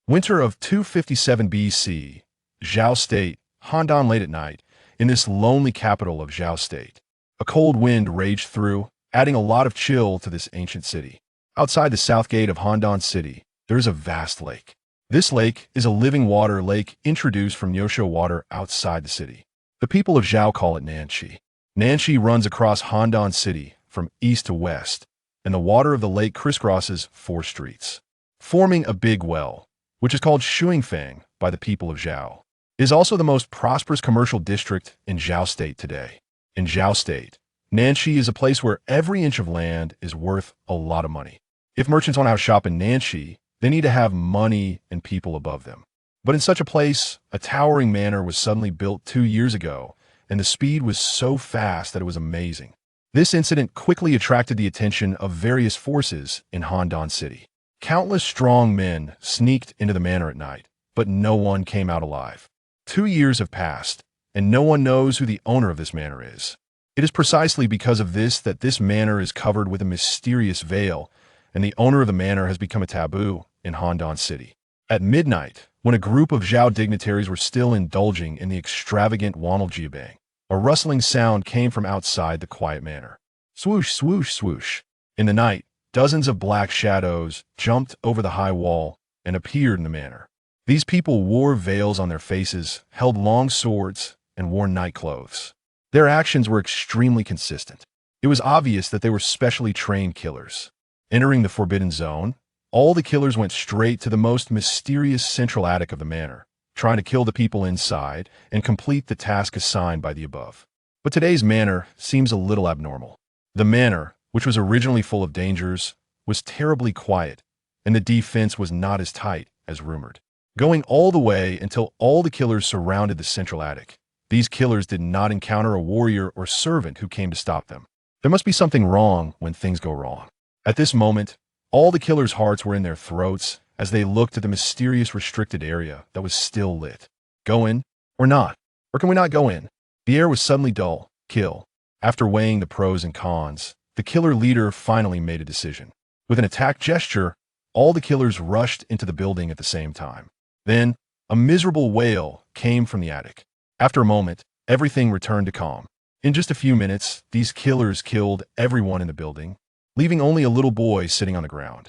Winter of 257 BC, Zhao State, Handan late at night, in this lonely capital of Zhao State. A cold wind raged through, adding a lot of chill to this ancient city. Outside the south gate of Handan City, there is a vast lake. This lake is a living water lake introduced from Yosho water outside the city. The people of Zhao call it Nanshi. Nanshi runs across Handan City from east to west, and the water of the lake crisscrosses 4 streets, forming a big well, which is called Shuingfang by the people of Zhao. It is also the most prosperous commercial district in Zhao State today. In Zhao State, Nanshi is a place where every inch of land is worth a lot of money. If merchants want to shop in Nanshi, they need to have money and people above them. But in such a place, a towering manor was suddenly built 2 years ago, and the speed was so fast that it was amazing. This incident quickly attracted the attention of various forces in Handan City. Countless strong men sneaked into the manor at night, but no one came out alive. 2 years have passed, and no one knows who the owner of this manor is. It is precisely because of this that this manor is covered with a mysterious veil, and the owner of the manor has become a taboo in Handan City. At midnight, when a group of Zhao dignitaries were still indulging in the extravagant Wanaljiabang, a rustling sound came from outside the quiet manor. Swoosh, swoosh, swoosh. In the night, dozens of black shadows jumped over the high wall and appeared in the manor. These people wore veils on their faces, held long swords, and wore night clothes. Their actions were extremely consistent. It was obvious that they were specially trained killers. Entering the forbidden zone, all the killers went straight to the most mysterious central attic of the manor, trying to kill the people inside and complete the task assigned by the above. But today's manor seems a little abnormal. The manor, which was originally full of dangers, was terribly quiet, and the defense was not as tight as rumored. Going all the way until all the killers surrounded the central attic, these killers did not encounter a warrior or servant who came to stop them. There must be something wrong when things go wrong. At this moment, all the killers' hearts were in their throats as they looked at the mysterious restricted area that was still lit. Go in or not? Or can we not go in? The air was suddenly dull. Kill. After weighing the pros and cons, the killer leader finally made a decision. With an attack gesture, all the killers rushed into the building at the same time. Then, a miserable wail came from the attic. After a moment, everything returned to calm. In just a few minutes, these killers killed everyone in the building, leaving only a little boy sitting on the ground.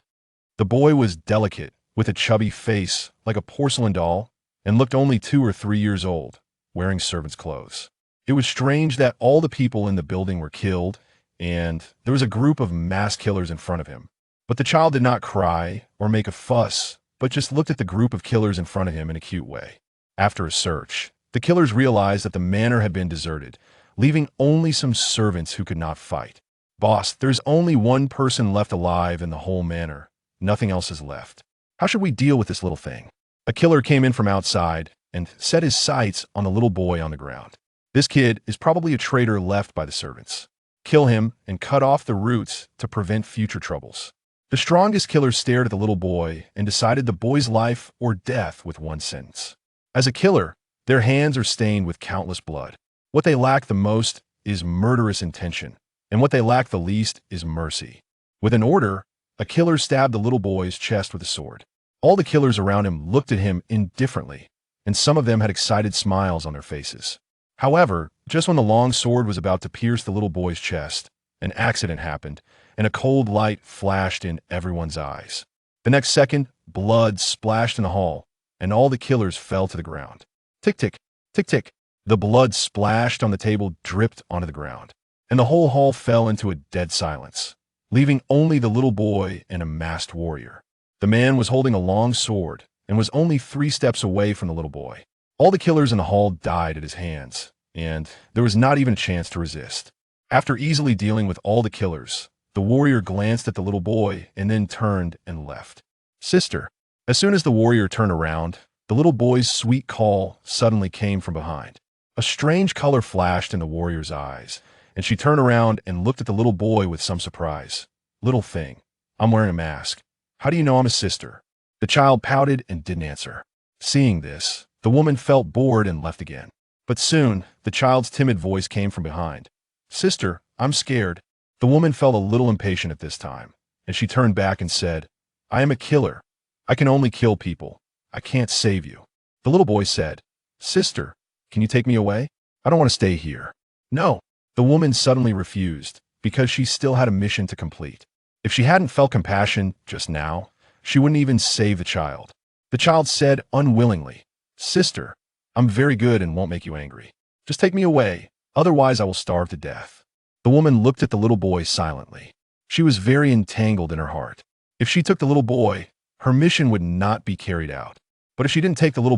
The boy was delicate, with a chubby face like a porcelain doll, and looked only 2 or 3 years old, wearing servant's clothes. It was strange that all the people in the building were killed, and there was a group of mass killers in front of him. But the child did not cry or make a fuss, but just looked at the group of killers in front of him in a cute way. After a search, the killers realized that the manor had been deserted, leaving only some servants who could not fight. Boss, there's only one person left alive in the whole manor. Nothing else is left. How should we deal with this little thing? A killer came in from outside and set his sights on the little boy on the ground. This kid is probably a traitor left by the servants. Kill him and cut off the roots to prevent future troubles. The strongest killer stared at the little boy and decided the boy's life or death with one sentence. As a killer, their hands are stained with countless blood. What they lack the most is murderous intention, and what they lack the least is mercy. With an order, a killer stabbed the little boy's chest with a sword. All the killers around him looked at him indifferently, and some of them had excited smiles on their faces. However, just when the long sword was about to pierce the little boy's chest, an accident happened, and a cold light flashed in everyone's eyes. The next second, blood splashed in the hall, and all the killers fell to the ground. Tick, tick, tick, tick. The blood splashed on the table, dripped onto the ground, and the whole hall fell into a dead silence, leaving only the little boy and a masked warrior. The man was holding a long sword and was only 3 steps away from the little boy. All the killers in the hall died at his hands, and there was not even a chance to resist. After easily dealing with all the killers, the warrior glanced at the little boy and then turned and left. Sister. As soon as the warrior turned around, the little boy's sweet call suddenly came from behind. A strange color flashed in the warrior's eyes, and she turned around and looked at the little boy with some surprise. Little thing, I'm wearing a mask. How do you know I'm a sister? The child pouted and didn't answer. Seeing this, the woman felt bored and left again. But soon, the child's timid voice came from behind. Sister, I'm scared. The woman felt a little impatient at this time, and she turned back and said, I am a killer. I can only kill people. I can't save you. The little boy said, Sister, can you take me away? I don't want to stay here. No. The woman suddenly refused, because she still had a mission to complete. If she hadn't felt compassion just now, she wouldn't even save the child. The child said unwillingly, Sister, I'm very good and won't make you angry. Just take me away, otherwise I will starve to death. The woman looked at the little boy silently. She was very entangled in her heart. If she took the little boy, her mission would not be carried out. But if she didn't take the little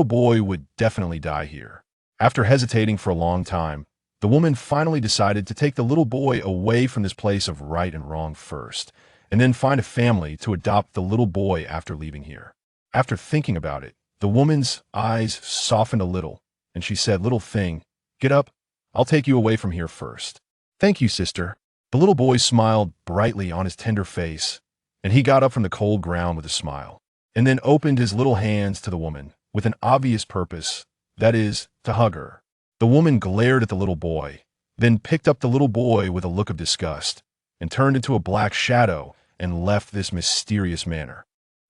boy would definitely die here. After hesitating for a long time, the woman finally decided to take the little boy away from this place of right and wrong first, and then find a family to adopt the little boy after leaving here. After thinking about it, the woman's eyes softened a little, and she said, Little thing, get up. I'll take you away from here first. Thank you, sister. The little boy smiled brightly on his tender face, and he got up from the cold ground with a smile, and then opened his little hands to the woman with an obvious purpose, that is, to hug her. The woman glared at the little boy, then picked up the little boy with a look of disgust, and turned into a black shadow and left this mysterious manner.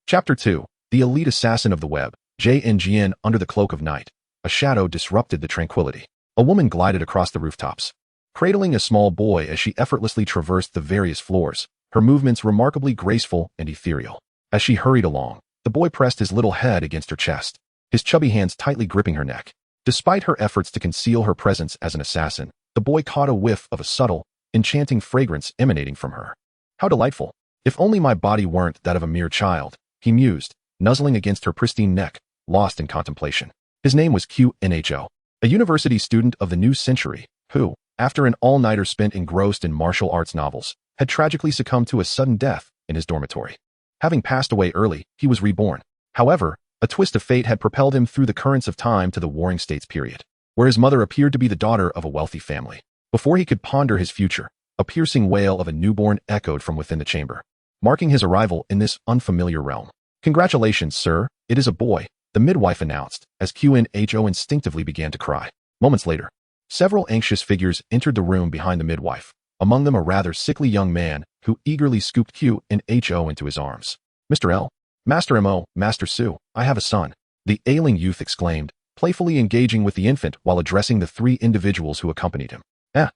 Chapter 2. The Elite Assassin of the Web. Jian under the cloak of night. A shadow disrupted the tranquility. A woman glided across the rooftops, cradling a small boy as she effortlessly traversed the various floors, her movements remarkably graceful and ethereal. As she hurried along, the boy pressed his little head against her chest, his chubby hands tightly gripping her neck. Despite her efforts to conceal her presence as an assassin, the boy caught a whiff of a subtle, enchanting fragrance emanating from her. How delightful! If only my body weren't that of a mere child, he mused, nuzzling against her pristine neck, lost in contemplation. His name was Qin Shi Huang, a university student of the new century, who, after an all-nighter spent engrossed in martial arts novels, had tragically succumbed to a sudden death in his dormitory. Having passed away early, he was reborn. However, a twist of fate had propelled him through the currents of time to the Warring States period, where his mother appeared to be the daughter of a wealthy family. Before he could ponder his future, a piercing wail of a newborn echoed from within the chamber, marking his arrival in this unfamiliar realm. Congratulations, sir, it is a boy, the midwife announced, as Qin Shi Huang instinctively began to cry. Moments later, several anxious figures entered the room behind the midwife, among them a rather sickly young man who eagerly scooped Qin Shi Huang into his arms. Mr. L. Master M.O., Master Su, I have a son, the ailing youth exclaimed, playfully engaging with the infant while addressing the three individuals who accompanied him. Qin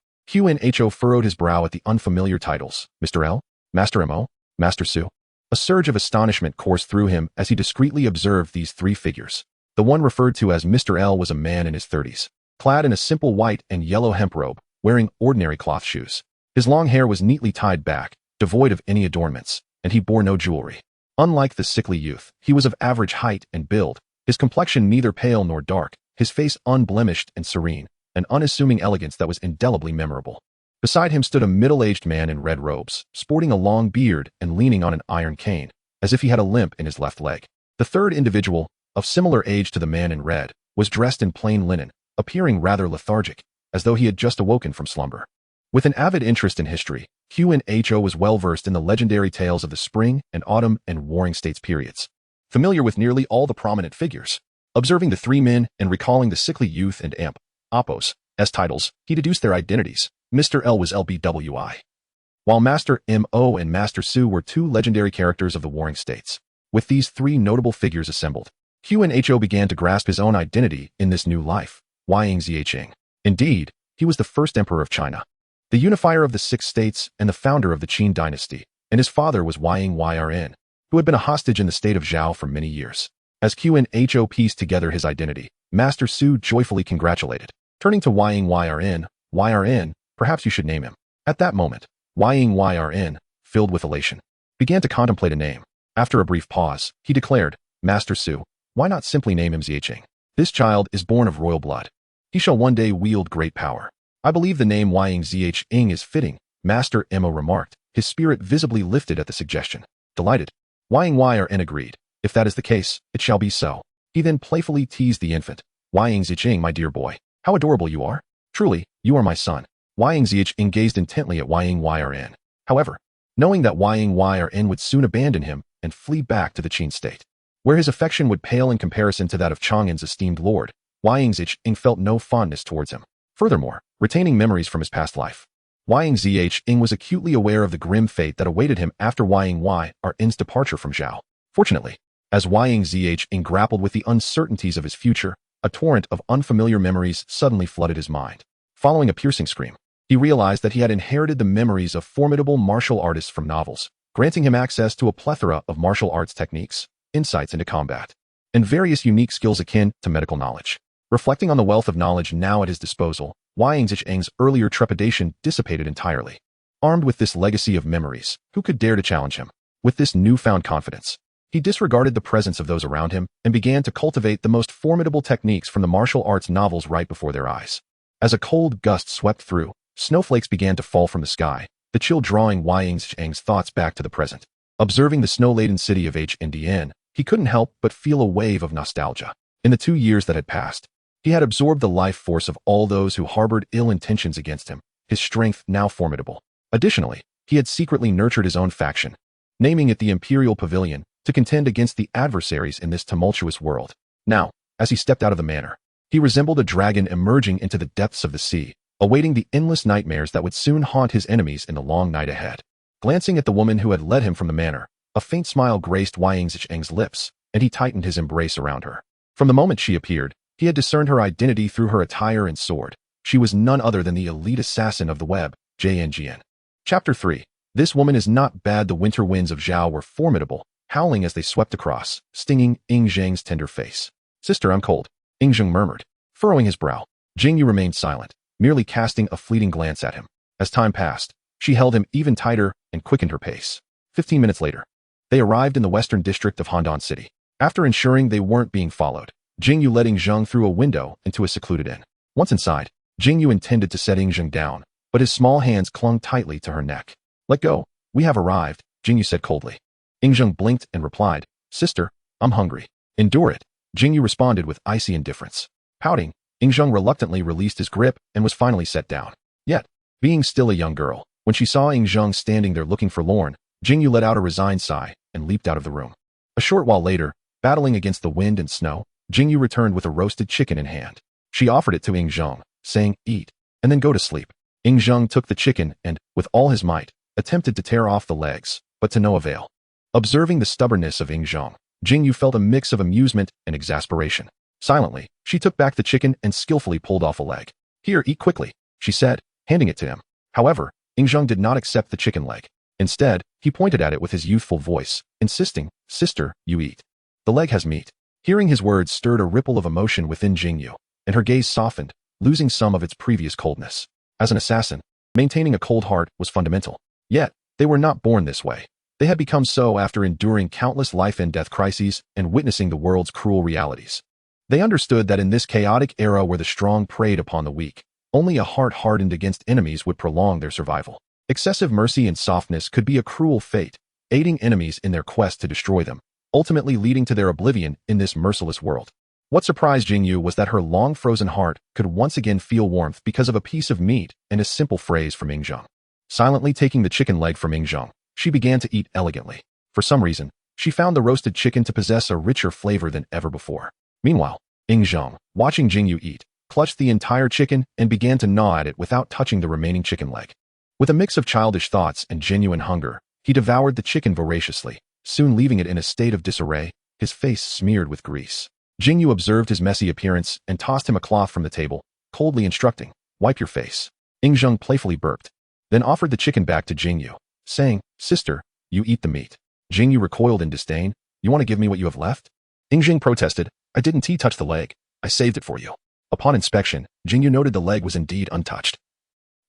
Shi Huang furrowed his brow at the unfamiliar titles, Mr. L, Master M.O., Master Su. A surge of astonishment coursed through him as he discreetly observed these three figures. The one referred to as Mr. L was a man in his 30s, clad in a simple white and yellow hemp robe, wearing ordinary cloth shoes. His long hair was neatly tied back, devoid of any adornments, and he bore no jewelry. Unlike the sickly youth, he was of average height and build, his complexion neither pale nor dark, his face unblemished and serene, an unassuming elegance that was indelibly memorable. Beside him stood a middle-aged man in red robes, sporting a long beard and leaning on an iron cane, as if he had a limp in his left leg. The third individual, of similar age to the man in red, was dressed in plain linen, appearing rather lethargic, as though he had just awoken from slumber. With an avid interest in history, Qin Shi Huang was well-versed in the legendary tales of the Spring and Autumn and Warring States periods, familiar with nearly all the prominent figures. Observing the three men and recalling the sickly youth and amp, Oppos, as titles, he deduced their identities. Mr. L was LBWI, while Master M.O. and Master Su were two legendary characters of the Warring States. With these three notable figures assembled, Qin Shi Huang began to grasp his own identity in this new life, Jian. Indeed, he was the first emperor of China, the unifier of the 6 states and the founder of the Qin dynasty, and his father was Jian, who had been a hostage in the state of Zhao for many years. As Qin Shi Huang pieced together his identity, Master Su joyfully congratulated. Turning to Jian, perhaps you should name him. At that moment, Jian, filled with elation, began to contemplate a name. After a brief pause, he declared, Master Su, why not simply name him Zicheng? This child is born of royal blood. He shall one day wield great power. I believe the name Zicheng is fitting, Master Mo remarked, his spirit visibly lifted at the suggestion. Delighted, Jian agreed. If that is the case, it shall be so. He then playfully teased the infant. Zicheng, my dear boy, how adorable you are. Truly, you are my son. Zicheng gazed intently at Jian. However, knowing that Jian would soon abandon him and flee back to the Qin state, where his affection would pale in comparison to that of Chang'an's esteemed lord, Zicheng felt no fondness towards him. Furthermore, retaining memories from his past life, Zicheng was acutely aware of the grim fate that awaited him after Jian's departure from Zhao. Fortunately, As Ying grappled with the uncertainties of his future, a torrent of unfamiliar memories suddenly flooded his mind. Following a piercing scream, he realized that he had inherited the memories of formidable martial artists from novels, granting him access to a plethora of martial arts techniques, insights into combat, and various unique skills akin to medical knowledge. Reflecting on the wealth of knowledge now at his disposal, Ying's earlier trepidation dissipated entirely. Armed with this legacy of memories, who could dare to challenge him? With this newfound confidence, he disregarded the presence of those around him and began to cultivate the most formidable techniques from the martial arts novels right before their eyes. As a cold gust swept through, snowflakes began to fall from the sky, the chill drawing Ying's thoughts back to the present. Observing the snow-laden city of Hndn, he couldn't help but feel a wave of nostalgia. In the 2 years that had passed, he had absorbed the life force of all those who harbored ill intentions against him, his strength now formidable. Additionally, he had secretly nurtured his own faction, naming it the Imperial Pavilion, to contend against the adversaries in this tumultuous world. Now, as he stepped out of the manor, he resembled a dragon emerging into the depths of the sea, awaiting the endless nightmares that would soon haunt his enemies in the long night ahead. Glancing at the woman who had led him from the manor, a faint smile graced Ying's lips, and he tightened his embrace around her. From the moment she appeared, he had discerned her identity through her attire and sword. She was none other than the elite assassin of the web, Jin. Chapter 3. This woman is not bad. The winter winds of Zhao were formidable, howling as they swept across, stinging Zhang's tender face. Sister, I'm cold, Zhang murmured. Furrowing his brow, Jingyu remained silent, merely casting a fleeting glance at him. As time passed, she held him even tighter and quickened her pace. 15 minutes later, they arrived in the western district of Handan City. After ensuring they weren't being followed, Jingyu led Zhang through a window into a secluded inn. Once inside, Jingyu intended to set Zhang down, but his small hands clung tightly to her neck. Let go, we have arrived, Jingyu said coldly. Zhang blinked and replied, Sister, I'm hungry. Endure it, Jingyu responded with icy indifference. Pouting, Zhang reluctantly released his grip and was finally set down. Yet, being still a young girl, when she saw Zhang standing there looking forlorn, Jingyu let out a resigned sigh and leaped out of the room. A short while later, battling against the wind and snow, Jingyu returned with a roasted chicken in hand. She offered it to Zhang, saying, Eat, and then go to sleep. Zhang took the chicken and, with all his might, attempted to tear off the legs, but to no avail. Observing the stubbornness of Zhang, Jingyu felt a mix of amusement and exasperation. Silently, she took back the chicken and skillfully pulled off a leg. Here, eat quickly, she said, handing it to him. However, Zhang did not accept the chicken leg. Instead, he pointed at it with his youthful voice, insisting, Sister, you eat. The leg has meat. Hearing his words stirred a ripple of emotion within Jingyu, and her gaze softened, losing some of its previous coldness. As an assassin, maintaining a cold heart was fundamental. Yet, they were not born this way. They had become so after enduring countless life and death crises and witnessing the world's cruel realities. They understood that in this chaotic era where the strong preyed upon the weak, only a heart hardened against enemies would prolong their survival. Excessive mercy and softness could be a cruel fate, aiding enemies in their quest to destroy them, ultimately leading to their oblivion in this merciless world. What surprised Jingyu was that her long-frozen heart could once again feel warmth because of a piece of meat and a simple phrase from Zhang. Silently taking the chicken leg from Zhang, she began to eat elegantly. For some reason, she found the roasted chicken to possess a richer flavor than ever before. Meanwhile, Zhang, watching Jingyu eat, clutched the entire chicken and began to gnaw at it without touching the remaining chicken leg. With a mix of childish thoughts and genuine hunger, he devoured the chicken voraciously, soon leaving it in a state of disarray, his face smeared with grease. Jingyu observed his messy appearance and tossed him a cloth from the table, coldly instructing, Wipe your face. Zhang playfully burped, then offered the chicken back to Jingyu, saying, Sister, you eat the meat. Jingyu recoiled in disdain. You want to give me what you have left? Zhang protested, I didn't touch the leg. I saved it for you. Upon inspection, Jingyu noted the leg was indeed untouched.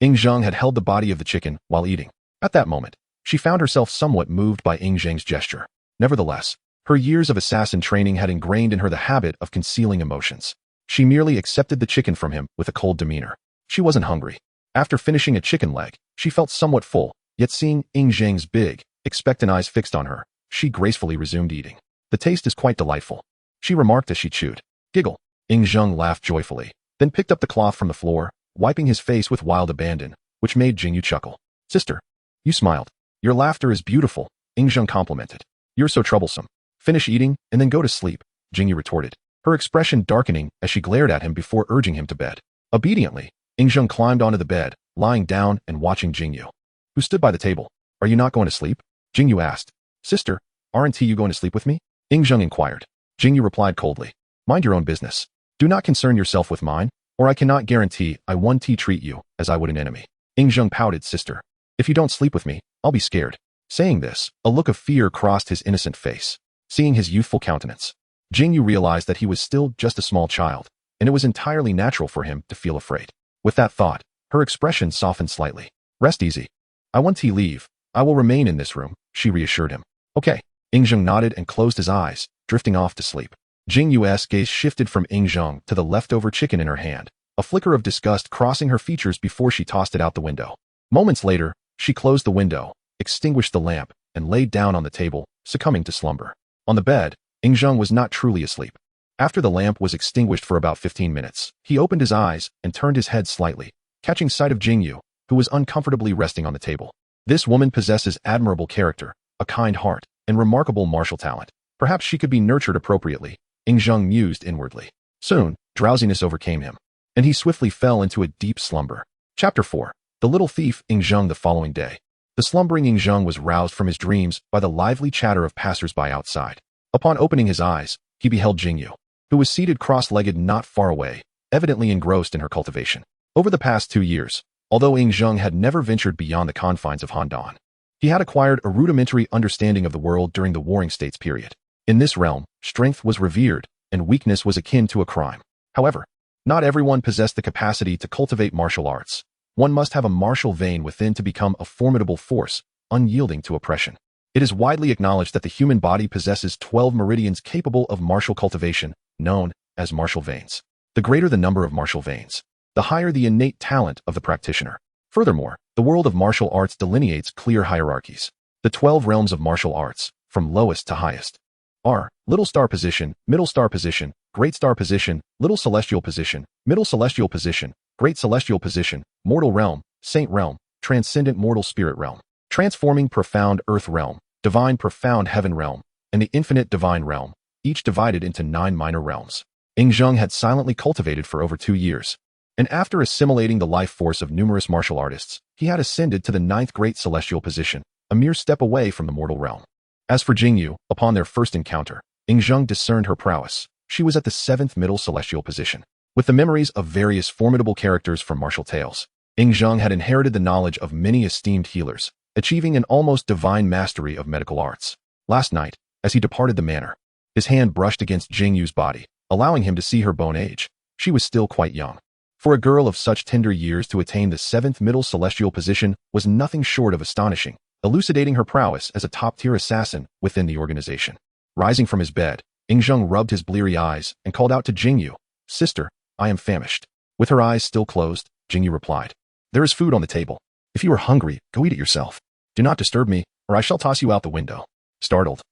Zhang had held the body of the chicken while eating. At that moment, she found herself somewhat moved by Zhang's gesture. Nevertheless, her years of assassin training had ingrained in her the habit of concealing emotions. She merely accepted the chicken from him with a cold demeanor. She wasn't hungry. After finishing a chicken leg, she felt somewhat full, yet seeing Zhang's big, expectant eyes fixed on her, she gracefully resumed eating. The taste is quite delightful, she remarked as she chewed. Giggle. Zhang laughed joyfully, then picked up the cloth from the floor, wiping his face with wild abandon, which made Jingyu chuckle. Sister, you smiled. Your laughter is beautiful, Zhang complimented. You're so troublesome. Finish eating and then go to sleep, Jingyu retorted, her expression darkening as she glared at him before urging him to bed. Obediently, Zhang climbed onto the bed, lying down and watching Jingyu, who stood by the table. Are you not going to sleep? Jingyu asked. Sister, aren't you going to sleep with me? Ying Zheng inquired. Jingyu replied coldly. Mind your own business. Do not concern yourself with mine, or I cannot guarantee I one T treat you as I would an enemy. Ying Zheng pouted, sister. If you don't sleep with me, I'll be scared. Saying this, a look of fear crossed his innocent face. Seeing his youthful countenance, Jingyu realized that he was still just a small child, and it was entirely natural for him to feel afraid. With that thought, her expression softened slightly. Rest easy. I want to leave. I will remain in this room, she reassured him. Okay. Ying Zheng nodded and closed his eyes, drifting off to sleep. Jingyu's gaze shifted from Ying Zheng to the leftover chicken in her hand, a flicker of disgust crossing her features before she tossed it out the window. Moments later, she closed the window, extinguished the lamp, and laid down on the table, succumbing to slumber. On the bed, Ying Zheng was not truly asleep. After the lamp was extinguished for about 15 minutes, he opened his eyes and turned his head slightly, catching sight of Jingyu, who was uncomfortably resting on the table. This woman possesses admirable character, a kind heart, and remarkable martial talent. Perhaps she could be nurtured appropriately, Ying Zheng mused inwardly. Soon, drowsiness overcame him, and he swiftly fell into a deep slumber. Chapter 4. The Little Thief. Ying Zheng. The following day, the slumbering Ying Zheng was roused from his dreams by the lively chatter of passers-by outside. Upon opening his eyes, he beheld Jingyu, who was seated cross-legged not far away, evidently engrossed in her cultivation. Over the past 2 years, although Ying Zheng had never ventured beyond the confines of Handan, he had acquired a rudimentary understanding of the world during the Warring States period. In this realm, strength was revered, and weakness was akin to a crime. However, not everyone possessed the capacity to cultivate martial arts. One must have a martial vein within to become a formidable force, unyielding to oppression. It is widely acknowledged that the human body possesses 12 meridians capable of martial cultivation, known as martial veins. The greater the number of martial veins, the higher the innate talent of the practitioner. Furthermore, the world of martial arts delineates clear hierarchies. The 12 realms of martial arts, from lowest to highest, are Little Star Position, Middle Star Position, Great Star Position, Little Celestial Position, Middle Celestial Position, Great Celestial Position, Mortal Realm, Saint Realm, Transcendent Mortal Spirit Realm, Transforming Profound Earth Realm, Divine Profound Heaven Realm, and the Infinite Divine Realm, each divided into 9 minor realms. Ying Zheng had silently cultivated for over 2 years, and after assimilating the life force of numerous martial artists, he had ascended to the 9th Great Celestial Position, a mere step away from the mortal realm. As for Jingyu, upon their first encounter, Ying Zheng discerned her prowess. She was at the 7th Middle Celestial Position. With the memories of various formidable characters from martial tales, Ying Zheng had inherited the knowledge of many esteemed healers, achieving an almost divine mastery of medical arts. Last night, as he departed the manor, his hand brushed against Jingyu's body, allowing him to see her bone age. She was still quite young. For a girl of such tender years to attain the 7th Middle Celestial Position was nothing short of astonishing, elucidating her prowess as a top-tier assassin within the organization. Rising from his bed, Ying Zheng rubbed his bleary eyes and called out to Jingyu, Sister, I am famished. With her eyes still closed, Jingyu replied, There is food on the table. If you are hungry, go eat it yourself. Do not disturb me, or I shall toss you out the window. Startled,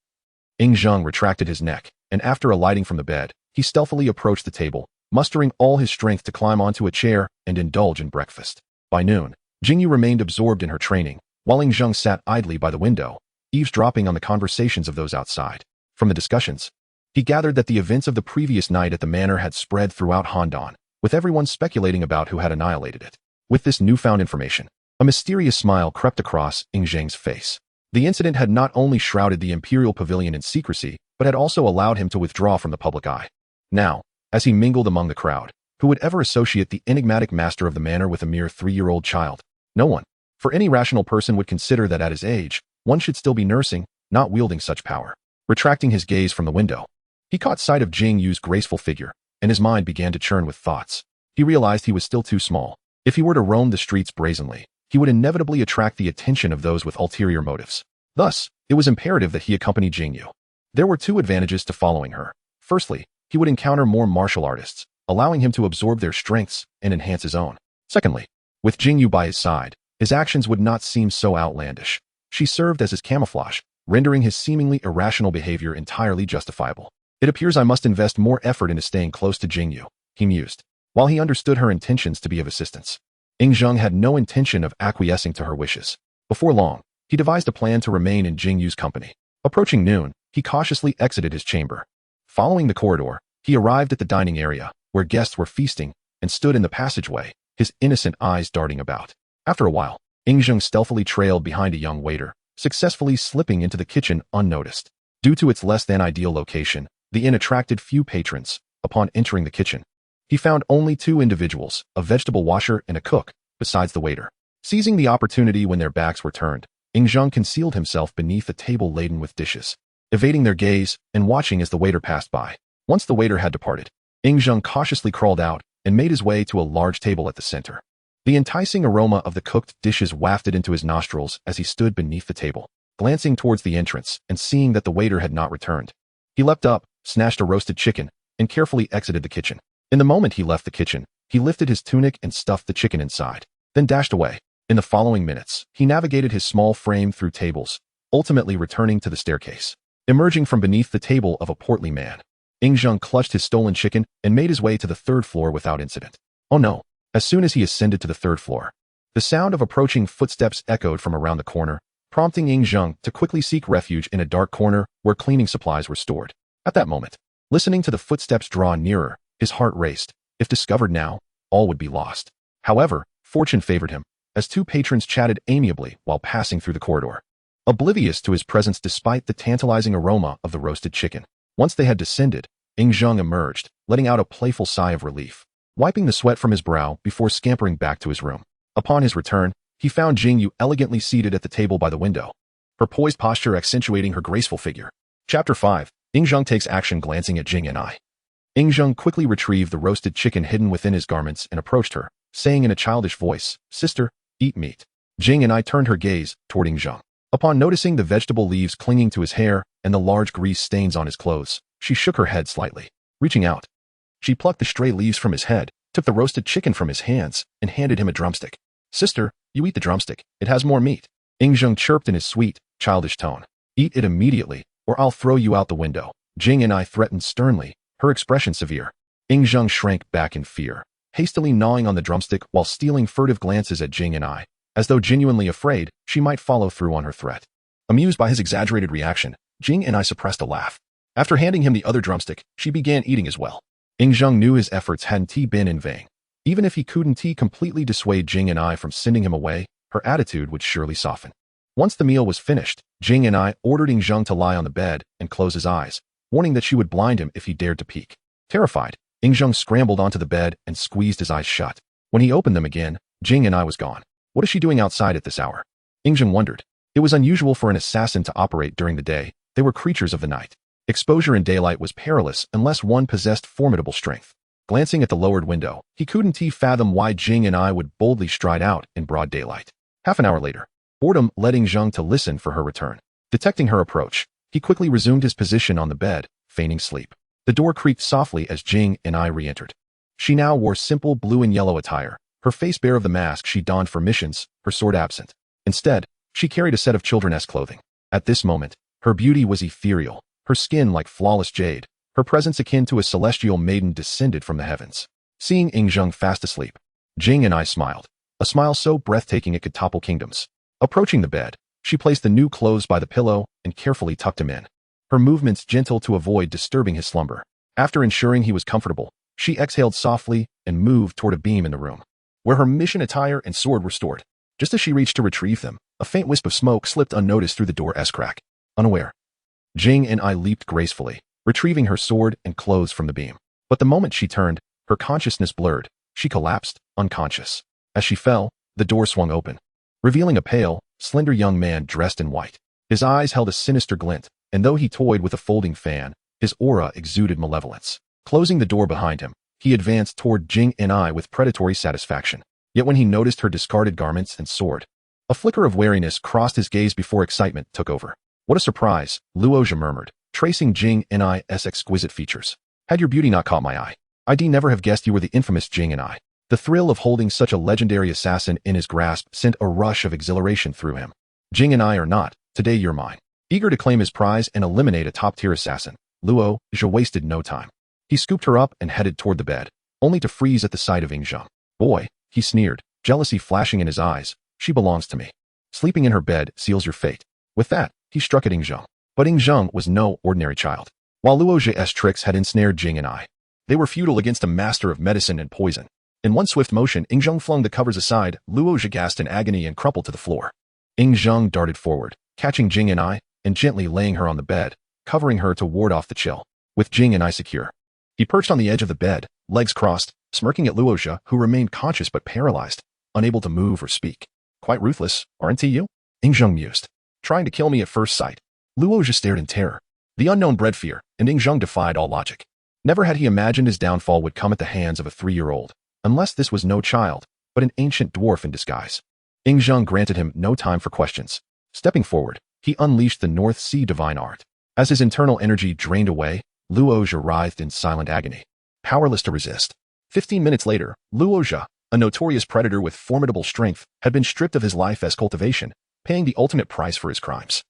Ying Zheng retracted his neck, and after alighting from the bed, he stealthily approached the table, mustering all his strength to climb onto a chair and indulge in breakfast. By noon, Jingyu remained absorbed in her training, while Ying Zheng sat idly by the window, eavesdropping on the conversations of those outside. From the discussions, he gathered that the events of the previous night at the manor had spread throughout Handan, with everyone speculating about who had annihilated it. With this newfound information, a mysterious smile crept across Ying Zheng's face. The incident had not only shrouded the Imperial Pavilion in secrecy, but had also allowed him to withdraw from the public eye. Now, as he mingled among the crowd, who would ever associate the enigmatic master of the manor with a mere 3-year-old child? No one. For any rational person would consider that at his age, one should still be nursing, not wielding such power. Retracting his gaze from the window, he caught sight of Jingyu's graceful figure, and his mind began to churn with thoughts. He realized he was still too small. If he were to roam the streets brazenly, he would inevitably attract the attention of those with ulterior motives. Thus, it was imperative that he accompany Jingyu. There were 2 advantages to following her. Firstly, he would encounter more martial artists, allowing him to absorb their strengths and enhance his own. Secondly, with Jingyu by his side, his actions would not seem so outlandish. She served as his camouflage, rendering his seemingly irrational behavior entirely justifiable. It appears I must invest more effort into staying close to Jingyu, he mused, while he understood her intentions to be of assistance. Ying Zheng had no intention of acquiescing to her wishes. Before long, he devised a plan to remain in Jingyu's company. Approaching noon, he cautiously exited his chamber. Following the corridor, he arrived at the dining area, where guests were feasting, and stood in the passageway, his innocent eyes darting about. After a while, Ying Zheng stealthily trailed behind a young waiter, successfully slipping into the kitchen unnoticed. Due to its less-than-ideal location, the inn attracted few patrons. Upon entering the kitchen, he found only two individuals, a vegetable washer and a cook, besides the waiter. Seizing the opportunity when their backs were turned, Zhang concealed himself beneath a table laden with dishes, evading their gaze and watching as the waiter passed by. Once the waiter had departed, Zhang cautiously crawled out and made his way to a large table at the center. The enticing aroma of the cooked dishes wafted into his nostrils as he stood beneath the table, glancing towards the entrance and seeing that the waiter had not returned. He leapt up, snatched a roasted chicken, and carefully exited the kitchen. In the moment he left the kitchen, he lifted his tunic and stuffed the chicken inside, then dashed away. In the following minutes, he navigated his small frame through tables, ultimately returning to the staircase. Emerging from beneath the table of a portly man, Zhang clutched his stolen chicken and made his way to the third floor without incident. Oh no! As soon as he ascended to the third floor, the sound of approaching footsteps echoed from around the corner, prompting Zhang to quickly seek refuge in a dark corner where cleaning supplies were stored. At that moment, listening to the footsteps draw nearer, his heart raced. If discovered now, all would be lost. However, fortune favored him, as two patrons chatted amiably while passing through the corridor, oblivious to his presence despite the tantalizing aroma of the roasted chicken. Once they had descended, Zhang emerged, letting out a playful sigh of relief, wiping the sweat from his brow before scampering back to his room. Upon his return, he found Jingyu elegantly seated at the table by the window, her poised posture accentuating her graceful figure. Chapter 5. Zhang takes action. Glancing at Jing and I, Zhang quickly retrieved the roasted chicken hidden within his garments and approached her, saying in a childish voice, "Sister, eat meat." Jing and I turned her gaze toward Zhang. Upon noticing the vegetable leaves clinging to his hair and the large grease stains on his clothes, she shook her head slightly. Reaching out, she plucked the stray leaves from his head, took the roasted chicken from his hands, and handed him a drumstick. "Sister, you eat the drumstick. It has more meat." Zhang chirped in his sweet, childish tone. "Eat it immediately, or I'll throw you out the window." Jing and I threatened sternly, her expression severe. Zhang shrank back in fear, hastily gnawing on the drumstick while stealing furtive glances at Jing and I, as though genuinely afraid she might follow through on her threat. Amused by his exaggerated reaction, Jing and I suppressed a laugh. After handing him the other drumstick, she began eating as well. Zhang knew his efforts hadn't been in vain. Even if he couldn't completely dissuade Jing and I from sending him away, her attitude would surely soften. Once the meal was finished, Jing and I ordered Zhang to lie on the bed and close his eyes, warning that she would blind him if he dared to peek. Terrified, Zhang scrambled onto the bed and squeezed his eyes shut. When he opened them again, Jing and I was gone. What is she doing outside at this hour? Zhang wondered. It was unusual for an assassin to operate during the day. They were creatures of the night. Exposure in daylight was perilous unless one possessed formidable strength. Glancing at the lowered window, he couldn't fathom why Jing and I would boldly stride out in broad daylight. Half an hour later, boredom led Zhang to listen for her return. Detecting her approach, he quickly resumed his position on the bed, feigning sleep. The door creaked softly as Jing and I re-entered. She now wore simple blue and yellow attire, her face bare of the mask she donned for missions, her sword absent. Instead, she carried a set of children's clothing. At this moment, her beauty was ethereal, her skin like flawless jade, her presence akin to a celestial maiden descended from the heavens. Seeing Zhang fast asleep, Jing and I smiled, a smile so breathtaking it could topple kingdoms. Approaching the bed, she placed the new clothes by the pillow and carefully tucked him in, her movements gentle to avoid disturbing his slumber. After ensuring he was comfortable, she exhaled softly and moved toward a beam in the room, where her mission attire and sword were stored. Just as she reached to retrieve them, a faint wisp of smoke slipped unnoticed through the door's crack. Unaware, Jing and I leaped gracefully, retrieving her sword and clothes from the beam. But the moment she turned, her consciousness blurred. She collapsed, unconscious. As she fell, the door swung open, revealing a pale, slender young man dressed in white. His eyes held a sinister glint, and though he toyed with a folding fan, his aura exuded malevolence. Closing the door behind him, he advanced toward Jing and I with predatory satisfaction. Yet when he noticed her discarded garments and sword, a flicker of wariness crossed his gaze before excitement took over. "What a surprise," Luozha murmured, tracing Jing and I's exquisite features. "Had your beauty not caught my eye, I'd never have guessed you were the infamous Jing and I." The thrill of holding such a legendary assassin in his grasp sent a rush of exhilaration through him. "Jing and I are not, today you're mine." Eager to claim his prize and eliminate a top-tier assassin, Luozha wasted no time. He scooped her up and headed toward the bed, only to freeze at the sight of Zhang. "Boy," he sneered, jealousy flashing in his eyes, "she belongs to me. Sleeping in her bed seals your fate." With that, he struck at Zhang. But Zhang was no ordinary child. While Luozha's tricks had ensnared Jing and I, they were futile against a master of medicine and poison. In one swift motion, Zhang flung the covers aside, Luozha gasped in agony and crumpled to the floor. Zhang darted forward, catching Jing and I, and gently laying her on the bed, covering her to ward off the chill. With Jing and I secure, he perched on the edge of the bed, legs crossed, smirking at Luozha, who remained conscious but paralyzed, unable to move or speak. Quite ruthless, aren't you? Ingzheng mused. Trying to kill me at first sight. Luozha stared in terror. The unknown bred fear, and Ingzheng defied all logic. Never had he imagined his downfall would come at the hands of a 3-year-old, unless this was no child, but an ancient dwarf in disguise. Ingzheng granted him no time for questions. Stepping forward, he unleashed the North Sea divine art. As his internal energy drained away, Luozha writhed in silent agony, powerless to resist. 15 minutes later, Luozha, a notorious predator with formidable strength, had been stripped of his life as cultivation, paying the ultimate price for his crimes.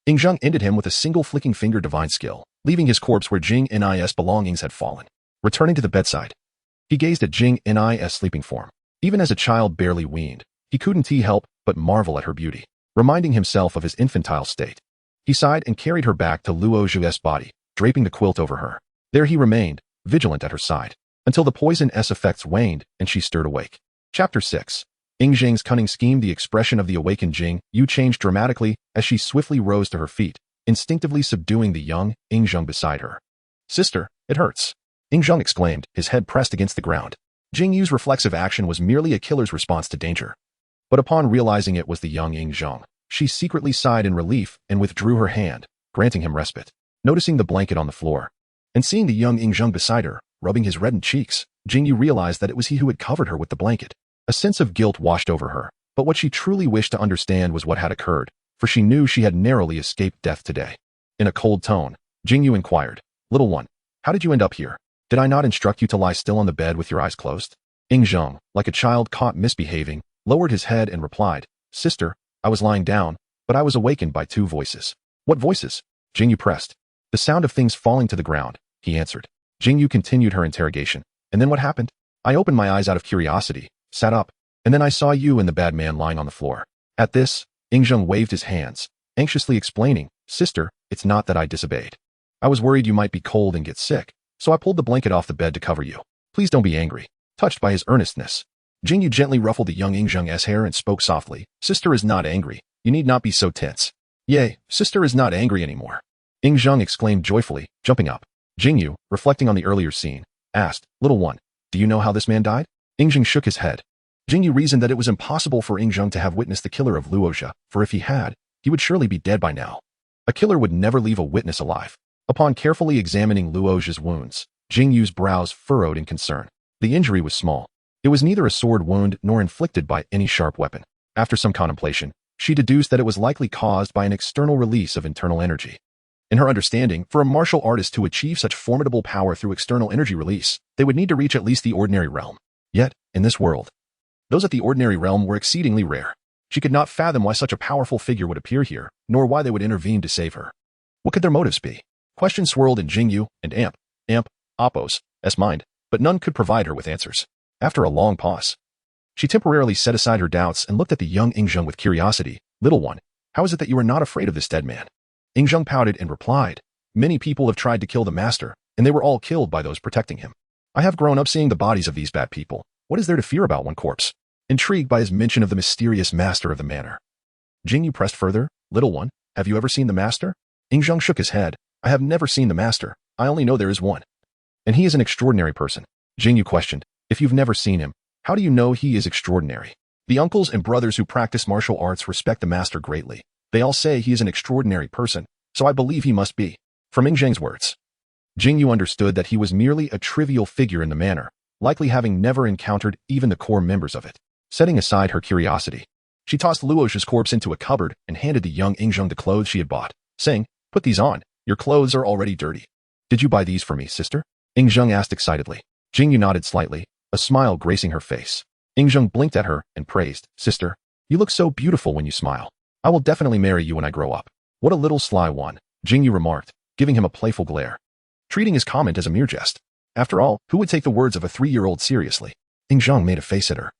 Ingzheng ended him with a single flicking finger divine skill, leaving his corpse where Jing Ni's belongings had fallen. Returning to the bedside, he gazed at Jing Ni's sleeping form. Even as a child barely weaned, he couldn't help but marvel at her beauty, reminding himself of his infantile state. He sighed and carried her back to Luozha's body, draping the quilt over her. There he remained, vigilant at her side, until the poison-s effects waned and she stirred awake. Chapter 6. Ingzheng's cunning scheme. The expression of the awakened Jing Yu changed dramatically as she swiftly rose to her feet, instinctively subduing the young Ingzheng beside her. Sister, it hurts, Ingzheng exclaimed, his head pressed against the ground. Jing Yu's reflexive action was merely a killer's response to danger. But upon realizing it was the young Ingzheng, she secretly sighed in relief and withdrew her hand, granting him respite. Noticing the blanket on the floor, and seeing the young Ingzheng beside her, rubbing his reddened cheeks, Jing Yu realized that it was he who had covered her with the blanket. A sense of guilt washed over her, but what she truly wished to understand was what had occurred, for she knew she had narrowly escaped death today. In a cold tone, Jing Yu inquired, Little one, how did you end up here? Did I not instruct you to lie still on the bed with your eyes closed? Ingzheng, like a child caught misbehaving, lowered his head and replied, Sister, I was lying down, but I was awakened by 2 voices. What voices? Jing Yu pressed. The sound of things falling to the ground, he answered. Jing Yu continued her interrogation. And then what happened? I opened my eyes out of curiosity, sat up, and then I saw you and the bad man lying on the floor. At this, Ingzheng waved his hands, anxiously explaining, Sister, it's not that I disobeyed. I was worried you might be cold and get sick, so I pulled the blanket off the bed to cover you. Please don't be angry. Touched by his earnestness, Jing Yu gently ruffled the young Ingzheng's hair and spoke softly. Sister is not angry. You need not be so tense. Yay, sister is not angry anymore. Ingzheng exclaimed joyfully, jumping up. Jing Yu, reflecting on the earlier scene, asked, Little one, do you know how this man died? Ingzheng shook his head. Jing Yu reasoned that it was impossible for Ingzheng to have witnessed the killer of Luozha, for if he had, he would surely be dead by now. A killer would never leave a witness alive. Upon carefully examining Luozha's wounds, Jing Yu's brows furrowed in concern. The injury was small. It was neither a sword wound nor inflicted by any sharp weapon. After some contemplation, she deduced that it was likely caused by an external release of internal energy. In her understanding, for a martial artist to achieve such formidable power through external energy release, they would need to reach at least the ordinary realm. Yet, in this world, those at the ordinary realm were exceedingly rare. She could not fathom why such a powerful figure would appear here, nor why they would intervene to save her. What could their motives be? Questions swirled in Jing Yu and Appo's mind, but none could provide her with answers. After a long pause, she temporarily set aside her doubts and looked at the young Ingzheng with curiosity. Little one, how is it that you are not afraid of this dead man? Ingzheng pouted and replied, Many people have tried to kill the master, and they were all killed by those protecting him. I have grown up seeing the bodies of these bad people. What is there to fear about one corpse? Intrigued by his mention of the mysterious master of the manor, Jing Yu pressed further, Little one, have you ever seen the master? Ingzheng shook his head. I have never seen the master. I only know there is one. And he is an extraordinary person. Jing Yu questioned, If you've never seen him, how do you know he is extraordinary? The uncles and brothers who practice martial arts respect the master greatly. They all say he is an extraordinary person, so I believe he must be. From Ingzheng's words, Jing Yu understood that he was merely a trivial figure in the manor, likely having never encountered even the core members of it. Setting aside her curiosity, she tossed Luozha's corpse into a cupboard and handed the young Ingzheng the clothes she had bought, saying, Put these on. Your clothes are already dirty. Did you buy these for me, sister? Ingzheng asked excitedly. Jing Yu nodded slightly, a smile gracing her face. Ingzheng blinked at her and praised, Sister, you look so beautiful when you smile. I will definitely marry you when I grow up. What a little sly one, Jing Yu remarked, giving him a playful glare, treating his comment as a mere jest. After all, who would take the words of a 3-year-old seriously? Ingzheng made a face at her,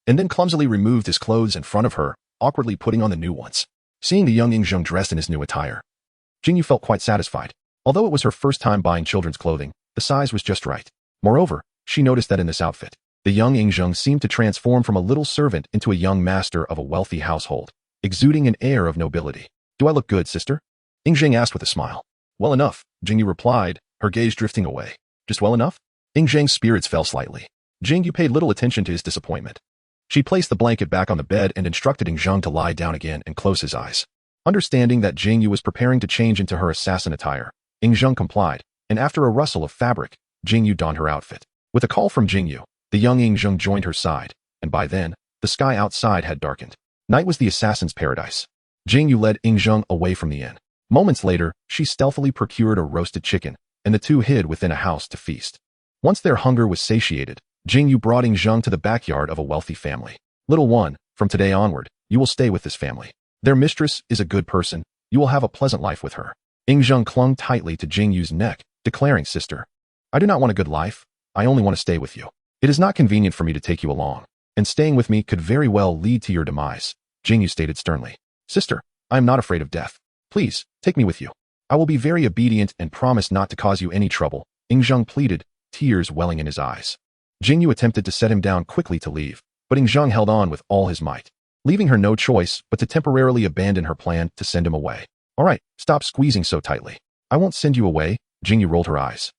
and then clumsily removed his clothes in front of her, awkwardly putting on the new ones. Seeing the young Ingzheng dressed in his new attire, Jing Yu felt quite satisfied. Although it was her first time buying children's clothing, the size was just right. Moreover, she noticed that in this outfit, the young Ingzheng seemed to transform from a little servant into a young master of a wealthy household, exuding an air of nobility. Do I look good, sister? Ingzheng asked with a smile. Well enough, Jingyu replied, her gaze drifting away. Just well enough? Ying Zhang's spirits fell slightly. Jingyu paid little attention to his disappointment. She placed the blanket back on the bed and instructed Ying Zhang to lie down again and close his eyes. Understanding that Jingyu was preparing to change into her assassin attire, Ying Zhang complied, and after a rustle of fabric, Jingyu donned her outfit. With a call from Jingyu, the young Ying Zhang joined her side, and by then, the sky outside had darkened. Night was the assassin's paradise. Jingyu led Ying Zhang away from the inn. Moments later, she stealthily procured a roasted chicken, and the two hid within a house to feast. Once their hunger was satiated, Jingyu brought Ying Zhang to the backyard of a wealthy family. Little one, from today onward, you will stay with this family. Their mistress is a good person. You will have a pleasant life with her. Ying Zhang clung tightly to Jingyu's neck, declaring, Sister, I do not want a good life. I only want to stay with you. It is not convenient for me to take you along, and staying with me could very well lead to your demise, Jingyu stated sternly. Sister, I am not afraid of death. Please, take me with you. I will be very obedient and promise not to cause you any trouble, Ying Zhang pleaded, tears welling in his eyes. Jingyu attempted to set him down quickly to leave, but Ying Zhang held on with all his might, leaving her no choice but to temporarily abandon her plan to send him away. All right, stop squeezing so tightly. I won't send you away, Jingyu rolled her eyes,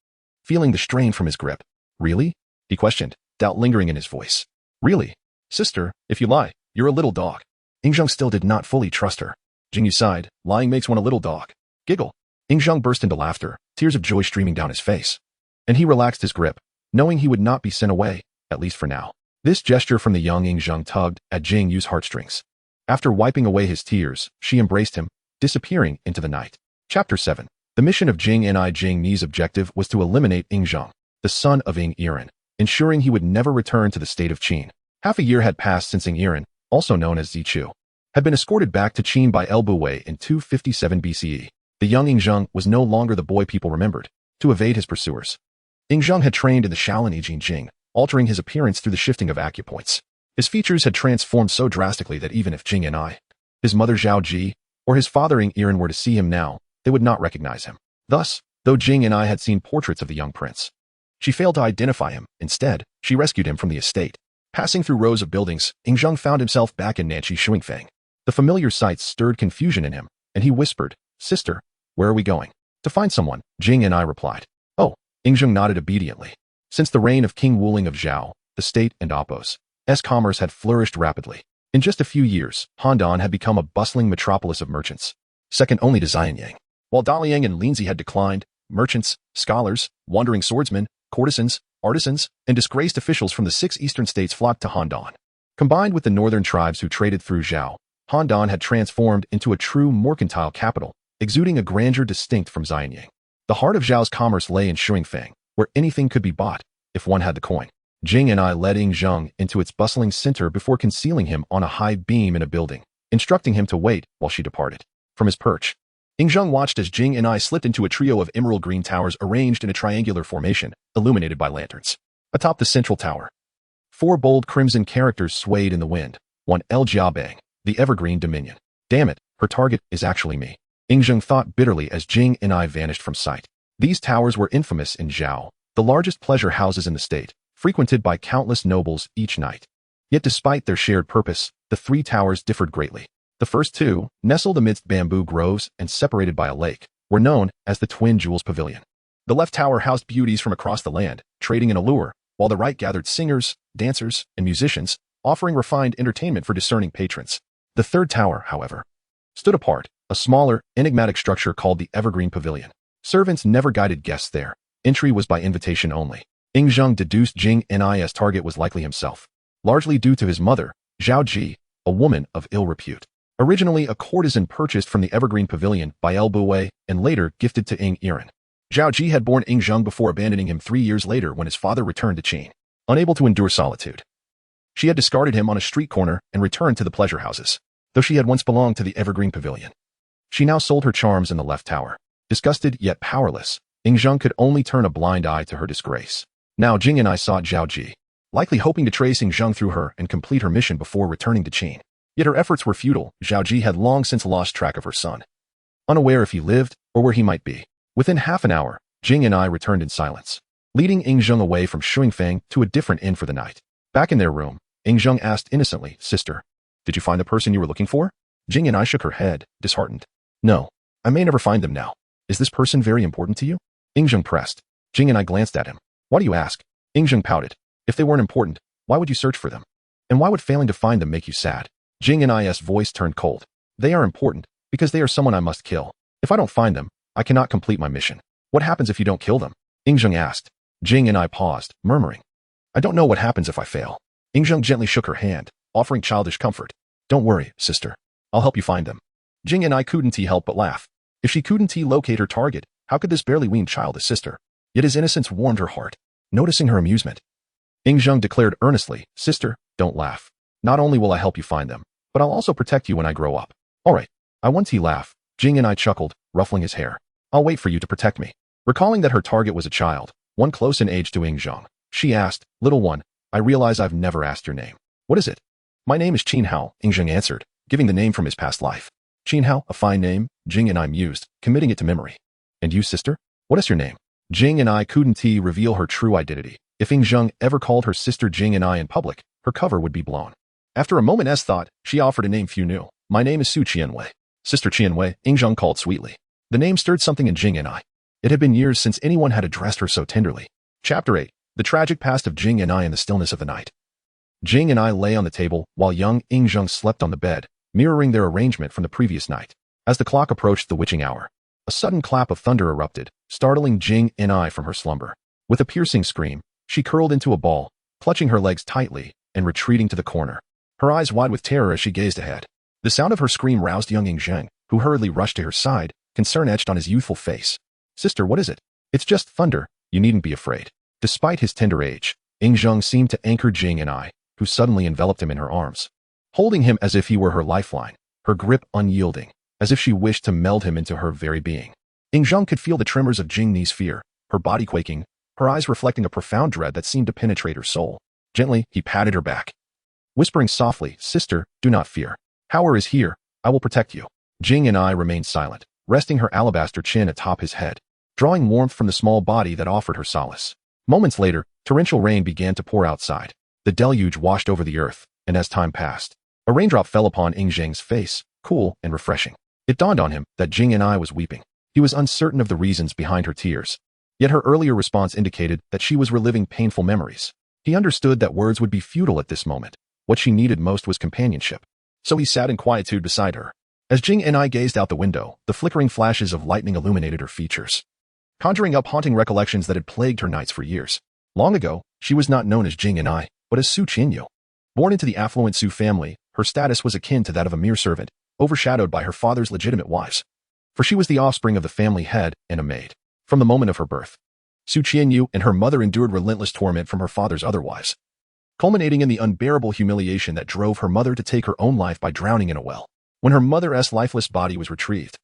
feeling the strain from his grip. Really? He questioned, doubt lingering in his voice. Really? Sister, if you lie, you're a little dog. Ying Zhang still did not fully trust her. Jingyu sighed, lying makes one a little dog. Giggle. Ying Zhang burst into laughter, tears of joy streaming down his face. And he relaxed his grip, knowing he would not be sent away, at least for now. This gesture from the young Ying Zhang tugged at Jingyu's heartstrings. After wiping away his tears, she embraced him, disappearing into the night. Chapter 7. The mission of Jing Ni's objective was to eliminate Ying Zhang, the son of Ying Yiren, ensuring he would never return to the state of Qin. Half a year had passed since Ying Yiren, also known as Zichu, had been escorted back to Qin by El Buwei in 257 BCE. The young Ying Zhang was no longer the boy people remembered. To evade his pursuers, Ying Zhang had trained in the Shaolin I Jing, altering his appearance through the shifting of acupoints. His features had transformed so drastically that even if Jing Ni, his mother Zhao Ji, or his father Ying Yiren were to see him now, they would not recognize him. Thus, though Jing Ni had seen portraits of the young prince, she failed to identify him. Instead, she rescued him from the estate. Passing through rows of buildings, Ying Zhang found himself back in Nanchi Shuingfang. The familiar sights stirred confusion in him, and he whispered, Sister, where are we going? To find someone, Jing Ni replied. Oh, Ying Zhang nodded obediently. Since the reign of King Wuling of Zhao, the state and Oppo's commerce had flourished rapidly. In just a few years, Handan had become a bustling metropolis of merchants, second only to Xianyang. While Daliang and Linzi had declined, merchants, scholars, wandering swordsmen, courtesans, artisans, and disgraced officials from the 6 eastern states flocked to Handan. Combined with the northern tribes who traded through Zhao, Handan had transformed into a true mercantile capital, exuding a grandeur distinct from Xianyang. The heart of Zhao's commerce lay in Shuingfang, where anything could be bought, if one had the coin. Jing Ni led Ying Zhang into its bustling center before concealing him on a high beam in a building, instructing him to wait while she departed. From his perch, Ying Zhang watched as Jing Ni slipped into a trio of emerald green towers arranged in a triangular formation, illuminated by lanterns. Atop the central tower, 4 bold crimson characters swayed in the wind. 1 El Jiabang, the Evergreen Dominion. Damn it, her target is actually me, Ying Zhang thought bitterly as Jing Ni vanished from sight. These towers were infamous in Zhao, the largest pleasure houses in the state, frequented by countless nobles each night. Yet despite their shared purpose, the 3 towers differed greatly. The first 2, nestled amidst bamboo groves and separated by a lake, were known as the Twin Jewels Pavilion. The left tower housed beauties from across the land, trading in allure, while the right gathered singers, dancers, and musicians, offering refined entertainment for discerning patrons. The third tower, however, stood apart, a smaller, enigmatic structure called the Evergreen Pavilion. Servants never guided guests there. Entry was by invitation only. Ying Zhang deduced Jing Ni's target was likely himself, largely due to his mother, Zhao Ji, a woman of ill repute. Originally a courtesan purchased from the Evergreen Pavilion by El Buwei and later gifted to Ying Yiren. Zhao Ji had borne Ying Zhang before abandoning him 3 years later when his father returned to Qin. Unable to endure solitude, she had discarded him on a street corner and returned to the pleasure houses. Though she had once belonged to the Evergreen Pavilion, she now sold her charms in the left tower. Disgusted yet powerless, Ying Zhang could only turn a blind eye to her disgrace. Now Jing Ni sought Zhao Ji, likely hoping to trace Ying Zhang through her and complete her mission before returning to Qin. Yet her efforts were futile. Zhao Ji had long since lost track of her son, unaware if he lived or where he might be. Within half an hour, Jing Ni returned in silence, leading Ying Zhang away from Shuingfang to a different inn for the night. Back in their room, Ying Zhang asked innocently, Sister, did you find the person you were looking for? Jing Ni shook her head, disheartened. No, I may never find them now. Is this person very important to you? Yingzheng pressed. Jing and I glanced at him. Why do you ask? Yingzheng pouted. If they weren't important, why would you search for them? And why would failing to find them make you sad? Jing and I's voice turned cold. They are important, because they are someone I must kill. If I don't find them, I cannot complete my mission. What happens if you don't kill them? Yingzheng asked. Jing and I paused, murmuring. I don't know what happens if I fail. Yingzheng gently shook her hand, offering childish comfort. Don't worry, sister. I'll help you find them. Jing and I couldn't help but laugh. If she couldn't locate her target, how could this barely weaned child assist her? Yet his innocence warmed her heart. Noticing her amusement, Yingzheng declared earnestly, Sister, don't laugh. Not only will I help you find them, but I'll also protect you when I grow up. All right. I want to laugh. Jing and I chuckled, ruffling his hair. I'll wait for you to protect me. Recalling that her target was a child, one close in age to Yingzheng, she asked, Little one, I realize I've never asked your name. What is it? My name is Qin Hao, Yingzheng answered, giving the name from his past life. Qin Hao, a fine name, Jing and I mused, committing it to memory. And you, sister? What is your name? Jing and I couldn't reveal her true identity. If Yingzheng ever called her sister Jing and I in public, her cover would be blown. After a moment's thought, she offered a name few knew. My name is Su Qianwei. Sister Qianwei, Yingzheng called sweetly. The name stirred something in Jing and I. It had been years since anyone had addressed her so tenderly. Chapter 8. The tragic past of Jing and I in the stillness of the night. Jing and I lay on the table, while young Yingzheng slept on the bed, mirroring their arrangement from the previous night. As the clock approached the witching hour, a sudden clap of thunder erupted, startling Jing and I from her slumber. With a piercing scream, she curled into a ball, clutching her legs tightly, and retreating to the corner, her eyes wide with terror as she gazed ahead. The sound of her scream roused young Yingzheng, who hurriedly rushed to her side, concern etched on his youthful face. Sister, what is it? It's just thunder. You needn't be afraid. Despite his tender age, Yingzheng seemed to anchor Jing and I, who suddenly enveloped him in her arms, holding him as if he were her lifeline, her grip unyielding, as if she wished to meld him into her very being. Yingzheng could feel the tremors of Jing's fear, her body quaking, her eyes reflecting a profound dread that seemed to penetrate her soul. Gently, he patted her back, whispering softly, Sister, do not fear. Hauer is here. I will protect you. Jing and I remained silent, resting her alabaster chin atop his head, drawing warmth from the small body that offered her solace. Moments later, torrential rain began to pour outside. The deluge washed over the earth, and as time passed, a raindrop fell upon Yingzheng's face, cool and refreshing. It dawned on him that Jing and I was weeping. He was uncertain of the reasons behind her tears, yet her earlier response indicated that she was reliving painful memories. He understood that words would be futile at this moment. What she needed most was companionship. So he sat in quietude beside her. As Jing and I gazed out the window, the flickering flashes of lightning illuminated her features, conjuring up haunting recollections that had plagued her nights for years. Long ago, she was not known as Jing and I, but as Su Qianyu. Born into the affluent Su family, her status was akin to that of a mere servant, overshadowed by her father's legitimate wives. For she was the offspring of the family head and a maid. From the moment of her birth, Su Qianyu and her mother endured relentless torment from her father's other wives, culminating in the unbearable humiliation that drove her mother to take her own life by drowning in a well. When her mother's lifeless body was retrieved,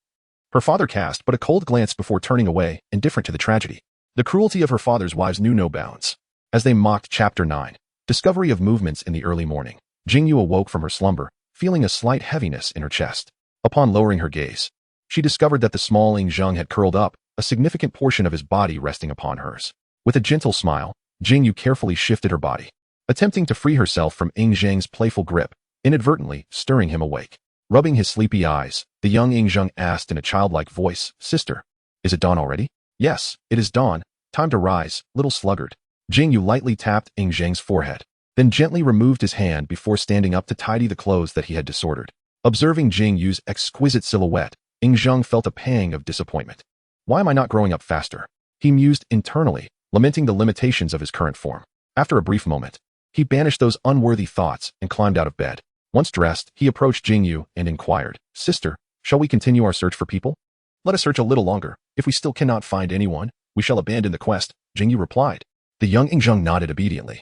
her father cast but a cold glance before turning away, indifferent to the tragedy. The cruelty of her father's wives knew no bounds. As they mocked Chapter 9, Discovery of Movements in the early morning, Jingyu awoke from her slumber, feeling a slight heaviness in her chest. Upon lowering her gaze, she discovered that the small Yingzheng had curled up, a significant portion of his body resting upon hers. With a gentle smile, Jingyu carefully shifted her body, attempting to free herself from Yingzheng's playful grip, inadvertently stirring him awake. Rubbing his sleepy eyes, the young Yingzheng asked in a childlike voice, Sister, is it dawn already? Yes, it is dawn. Time to rise, little sluggard. Jingyu lightly tapped Yingzheng's forehead, then gently removed his hand before standing up to tidy the clothes that he had disordered. Observing Jingyu's exquisite silhouette, Yingzheng felt a pang of disappointment. Why am I not growing up faster? He mused internally, lamenting the limitations of his current form. After a brief moment, he banished those unworthy thoughts and climbed out of bed. Once dressed, he approached Jingyu and inquired, Sister, shall we continue our search for people? Let us search a little longer. If we still cannot find anyone, we shall abandon the quest, Jingyu replied. The young Yingzheng nodded obediently,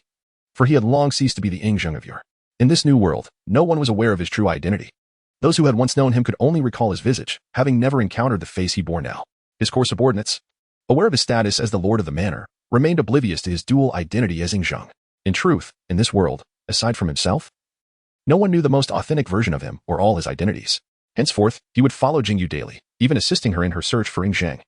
for he had long ceased to be the Yingzheng of yore. In this new world, no one was aware of his true identity. Those who had once known him could only recall his visage, having never encountered the face he bore now. His core subordinates, aware of his status as the lord of the manor, remained oblivious to his dual identity as Yingzheng. In truth, in this world, aside from himself, no one knew the most authentic version of him or all his identities. Henceforth, he would follow Jingyu daily, even assisting her in her search for Yingzheng.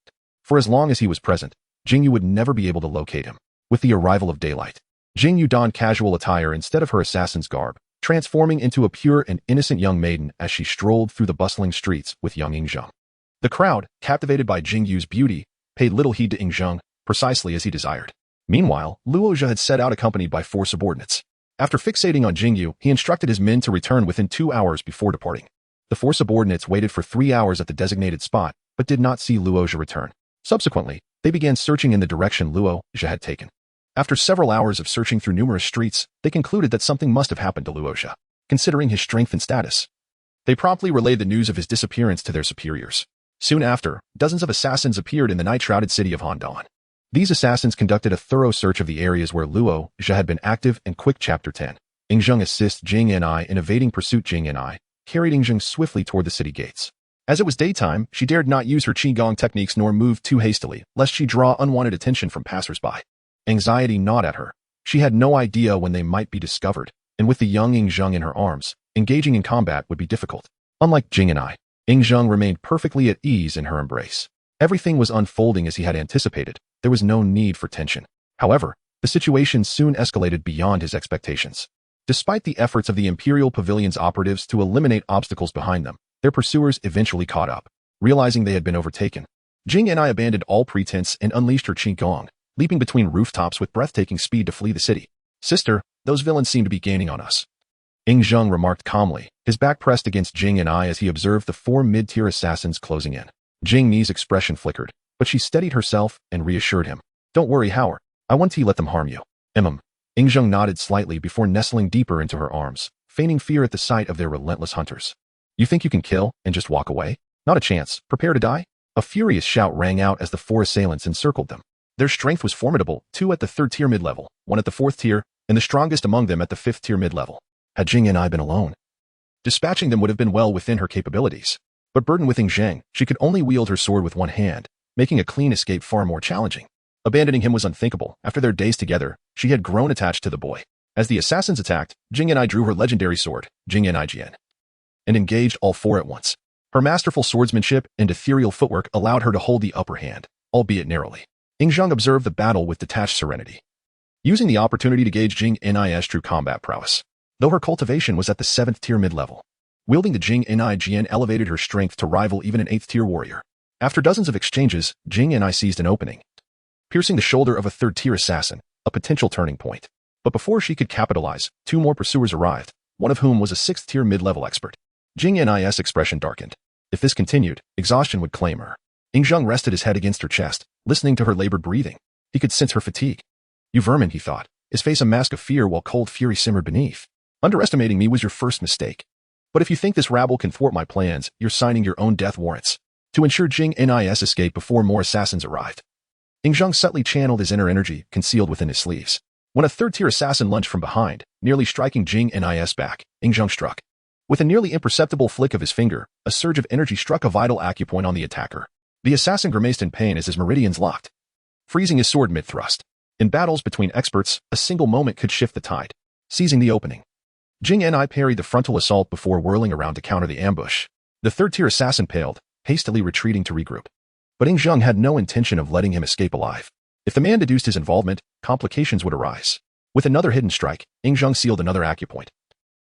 For as long as he was present, Jingyu would never be able to locate him. With the arrival of daylight, Jingyu donned casual attire instead of her assassin's garb, transforming into a pure and innocent young maiden as she strolled through the bustling streets with young Yingzheng. The crowd, captivated by Jingyu's beauty, paid little heed to Yingzheng, precisely as he desired. Meanwhile, Luozha had set out accompanied by 4 subordinates. After fixating on Jingyu, he instructed his men to return within 2 hours before departing. The 4 subordinates waited for 3 hours at the designated spot, but did not see Luozha return. Subsequently, they began searching in the direction Luozha had taken. After several hours of searching through numerous streets, they concluded that something must have happened to Luozha, considering his strength and status. They promptly relayed the news of his disappearance to their superiors. Soon after, dozens of assassins appeared in the night-shrouded city of Handan. These assassins conducted a thorough search of the areas where Luozha had been active and quick. Chapter 10. Yingzheng assists Jing and I in evading pursuit. Jing and I carried Yingzheng swiftly toward the city gates. As it was daytime, she dared not use her qigong techniques nor move too hastily, lest she draw unwanted attention from passers-by. Anxiety gnawed at her. She had no idea when they might be discovered, and with the young Yingzheng in her arms, engaging in combat would be difficult. Unlike Jing and I, Yingzheng remained perfectly at ease in her embrace. Everything was unfolding as he had anticipated. There was no need for tension. However, the situation soon escalated beyond his expectations. Despite the efforts of the Imperial Pavilion's operatives to eliminate obstacles behind them, their pursuers eventually caught up. Realizing they had been overtaken, Jing and I abandoned all pretense and unleashed her qigong, leaping between rooftops with breathtaking speed to flee the city. Sister, those villains seem to be gaining on us. Yingzheng remarked calmly, his back pressed against Jing and I as he observed the 4 mid-tier assassins closing in. Jing Ni's expression flickered, but she steadied herself and reassured him. Don't worry, Howard. I won't let them harm you. Yingzheng nodded slightly before nestling deeper into her arms, feigning fear at the sight of their relentless hunters. You think you can kill and just walk away? Not a chance. Prepare to die? A furious shout rang out as the 4 assailants encircled them. Their strength was formidable, 2 at the 3rd-tier mid-level, 1 at the 4th tier, and the strongest among them at the 5th-tier mid-level. Had Jing and I been alone, dispatching them would have been well within her capabilities. But burdened with Yingzheng, she could only wield her sword with one hand, making a clean escape far more challenging. Abandoning him was unthinkable. After their days together, she had grown attached to the boy. As the assassins attacked, Jing and I drew her legendary sword, Jing Jian, and engaged all 4 at once. Her masterful swordsmanship and ethereal footwork allowed her to hold the upper hand, albeit narrowly. Yingzheng observed the battle with detached serenity, using the opportunity to gauge Jing Ni's true combat prowess. Though her cultivation was at the 7th-tier mid-level, wielding the Jing Jian elevated her strength to rival even an 8th-tier warrior. After dozens of exchanges, Jing and I seized an opening, piercing the shoulder of a 3rd-tier assassin, a potential turning point. But before she could capitalize, 2 more pursuers arrived, one of whom was a 6th-tier mid-level expert. Jing Ni's expression darkened. If this continued, exhaustion would claim her. Yingzheng rested his head against her chest, listening to her labored breathing. He could sense her fatigue. You vermin, he thought, his face a mask of fear while cold fury simmered beneath. Underestimating me was your first mistake. But if you think this rabble can thwart my plans, you're signing your own death warrants to ensure Jing Ni's escape before more assassins arrived. Yingzheng subtly channeled his inner energy concealed within his sleeves. When a 3rd-tier assassin lunged from behind, nearly striking Jing Ni's back, Yingzheng struck. With a nearly imperceptible flick of his finger, a surge of energy struck a vital acupoint on the attacker. The assassin grimaced in pain as his meridians locked, freezing his sword mid-thrust. In battles between experts, a single moment could shift the tide. Seizing the opening, Jing Ni parried the frontal assault before whirling around to counter the ambush. The 3rd-tier assassin paled, hastily retreating to regroup. But Yingzheng had no intention of letting him escape alive. If the man deduced his involvement, complications would arise. With another hidden strike, Yingzheng sealed another acupoint,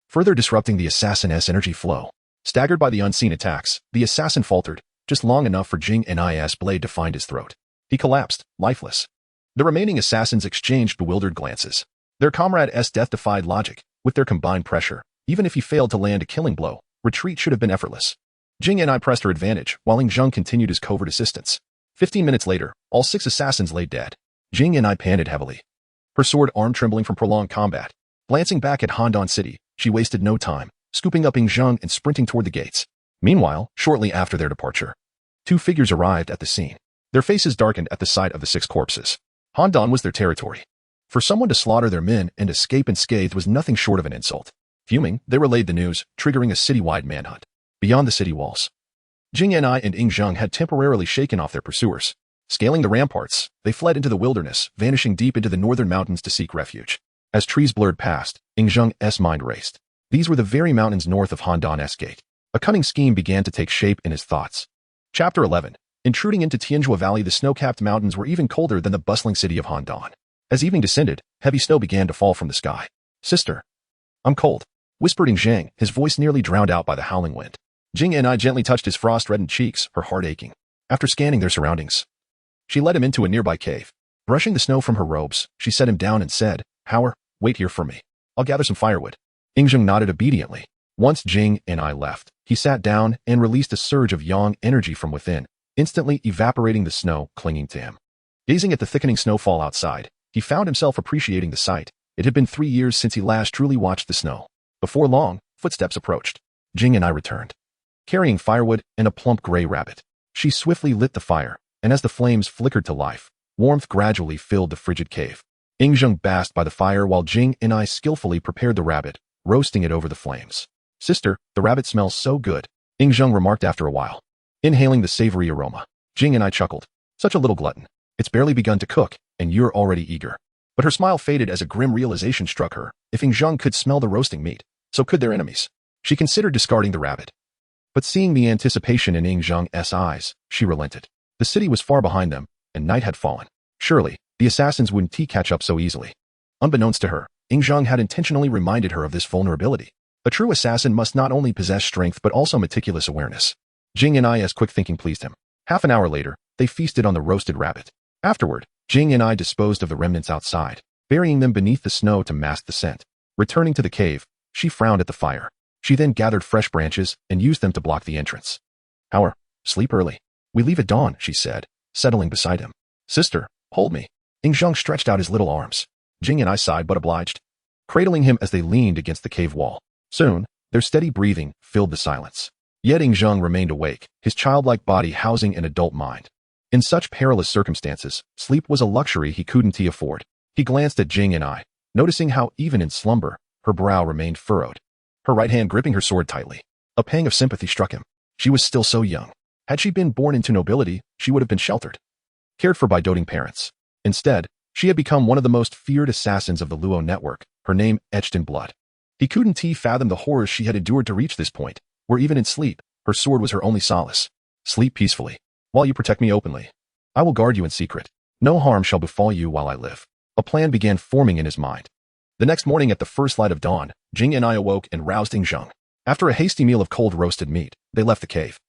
further disrupting the assassin's energy flow. Staggered by the unseen attacks, the assassin faltered, just long enough for Jing Ni's blade to find his throat. He collapsed, lifeless. The remaining assassins exchanged bewildered glances. Their comrade's death defied logic. With their combined pressure, even if he failed to land a killing blow, retreat should have been effortless. Jing Ni pressed her advantage, while Yingzheng continued his covert assistance. 15 minutes later, all 6 assassins lay dead. Jing Ni panted heavily, her sword arm trembling from prolonged combat. Glancing back at Handan City, she wasted no time, scooping up Yingzheng and sprinting toward the gates. Meanwhile, shortly after their departure, 2 figures arrived at the scene. Their faces darkened at the sight of the 6 corpses. Handan was their territory. For someone to slaughter their men and escape unscathed was nothing short of an insult. Fuming, they relayed the news, triggering a citywide manhunt. Beyond the city walls, Jing Ni and Yingzheng had temporarily shaken off their pursuers. Scaling the ramparts, they fled into the wilderness, vanishing deep into the northern mountains to seek refuge. As trees blurred past, Yingzheng's mind raced. These were the very mountains north of Handan's gate. A cunning scheme began to take shape in his thoughts. Chapter 11. Intruding into Tianjua Valley, the snow-capped mountains were even colder than the bustling city of Handan. As evening descended, heavy snow began to fall from the sky. Sister, I'm cold, whispered Yingzheng, his voice nearly drowned out by the howling wind. Jing and I gently touched his frost-reddened cheeks, her heart aching. After scanning their surroundings, she led him into a nearby cave. Brushing the snow from her robes, she set him down and said, "Howard, wait here for me. I'll gather some firewood." Ingzheng nodded obediently. Once Jing and I left, he sat down and released a surge of yang energy from within, instantly evaporating the snow clinging to him. Gazing at the thickening snowfall outside, he found himself appreciating the sight. It had been 3 years since he last truly watched the snow. Before long, footsteps approached. Jing and I returned, carrying firewood and a plump gray rabbit. She swiftly lit the fire, and as the flames flickered to life, warmth gradually filled the frigid cave. Ingzheng basked by the fire while Jing and I skillfully prepared the rabbit, roasting it over the flames. "Sister, the rabbit smells so good," Ingzheng remarked after a while. Inhaling the savory aroma, Jing and I chuckled. "Such a little glutton. It's barely begun to cook, and you're already eager." But her smile faded as a grim realization struck her. If Ingzheng could smell the roasting meat, so could their enemies. She considered discarding the rabbit. But seeing the anticipation in Ingzheng's eyes, she relented. The city was far behind them, and night had fallen. Surely, the assassins wouldn't catch up so easily. Unbeknownst to her, Ingzheng had intentionally reminded her of this vulnerability. A true assassin must not only possess strength but also meticulous awareness. Jing and I's quick thinking pleased him. Half an hour later, they feasted on the roasted rabbit. Afterward, Jing and I disposed of the remnants outside, burying them beneath the snow to mask the scent. Returning to the cave, she frowned at the fire. She then gathered fresh branches and used them to block the entrance. "Howard, sleep early. We leave at dawn," she said, settling beside him. "Sister, hold me." Ingzheng stretched out his little arms. Jing and I sighed but obliged, cradling him as they leaned against the cave wall. Soon, their steady breathing filled the silence. Yet Ingzheng remained awake, his childlike body housing an adult mind. In such perilous circumstances, sleep was a luxury he couldn't afford. He glanced at Jing and I, noticing how even in slumber, her brow remained furrowed, her right hand gripping her sword tightly. A pang of sympathy struck him. She was still so young. Had she been born into nobility, she would have been sheltered, cared for by doting parents. Instead, she had become one of the most feared assassins of the Luo network, her name etched in blood. He couldn't fathom the horrors she had endured to reach this point, where even in sleep, her sword was her only solace. "Sleep peacefully, while you protect me openly. I will guard you in secret. No harm shall befall you while I live." A plan began forming in his mind. The next morning at the first light of dawn, Jing and I awoke and roused Ingzheng. After a hasty meal of cold roasted meat, they left the cave,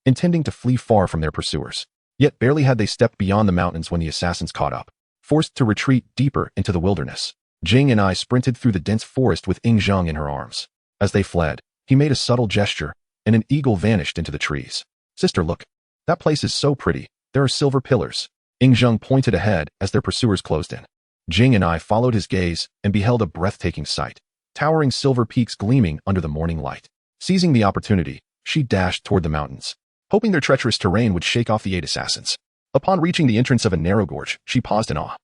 intending to flee far from their pursuers. Yet barely had they stepped beyond the mountains when the assassins caught up. Forced to retreat deeper into the wilderness, Jing and I sprinted through the dense forest with Ingzheng in her arms. As they fled, he made a subtle gesture, and an eagle vanished into the trees. "Sister, look. That place is so pretty. There are silver pillars." Ingzheng pointed ahead as their pursuers closed in. Jing and I followed his gaze and beheld a breathtaking sight, towering silver peaks gleaming under the morning light. Seizing the opportunity, she dashed toward the mountains, hoping their treacherous terrain would shake off the 8 assassins. Upon reaching the entrance of a narrow gorge, she paused in awe.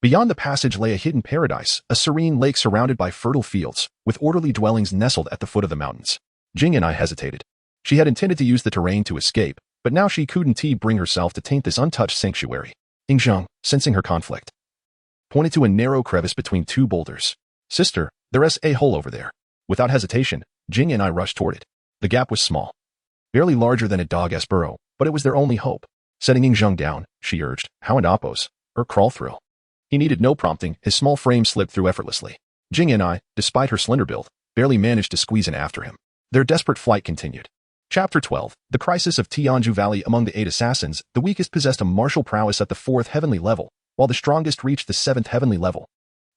Beyond the passage lay a hidden paradise, a serene lake surrounded by fertile fields, with orderly dwellings nestled at the foot of the mountains. Jing and I hesitated. She had intended to use the terrain to escape, but now she couldn't bring herself to taint this untouched sanctuary. Ingzheng, sensing her conflict, pointed to a narrow crevice between 2 boulders. "Sister, there's a hole over there." Without hesitation, Jing and I rushed toward it. The gap was small, barely larger than a dog's burrow, but it was their only hope. Setting Ingzheng down, she urged, "How and Appos, or crawl through." He needed no prompting, his small frame slipped through effortlessly. Jing and I, despite her slender build, barely managed to squeeze in after him. Their desperate flight continued. Chapter 12. The Crisis of Tianju Valley. Among the 8 assassins, the weakest possessed a martial prowess at the 4th heavenly level, while the strongest reached the 7th heavenly level.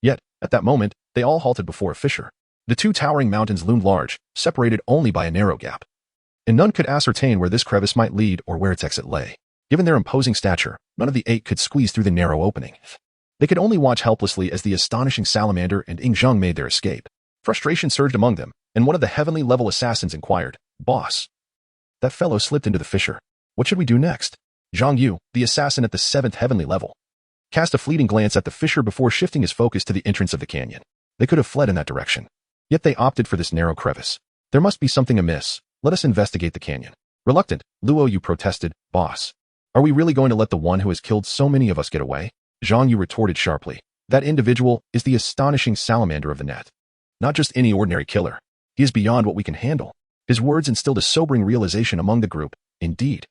Yet, at that moment, they all halted before a fissure. The 2 towering mountains loomed large, separated only by a narrow gap, and none could ascertain where this crevice might lead or where its exit lay. Given their imposing stature, none of the 8 could squeeze through the narrow opening. They could only watch helplessly as the astonishing salamander and Ingzheng made their escape. Frustration surged among them, and one of the heavenly level assassins inquired, "Boss, that fellow slipped into the fissure. What should we do next?" Zhang Yu, the assassin at the 7th heavenly level, cast a fleeting glance at the fissure before shifting his focus to the entrance of the canyon. They could have fled in that direction, yet they opted for this narrow crevice. "There must be something amiss. Let us investigate the canyon." Reluctant, Luo Yu protested, "Boss, are we really going to let the one who has killed so many of us get away?" Zhang Yu retorted sharply, "That individual is the astonishing salamander of the net. Not just any ordinary killer. He is beyond what we can handle." His words instilled a sobering realization among the group. Indeed,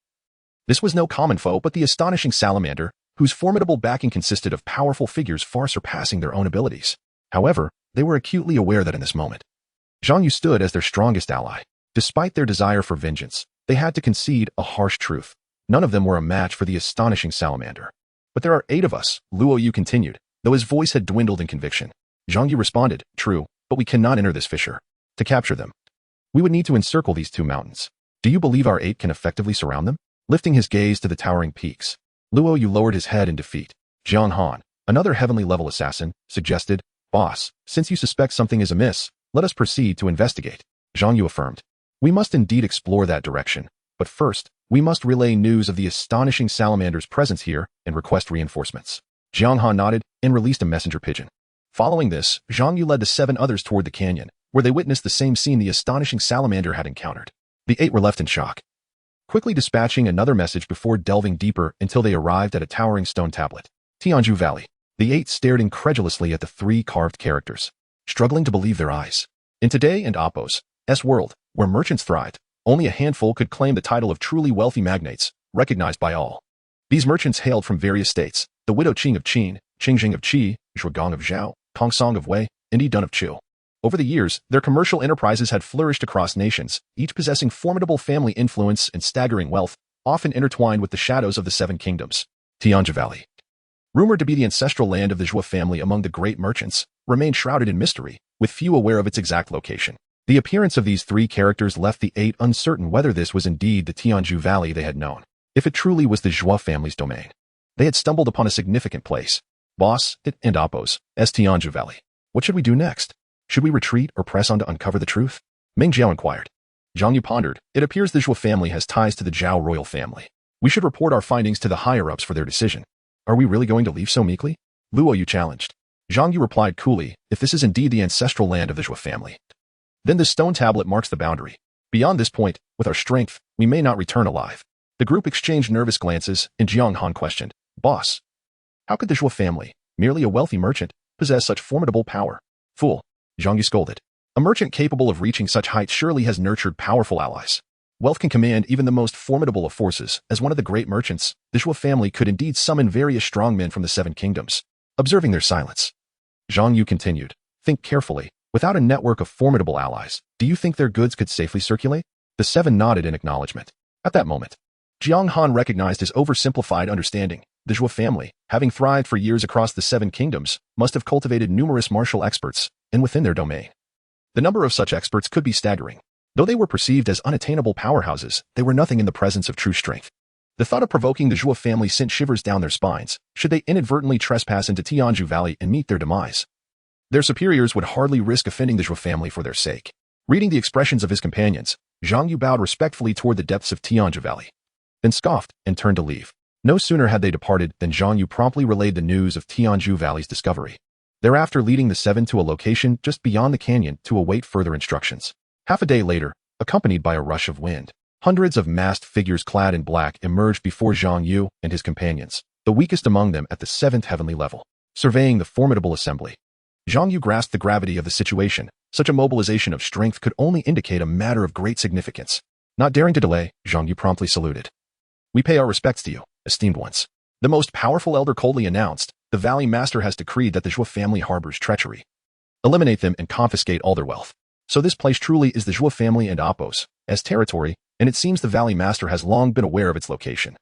this was no common foe but the astonishing salamander, whose formidable backing consisted of powerful figures far surpassing their own abilities. However, they were acutely aware that in this moment, Zhang Yu stood as their strongest ally. Despite their desire for vengeance, they had to concede a harsh truth. None of them were a match for the astonishing salamander. But there are 8 of us, Luo Yu continued, though his voice had dwindled in conviction. Zhang Yu responded, true, but we cannot enter this fissure. To capture them, we would need to encircle these 2 mountains. Do you believe our 8 can effectively surround them? Lifting his gaze to the towering peaks, Luo Yu lowered his head in defeat. Jiang Han, another heavenly level assassin, suggested, boss, since you suspect something is amiss, let us proceed to investigate. Zhang Yu affirmed. We must indeed explore that direction, but first, we must relay news of the astonishing salamander's presence here and request reinforcements. Jiang Han nodded and released a messenger pigeon. Following this, Zhang Yu led the 7 others toward the canyon, where they witnessed the same scene the astonishing salamander had encountered. The 8 were left in shock, quickly dispatching another message before delving deeper until they arrived at a towering stone tablet. Tianzhu Valley. The 8 stared incredulously at the 3 carved characters, struggling to believe their eyes. In Today and Appo's world, where merchants thrived, only a handful could claim the title of truly wealthy magnates, recognized by all. These merchants hailed from various states, the widow Qing of Qin, Qingjing of Qi, Zhugang of Zhao, Tongsong of Wei, and Yi Dun of Chu. Over the years, their commercial enterprises had flourished across nations, each possessing formidable family influence and staggering wealth, often intertwined with the shadows of the 7 kingdoms. Tianzhu Valley, rumored to be the ancestral land of the Zhuo family among the great merchants, remained shrouded in mystery, with few aware of its exact location. The appearance of these 3 characters left the 8 uncertain whether this was indeed the Tianzhu Valley they had known. If it truly was the Zhuo family's domain, they had stumbled upon a significant place. Boss, it and Appo's Tianzhu Valley. What should we do next? Should we retreat or press on to uncover the truth? Meng Jiao inquired. Zhang Yu pondered. It appears the Zhuo family has ties to the Zhao royal family. We should report our findings to the higher-ups for their decision. Are we really going to leave so meekly? Luo Yu challenged. Zhang Yu replied coolly, if this is indeed the ancestral land of the Zhuo family, then this stone tablet marks the boundary. Beyond this point, with our strength, we may not return alive. The group exchanged nervous glances, and Jiang Han questioned, boss, how could the Zhuo family, merely a wealthy merchant, possess such formidable power? Fool, Zhang Yu scolded. A merchant capable of reaching such heights surely has nurtured powerful allies. Wealth can command even the most formidable of forces. As one of the great merchants, the Zhuo family could indeed summon various strong men from the 7 kingdoms. Observing their silence, Zhang Yu continued, think carefully. Without a network of formidable allies, do you think their goods could safely circulate? The 7 nodded in acknowledgement. At that moment, Jiang Han recognized his oversimplified understanding. The Zhuo family, having thrived for years across the 7 kingdoms, must have cultivated numerous martial experts, and within their domain. The number of such experts could be staggering. Though they were perceived as unattainable powerhouses, they were nothing in the presence of true strength. The thought of provoking the Zhuo family sent shivers down their spines, should they inadvertently trespass into Tianzhu Valley and meet their demise. Their superiors would hardly risk offending the Zhuo family for their sake. Reading the expressions of his companions, Zhang Yu bowed respectfully toward the depths of Tianzhu Valley, then scoffed and turned to leave. No sooner had they departed than Zhang Yu promptly relayed the news of Tianzhu Valley's discovery, thereafter leading the 7 to a location just beyond the canyon to await further instructions. Half a day later, accompanied by a rush of wind, hundreds of masked figures clad in black emerged before Zhang Yu and his companions, the weakest among them at the 7th heavenly level. Surveying the formidable assembly, Zhang Yu grasped the gravity of the situation. Such a mobilization of strength could only indicate a matter of great significance. Not daring to delay, Zhang Yu promptly saluted. We pay our respects to you, esteemed ones. The most powerful elder coldly announced, the Valley Master has decreed that the Zhuo family harbors treachery. Eliminate them and confiscate all their wealth. So this place truly is the Zhuo family and Appo's territory, and it seems the Valley Master has long been aware of its location.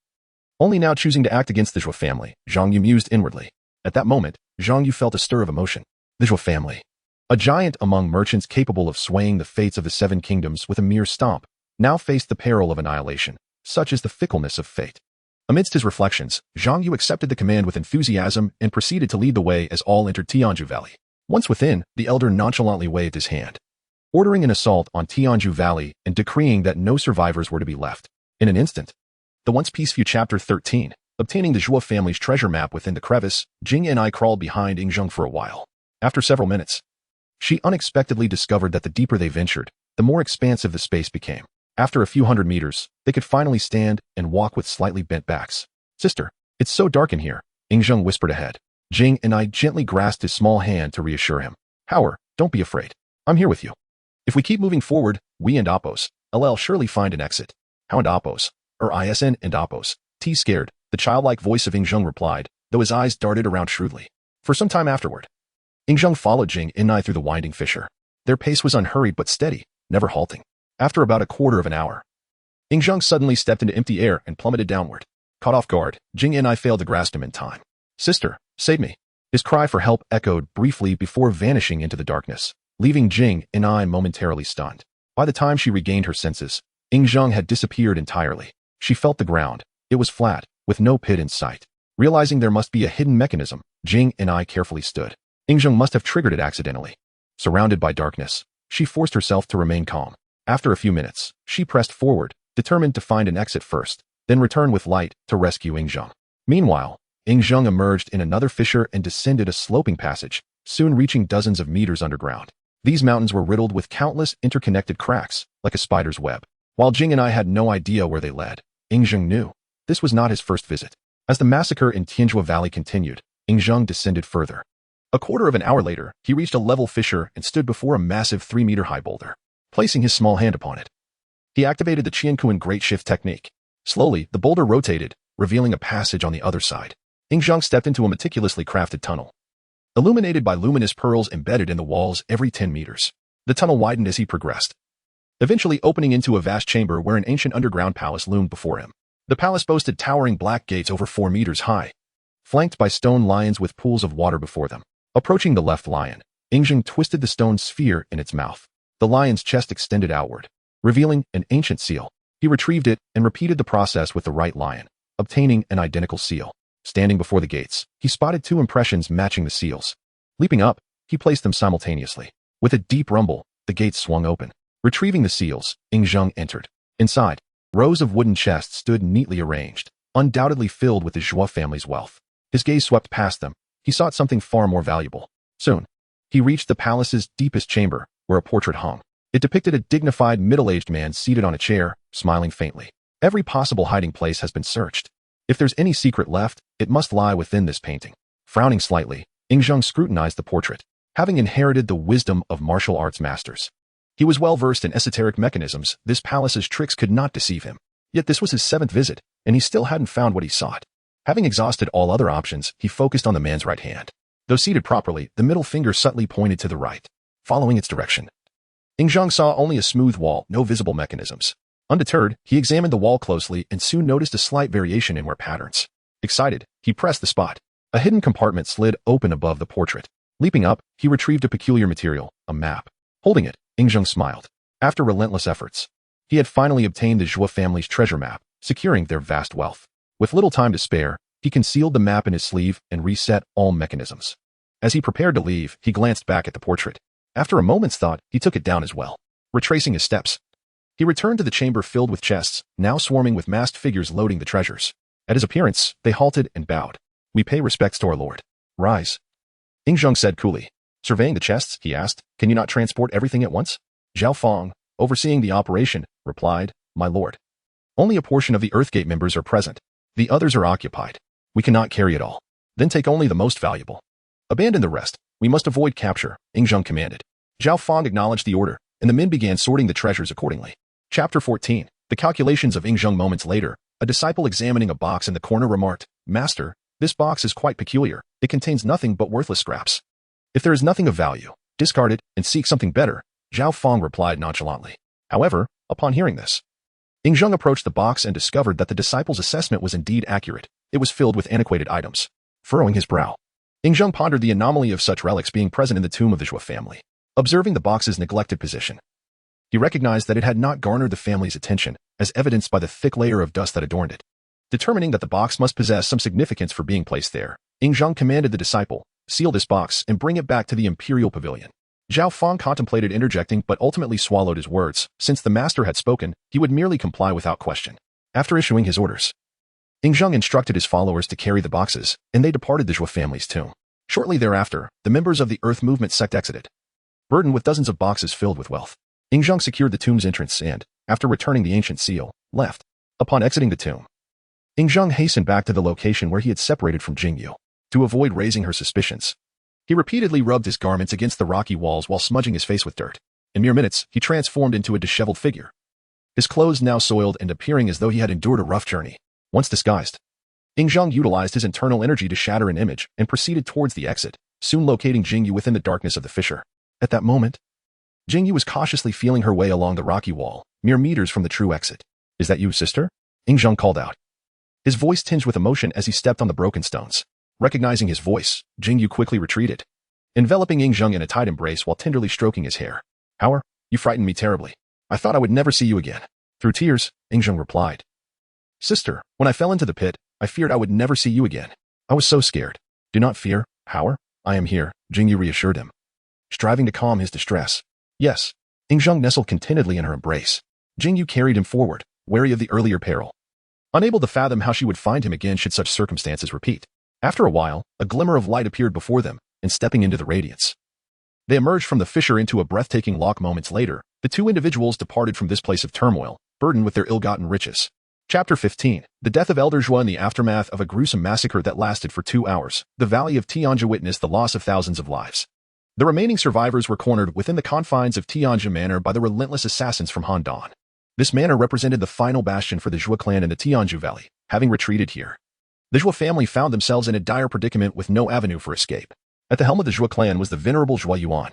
Only now choosing to act against the Zhuo family, Zhang Yu mused inwardly. At that moment, Zhang Yu felt a stir of emotion. The Zhuo family, a giant among merchants capable of swaying the fates of the 7 kingdoms with a mere stomp, now faced the peril of annihilation. Such is the fickleness of fate. Amidst his reflections, Zhang Yu accepted the command with enthusiasm and proceeded to lead the way as all entered Tianzhu Valley. Once within, the elder nonchalantly waved his hand, ordering an assault on Tianzhu Valley and decreeing that no survivors were to be left. In an instant, the once peaceful Chapter 13, obtaining the Zhuo family's treasure map within the crevice, Jing and I crawled behind Yingzheng for a while. After several minutes, she unexpectedly discovered that the deeper they ventured, the more expansive the space became. After a few hundred meters, they could finally stand and walk with slightly bent backs. Sister, it's so dark in here, Yingzheng whispered ahead. Jing and I gently grasped his small hand to reassure him. Howard, don't be afraid. I'm here with you. If we keep moving forward, we and Appo's LL surely find an exit. How and Appo's? ISN and Appo's. T scared, the childlike voice of Yingzheng replied, though his eyes darted around shrewdly. For some time afterward, Yingzheng followed Jing and I through the winding fissure. Their pace was unhurried but steady, never halting. After about a quarter of an hour, Ing Zheng suddenly stepped into empty air and plummeted downward. Caught off guard, Jing and I failed to grasp him in time. "Sister, save me." His cry for help echoed briefly before vanishing into the darkness, leaving Jing and I momentarily stunned. By the time she regained her senses, Ing Zheng had disappeared entirely. She felt the ground. It was flat, with no pit in sight. Realizing there must be a hidden mechanism, Jing and I carefully stood. Ing Zheng must have triggered it accidentally. Surrounded by darkness, she forced herself to remain calm. After a few minutes, she pressed forward, determined to find an exit first, then return with light to rescue Ing Zheng. Meanwhile, Ing Zheng emerged in another fissure and descended a sloping passage, soon reaching dozens of meters underground. These mountains were riddled with countless interconnected cracks, like a spider's web. While Jing and I had no idea where they led, Ing Zheng knew. This was not his first visit. As the massacre in Tianjua Valley continued, Ing Zheng descended further. A quarter of an hour later, he reached a level fissure and stood before a massive 3-meter-high boulder. Placing his small hand upon it, he activated the Qianquan Great Shift technique. Slowly, the boulder rotated, revealing a passage on the other side. Ing Zheng stepped into a meticulously crafted tunnel, illuminated by luminous pearls embedded in the walls every 10 meters. The tunnel widened as he progressed, eventually opening into a vast chamber where an ancient underground palace loomed before him. The palace boasted towering black gates over 4 meters high, flanked by stone lions with pools of water before them. Approaching the left lion, Ing Zheng twisted the stone sphere in its mouth. The lion's chest extended outward, revealing an ancient seal. He retrieved it and repeated the process with the right lion, obtaining an identical seal. Standing before the gates, he spotted 2 impressions matching the seals. Leaping up, he placed them simultaneously. With a deep rumble, the gates swung open. Retrieving the seals, Ing Zheng entered. Inside, rows of wooden chests stood neatly arranged, undoubtedly filled with the Zhua family's wealth. His gaze swept past them. He sought something far more valuable. Soon, he reached the palace's deepest chamber, where a portrait hung. It depicted a dignified middle-aged man seated on a chair, smiling faintly. Every possible hiding place has been searched. If there's any secret left, it must lie within this painting. Frowning slightly, Ing Zheng scrutinized the portrait. Having inherited the wisdom of martial arts masters, he was well versed in esoteric mechanisms. This palace's tricks could not deceive him. Yet this was his 7th visit, and he still hadn't found what he sought. Having exhausted all other options, he focused on the man's right hand. Though seated properly, the middle finger subtly pointed to the right. Following its direction, Ing Zheng saw only a smooth wall, no visible mechanisms. Undeterred, he examined the wall closely and soon noticed a slight variation in wear patterns. Excited, he pressed the spot. A hidden compartment slid open above the portrait. Leaping up, he retrieved a peculiar material, a map. Holding it, Ing Zheng smiled. After relentless efforts, he had finally obtained the Zhua family's treasure map, securing their vast wealth. With little time to spare, he concealed the map in his sleeve and reset all mechanisms. As he prepared to leave, he glanced back at the portrait. After a moment's thought, he took it down as well. Retracing his steps, he returned to the chamber filled with chests, now swarming with masked figures loading the treasures. At his appearance, they halted and bowed. "We pay respects to our lord. Rise." Ing Zheng said coolly. Surveying the chests, he asked, "Can you not transport everything at once?" Zhao Feng, overseeing the operation, replied, "My lord. Only a portion of the Earthgate members are present. The others are occupied. We cannot carry it all. Then take only the most valuable. Abandon the rest. We must avoid capture," Ing Zheng commanded. Zhao Feng acknowledged the order, and the men began sorting the treasures accordingly. Chapter 14. The calculations of Ing Zheng. Moments later, a disciple examining a box in the corner remarked, "Master, this box is quite peculiar. It contains nothing but worthless scraps. If there is nothing of value, discard it and seek something better," Zhao Feng replied nonchalantly. However, upon hearing this, Ing Zheng approached the box and discovered that the disciple's assessment was indeed accurate. It was filled with antiquated items. Furrowing his brow, Ing Zheng pondered the anomaly of such relics being present in the tomb of the Zhua family. Observing the box's neglected position, he recognized that it had not garnered the family's attention, as evidenced by the thick layer of dust that adorned it. Determining that the box must possess some significance for being placed there, Ing Zheng commanded the disciple, "Seal this box and bring it back to the imperial pavilion." Zhao Feng contemplated interjecting but ultimately swallowed his words. Since the master had spoken, he would merely comply without question. After issuing his orders, Ing Zheng instructed his followers to carry the boxes, and they departed the Zhua family's tomb. Shortly thereafter, the members of the Earth Movement sect exited, burdened with dozens of boxes filled with wealth. Ing Zheng secured the tomb's entrance and, after returning the ancient seal, left. Upon exiting the tomb, Ing Zheng hastened back to the location where he had separated from Jingyu. To avoid raising her suspicions, he repeatedly rubbed his garments against the rocky walls while smudging his face with dirt. In mere minutes, he transformed into a disheveled figure, his clothes now soiled and appearing as though he had endured a rough journey. Once disguised, Ing Zheng utilized his internal energy to shatter an image and proceeded towards the exit, soon locating Jingyu within the darkness of the fissure. At that moment, Jingyu was cautiously feeling her way along the rocky wall, mere meters from the true exit. "Is that you, sister?" Ying Zheng called out. His voice tinged with emotion as he stepped on the broken stones. Recognizing his voice, Jing Yu quickly retreated, enveloping Ying Zheng in a tight embrace while tenderly stroking his hair. "Howard, you frightened me terribly. I thought I would never see you again." Through tears, Ying Zheng replied. "Sister, when I fell into the pit, I feared I would never see you again. I was so scared." "Do not fear, Howard. I am here," Jing Yu reassured him, striving to calm his distress. "Yes." Ying Zheng nestled contentedly in her embrace. Jing Yu carried him forward, wary of the earlier peril, unable to fathom how she would find him again should such circumstances repeat. After a while, a glimmer of light appeared before them, and stepping into the radiance, they emerged from the fissure into a breathtaking lock. Moments later, the two individuals departed from this place of turmoil, burdened with their ill-gotten riches. Chapter 15. The death of Elder Zhua in the aftermath of a gruesome massacre that lasted for 2 hours. The valley of Tianjia witnessed the loss of thousands of lives. The remaining survivors were cornered within the confines of Tianjia Manor by the relentless assassins from Handan. This manor represented the final bastion for the Zhua clan in the Tianjia Valley, having retreated here. The Zhua family found themselves in a dire predicament with no avenue for escape. At the helm of the Zhua clan was the venerable Zhua Yuan,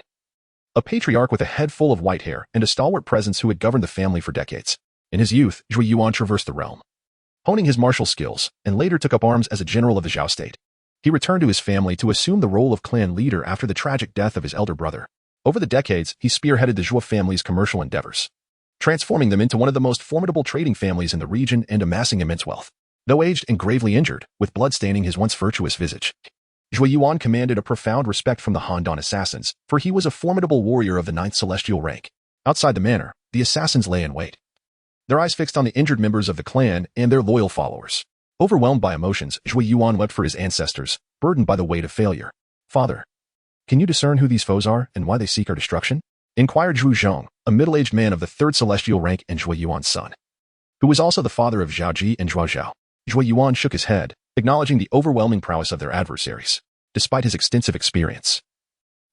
a patriarch with a head full of white hair and a stalwart presence who had governed the family for decades. In his youth, Zhua Yuan traversed the realm, honing his martial skills, and later took up arms as a general of the Zhao state. He returned to his family to assume the role of clan leader after the tragic death of his elder brother. Over the decades, he spearheaded the Zhua family's commercial endeavors, transforming them into one of the most formidable trading families in the region and amassing immense wealth. Though aged and gravely injured, with blood staining his once virtuous visage, Zhua Yuan commanded a profound respect from the Handan assassins, for he was a formidable warrior of the 9th celestial rank. Outside the manor, the assassins lay in wait, their eyes fixed on the injured members of the clan and their loyal followers. Overwhelmed by emotions, Zhua Yuan wept for his ancestors, burdened by the weight of failure. "Father, can you discern who these foes are and why they seek our destruction?" inquired Zhu Zhong, a middle-aged man of the 3rd celestial rank and Zhua Yuan's son, who was also the father of Zhao Ji and Zhuo Zhao. Zhua Yuan shook his head, acknowledging the overwhelming prowess of their adversaries. Despite his extensive experience,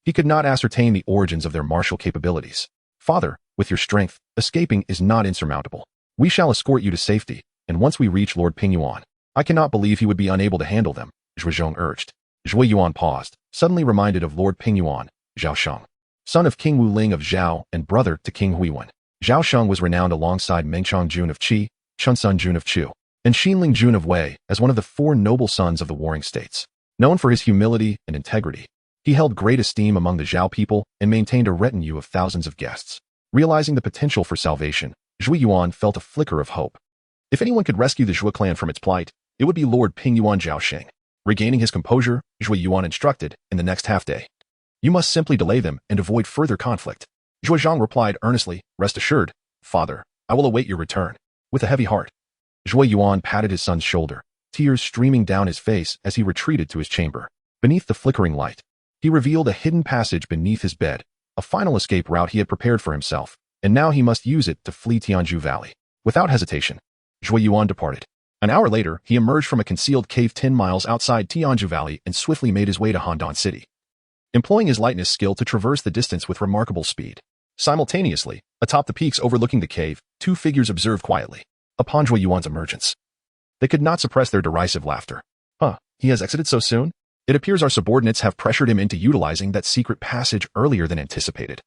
he could not ascertain the origins of their martial capabilities. "Father, with your strength, escaping is not insurmountable. We shall escort you to safety, and once we reach Lord Pingyuan, I cannot believe he would be unable to handle them," Zhu Zhong urged. Zhua Yuan paused, suddenly reminded of Lord Pingyuan, Zhao Sheng, son of King Wu Ling of Zhao and brother to King Huiwen. Zhao Sheng was renowned alongside Mengchong Jun of Qi, Chunsun Jun of Chu, and Xinling Jun of Wei as one of the 4 noble sons of the warring states. Known for his humility and integrity, he held great esteem among the Zhao people and maintained a retinue of thousands of guests. Realizing the potential for salvation, Zhua Yuan felt a flicker of hope. If anyone could rescue the Zhua clan from its plight, it would be Lord Pingyuan Zhaoxing. Regaining his composure, Zhua Yuan instructed, in the next half-day, "You must simply delay them and avoid further conflict." Zhua Zhang replied earnestly, "Rest assured, Father, I will await your return." With a heavy heart, Zhua Yuan patted his son's shoulder, tears streaming down his face as he retreated to his chamber. Beneath the flickering light, he revealed a hidden passage beneath his bed, a final escape route he had prepared for himself, and now he must use it to flee Tianjia Valley. Without hesitation, Zhua Yuan departed. An hour later, he emerged from a concealed cave 10 miles outside Tianjia Valley and swiftly made his way to Handan City, employing his lightness skill to traverse the distance with remarkable speed. Simultaneously, atop the peaks overlooking the cave, 2 figures observed quietly. Upon Zhua Yuan's emergence, they could not suppress their derisive laughter. "Huh, he has exited so soon? It appears our subordinates have pressured him into utilizing that secret passage earlier than anticipated,"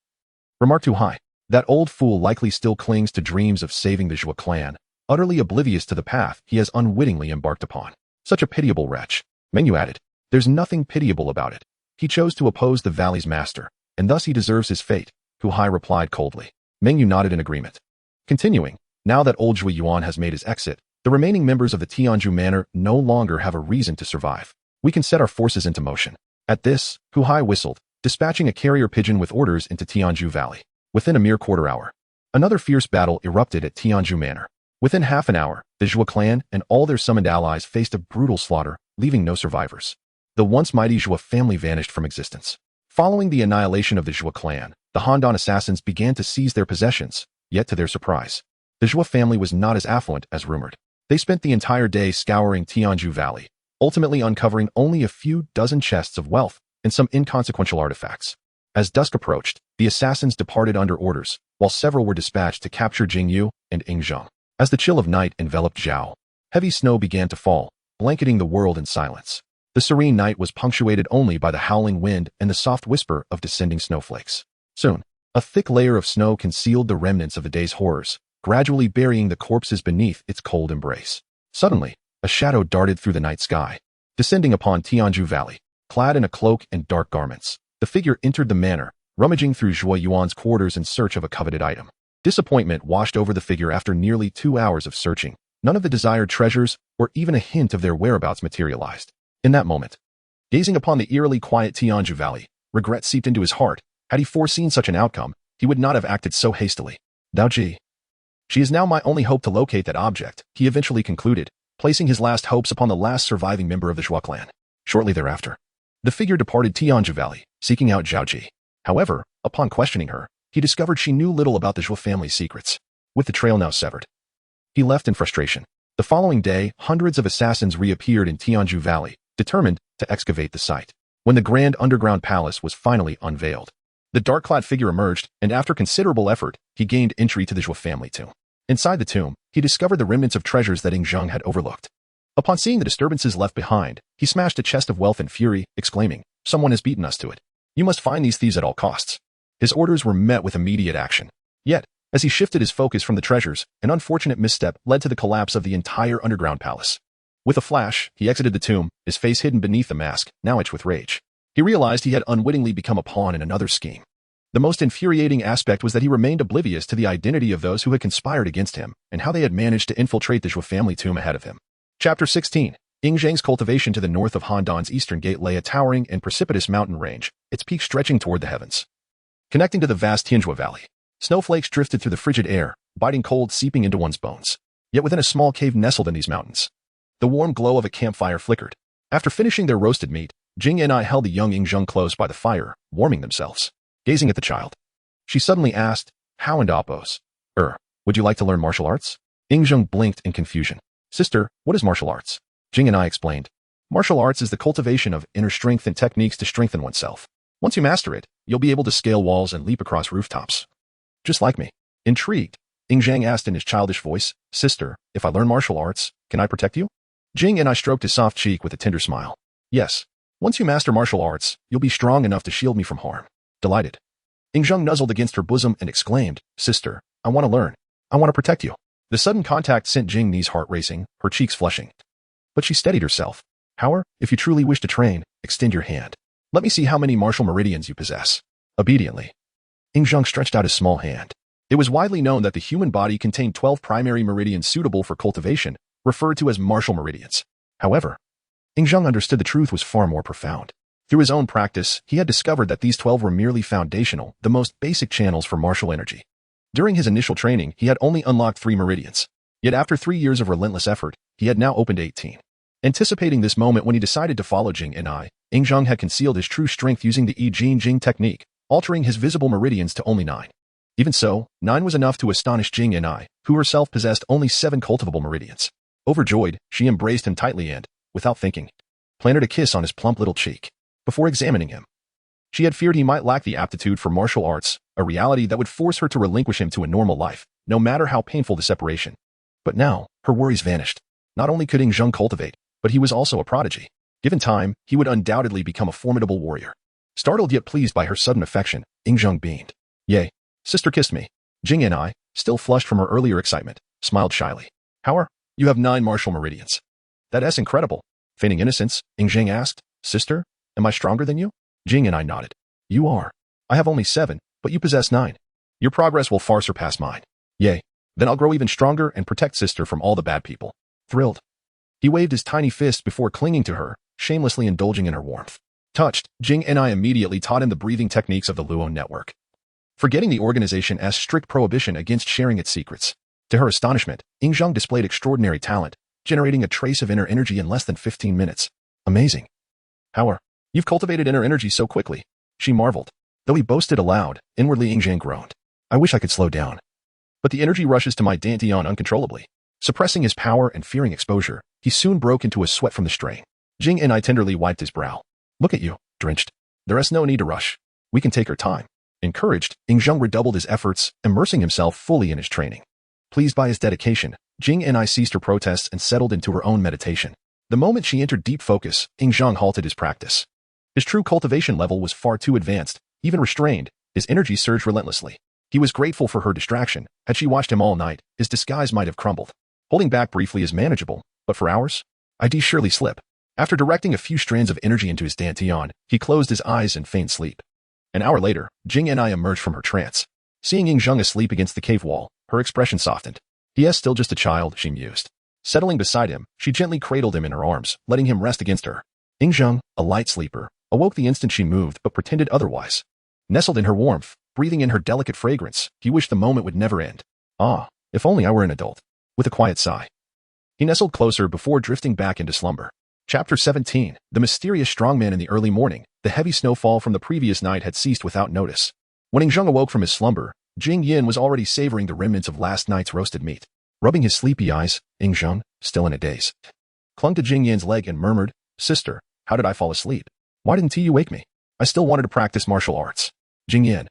remarked Hu Hai. "That old fool likely still clings to dreams of saving the Zhua clan, utterly oblivious to the path he has unwittingly embarked upon. Such a pitiable wretch." Meng Yu added, "There's nothing pitiable about it. He chose to oppose the valley's master, and thus he deserves his fate," Hu Hai replied coldly. Meng Yu nodded in agreement. Continuing, "Now that old Zhua Yuan has made his exit, the remaining members of the Tianjia Manor no longer have a reason to survive. We can set our forces into motion." At this, Hu Hai whistled, dispatching a carrier pigeon with orders into Tianjia Valley. Within a mere quarter hour, another fierce battle erupted at Tianjia Manor. Within half an hour, the Zhua clan and all their summoned allies faced a brutal slaughter, leaving no survivors. The once mighty Zhua family vanished from existence. Following the annihilation of the Zhua clan, the Handan assassins began to seize their possessions, yet to their surprise, the Zhua family was not as affluent as rumored. They spent the entire day scouring Tianjia Valley, ultimately uncovering only a few dozen chests of wealth and some inconsequential artifacts. As dusk approached, the assassins departed under orders, while several were dispatched to capture Jing Yu and Ying Zheng. As the chill of night enveloped Zhao, heavy snow began to fall, blanketing the world in silence. The serene night was punctuated only by the howling wind and the soft whisper of descending snowflakes. Soon, a thick layer of snow concealed the remnants of the day's horrors, gradually burying the corpses beneath its cold embrace. Suddenly, a shadow darted through the night sky, descending upon Tianzhu Valley. Clad in a cloak and dark garments, the figure entered the manor, rummaging through Zhuo Yuan's quarters in search of a coveted item. Disappointment washed over the figure after nearly 2 hours of searching. None of the desired treasures or even a hint of their whereabouts materialized. In that moment, gazing upon the eerily quiet Tianzhu Valley, regret seeped into his heart. Had he foreseen such an outcome, he would not have acted so hastily. Dao Ji. She is now my only hope to locate that object, he eventually concluded, placing his last hopes upon the last surviving member of the Zhuo clan. Shortly thereafter, the figure departed Tianzhu Valley, seeking out Zhao Ji. However, upon questioning her, he discovered she knew little about the Zhuo family's secrets. With the trail now severed, he left in frustration. The following day, hundreds of assassins reappeared in Tianzhu Valley, determined to excavate the site. When the grand underground palace was finally unveiled, the dark-clad figure emerged, and after considerable effort, he gained entry to the Zhuo family tomb. Inside the tomb, he discovered the remnants of treasures that Zhang had overlooked. Upon seeing the disturbances left behind, he smashed a chest of wealth in fury, exclaiming, "Someone has beaten us to it. You must find these thieves at all costs." His orders were met with immediate action. Yet, as he shifted his focus from the treasures, an unfortunate misstep led to the collapse of the entire underground palace. With a flash, he exited the tomb, his face hidden beneath the mask, now itched with rage. He realized he had unwittingly become a pawn in another scheme. The most infuriating aspect was that he remained oblivious to the identity of those who had conspired against him and how they had managed to infiltrate the Zhuo family tomb ahead of him. Chapter 16. Zhang's cultivation. To the north of Handan's eastern gate lay a towering and precipitous mountain range, its peak stretching toward the heavens. Connecting to the vast Tianzhu Valley, snowflakes drifted through the frigid air, biting cold seeping into one's bones. Yet within a small cave nestled in these mountains, the warm glow of a campfire flickered. After finishing their roasted meat, Jing and I held the young Zhang close by the fire, warming themselves. Gazing at the child, she suddenly asked, "How and Oppos? Would you like to learn martial arts?" Zhang blinked in confusion. "Sister, what is martial arts?" Jing and I explained. "Martial arts is the cultivation of inner strength and techniques to strengthen oneself. Once you master it, you'll be able to scale walls and leap across rooftops. Just like me." Intrigued, Zhang asked in his childish voice, "Sister, if I learn martial arts, can I protect you?" Jing and I stroked his soft cheek with a tender smile. "Yes. Once you master martial arts, you'll be strong enough to shield me from harm." Delighted, Zhang nuzzled against her bosom and exclaimed, "Sister, I want to learn. I want to protect you." The sudden contact sent Jing's heart racing, her cheeks flushing. But she steadied herself. "However, if you truly wish to train, extend your hand. Let me see how many martial meridians you possess." Obediently, Zhang stretched out his small hand. It was widely known that the human body contained 12 primary meridians suitable for cultivation, referred to as martial meridians. However, Zhang understood the truth was far more profound. Through his own practice, he had discovered that these 12 were merely foundational, the most basic channels for martial energy. During his initial training, he had only unlocked 3 meridians. Yet after 3 years of relentless effort, he had now opened 18. Anticipating this moment when he decided to follow Jing and I, Zhang had concealed his true strength using the Yi Jing technique, altering his visible meridians to only 9. Even so, 9 was enough to astonish Jing and I, who herself possessed only 7 cultivable meridians. Overjoyed, she embraced him tightly and, without thinking, planted a kiss on his plump little cheek. Before examining him, she had feared he might lack the aptitude for martial arts, a reality that would force her to relinquish him to a normal life, no matter how painful the separation. But now, her worries vanished. Not only could Zhang cultivate, but he was also a prodigy. Given time, he would undoubtedly become a formidable warrior. Startled yet pleased by her sudden affection, Zhang beamed. "Yay, sister kissed me." Jing and I, still flushed from her earlier excitement, smiled shyly. "However, you have 9 martial meridians. That's incredible." Feigning innocence, Zhang asked, "Sister, am I stronger than you?" Jing and I nodded. "You are. I have only 7, but you possess 9. Your progress will far surpass mine." "Yay. Then I'll grow even stronger and protect sister from all the bad people." Thrilled, he waved his tiny fist before clinging to her, shamelessly indulging in her warmth. Touched, Jing and I immediately taught him the breathing techniques of the Luo network, forgetting the organization as strict prohibition against sharing its secrets. To her astonishment, Zhang displayed extraordinary talent, generating a trace of inner energy in less than 15 minutes. "Amazing. However, you've cultivated inner energy so quickly," she marveled. Though he boasted aloud, inwardly Zhang groaned. "I wish I could slow down. But the energy rushes to my dantian uncontrollably." Suppressing his power and fearing exposure, he soon broke into a sweat from the strain. Jing and I tenderly wiped his brow. "Look at you, drenched. There is no need to rush. We can take our time." Encouraged, Zhang redoubled his efforts, immersing himself fully in his training. Pleased by his dedication, Jing and I ceased her protests and settled into her own meditation. The moment she entered deep focus, Zhang halted his practice. His true cultivation level was far too advanced. Even restrained, his energy surged relentlessly. He was grateful for her distraction. Had she watched him all night, his disguise might have crumbled. Holding back briefly is manageable, but for hours? I'd surely slip. After directing a few strands of energy into his dantian, he closed his eyes and feigned sleep. An hour later, Jing and I emerged from her trance. Seeing Ying Zheng asleep against the cave wall, her expression softened. He is still just a child, she mused. Settling beside him, she gently cradled him in her arms, letting him rest against her. Ying Zheng, a light sleeper, awoke the instant she moved but pretended otherwise. Nestled in her warmth, breathing in her delicate fragrance, he wished the moment would never end. Ah, if only I were an adult. With a quiet sigh, he nestled closer before drifting back into slumber. Chapter 17. The mysterious strongman. In the early morning, the heavy snowfall from the previous night had ceased without notice. When Ying Zheng awoke from his slumber, Jing Yin was already savoring the remnants of last night's roasted meat. Rubbing his sleepy eyes, Ying Zheng, still in a daze, clung to Jing Yin's leg and murmured, "Sister, how did I fall asleep? Why didn't you wake me? I still wanted to practice martial arts." Jing Yin,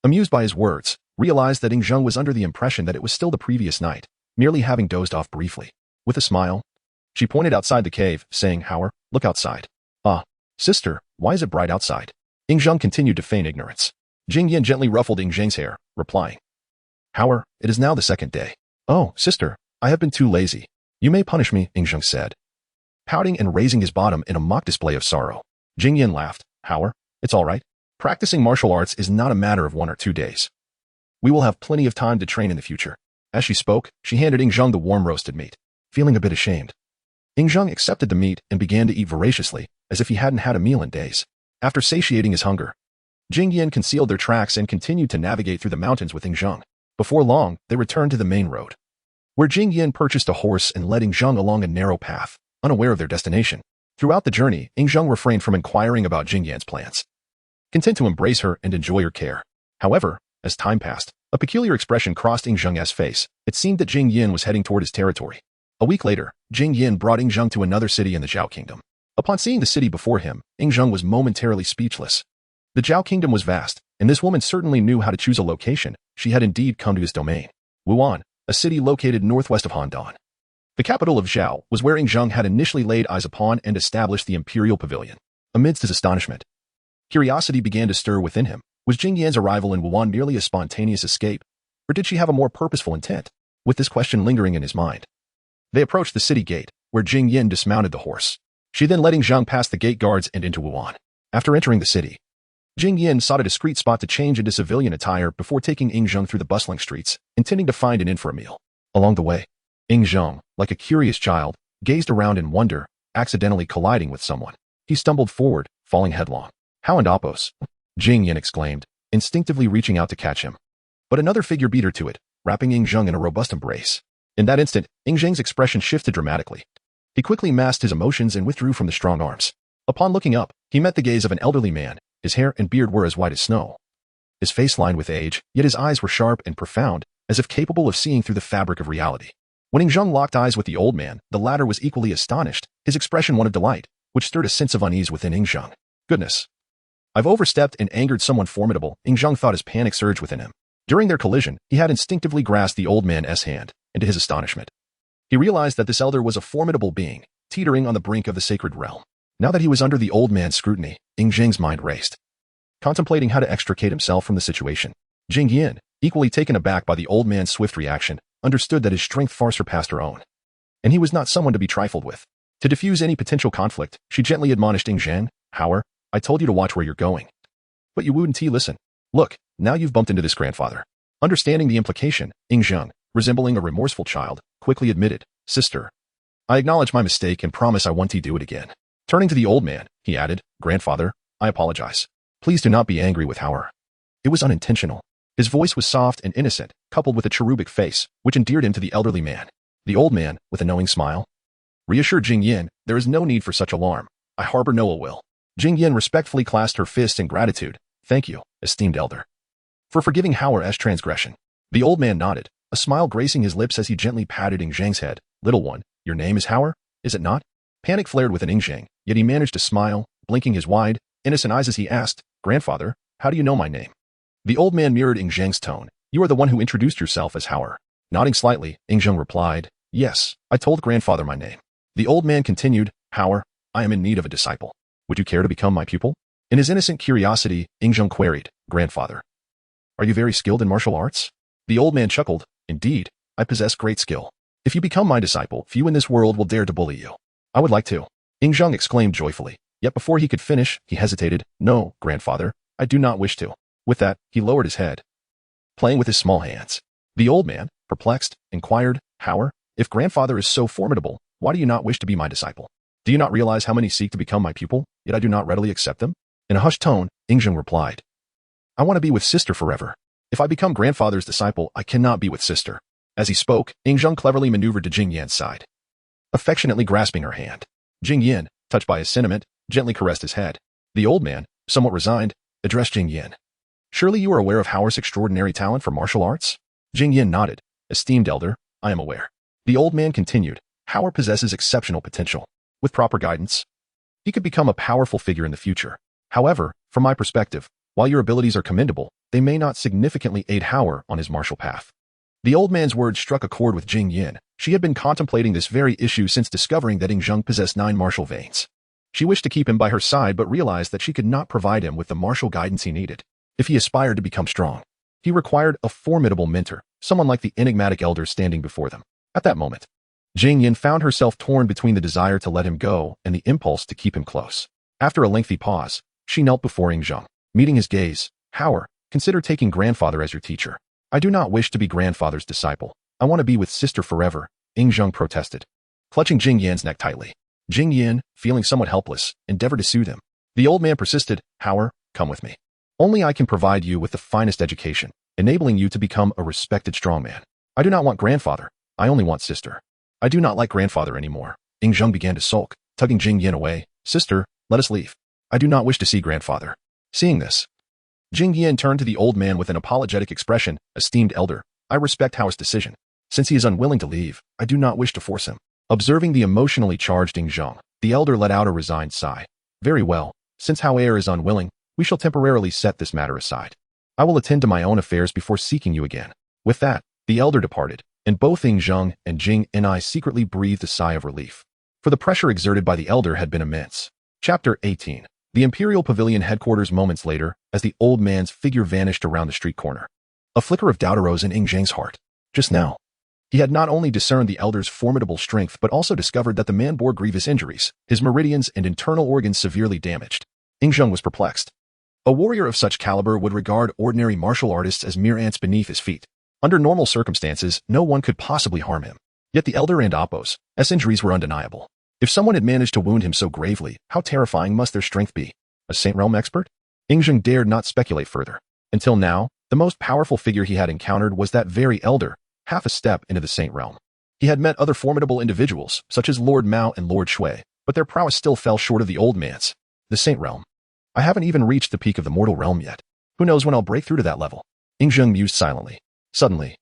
amused by his words, realized that Ying Zheng was under the impression that it was still the previous night, merely having dozed off briefly. With a smile, she pointed outside the cave, saying, "Howard, look outside." "Ah, sister, why is it bright outside?" Ying Zheng continued to feign ignorance. Jing Yin gently ruffled Ying Zheng's hair, replying, "Howard, it is now the second day." "Oh, sister, I have been too lazy. You may punish me," Ying Zheng said, pouting and raising his bottom in a mock display of sorrow. Jing Yin laughed. "Howard, it's all right. Practicing martial arts is not a matter of 1 or 2 days. We will have plenty of time to train in the future." As she spoke, she handed Ying Zheng the warm roasted meat. Feeling a bit ashamed, Ying Zheng accepted the meat and began to eat voraciously, as if he hadn't had a meal in days. After satiating his hunger, Jing Yin concealed their tracks and continued to navigate through the mountains with Ying Zheng. Before long, they returned to the main road, where Jing Yin purchased a horse and led Ying Zheng along a narrow path, unaware of their destination. Throughout the journey, Ying Zheng refrained from inquiring about Jing Yan's plans, content to embrace her and enjoy her care. However, as time passed, a peculiar expression crossed Ying Zheng's face. It seemed that Jing Yin was heading toward his territory. A week later, Jing Yin brought Ying Zheng to another city in the Zhao Kingdom. Upon seeing the city before him, Ying Zheng was momentarily speechless. The Zhao Kingdom was vast, and this woman certainly knew how to choose a location. She had indeed come to his domain. Wuan, a city located northwest of Handan, the capital of Zhao, was where Ying Zheng had initially laid eyes upon and established the imperial pavilion. Amidst his astonishment, curiosity began to stir within him. Was Jing Yan's arrival in Wuan merely a spontaneous escape, or did she have a more purposeful intent? With this question lingering in his mind, they approached the city gate, where Jing Yin dismounted the horse. She then led Ying Zheng past the gate guards and into Wuan. After entering the city, Jing Yin sought a discreet spot to change into civilian attire before taking Ying Zheng through the bustling streets, intending to find an inn for a meal. Along the way, Ying Zheng, like a curious child, gazed around in wonder, accidentally colliding with someone. He stumbled forward, falling headlong. "How and Appos?" Jing Yin exclaimed, instinctively reaching out to catch him. But another figure beat her to it, wrapping Ying Zheng in a robust embrace. In that instant, Ying Zheng's expression shifted dramatically. He quickly masked his emotions and withdrew from the strong arms. Upon looking up, he met the gaze of an elderly man. His hair and beard were as white as snow. His face lined with age, yet his eyes were sharp and profound, as if capable of seeing through the fabric of reality. When Ying Zheng locked eyes with the old man, the latter was equally astonished, his expression one of delight, which stirred a sense of unease within Ying Zheng. Goodness, I've overstepped and angered someone formidable, Ying Zheng thought as panic surged within him. During their collision, he had instinctively grasped the old man's hand, and to his astonishment, he realized that this elder was a formidable being, teetering on the brink of the sacred realm. Now that he was under the old man's scrutiny, Ying Zheng's mind raced, contemplating how to extricate himself from the situation. Jing Yin, equally taken aback by the old man's swift reaction, understood that his strength far surpassed her own, and he was not someone to be trifled with. To diffuse any potential conflict, she gently admonished Ying Zheng, "Howard, I told you to watch where you're going. But you wouldn't listen. Look, now you've bumped into this grandfather." Understanding the implication, Ying Zheng, resembling a remorseful child, quickly admitted, "Sister, I acknowledge my mistake and promise I won't do it again." Turning to the old man, he added, "Grandfather, I apologize. Please do not be angry with Howard. It was unintentional." His voice was soft and innocent, coupled with a cherubic face, which endeared him to the elderly man. The old man, with a knowing smile, reassured Jing Yin, "There is no need for such alarm. I harbor no ill will." Jing Yin respectfully clasped her fist in gratitude. "Thank you, esteemed elder, for forgiving Howard's transgression." The old man nodded, a smile gracing his lips as he gently patted Ying Zheng's head. "Little one, your name is Howard, is it not?" Panic flared within Ying Zheng, yet he managed to smile, blinking his wide, innocent eyes as he asked, "Grandfather, how do you know my name?" The old man mirrored Ying Zheng's tone. "You are the one who introduced yourself as Howard." Nodding slightly, Ying Zheng replied, "Yes, I told grandfather my name." The old man continued, "Howard, I am in need of a disciple. Would you care to become my pupil?" In his innocent curiosity, Ying Zheng queried, "Grandfather, Are you very skilled in martial arts? The old man chuckled. Indeed, I possess great skill. If you become my disciple, few in this world will dare to bully you. I would like to. Yingzheng exclaimed joyfully. Yet before he could finish, he hesitated. No, grandfather, I do not wish to. With that, he lowered his head, playing with his small hands. The old man, perplexed, inquired, How? If grandfather is so formidable, why do you not wish to be my disciple? Do you not realize how many seek to become my pupil, yet I do not readily accept them? In a hushed tone, Yingzheng replied, I want to be with sister forever. If I become grandfather's disciple, I cannot be with sister. As he spoke, Yingzheng cleverly maneuvered to Jing Yan's side, affectionately grasping her hand. Jing Yan, touched by his sentiment, gently caressed his head. The old man, somewhat resigned, addressed Jing Yan. Surely you are aware of Howard's extraordinary talent for martial arts? Jing Yan nodded. Esteemed elder, I am aware. The old man continued. Howard possesses exceptional potential. With proper guidance, he could become a powerful figure in the future. However, from my perspective, while your abilities are commendable, they may not significantly aid Howard on his martial path. The old man's words struck a chord with Jing Yan. She had been contemplating this very issue since discovering that Yingzheng possessed 9 martial veins. She wished to keep him by her side but realized that she could not provide him with the martial guidance he needed. If he aspired to become strong, he required a formidable mentor, someone like the enigmatic elder standing before them. At that moment, Jing Yan found herself torn between the desire to let him go and the impulse to keep him close. After a lengthy pause, she knelt before Yingzheng. Meeting his gaze, Howard, consider taking grandfather as your teacher. I do not wish to be grandfather's disciple. I want to be with sister forever, Yingzheng protested, clutching Jing Yan's neck tightly. Jing Yan, feeling somewhat helpless, endeavored to soothe him. The old man persisted. Howard, come with me. Only I can provide you with the finest education, enabling you to become a respected strongman. I do not want grandfather. I only want sister. I do not like grandfather anymore. Yingzheng began to sulk, tugging Jing Yan away. Sister, let us leave. I do not wish to see grandfather. Seeing this, Jing Yan turned to the old man with an apologetic expression. Esteemed elder, I respect Howard's decision. Since he is unwilling to leave, I do not wish to force him. Observing the emotionally charged Yingzheng, the elder let out a resigned sigh. Very well, since Howard is unwilling, we shall temporarily set this matter aside. I will attend to my own affairs before seeking you again. With that, the elder departed, and both Yingzheng and Jing Yanai secretly breathed a sigh of relief. For the pressure exerted by the elder had been immense. Chapter 18. The Imperial Pavilion headquarters moments later, as the old man's figure vanished around the street corner. A flicker of doubt arose in Yingzheng's heart. Just now, he had not only discerned the elder's formidable strength but also discovered that the man bore grievous injuries, his meridians and internal organs severely damaged. Yingzheng was perplexed. A warrior of such caliber would regard ordinary martial artists as mere ants beneath his feet. Under normal circumstances, no one could possibly harm him. Yet the elder and Appo's injuries were undeniable. If someone had managed to wound him so gravely, how terrifying must their strength be? A Saint Realm expert? Yingzheng dared not speculate further. Until now, the most powerful figure he had encountered was that very elder, half a step into the Saint Realm. He had met other formidable individuals, such as Lord Mao and Lord Shui, but their prowess still fell short of the old man's. The Saint Realm. I haven't even reached the peak of the mortal realm yet. Who knows when I'll break through to that level? Yingzheng mused silently. Suddenly,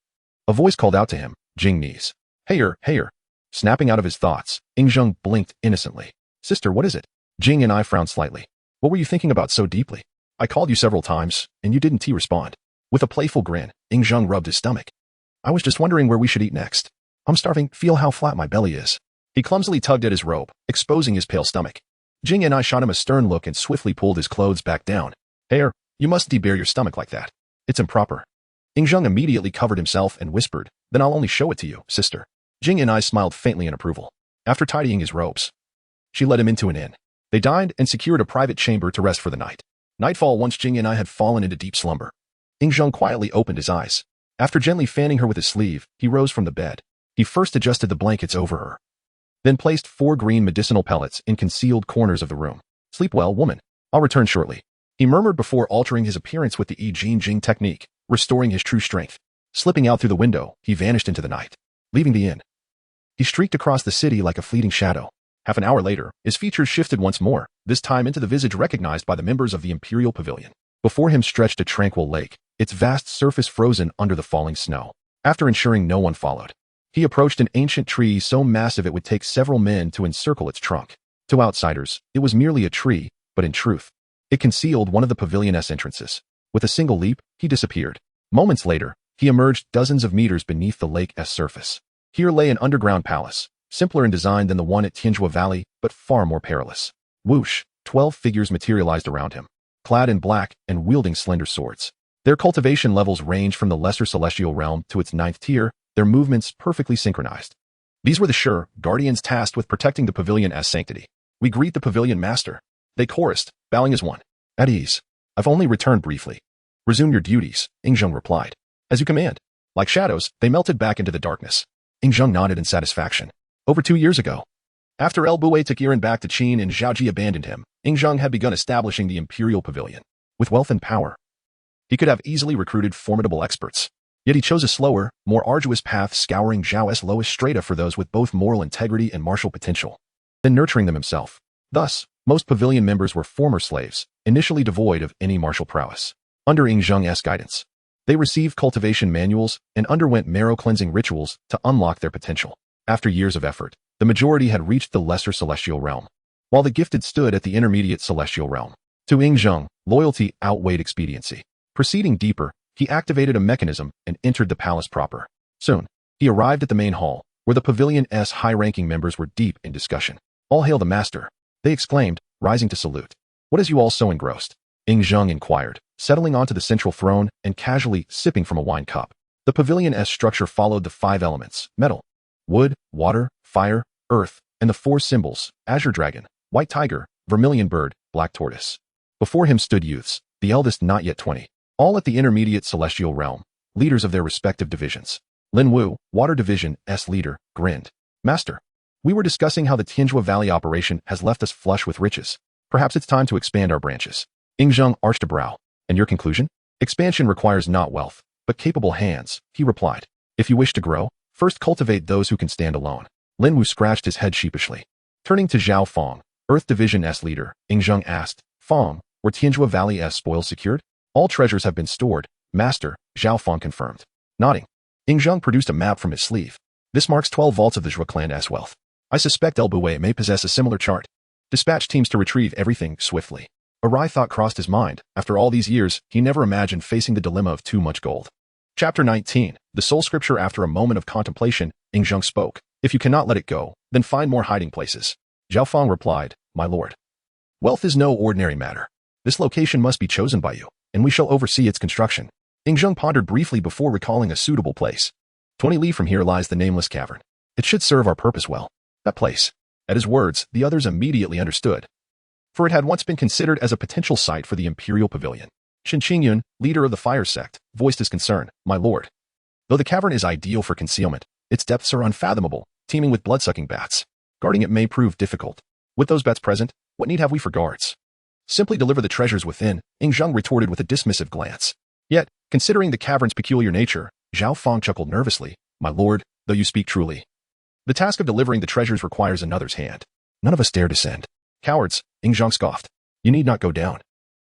a voice called out to him, Jing Ni's. Heyer. Snapping out of his thoughts, Yingzheng blinked innocently. Sister, what is it? Jing and I frowned slightly. What were you thinking about so deeply? I called you several times, and you didn't respond. With a playful grin, Yingzheng rubbed his stomach. I was just wondering where we should eat next. I'm starving, feel how flat my belly is. He clumsily tugged at his robe, exposing his pale stomach. Jing and I shot him a stern look and swiftly pulled his clothes back down. Heyer, you mustn't bare your stomach like that. It's improper. Yingzheng immediately covered himself and whispered, Then I'll only show it to you, sister. Jing and I smiled faintly in approval. After tidying his robes, she led him into an inn. They dined and secured a private chamber to rest for the night. Nightfall once Jing and I had fallen into deep slumber. Yingzheng quietly opened his eyes. After gently fanning her with his sleeve, he rose from the bed. He first adjusted the blankets over her, then placed 4 green medicinal pellets in concealed corners of the room. Sleep well, woman. I'll return shortly. He murmured before altering his appearance with the I Jing Jing technique, restoring his true strength. Slipping out through the window, he vanished into the night. Leaving the inn, he streaked across the city like a fleeting shadow. Half an hour later, his features shifted once more, this time into the visage recognized by the members of the Imperial Pavilion. Before him stretched a tranquil lake, its vast surface frozen under the falling snow. After ensuring no one followed, he approached an ancient tree so massive it would take several men to encircle its trunk. To outsiders, it was merely a tree, but in truth, it concealed one of the pavilion's entrances. With a single leap, he disappeared. Moments later, he emerged dozens of meters beneath the lake's surface. Here lay an underground palace, simpler in design than the one at Tianjua Valley, but far more perilous. Whoosh, 12 figures materialized around him, clad in black and wielding slender swords. Their cultivation levels range from the lesser celestial realm to its ninth tier, their movements perfectly synchronized. These were the sure guardians tasked with protecting the pavilion as sanctity. We greet the pavilion master. They chorused, bowing as one. At ease. I've only returned briefly. Resume your duties, Ingzheng replied. As you command. Like shadows, they melted back into the darkness. Ingzheng nodded in satisfaction. Over 2 years ago. After El Bue took Yiren back to Qin and Zhaoji abandoned him, Ingzheng had begun establishing the imperial pavilion. With wealth and power, he could have easily recruited formidable experts. Yet he chose a slower, more arduous path, scouring Zhao's lowest strata for those with both moral integrity and martial potential, then nurturing them himself. Thus, most pavilion members were former slaves, initially devoid of any martial prowess. Under Ingzheng's guidance, they received cultivation manuals and underwent marrow-cleansing rituals to unlock their potential. After years of effort, the majority had reached the lesser celestial realm, while the gifted stood at the intermediate celestial realm. To Ingzheng, loyalty outweighed expediency. Proceeding deeper, he activated a mechanism and entered the palace proper. Soon, he arrived at the main hall, where the pavilion's high-ranking members were deep in discussion. All hail the master, they exclaimed, rising to salute. What has you all so engrossed? Ingzheng inquired, settling onto the central throne and casually sipping from a wine cup. The pavilion's structure followed the 5 elements: metal, wood, water, fire, earth, and the 4 symbols: azure dragon, white tiger, vermilion bird, black tortoise. Before him stood youths, the eldest not yet 20, all at the intermediate celestial realm, leaders of their respective divisions. Lin Wu, Water Division's leader, grinned. Master, we were discussing how the Tianjua Valley operation has left us flush with riches. Perhaps it's time to expand our branches. Ingzheng arched a brow. And your conclusion? Expansion requires not wealth, but capable hands, he replied. If you wish to grow, first cultivate those who can stand alone. Lin Wu scratched his head sheepishly. Turning to Zhao Fong, Earth Division's leader, Ingzheng asked, Fong, were Tianjua Valley's spoils secured? All treasures have been stored, Master, Zhao Fong confirmed. Nodding, Ingzheng produced a map from his sleeve. This marks 12 vaults of the Zhua clan's wealth. I suspect El Bue may possess a similar chart. Dispatch teams to retrieve everything swiftly. A wry thought crossed his mind. After all these years, he never imagined facing the dilemma of too much gold. Chapter 19, the Soul Scripture. After a moment of contemplation, Ingzheng spoke. If you cannot let it go, then find more hiding places. Zhao Fong replied, My lord. Wealth is no ordinary matter. This location must be chosen by you, and we shall oversee its construction. Ingzheng pondered briefly before recalling a suitable place. 20 li from here lies the nameless cavern. It should serve our purpose well. That place. At his words, the others immediately understood, for it had once been considered as a potential site for the Imperial Pavilion. Shen Qingyun, leader of the Fire Sect, voiced his concern. My lord. Though the cavern is ideal for concealment, its depths are unfathomable, teeming with blood-sucking bats. Guarding it may prove difficult. With those bats present, what need have we for guards? Simply deliver the treasures within, Ingzheng retorted with a dismissive glance. Yet, considering the cavern's peculiar nature, Zhao Fong chuckled nervously. My lord, though you speak truly, the task of delivering the treasures requires another's hand. None of us dare descend. Cowards, Ingzheng scoffed. You need not go down.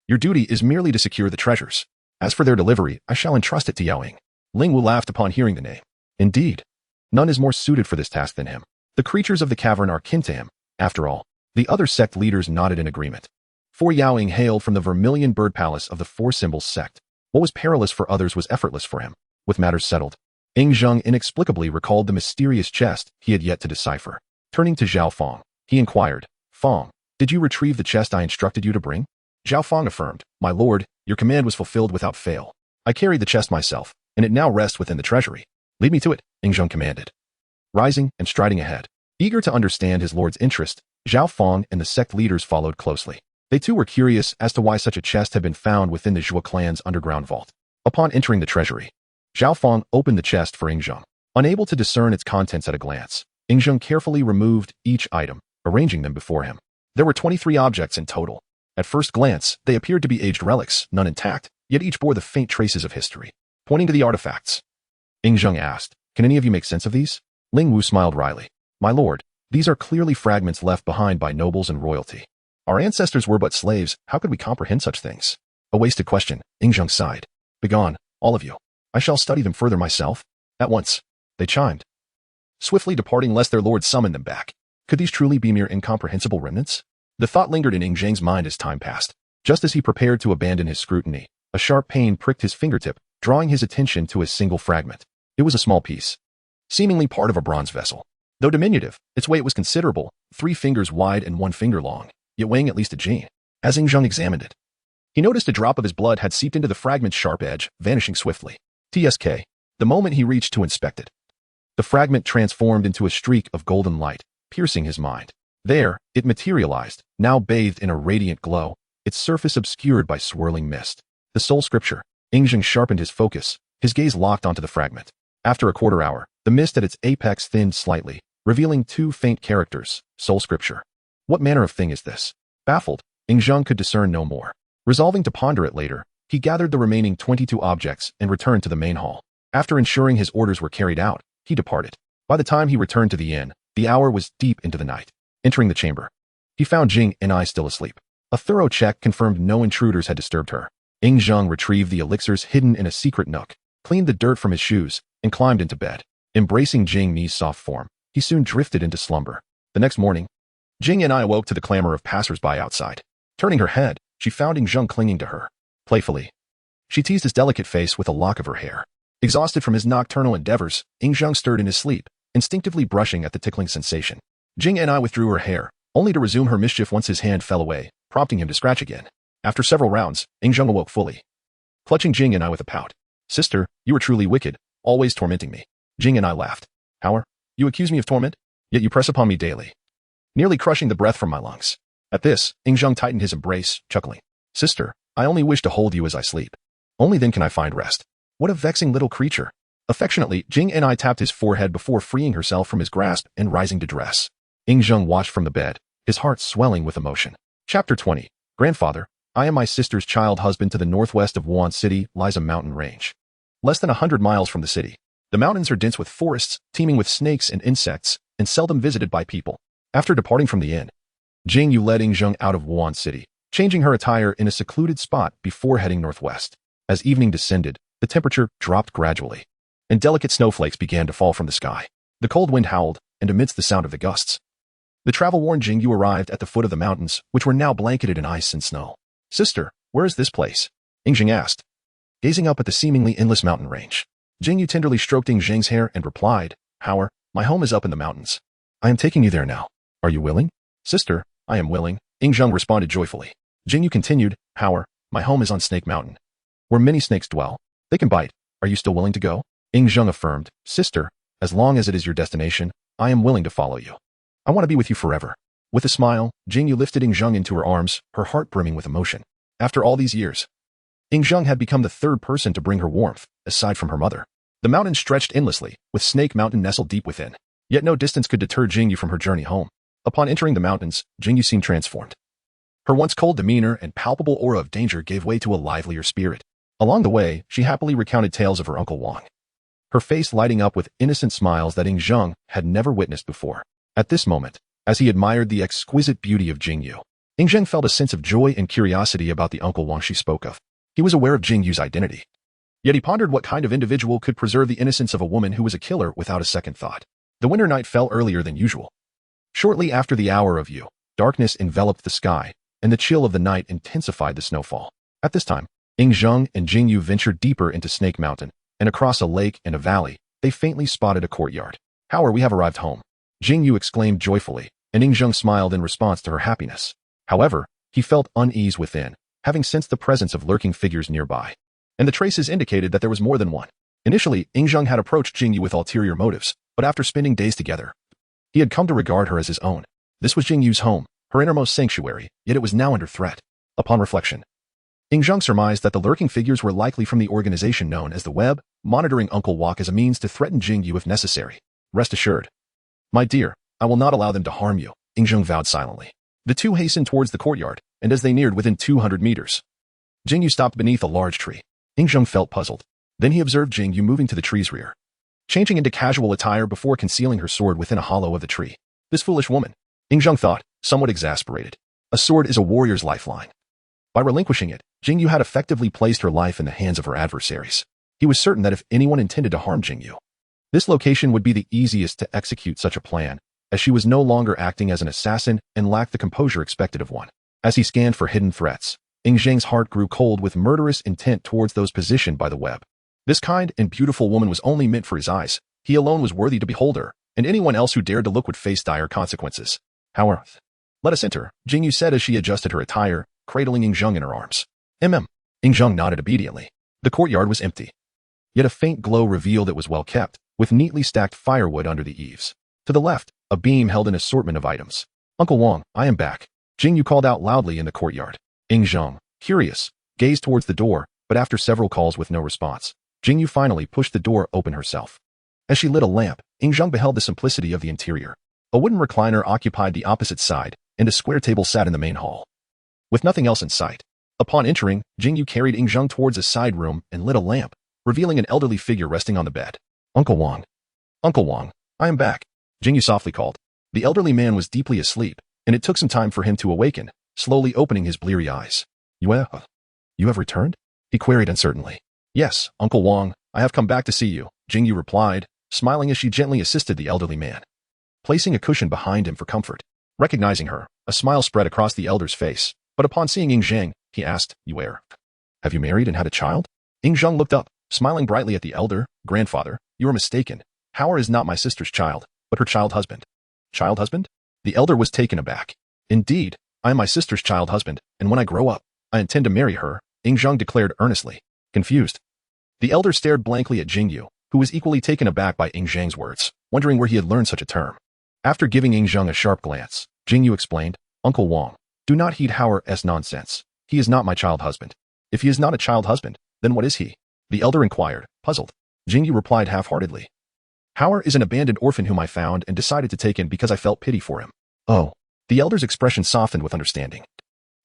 Your duty is merely to secure the treasures. As for their delivery, I shall entrust it to Yao Ying. Ling Wu laughed upon hearing the name. Indeed. None is more suited for this task than him. The creatures of the cavern are kin to him. After all, the other sect leaders nodded in agreement. For Yao Ying hailed from the Vermilion Bird Palace of the 4 Symbols sect. What was perilous for others was effortless for him. With matters settled, Ingzheng inexplicably recalled the mysterious chest he had yet to decipher. Turning to Zhao Fong, he inquired, Fong, did you retrieve the chest I instructed you to bring? Zhao Fong affirmed, My lord, your command was fulfilled without fail. I carried the chest myself, and it now rests within the treasury. Lead me to it, Ingzheng commanded. Rising and striding ahead, eager to understand his lord's interest, Zhao Fong and the sect leaders followed closely. They too were curious as to why such a chest had been found within the Zhua clan's underground vault. Upon entering the treasury, Zhao Fong opened the chest for Ingzheng. Unable to discern its contents at a glance, Ingzheng carefully removed each item, arranging them before him. There were 23 objects in total. At first glance, they appeared to be aged relics, none intact, yet each bore the faint traces of history. Pointing to the artifacts, Ingzheng asked, Can any of you make sense of these? Ling Wu smiled wryly. My lord, these are clearly fragments left behind by nobles and royalty. Our ancestors were but slaves, how could we comprehend such things? A wasted question, Ingzheng sighed. Begone, all of you. I shall study them further myself. At once, they chimed, swiftly departing lest their lord summon them back. Could these truly be mere incomprehensible remnants? The thought lingered in Ingzheng's mind as time passed. Just as he prepared to abandon his scrutiny, a sharp pain pricked his fingertip, drawing his attention to a single fragment. It was a small piece, seemingly part of a bronze vessel. Though diminutive, its weight was considerable, 3 fingers wide and 1 finger long, yet weighing at least a jin. As Ingzheng examined it, He noticed a drop of his blood had seeped into the fragment's sharp edge, vanishing swiftly. TSK. The moment he reached to inspect it, the fragment transformed into a streak of golden light, piercing his mind. There, it materialized, now bathed in a radiant glow, its surface obscured by swirling mist. The soul scripture. Ingzheng sharpened his focus, his gaze locked onto the fragment. After a quarter hour, the mist at its apex thinned slightly, revealing two faint characters, soul scripture. What manner of thing is this? Baffled, Ingzheng could discern no more. Resolving to ponder it later, he gathered the remaining 22 objects and returned to the main hall. After ensuring his orders were carried out, he departed. By the time he returned to the inn, the hour was deep into the night. Entering the chamber, he found Jing and I still asleep. A thorough check confirmed no intruders had disturbed her. Ingzheng retrieved the elixirs hidden in a secret nook, cleaned the dirt from his shoes, and climbed into bed. Embracing Jing Ni's soft form, he soon drifted into slumber. The next morning, Jing and I awoke to the clamor of passers-by outside. Turning her head, she found Ingzheng clinging to her. Playfully, she teased his delicate face with a lock of her hair. Exhausted from his nocturnal endeavors, Ingzheng stirred in his sleep, instinctively brushing at the tickling sensation. Jing and I withdrew her hair, only to resume her mischief once his hand fell away, prompting him to scratch again. After several rounds, Ingzheng awoke fully, clutching Jing and I with a pout. Sister, you are truly wicked, always tormenting me. Jing and I laughed. How? You accuse me of torment? Yet you press upon me daily, nearly crushing the breath from my lungs. At this, Ingzheng tightened his embrace, chuckling. Sister, I only wish to hold you as I sleep. Only then can I find rest. What a vexing little creature. Affectionately, Jing and I tapped his forehead before freeing herself from his grasp and rising to dress. Ingzheng watched from the bed, his heart swelling with emotion. Chapter 20. Grandfather, I am my sister's child husband. To the northwest of Wuhan City lies a mountain range. Less than 100 miles from the city. The mountains are dense with forests, teeming with snakes and insects, and seldom visited by people. After departing from the inn, Jing Yu led Ingzheng out of Wuhan City, changing her attire in a secluded spot before heading northwest. As evening descended, the temperature dropped gradually, and delicate snowflakes began to fall from the sky. The cold wind howled, and amidst the sound of the gusts, the travel-worn Jing Yu arrived at the foot of the mountains, which were now blanketed in ice and snow. Sister, where is this place? Ingzheng asked, gazing up at the seemingly endless mountain range. Jing Yu tenderly stroked Ingzheng's hair and replied, Howard, my home is up in the mountains. I am taking you there now. Are you willing? Sister, I am willing, Ingzheng responded joyfully. Jing Yu continued, Howard, my home is on Snake Mountain, where many snakes dwell. They can bite. Are you still willing to go? Ingzheng affirmed, Sister, as long as it is your destination, I am willing to follow you. I want to be with you forever. With a smile, Jing Yu lifted Ingzheng into her arms, her heart brimming with emotion. After all these years, Ingzheng had become the third person to bring her warmth, aside from her mother. The mountains stretched endlessly, with Snake Mountain nestled deep within. Yet no distance could deter Jing Yu from her journey home. Upon entering the mountains, Jing Yu seemed transformed. Her once cold demeanor and palpable aura of danger gave way to a livelier spirit. Along the way, she happily recounted tales of her Uncle Wang, her face lighting up with innocent smiles that Ingzheng had never witnessed before. At this moment, as he admired the exquisite beauty of Jing Yu, Ingzheng felt a sense of joy and curiosity about the Uncle Wang she spoke of. He was aware of Jing Yu's identity. Yet he pondered what kind of individual could preserve the innocence of a woman who was a killer without a second thought. The winter night fell earlier than usual. Shortly after the hour of Yu, darkness enveloped the sky, and the chill of the night intensified the snowfall. At this time, Ingzheng and Jing Yu ventured deeper into Snake Mountain, and across a lake and a valley, they faintly spotted a courtyard. Howard, we have arrived home, Jing Yu exclaimed joyfully, and Ingzheng smiled in response to her happiness. However, he felt unease within, having sensed the presence of lurking figures nearby. And the traces indicated that there was more than one. Initially, Ingzheng had approached Jing Yu with ulterior motives, but after spending days together, he had come to regard her as his own. This was Jing Yu's home, her innermost sanctuary, yet it was now under threat. Upon reflection, Ingzheng surmised that the lurking figures were likely from the organization known as the Web, monitoring Uncle Wak as a means to threaten Jing Yu if necessary. Rest assured, my dear, I will not allow them to harm you, Ingzheng vowed silently. The two hastened towards the courtyard, and as they neared within 200 meters, Jing Yu stopped beneath a large tree. Ingzheng felt puzzled. Then he observed Jing Yu moving to the tree's rear, changing into casual attire before concealing her sword within a hollow of the tree. This foolish woman, Ingzheng thought, somewhat exasperated. A sword is a warrior's lifeline. By relinquishing it, Jing Yu had effectively placed her life in the hands of her adversaries. He was certain that if anyone intended to harm Jing Yu, this location would be the easiest to execute such a plan, as she was no longer acting as an assassin and lacked the composure expected of one. As he scanned for hidden threats, Ingzheng's heart grew cold with murderous intent towards those positioned by the Web. This kind and beautiful woman was only meant for his eyes. He alone was worthy to behold her, and anyone else who dared to look would face dire consequences. However, let us enter, Jing Yu said as she adjusted her attire, cradling Ingzheng in her arms. Ying Zheng nodded obediently. The courtyard was empty. Yet a faint glow revealed it was well kept, with neatly stacked firewood under the eaves. To the left, a beam held an assortment of items. Uncle Wang, I am back. Jing Yu called out loudly in the courtyard. Ying Zheng, curious, gazed towards the door, but after several calls with no response, Jing Yu finally pushed the door open herself. As she lit a lamp, Ying Zheng beheld the simplicity of the interior. A wooden recliner occupied the opposite side, and a square table sat in the main hall. With nothing else in sight. Upon entering, Jing Yu carried Ying Zheng towards a side room and lit a lamp, revealing an elderly figure resting on the bed. Uncle Wang. Uncle Wang, I am back. Jing Yu softly called. The elderly man was deeply asleep, and it took some time for him to awaken, slowly opening his bleary eyes. You have returned? He queried uncertainly. Yes, Uncle Wang, I have come back to see you, Jing Yu replied, smiling as she gently assisted the elderly man, placing a cushion behind him for comfort. Recognizing her, a smile spread across the elder's face, but upon seeing Ying Zheng, he asked, Have you married and had a child? Ying Zheng looked up, smiling brightly at the elder. Grandfather, you are mistaken. Howard is not my sister's child, but her child husband. Child husband? The elder was taken aback. Indeed, I am my sister's child husband, and when I grow up, I intend to marry her, Ying Zheng declared earnestly. Confused. The elder stared blankly at Jing Yu, who was equally taken aback by Ying Zheng's words, wondering where he had learned such a term. After giving Ying Zheng a sharp glance, Jing Yu explained, Uncle Wang, do not heed Howard's nonsense. He is not my child husband. If he is not a child husband, then what is he? The elder inquired, puzzled. Jing Yu replied half-heartedly. Howard is an abandoned orphan whom I found and decided to take in because I felt pity for him. Oh. The elder's expression softened with understanding.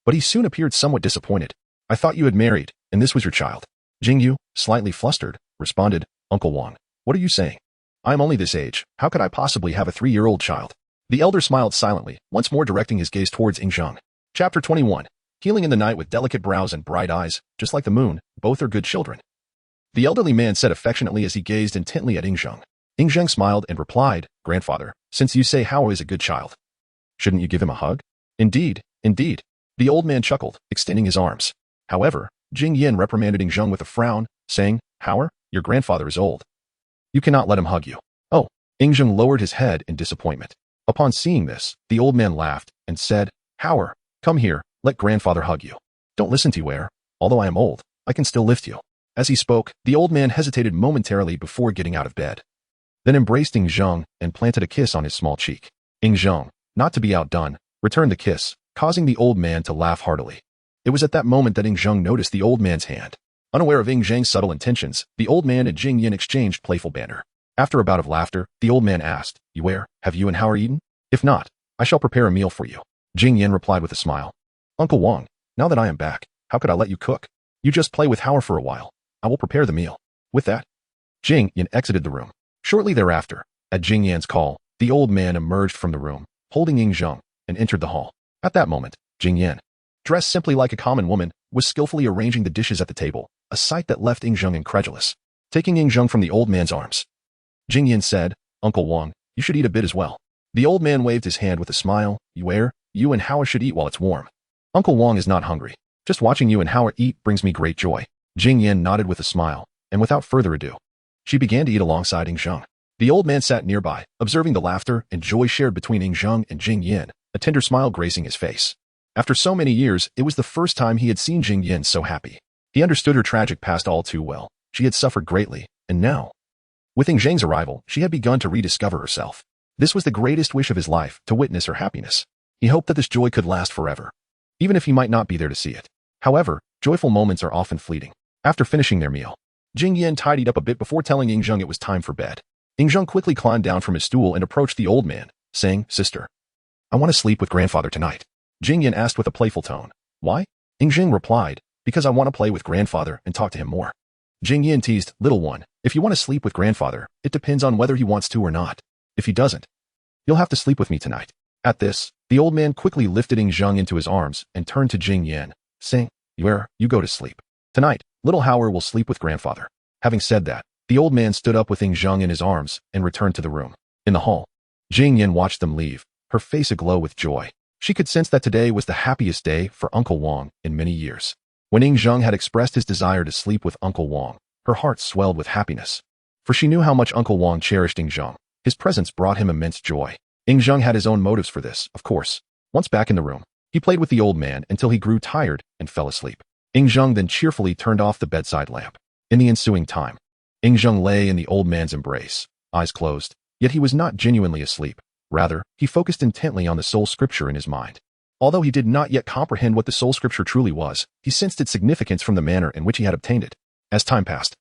But he soon appeared somewhat disappointed. I thought you had married, and this was your child. Jing Yu, slightly flustered, responded, Uncle Wang, what are you saying? I am only this age. How could I possibly have a 3-year-old child? The elder smiled silently, once more directing his gaze towards Ying Zheng. Chapter 21. Healing in the night with delicate brows and bright eyes, just like the moon, both are good children. The elderly man said affectionately as he gazed intently at Ying Zheng. Ying Zheng smiled and replied, Grandfather, since you say Hao is a good child, shouldn't you give him a hug? Indeed, indeed. The old man chuckled, extending his arms. However, Jing Yin reprimanded Ying Zheng with a frown, saying, Howard, your grandfather is old. You cannot let him hug you. Oh. Ying Zheng lowered his head in disappointment. Upon seeing this, the old man laughed and said, Howard, come here, let grandfather hug you. Don't listen to you, although I am old, I can still lift you. As he spoke, the old man hesitated momentarily before getting out of bed. Then embraced Ying Zheng and planted a kiss on his small cheek. Ying Zheng, not to be outdone, returned the kiss, causing the old man to laugh heartily. It was at that moment that Ying Zheng noticed the old man's hand. Unaware of Ying Zheng's subtle intentions, the old man and Jing Yin exchanged playful banter. After a bout of laughter, the old man asked, have you and Howard eaten? If not, I shall prepare a meal for you. Jing Yin replied with a smile. Uncle Wang, now that I am back, how could I let you cook? You just play with Howard for a while. I will prepare the meal. With that, Jing Yin exited the room. Shortly thereafter, at Jing Yan's call, the old man emerged from the room, holding Ying Zheng, and entered the hall. At that moment, Jing Yan, dressed simply like a common woman, was skillfully arranging the dishes at the table, a sight that left Ying Zheng incredulous. Taking Ying Zheng from the old man's arms, Jing Yan said, Uncle Wang, you should eat a bit as well. The old man waved his hand with a smile. You and Howard should eat while it's warm. Uncle Wang is not hungry. Just watching you and Howard eat brings me great joy. Jing Yan nodded with a smile, and without further ado, she began to eat alongside Ying Zheng. The old man sat nearby, observing the laughter and joy shared between Ying Zheng and Jing Yin, a tender smile gracing his face. After so many years, it was the first time he had seen Jing Yin so happy. He understood her tragic past all too well. She had suffered greatly, and now, with Ying Zheng's arrival, she had begun to rediscover herself. This was the greatest wish of his life, to witness her happiness. He hoped that this joy could last forever, even if he might not be there to see it. However, joyful moments are often fleeting. After finishing their meal, Jing Yin tidied up a bit before telling Ying Zheng it was time for bed. Ying Zheng quickly climbed down from his stool and approached the old man, saying, Sister, I want to sleep with grandfather tonight. Jing Yin asked with a playful tone. Why? Ying Zheng replied, because I want to play with grandfather and talk to him more. Jing Yin teased, Little one, if you want to sleep with grandfather, it depends on whether he wants to or not. If he doesn't, you'll have to sleep with me tonight. At this, the old man quickly lifted Ying Zheng into his arms and turned to Jing Yin, saying, You go to sleep. Tonight, little Howard will sleep with grandfather. Having said that, the old man stood up with Ying Zheng in his arms and returned to the room. In the hall, Jing Yin watched them leave, her face aglow with joy. She could sense that today was the happiest day for Uncle Wang in many years. When Ying Zheng had expressed his desire to sleep with Uncle Wang, her heart swelled with happiness. For she knew how much Uncle Wang cherished Ying Zheng. His presence brought him immense joy. Ying Zheng had his own motives for this, of course. Once back in the room, he played with the old man until he grew tired and fell asleep. Zheng then cheerfully turned off the bedside lamp. In the ensuing time, Zheng lay in the old man's embrace, eyes closed, yet he was not genuinely asleep. Rather, he focused intently on the soul scripture in his mind. Although he did not yet comprehend what the soul scripture truly was, he sensed its significance from the manner in which he had obtained it. As time passed,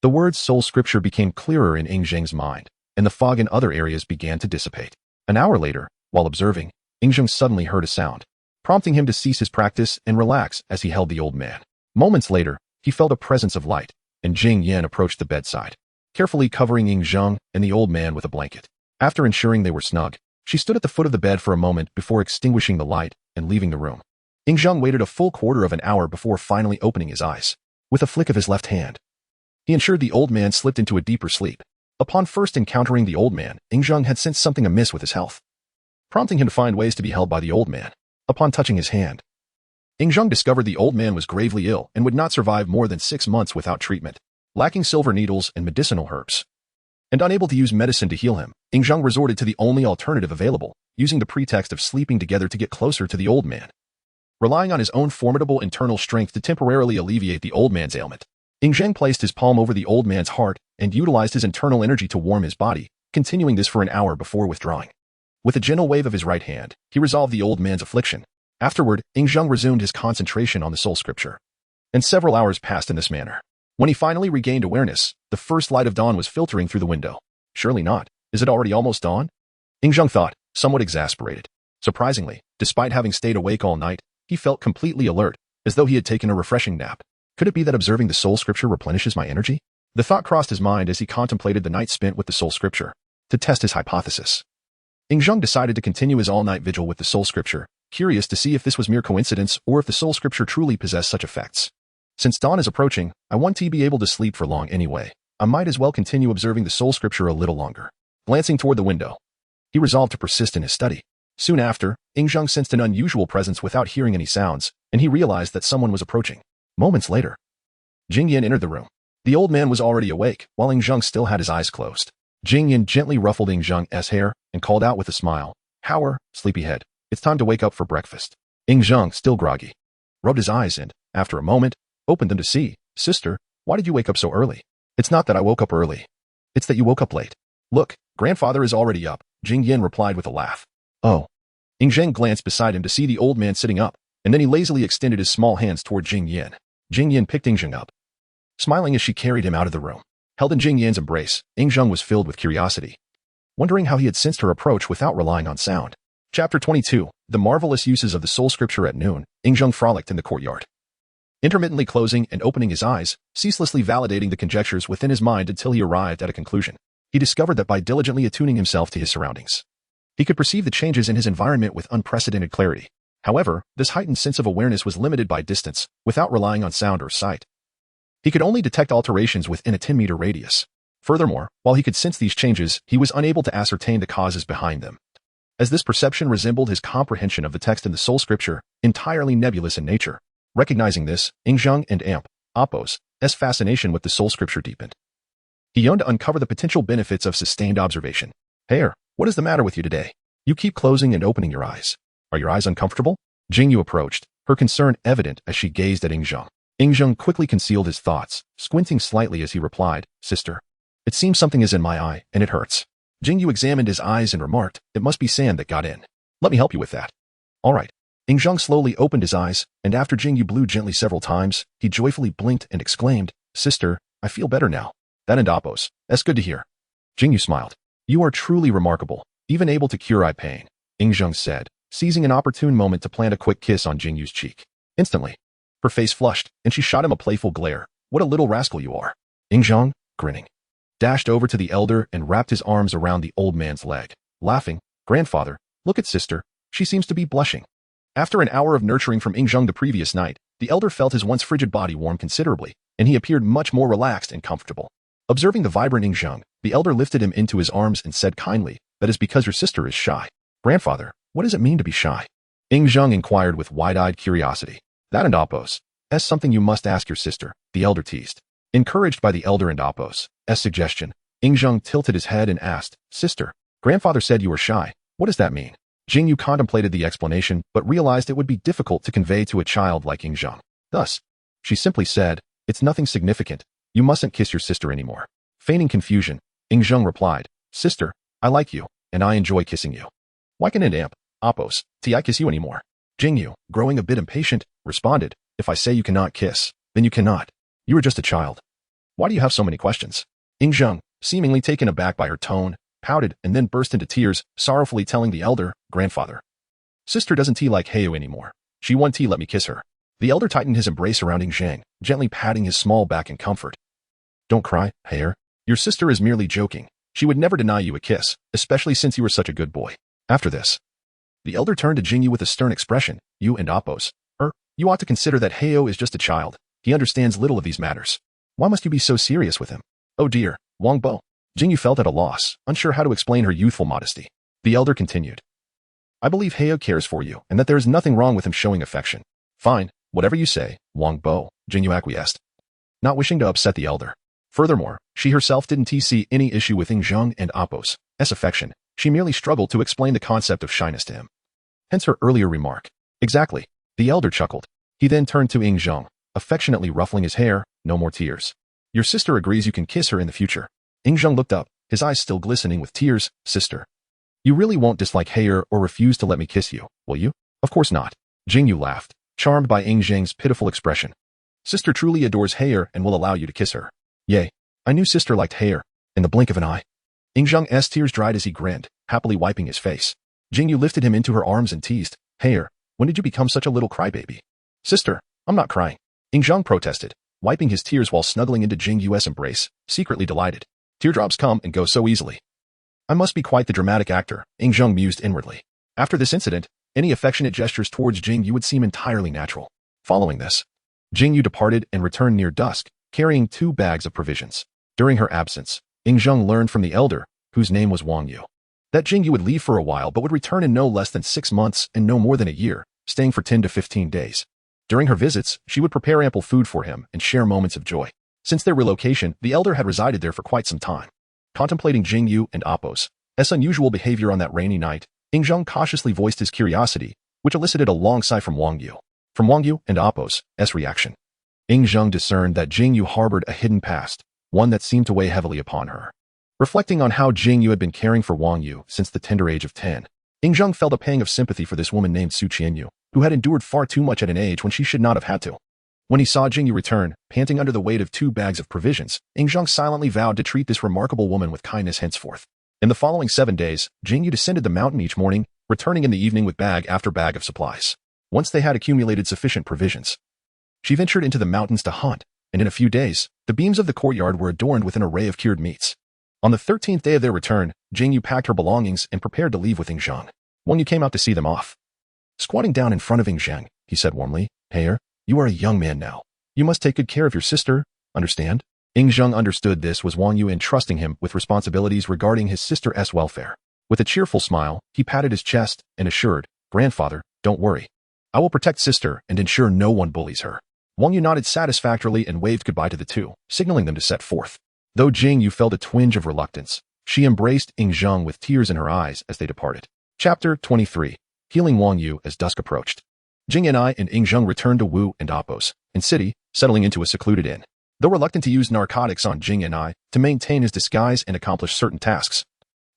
the words soul scripture became clearer in Zheng's mind, and the fog in other areas began to dissipate. An hour later, while observing, Zheng suddenly heard a sound, prompting him to cease his practice and relax as he held the old man. Moments later, he felt a presence of light, and Jing Yan approached the bedside, carefully covering Zheng and the old man with a blanket. After ensuring they were snug, she stood at the foot of the bed for a moment before extinguishing the light and leaving the room. Zheng waited a full quarter of an hour before finally opening his eyes. With a flick of his left hand, he ensured the old man slipped into a deeper sleep. Upon first encountering the old man, Zheng had sensed something amiss with his health, prompting him to find ways to be held by the old man. Upon touching his hand, Zheng discovered the old man was gravely ill and would not survive more than 6 months without treatment. Lacking silver needles and medicinal herbs, and unable to use medicine to heal him, Zheng resorted to the only alternative available, using the pretext of sleeping together to get closer to the old man. Relying on his own formidable internal strength to temporarily alleviate the old man's ailment, Zheng placed his palm over the old man's heart and utilized his internal energy to warm his body, continuing this for an hour before withdrawing. With a gentle wave of his right hand, he resolved the old man's affliction. Afterward, Zheng resumed his concentration on the soul scripture, and several hours passed in this manner. When he finally regained awareness, the first light of dawn was filtering through the window. Surely not. Is it already almost dawn? Zheng thought, somewhat exasperated. Surprisingly, despite having stayed awake all night, he felt completely alert, as though he had taken a refreshing nap. Could it be that observing the soul scripture replenishes my energy? The thought crossed his mind as he contemplated the night spent with the soul scripture. To test his hypothesis, Zheng decided to continue his all-night vigil with the soul scripture, curious to see if this was mere coincidence or if the soul scripture truly possessed such effects. Since dawn is approaching, I want to be able to sleep for long anyway. I might as well continue observing the soul scripture a little longer. Glancing toward the window, he resolved to persist in his study. Soon after, Zheng sensed an unusual presence without hearing any sounds, and he realized that someone was approaching. Moments later, Jing Yan entered the room. The old man was already awake, while Zheng still had his eyes closed. Jing Yan gently ruffled Zheng's hair and called out with a smile, "Howard, sleepyhead, it's time to wake up for breakfast." Zheng, still groggy, rubbed his eyes and, after a moment, opened them to see, "Sister, why did you wake up so early?" "It's not that I woke up early. It's that you woke up late." "Look, grandfather is already up," Jing Yan replied with a laugh. "Oh." Zheng glanced beside him to see the old man sitting up, and then he lazily extended his small hands toward Jing Yan. Jing Yan picked Zheng up, smiling as she carried him out of the room. Held in Jing Yan's embrace, Zheng was filled with curiosity, wondering how he had sensed her approach without relying on sound. Chapter 22, The Marvelous Uses of the Soul Scripture. At noon, Zheng frolicked in the courtyard, intermittently closing and opening his eyes, ceaselessly validating the conjectures within his mind until he arrived at a conclusion. He discovered that by diligently attuning himself to his surroundings, he could perceive the changes in his environment with unprecedented clarity. However, this heightened sense of awareness was limited by distance, without relying on sound or sight. He could only detect alterations within a 10-meter radius. Furthermore, while he could sense these changes, he was unable to ascertain the causes behind them, as this perception resembled his comprehension of the text in the soul scripture, entirely nebulous in nature. Recognizing this, Zheng and Appo's fascination with the soul scripture deepened. He yearned to uncover the potential benefits of sustained observation. "Hey, what is the matter with you today? You keep closing and opening your eyes. Are your eyes uncomfortable?" Jingyu approached, her concern evident as she gazed at Zheng. Zheng quickly concealed his thoughts, squinting slightly as he replied, "Sister, it seems something is in my eye, and it hurts." Jingyu examined his eyes and remarked, "It must be sand that got in. Let me help you with that." "All right." Zheng slowly opened his eyes, and after Jingyu blew gently several times, he joyfully blinked and exclaimed, "Sister, I feel better now." "That and Appos. That's good to hear." Jingyu smiled. "You are truly remarkable, even able to cure eye pain," Zheng said, seizing an opportune moment to plant a quick kiss on Jingyu's cheek. Instantly, her face flushed, and she shot him a playful glare. "What a little rascal you are." Zheng, grinning, dashed over to the elder and wrapped his arms around the old man's leg, laughing, "Grandfather, look at sister. She seems to be blushing." After an hour of nurturing from Zheng the previous night, the elder felt his once frigid body warm considerably, and he appeared much more relaxed and comfortable. Observing the vibrant Zheng, the elder lifted him into his arms and said kindly, "That is because your sister is shy." "Grandfather, what does it mean to be shy?" Zheng inquired with wide-eyed curiosity. "That and Appos. That's something you must ask your sister," the elder teased. Encouraged by the elder and Appos' suggestion, Zheng tilted his head and asked, "Sister, grandfather said you were shy. What does that mean?" Jingyu contemplated the explanation, but realized it would be difficult to convey to a child like Zheng. Thus, She simply said, "It's nothing significant. You mustn't kiss your sister anymore." Feigning confusion, Zheng replied, "Sister, I like you, and I enjoy kissing you. Why can it amp, Oppos, I kiss you anymore?" Jingyu, growing a bit impatient, responded, "If I say you cannot kiss, then you cannot. You are just a child. Why do you have so many questions?" Zheng, seemingly taken aback by her tone, pouted and then burst into tears, sorrowfully telling the elder, "Grandfather, sister doesn't like Heyo anymore. She won't let me kiss her." The elder tightened his embrace around Zheng, gently patting his small back in comfort. "Don't cry, Heyer. Your sister is merely joking. She would never deny you a kiss, especially since you were such a good boy." After this, the elder turned to Jingyu with a stern expression. "You and Oppos, you ought to consider that Heyo is just a child. He understands little of these matters. Why must you be so serious with him?" "Oh dear, Wang Bo." Jingyu felt at a loss, unsure how to explain her youthful modesty. The elder continued, "I believe Heyo cares for you, and that there is nothing wrong with him showing affection." "Fine, whatever you say, Wang Bo," Jingyu acquiesced, not wishing to upset the elder. Furthermore, she herself didn't see any issue with Zheng and Oppos' affection. She merely struggled to explain the concept of shyness to him. Hence her earlier remark. "Exactly," the elder chuckled. He then turned to Zheng, affectionately ruffling his hair. "No more tears. Your sister agrees you can kiss her in the future." Zheng looked up, his eyes still glistening with tears. "Sister, you really won't dislike Heyer or refuse to let me kiss you, will you?" "Of course not." Jingyu laughed, charmed by Zheng's pitiful expression. "Sister truly adores Heyer and will allow you to kiss her." "Yay, I knew sister liked Heyer." In the blink of an eye, Zheng's tears dried as he grinned, happily wiping his face. Jingyu lifted him into her arms and teased, "Heyer, when did you become such a little crybaby?" "Sister, I'm not crying," Zheng protested, wiping his tears while snuggling into Jingyu's embrace, secretly delighted. Teardrops come and go so easily. "I must be quite the dramatic actor," Zheng mused inwardly. After this incident, any affectionate gestures towards Jingyu would seem entirely natural. Following this, Jingyu departed and returned near dusk, carrying 2 bags of provisions. During her absence, Zheng learned from the elder, whose name was Wang Yu, that Jingyu would leave for a while but would return in no less than 6 months and no more than a year, staying for 10 to 15 days. During her visits, she would prepare ample food for him and share moments of joy. Since their relocation, the elder had resided there for quite some time. Contemplating Jingyu and Oppos' unusual behavior on that rainy night, Zheng cautiously voiced his curiosity, which elicited a long sigh from Wang Yu. From Wang Yu and Oppos' reaction, Zheng discerned that Jingyu harbored a hidden past, one that seemed to weigh heavily upon her. Reflecting on how Jingyu had been caring for Wang Yu since the tender age of 10, Zheng felt a pang of sympathy for this woman named Su Qianyu, who had endured far too much at an age when she should not have had to. When he saw Jingyu return, panting under the weight of 2 bags of provisions, Zheng silently vowed to treat this remarkable woman with kindness henceforth. In the following 7 days, Jingyu descended the mountain each morning, returning in the evening with bag after bag of supplies. Once they had accumulated sufficient provisions, she ventured into the mountains to hunt, and in a few days, the beams of the courtyard were adorned with an array of cured meats. On the 13th day of their return, Jingyu packed her belongings and prepared to leave with Zheng. Wang Yu came out to see them off. Squatting down in front of Zheng, he said warmly, "Heyer, you are a young man now. You must take good care of your sister, understand?" Zheng understood this was Wang Yu entrusting him with responsibilities regarding his sister's welfare. With a cheerful smile, he patted his chest and assured, "Grandfather, don't worry. I will protect sister and ensure no one bullies her." Wang Yu nodded satisfactorily and waved goodbye to the two, signaling them to set forth. Though Jingyu felt a twinge of reluctance, she embraced Zheng with tears in her eyes as they departed. Chapter 23. Healing Wang Yu as dusk approached. Jing and Zheng returned to Wu and Oppos' city, settling into a secluded inn. Though reluctant to use narcotics on Jing and to maintain his disguise and accomplish certain tasks,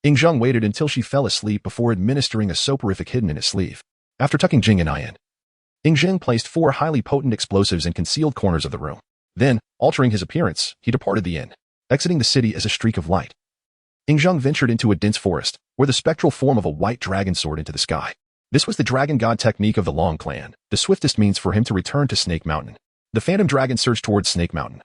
Zheng waited until she fell asleep before administering a soporific hidden in his sleeve. After tucking Jing and in, Zheng placed 4 highly potent explosives in concealed corners of the room. Then, altering his appearance, he departed the inn, exiting the city as a streak of light. Zheng ventured into a dense forest, where the spectral form of a white dragon soared into the sky. This was the dragon god technique of the Long clan, the swiftest means for him to return to Snake Mountain. The phantom dragon surged towards Snake Mountain,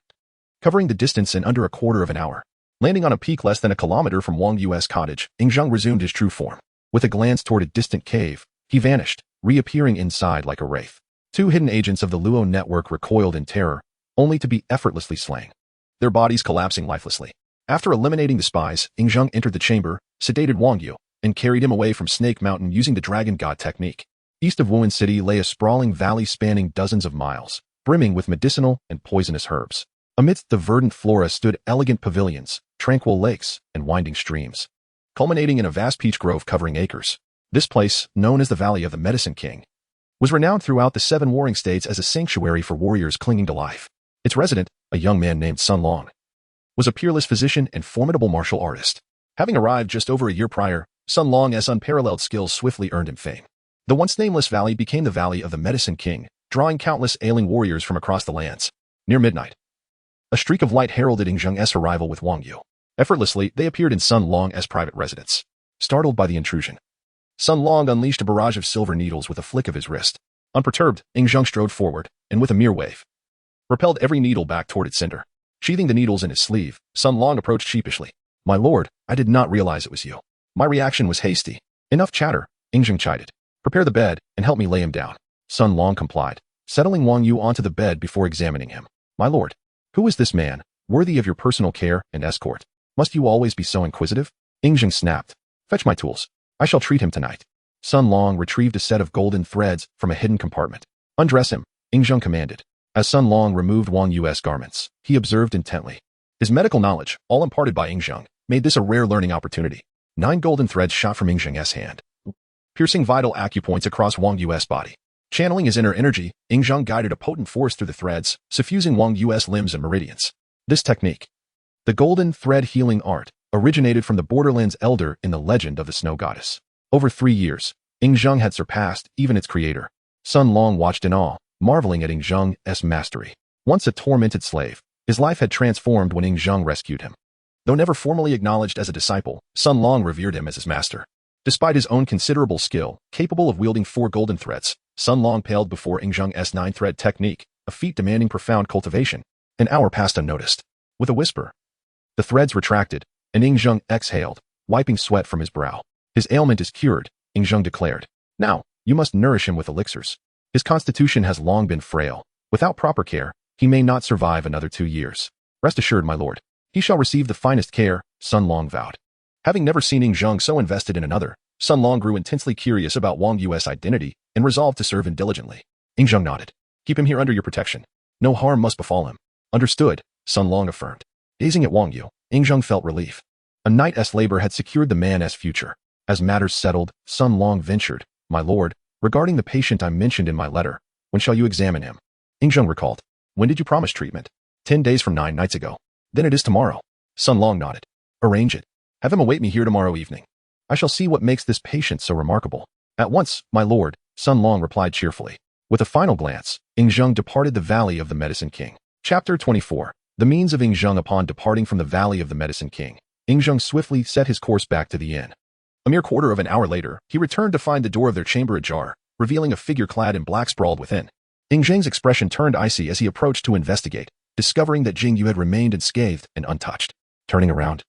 covering the distance in under a quarter of an hour. Landing on a peak less than a kilometer from Wang Yu's cottage, Zheng resumed his true form. With a glance toward a distant cave, he vanished, reappearing inside like a wraith. 2 hidden agents of the Luo network recoiled in terror, only to be effortlessly slain, their bodies collapsing lifelessly. After eliminating the spies, Zheng entered the chamber, sedated Wang Yu, and carried him away from Snake Mountain using the Dragon God technique. East of Wuhan City lay a sprawling valley spanning dozens of miles, brimming with medicinal and poisonous herbs. Amidst the verdant flora stood elegant pavilions, tranquil lakes, and winding streams, culminating in a vast peach grove covering acres. This place, known as the Valley of the Medicine King, was renowned throughout the 7 warring states as a sanctuary for warriors clinging to life. Its resident, a young man named Sun Long, was a peerless physician and formidable martial artist. Having arrived just over a year prior, Sun Long's unparalleled skills swiftly earned him fame. The once nameless valley became the Valley of the Medicine King, drawing countless ailing warriors from across the lands. Near midnight, a streak of light heralded Ing Zheng's arrival with Wang Yu. Effortlessly, they appeared in Sun Long's private residence. Startled by the intrusion, Sun Long unleashed a barrage of silver needles with a flick of his wrist. Unperturbed, Ing Zheng strode forward, and with a mere wave, repelled every needle back toward its sender. Sheathing the needles in his sleeve, Sun Long approached sheepishly. "My lord, I did not realize it was you. My reaction was hasty." "Enough chatter," Ing Zheng chided. "Prepare the bed, and help me lay him down." Sun Long complied, settling Wang Yu onto the bed before examining him. "My lord, who is this man, worthy of your personal care and escort? Must you always be so inquisitive?" Ing Zheng snapped. "Fetch my tools. I shall treat him tonight." Sun Long retrieved a set of golden threads from a hidden compartment. "Undress him," Ing Zheng commanded. As Sun Long removed Wang Yu's garments, he observed intently. His medical knowledge, all imparted by Ing Zheng, made this a rare learning opportunity. 9 golden threads shot from Ing Zheng's hand, piercing vital acupoints across Wang Yu's body. Channeling his inner energy, Ing Zheng guided a potent force through the threads, suffusing Wang Yu's limbs and meridians. This technique, the golden thread healing art, originated from the Borderlands elder in the legend of the Snow Goddess. Over 3 years, Ing Zheng had surpassed even its creator. Sun Long watched in awe, marveling at Ing Zheng's mastery. Once a tormented slave, his life had transformed when Ing Zheng rescued him. Though never formally acknowledged as a disciple, Sun Long revered him as his master. Despite his own considerable skill, capable of wielding 4 golden threads, Sun Long paled before Ing Zheng's 9-thread technique, a feat demanding profound cultivation. An hour passed unnoticed. With a whisper, the threads retracted, and Ing Zheng exhaled, wiping sweat from his brow. "His ailment is cured," Ing Zheng declared. "Now, you must nourish him with elixirs. His constitution has long been frail. Without proper care, he may not survive another 2 years. Rest assured, my lord, he shall receive the finest care," Sun Long vowed. Having never seen Ing Zheng so invested in another, Sun Long grew intensely curious about Wang Yu's identity and resolved to serve him diligently. Ing Zheng nodded. "Keep him here under your protection. No harm must befall him." "Understood," Sun Long affirmed. Gazing at Wang Yu, Ing Zheng felt relief. A night's labor had secured the man's future. As matters settled, Sun Long ventured, "My lord, regarding the patient I mentioned in my letter, when shall you examine him?" Ing Zheng recalled. "When did you promise treatment?" 10 days from 9 nights ago." "Then it is tomorrow." Sun Long nodded. "Arrange it. Have him await me here tomorrow evening. I shall see what makes this patient so remarkable." "At once, my lord," Sun Long replied cheerfully. With a final glance, Ing Zheng departed the Valley of the Medicine King. Chapter 24. The means of Ing Zheng. Upon departing from the Valley of the Medicine King, Ing Zheng swiftly set his course back to the inn. A mere quarter of an hour later, he returned to find the door of their chamber ajar, revealing a figure clad in black sprawled within. Ing Zheng's expression turned icy as he approached to investigate, discovering that Jing Yu had remained unscathed and untouched. Turning around,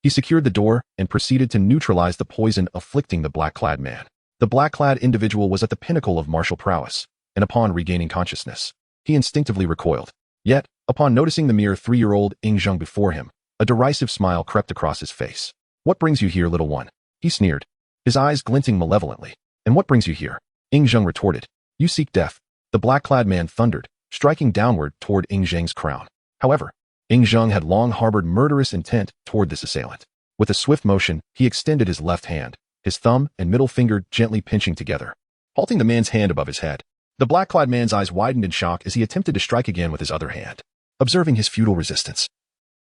he secured the door and proceeded to neutralize the poison afflicting the black-clad man. The black-clad individual was at the pinnacle of martial prowess, and upon regaining consciousness, he instinctively recoiled. Yet, upon noticing the mere 3-year-old Ing Zheng before him, a derisive smile crept across his face. "What brings you here, little one?" he sneered, his eyes glinting malevolently. "And what brings you here?" Ing Zheng retorted. "You seek death," the black-clad man thundered, striking downward toward Ing Zheng's crown. However, Ing Zheng had long harbored murderous intent toward this assailant. With a swift motion, he extended his left hand, his thumb and middle finger gently pinching together, halting the man's hand above his head. The black-clad man's eyes widened in shock as he attempted to strike again with his other hand. Observing his futile resistance,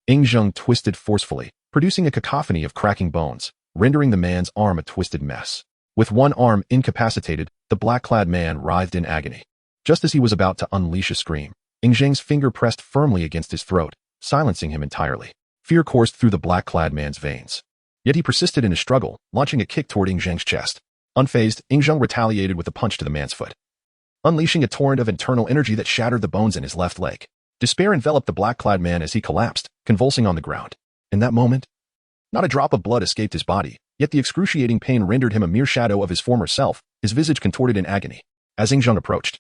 Ing Zheng twisted forcefully, producing a cacophony of cracking bones, rendering the man's arm a twisted mess. With one arm incapacitated, the black-clad man writhed in agony. Just as he was about to unleash a scream, Ing Zheng's finger pressed firmly against his throat, silencing him entirely. Fear coursed through the black-clad man's veins. Yet he persisted in his struggle, launching a kick toward Ing Zheng's chest. Unfazed, Ing Zheng retaliated with a punch to the man's foot, unleashing a torrent of internal energy that shattered the bones in his left leg. Despair enveloped the black-clad man as he collapsed, convulsing on the ground. In that moment, not a drop of blood escaped his body, yet the excruciating pain rendered him a mere shadow of his former self, his visage contorted in agony. As Ing Zheng approached,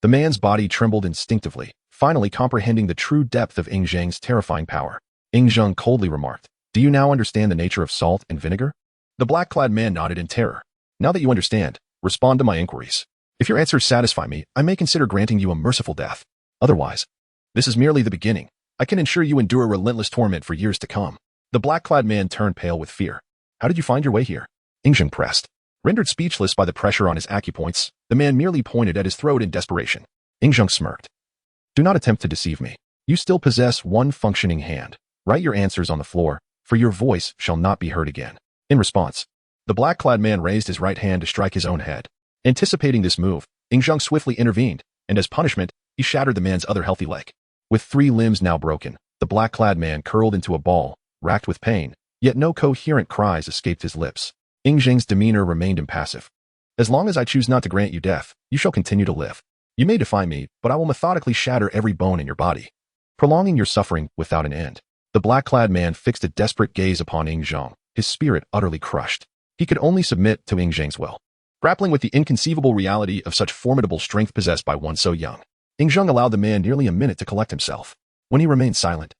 the man's body trembled instinctively, finally comprehending the true depth of Ing Zheng's terrifying power. Ing Zheng coldly remarked, "Do you now understand the nature of salt and vinegar?" The black-clad man nodded in terror. "Now that you understand, respond to my inquiries. If your answers satisfy me, I may consider granting you a merciful death. Otherwise, this is merely the beginning. I can ensure you endure relentless torment for years to come." The black-clad man turned pale with fear. "How did you find your way here?" Ing Zheng pressed. Rendered speechless by the pressure on his acupoints, The man merely pointed at his throat in desperation. Ing Zheng smirked. Do not attempt to deceive me. You still possess one functioning hand. Write your answers on the floor, for your voice shall not be heard again. In response, the black-clad man raised his right hand to strike his own head. Anticipating this move, Ing Zheng swiftly intervened, and as punishment, he shattered the man's other healthy leg. With 3 limbs now broken, the black-clad man curled into a ball, racked with pain, yet no coherent cries escaped his lips. Ing Zheng's demeanor remained impassive. As long as I choose not to grant you death, you shall continue to live. You may defy me, but I will methodically shatter every bone in your body, prolonging your suffering without an end. The black-clad man fixed a desperate gaze upon Ing Zheng, his spirit utterly crushed. He could only submit to Ing Zheng's will. Grappling with the inconceivable reality of such formidable strength possessed by one so young, Ing Zheng allowed the man nearly a minute to collect himself. When he remained silent,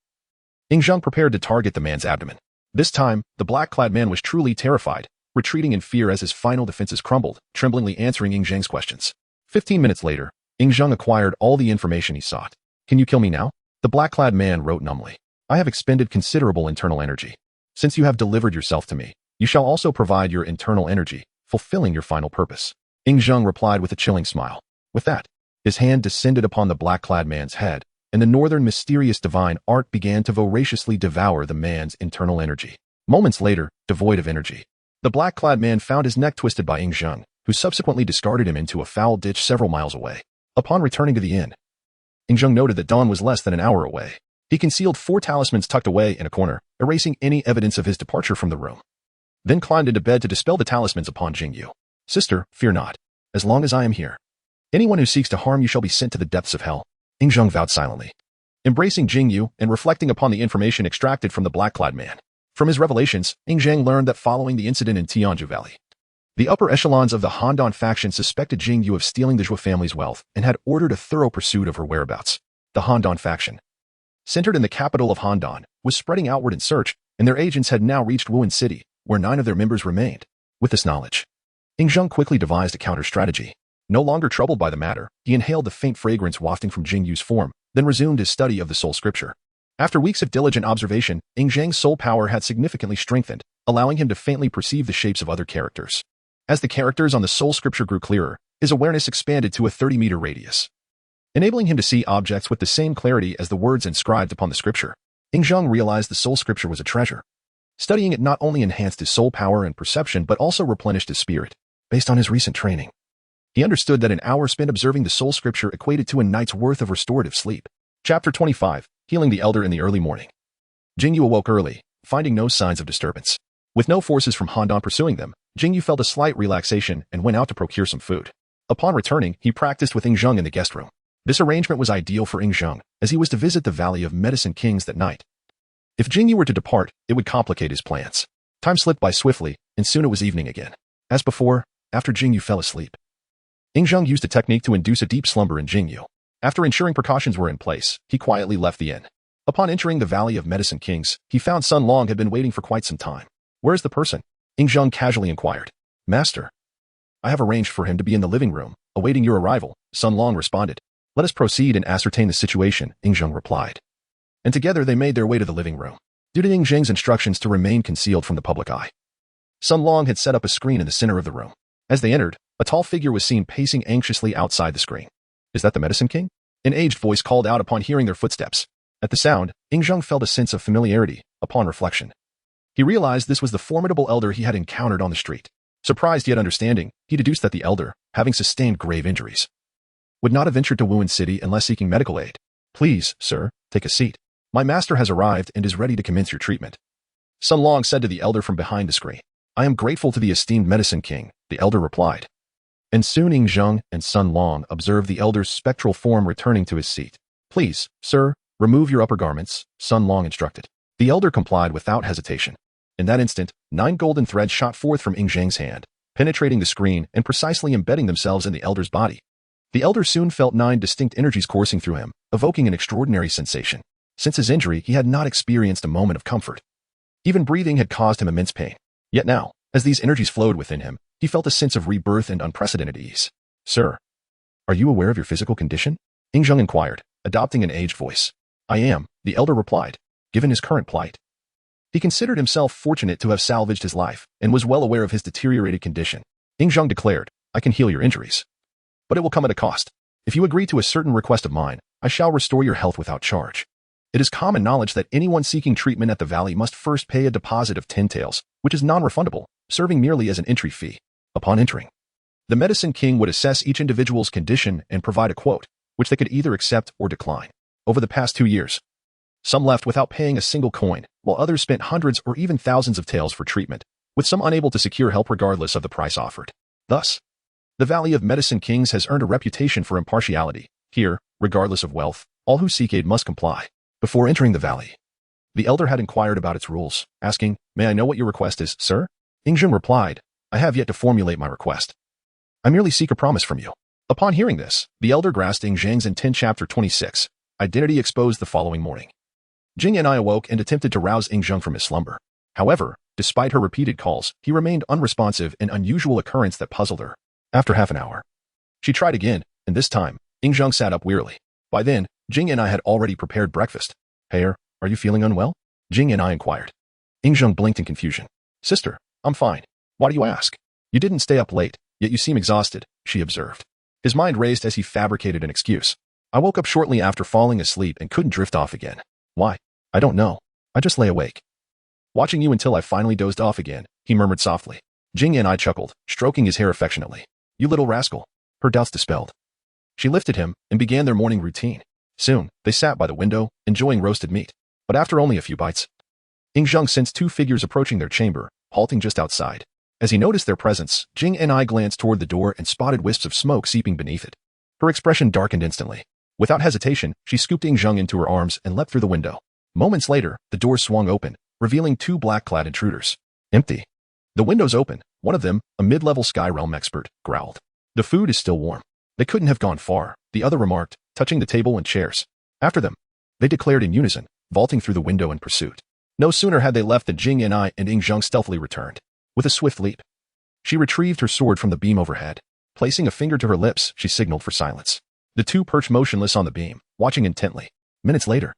Ing Zheng prepared to target the man's abdomen. This time, the black-clad man was truly terrified, retreating in fear as his final defenses crumbled, tremblingly answering Ing Zheng's questions. 15 minutes later, Ing Zheng acquired all the information he sought. Can you kill me now? The black-clad man wrote numbly. I have expended considerable internal energy. Since you have delivered yourself to me, you shall also provide your internal energy, fulfilling your final purpose. Ing Zheng replied with a chilling smile. With that, his hand descended upon the black-clad man's head, and the northern mysterious divine art began to voraciously devour the man's internal energy. Moments later, devoid of energy, the black-clad man found his neck twisted by Ing Zheng, who subsequently discarded him into a foul ditch several miles away. Upon returning to the inn, Ing Zheng noted that dawn was less than an hour away. He concealed 4 talismans tucked away in a corner, erasing any evidence of his departure from the room. Then climbed into bed to dispel the talismans upon Jingyu. Sister, fear not. As long as I am here, anyone who seeks to harm you shall be sent to the depths of hell. Ing Zheng vowed silently, embracing Jingyu and reflecting upon the information extracted from the black-clad man. From his revelations, Ing Zheng learned that following the incident in Tianzhu Valley, the upper echelons of the Han faction suspected Jingyu of stealing the Zhuo family's wealth and had ordered a thorough pursuit of her whereabouts. The Han faction, centered in the capital of Han, was spreading outward in search, and their agents had now reached Wuhan City, where 9 of their members remained. With this knowledge, Ing Zheng quickly devised a counter-strategy. No longer troubled by the matter, he inhaled the faint fragrance wafting from Jingyu's form, then resumed his study of the soul scripture. After weeks of diligent observation, Ing Zheng's soul power had significantly strengthened, allowing him to faintly perceive the shapes of other characters. As the characters on the soul scripture grew clearer, his awareness expanded to a 30-meter radius, enabling him to see objects with the same clarity as the words inscribed upon the scripture. Ing Zheng realized the soul scripture was a treasure. Studying it not only enhanced his soul power and perception but also replenished his spirit. Based on his recent training, he understood that an hour spent observing the soul scripture equated to a night's worth of restorative sleep. Chapter 25, Healing the Elder in the Early Morning. Jingyu awoke early, finding no signs of disturbance. With no forces from Han pursuing them, Jingyu felt a slight relaxation and went out to procure some food. Upon returning, he practiced with Ing Zheng in the guest room. This arrangement was ideal for Ing Zheng, as he was to visit the Valley of Medicine Kings that night. If Jingyu were to depart, it would complicate his plans. Time slipped by swiftly, and soon it was evening again. As before, after Jingyu fell asleep, Ing Zheng used a technique to induce a deep slumber in Jingyu. After ensuring precautions were in place, he quietly left the inn. Upon entering the Valley of Medicine Kings, he found Sun Long had been waiting for quite some time. Where is the person? Ing Zheng casually inquired. Master, I have arranged for him to be in the living room, awaiting your arrival, Sun Long responded. Let us proceed and ascertain the situation, Ing Zheng replied. And together they made their way to the living room. Due to Ing Zheng's instructions to remain concealed from the public eye, Sun Long had set up a screen in the center of the room. As they entered, a tall figure was seen pacing anxiously outside the screen. Is that the Medicine King? An aged voice called out upon hearing their footsteps. At the sound, Ing Zheng felt a sense of familiarity. Upon reflection, he realized this was the formidable elder he had encountered on the street. Surprised yet understanding, he deduced that the elder, having sustained grave injuries, would not have ventured to Wuhan City unless seeking medical aid. Please, sir, take a seat. My master has arrived and is ready to commence your treatment. Sun Long said to the elder from behind the screen. I am grateful to the esteemed Medicine King, the elder replied. And soon Ing Zheng and Sun Long observed the elder's spectral form returning to his seat. Please, sir, remove your upper garments, Sun Long instructed. The elder complied without hesitation. In that instant, 9 golden threads shot forth from Ing Zheng's hand, penetrating the screen and precisely embedding themselves in the elder's body. The elder soon felt 9 distinct energies coursing through him, evoking an extraordinary sensation. Since his injury, he had not experienced a moment of comfort. Even breathing had caused him immense pain. Yet now, as these energies flowed within him, he felt a sense of rebirth and unprecedented ease. Sir, are you aware of your physical condition? Ing Zheng inquired, adopting an aged voice. I am, the elder replied, given his current plight. He considered himself fortunate to have salvaged his life and was well aware of his deteriorated condition. Ing Zheng declared, I can heal your injuries. but it will come at a cost. If you agree to a certain request of mine, I shall restore your health without charge. It is common knowledge that anyone seeking treatment at the valley must first pay a deposit of 10 taels, which is non-refundable, serving merely as an entry fee. Upon entering, the medicine king would assess each individual's condition and provide a quote, which they could either accept or decline. Over the past 2 years, some left without paying a single coin, while others spent hundreds or even thousands of taels for treatment, with some unable to secure help regardless of the price offered. Thus, the Valley of Medicine Kings has earned a reputation for impartiality. Here, regardless of wealth, all who seek aid must comply. Before entering the valley, the elder had inquired about its rules, asking, "May I know what your request is, sir?" Yingzheng replied, "I have yet to formulate my request. I merely seek a promise from you." Upon hearing this, the elder grasped Yingzheng's intent. Chapter 26, Identity exposed. The following morning, Jing and I awoke and attempted to rouse Yingzheng from his slumber. However, despite her repeated calls, he remained unresponsive, an unusual occurrence that puzzled her. After half an hour, she tried again, and this time, Yingzheng sat up wearily. By then, Jing and I had already prepared breakfast. "Hair, are you feeling unwell?" Jing and I inquired. Yingzheng blinked in confusion. "Sister, I'm fine. Why do you ask? You didn't stay up late, yet you seem exhausted," she observed. His mind raced as he fabricated an excuse. "I woke up shortly after falling asleep and couldn't drift off again." "Why? I don't know. I just lay awake, watching you until I finally dozed off again," he murmured softly. Jing and I chuckled, stroking his hair affectionately. "You little rascal." Her doubts dispelled. She lifted him and began their morning routine. Soon, they sat by the window, enjoying roasted meat. But after only a few bites, Yingzheng sensed 2 figures approaching their chamber, halting just outside. As he noticed their presence, Jing and I glanced toward the door and spotted wisps of smoke seeping beneath it. Her expression darkened instantly. Without hesitation, she scooped Yingzheng into her arms and leapt through the window. Moments later, the door swung open, revealing 2 black-clad intruders. "Empty." The windows open. One of them, a mid-level Sky Realm expert, growled. "The food is still warm." "They couldn't have gone far," the other remarked, touching the table and chairs. "After them," they declared in unison, vaulting through the window in pursuit. No sooner had they left than Jing and I and Yingzheng stealthily returned. With a swift leap, she retrieved her sword from the beam overhead. Placing a finger to her lips, she signaled for silence. The 2 perched motionless on the beam, watching intently. Minutes later,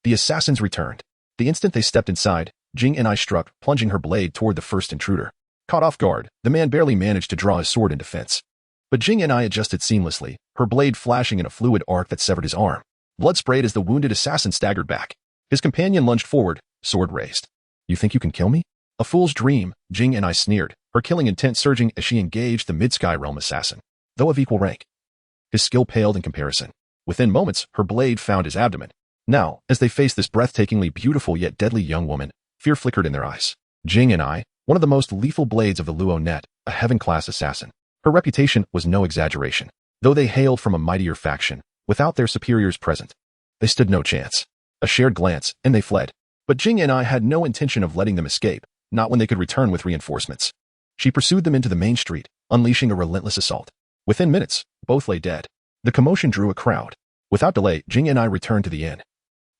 the assassins returned. The instant they stepped inside, Jing and I struck, plunging her blade toward the first intruder. Caught off guard, the man barely managed to draw his sword in defense. But Jing and I adjusted seamlessly, her blade flashing in a fluid arc that severed his arm. Blood sprayed as the wounded assassin staggered back. His companion lunged forward, sword raised. "You think you can kill me?" "A fool's dream," Jing and I sneered, her killing intent surging as she engaged the mid-Sky Realm assassin. Though of equal rank, his skill paled in comparison. Within moments, her blade found his abdomen. Now, as they faced this breathtakingly beautiful yet deadly young woman, fear flickered in their eyes. Jing and I, one of the most lethal blades of the Luo net, a heaven-class assassin. Her reputation was no exaggeration. Though they hailed from a mightier faction, without their superiors present, they stood no chance. A shared glance, and they fled. But Jing and I had no intention of letting them escape, not when they could return with reinforcements. She pursued them into the main street, unleashing a relentless assault. Within minutes, both lay dead. The commotion drew a crowd. Without delay, Jing and I returned to the inn,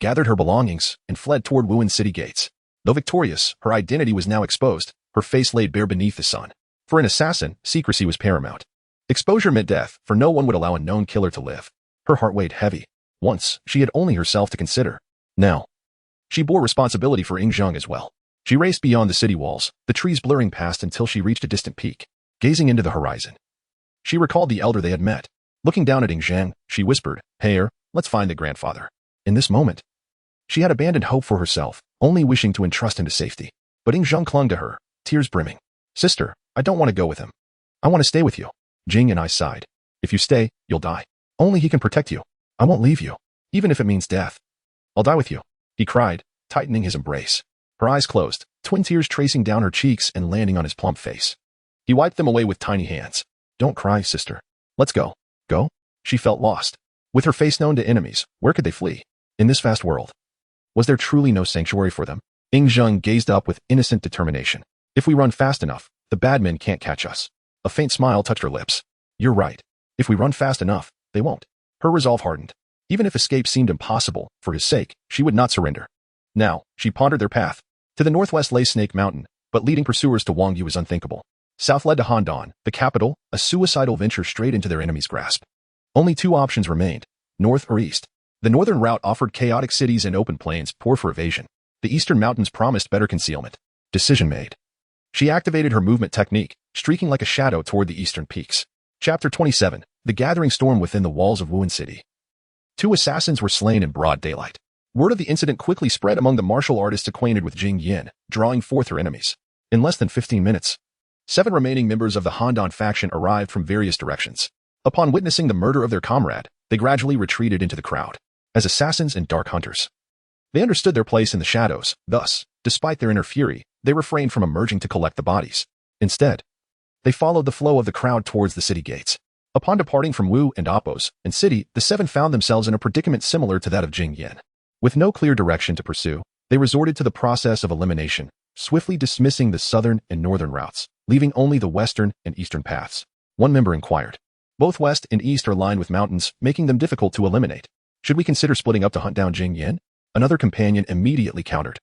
gathered her belongings, and fled toward Wuhan city gates. Though victorious, her identity was now exposed, her face laid bare beneath the sun. For an assassin, secrecy was paramount. Exposure meant death, for no one would allow a known killer to live. Her heart weighed heavy. Once, she had only herself to consider. Now, she bore responsibility for Yingzheng as well. She raced beyond the city walls, the trees blurring past until she reached a distant peak. Gazing into the horizon, she recalled the elder they had met. Looking down at Yingzheng, she whispered, "Hair, let's find the grandfather." In this moment, she had abandoned hope for herself, only wishing to entrust him to safety. But Yingzheng clung to her, tears brimming. "Sister, I don't want to go with him. I want to stay with you." Jing and I sighed. "If you stay, you'll die. Only he can protect you. I won't leave you, even if it means death." "I'll die with you," he cried, tightening his embrace. Her eyes closed, twin tears tracing down her cheeks and landing on his plump face. He wiped them away with tiny hands. "Don't cry, sister. Let's go." Go? She felt lost. With her face known to enemies, where could they flee? In this vast world, was there truly no sanctuary for them? Yingzheng gazed up with innocent determination. "If we run fast enough, the bad men can't catch us." A faint smile touched her lips. "You're right. If we run fast enough, they won't." Her resolve hardened. Even if escape seemed impossible, for his sake, she would not surrender. Now, she pondered their path. To the northwest lay Snake Mountain, but leading pursuers to Wangyu was unthinkable. South led to Handan, the capital, a suicidal venture straight into their enemy's grasp. Only 2 options remained, north or east. The northern route offered chaotic cities and open plains, poor for evasion. The eastern mountains promised better concealment. Decision made. She activated her movement technique, streaking like a shadow toward the eastern peaks. Chapter 27, The gathering storm within the walls of Wuhan City. 2 assassins were slain in broad daylight. Word of the incident quickly spread among the martial artists acquainted with Jing Yin, drawing forth her enemies. In less than 15 minutes, 7 remaining members of the Han faction arrived from various directions. Upon witnessing the murder of their comrade, they gradually retreated into the crowd. As assassins and dark hunters, they understood their place in the shadows. Thus, despite their inner fury, they refrained from emerging to collect the bodies. Instead, they followed the flow of the crowd towards the city gates. Upon departing from Wu and Appos and city, the 7 found themselves in a predicament similar to that of Jing Yin. With no clear direction to pursue, they resorted to the process of elimination, swiftly dismissing the southern and northern routes, leaving only the western and eastern paths. One member inquired. Both west and east are lined with mountains, making them difficult to eliminate. Should we consider splitting up to hunt down Jing Yin? Another companion immediately countered.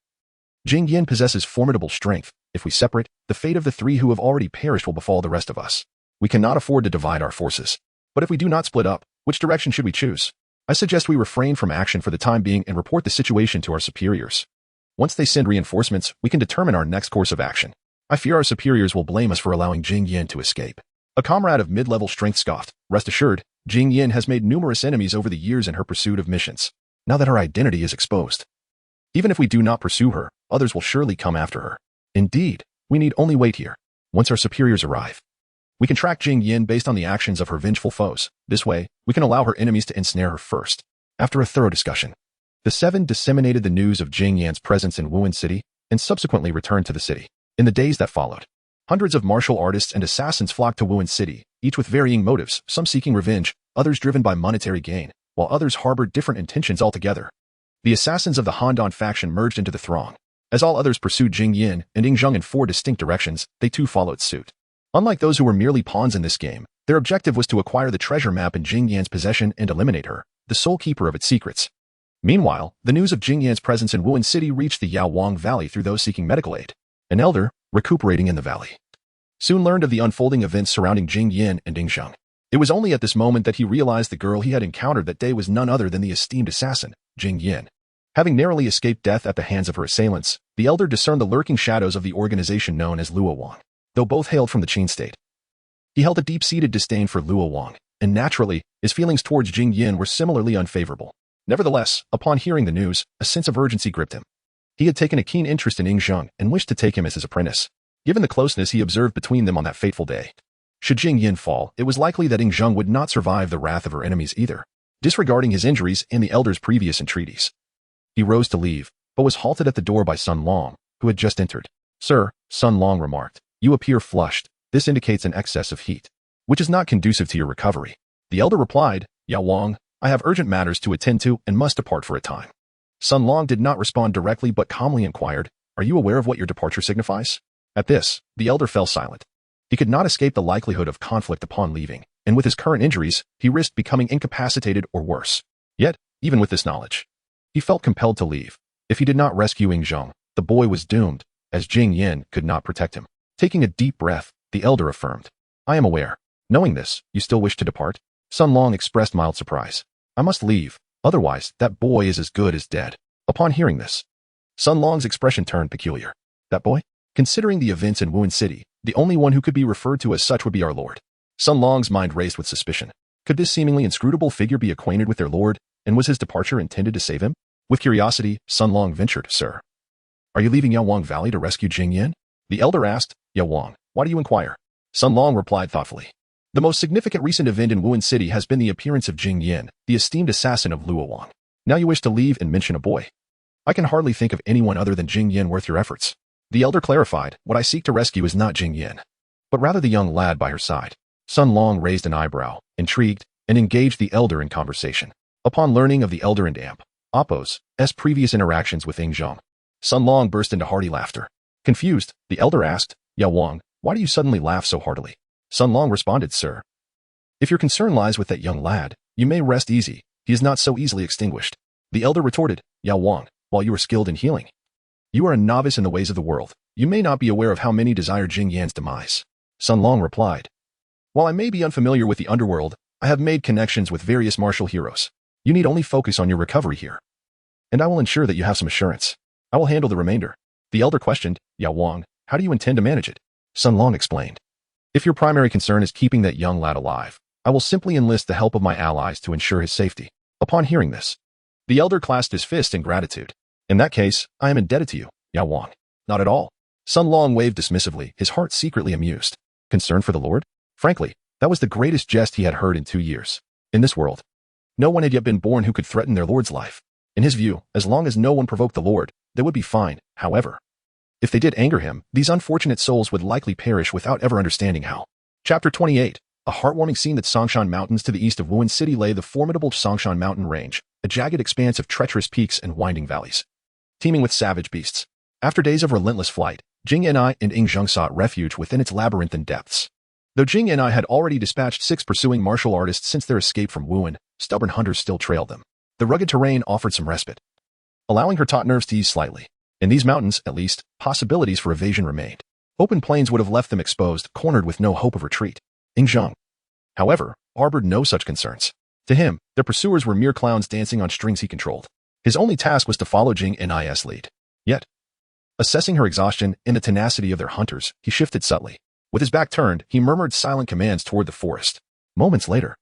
Jing Yin possesses formidable strength. If we separate, the fate of the 3 who have already perished will befall the rest of us. We cannot afford to divide our forces. But if we do not split up, which direction should we choose? I suggest we refrain from action for the time being and report the situation to our superiors. Once they send reinforcements, we can determine our next course of action. I fear our superiors will blame us for allowing Jing Yin to escape. A comrade of mid-level strength scoffed. Rest assured, Jing Yin has made numerous enemies over the years in her pursuit of missions. Now that her identity is exposed, even if we do not pursue her, others will surely come after her. Indeed, we need only wait here. Once our superiors arrive, we can track Jing Yin based on the actions of her vengeful foes. This way, we can allow her enemies to ensnare her first. After a thorough discussion, the 7 disseminated the news of Jing Yan's presence in Wuhan City and subsequently returned to the city. In the days that followed, hundreds of martial artists and assassins flocked to Wuhan City, each with varying motives, some seeking revenge, others driven by monetary gain, while others harbored different intentions altogether. The assassins of the Han faction merged into the throng. As all others pursued Jing Yin and Ying Zheng in 4 distinct directions, they too followed suit. Unlike those who were merely pawns in this game, their objective was to acquire the treasure map in Jing Yan's possession and eliminate her, the sole keeper of its secrets. Meanwhile, the news of Jing Yan's presence in Wuhan City reached the Yaowang Valley through those seeking medical aid. An elder, recuperating in the valley, soon learned of the unfolding events surrounding Jing Yin and Ying Zheng. It was only at this moment that he realized the girl he had encountered that day was none other than the esteemed assassin, Jing Yin. Having narrowly escaped death at the hands of her assailants, the elder discerned the lurking shadows of the organization known as Luoyang. Though both hailed from the Qin state, he held a deep-seated disdain for Luoyang, and naturally, his feelings towards Jing Yin were similarly unfavorable. Nevertheless, upon hearing the news, a sense of urgency gripped him. He had taken a keen interest in Ying Zheng and wished to take him as his apprentice, given the closeness he observed between them on that fateful day. Should Jing Yin fall, it was likely that Ying Zheng would not survive the wrath of her enemies either. Disregarding his injuries and the elder's previous entreaties, he rose to leave, but was halted at the door by Sun Long, who had just entered. Sir, Sun Long remarked, you appear flushed. This indicates an excess of heat, which is not conducive to your recovery. The elder replied, Yaowang, I have urgent matters to attend to and must depart for a time. Sun Long did not respond directly but calmly inquired, are you aware of what your departure signifies? At this, the elder fell silent. He could not escape the likelihood of conflict upon leaving, and with his current injuries, he risked becoming incapacitated or worse. Yet, even with this knowledge, he felt compelled to leave. If he did not rescue Ying Zheng, the boy was doomed, as Jing Yin could not protect him. Taking a deep breath, the elder affirmed, I am aware. Knowing this, you still wish to depart? Sun Long expressed mild surprise. I must leave, otherwise that boy is as good as dead. Upon hearing this, Sun Long's expression turned peculiar. That boy? Considering the events in Wuhan City, the only one who could be referred to as such would be our lord. Sun Long's mind raced with suspicion. Could this seemingly inscrutable figure be acquainted with their lord, and was his departure intended to save him? With curiosity, Sun Long ventured, Sir, are you leaving Yaowang Valley to rescue Jing Yin? The elder asked, Yaowang, why do you inquire? Sun Long replied thoughtfully. The most significant recent event in Wuhan City has been the appearance of Jing Yin, the esteemed assassin of Luoyang. Now you wish to leave and mention a boy. I can hardly think of anyone other than Jing Yin worth your efforts. The elder clarified, what I seek to rescue is not Jing Yin, but rather the young lad by her side. Sun Long raised an eyebrow, intrigued, and engaged the elder in conversation. Upon learning of the elder and Appos' previous interactions with Ying Zheng, Sun Long burst into hearty laughter. Confused, the elder asked, Yaowang, why do you suddenly laugh so heartily? Sun Long responded, Sir, if your concern lies with that young lad, you may rest easy. He is not so easily extinguished. The elder retorted, Yaowang, while you are skilled in healing, you are a novice in the ways of the world. You may not be aware of how many desire Jing Yan's demise. Sun Long replied, while I may be unfamiliar with the underworld, I have made connections with various martial heroes. You need only focus on your recovery here, and I will ensure that you have some assurance. I will handle the remainder. The elder questioned, Yaowang, how do you intend to manage it? Sun Long explained, if your primary concern is keeping that young lad alive, I will simply enlist the help of my allies to ensure his safety. Upon hearing this, the elder clasped his fist in gratitude. In that case, I am indebted to you, Yao Wang. Not at all. Sun Long waved dismissively, his heart secretly amused. Concern for the Lord? Frankly, that was the greatest jest he had heard in 2 years. In this world, no one had yet been born who could threaten their Lord's life. In his view, as long as no one provoked the Lord, they would be fine. However, if they did anger him, these unfortunate souls would likely perish without ever understanding how. Chapter 28. A heartwarming scene. That Songshan Mountains to the east of Wuhan City lay the formidable Songshan Mountain Range, a jagged expanse of treacherous peaks and winding valleys, teeming with savage beasts. After days of relentless flight, Jing Yanai and Ing Zheng sought refuge within its labyrinthine depths. Though Jing Yanai had already dispatched 6 pursuing martial artists since their escape from Wuhan, stubborn hunters still trailed them. The rugged terrain offered some respite, allowing her taut nerves to ease slightly. In these mountains, at least, possibilities for evasion remained. Open plains would have left them exposed, cornered with no hope of retreat. Ing Zheng, however, harbored no such concerns. To him, their pursuers were mere clowns dancing on strings he controlled. His only task was to follow Jing Yanai's lead. Yet, assessing her exhaustion and the tenacity of their hunters, he shifted subtly. With his back turned, he murmured silent commands toward the forest. Moments later,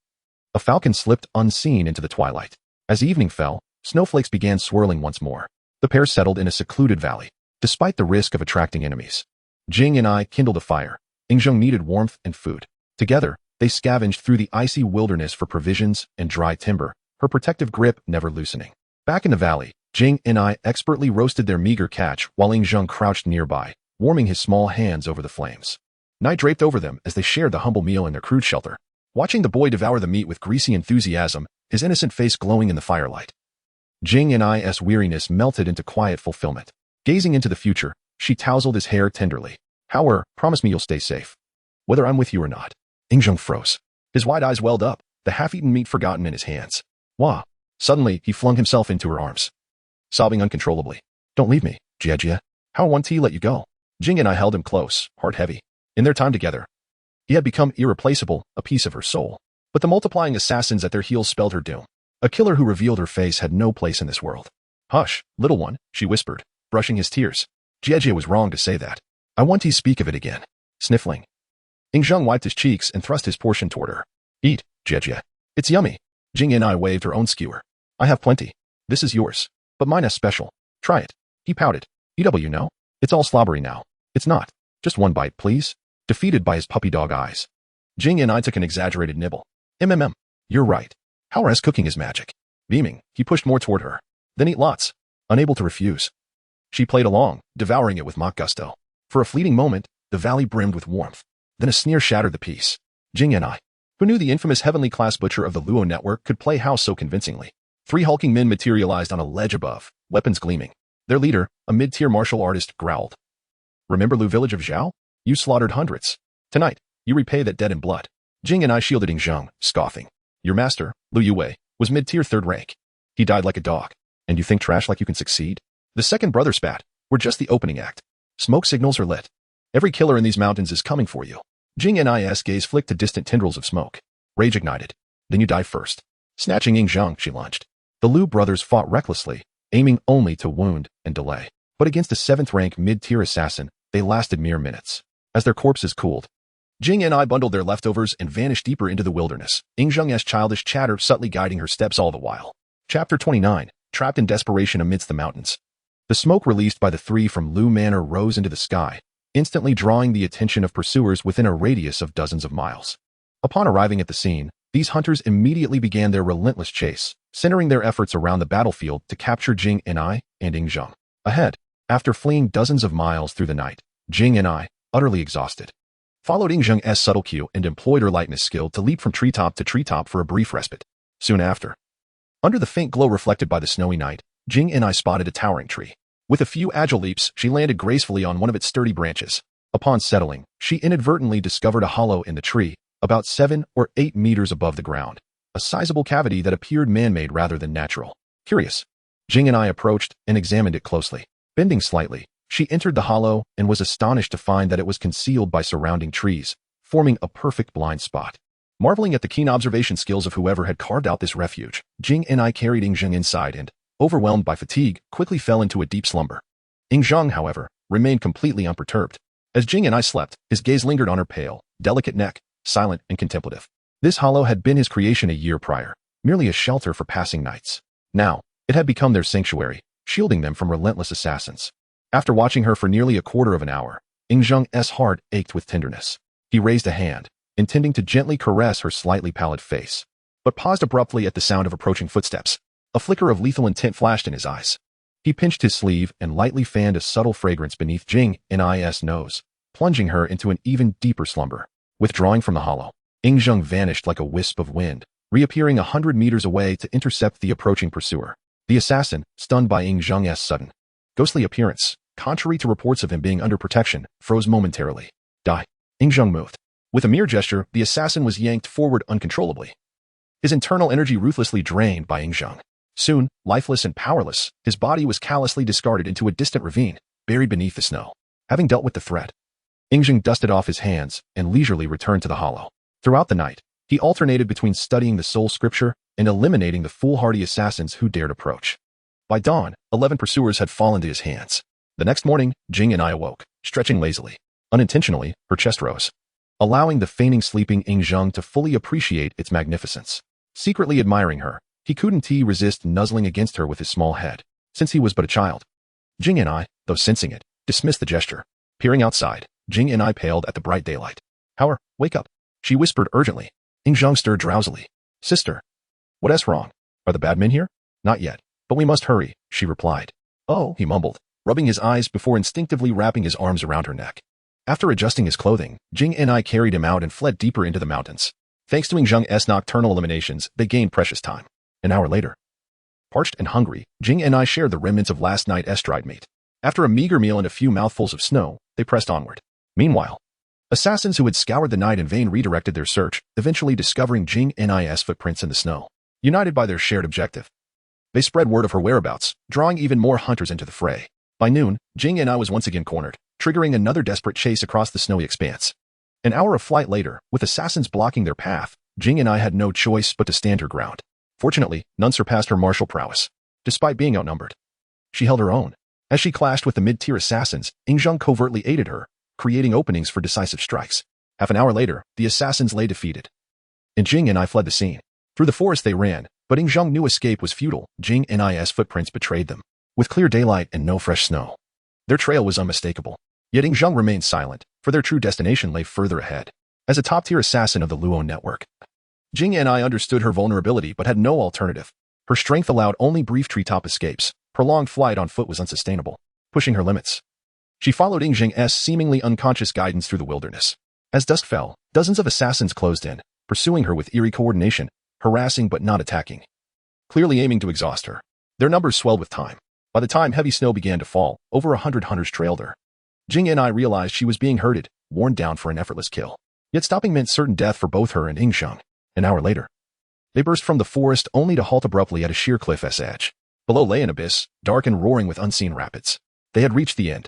a falcon slipped unseen into the twilight. As evening fell, snowflakes began swirling once more. The pair settled in a secluded valley, despite the risk of attracting enemies. Jing Yanai kindled a fire. Ing Zheng needed warmth and food. Together, they scavenged through the icy wilderness for provisions and dry timber, her protective grip never loosening. Back in the valley, Jing Yanai expertly roasted their meager catch while Ing Zheng crouched nearby, warming his small hands over the flames. Night draped over them as they shared the humble meal in their crude shelter. Watching the boy devour the meat with greasy enthusiasm, his innocent face glowing in the firelight, Jing Yanai's weariness melted into quiet fulfillment. Gazing into the future, she tousled his hair tenderly. However, promise me you'll stay safe, whether I'm with you or not. Ing Zheng froze. His wide eyes welled up, the half-eaten meat forgotten in his hands. Wah! Suddenly, he flung himself into her arms, sobbing uncontrollably. Don't leave me, Jie. How won't he let you go? Jing and I held him close, heart heavy. In their time together, he had become irreplaceable, a piece of her soul. But the multiplying assassins at their heels spelled her doom. A killer who revealed her face had no place in this world. Hush, little one, she whispered, brushing his tears. Jie was wrong to say that. I want to speak of it again. Sniffling, Ing Zheng wiped his cheeks and thrust his portion toward her. Eat, Jie. It's yummy. Jing and I waved her own skewer. I have plenty. This is yours. But mine is special. Try it. He pouted. EW no? It's all slobbery now. It's not. Just one bite, please. Defeated by his puppy dog eyes, Jing and I took an exaggerated nibble. You're right. How's cooking is magic. Beaming, he pushed more toward her. Then eat lots. Unable to refuse, she played along, devouring it with mock gusto. For a fleeting moment, the valley brimmed with warmth. Then a sneer shattered the peace. Jing and I, who knew the infamous heavenly class butcher of the Luo network could play house so convincingly. 3 hulking men materialized on a ledge above, weapons gleaming. Their leader, a mid-tier martial artist, growled. Remember Lu village of Zhao? You slaughtered hundreds. Tonight, you repay that debt in blood. Jing and I shielded Ing Zheng, scoffing. Your master, Lu Yue, was mid-tier 3rd rank. He died like a dog. And you think trash like you can succeed? The second brother spat. We're just the opening act. Smoke signals are lit. Every killer in these mountains is coming for you. Jing and I's gaze flicked to distant tendrils of smoke. Rage ignited. Then you die first. Snatching Ing Zheng, she lunged. The Lu brothers fought recklessly, aiming only to wound and delay. But against a 7th rank mid-tier assassin, they lasted mere minutes. As their corpses cooled, Jing and I bundled their leftovers and vanished deeper into the wilderness, Ing Zheng's childish chatter subtly guiding her steps all the while. Chapter 29. Trapped in desperation amidst the mountains. The smoke released by the 3 from Lu Manor rose into the sky, instantly drawing the attention of pursuers within a radius of dozens of miles. Upon arriving at the scene, these hunters immediately began their relentless chase, centering their efforts around the battlefield to capture Jing and I and Ing Zheng. Ahead, after fleeing dozens of miles through the night, Jing and I, utterly exhausted, followed Ing Zheng's subtle cue and employed her lightness skill to leap from treetop to treetop for a brief respite. Soon after, under the faint glow reflected by the snowy night, Jing and I spotted a towering tree. With a few agile leaps, she landed gracefully on one of its sturdy branches. Upon settling, she inadvertently discovered a hollow in the tree, about 7 or 8 meters above the ground, a sizable cavity that appeared man-made rather than natural. Curious, Jing and I approached and examined it closely. Bending slightly, she entered the hollow and was astonished to find that it was concealed by surrounding trees, forming a perfect blind spot. Marveling at the keen observation skills of whoever had carved out this refuge, Jing and I carried Ing Zheng inside and, overwhelmed by fatigue, quickly fell into a deep slumber. Ing Zheng, however, remained completely unperturbed. As Jing and I slept, his gaze lingered on her pale, delicate neck, silent and contemplative. This hollow had been his creation a year prior, merely a shelter for passing nights. Now, it had become their sanctuary, shielding them from relentless assassins. After watching her for nearly a quarter of an hour, Ing Zheng's heart ached with tenderness. He raised a hand, intending to gently caress her slightly pallid face, but paused abruptly at the sound of approaching footsteps. A flicker of lethal intent flashed in his eyes. He pinched his sleeve and lightly fanned a subtle fragrance beneath Jing Ni's nose, plunging her into an even deeper slumber. Withdrawing from the hollow, Ing Zheng vanished like a wisp of wind, reappearing 100 meters away to intercept the approaching pursuer. The assassin, stunned by Ing Zheng's sudden, ghostly appearance, contrary to reports of him being under protection, froze momentarily. Die. Ing Zheng moved. With a mere gesture, the assassin was yanked forward uncontrollably, his internal energy ruthlessly drained by Ing Zheng. Soon, lifeless and powerless, his body was callously discarded into a distant ravine, buried beneath the snow. Having dealt with the threat, Ing Zheng dusted off his hands and leisurely returned to the hollow. Throughout the night, he alternated between studying the soul scripture and eliminating the foolhardy assassins who dared approach. By dawn, 11 pursuers had fallen to his hands. The next morning, Jing Ni awoke, stretching lazily. Unintentionally, her chest rose, allowing the feigning sleeping Ing Zheng to fully appreciate its magnificence. Secretly admiring her, he couldn't resist nuzzling against her with his small head, since he was but a child. Jing Ni, though sensing it, dismissed the gesture. Peering outside, Jing Ni paled at the bright daylight. Howard, wake up, she whispered urgently. Ing Zheng stirred drowsily. Sister. What's wrong? Are the bad men here? Not yet, but we must hurry, she replied. Oh, he mumbled, rubbing his eyes before instinctively wrapping his arms around her neck. After adjusting his clothing, Jing Ni carried him out and fled deeper into the mountains. Thanks to Ing Zheng's nocturnal eliminations, they gained precious time. An hour later, parched and hungry, Jing Ni shared the remnants of last night's dried meat. After a meager meal and a few mouthfuls of snow, they pressed onward. Meanwhile, assassins who had scoured the night in vain redirected their search, eventually discovering Jing Ni's footprints in the snow. United by their shared objective, they spread word of her whereabouts, drawing even more hunters into the fray. By noon, Jing Ni was once again cornered, triggering another desperate chase across the snowy expanse. An hour of flight later, with assassins blocking their path, Jing Ni had no choice but to stand her ground. Fortunately, none surpassed her martial prowess. Despite being outnumbered, she held her own. As she clashed with the mid-tier assassins, Ing Zheng covertly aided her, creating openings for decisive strikes. Half an hour later, the assassins lay defeated, and Jing Ni fled the scene. Through the forest they ran, but Ing Zheng knew escape was futile. Jing Ni's footprints betrayed them. With clear daylight and no fresh snow, their trail was unmistakable. Yet Ing Zheng remained silent, for their true destination lay further ahead. As a top-tier assassin of the Luo network, Jing Ni understood her vulnerability but had no alternative. Her strength allowed only brief treetop escapes. Prolonged flight on foot was unsustainable, pushing her limits. She followed Ing Zheng's seemingly unconscious guidance through the wilderness. As dusk fell, dozens of assassins closed in, pursuing her with eerie coordination, harassing but not attacking, clearly aiming to exhaust her. Their numbers swelled with time. By the time heavy snow began to fall, over 100 hunters trailed her. Jing Ni realized she was being herded, worn down for an effortless kill. Yet stopping meant certain death for both her and Ing Zheng. An hour later, they burst from the forest only to halt abruptly at a sheer cliff's edge. Below lay an abyss, dark and roaring with unseen rapids. They had reached the end.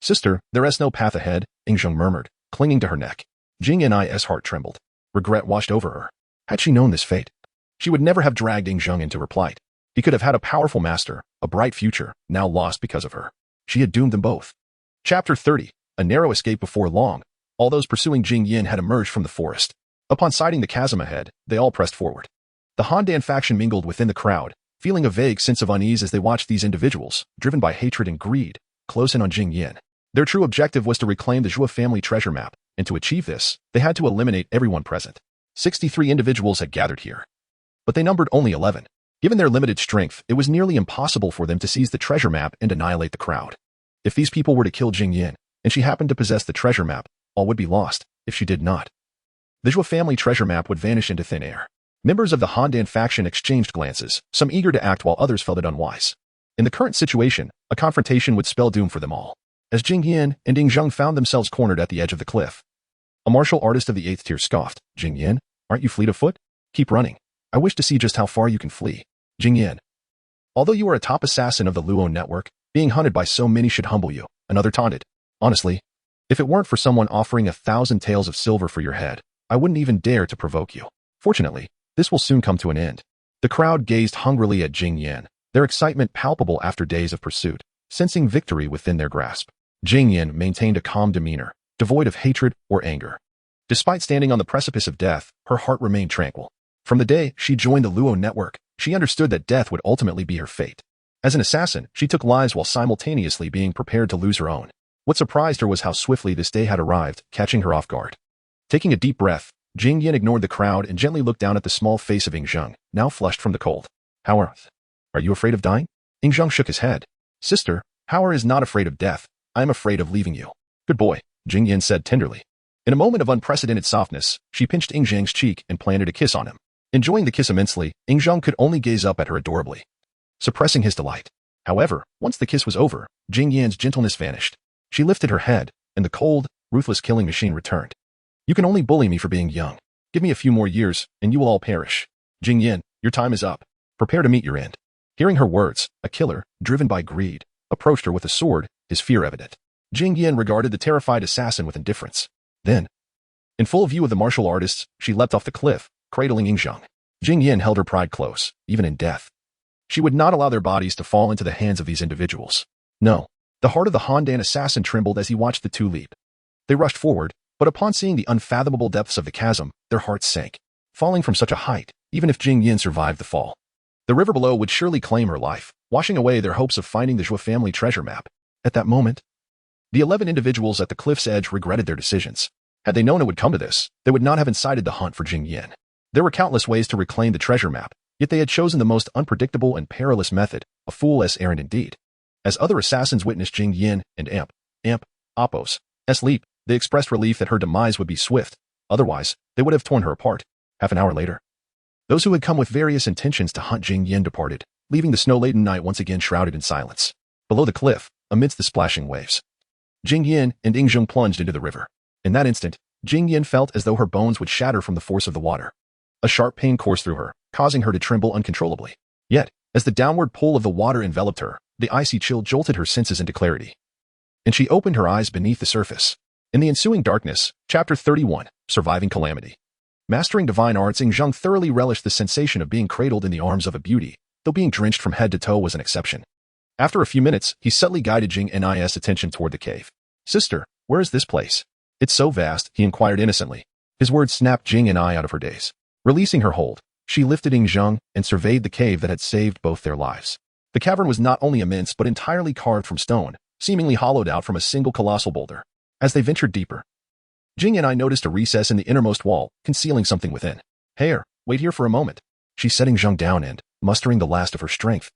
Sister, there's no path ahead, Ing Zheng murmured, clinging to her neck. Jing Ni's heart trembled. Regret washed over her. Had she known this fate, she would never have dragged Ing Zheng into her plight. He could have had a powerful master, a bright future, now lost because of her. She had doomed them both. Chapter 30. A narrow escape before long. All those pursuing Jing Yin had emerged from the forest. Upon sighting the chasm ahead, they all pressed forward. The Handan faction mingled within the crowd, feeling a vague sense of unease as they watched these individuals, driven by hatred and greed, close in on Jing Yin. Their true objective was to reclaim the Zhuo family treasure map, and to achieve this, they had to eliminate everyone present. 63 individuals had gathered here, but they numbered only 11. Given their limited strength, it was nearly impossible for them to seize the treasure map and annihilate the crowd. If these people were to kill Jing Yin, and she happened to possess the treasure map, all would be lost. If she did not, the Zhuo family treasure map would vanish into thin air. Members of the Handan faction exchanged glances, some eager to act while others felt it unwise. In the current situation, a confrontation would spell doom for them all. As Jing Yin and Ing Zheng found themselves cornered at the edge of the cliff, a martial artist of the 8th tier scoffed. Jing Yin, aren't you fleet of foot? Keep running. I wish to see just how far you can flee. Jing Yin, although you are a top assassin of the Luo network, being hunted by so many should humble you. Another taunted. Honestly, if it weren't for someone offering 1,000 taels of silver for your head, I wouldn't even dare to provoke you. Fortunately, this will soon come to an end. The crowd gazed hungrily at Jing Yin, their excitement palpable after days of pursuit, sensing victory within their grasp. Jing Yin maintained a calm demeanor, devoid of hatred or anger. Despite standing on the precipice of death, her heart remained tranquil. From the day she joined the Luo network, she understood that death would ultimately be her fate. As an assassin, she took lives while simultaneously being prepared to lose her own. What surprised her was how swiftly this day had arrived, catching her off guard. Taking a deep breath, Jing Yin ignored the crowd and gently looked down at the small face of Ying Zheng, now flushed from the cold. Howard, are you afraid of dying? Ying Zheng shook his head. Sister, Howard is not afraid of death. I am afraid of leaving you. Good boy, Jing Yin said tenderly. In a moment of unprecedented softness, she pinched Ying Zheng's cheek and planted a kiss on him. Enjoying the kiss immensely, Ying Zheng could only gaze up at her adorably, suppressing his delight. However, once the kiss was over, Jing Yan's gentleness vanished. She lifted her head, and the cold, ruthless killing machine returned. You can only bully me for being young. Give me a few more years, and you will all perish. Jing Yin, your time is up. Prepare to meet your end. Hearing her words, a killer, driven by greed, approached her with a sword, his fear evident. Jing Yin regarded the terrified assassin with indifference. Then, in full view of the martial artists, she leapt off the cliff, cradling Ying Zheng. Jing Yin held her pride close, even in death. She would not allow their bodies to fall into the hands of these individuals. No. The heart of the Handan assassin trembled as he watched the two leap. They rushed forward, but upon seeing the unfathomable depths of the chasm, their hearts sank. Falling from such a height, even if Jing Yin survived the fall, the river below would surely claim her life, washing away their hopes of finding the Zhuo family treasure map. At that moment, the 11 individuals at the cliff's edge regretted their decisions. Had they known it would come to this, they would not have incited the hunt for Jing Yin. There were countless ways to reclaim the treasure map, yet they had chosen the most unpredictable and perilous method, a fool's errand indeed. As other assassins witnessed Jing Yin and Appos' leap, they expressed relief that her demise would be swift. Otherwise, they would have torn her apart. Half an hour later, those who had come with various intentions to hunt Jing Yin departed, leaving the snow-laden night once again shrouded in silence. Below the cliff, amidst the splashing waves, Jing Yin and Ying Zheng plunged into the river. In that instant, Jing Yin felt as though her bones would shatter from the force of the water. A sharp pain coursed through her, causing her to tremble uncontrollably. Yet, as the downward pull of the water enveloped her, the icy chill jolted her senses into clarity, and she opened her eyes beneath the surface. In the ensuing darkness, Chapter 31, Surviving Calamity. Mastering divine arts, Ying Zheng thoroughly relished the sensation of being cradled in the arms of a beauty, though being drenched from head to toe was an exception. After a few minutes, he subtly guided Jing Ni's attention toward the cave. Sister, where is this place? It's so vast, he inquired innocently. His words snapped Jing Ni out of her daze. Releasing her hold, she lifted Ying Zheng and surveyed the cave that had saved both their lives. The cavern was not only immense but entirely carved from stone, seemingly hollowed out from a single colossal boulder. As they ventured deeper, Jing and I noticed a recess in the innermost wall, concealing something within. Here, wait here for a moment. She set Ying Zheng down and, mustering the last of her strength,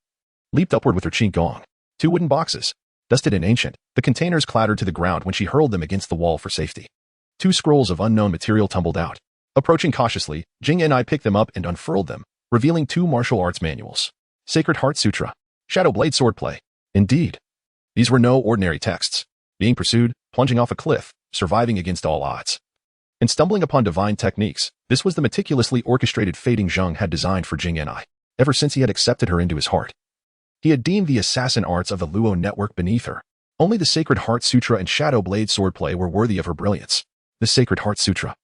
leaped upward with her qi gong. 2 wooden boxes, dusted and ancient, the containers clattered to the ground when she hurled them against the wall for safety. 2 scrolls of unknown material tumbled out. Approaching cautiously, Jing and I picked them up and unfurled them, revealing 2 martial arts manuals. Sacred Heart Sutra. Shadow Blade Swordplay. Indeed. These were no ordinary texts. Being pursued, plunging off a cliff, surviving against all odds, and stumbling upon divine techniques, this was the meticulously orchestrated fate Ying Zheng had designed for Jing Ni. Ever since he had accepted her into his heart, he had deemed the assassin arts of the Luo network beneath her. Only the Sacred Heart Sutra and Shadow Blade Swordplay were worthy of her brilliance. The Sacred Heart Sutra,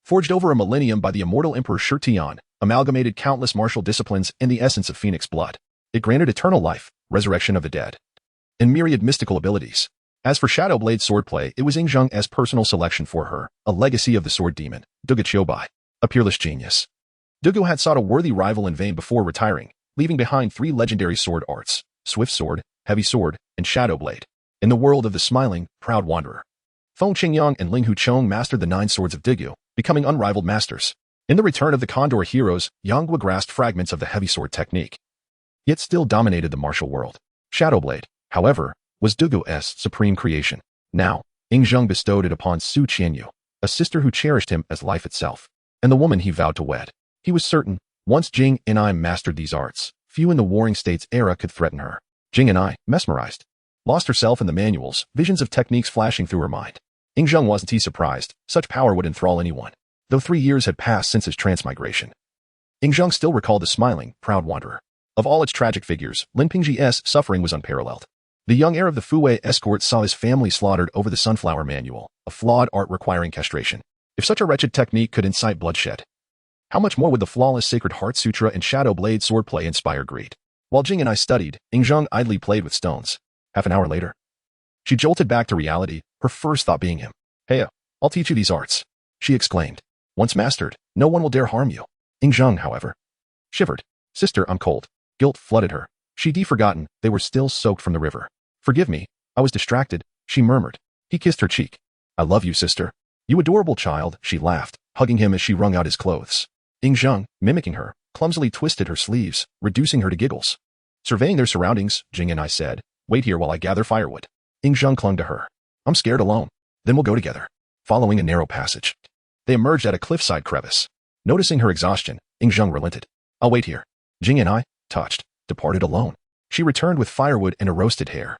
forged over a millennium by the immortal Emperor Shi Huang, amalgamated countless martial disciplines in the essence of phoenix blood. It granted eternal life, resurrection of the dead, and myriad mystical abilities. As for Shadow Blade Swordplay, it was Ying Zheng's personal selection for her, a legacy of the sword demon, Dugu Qiubai, a peerless genius. Dugu had sought a worthy rival in vain before retiring, leaving behind 3 legendary sword arts, Swift Sword, Heavy Sword, and Shadow Blade. In the world of the smiling, proud wanderer, Feng Qingyang and Ling Huchong mastered the 9 swords of Dugu, becoming unrivaled masters. In the return of the Condor heroes, Yanghua grasped fragments of the heavy sword technique, yet still dominated the martial world. Shadow Blade, however, was Dugu's supreme creation. Now, Ying Zheng bestowed it upon Su Qianyu, a sister who cherished him as life itself, and the woman he vowed to wed. He was certain, once Jing Ni mastered these arts, few in the Warring States era could threaten her. Jing Ni, mesmerized, lost herself in the manuals, visions of techniques flashing through her mind. Ying Zheng wasn't he surprised, such power would enthrall anyone. Though 3 years had passed since his transmigration, Ying Zheng still recalled the smiling, proud wanderer. Of all its tragic figures, Lin Pingji's suffering was unparalleled. The young heir of the Fuwei escort saw his family slaughtered over the Sunflower Manual, a flawed art requiring castration. If such a wretched technique could incite bloodshed, how much more would the flawless Sacred Heart Sutra and Shadow Blade Swordplay inspire greed? While Jing and I studied, Ying Zheng idly played with stones. Half an hour later, she jolted back to reality, her first thought being him. Hey, I'll teach you these arts. she exclaimed. Once mastered, no one will dare harm you. Ying Zheng, however, shivered. Sister, I'm cold. Guilt flooded her. She'd forgotten they were still soaked from the river. Forgive me, I was distracted, she murmured. He kissed her cheek. I love you, sister. You adorable child, she laughed, hugging him as she wrung out his clothes. Ying Zheng, mimicking her, clumsily twisted her sleeves, reducing her to giggles. Surveying their surroundings, Jing and I said, wait here while I gather firewood. Ying Zheng clung to her. I'm scared alone. Then we'll go together. Following a narrow passage, they emerged at a cliffside crevice. Noticing her exhaustion, Ying Zheng relented. I'll wait here. Jing and I, touched, departed alone. She returned with firewood and a roasted hare.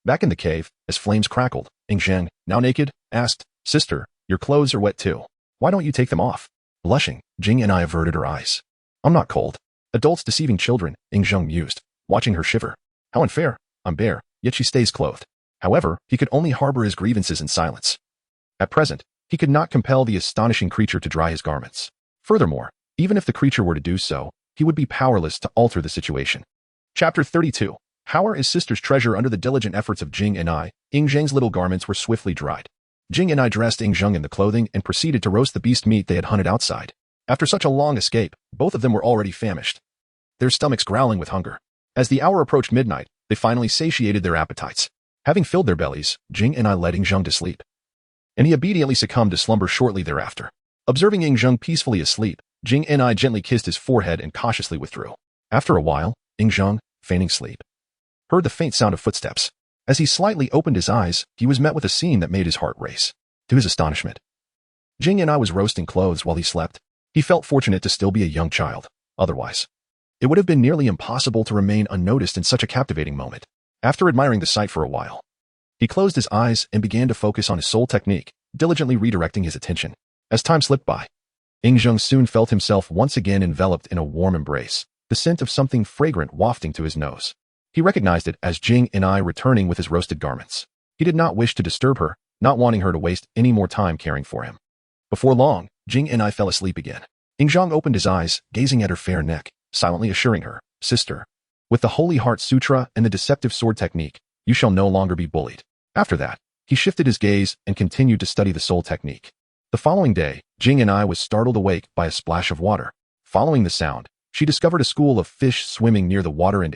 Back in the cave, as flames crackled, Ying Zheng, now naked, asked, Sister, your clothes are wet too. Why don't you take them off? Blushing, Jing and I averted her eyes. I'm not cold. Adults deceiving children, Ying Zheng mused, watching her shiver. How unfair. I'm bare, yet she stays clothed. However, he could only harbor his grievances in silence. At present, he could not compel the astonishing creature to dry his garments. Furthermore, even if the creature were to do so, he would be powerless to alter the situation. Chapter 32. How are his sister's treasure? Under the diligent efforts of Jing and I, Ying Zheng's little garments were swiftly dried. Jing and I dressed Ying Zheng in the clothing and proceeded to roast the beast meat they had hunted outside. After such a long escape, both of them were already famished, their stomachs growling with hunger. As the hour approached midnight, they finally satiated their appetites. Having filled their bellies, Jing and I led Ying Zheng to sleep, and he obediently succumbed to slumber shortly thereafter. Observing Ying Zheng peacefully asleep, Jing and I gently kissed his forehead and cautiously withdrew. After a while, Ying Zheng, feigning sleep, heard the faint sound of footsteps. As he slightly opened his eyes, he was met with a scene that made his heart race. To his astonishment, Jing and I was roasting clothes while he slept. He felt fortunate to still be a young child. Otherwise, it would have been nearly impossible to remain unnoticed in such a captivating moment. After admiring the sight for a while, he closed his eyes and began to focus on his soul technique, diligently redirecting his attention. As time slipped by, Ying Zheng soon felt himself once again enveloped in a warm embrace, the scent of something fragrant wafting to his nose. He recognized it as Jing and I returning with his roasted garments. He did not wish to disturb her, not wanting her to waste any more time caring for him. Before long, Jing and I fell asleep again. Ying Zheng opened his eyes, gazing at her fair neck, silently assuring her, Sister, with the Holy Heart Sutra and the deceptive sword technique, you shall no longer be bullied. After that, he shifted his gaze and continued to study the soul technique. The following day, Jing and I was startled awake by a splash of water. Following the sound, she discovered a school of fish swimming near the water and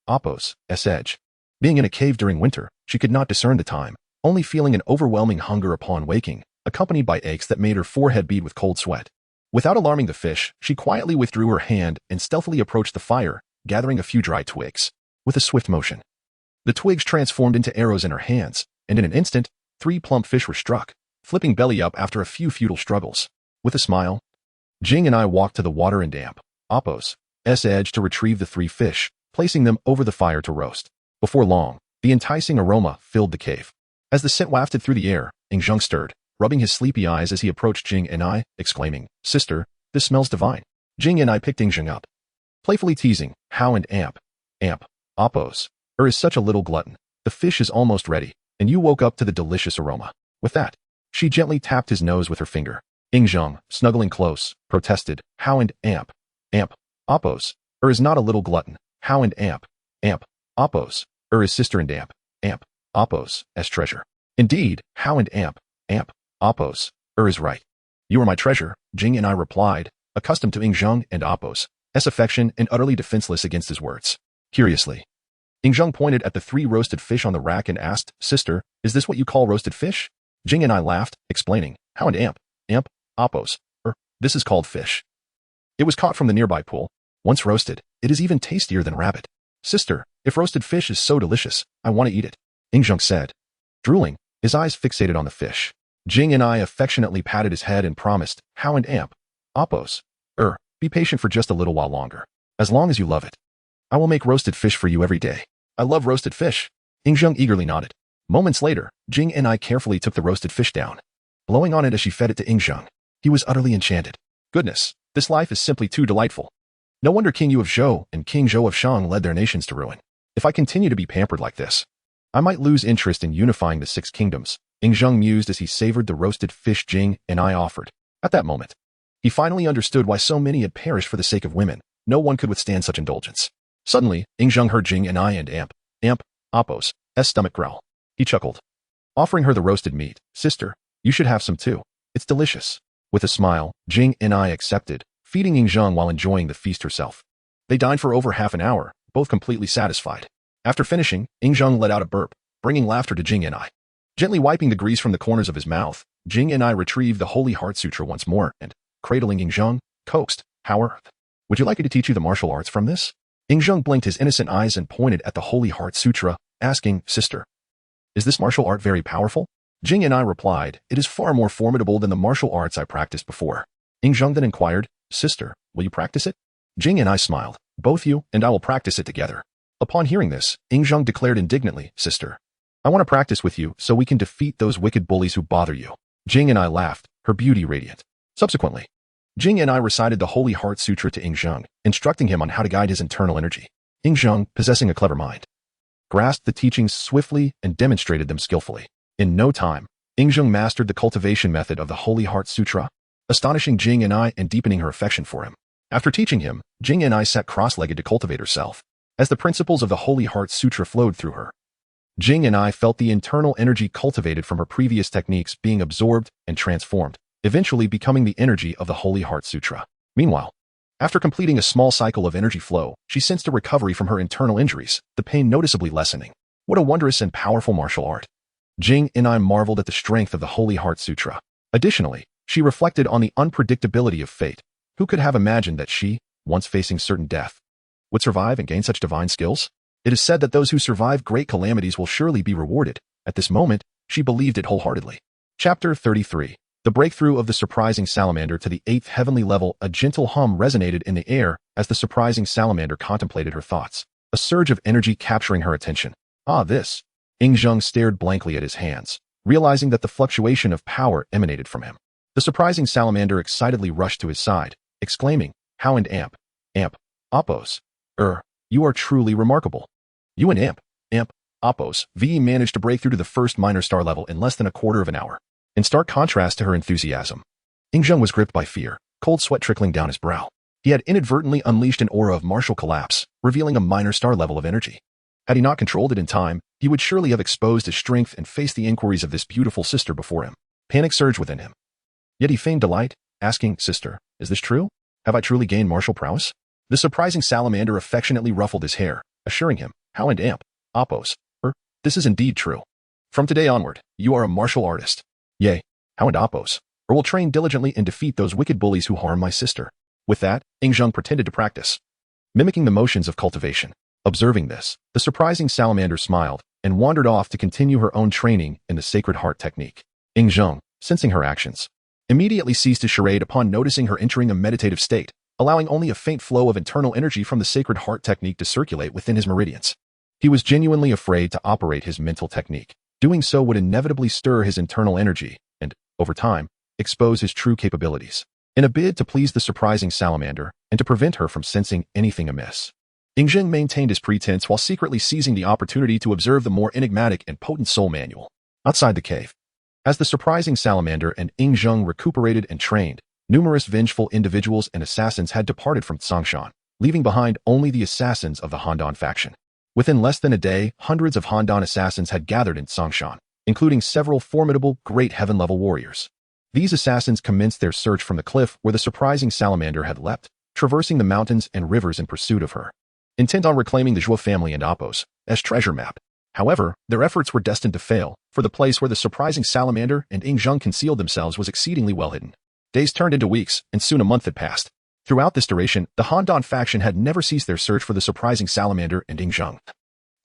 Appos' edge. Being in a cave during winter, she could not discern the time, only feeling an overwhelming hunger upon waking, accompanied by aches that made her forehead bead with cold sweat. Without alarming the fish, she quietly withdrew her hand and stealthily approached the fire, gathering a few dry twigs. With a swift motion, the twigs transformed into arrows in her hands, and in an instant, 3 plump fish were struck, flipping belly up after a few futile struggles. With a smile, Jing and I walked to the water and Appos' edge to retrieve the 3 fish, placing them over the fire to roast. Before long, the enticing aroma filled the cave. As the scent wafted through the air, Ying Zheng stirred, rubbing his sleepy eyes as he approached Jing and I, exclaiming, Sister, this smells divine. Jing and I picked Ying Zheng up, playfully teasing, how and Appos' is such a little glutton. The fish is almost ready, and you woke up to the delicious aroma. With that, she gently tapped his nose with her finger. Ying Zheng, snuggling close, protested, how and Appos' is not a little glutton. How and Appos' is sister and Appos' treasure. Indeed, how and Appos' is right. You are my treasure, Jing and I replied, accustomed to Ying Zheng and Appos' affection and utterly defenseless against his words. Curiously, Ying Zheng pointed at the 3 roasted fish on the rack and asked, Sister, is this what you call roasted fish? Jing and I laughed, explaining, how and Appos' this is called fish. It was caught from the nearby pool. Once roasted, it is even tastier than rabbit. Sister, if roasted fish is so delicious, I want to eat it, Ying Zheng said, drooling, his eyes fixated on the fish. Jing and I affectionately patted his head and promised, how and Appos' be patient for just a little while longer. As long as you love it, I will make roasted fish for you every day. I love roasted fish. Ying Zheng eagerly nodded. Moments later, Jing and I carefully took the roasted fish down, blowing on it as she fed it to Ying Zheng. He was utterly enchanted. Goodness, this life is simply too delightful. No wonder King Yu of Zhou and King Zhou of Shang led their nations to ruin. If I continue to be pampered like this, I might lose interest in unifying the 6 kingdoms, Ying Zheng mused as he savored the roasted fish Jing and I offered. At that moment, he finally understood why so many had perished for the sake of women. No one could withstand such indulgence. Suddenly, Ying Zheng heard Jing and I and Appos' stomach growl. He chuckled, offering her the roasted meat. Sister, you should have some too. It's delicious. With a smile, Jing and I accepted, feeding Yingzheng while enjoying the feast herself. They dined for over half an hour, both completely satisfied. After finishing, Yingzheng let out a burp, bringing laughter to Jing and I. Gently wiping the grease from the corners of his mouth, Jing and I retrieved the Holy Heart Sutra once more and, cradling Yingzheng, coaxed, "How would you like me to teach you the martial arts from this?" Yingzheng blinked his innocent eyes and pointed at the Holy Heart Sutra, asking, "Sister, is this martial art very powerful?" Jing and I replied, "It is far more formidable than the martial arts I practiced before." Yingzheng then inquired, "Sister, will you practice it?" Jing and I smiled, "Both you and I will practice it together." Upon hearing this, Yingzheng declared indignantly, "Sister, I want to practice with you so we can defeat those wicked bullies who bother you." Jing and I laughed, her beauty radiant. Subsequently, Jing and I recited the Holy Heart Sutra to Yingzheng, instructing him on how to guide his internal energy. Yingzheng, possessing a clever mind, grasped the teachings swiftly and demonstrated them skillfully. In no time, Yingzheng mastered the cultivation method of the Holy Heart Sutra, astonishing Jing and I and deepening her affection for him. After teaching him, Jing and I sat cross-legged to cultivate herself. As the principles of the Holy Heart Sutra flowed through her, Jing and I felt the internal energy cultivated from her previous techniques being absorbed and transformed, eventually becoming the energy of the Holy Heart Sutra. Meanwhile, after completing a small cycle of energy flow, she sensed a recovery from her internal injuries, the pain noticeably lessening. What a wondrous and powerful martial art. Jing and I marveled at the strength of the Holy Heart Sutra. Additionally, she reflected on the unpredictability of fate. Who could have imagined that she, once facing certain death, would survive and gain such divine skills? It is said that those who survive great calamities will surely be rewarded. At this moment, she believed it wholeheartedly. Chapter 33. The breakthrough of the surprising salamander to the 8th heavenly level. A gentle hum resonated in the air as the surprising salamander contemplated her thoughts, a surge of energy capturing her attention. "Ah, this." Yingzheng stared blankly at his hands, realizing that the fluctuation of power emanated from him. The surprising salamander excitedly rushed to his side, exclaiming, "How and Amp, Oppos. You are truly remarkable. You and Amp, Oppos, VE managed to break through to the first minor star level in less than a quarter of an hour." In stark contrast to her enthusiasm, Yingzheng was gripped by fear, cold sweat trickling down his brow. He had inadvertently unleashed an aura of martial collapse, revealing a minor star level of energy. Had he not controlled it in time, he would surely have exposed his strength and faced the inquiries of this beautiful sister before him. Panic surged within him. Yet he feigned delight, asking, "Sister, is this true? Have I truly gained martial prowess?" The surprising salamander affectionately ruffled his hair, assuring him, "How and Amp, Oppos, this is indeed true. From today onward, you are a martial artist. Yea, how and Oppos, will train diligently and defeat those wicked bullies who harm my sister." With that, Yingzheng pretended to practice, mimicking the motions of cultivation. Observing this, the surprising salamander smiled and wandered off to continue her own training in the Sacred Heart technique. Yingzheng, sensing her actions, immediately ceased his charade upon noticing her entering a meditative state, allowing only a faint flow of internal energy from the Sacred Heart technique to circulate within his meridians. He was genuinely afraid to operate his mental technique. Doing so would inevitably stir his internal energy and, over time, expose his true capabilities. In a bid to please the surprising salamander and to prevent her from sensing anything amiss, Yingzheng maintained his pretense while secretly seizing the opportunity to observe the more enigmatic and potent soul manual. Outside the cave, as the surprising salamander and Yingzheng recuperated and trained, numerous vengeful individuals and assassins had departed from Tsongshan, leaving behind only the assassins of the Handan faction. Within less than a day, hundreds of Handan assassins had gathered in Tsongshan, including several formidable, great heaven-level warriors. These assassins commenced their search from the cliff where the surprising salamander had leapt, traversing the mountains and rivers in pursuit of her, intent on reclaiming the Zhuo family and Oppos as treasure map. However, their efforts were destined to fail, for the place where the surprising salamander and Yingzheng concealed themselves was exceedingly well hidden. Days turned into weeks, and soon a month had passed. Throughout this duration, the Handan faction had never ceased their search for the surprising salamander and Yingzheng,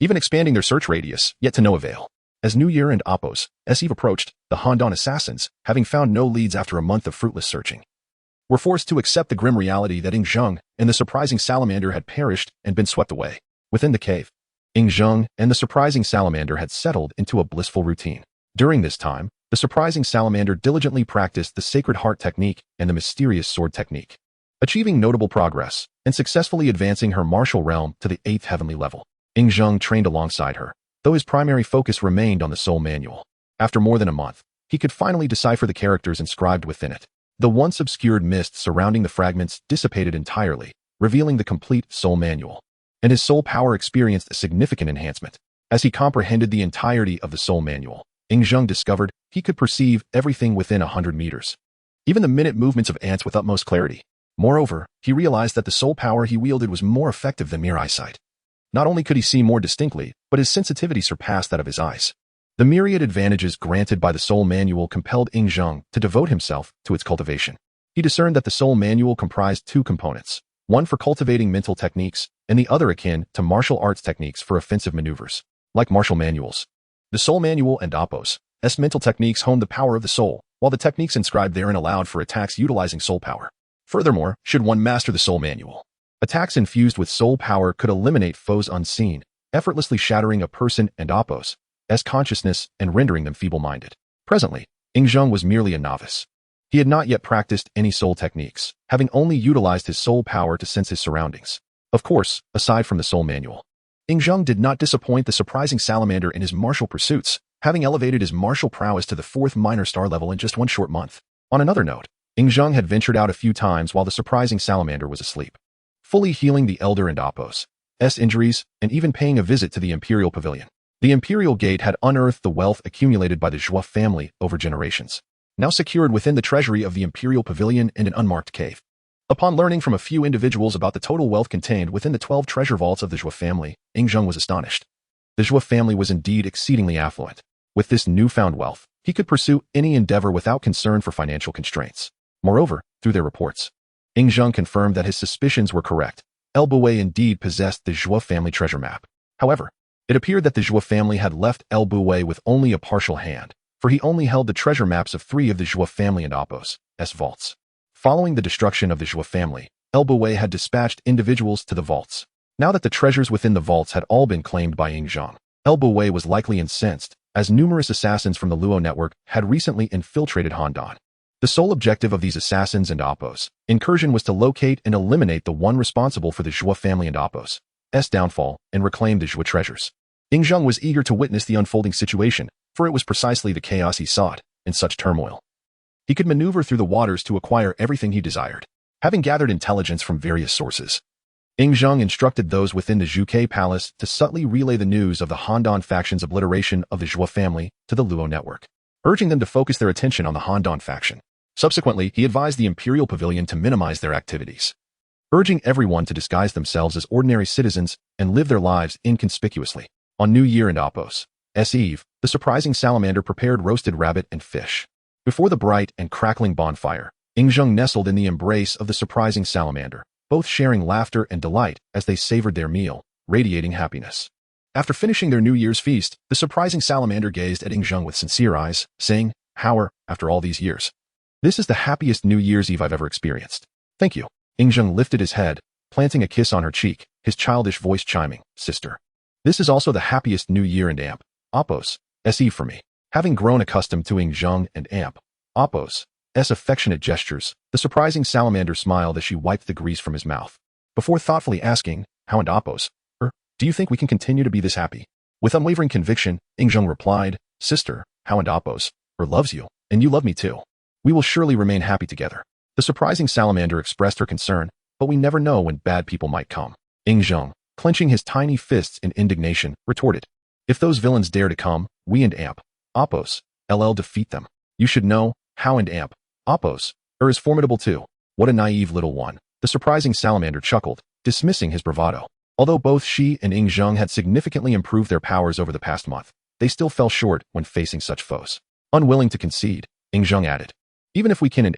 even expanding their search radius, yet to no avail. As New Year and Oppos, as Eve approached, the Handan assassins, having found no leads after a month of fruitless searching, were forced to accept the grim reality that Yingzheng and the surprising salamander had perished and been swept away. Within the cave, Yingzheng and the surprising salamander had settled into a blissful routine. During this time, the surprising salamander diligently practiced the Sacred Heart technique and the mysterious sword technique, achieving notable progress and successfully advancing her martial realm to the 8th heavenly level. Yingzheng trained alongside her, though his primary focus remained on the soul manual. After more than a month, he could finally decipher the characters inscribed within it. The once obscured mist surrounding the fragments dissipated entirely, revealing the complete soul manual, and his soul power experienced a significant enhancement. As he comprehended the entirety of the soul manual, Yingzheng discovered he could perceive everything within 100 meters. even the minute movements of ants with utmost clarity. Moreover, he realized that the soul power he wielded was more effective than mere eyesight. Not only could he see more distinctly, but his sensitivity surpassed that of his eyes. The myriad advantages granted by the soul manual compelled Ying Zheng to devote himself to its cultivation. He discerned that the soul manual comprised two components, one for cultivating mental techniques, and the other akin to martial arts techniques for offensive maneuvers. Like martial manuals, the soul manual and Appos mental techniques honed the power of the soul, while the techniques inscribed therein allowed for attacks utilizing soul power. Furthermore, should one master the soul manual, attacks infused with soul power could eliminate foes unseen, effortlessly shattering a person and Appos' consciousness and rendering them feeble-minded. Presently, Ying Zheng was merely a novice. He had not yet practiced any soul techniques, having only utilized his soul power to sense his surroundings. Of course, aside from the soul manual, Ying Zheng did not disappoint the surprising salamander in his martial pursuits, having elevated his martial prowess to the 4th minor star level in just one short month. On another note, Ying Zheng had ventured out a few times while the surprising salamander was asleep, fully healing the elder and Appos' injuries and even paying a visit to the Imperial Pavilion. The Imperial Gate had unearthed the wealth accumulated by the Zhou family over generations, now secured within the treasury of the Imperial Pavilion in an unmarked cave. Upon learning from a few individuals about the total wealth contained within the 12 treasure vaults of the Zhou family, Ying Zheng was astonished. The Zhou family was indeed exceedingly affluent. With this newfound wealth, he could pursue any endeavor without concern for financial constraints. Moreover, through their reports, Ying Zheng confirmed that his suspicions were correct. El Bouet indeed possessed the Zhou family treasure map. However, it appeared that the Zhou family had left El Bouet with only a partial hand, for he only held the treasure maps of 3 of the Zhou family and Appos' vaults. Following the destruction of the Zhou family, El Bouet had dispatched individuals to the vaults. Now that the treasures within the vaults had all been claimed by Ying Zheng, El Bouet was likely incensed, as numerous assassins from the Luo network had recently infiltrated Handan. The sole objective of these assassins and Appos' incursion was to locate and eliminate the one responsible for the Zhou family and Appos' downfall and reclaim the Zhou treasures. Ying Zheng was eager to witness the unfolding situation, for it was precisely the chaos he sought in such turmoil. He could maneuver through the waters to acquire everything he desired. Having gathered intelligence from various sources, Ying Zheng instructed those within the Zhuke Palace to subtly relay the news of the Handan faction's obliteration of the Zhou family to the Luo network, urging them to focus their attention on the Handan faction. Subsequently, he advised the Imperial Pavilion to minimize their activities, urging everyone to disguise themselves as ordinary citizens and live their lives inconspicuously. On New Year and Appos' Eve, the surprising salamander prepared roasted rabbit and fish. Before the bright and crackling bonfire, Ying Zheng nestled in the embrace of the surprising salamander, both sharing laughter and delight as they savored their meal, radiating happiness. After finishing their New Year's feast, the surprising salamander gazed at Ying Zheng with sincere eyes, saying, "How after all these years? This is the happiest New Year's Eve I've ever experienced." "Thank you." Ying Zheng lifted his head, planting a kiss on her cheek, his childish voice chiming, "Sister. This is also the happiest New Year and Appos' Eve for me." Having grown accustomed to Ying Zheng and Appos' affectionate gestures, the surprising salamander smiled as she wiped the grease from his mouth. Before thoughtfully asking, "How and Appos, do you think we can continue to be this happy?" With unwavering conviction, Ying Zheng replied, "Sister, How and Appos, loves you, and you love me too. We will surely remain happy together." The surprising salamander expressed her concern, but we never know when bad people might come. Ying Zheng, clenching his tiny fists in indignation, retorted, "If those villains dare to come, we and Appos, defeat them. You should know, How and Appos, is formidable too." "What a naive little one." The surprising salamander chuckled, dismissing his bravado. Although both she and Ying Zheng had significantly improved their powers over the past month, they still fell short when facing such foes. Unwilling to concede, Ying Zheng added, "Even if we can and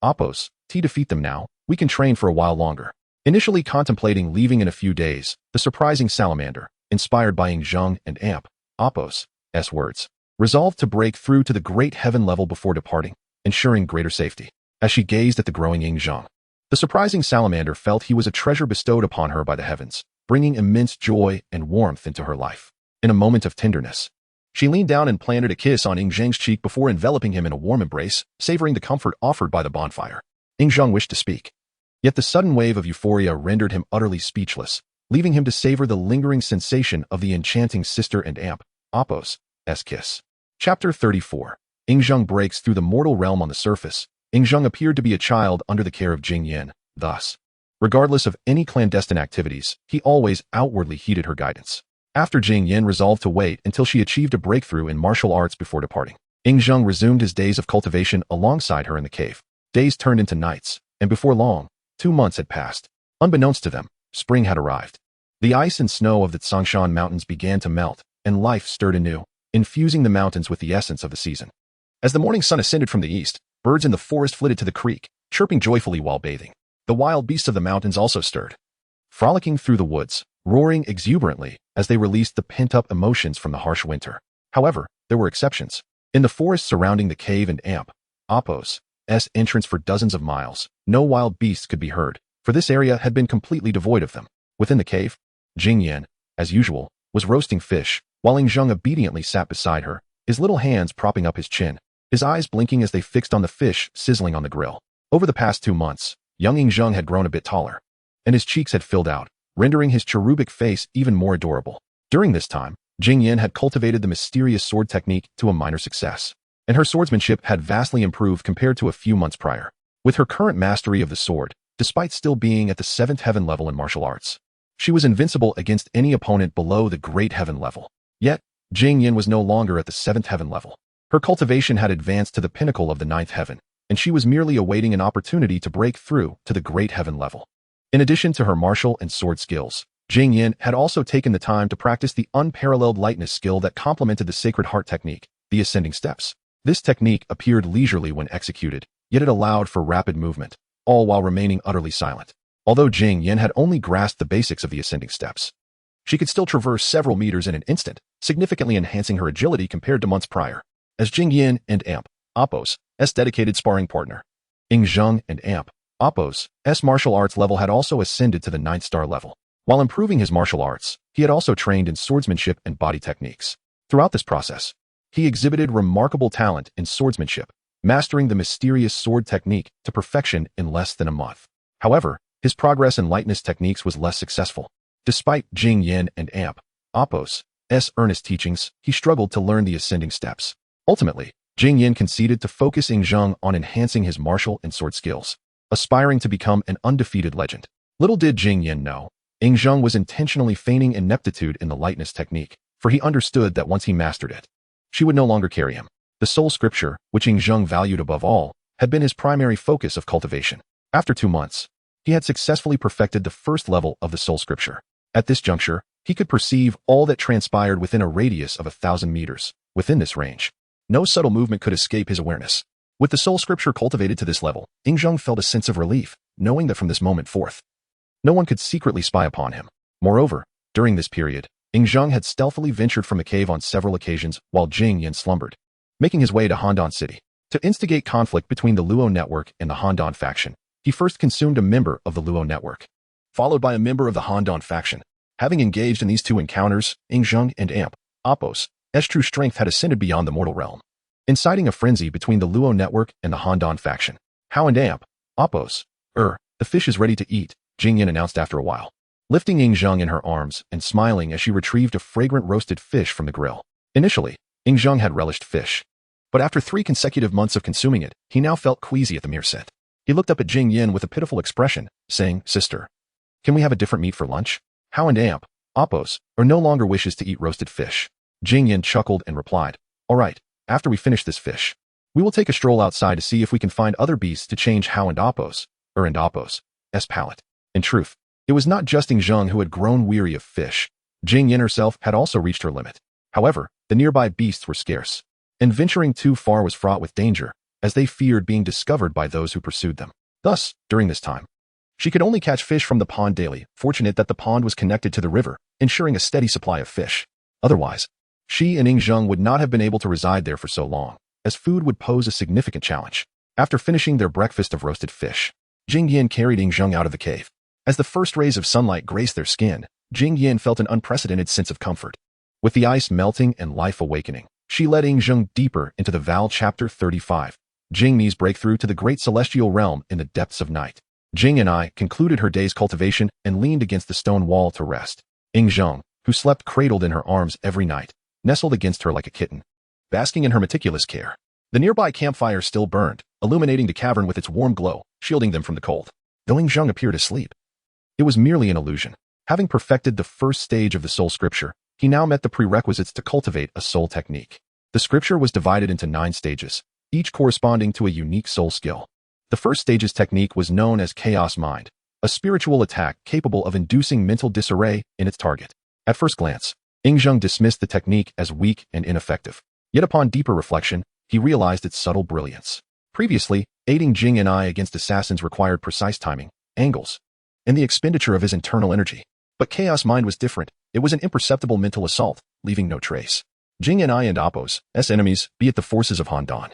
Appos, defeat them now, we can train for a while longer." Initially contemplating leaving in a few days, the surprising salamander, inspired by Ying Zheng and Appos' words, resolved to break through to the great heaven level before departing, ensuring greater safety. As she gazed at the growing Ying Zheng, the surprising salamander felt he was a treasure bestowed upon her by the heavens, bringing immense joy and warmth into her life. In a moment of tenderness, she leaned down and planted a kiss on Ying Zheng's cheek before enveloping him in a warm embrace, savoring the comfort offered by the bonfire. Ying Zheng wished to speak, yet the sudden wave of euphoria rendered him utterly speechless, leaving him to savor the lingering sensation of the enchanting sister and Appos' kiss. Chapter 34. Ying Zheng breaks through the mortal realm. On the surface, Ying Zheng appeared to be a child under the care of Jing Yin. Thus, regardless of any clandestine activities, he always outwardly heeded her guidance. After Jing Yin resolved to wait until she achieved a breakthrough in martial arts before departing, Ying Zheng resumed his days of cultivation alongside her in the cave. Days turned into nights, and before long, 2 months had passed. Unbeknownst to them, spring had arrived. The ice and snow of the Tsangshan Mountains began to melt, and life stirred anew, infusing the mountains with the essence of the season. As the morning sun ascended from the east, birds in the forest flitted to the creek, chirping joyfully while bathing. The wild beasts of the mountains also stirred, frolicking through the woods, roaring exuberantly as they released the pent-up emotions from the harsh winter. However, there were exceptions. In the forest surrounding the cave and Appo's entrance for dozens of miles, no wild beasts could be heard, for this area had been completely devoid of them. Within the cave, Jing Yan, as usual, was roasting fish, while Ing Zheng obediently sat beside her, his little hands propping up his chin, his eyes blinking as they fixed on the fish sizzling on the grill. Over the past 2 months, young Ing Zheng had grown a bit taller, and his cheeks had filled out, rendering his cherubic face even more adorable. During this time, Jing Yan had cultivated the mysterious sword technique to a minor success, and her swordsmanship had vastly improved compared to a few months prior. With her current mastery of the sword, despite still being at the 7th heaven level in martial arts, she was invincible against any opponent below the great heaven level. Yet, Jing Yan was no longer at the 7th heaven level. Her cultivation had advanced to the pinnacle of the 9th heaven, and she was merely awaiting an opportunity to break through to the great heaven level. In addition to her martial and sword skills, Jing Yan had also taken the time to practice the unparalleled lightness skill that complemented the Sacred Heart technique, the ascending steps. This technique appeared leisurely when executed, yet it allowed for rapid movement, all while remaining utterly silent. Although Jing Yan had only grasped the basics of the ascending steps, she could still traverse several meters in an instant, significantly enhancing her agility compared to months prior. As Jing Yan and Appo's dedicated sparring partner, Ing Zheng and Appo's martial arts level had also ascended to the 9th star level. While improving his martial arts, he had also trained in swordsmanship and body techniques. Throughout this process, he exhibited remarkable talent in swordsmanship, mastering the mysterious sword technique to perfection in less than a month. However, his progress in lightness techniques was less successful. Despite Jing Yan and Appo's earnest teachings, he struggled to learn the ascending steps. Ultimately, Jing Yan conceded to focus Ing Zheng on enhancing his martial and sword skills, aspiring to become an undefeated legend. Little did Jing Yan know, Ing Zheng was intentionally feigning ineptitude in the lightness technique, for he understood that once he mastered it, she would no longer carry him. The soul scripture, which Ing Zheng valued above all, had been his primary focus of cultivation. After 2 months, he had successfully perfected the first level of the soul scripture. At this juncture, he could perceive all that transpired within a radius of 1,000 meters. Within this range, no subtle movement could escape his awareness. With the soul scripture cultivated to this level, Ing Zheng felt a sense of relief, knowing that from this moment forth, no one could secretly spy upon him. Moreover, during this period, Ing Zheng had stealthily ventured from the cave on several occasions while Jing Yan slumbered, making his way to Handan City. To instigate conflict between the Luo network and the Handan faction, he first consumed a member of the Luo network, followed by a member of the Handan faction. Having engaged in these 2 encounters, Ing Zheng and Appo's true strength had ascended beyond the mortal realm, inciting a frenzy between the Luo network and the Handan faction. How and Appo's, the fish is ready to eat, Jing Yan announced after a while, lifting Ing Zheng in her arms and smiling as she retrieved a fragrant roasted fish from the grill. Initially, Ing Zheng had relished fish, but after 3 consecutive months of consuming it, he now felt queasy at the mere scent. He looked up at Jing Yan with a pitiful expression, saying, "Sister, can we have a different meat for lunch?" How and Appo's no longer wishes to eat roasted fish. Jing Yan chuckled and replied, "All right, after we finish this fish, we will take a stroll outside to see if we can find other beasts to change How and Appo's palate." In truth, it was not just Ing Zheng who had grown weary of fish. Jing Yan herself had also reached her limit. However, the nearby beasts were scarce, and venturing too far was fraught with danger, as they feared being discovered by those who pursued them. Thus, during this time, she could only catch fish from the pond daily, fortunate that the pond was connected to the river, ensuring a steady supply of fish. Otherwise, she and Ing Zheng would not have been able to reside there for so long, as food would pose a significant challenge. After finishing their breakfast of roasted fish, Jing Yan carried Ing Zheng out of the cave. As the first rays of sunlight graced their skin, Jing Yan felt an unprecedented sense of comfort. With the ice melting and life awakening, she led Ing Zheng deeper into the Val Chapter 35, Jing Mi's breakthrough to the great celestial realm in the depths of night. Jing and I concluded her day's cultivation and leaned against the stone wall to rest. Ing Zheng, who slept cradled in her arms every night, nestled against her like a kitten, basking in her meticulous care. The nearby campfire still burned, illuminating the cavern with its warm glow, shielding them from the cold. Though Ing Zheng appeared asleep, it was merely an illusion. Having perfected the first stage of the soul scripture, he now met the prerequisites to cultivate a soul technique. The scripture was divided into 9 stages, each corresponding to a unique soul skill. The first stage's technique was known as Chaos Mind, a spiritual attack capable of inducing mental disarray in its target. At first glance, Zhang dismissed the technique as weak and ineffective. Yet upon deeper reflection, he realized its subtle brilliance. Previously, aiding Jing and I against assassins required precise timing, angles, and the expenditure of his internal energy. But Chaos Mind was different. It was an imperceptible mental assault, leaving no trace. Jing and I and Appos, as enemies, be it the forces of Han Dan,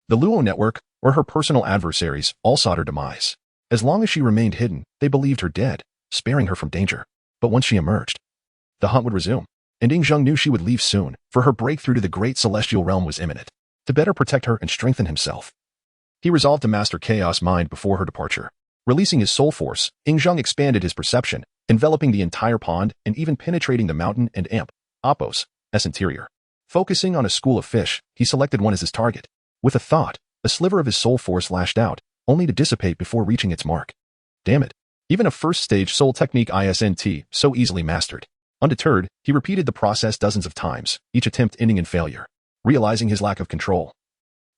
the Luo network, or her personal adversaries, all sought her demise. As long as she remained hidden, they believed her dead, sparing her from danger. But once she emerged, the hunt would resume, and Zhang knew she would leave soon, for her breakthrough to the great celestial realm was imminent. To better protect her and strengthen himself, he resolved to master Chaos Mind before her departure. Releasing his soul force, Zhang expanded his perception, enveloping the entire pond and even penetrating the mountain and Appos' interior. Focusing on a school of fish, he selected one as his target. With a thought, a sliver of his soul force lashed out, only to dissipate before reaching its mark. Damn it. Even a first-stage soul technique isn't so easily mastered. Undeterred, he repeated the process dozens of times, each attempt ending in failure. Realizing his lack of control,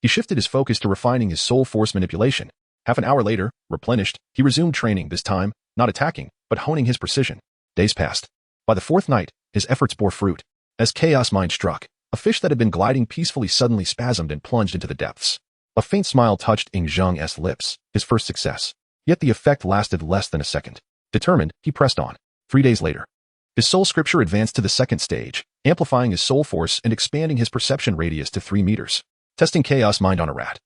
he shifted his focus to refining his soul force manipulation. Half an hour later, replenished, he resumed training, this time, not attacking, but honing his precision. Days passed. By the fourth night, his efforts bore fruit. As Chaos Mind struck, a fish that had been gliding peacefully suddenly spasmed and plunged into the depths. A faint smile touched Zhang's lips, his first success. Yet the effect lasted less than a second. Determined, he pressed on. 3 days later, his soul scripture advanced to the second stage, amplifying his soul force and expanding his perception radius to 3 meters. Testing Chaos Mind on a rat,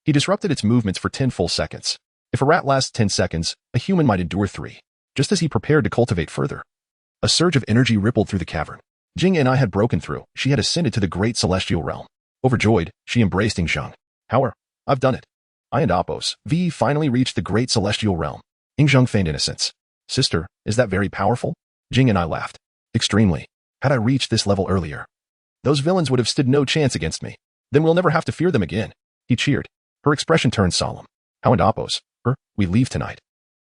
he disrupted its movements for 10 full seconds. If a rat lasts 10 seconds, a human might endure 3. Just as he prepared to cultivate further, a surge of energy rippled through the cavern. Jing and I had broken through. She had ascended to the great celestial realm. Overjoyed, she embraced Zhang. However, I've done it. I and Appos finally reached the great celestial realm. Zhang feigned innocence. Sister, is that very powerful? Jing and I laughed. Extremely. Had I reached this level earlier, those villains would have stood no chance against me. Then we'll never have to fear them again. He cheered. Her expression turned solemn. How and Appos, we leave tonight.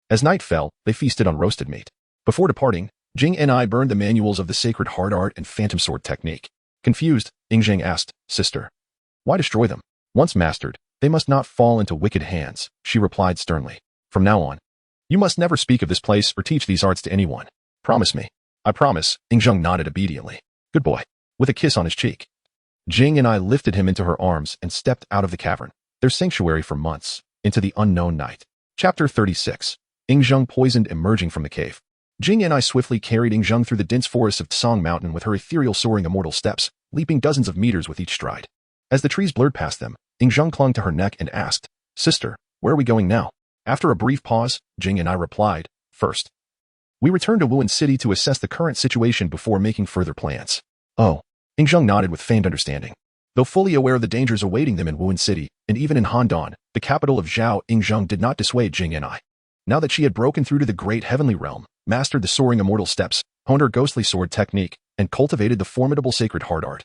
As night fell, they feasted on roasted meat. Before departing, Jing and I burned the manuals of the sacred hard art and phantom sword technique. Confused, Zhang asked, Sister, why destroy them? Once mastered, they must not fall into wicked hands, she replied sternly. From now on, you must never speak of this place or teach these arts to anyone. Promise me. I promise, Zhang nodded obediently. Good boy. With a kiss on his cheek. Jing and I lifted him into her arms and stepped out of the cavern, their sanctuary for months, into the unknown night. Chapter 36. Zhang poisoned emerging from the cave. Jing and I swiftly carried Zhang through the dense forests of Tsang Mountain with her ethereal soaring immortal steps, leaping dozens of meters with each stride. As the trees blurred past them, Zhang clung to her neck and asked, Sister, where are we going now? After a brief pause, Jing and I replied, First, we return to Wuhan City to assess the current situation before making further plans. Oh. Zhang nodded with feigned understanding. Though fully aware of the dangers awaiting them in Wuhan City, and even in Handan, the capital of Zhao, Zhang did not dissuade Jing and I. Now that she had broken through to the great heavenly realm, mastered the soaring immortal steps, honed her ghostly sword technique, and cultivated the formidable sacred hard art,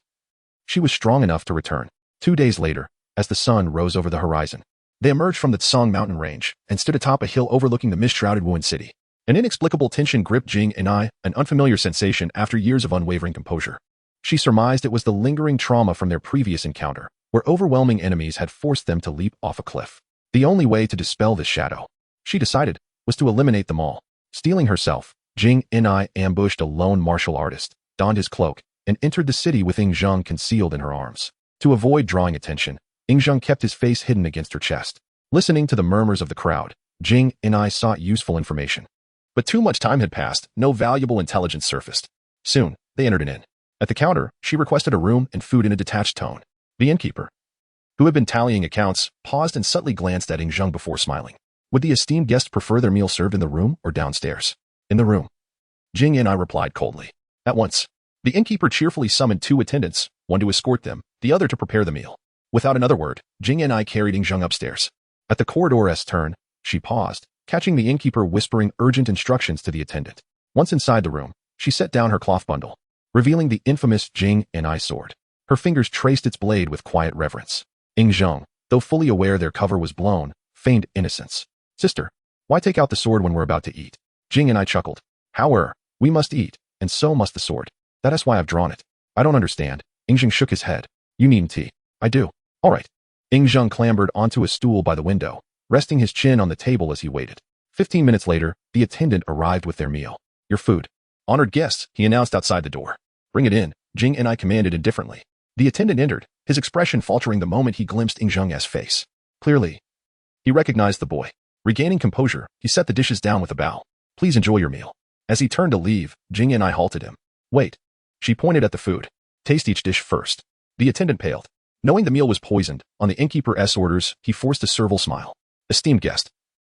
she was strong enough to return. 2 days later, as the sun rose over the horizon, they emerged from the Tsang mountain range and stood atop a hill overlooking the mist-shrouded Wuhan City. An inexplicable tension gripped Jing and I, an unfamiliar sensation after years of unwavering composure. She surmised it was the lingering trauma from their previous encounter, where overwhelming enemies had forced them to leap off a cliff. The only way to dispel this shadow, she decided, was to eliminate them all. Steeling herself, Jing and I ambushed a lone martial artist, donned his cloak, and entered the city with Zhang concealed in her arms. To avoid drawing attention, Zhang kept his face hidden against her chest. Listening to the murmurs of the crowd, Jing and I sought useful information. But too much time had passed, no valuable intelligence surfaced. Soon, they entered an inn. At the counter, she requested a room and food in a detached tone. The innkeeper, who had been tallying accounts, paused and subtly glanced at Zhang before smiling. Would the esteemed guest prefer their meal served in the room or downstairs? In the room. Jing and I replied coldly. At once. The innkeeper cheerfully summoned 2 attendants, one to escort them, the other to prepare the meal. Without another word, Jing and I carried Zhang upstairs. At the corridor's turn, she paused, catching the innkeeper whispering urgent instructions to the attendant. Once inside the room, she set down her cloth bundle, revealing the infamous Jing and I sword. Her fingers traced its blade with quiet reverence. Zhang, though fully aware their cover was blown, feigned innocence. Sister, why take out the sword when we're about to eat? Jing and I chuckled. However, we must eat, and so must the sword. That is why I've drawn it. I don't understand. Zhang shook his head. You needn't tea. I do. All right. Zhang clambered onto a stool by the window, resting his chin on the table as he waited. 15 minutes later, the attendant arrived with their meal. Your food. Honored guests, he announced outside the door. Bring it in, Jing and I commanded indifferently. The attendant entered, his expression faltering the moment he glimpsed Ing Zheng's face. Clearly, he recognized the boy. Regaining composure, he set the dishes down with a bow. Please enjoy your meal. As he turned to leave, Jing and I halted him. Wait. She pointed at the food. Taste each dish first. The attendant paled. Knowing the meal was poisoned, on the innkeeper's orders, he forced a servile smile. Esteemed guest.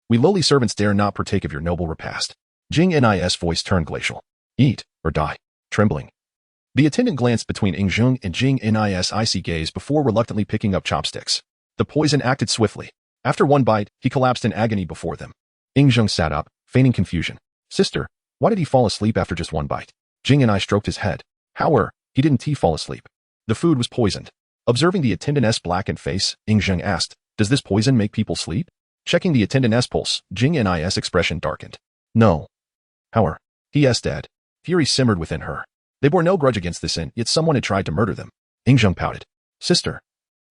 We lowly servants dare not partake of your noble repast. Jing Ni's voice turned glacial. Eat, or die. Trembling. The attendant glanced between Ing Zheng and Jing Ni's icy gaze before reluctantly picking up chopsticks. The poison acted swiftly. After one bite, he collapsed in agony before them. Ing Zheng sat up, feigning confusion. Sister, why did he fall asleep after just one bite? Jing and I stroked his head. However, he didn't fall asleep. The food was poisoned. Observing the attendant's blackened face, Ing Zheng asked, does this poison make people sleep? Checking the attendant's pulse, Jing Ni's expression darkened. No. However, he is dead. Fury simmered within her. They bore no grudge against this yet someone had tried to murder them. Ing Zheng pouted. Sister,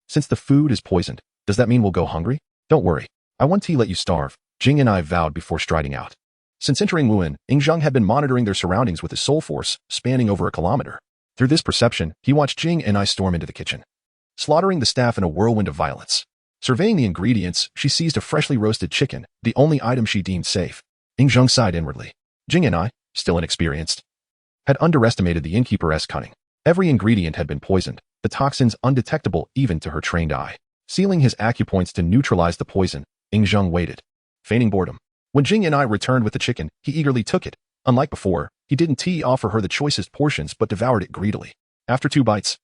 since the food is poisoned, does that mean we'll go hungry? Don't worry. I won't let you starve, Jing and I vowed before striding out. Since entering Wuhan, Ing Zheng had been monitoring their surroundings with his soul force, spanning over a kilometer. Through this perception, he watched Jing and I storm into the kitchen, slaughtering the staff in a whirlwind of violence. Surveying the ingredients, she seized a freshly roasted chicken, the only item she deemed safe. Ing Zheng sighed inwardly. Jing and I, still inexperienced, had underestimated the innkeeper's cunning. Every ingredient had been poisoned, the toxins undetectable even to her trained eye. Sealing his acupoints to neutralize the poison, Ing Zheng waited, feigning boredom. When Jing and I returned with the chicken, he eagerly took it. Unlike before, he didn't offer her the choicest portions but devoured it greedily. After 2 bites,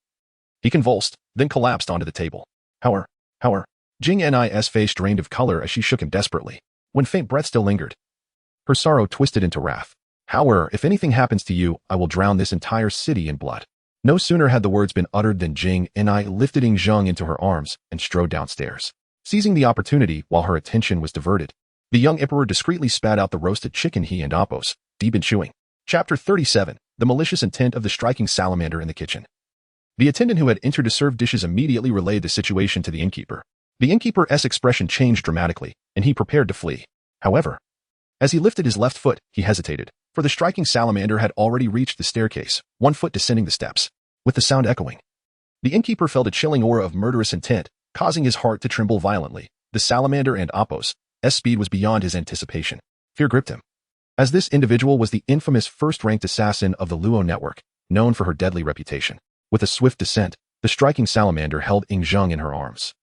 he convulsed, then collapsed onto the table. However, Jing Ni's face drained of color as she shook him desperately. When faint breath still lingered, her sorrow twisted into wrath. However, if anything happens to you, I will drown this entire city in blood. No sooner had the words been uttered than Jing Ni lifted Ing Zheng into her arms and strode downstairs. Seizing the opportunity while her attention was diverted, the young emperor discreetly spat out the roasted chicken he and Appos, deep in chewing. Chapter 37, The Malicious Intent of the Striking Salamander in the Kitchen. The attendant who had entered to serve dishes immediately relayed the situation to the innkeeper. The innkeeper's expression changed dramatically, and he prepared to flee. However, as he lifted his left foot, he hesitated, for the striking salamander had already reached the staircase, 1 foot descending the steps. With the sound echoing, the innkeeper felt a chilling aura of murderous intent, causing his heart to tremble violently. The salamander and Appos' speed was beyond his anticipation. Fear gripped him, as this individual was the infamous first-ranked assassin of the Luo network, known for her deadly reputation. With a swift descent, the striking salamander held Ing Zheng in her arms.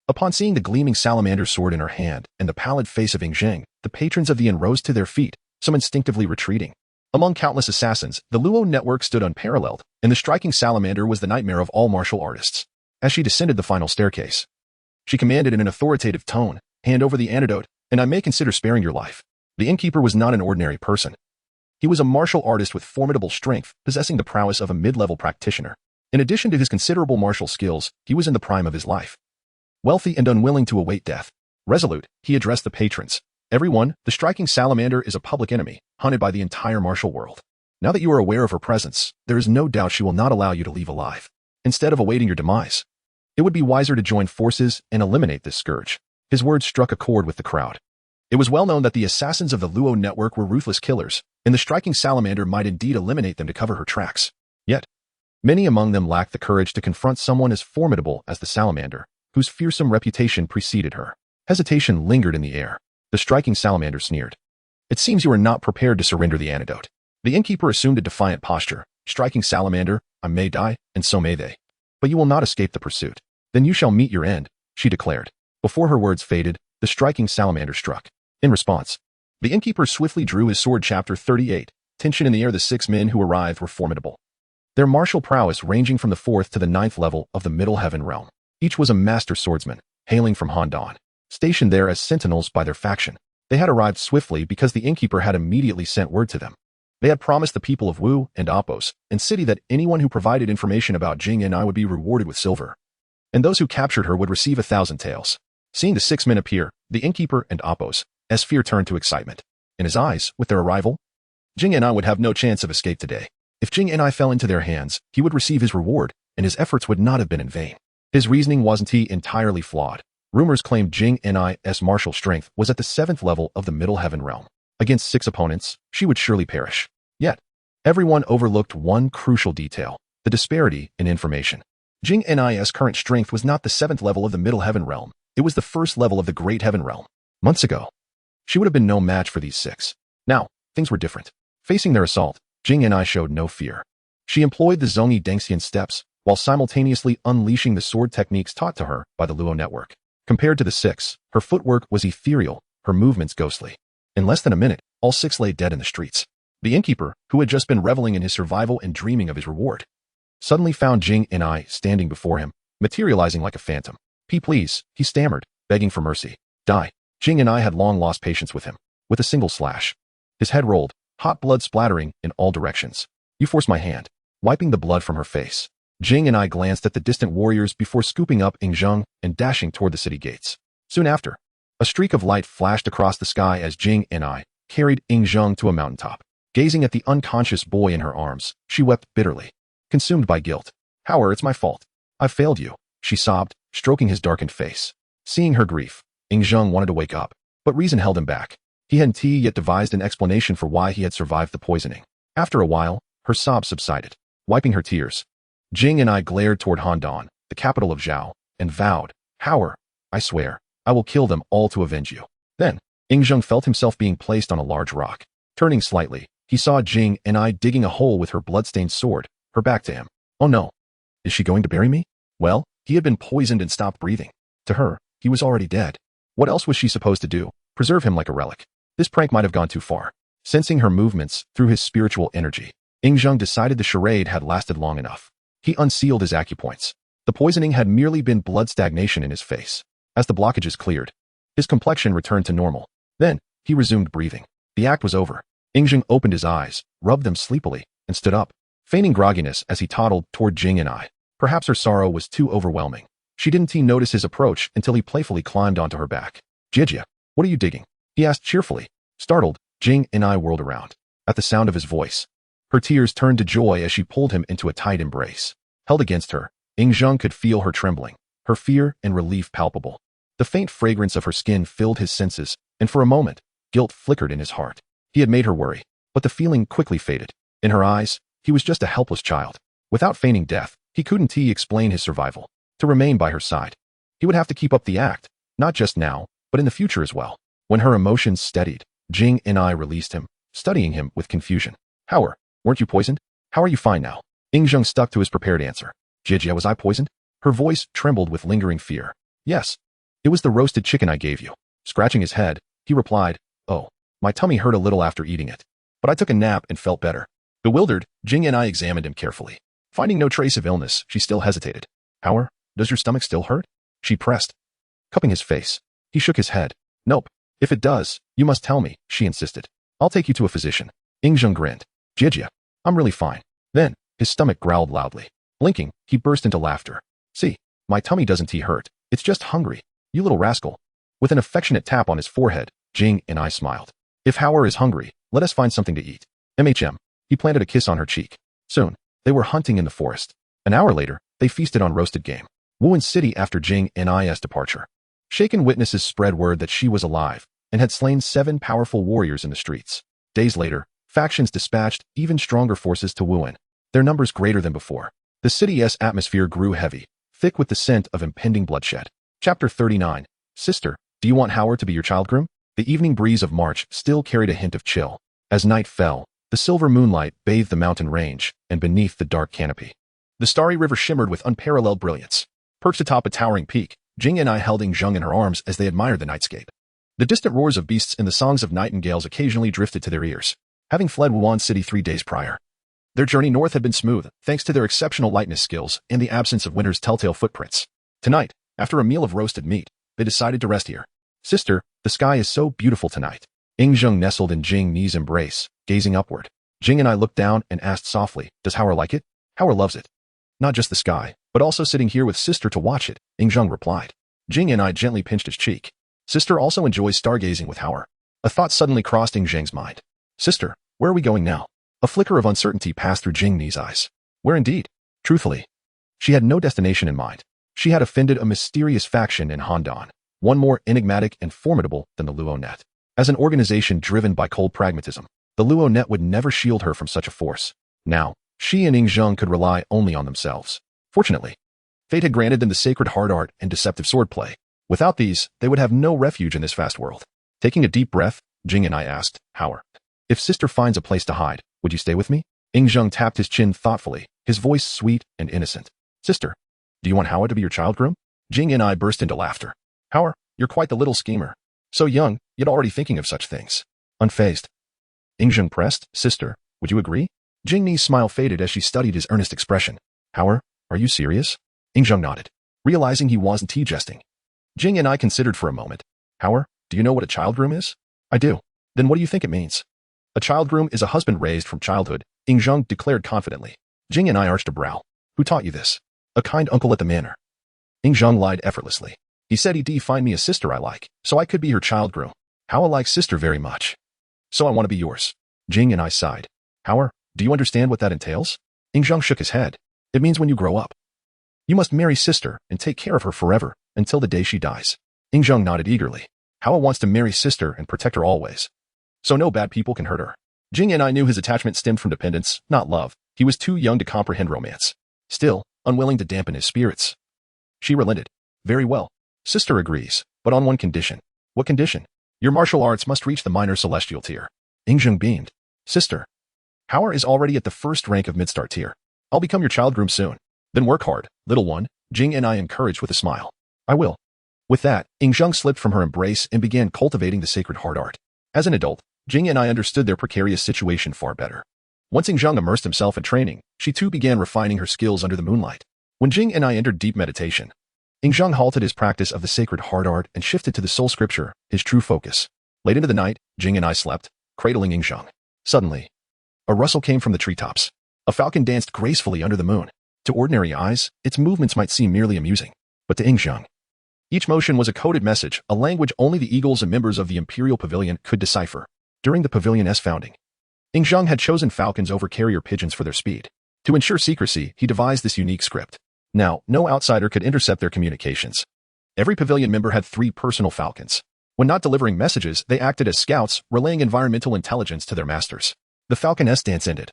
Upon seeing the gleaming salamander sword in her hand and the pallid face of Ing Zheng, the patrons of the inn rose to their feet, some instinctively retreating. Among countless assassins, the Luo network stood unparalleled, and the striking salamander was the nightmare of all martial artists. As she descended the final staircase, she commanded in an authoritative tone, hand over the antidote, and I may consider sparing your life. The innkeeper was not an ordinary person. He was a martial artist with formidable strength, possessing the prowess of a mid-level practitioner. In addition to his considerable martial skills, he was in the prime of his life. Wealthy and unwilling to await death. Resolute, he addressed the patrons. Everyone, the striking salamander is a public enemy, hunted by the entire martial world. Now that you are aware of her presence, there is no doubt she will not allow you to leave alive. Instead of awaiting your demise, it would be wiser to join forces and eliminate this scourge. His words struck a chord with the crowd. It was well known that the assassins of the Luo network were ruthless killers, and the striking salamander might indeed eliminate them to cover her tracks. Yet, many among them lacked the courage to confront someone as formidable as the salamander, whose fearsome reputation preceded her. Hesitation lingered in the air. The striking salamander sneered. It seems you are not prepared to surrender the antidote. The innkeeper assumed a defiant posture. Striking salamander, I may die, and so may they. But you will not escape the pursuit. Then you shall meet your end, she declared. Before her words faded, the striking salamander struck. In response, the innkeeper swiftly drew his sword. Chapter 38, Tension in the air. The 6 men who arrived were formidable, their martial prowess ranging from the 4th to the 9th level of the Middle Heaven realm. Each was a master swordsman, hailing from Handan, stationed there as sentinels by their faction. They had arrived swiftly because the innkeeper had immediately sent word to them. They had promised the people of Wu and Appos and city that anyone who provided information about Jing and I would be rewarded with silver, and those who captured her would receive 1,000 taels. Seeing the 6 men appear, the innkeeper and Appos' fear turned to excitement. In his eyes, with their arrival, Jing and I would have no chance of escape today. If Jing and I fell into their hands, he would receive his reward, and his efforts would not have been in vain. His reasoning wasn't entirely flawed. Rumors claimed Jing Ni's martial strength was at the 7th level of the Middle Heaven realm. Against 6 opponents, she would surely perish. Yet, everyone overlooked one crucial detail: the disparity in information. Jing Ni's current strength was not the 7th level of the Middle Heaven realm. It was the 1st level of the Great Heaven realm. Months ago, she would have been no match for these 6. Now, things were different. Facing their assault, Jing Ni showed no fear. She employed the Zhongyi Dengxian steps while simultaneously unleashing the sword techniques taught to her by the Luo network. Compared to the 6, her footwork was ethereal, her movements ghostly. In less than a minute, all 6 lay dead in the streets. The innkeeper, who had just been reveling in his survival and dreaming of his reward, suddenly found Jing Ni standing before him, materializing like a phantom. Please, he stammered, begging for mercy. Die. Jing Ni had long lost patience with him. With a single slash, his head rolled, hot blood splattering in all directions. You forced my hand. Wiping the blood from her face, Jing Ni glanced at the distant warriors before scooping up Yingzheng and dashing toward the city gates. Soon after, a streak of light flashed across the sky as Jing Ni carried Yingzheng to a mountaintop. Gazing at the unconscious boy in her arms, she wept bitterly, consumed by guilt. Howard, it's my fault. I've failed you, she sobbed, stroking his darkened face. Seeing her grief, Yingzheng wanted to wake up, but reason held him back. He hadn't yet devised an explanation for why he had survived the poisoning. After a while, her sobs subsided. Wiping her tears, Jing Ni glared toward Handan, the capital of Zhao, and vowed, Howard, I swear, I will kill them all to avenge you. Then, Yingzheng felt himself being placed on a large rock. Turning slightly, he saw Jing Ni digging a hole with her blood-stained sword, her back to him. Oh no. Is she going to bury me? Well, he had been poisoned and stopped breathing. To her, he was already dead. What else was she supposed to do? Preserve him like a relic. This prank might have gone too far. Sensing her movements through his spiritual energy, Yingzheng decided the charade had lasted long enough. He unsealed his acupoints. The poisoning had merely been blood stagnation in his face. As the blockages cleared, his complexion returned to normal. Then, he resumed breathing. The act was over. Yingzheng opened his eyes, rubbed them sleepily, and stood up, feigning grogginess as he toddled toward Jing Ni. Perhaps her sorrow was too overwhelming. She didn't notice his approach until he playfully climbed onto her back. Jijia, what are you digging? He asked cheerfully. Startled, Jing Ni whirled around. At the sound of his voice, her tears turned to joy as she pulled him into a tight embrace. Held against her, Yingzheng could feel her trembling, her fear and relief palpable. The faint fragrance of her skin filled his senses, and for a moment, guilt flickered in his heart. He had made her worry, but the feeling quickly faded. In her eyes, he was just a helpless child. Without feigning death, he couldn't explain his survival. To remain by her side, he would have to keep up the act, not just now, but in the future as well. When her emotions steadied, Jing Ni released him, studying him with confusion. Howard, weren't you poisoned? How are you fine now? Yingzheng stuck to his prepared answer. Jijia, was I poisoned? Her voice trembled with lingering fear. Yes. It was the roasted chicken I gave you. Scratching his head, he replied, Oh, my tummy hurt a little after eating it, but I took a nap and felt better. Bewildered, Jing Ni examined him carefully. Finding no trace of illness, she still hesitated. Howard, does your stomach still hurt? She pressed, cupping his face. He shook his head. Nope. If it does, you must tell me, she insisted. I'll take you to a physician. Yingzheng grinned. Jijia, I'm really fine. Then, his stomach growled loudly. Blinking, he burst into laughter. See, my tummy doesn't hurt. It's just hungry. You little rascal. With an affectionate tap on his forehead, Jing Ni smiled. If Howard is hungry, let us find something to eat. He planted a kiss on her cheek. Soon, they were hunting in the forest. An hour later, they feasted on roasted game. Wuhan City after Jing Ni's departure. Shaken witnesses spread word that she was alive and had slain 7 powerful warriors in the streets. Days later, factions dispatched even stronger forces to Wuhan, their numbers greater than before. The city's atmosphere grew heavy, thick with the scent of impending bloodshed. Chapter 39. Sister, do you want Howard to be your childgroom? The evening breeze of March still carried a hint of chill. As night fell, the silver moonlight bathed the mountain range, and beneath the dark canopy, the starry river shimmered with unparalleled brilliance. Perched atop a towering peak, Jing Ni held Yingzheng in her arms as they admired the nightscape. The distant roars of beasts and the songs of nightingales occasionally drifted to their ears. Having fled Wuhan City 3 days prior, their journey north had been smooth, thanks to their exceptional lightness skills and the absence of winter's telltale footprints. Tonight, after a meal of roasted meat, they decided to rest here. Sister, the sky is so beautiful tonight. Yingzheng nestled in Jing Ni's embrace, gazing upward. Jing Ni looked down and asked softly, Does Howard like it? Howard loves it. Not just the sky, but also sitting here with sister to watch it, Yingzheng replied. Jing Ni gently pinched his cheek. Sister also enjoys stargazing with Howard. A thought suddenly crossed Yingzheng's mind. Sister, where are we going now? A flicker of uncertainty passed through Jing Ni's eyes. Where indeed? Truthfully, she had no destination in mind. She had offended a mysterious faction in Handan, one more enigmatic and formidable than the Luo net. As an organization driven by cold pragmatism, the Luo net would never shield her from such a force. Now, she and Ying could rely only on themselves. Fortunately, fate had granted them the sacred hard art and deceptive swordplay. Without these, they would have no refuge in this vast world. Taking a deep breath, Jing and I asked, "Howard, if sister finds a place to hide, would you stay with me?" Ying tapped his chin thoughtfully, his voice sweet and innocent. "Sister, do you want Howard to be your child groom?" Jing and I burst into laughter. "Howard, you're quite the little schemer. So young, yet already thinking of such things." Unfazed, Ying pressed, "Sister, would you agree?" Jing's smile faded as she studied his earnest expression. "Howard, are you serious?" Ying nodded, realizing he wasn't jesting. Jing and I considered for a moment. "Howard, do you know what a child groom is?" "I do." "Then what do you think it means?" "A child groom is a husband raised from childhood," Ying declared confidently. Jing and I arched a brow. "Who taught you this?" "A kind uncle at the manor." Ying lied effortlessly. "He said he'd find me a sister I like, so I could be her child groom. How I like sister very much. So I want to be yours." Jing and I sighed. "Howard, do you understand what that entails?" Ying shook his head. "It means when you grow up, you must marry sister and take care of her forever, until the day she dies." Ying nodded eagerly. Howard wants to marry sister and protect her always, so no bad people can hurt her. Jing and I knew his attachment stemmed from dependence, not love. He was too young to comprehend romance. Still, unwilling to dampen his spirits, she relented. "Very well. Sister agrees, but on one condition." "What condition?" "Your martial arts must reach the minor celestial tier." Ying beamed. "Sister, Howard is already at the first rank of mid-star tier. I'll become your child groom soon. Then work hard, little one," Jing and I encouraged with a smile. "I will." With that, Ying slipped from her embrace and began cultivating the sacred hard art. As an adult, Jing and I understood their precarious situation far better. Once Ying immersed himself in training, she too began refining her skills under the moonlight. When Jing and I entered deep meditation, Ying halted his practice of the sacred hard art and shifted to the soul scripture, his true focus. Late into the night, Jing and I slept, cradling Ying. Suddenly, a rustle came from the treetops. A falcon danced gracefully under the moon. To ordinary eyes, its movements might seem merely amusing, but to Ying, each motion was a coded message, a language only the eagles and members of the Imperial Pavilion could decipher. During the pavilion's founding, Ying had chosen falcons over carrier pigeons for their speed. To ensure secrecy, he devised this unique script. Now, no outsider could intercept their communications. Every pavilion member had 3 personal falcons. When not delivering messages, they acted as scouts, relaying environmental intelligence to their masters. The falcon's dance ended.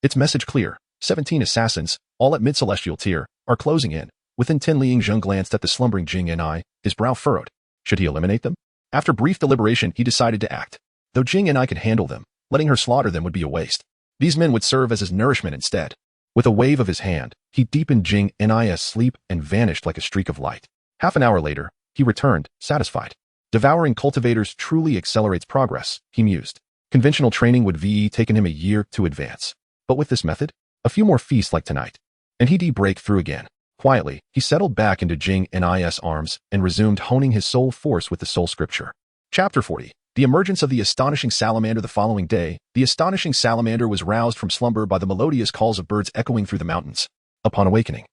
Its message clear: 17 assassins, all at mid-celestial tier, are closing in. Within 10 Li, Ying glanced at the slumbering Jing and I, his brow furrowed. Should he eliminate them? After brief deliberation, he decided to act. Though Jing and I could handle them, letting her slaughter them would be a waste. These men would serve as his nourishment instead. With a wave of his hand, he deepened Jing and I's sleep and vanished like a streak of light. Half an hour later, he returned, satisfied. Devouring cultivators truly accelerates progress, he mused. Conventional training would taken him a year to advance. But with this method, a few more feasts like tonight, and he'd break through again. Quietly, he settled back into Jing and I's arms and resumed honing his soul force with the soul scripture. Chapter 40. The emergence of the astonishing salamander. The following day, the astonishing salamander was roused from slumber by the melodious calls of birds echoing through the mountains. Upon awakening,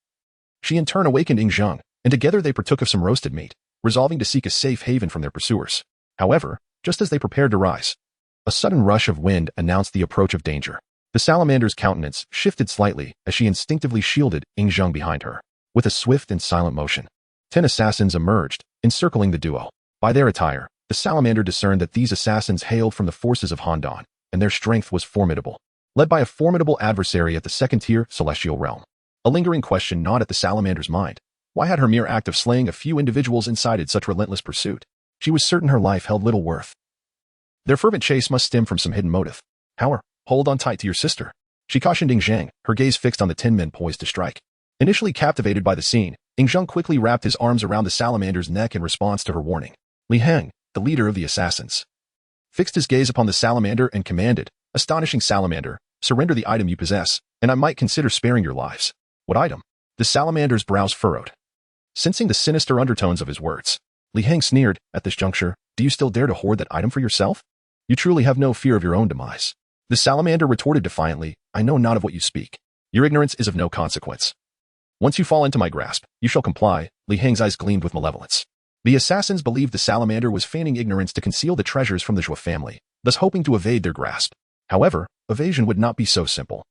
she in turn awakened Ying, and together they partook of some roasted meat, resolving to seek a safe haven from their pursuers. However, just as they prepared to rise, a sudden rush of wind announced the approach of danger. The salamander's countenance shifted slightly as she instinctively shielded Ying behind her. With a swift and silent motion, 10 assassins emerged, encircling the duo. By their attire, the salamander discerned that these assassins hailed from the forces of Handan, and their strength was formidable. Led by a formidable adversary at the second-tier celestial realm. A lingering question gnawed at the salamander's mind. Why had her mere act of slaying a few individuals incited such relentless pursuit? She was certain her life held little worth. Their fervent chase must stem from some hidden motive. Howard, hold on tight to your sister, she cautioned Ying, her gaze fixed on the 10 men poised to strike. Initially captivated by the scene, Ying quickly wrapped his arms around the salamander's neck in response to her warning. Li Heng, the leader of the assassins, fixed his gaze upon the salamander and commanded, "Astonishing salamander, surrender the item you possess, and I might consider sparing your lives." "What item?" The salamander's brows furrowed. Sensing the sinister undertones of his words, Li Heng sneered. "At this juncture, do you still dare to hoard that item for yourself? You truly have no fear of your own demise." The salamander retorted defiantly, "I know not of what you speak. Your ignorance is of no consequence. Once you fall into my grasp, you shall comply." Li Heng's eyes gleamed with malevolence. The assassins believed the salamander was feigning ignorance to conceal the treasures from the Zhuo family, thus hoping to evade their grasp. However, evasion would not be so simple.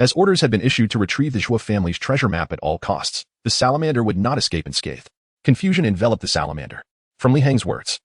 As orders had been issued to retrieve the Zhuo family's treasure map at all costs, the salamander would not escape unscathed. Confusion enveloped the salamander. From Li Heng's words,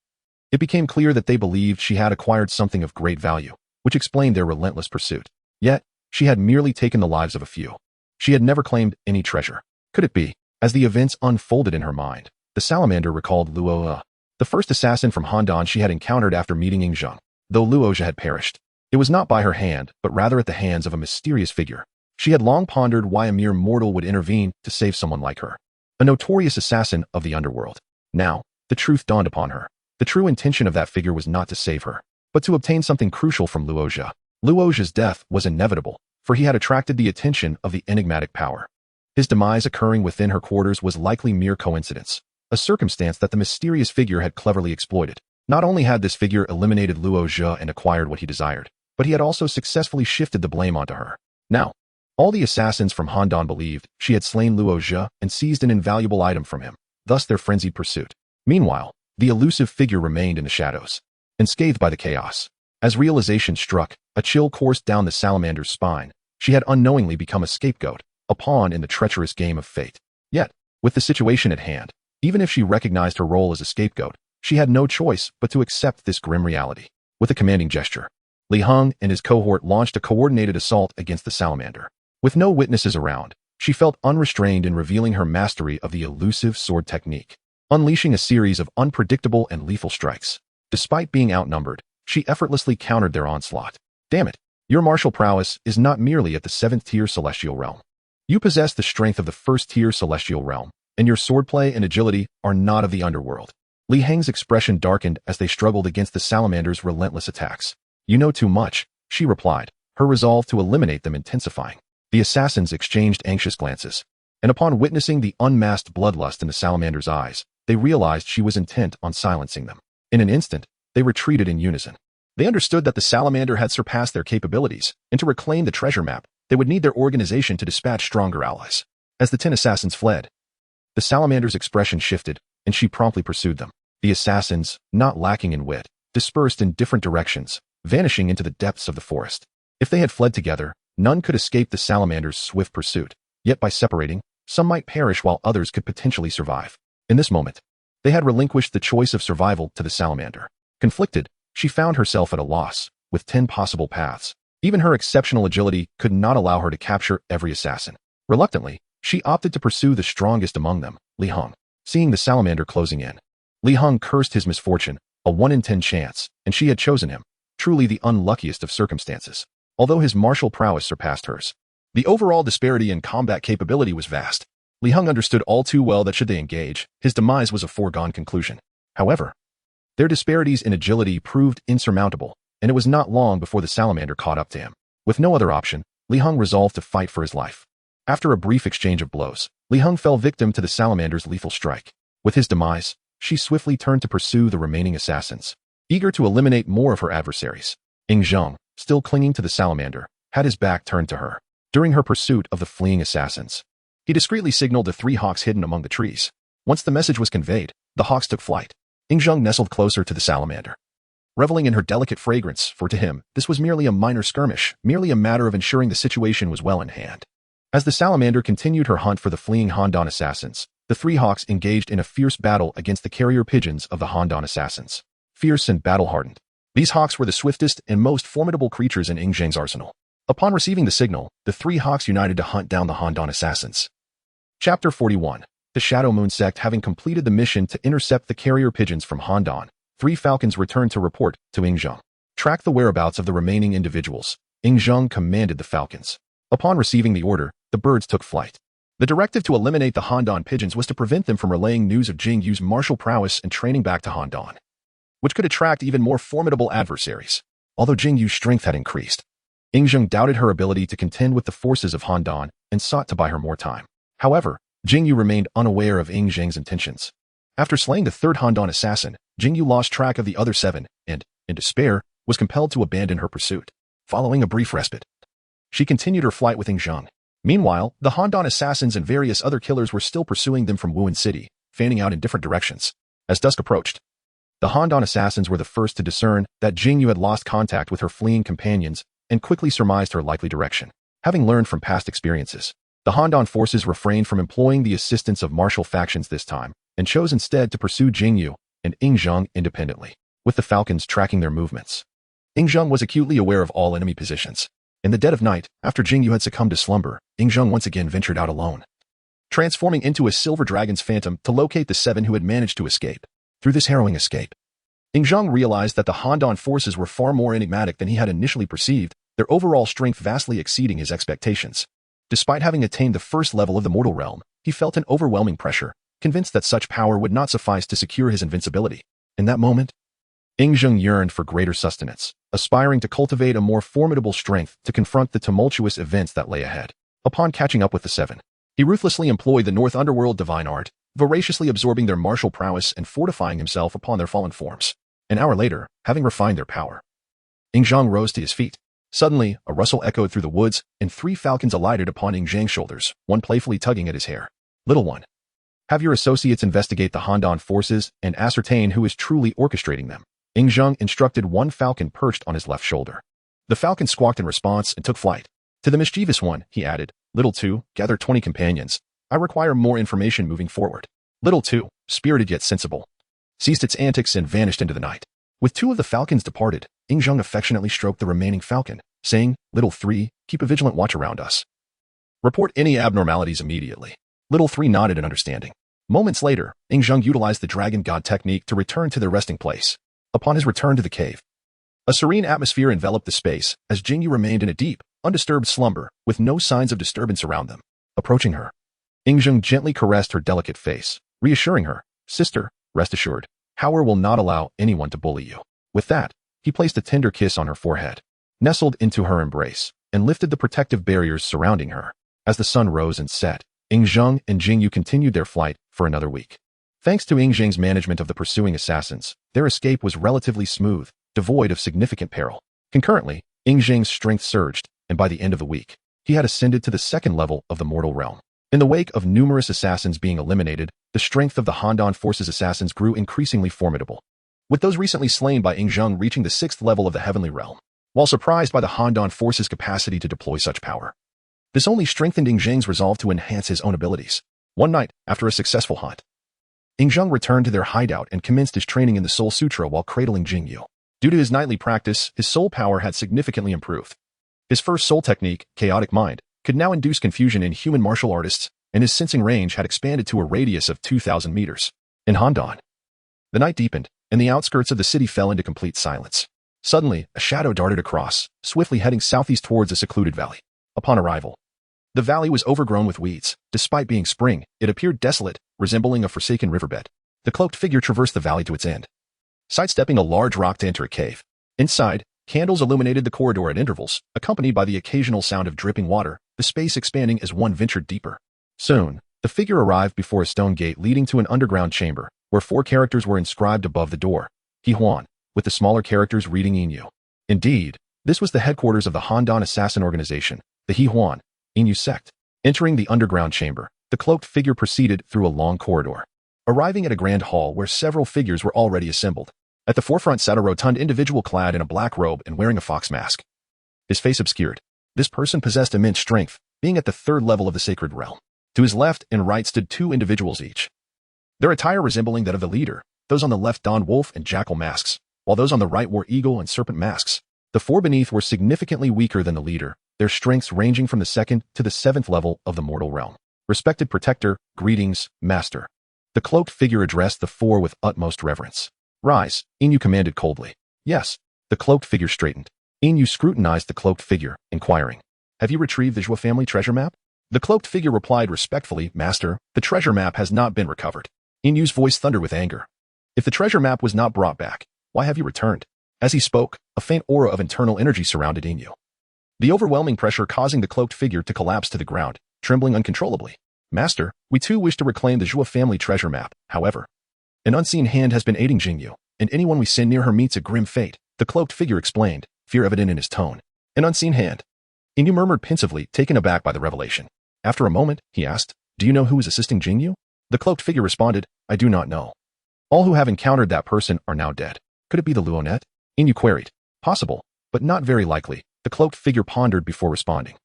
it became clear that they believed she had acquired something of great value, which explained their relentless pursuit. Yet, she had merely taken the lives of a few. She had never claimed any treasure. Could it be? As the events unfolded in her mind, the salamander recalled Luo, the first assassin from Handan she had encountered after meeting Ying Zheng. Though Luo had perished, it was not by her hand, but rather at the hands of a mysterious figure. She had long pondered why a mere mortal would intervene to save someone like her, a notorious assassin of the underworld. Now, the truth dawned upon her. The true intention of that figure was not to save her, but to obtain something crucial from Luo. Luo's death was inevitable, for he had attracted the attention of the enigmatic power. His demise occurring within her quarters was likely mere coincidence, a circumstance that the mysterious figure had cleverly exploited. Not only had this figure eliminated Luo and acquired what he desired, but he had also successfully shifted the blame onto her. Now, all the assassins from Handan believed she had slain Luo and seized an invaluable item from him, thus their frenzied pursuit. Meanwhile, the elusive figure remained in the shadows, unscathed by the chaos. As realization struck, a chill coursed down the salamander's spine. She had unknowingly become a scapegoat, a pawn in the treacherous game of fate. Yet, with the situation at hand, even if she recognized her role as a scapegoat, she had no choice but to accept this grim reality. With a commanding gesture, Li Heng and his cohort launched a coordinated assault against the salamander. With no witnesses around, she felt unrestrained in revealing her mastery of the elusive sword technique, unleashing a series of unpredictable and lethal strikes. Despite being outnumbered, she effortlessly countered their onslaught. Damn it, your martial prowess is not merely at the 7th-tier celestial realm. You possess the strength of the 1st-tier celestial realm, and your swordplay and agility are not of the underworld. Li Heng's expression darkened as they struggled against the salamander's relentless attacks. You know too much, she replied, her resolve to eliminate them intensifying. The assassins exchanged anxious glances, and upon witnessing the unmasked bloodlust in the salamander's eyes, they realized she was intent on silencing them. In an instant, they retreated in unison. They understood that the salamander had surpassed their capabilities, and to reclaim the treasure map, they would need their organization to dispatch stronger allies. As the 10 assassins fled, the salamander's expression shifted, and she promptly pursued them. The assassins, not lacking in wit, dispersed in different directions, vanishing into the depths of the forest. If they had fled together, none could escape the salamander's swift pursuit. Yet by separating, some might perish while others could potentially survive. In this moment, they had relinquished the choice of survival to the salamander. Conflicted, she found herself at a loss, with 10 possible paths. Even her exceptional agility could not allow her to capture every assassin. Reluctantly, she opted to pursue the strongest among them, Li Heng. Seeing the salamander closing in, Li Heng cursed his misfortune, a 1 in 10 chance, and she had chosen him, truly the unluckiest of circumstances. Although his martial prowess surpassed hers, the overall disparity in combat capability was vast. Li Heng understood all too well that should they engage, his demise was a foregone conclusion. However, their disparities in agility proved insurmountable, and it was not long before the salamander caught up to him. With no other option, Li Heng resolved to fight for his life. After a brief exchange of blows, Li Heng fell victim to the salamander's lethal strike. With his demise, she swiftly turned to pursue the remaining assassins, eager to eliminate more of her adversaries. Ying Zheng, still clinging to the salamander, had his back turned to her. During her pursuit of the fleeing assassins, he discreetly signaled the 3 hawks hidden among the trees. Once the message was conveyed, the hawks took flight. Ying Zheng nestled closer to the salamander, reveling in her delicate fragrance, for to him, this was merely a minor skirmish, merely a matter of ensuring the situation was well in hand. As the salamander continued her hunt for the fleeing Handan assassins, the 3 hawks engaged in a fierce battle against the carrier pigeons of the Handan assassins. Fierce and battle-hardened, these hawks were the swiftest and most formidable creatures in Ying Zheng's arsenal. Upon receiving the signal, the 3 hawks united to hunt down the Handan assassins. Chapter 41. The Shadow Moon Sect having completed the mission to intercept the carrier pigeons from Handan, 3 falcons returned to report to Ying Zheng. Track the whereabouts of the remaining individuals. Ying Zheng commanded the falcons. Upon receiving the order, the birds took flight. The directive to eliminate the Handan pigeons was to prevent them from relaying news of Jing Yu's martial prowess and training back to Handan, which could attract even more formidable adversaries. Although Jing Yu's strength had increased, Ying Zheng doubted her ability to contend with the forces of Handan and sought to buy her more time. However, Jing Yu remained unaware of Ying Zheng's intentions. After slaying the 3rd Handan assassin, Jing Yu lost track of the other 7 and, in despair, was compelled to abandon her pursuit. Following a brief respite, she continued her flight with Ying Zheng. Meanwhile, the Handan assassins and various other killers were still pursuing them from Wuhan City, fanning out in different directions. As dusk approached, the Handan assassins were the first to discern that Jing Yu had lost contact with her fleeing companions and quickly surmised her likely direction. Having learned from past experiences, the Handan forces refrained from employing the assistance of martial factions this time, and chose instead to pursue Jing Yu, and Ying Zheng independently, with the falcons tracking their movements. Ying Zheng was acutely aware of all enemy positions. In the dead of night, after Jingyu had succumbed to slumber, Ying Zheng once again ventured out alone, transforming into a silver dragon's phantom to locate the 7 who had managed to escape. Through this harrowing escape, Ying Zheng realized that the Han forces were far more enigmatic than he had initially perceived, their overall strength vastly exceeding his expectations. Despite having attained the first level of the mortal realm, he felt an overwhelming pressure, convinced that such power would not suffice to secure his invincibility. In that moment, Ying Zheng yearned for greater sustenance, aspiring to cultivate a more formidable strength to confront the tumultuous events that lay ahead. Upon catching up with the 7, he ruthlessly employed the North Underworld divine art, voraciously absorbing their martial prowess and fortifying himself upon their fallen forms. An hour later, having refined their power, Ying Zheng rose to his feet. Suddenly, a rustle echoed through the woods, and 3 falcons alighted upon Ying Zheng's shoulders, one playfully tugging at his hair. "Little one, have your associates investigate the Han forces and ascertain who is truly orchestrating them," Ying Zheng instructed one falcon perched on his left shoulder. The falcon squawked in response and took flight. To the mischievous one, he added, "Little 2, gather 20 companions. I require more information moving forward." Little 2, spirited yet sensible, ceased its antics and vanished into the night. With 2 of the falcons departed, Ying Zheng affectionately stroked the remaining falcon, saying, "Little 3, keep a vigilant watch around us. Report any abnormalities immediately." Little 3 nodded in understanding. Moments later, Ying Zheng utilized the dragon god technique to return to their resting place. Upon his return to the cave, a serene atmosphere enveloped the space as Jingyu remained in a deep, undisturbed slumber with no signs of disturbance around them. Approaching her, Ying Zheng gently caressed her delicate face, reassuring her, "Sister, rest assured, Howard will not allow anyone to bully you." With that, he placed a tender kiss on her forehead, nestled into her embrace, and lifted the protective barriers surrounding her. As the sun rose and set, Ying Zheng and Jingyu continued their flight for another week. Thanks to Ying Zheng's management of the pursuing assassins, their escape was relatively smooth, devoid of significant peril. Concurrently, Ying Zheng's strength surged, and by the end of the week, he had ascended to the 2nd level of the mortal realm. In the wake of numerous assassins being eliminated, the strength of the Han forces assassins grew increasingly formidable, with those recently slain by Ying Zheng reaching the 6th level of the heavenly realm. While surprised by the Han forces' capacity to deploy such power, this only strengthened Ying Zheng's resolve to enhance his own abilities. One night, after a successful hunt, Ying Zheng returned to their hideout and commenced his training in the Soul Sutra while cradling Jingyu. Due to his nightly practice, his soul power had significantly improved. His first soul technique, Chaotic Mind, could now induce confusion in human martial artists, and his sensing range had expanded to a radius of 2,000 meters. In Handan, the night deepened, and the outskirts of the city fell into complete silence. Suddenly, a shadow darted across, swiftly heading southeast towards a secluded valley. Upon arrival, the valley was overgrown with weeds. Despite being spring, it appeared desolate, resembling a forsaken riverbed. The cloaked figure traversed the valley to its end, sidestepping a large rock to enter a cave. Inside, candles illuminated the corridor at intervals, accompanied by the occasional sound of dripping water, the space expanding as one ventured deeper. Soon, the figure arrived before a stone gate leading to an underground chamber, where 4 characters were inscribed above the door. Qin Shi Huang, with the smaller characters reading Inyu. Indeed, this was the headquarters of the Han assassin organization, the Qin Shi Huang, Inyu sect. Entering the underground chamber, the cloaked figure proceeded through a long corridor, arriving at a grand hall where several figures were already assembled. At the forefront sat a rotund individual clad in a black robe and wearing a fox mask, his face obscured. This person possessed immense strength, being at the 3rd level of the sacred realm. To his left and right stood 2 individuals each, their attire resembling that of the leader. Those on the left donned wolf and jackal masks, while those on the right wore eagle and serpent masks. The 4 beneath were significantly weaker than the leader, their strengths ranging from the 2nd to the 7th level of the mortal realm. "Respected protector, greetings, master." The cloaked figure addressed the 4 with utmost reverence. "Rise," Inyu commanded coldly. "Yes." The cloaked figure straightened. Inyu scrutinized the cloaked figure, inquiring, "Have you retrieved the Zhua family treasure map?" The cloaked figure replied respectfully, "Master, the treasure map has not been recovered." Inyu's voice thundered with anger. "If the treasure map was not brought back, why have you returned?" As he spoke, a faint aura of internal energy surrounded Inyu, the overwhelming pressure causing the cloaked figure to collapse to the ground, trembling uncontrollably. "Master, we too wish to reclaim the Zhua family treasure map. However, an unseen hand has been aiding Jingyu, and anyone we send near her meets a grim fate," the cloaked figure explained, fear evident in his tone. "An unseen hand?" Inyu murmured pensively, taken aback by the revelation. After a moment, he asked, "Do you know who is assisting Jingyu?" The cloaked figure responded, "I do not know. All who have encountered that person are now dead." "Could it be the Luonet?" Inyu queried. "Possible, but not very likely," the cloaked figure pondered before responding.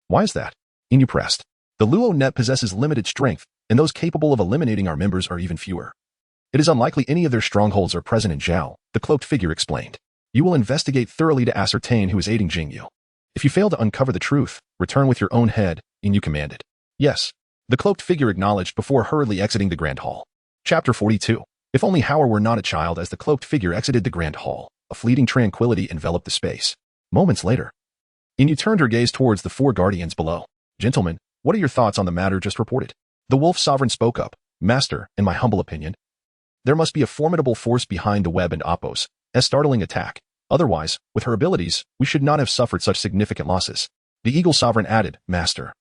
"Why is that?" Inyu pressed. "The Luonet possesses limited strength, and those capable of eliminating our members are even fewer. It is unlikely any of their strongholds are present in Zhao, the cloaked figure explained. You will investigate thoroughly to ascertain who is aiding Jingyu. If you fail to uncover the truth, return with your own head, Yin commanded. Yes. The cloaked figure acknowledged before hurriedly exiting the Grand Hall. Chapter 42. If only Howard were not a child. As the cloaked figure exited the Grand Hall, a fleeting tranquility enveloped the space. Moments later, Yin turned her gaze towards the four guardians below. Gentlemen, what are your thoughts on the matter just reported? The Wolf Sovereign spoke up. Master, in my humble opinion, there must be a formidable force behind the web and Appos' startling attack. Otherwise, with her abilities, we should not have suffered such significant losses. The Eagle Sovereign added, Master,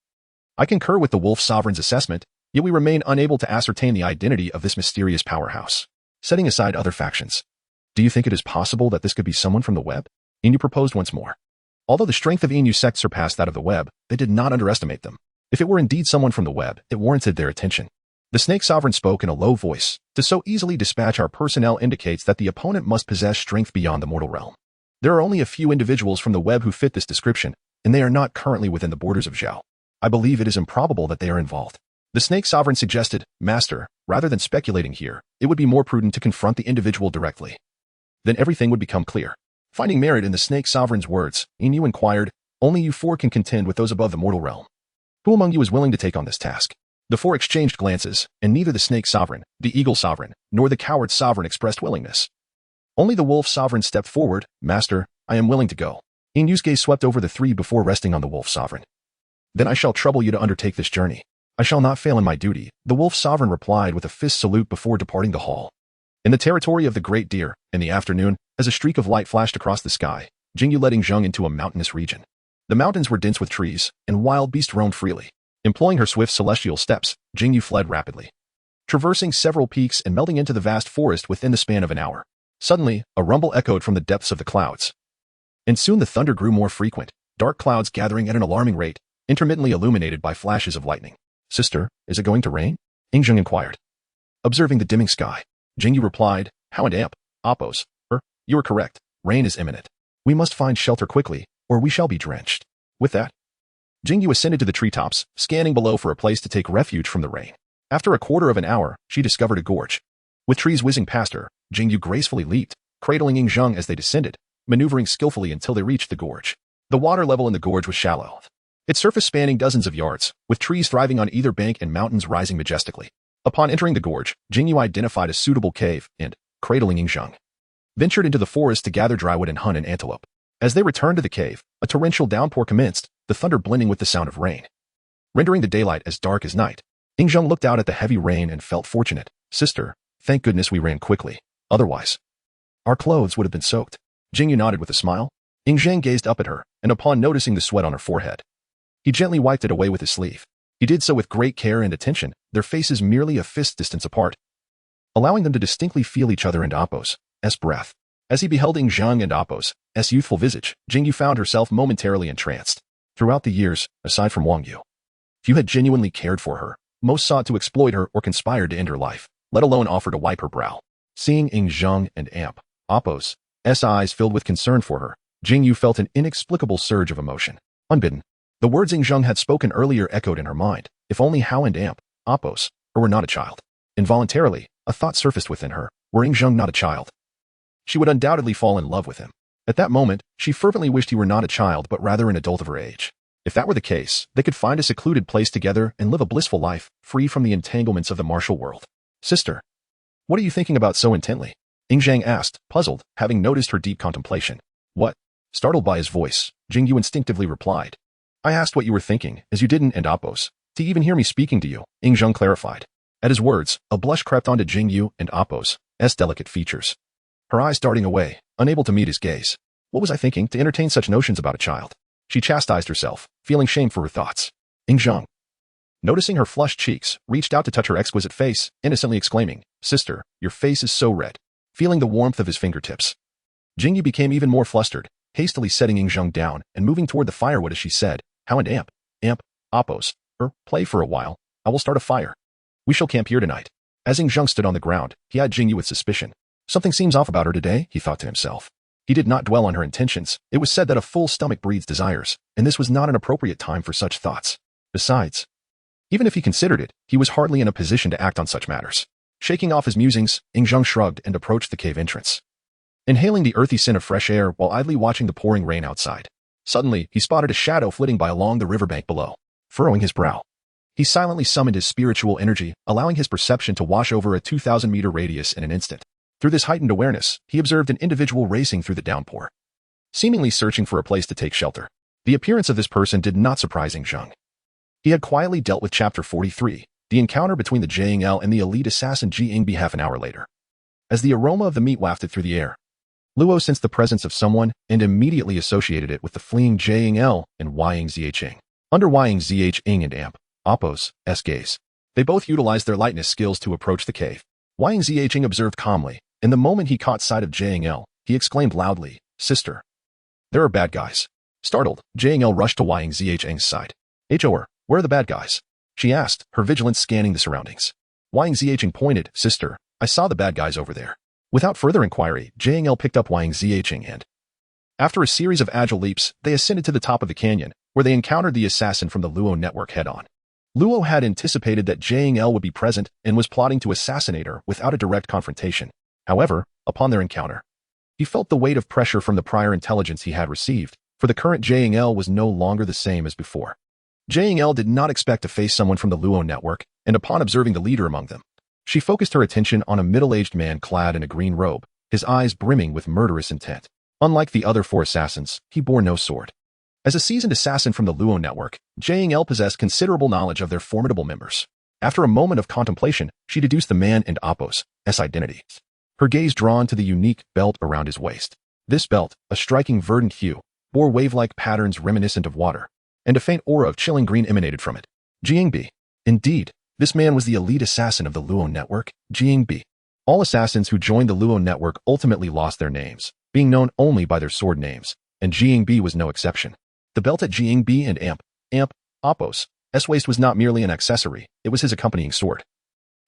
I concur with the Wolf Sovereign's assessment, yet we remain unable to ascertain the identity of this mysterious powerhouse. Setting aside other factions, do you think it is possible that this could be someone from the web? Inu proposed once more. Although the strength of Inu's sect surpassed that of the web, they did not underestimate them. If it were indeed someone from the web, it warranted their attention. The Snake Sovereign spoke in a low voice. To so easily dispatch our personnel indicates that the opponent must possess strength beyond the mortal realm. There are only a few individuals from the web who fit this description, and they are not currently within the borders of Zhao. I believe it is improbable that they are involved. The Snake Sovereign suggested, Master, rather than speculating here, it would be more prudent to confront the individual directly. Then everything would become clear. Finding merit in the Snake Sovereign's words, Inu inquired, only you four can contend with those above the mortal realm. Who among you is willing to take on this task? The four exchanged glances, and neither the Snake Sovereign, the Eagle Sovereign, nor the Coward Sovereign expressed willingness. Only the Wolf Sovereign stepped forward. Master, I am willing to go. Inu's gaze swept over the three before resting on the Wolf Sovereign. Then I shall trouble you to undertake this journey. I shall not fail in my duty, the Wolf Sovereign replied with a fist salute before departing the hall. In the territory of the Great Deer, in the afternoon, as a streak of light flashed across the sky, Jingyu led Zheng into a mountainous region. The mountains were dense with trees, and wild beasts roamed freely. Employing her swift celestial steps, Jingyu fled rapidly, traversing several peaks and melting into the vast forest within the span of an hour. Suddenly, a rumble echoed from the depths of the clouds. And soon the thunder grew more frequent, dark clouds gathering at an alarming rate, intermittently illuminated by flashes of lightning. Sister, is it going to rain? Zheng inquired. Observing the dimming sky, Jingyu replied, How and Amp, Appos, you are correct, rain is imminent. We must find shelter quickly, or we shall be drenched. With that, Jingyu ascended to the treetops, scanning below for a place to take refuge from the rain. After a quarter of an hour, she discovered a gorge. With trees whizzing past her, Jingyu gracefully leaped, cradling Zheng as they descended, maneuvering skillfully until they reached the gorge. The water level in the gorge was shallow, its surface spanning dozens of yards, with trees thriving on either bank and mountains rising majestically. Upon entering the gorge, Jingyu identified a suitable cave and, cradling Zheng, ventured into the forest to gather drywood and hunt an antelope. As they returned to the cave, a torrential downpour commenced, the thunder blending with the sound of rain, rendering the daylight as dark as night. Zheng looked out at the heavy rain and felt fortunate. Sister, thank goodness we ran quickly. Otherwise, our clothes would have been soaked. Jingyu nodded with a smile. Zheng gazed up at her, and upon noticing the sweat on her forehead, he gently wiped it away with his sleeve. He did so with great care and attention, their faces merely a fist distance apart, allowing them to distinctly feel each other and Appos' breath. As he beheld Zheng and Appos' youthful visage, Jingyu found herself momentarily entranced. Throughout the years, aside from Wang Yu, few had genuinely cared for her. Most sought to exploit her or conspired to end her life, let alone offer to wipe her brow. Seeing Zheng and Amp, Appos' eyes filled with concern for her, Jingyu felt an inexplicable surge of emotion. Unbidden, the words Zheng had spoken earlier echoed in her mind. If only Hao and Amp, Appos, were not a child. Involuntarily, a thought surfaced within her. Were Zheng not a child, she would undoubtedly fall in love with him. At that moment, she fervently wished he were not a child but rather an adult of her age. If that were the case, they could find a secluded place together and live a blissful life, free from the entanglements of the martial world. Sister, what are you thinking about so intently? Zheng asked, puzzled, having noticed her deep contemplation. What? Startled by his voice, Jingyu instinctively replied. I asked what you were thinking, as you didn't and Appos, to even hear me speaking to you, Zheng clarified. At his words, a blush crept onto Jingyu and Appos' delicate features. Her eyes darting away, unable to meet his gaze. What was I thinking to entertain such notions about a child? She chastised herself, feeling shame for her thoughts. Zheng, noticing her flushed cheeks, reached out to touch her exquisite face, innocently exclaiming, Sister, your face is so red. Feeling the warmth of his fingertips, Jingyu became even more flustered, hastily setting Zheng down and moving toward the firewood as she said, How and Amp, Appos, play for a while. I will start a fire. We shall camp here tonight. As Zheng stood on the ground, he eyed Jingyu with suspicion. Something seems off about her today, he thought to himself. He did not dwell on her intentions. It was said that a full stomach breeds desires, and this was not an appropriate time for such thoughts. Besides, even if he considered it, he was hardly in a position to act on such matters. Shaking off his musings, Ing Zheng shrugged and approached the cave entrance, inhaling the earthy scent of fresh air while idly watching the pouring rain outside. Suddenly, he spotted a shadow flitting by along the riverbank below. Furrowing his brow, he silently summoned his spiritual energy, allowing his perception to wash over a 2,000-meter radius in an instant. Through this heightened awareness, he observed an individual racing through the downpour, seemingly searching for a place to take shelter. The appearance of this person did not surprise Ing Zheng. He had quietly dealt with Chapter 43, the encounter between the Jiang and the elite assassin Ji Yingbi half an hour later. As the aroma of the meat wafted through the air, Luo sensed the presence of someone and immediately associated it with the fleeing Jiang and Ying Zheng. Under Ying Zheng and Amp, Oppo's gaze, they both utilized their lightness skills to approach the cave. Ying Zheng observed calmly, and the moment he caught sight of Jiang, he exclaimed loudly, "Sister, there are bad guys." Startled, Jiang rushed to Ying Zheng's side. "Where are the bad guys?" she asked, her vigilance scanning the surroundings. Ying Zheng pointed, "Sister, I saw the bad guys over there." Without further inquiry, Jiang picked up Ying Zheng and, after a series of agile leaps, they ascended to the top of the canyon, where they encountered the assassin from the Luo network head-on. Luo had anticipated that Jiang would be present and was plotting to assassinate her without a direct confrontation. However, upon their encounter, he felt the weight of pressure from the prior intelligence he had received, for the current Jiang was no longer the same as before. Jiang did not expect to face someone from the Luo network, and upon observing the leader among them, she focused her attention on a middle-aged man clad in a green robe, his eyes brimming with murderous intent. Unlike the other four assassins, he bore no sword. As a seasoned assassin from the Luo network, Jiang possessed considerable knowledge of their formidable members. After a moment of contemplation, she deduced the man and Oppo's identity, her gaze drawn to the unique belt around his waist. This belt, a striking verdant hue, bore wave-like patterns reminiscent of water, and a faint aura of chilling green emanated from it. Jiangbi. Indeed, this man was the elite assassin of the Luo network, Jiangbi. All assassins who joined the Luo network ultimately lost their names, being known only by their sword names, and Jiangbi was no exception. The belt at Jiangbi and Amp, Oppo's waist was not merely an accessory, it was his accompanying sword.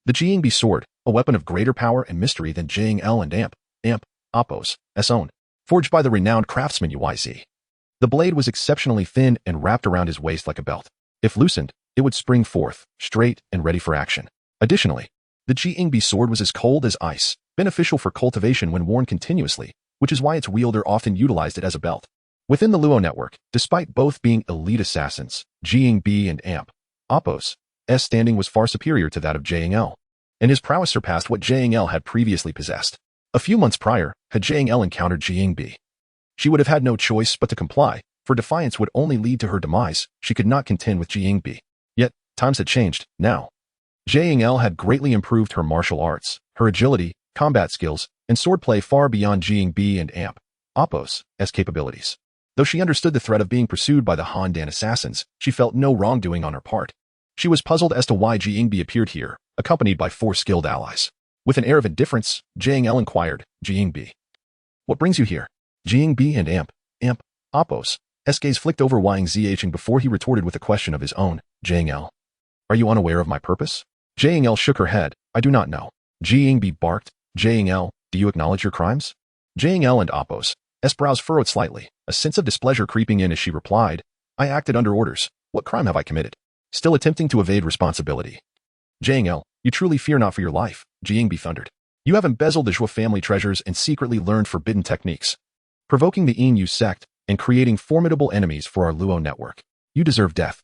The Jiangbi sword, a weapon of greater power and mystery than Jiang and Amp, Oppo's own, forged by the renowned craftsman Uyz. The blade was exceptionally thin and wrapped around his waist like a belt. If loosened, it would spring forth, straight and ready for action. Additionally, the Jiangbi sword was as cold as ice, beneficial for cultivation when worn continuously, which is why its wielder often utilized it as a belt. Within the Luo network, despite both being elite assassins, Jiangbi and Amp, Oppo's standing was far superior to that of Jiang, and his prowess surpassed what Jiang had previously possessed. A few months prior, had Jiang encountered Jiangbi, she would have had no choice but to comply, for defiance would only lead to her demise. She could not contend with Jiangbi. Yet, times had changed, now. Jiang had greatly improved her martial arts, her agility, combat skills, and swordplay far beyond Jiangbi and Amp, Oppo's capabilities. Though she understood the threat of being pursued by the Handan assassins, she felt no wrongdoing on her part. She was puzzled as to why Jiangbi appeared here, accompanied by 4 skilled allies. With an air of indifference, Jiang inquired, "Jiangbi, what brings you here?" Jiangbi and Amp, Oppo's gaze flicked over Ying Zheng before he retorted with a question of his own, "Jiang, are you unaware of my purpose?" Jiang shook her head, "I do not know." Jiangbi barked, "Jiang, do you acknowledge your crimes?" Jiang and Oppo's brows furrowed slightly, a sense of displeasure creeping in as she replied, "I acted under orders. What crime have I committed?" Still attempting to evade responsibility. "Jiang, you truly fear not for your life," Jiangbi thundered. "You have embezzled the Zhou family treasures and secretly learned forbidden techniques, provoking the Yin Yu sect and creating formidable enemies for our Luo network. You deserve death."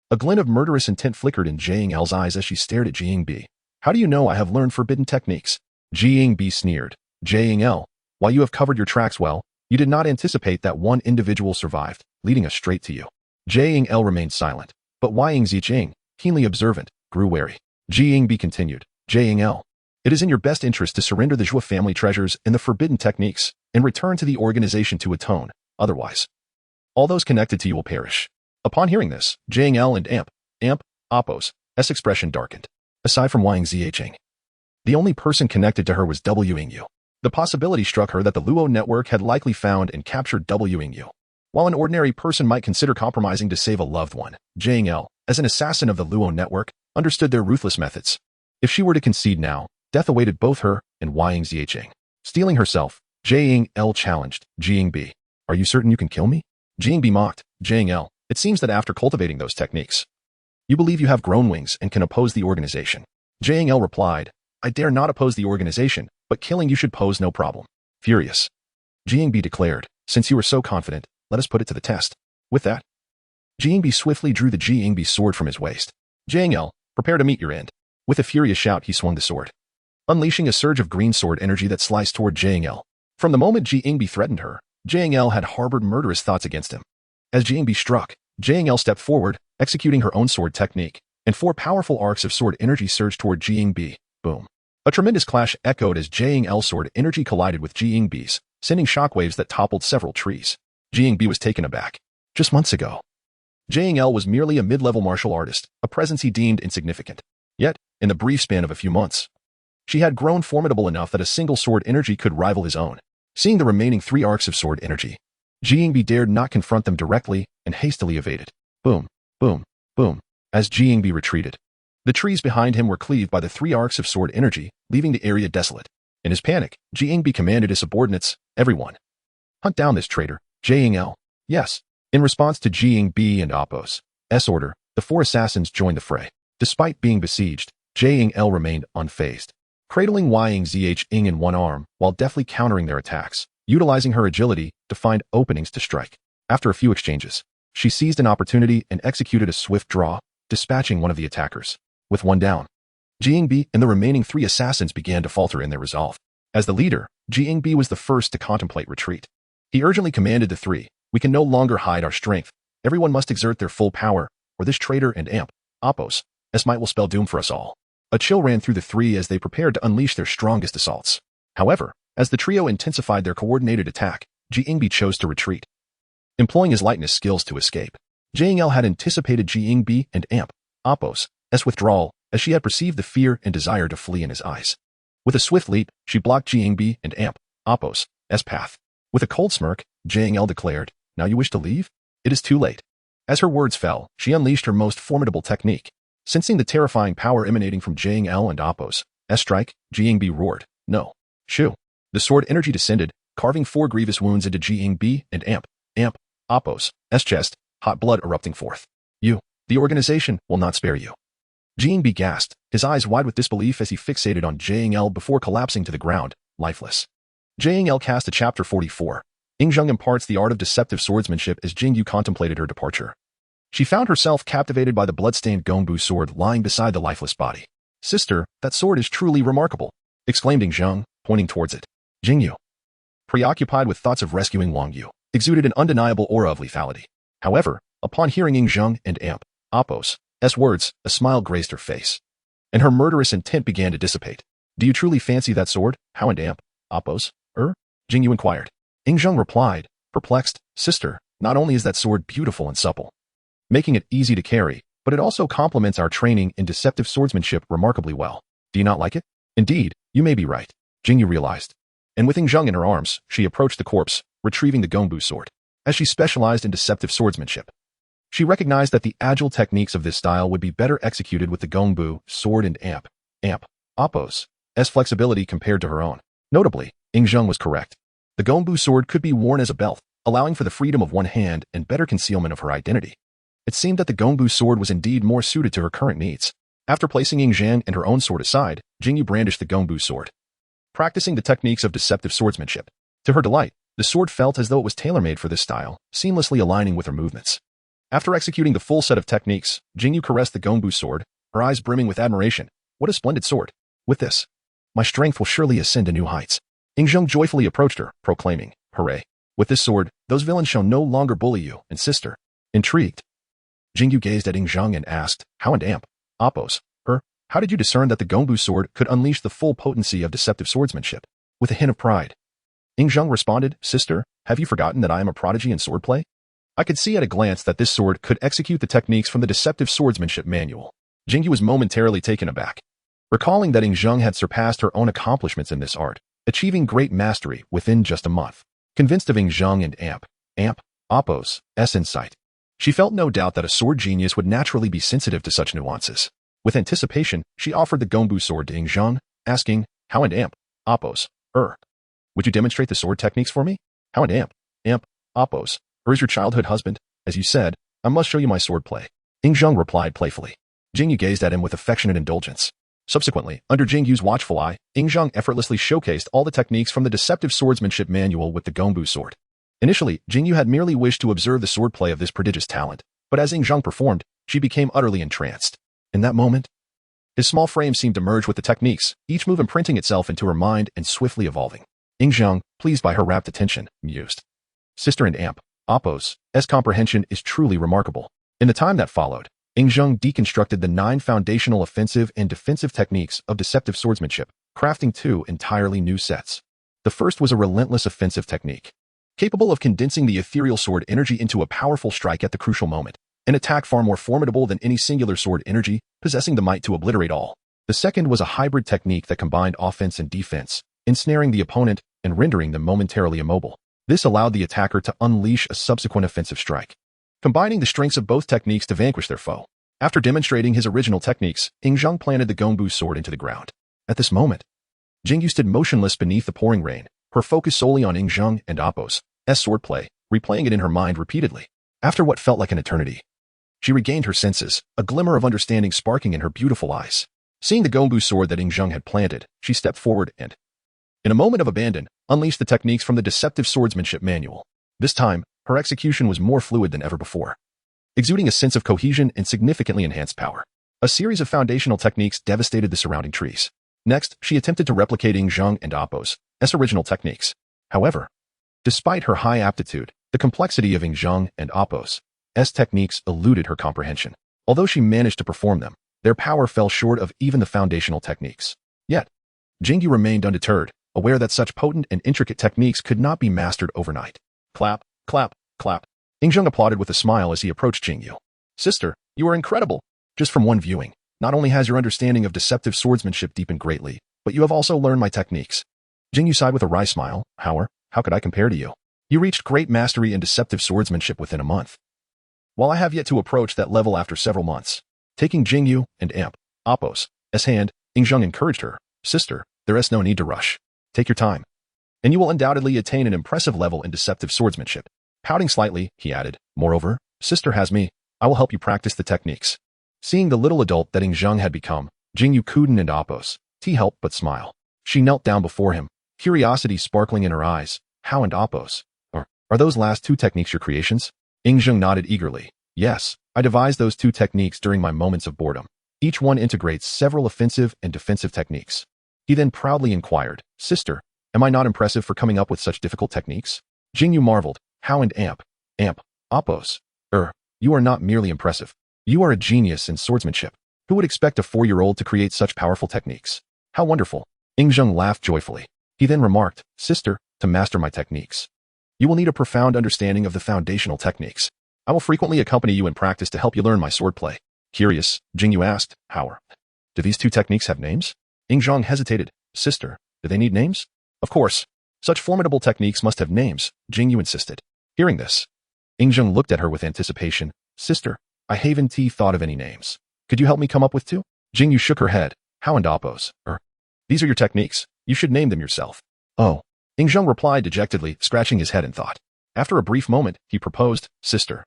A glint of murderous intent flickered in Jiang's eyes as she stared at Jiangbi. "How do you know I have learned forbidden techniques?" Jiangbi sneered. "Jiang, while you have covered your tracks well, you did not anticipate that one individual survived, leading us straight to you." Jiang remained silent, but Ying Zheng, keenly observant, grew wary. Jiangbi continued, "Jiang, it is in your best interest to surrender the Zhou family treasures and the forbidden techniques, and return to the organization to atone. Otherwise, all those connected to you will perish." Upon hearing this, Jiang and Amp, Oppo's expression darkened. Aside from Ying Zheng, the only person connected to her was Wu. The possibility struck her that the Luo network had likely found and captured Wu. While an ordinary person might consider compromising to save a loved one, Jiang, as an assassin of the Luo network, understood their ruthless methods. If she were to concede now, death awaited both her and Ying Zheng. Steeling herself, Jiang challenged, "Jiangbi, are you certain you can kill me?" Jiangbi mocked, "Jiang, it seems that after cultivating those techniques, you believe you have grown wings and can oppose the organization." Jiang replied, I dare not oppose the organization, but killing you should pose no problem. Furious, Jingbi declared, since you are so confident, let us put it to the test. With that, Jingbi swiftly drew the Jingbi sword from his waist. Jang El, prepare to meet your end. With a furious shout, he swung the sword, unleashing a surge of green sword energy that sliced toward Jang El. From the moment Jingbi threatened her, Jang El had harbored murderous thoughts against him. As Jingbi struck, Jang El stepped forward, executing her own sword technique, and 4 powerful arcs of sword energy surged toward Jingbi. Boom. A tremendous clash echoed as Jang El's sword energy collided with Jingbi's, sending shockwaves that toppled several trees. Jingbi was taken aback. Just months ago, Jang El was merely a mid-level martial artist, a presence he deemed insignificant. Yet, in the brief span of a few months, she had grown formidable enough that a single sword energy could rival his own. Seeing the remaining 3 arcs of sword energy, Jingbi dared not confront them directly and hastily evaded. Boom, boom, boom. As Jingbi retreated, the trees behind him were cleaved by the 3 arcs of sword energy, leaving the area desolate. In his panic, Jingbi commanded his subordinates, everyone, hunt down this traitor, Jang El. Yes. In response to Jingbi and Appo's order, the 4 assassins joined the fray. Despite being besieged, Jang El remained unfazed, cradling Yang Zhing in one arm while deftly countering their attacks, utilizing her agility to find openings to strike. After a few exchanges, she seized an opportunity and executed a swift draw, dispatching one of the attackers. With one down, Jingbi and the remaining 3 assassins began to falter in their resolve. As the leader, Jingbi was the first to contemplate retreat. He urgently commanded the 3, we can no longer hide our strength. Everyone must exert their full power, or this traitor and Appo's might will spell doom for us all. A chill ran through the 3 as they prepared to unleash their strongest assaults. However, as the trio intensified their coordinated attack, Jingbi chose to retreat, employing his lightness skills to escape. Jang El had anticipated Jingbi and Appo's withdrawal, as she had perceived the fear and desire to flee in his eyes. With a swift leap, she blocked Jingbi and Appo's path. With a cold smirk, Jang El declared, now you wish to leave? It is too late. As her words fell, she unleashed her most formidable technique. Sensing the terrifying power emanating from Jang El and Appo's strike, Jingbi roared, no. Shoo. The sword energy descended, carving 4 grievous wounds into Jingbi and Appo's chest, hot blood erupting forth. You, the organization, will not spare you. Jingbi gasped, his eyes wide with disbelief as he fixated on Jang El before collapsing to the ground, lifeless. Jang El cast a chapter 44. Yingzheng imparts the art of deceptive swordsmanship as Jingyu contemplated her departure. She found herself captivated by the blood-stained Gongbu sword lying beside the lifeless body. Sister, that sword is truly remarkable, exclaimed Yingzheng, pointing towards it. Jingyu, preoccupied with thoughts of rescuing Wang Yu, exuded an undeniable aura of lethality. However, upon hearing Yingzheng and Appo's words, a smile graced her face, and her murderous intent began to dissipate. Do you truly fancy that sword, How and Appo's? Jingyu inquired. Yingzheng replied, perplexed, sister, not only is that sword beautiful and supple, making it easy to carry, but it also complements our training in deceptive swordsmanship remarkably well. Do you not like it? Indeed, you may be right, Jingyu realized. And with Yingzheng in her arms, she approached the corpse, retrieving the Gongbu sword. As she specialized in deceptive swordsmanship, she recognized that the agile techniques of this style would be better executed with the Gongbu sword and Appo's flexibility compared to her own. Notably, Yingzheng was correct. The Gongbu sword could be worn as a belt, allowing for the freedom of one hand and better concealment of her identity. It seemed that the Gongbu sword was indeed more suited to her current needs. After placing Yingzheng and her own sword aside, Jingyu brandished the Gongbu sword, practicing the techniques of deceptive swordsmanship. To her delight, the sword felt as though it was tailor-made for this style, seamlessly aligning with her movements. After executing the full set of techniques, Jingyu caressed the Gongbu sword, her eyes brimming with admiration. What a splendid sword. With this, my strength will surely ascend to new heights. Yingzheng joyfully approached her, proclaiming, hooray. With this sword, those villains shall no longer bully you, and sister. Intrigued, Jingyu gazed at Yingzheng and asked, how and Appo's, how did you discern that the Gongbu sword could unleash the full potency of deceptive swordsmanship? With a hint of pride, Yingzheng responded, sister, have you forgotten that I am a prodigy in swordplay? I could see at a glance that this sword could execute the techniques from the deceptive swordsmanship manual. Jingyu was momentarily taken aback, recalling that Yingzheng had surpassed her own accomplishments in this art, achieving great mastery within just a month. Convinced of Yingzheng and Appo's insight, she felt no doubt that a sword genius would naturally be sensitive to such nuances. With anticipation, she offered the Gongbu sword to Yingzheng, asking, how and Appo's, would you demonstrate the sword techniques for me? How and Appo's, is your childhood husband? As you said, I must show you my swordplay. Yingzheng replied playfully. Jingyu gazed at him with affectionate indulgence. Subsequently, under Jing Yu's watchful eye, Zhang effortlessly showcased all the techniques from the deceptive swordsmanship manual with the Gombu sword. Initially, Jing Yu had merely wished to observe the swordplay of this prodigious talent, but as Zhang performed, she became utterly entranced. In that moment, his small frame seemed to merge with the techniques, each move imprinting itself into her mind and swiftly evolving. Zhang, pleased by her rapt attention, mused. Sister and Amp, Appo's comprehension is truly remarkable. In the time that followed, Zhang deconstructed the 9 foundational offensive and defensive techniques of deceptive swordsmanship, crafting 2 entirely new sets. The first was a relentless offensive technique, capable of condensing the ethereal sword energy into a powerful strike at the crucial moment, an attack far more formidable than any singular sword energy, possessing the might to obliterate all. The second was a hybrid technique that combined offense and defense, ensnaring the opponent and rendering them momentarily immobile. This allowed the attacker to unleash a subsequent offensive strike, combining the strengths of both techniques to vanquish their foe. After demonstrating his original techniques, Zhang planted the Gombu sword into the ground. At this moment, Jing Yu stood motionless beneath the pouring rain, her focus solely on Zhang and Appo's swordplay, replaying it in her mind repeatedly. After what felt like an eternity, she regained her senses, a glimmer of understanding sparking in her beautiful eyes. Seeing the Gombu sword that Zhang had planted, she stepped forward and, in a moment of abandon, unleashed the techniques from the deceptive swordsmanship manual. This time, her execution was more fluid than ever before, exuding a sense of cohesion and significantly enhanced power. A series of foundational techniques devastated the surrounding trees. Next, she attempted to replicate Zhang and Appo's original techniques. However, despite her high aptitude, the complexity of Zhang and Appo's techniques eluded her comprehension. Although she managed to perform them, their power fell short of even the foundational techniques. Yet, Jing Yu remained undeterred, aware that such potent and intricate techniques could not be mastered overnight. Clap, clap, clap. Zhang applauded with a smile as he approached Jing Yu. Sister, you are incredible. Just from one viewing, not only has your understanding of deceptive swordsmanship deepened greatly, but you have also learned my techniques. Jing Yu sighed with a wry smile. How could I compare to you? You reached great mastery in deceptive swordsmanship within a month, while I have yet to approach that level after several months. Taking Jing Yu and Appo's hand, Zhang encouraged her. Sister, there is no need to rush. Take your time, and you will undoubtedly attain an impressive level in deceptive swordsmanship. Pouting slightly, he added, moreover, sister has me. I will help you practice the techniques. Seeing the little adult that Zhang had become, Jing Yu couldn't and Appo's helped but smile. She knelt down before him, curiosity sparkling in her eyes. How and Appo's? Are those last 2 techniques your creations? Zhang nodded eagerly. Yes, I devised those 2 techniques during my moments of boredom. Each one integrates several offensive and defensive techniques. He then proudly inquired, Sister, am I not impressive for coming up with such difficult techniques? Jing Yu marveled. How and Appo's? You are not merely impressive. You are a genius in swordsmanship. Who would expect a 4-year-old to create such powerful techniques? How wonderful. Zhang laughed joyfully. He then remarked, Sister, to master my techniques, you will need a profound understanding of the foundational techniques. I will frequently accompany you in practice to help you learn my swordplay. Curious, Jing Yu asked, do these 2 techniques have names? Zhang hesitated. Sister, do they need names? Of course. Such formidable techniques must have names, Jing Yu insisted. Hearing this, Zhang looked at her with anticipation. Sister, I haven't thought of any names. Could you help me come up with 2? Jing Yu shook her head. How and Appo's? These are your techniques. You should name them yourself. Oh. Zhang replied dejectedly, scratching his head in thought. After a brief moment, he proposed, Sister,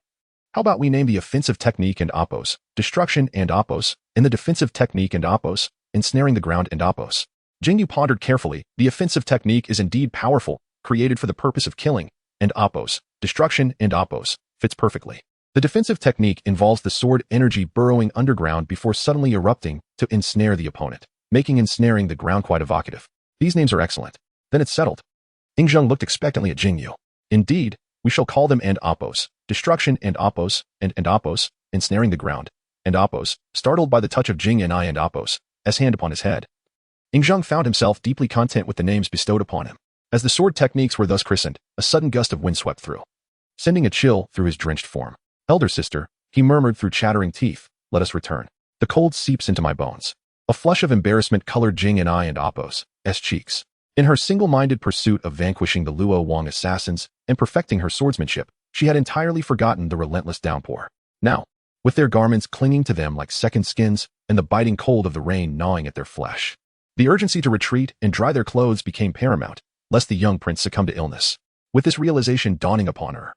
how about we name the offensive technique and Appo's destruction and Appo's, and the defensive technique and Appo's ensnaring the ground and Appo's? Jing Yu pondered carefully. The offensive technique is indeed powerful, created for the purpose of killing, and Appo's destruction and Appo's fits perfectly. The defensive technique involves the sword energy burrowing underground before suddenly erupting to ensnare the opponent, making ensnaring the ground quite evocative. These names are excellent. Then it's settled. Zhang looked expectantly at Jing Yu. Indeed, we shall call them and Appo's destruction and Appo's and Appo's ensnaring the ground, and Appo's, startled by the touch of Jing and Appo's hand upon his head. Zhang found himself deeply content with the names bestowed upon him. As the sword techniques were thus christened, a sudden gust of wind swept through, sending a chill through his drenched form. Elder sister, he murmured through chattering teeth, let us return. The cold seeps into my bones. A flush of embarrassment colored Jing and Appo's cheeks. In her single-minded pursuit of vanquishing the Luo Wang assassins and perfecting her swordsmanship, she had entirely forgotten the relentless downpour. Now, with their garments clinging to them like second skins and the biting cold of the rain gnawing at their flesh, the urgency to retreat and dry their clothes became paramount, lest the young prince succumb to illness. With this realization dawning upon her,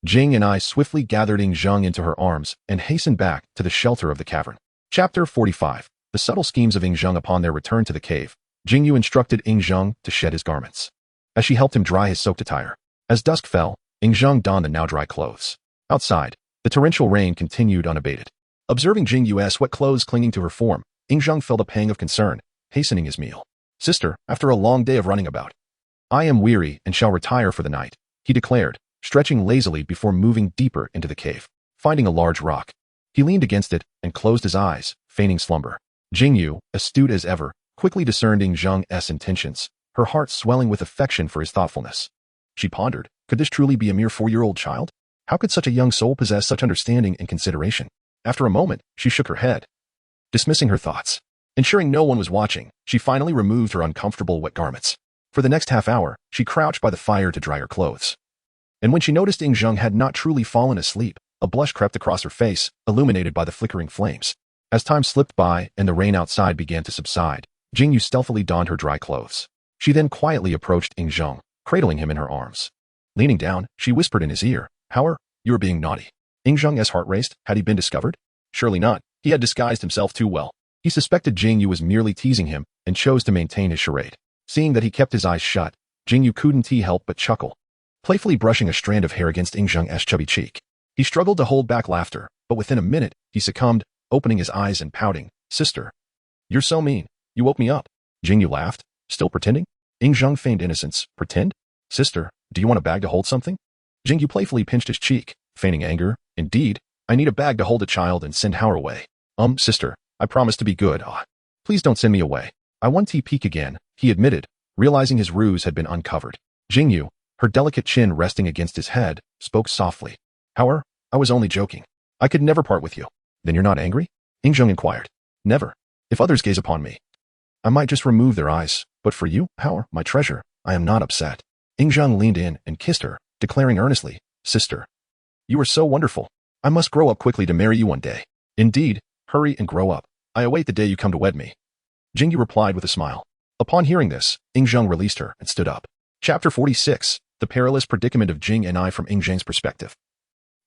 Jing and swiftly gathered Zhang into her arms and hastened back to the shelter of the cavern. Chapter 45. The subtle schemes of Ing Zheng upon their return to the cave, Jing Yu instructed Ing Zheng to shed his garments, as she helped him dry his soaked attire. As dusk fell, Ing Zheng donned the now dry clothes. Outside, the torrential rain continued unabated. Observing Jing Yu's wet clothes clinging to her form, Ing Zheng felt a pang of concern, hastening his meal. Sister, after a long day of running about, I am weary and shall retire for the night, he declared, stretching lazily before moving deeper into the cave. Finding a large rock, he leaned against it and closed his eyes, feigning slumber. Jing Yu, astute as ever, quickly discerned Ing Zheng's intentions, her heart swelling with affection for his thoughtfulness. She pondered, could this truly be a mere 4-year-old child? How could such a young soul possess such understanding and consideration? After a moment, she shook her head, dismissing her thoughts. Ensuring no one was watching, she finally removed her uncomfortable wet garments. For the next half hour, she crouched by the fire to dry her clothes. And when she noticed Ing Zheng had not truly fallen asleep, a blush crept across her face, illuminated by the flickering flames. As time slipped by and the rain outside began to subside, Jing Yu stealthily donned her dry clothes. She then quietly approached Ing Zheng, cradling him in her arms. Leaning down, she whispered in his ear, "How you are being naughty." Ing Zheng's heart raced. Had he been discovered? Surely not. He had disguised himself too well. He suspected Jing Yu was merely teasing him and chose to maintain his charade. Seeing that he kept his eyes shut, Jing Yu couldn't help but chuckle, playfully brushing a strand of hair against Ing Zheng's chubby cheek. He struggled to hold back laughter, but within a minute, he succumbed, opening his eyes and pouting, "Sister, you're so mean. You woke me up." Jing Yu laughed, still pretending. Ing Zheng feigned innocence. Pretend? Sister, do you want a bag to hold something? Jing Yu playfully pinched his cheek, feigning anger. Indeed, I need a bag to hold a child and send Hao away. Sister, I promise to be good. Please don't send me away. I want to peek again, he admitted, realizing his ruse had been uncovered. Jing Yu, her delicate chin resting against his head, spoke softly. "Hao, I was only joking. I could never part with you." "Then you're not angry?" Ing Zheng inquired. "Never. If others gaze upon me, I might just remove their eyes. But for you, Hao, my treasure, I am not upset." Ing Zheng leaned in and kissed her, declaring earnestly, "Sister, you are so wonderful. I must grow up quickly to marry you one day." "Indeed, hurry and grow up. I await the day you come to wed me." Jing Yu replied with a smile. Upon hearing this, Ing Zheng released her and stood up. Chapter 46, The Perilous Predicament of Jing and I from Ing Zheng's perspective.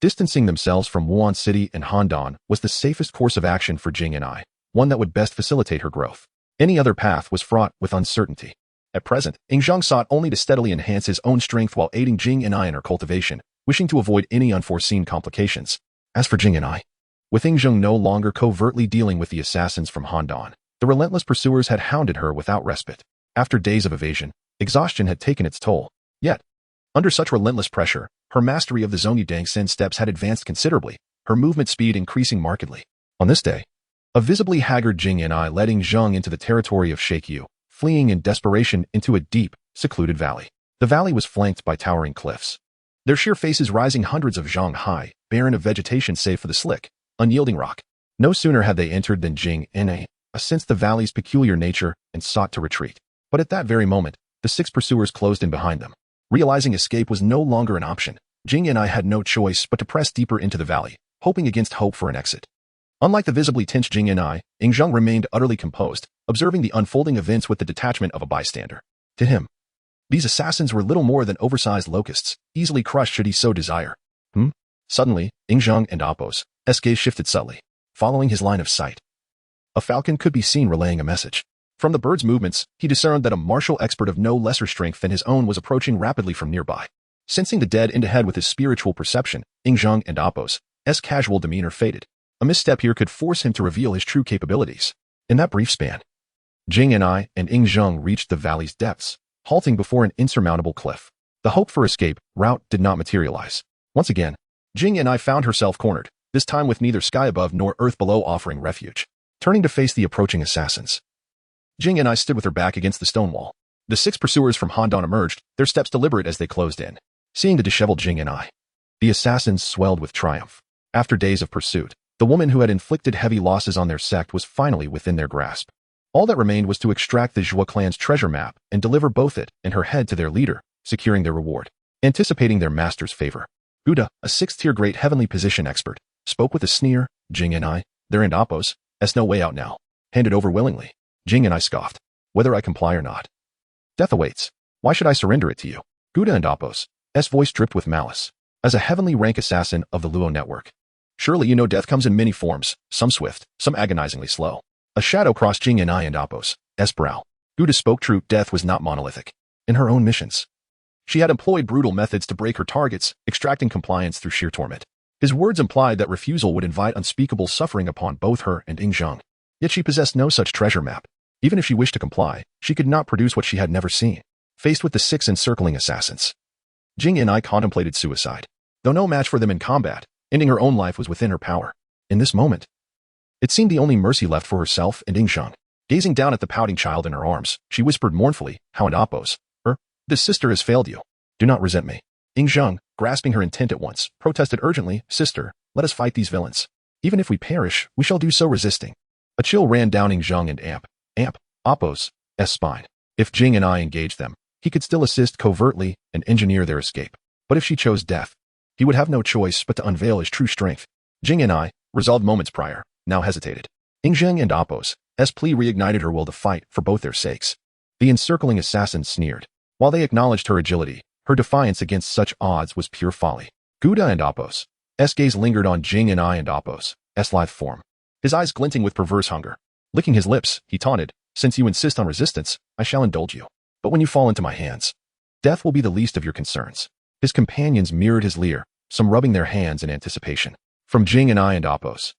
Distancing themselves from Wuan City and Handan was the safest course of action for Jing and I, one that would best facilitate her growth. Any other path was fraught with uncertainty. At present, Ing Zheng sought only to steadily enhance his own strength while aiding Jing and I in her cultivation, wishing to avoid any unforeseen complications. As for Jing and I, with Ing Zheng no longer covertly dealing with the assassins from Handan, the relentless pursuers had hounded her without respite. After days of evasion, exhaustion had taken its toll. Yet, under such relentless pressure, her mastery of the Zhongyi Dangsen steps had advanced considerably, her movement speed increasing markedly. On this day, a visibly haggard Jing and I led Ing Zheng into the territory of Sheikh Yu, fleeing in desperation into a deep, secluded valley. The valley was flanked by towering cliffs, their sheer faces rising hundreds of zhang high, barren of vegetation save for the slick, unyielding rock. No sooner had they entered than Jing and I sensed the valley's peculiar nature and sought to retreat. But at that very moment, the 6 pursuers closed in behind them. Realizing escape was no longer an option, Jing and I had no choice but to press deeper into the valley, hoping against hope for an exit. Unlike the visibly tensed Jing and I, Ing Zheng remained utterly composed, observing the unfolding events with the detachment of a bystander. To him, these assassins were little more than oversized locusts, easily crushed should he so desire. Suddenly, Ing Zheng and Appo's gaze shifted subtly, following his line of sight. A falcon could be seen relaying a message. From the bird's movements, he discerned that a martial expert of no lesser strength than his own was approaching rapidly from nearby. Sensing the dead end ahead with his spiritual perception, Ing Zheng and Appo's casual demeanor faded. A misstep here could force him to reveal his true capabilities. In that brief span, Jing and I and Ing Zheng reached the valley's depths, halting before an insurmountable cliff. The hope for escape route did not materialize. Once again, Jing and I found herself cornered, this time with neither sky above nor earth below offering refuge. Turning to face the approaching assassins, Jing and I stood with her back against the stone wall. The 6 pursuers from Handan emerged, their steps deliberate as they closed in. Seeing the disheveled Jing and I, the assassins swelled with triumph. After days of pursuit, the woman who had inflicted heavy losses on their sect was finally within their grasp. All that remained was to extract the Zhua clan's treasure map and deliver both it and her head to their leader, securing their reward. Anticipating their master's favor, Buddha, a 6th-tier great heavenly position expert, spoke with a sneer. Jing and I, there and Appo's, no way out now. Hand it over willingly. Jing and I scoffed. Whether I comply or not, death awaits. Why should I surrender it to you? Buddha and Appo's voice dripped with malice. As a heavenly rank assassin of the Luo network, surely you know death comes in many forms, some swift, some agonizingly slow. A shadow crossed Jing and Apo's brow. Guda spoke true, death was not monolithic. In her own missions, she had employed brutal methods to break her targets, extracting compliance through sheer torment. His words implied that refusal would invite unspeakable suffering upon both her and Ying Zheng. Yet she possessed no such treasure map. Even if she wished to comply, she could not produce what she had never seen. Faced with the 6 encircling assassins, Jing and contemplated suicide. Though no match for them in combat, ending her own life was within her power. In this moment, it seemed the only mercy left for herself and Ying Zheng. Gazing down at the pouting child in her arms, she whispered mournfully, "How and Apos? This sister has failed you. Do not resent me." Ying Zheng, grasping her intent at once, protested urgently, "Sister, let us fight these villains. Even if we perish, we shall do so resisting." A chill ran down Ying Zheng and Apos' spine. If Jing and engaged them, he could still assist covertly and engineer their escape. But if she chose death, he would have no choice but to unveil his true strength. Jing and resolved moments prior, now hesitated. Ying Zheng and Apos' plea reignited her will to fight for both their sakes. The encircling assassins sneered. While they acknowledged her agility, her defiance against such odds was pure folly. Guda and Apos' gaze lingered on Jing and Apos' lithe form, his eyes glinting with perverse hunger. Licking his lips, he taunted, "Since you insist on resistance, I shall indulge you. But when you fall into my hands, death will be the least of your concerns." His companions mirrored his leer, some rubbing their hands in anticipation. From Jing and Apos'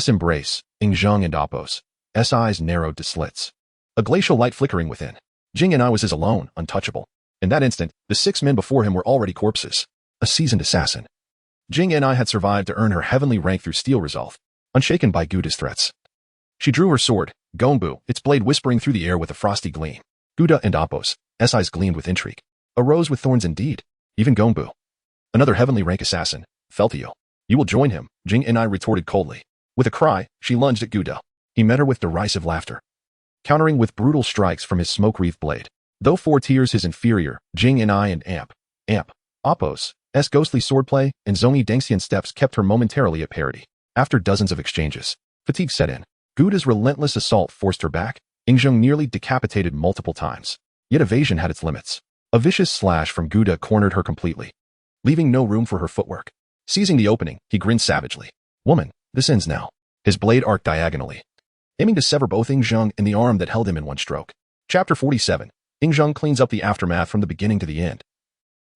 embrace, Ying Zheng and Apos' eyes narrowed to slits, a glacial light flickering within. Jing and was his alone, untouchable. In that instant, the 6 men before him were already corpses. A seasoned assassin. Jing and had survived to earn her heavenly rank through steel resolve, unshaken by Guda's threats. She drew her sword, Gongbu, its blade whispering through the air with a frosty gleam. Guda and Apos' eyes gleamed with intrigue. A rose with thorns indeed. Even Gongbu, another heavenly rank assassin, fell to you. You will join him, Jing and retorted coldly. With a cry, she lunged at Guda. He met her with derisive laughter, countering with brutal strikes from his smoke-wreathed blade. Though 4 tiers his inferior, Jing and Apos' ghostly swordplay and Zongi Dengxian steps kept her momentarily at parity. After dozens of exchanges, fatigue set in. Guda's relentless assault forced her back. Ying Zheng nearly decapitated multiple times. Yet evasion had its limits. A vicious slash from Guda cornered her completely, leaving no room for her footwork. Seizing the opening, he grinned savagely. "Woman, this ends now." His blade arced diagonally, aiming to sever both Ying Zheng and the arm that held him in one stroke. Chapter 47. Ying Zheng cleans up the aftermath from the beginning to the end.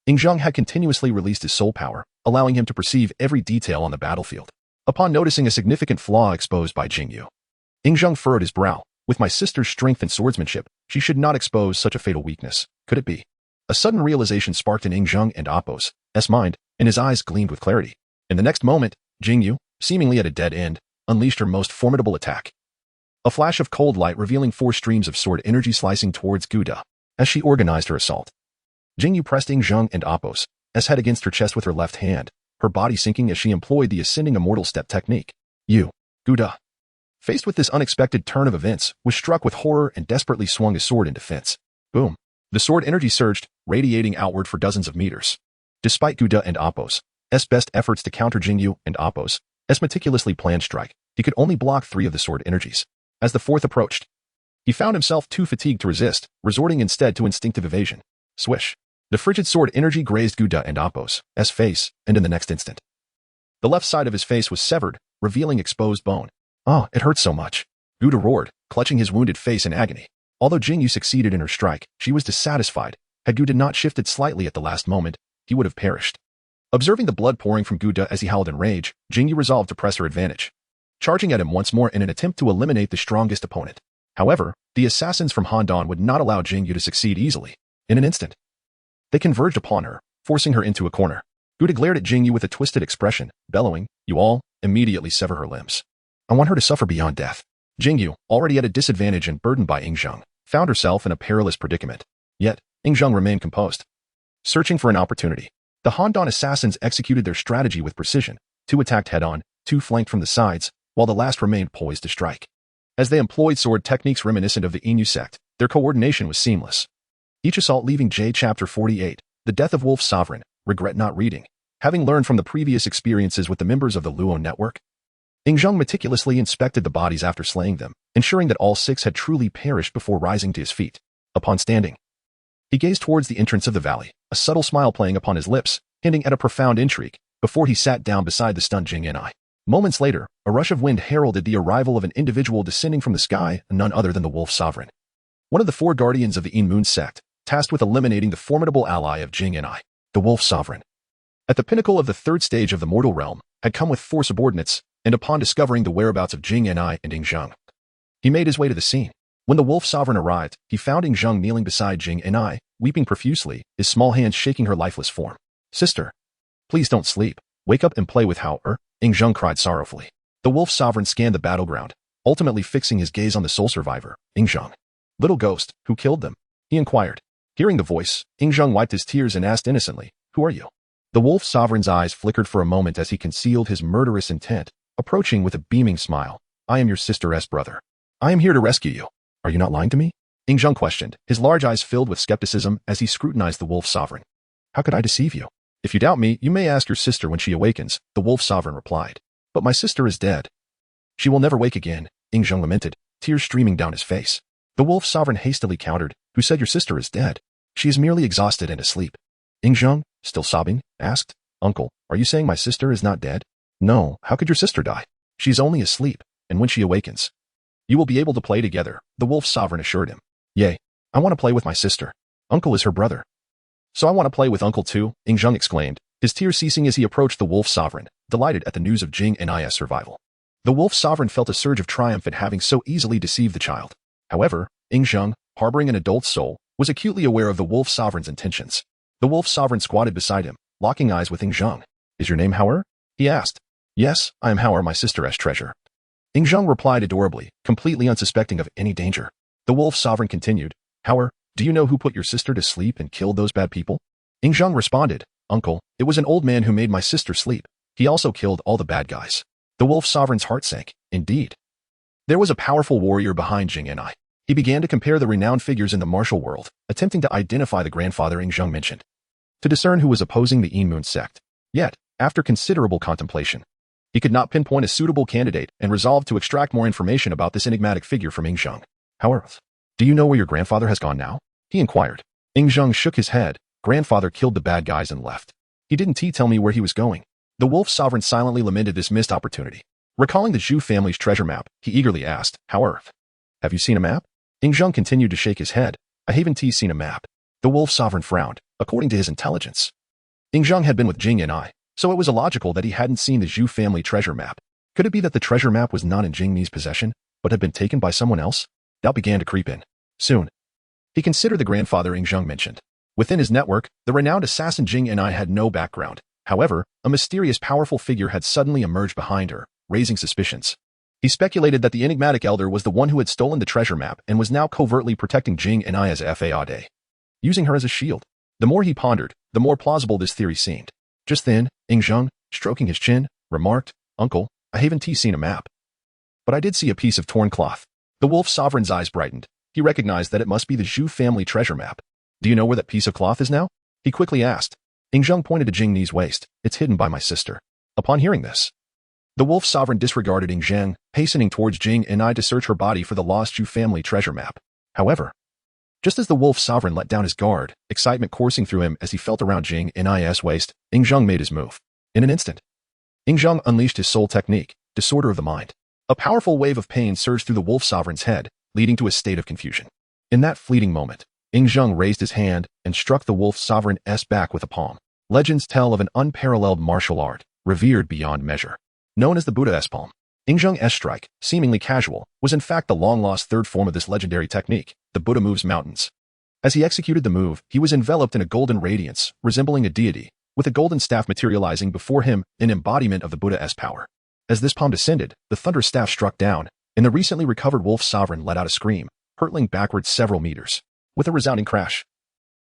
Ying Zheng had continuously released his soul power, allowing him to perceive every detail on the battlefield. Upon noticing a significant flaw exposed by Jingyu, Ying Zheng furrowed his brow. With my sister's strength and swordsmanship, she should not expose such a fatal weakness. Could it be? A sudden realization sparked in Ying Zheng and Apos' mind, and his eyes gleamed with clarity. In the next moment, Jingyu, seemingly at a dead end, unleashed her most formidable attack. A flash of cold light revealing 4 streams of sword energy slicing towards Guda. As she organized her assault, Jingyu pressed Ying Zheng and Apos' head against her chest with her left hand, her body sinking as she employed the ascending immortal step technique. Guda, faced with this unexpected turn of events, was struck with horror and desperately swung his sword in defense. Boom. The sword energy surged, radiating outward for dozens of meters. Despite Guda and Apos' best efforts to counter Jingyu and Apos' meticulously planned strike, he could only block 3 of the sword energies. As the 4th approached, he found himself too fatigued to resist, resorting instead to instinctive evasion. Swish. The frigid sword energy grazed Guda and Apos' face, and in the next instant, the left side of his face was severed, revealing exposed bone. "Oh, it hurts so much." Guda roared, clutching his wounded face in agony. Although Jingyu succeeded in her strike, she was dissatisfied. Had Guda not shifted slightly at the last moment, he would have perished. Observing the blood pouring from Guda as he howled in rage, Jingyu resolved to press her advantage, charging at him once more in an attempt to eliminate the strongest opponent. However, the assassins from Handan would not allow Jingyu to succeed easily. In an instant, they converged upon her, forcing her into a corner. Guda glared at Jingyu with a twisted expression, bellowing, "You all, immediately sever her limbs. I want her to suffer beyond death." Jingyu, already at a disadvantage and burdened by Ying Zheng, found herself in a perilous predicament. Yet, Ying Zheng remained composed, searching for an opportunity. The Handan assassins executed their strategy with precision. 2 attacked head-on, 2 flanked from the sides, while the last remained poised to strike. As they employed sword techniques reminiscent of the Inu sect, their coordination was seamless. Each assault leaving Chapter 48, The Death of Wolf Sovereign, regret not reading. Having learned from the previous experiences with the members of the Luo network, Ying Zheng meticulously inspected the bodies after slaying them, ensuring that all 6 had truly perished before rising to his feet. Upon standing, he gazed towards the entrance of the valley, a subtle smile playing upon his lips, hinting at a profound intrigue, before he sat down beside the stunned Jing and Moments later, a rush of wind heralded the arrival of an individual descending from the sky, none other than the Wolf Sovereign. One of the four guardians of the In Moon sect, tasked with eliminating the formidable ally of Jing and I, the Wolf Sovereign. At the pinnacle of the third stage of the mortal realm, had come with four subordinates, and upon discovering the whereabouts of Jing and I and Ing Zheng, he made his way to the scene. When the Wolf Sovereign arrived, he found Ing Zheng kneeling beside Jing and I, weeping profusely, his small hands shaking her lifeless form. Sister, please don't sleep. Wake up and play with Hao-er, Ing Zheng cried sorrowfully. The Wolf Sovereign scanned the battleground, ultimately fixing his gaze on the sole survivor, Ing Zheng. Little ghost, who killed them? He inquired. Hearing the voice, Ing Zheng wiped his tears and asked innocently, who are you? The Wolf Sovereign's eyes flickered for a moment as he concealed his murderous intent, approaching with a beaming smile. I am your sister's brother. I am here to rescue you. Are you not lying to me? Ing Zheng questioned, his large eyes filled with skepticism as he scrutinized the Wolf Sovereign. How could I deceive you? If you doubt me, you may ask your sister when she awakens, the Wolf Sovereign replied. But my sister is dead. She will never wake again, Ing Zheng lamented, tears streaming down his face. The Wolf Sovereign hastily countered, who said your sister is dead? She is merely exhausted and asleep. Ing Zheng, still sobbing, asked, Uncle, are you saying my sister is not dead? No, how could your sister die? She is only asleep, and when she awakens, you will be able to play together, the Wolf Sovereign assured him. Yay, I want to play with my sister. Uncle is her brother. So I want to play with Uncle too, Ing Zheng exclaimed, his tears ceasing as he approached the Wolf Sovereign, delighted at the news of Jing and I's survival. The Wolf Sovereign felt a surge of triumph at having so easily deceived the child. However, Ing Zheng, harboring an adult soul, was acutely aware of the Wolf Sovereign's intentions. The Wolf Sovereign squatted beside him, locking eyes with Ing Zheng. Is your name Hao-er? He asked. Yes, I am Hao-er, my sister's treasure. Ing Zheng replied adorably, completely unsuspecting of any danger. The Wolf Sovereign continued, Hao-er, do you know who put your sister to sleep and killed those bad people? Ing Zheng responded, Uncle, it was an old man who made my sister sleep. He also killed all the bad guys. The Wolf Sovereign's heart sank. Indeed. There was a powerful warrior behind Jing and I. He began to compare the renowned figures in the martial world, attempting to identify the grandfather Ing Zheng mentioned, to discern who was opposing the In Moon sect. Yet, after considerable contemplation, he could not pinpoint a suitable candidate and resolved to extract more information about this enigmatic figure from Ing Zheng. However, do you know where your grandfather has gone now? He inquired. Ing Zheng shook his head. Grandfather killed the bad guys and left. He didn't tell me where he was going. The Wolf Sovereign silently lamented this missed opportunity. Recalling the Zhu family's treasure map, he eagerly asked, However, have you seen a map? Ing Zheng continued to shake his head. I haven't seen a map. The Wolf Sovereign frowned, according to his intelligence. Ing Zheng had been with Jing and I, so it was illogical that he hadn't seen the Zhu family treasure map. Could it be that the treasure map was not in Jing Ni's possession, but had been taken by someone else? Doubt began to creep in. Soon, he considered the grandfather Ing Zheng mentioned. Within his network, the renowned assassin Jing and I had no background. However, a mysterious powerful figure had suddenly emerged behind her, raising suspicions. He speculated that the enigmatic elder was the one who had stolen the treasure map and was now covertly protecting Jing and I as Fade, using her as a shield. The more he pondered, the more plausible this theory seemed. Just then, Ing Zheng, stroking his chin, remarked, Uncle, I haven't seen a map. But I did see a piece of torn cloth. The Wolf Sovereign's eyes brightened. He recognized that it must be the Zhu family treasure map. Do you know where that piece of cloth is now? He quickly asked. Ing Zheng pointed to Jing Ni's waist. It's hidden by my sister. Upon hearing this, the Wolf Sovereign disregarded Ing Zheng, hastening towards Jing and I to search her body for the lost Zhu family treasure map. However, just as the Wolf Sovereign let down his guard, excitement coursing through him as he felt around Jing and I's waist, Ing Zheng made his move. In an instant, Ing Zheng unleashed his soul technique, Disorder of the Mind. A powerful wave of pain surged through the Wolf Sovereign's head, leading to a state of confusion. In that fleeting moment, Ing Zheng raised his hand and struck the Wolf Sovereign's back with a palm. Legends tell of an unparalleled martial art, revered beyond measure. Known as the Buddha's palm, Ing Zheng's strike, seemingly casual, was in fact the long-lost third form of this legendary technique, the Buddha moves mountains. As he executed the move, he was enveloped in a golden radiance, resembling a deity, with a golden staff materializing before him, an embodiment of the Buddha's power. As this palm descended, the thunder staff struck down, and the recently recovered Wolf Sovereign let out a scream, hurtling backwards several meters. With a resounding crash,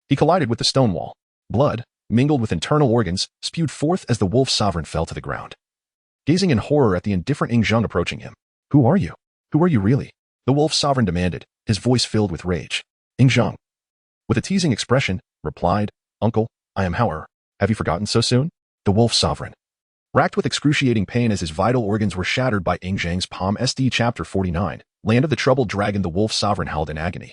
he collided with the stone wall. Blood, mingled with internal organs, spewed forth as the Wolf Sovereign fell to the ground. Gazing in horror at the indifferent Ing Zheng approaching him. Who are you? Who are you really? The Wolf Sovereign demanded, his voice filled with rage. Ing Zheng, with a teasing expression, replied, Uncle, I am Hao-er. Have you forgotten so soon? The Wolf Sovereign, racked with excruciating pain as his vital organs were shattered by Ing Zheng's palm. SD Chapter 49, Land of the Troubled Dragon. The Wolf Sovereign howled in agony,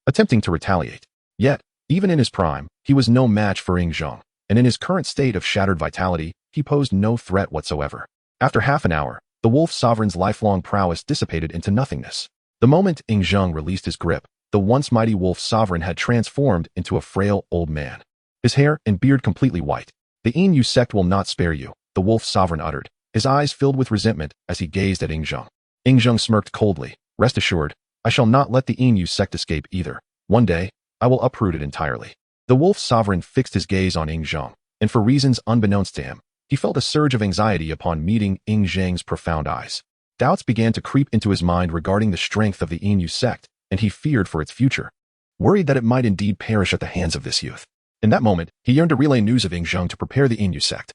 attempting to retaliate. Yet, even in his prime, he was no match for Ing Zheng, and in his current state of shattered vitality, he posed no threat whatsoever. After half an hour, the wolf sovereign's lifelong prowess dissipated into nothingness. The moment Ing Zheng released his grip, the once mighty wolf sovereign had transformed into a frail old man. His hair and beard completely white. The Yin Yu sect will not spare you, the wolf sovereign uttered, his eyes filled with resentment as he gazed at Ing Zheng. Ing Zheng smirked coldly. Rest assured, I shall not let the Yin Yu sect escape either. One day, I will uproot it entirely. The wolf sovereign fixed his gaze on Ing Zheng, and for reasons unbeknownst to him, he felt a surge of anxiety upon meeting Ing Zheng's profound eyes. Doubts began to creep into his mind regarding the strength of the Yin Yu sect, and he feared for its future, worried that it might indeed perish at the hands of this youth. In that moment, he yearned to relay news of Ing Zheng to prepare the Yin Yu sect.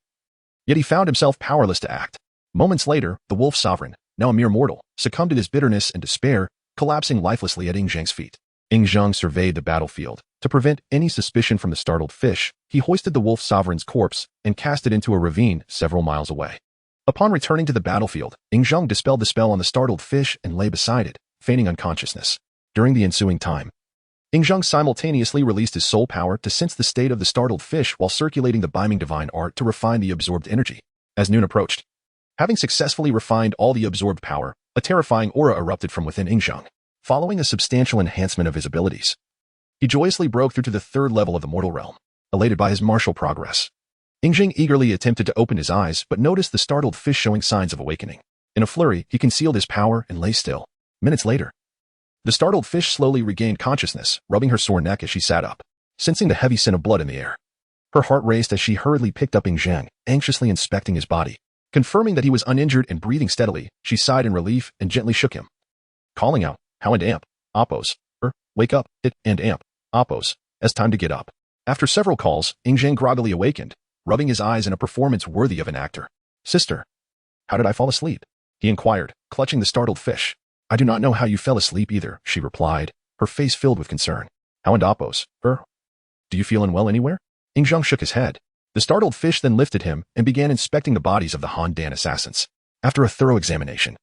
Yet he found himself powerless to act. Moments later, the wolf sovereign, now a mere mortal, succumbed to his bitterness and despair, collapsing lifelessly at Ing Zheng's feet. Ing Zheng surveyed the battlefield. To prevent any suspicion from the startled fish, he hoisted the wolf sovereign's corpse and cast it into a ravine several miles away. Upon returning to the battlefield, Ing Zheng dispelled the spell on the startled fish and lay beside it, feigning unconsciousness. During the ensuing time, Ing Zheng simultaneously released his soul power to sense the state of the startled fish while circulating the Biming divine art to refine the absorbed energy. As noon approached, having successfully refined all the absorbed power, a terrifying aura erupted from within Ing Zheng. Following a substantial enhancement of his abilities, he joyously broke through to the third level of the mortal realm, elated by his martial progress. Ing Zheng eagerly attempted to open his eyes but noticed the startled fish showing signs of awakening. In a flurry, he concealed his power and lay still. Minutes later, the startled fish slowly regained consciousness, rubbing her sore neck as she sat up, sensing the heavy scent of blood in the air. Her heart raced as she hurriedly picked up Ing Zheng, anxiously inspecting his body. Confirming that he was uninjured and breathing steadily, she sighed in relief and gently shook him, calling out, "How and amp, Oppos, wake up, it and amp, Oppos, it's time to get up." After several calls, Ing Zheng groggily awakened, rubbing his eyes in a performance worthy of an actor. "Sister, how did I fall asleep?" he inquired, clutching the startled fish. "I do not know how you fell asleep either," she replied, her face filled with concern. "How and Oppos, do you feel unwell anywhere?" Ing Zheng shook his head. The startled fish then lifted him and began inspecting the bodies of the Han Dan assassins. After a thorough examination,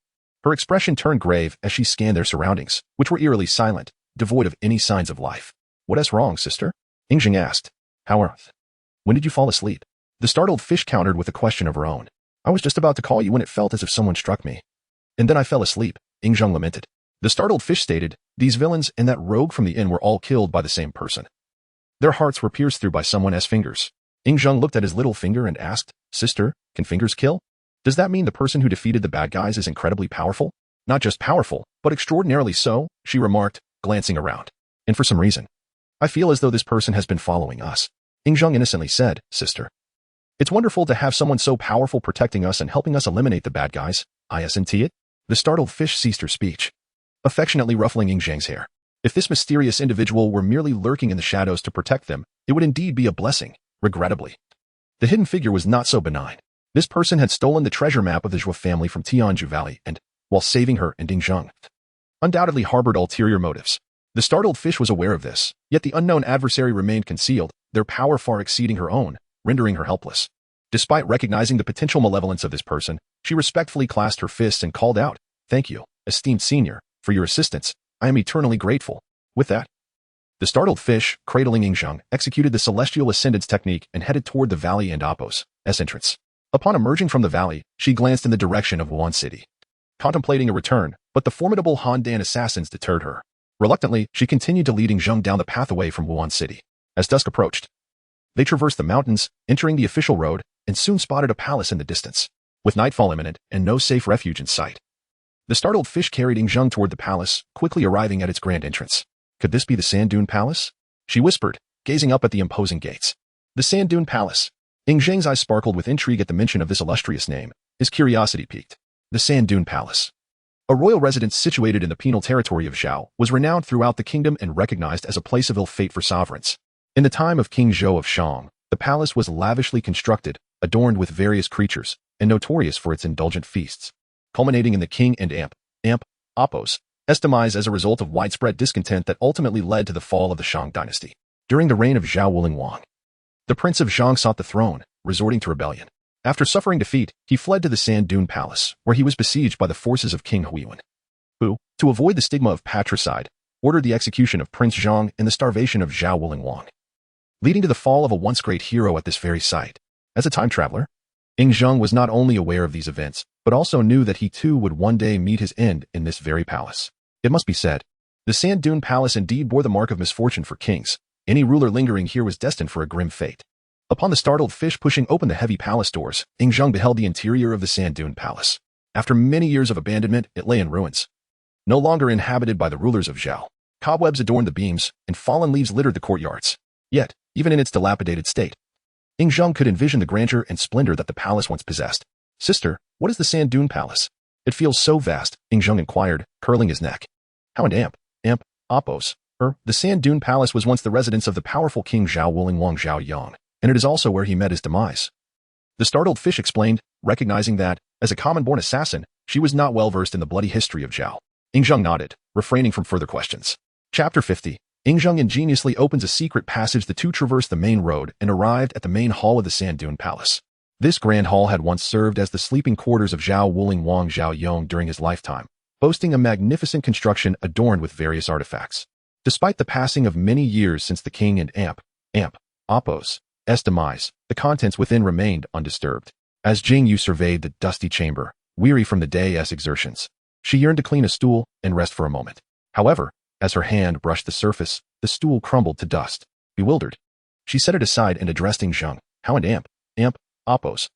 her expression turned grave as she scanned their surroundings, which were eerily silent, devoid of any signs of life. "What is wrong, sister?" Ing Zheng asked. When did you fall asleep?" The startled fish countered with a question of her own. "I was just about to call you when it felt as if someone struck me. And then I fell asleep," Ing Zheng lamented. The startled fish stated, "These villains and that rogue from the inn were all killed by the same person. Their hearts were pierced through by someone's fingers." Ing Zheng looked at his little finger and asked, "Sister, can fingers kill? Does that mean the person who defeated the bad guys is incredibly powerful?" "Not just powerful, but extraordinarily so," she remarked, glancing around. "And for some reason, I feel as though this person has been following us." Ing Zheng innocently said, "Sister, it's wonderful to have someone so powerful protecting us and helping us eliminate the bad guys, isn't it?" The startled fish ceased her speech, affectionately ruffling Ing Zheng's hair. If this mysterious individual were merely lurking in the shadows to protect them, it would indeed be a blessing. Regrettably, the hidden figure was not so benign. This person had stolen the treasure map of the Zhou family from Tianzhu Valley and, while saving her and Ing Zheng, undoubtedly harbored ulterior motives. The startled fish was aware of this, yet the unknown adversary remained concealed, their power far exceeding her own, rendering her helpless. Despite recognizing the potential malevolence of this person, she respectfully clasped her fists and called out, "Thank you, esteemed senior, for your assistance. I am eternally grateful." With that, the startled fish, cradling Ing Zheng, executed the celestial ascendance technique and headed toward the valley and Oppos' entrance. Upon emerging from the valley, she glanced in the direction of Wuhan City, contemplating a return, but the formidable Han Dan assassins deterred her. Reluctantly, she continued to lead Ing Zheng down the path away from Wuhan City. As dusk approached, they traversed the mountains, entering the official road, and soon spotted a palace in the distance. With nightfall imminent and no safe refuge in sight, the startled fish carried Ing Zheng toward the palace, quickly arriving at its grand entrance. "Could this be the Sand Dune Palace?" she whispered, gazing up at the imposing gates. The Sand Dune Palace. Ing Zheng's eyes sparkled with intrigue at the mention of this illustrious name. His curiosity piqued. The Sand Dune Palace, a royal residence situated in the penal territory of Zhao, was renowned throughout the kingdom and recognized as a place of ill fate for sovereigns. In the time of King Zhou of Shang, the palace was lavishly constructed, adorned with various creatures, and notorious for its indulgent feasts, culminating in the king and Oppos' demise as a result of widespread discontent that ultimately led to the fall of the Shang dynasty. During the reign of Zhao Wuling, the prince of Zhang sought the throne, resorting to rebellion. After suffering defeat, he fled to the Sand Dune Palace, where he was besieged by the forces of King Huiyuan, who, to avoid the stigma of patricide, ordered the execution of Prince Zhang and the starvation of Zhao Wuling, leading to the fall of a once great hero at this very site. As a time traveler, Ing Zheng was not only aware of these events, but also knew that he too would one day meet his end in this very palace. It must be said, the Sand Dune Palace indeed bore the mark of misfortune for kings. Any ruler lingering here was destined for a grim fate. Upon the startled fish pushing open the heavy palace doors, Ing Zheng beheld the interior of the Sand Dune Palace. After many years of abandonment, it lay in ruins. No longer inhabited by the rulers of Zhao. Cobwebs adorned the beams, and fallen leaves littered the courtyards. Yet, even in its dilapidated state, Ing Zheng could envision the grandeur and splendor that the palace once possessed. Sister, what is the Sand Dune Palace? It feels so vast, Ing Zheng inquired, curling his neck. How and amp, Oppos. The Sand Dune Palace was once the residence of the powerful King Zhao Wuling Zhao Yang, and it is also where he met his demise. The startled fish explained, recognizing that, as a common-born assassin, she was not well versed in the bloody history of Zhao. Ing Zheng nodded, refraining from further questions. Chapter 50. Ing Zheng ingeniously opens a secret passage. The two traversed the main road and arrived at the main hall of the Sand Dune Palace. This grand hall had once served as the sleeping quarters of Zhao Wuling Zhao Yang during his lifetime, boasting a magnificent construction adorned with various artifacts. Despite the passing of many years since the king and Oppos' demise, the contents within remained undisturbed. As Jing Yu surveyed the dusty chamber, weary from the day's exertions, she yearned to clean a stool and rest for a moment. However, as her hand brushed the surface, the stool crumbled to dust. Bewildered, she set it aside and addressed Ing Zheng. How and Oppos,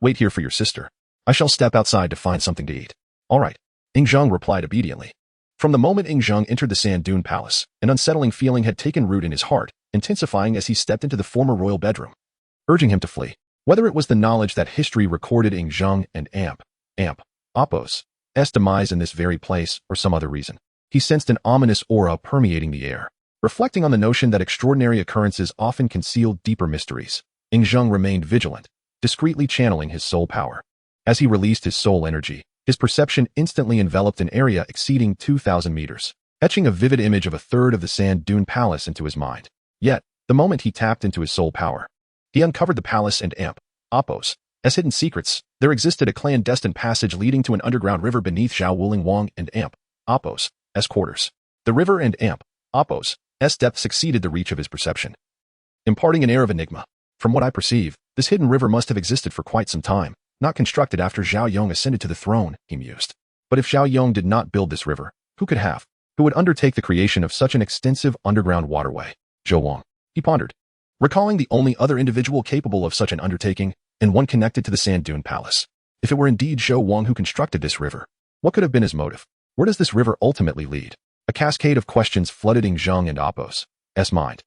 wait here for your sister. I shall step outside to find something to eat. All right. Ing Zheng replied obediently. From the moment Ing Zheng entered the Sand Dune Palace, an unsettling feeling had taken root in his heart, intensifying as he stepped into the former royal bedroom, urging him to flee. Whether it was the knowledge that history recorded Ing Zheng and Oppos' demise in this very place or some other reason, he sensed an ominous aura permeating the air. Reflecting on the notion that extraordinary occurrences often conceal deeper mysteries, Ing Zheng remained vigilant, discreetly channeling his soul power. As he released his soul energy, his perception instantly enveloped an area exceeding 2,000 meters, etching a vivid image of a third of the Sand Dune Palace into his mind. Yet, the moment he tapped into his soul power, he uncovered the palace and Oppos' hidden secrets. There existed a clandestine passage leading to an underground river beneath Zhao Wuling and Oppos' quarters. The river and Oppos' depth exceeded the reach of his perception, imparting an air of enigma. From what I perceive, this hidden river must have existed for quite some time, not constructed after Zhao Yong ascended to the throne, he mused. But if Zhao Yong did not build this river, who could have? Who would undertake the creation of such an extensive underground waterway? Zhou Wang, he pondered, recalling the only other individual capable of such an undertaking, and one connected to the Sand Dune Palace. If it were indeed Zhou Wang who constructed this river, what could have been his motive? Where does this river ultimately lead? A cascade of questions flooded Ing Zheng and Oppos' mind,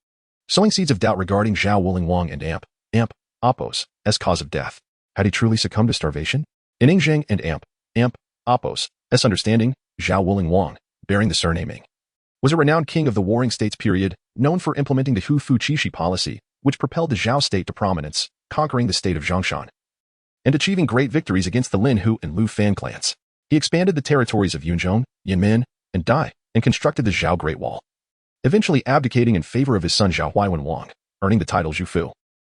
sowing seeds of doubt regarding Zhao Wuling and Oppos' cause of death. Had he truly succumbed to starvation? In Ing Zheng and Oppos' understanding, Zhao Wuling, bearing the surname Ing, was a renowned king of the Warring States period, known for implementing the Hu Fu Qixi policy, which propelled the Zhao state to prominence, conquering the state of Zhongshan, and achieving great victories against the Lin Hu and Lu Fan clans. He expanded the territories of Yunzhong, Yanmin, and Dai, and constructed the Zhao Great Wall, eventually abdicating in favor of his son Zhao Huaiwen, earning the title Zhu Fu.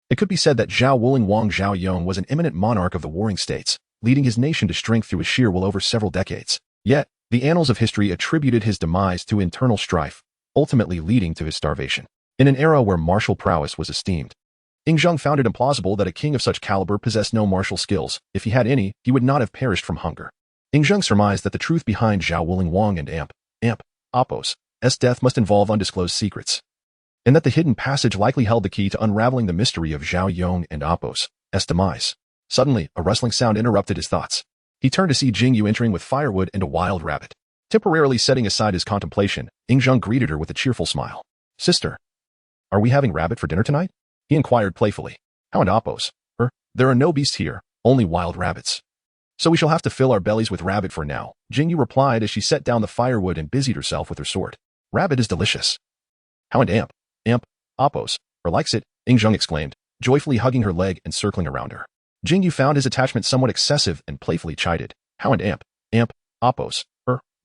It could be said that Zhao Wuling Zhao Yong was an eminent monarch of the Warring States, leading his nation to strength through his sheer will over several decades. Yet, the annals of history attributed his demise to internal strife, ultimately leading to his starvation. In an era where martial prowess was esteemed, Ing Zheng found it implausible that a king of such caliber possessed no martial skills. If he had any, he would not have perished from hunger. Ing Zheng surmised that the truth behind Zhao Wuling and Oppos' death must involve undisclosed secrets, and that the hidden passage likely held the key to unraveling the mystery of Zhao Yong and Oppos' demise. Suddenly, a rustling sound interrupted his thoughts. He turned to see Jing Yu entering with firewood and a wild rabbit. Temporarily setting aside his contemplation, Ing Zheng greeted her with a cheerful smile. Sister, are we having rabbit for dinner tonight? He inquired playfully. How and Oppos? There are no beasts here, only wild rabbits. So we shall have to fill our bellies with rabbit for now, Jing Yu replied as she set down the firewood and busied herself with her sword. Rabbit is delicious. How and Oppos, likes it, Ing Zheng exclaimed, joyfully hugging her leg and circling around her. Jing Yu found his attachment somewhat excessive and playfully chided. How and Oppos,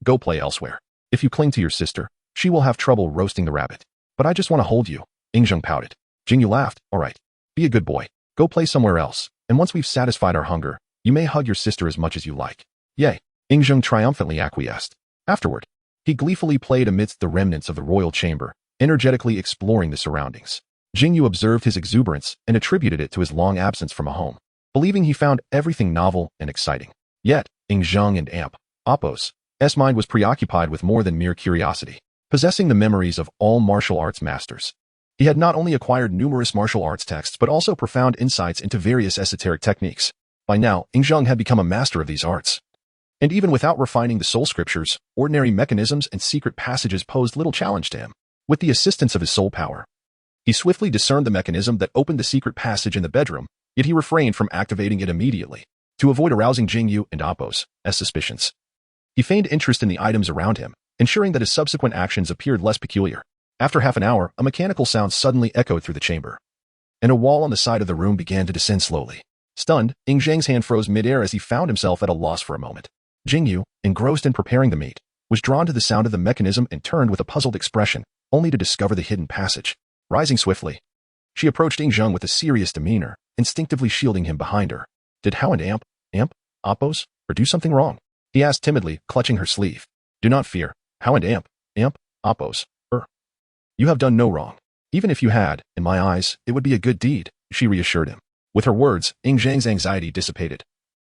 go play elsewhere. If you cling to your sister, she will have trouble roasting the rabbit. But I just want to hold you, Ing Zheng pouted. Jing Yu laughed. All right, be a good boy. Go play somewhere else, and once we've satisfied our hunger, you may hug your sister as much as you like. Yay, Ing Zheng triumphantly acquiesced. Afterward, he gleefully played amidst the remnants of the royal chamber, energetically exploring the surroundings. Jing Yu observed his exuberance and attributed it to his long absence from a home. believing he found everything novel and exciting. Yet, Ing Zheng and Amp, Appo's mind was preoccupied with more than mere curiosity, possessing the memories of all martial arts masters. He had not only acquired numerous martial arts texts but also profound insights into various esoteric techniques. By now, Ing Zheng had become a master of these arts. And even without refining the soul scriptures, ordinary mechanisms and secret passages posed little challenge to him. With the assistance of his soul power, he swiftly discerned the mechanism that opened the secret passage in the bedroom, yet he refrained from activating it immediately, to avoid arousing Jingyu and Appo's suspicions. He feigned interest in the items around him, ensuring that his subsequent actions appeared less peculiar. After half an hour, a mechanical sound suddenly echoed through the chamber, and a wall on the side of the room began to descend slowly. Stunned, Ing Zheng's hand froze midair as he found himself at a loss for a moment. Jingyu, engrossed in preparing the meat, was drawn to the sound of the mechanism and turned with a puzzled expression, only to discover the hidden passage. Rising swiftly, she approached Ing Zheng with a serious demeanor, instinctively shielding him behind her. Did Hao and Appo's, or do something wrong? He asked timidly, clutching her sleeve. Do not fear, Hao and Appo's, you have done no wrong. Even if you had, in my eyes, it would be a good deed, she reassured him. With her words, Ing Zheng's anxiety dissipated,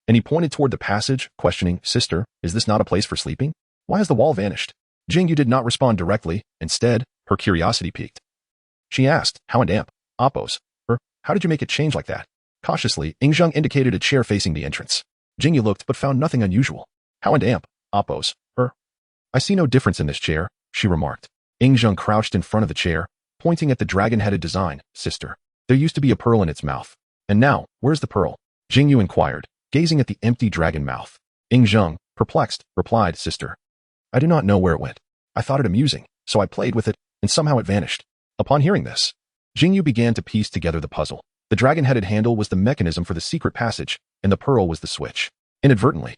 and he pointed toward the passage, questioning, Sister, is this not a place for sleeping? Why has the wall vanished? Jingyu did not respond directly. Instead, her curiosity piqued. She asked, Hao and Appo's, how did you make it change like that? Cautiously, Ing Zheng indicated a chair facing the entrance. Jingyu looked but found nothing unusual. Hao and Appo's, I see no difference in this chair, she remarked. Ing Zheng crouched in front of the chair, pointing at the dragon-headed design. Sister, there used to be a pearl in its mouth. And now, where's the pearl? Jingyu inquired, gazing at the empty dragon mouth. Ing Zheng, perplexed, replied, Sister, I do not know where it went. I thought it amusing, so I played with it, and somehow it vanished. Upon hearing this, Jingyu began to piece together the puzzle. The dragon-headed handle was the mechanism for the secret passage, and the pearl was the switch. Inadvertently,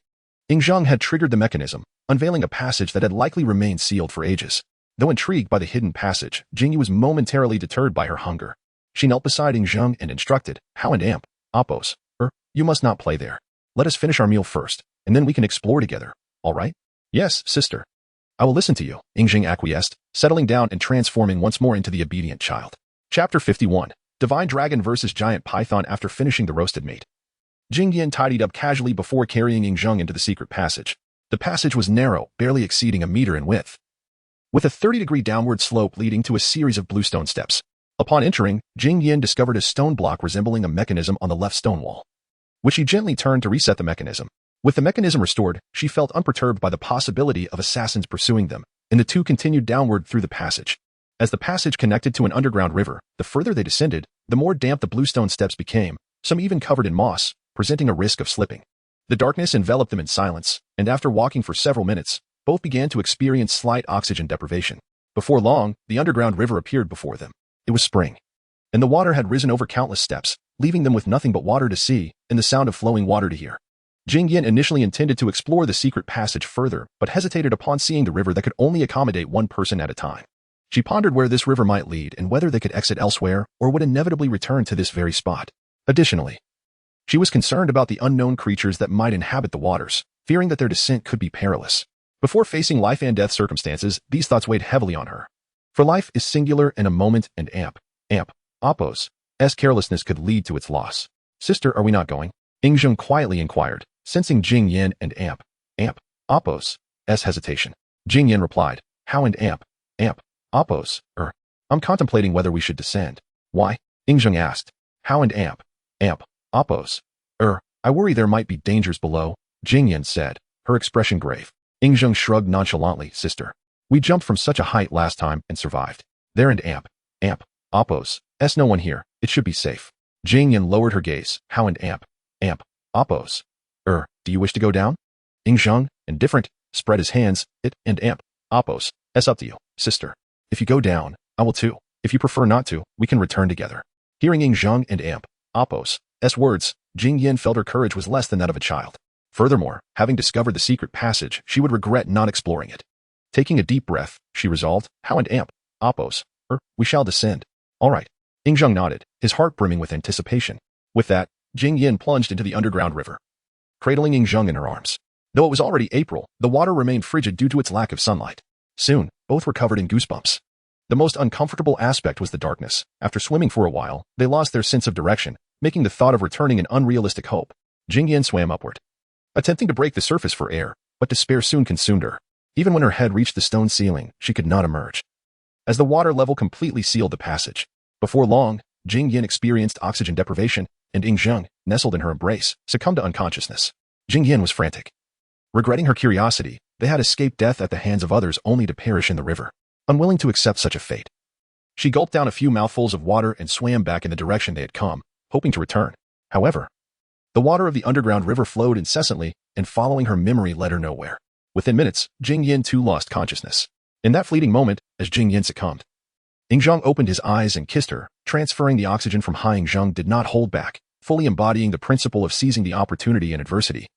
Ing Zheng had triggered the mechanism, unveiling a passage that had likely remained sealed for ages. Though intrigued by the hidden passage, Jingyu was momentarily deterred by her hunger. She knelt beside Ing Zheng and instructed, Hao and Appo's, you must not play there. Let us finish our meal first, and then we can explore together, all right? Yes, sister. I will listen to you, Ing Zheng acquiesced, settling down and transforming once more into the obedient child. Chapter 51. Divine Dragon vs. Giant Python. After finishing the roasted meat, Jingyan tidied up casually before carrying Ing Zheng into the secret passage. The passage was narrow, barely exceeding a meter in width, with a 30-degree downward slope leading to a series of bluestone steps. Upon entering, Jingyan discovered a stone block resembling a mechanism on the left stone wall, which she gently turned to reset the mechanism. With the mechanism restored, she felt unperturbed by the possibility of assassins pursuing them, and the two continued downward through the passage. As the passage connected to an underground river, the further they descended, the more damp the bluestone steps became, some even covered in moss, presenting a risk of slipping. The darkness enveloped them in silence, and after walking for several minutes, both began to experience slight oxygen deprivation. Before long, the underground river appeared before them. It was spring, and the water had risen over countless steps, leaving them with nothing but water to see and the sound of flowing water to hear. Jingyan initially intended to explore the secret passage further, but hesitated upon seeing the river that could only accommodate one person at a time. She pondered where this river might lead and whether they could exit elsewhere or would inevitably return to this very spot. Additionally, she was concerned about the unknown creatures that might inhabit the waters, fearing that their descent could be perilous. Before facing life and death circumstances, these thoughts weighed heavily on her. For life is singular in a moment, and Appo's carelessness could lead to its loss. Sister, are we not going? Ing Zheng quietly inquired, sensing Jingyan and Appo's hesitation. Jingyan replied, Hao and Appo's, I'm contemplating whether we should descend. Why? Ing Zheng asked. Hao and Appo's, I worry there might be dangers below, Jingyan said, her expression grave. Ing Zheng shrugged nonchalantly. Sister, we jumped from such a height last time and survived. There and Appo's, no one here. It should be safe. Jingyan lowered her gaze. Hao and Appo's, do you wish to go down? Ing Zheng, indifferent, spread his hands. It and Appo's, up to you, sister. If you go down, I will too. If you prefer not to, we can return together. Hearing Ing Zheng and Appo's words, Jingyan felt her courage was less than that of a child. Furthermore, having discovered the secret passage, she would regret not exploring it. Taking a deep breath, she resolved, Hao and Appo's, we shall descend. All right. Ing Zheng nodded, his heart brimming with anticipation. With that, Jingyan plunged into the underground river, cradling Ing Zheng in her arms. Though it was already April, the water remained frigid due to its lack of sunlight. Soon, both were covered in goosebumps. The most uncomfortable aspect was the darkness. After swimming for a while, they lost their sense of direction, making the thought of returning an unrealistic hope. Jingyan swam upward, attempting to break the surface for air, but despair soon consumed her. Even when her head reached the stone ceiling, she could not emerge, as the water level completely sealed the passage. Before long, Jingyan experienced oxygen deprivation, and Yingzheng, nestled in her embrace, succumbed to unconsciousness. Jingyan was frantic. Regretting her curiosity, they had escaped death at the hands of others only to perish in the river. Unwilling to accept such a fate, she gulped down a few mouthfuls of water and swam back in the direction they had come, hoping to return. However, the water of the underground river flowed incessantly, and following her memory led her nowhere. Within minutes, Jingyan too lost consciousness. In that fleeting moment, as Jingyan succumbed, Yingzheng opened his eyes and kissed her. Transferring the oxygen from Yingzheng did not hold back, fully embodying the principle of seizing the opportunity in adversity,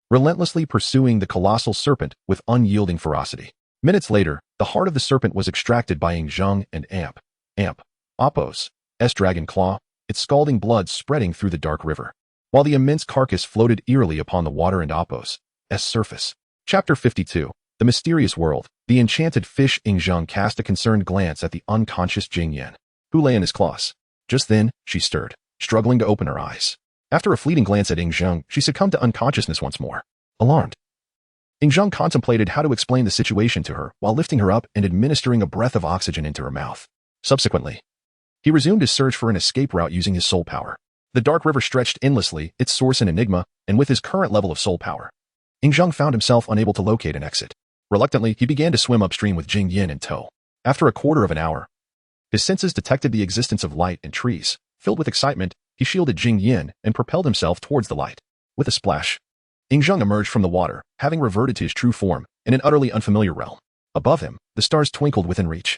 relentlessly pursuing the colossal serpent with unyielding ferocity. Minutes later, the heart of the serpent was extracted by Yingzheng and Apos' dragon claw, its scalding blood spreading through the dark river, while the immense carcass floated eerily upon the water and Apos' surface. Chapter 52. The Mysterious World. The enchanted fish. Yingzheng cast a concerned glance at the unconscious Jingyan, who lay in his claws. Just then, she stirred, struggling to open her eyes. After a fleeting glance at Yingzheng, she succumbed to unconsciousness once more. Alarmed, Yingzheng contemplated how to explain the situation to her while lifting her up and administering a breath of oxygen into her mouth. Subsequently, he resumed his search for an escape route using his soul power. The dark river stretched endlessly, its source an enigma, and with his current level of soul power, Yingzheng found himself unable to locate an exit. Reluctantly, he began to swim upstream with Jingyan in tow. After a quarter of an hour, his senses detected the existence of light and trees. Filled with excitement, he shielded Jingyan and propelled himself towards the light. With a splash, Yingzheng emerged from the water, having reverted to his true form, in an utterly unfamiliar realm. Above him, the stars twinkled within reach,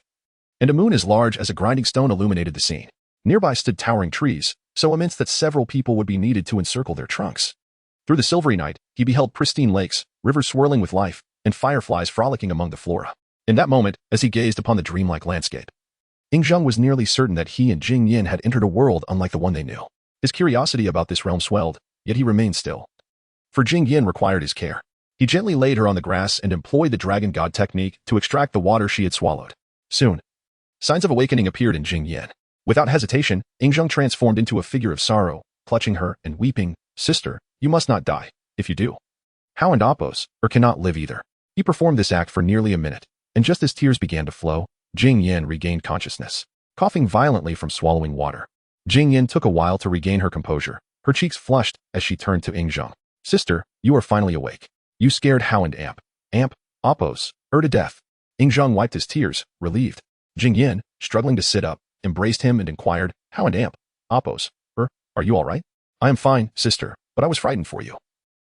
and a moon as large as a grinding stone illuminated the scene. Nearby stood towering trees, so immense that several people would be needed to encircle their trunks. Through the silvery night, he beheld pristine lakes, rivers swirling with life, and fireflies frolicking among the flora. In that moment, as he gazed upon the dreamlike landscape, Yingzheng was nearly certain that he and Jingyan had entered a world unlike the one they knew. His curiosity about this realm swelled, yet he remained still, for Jingyan required his care. He gently laid her on the grass and employed the dragon god technique to extract the water she had swallowed. Soon, signs of awakening appeared in Jingyan. Without hesitation, Yingzheng transformed into a figure of sorrow, clutching her and weeping, "Sister, you must not die. If you do, Hao and Apos cannot live either." He performed this act for nearly a minute, and just as tears began to flow, Jingyan regained consciousness, coughing violently from swallowing water. Jingyan took a while to regain her composure. Her cheeks flushed as she turned to Yingzheng. "Sister, you are finally awake. You scared Hao and Apos to death." Yingzheng wiped his tears, relieved. Jingyan, struggling to sit up, embraced him and inquired, "Hao and Apos, are you all right?" "I am fine, sister, but I was frightened for you,"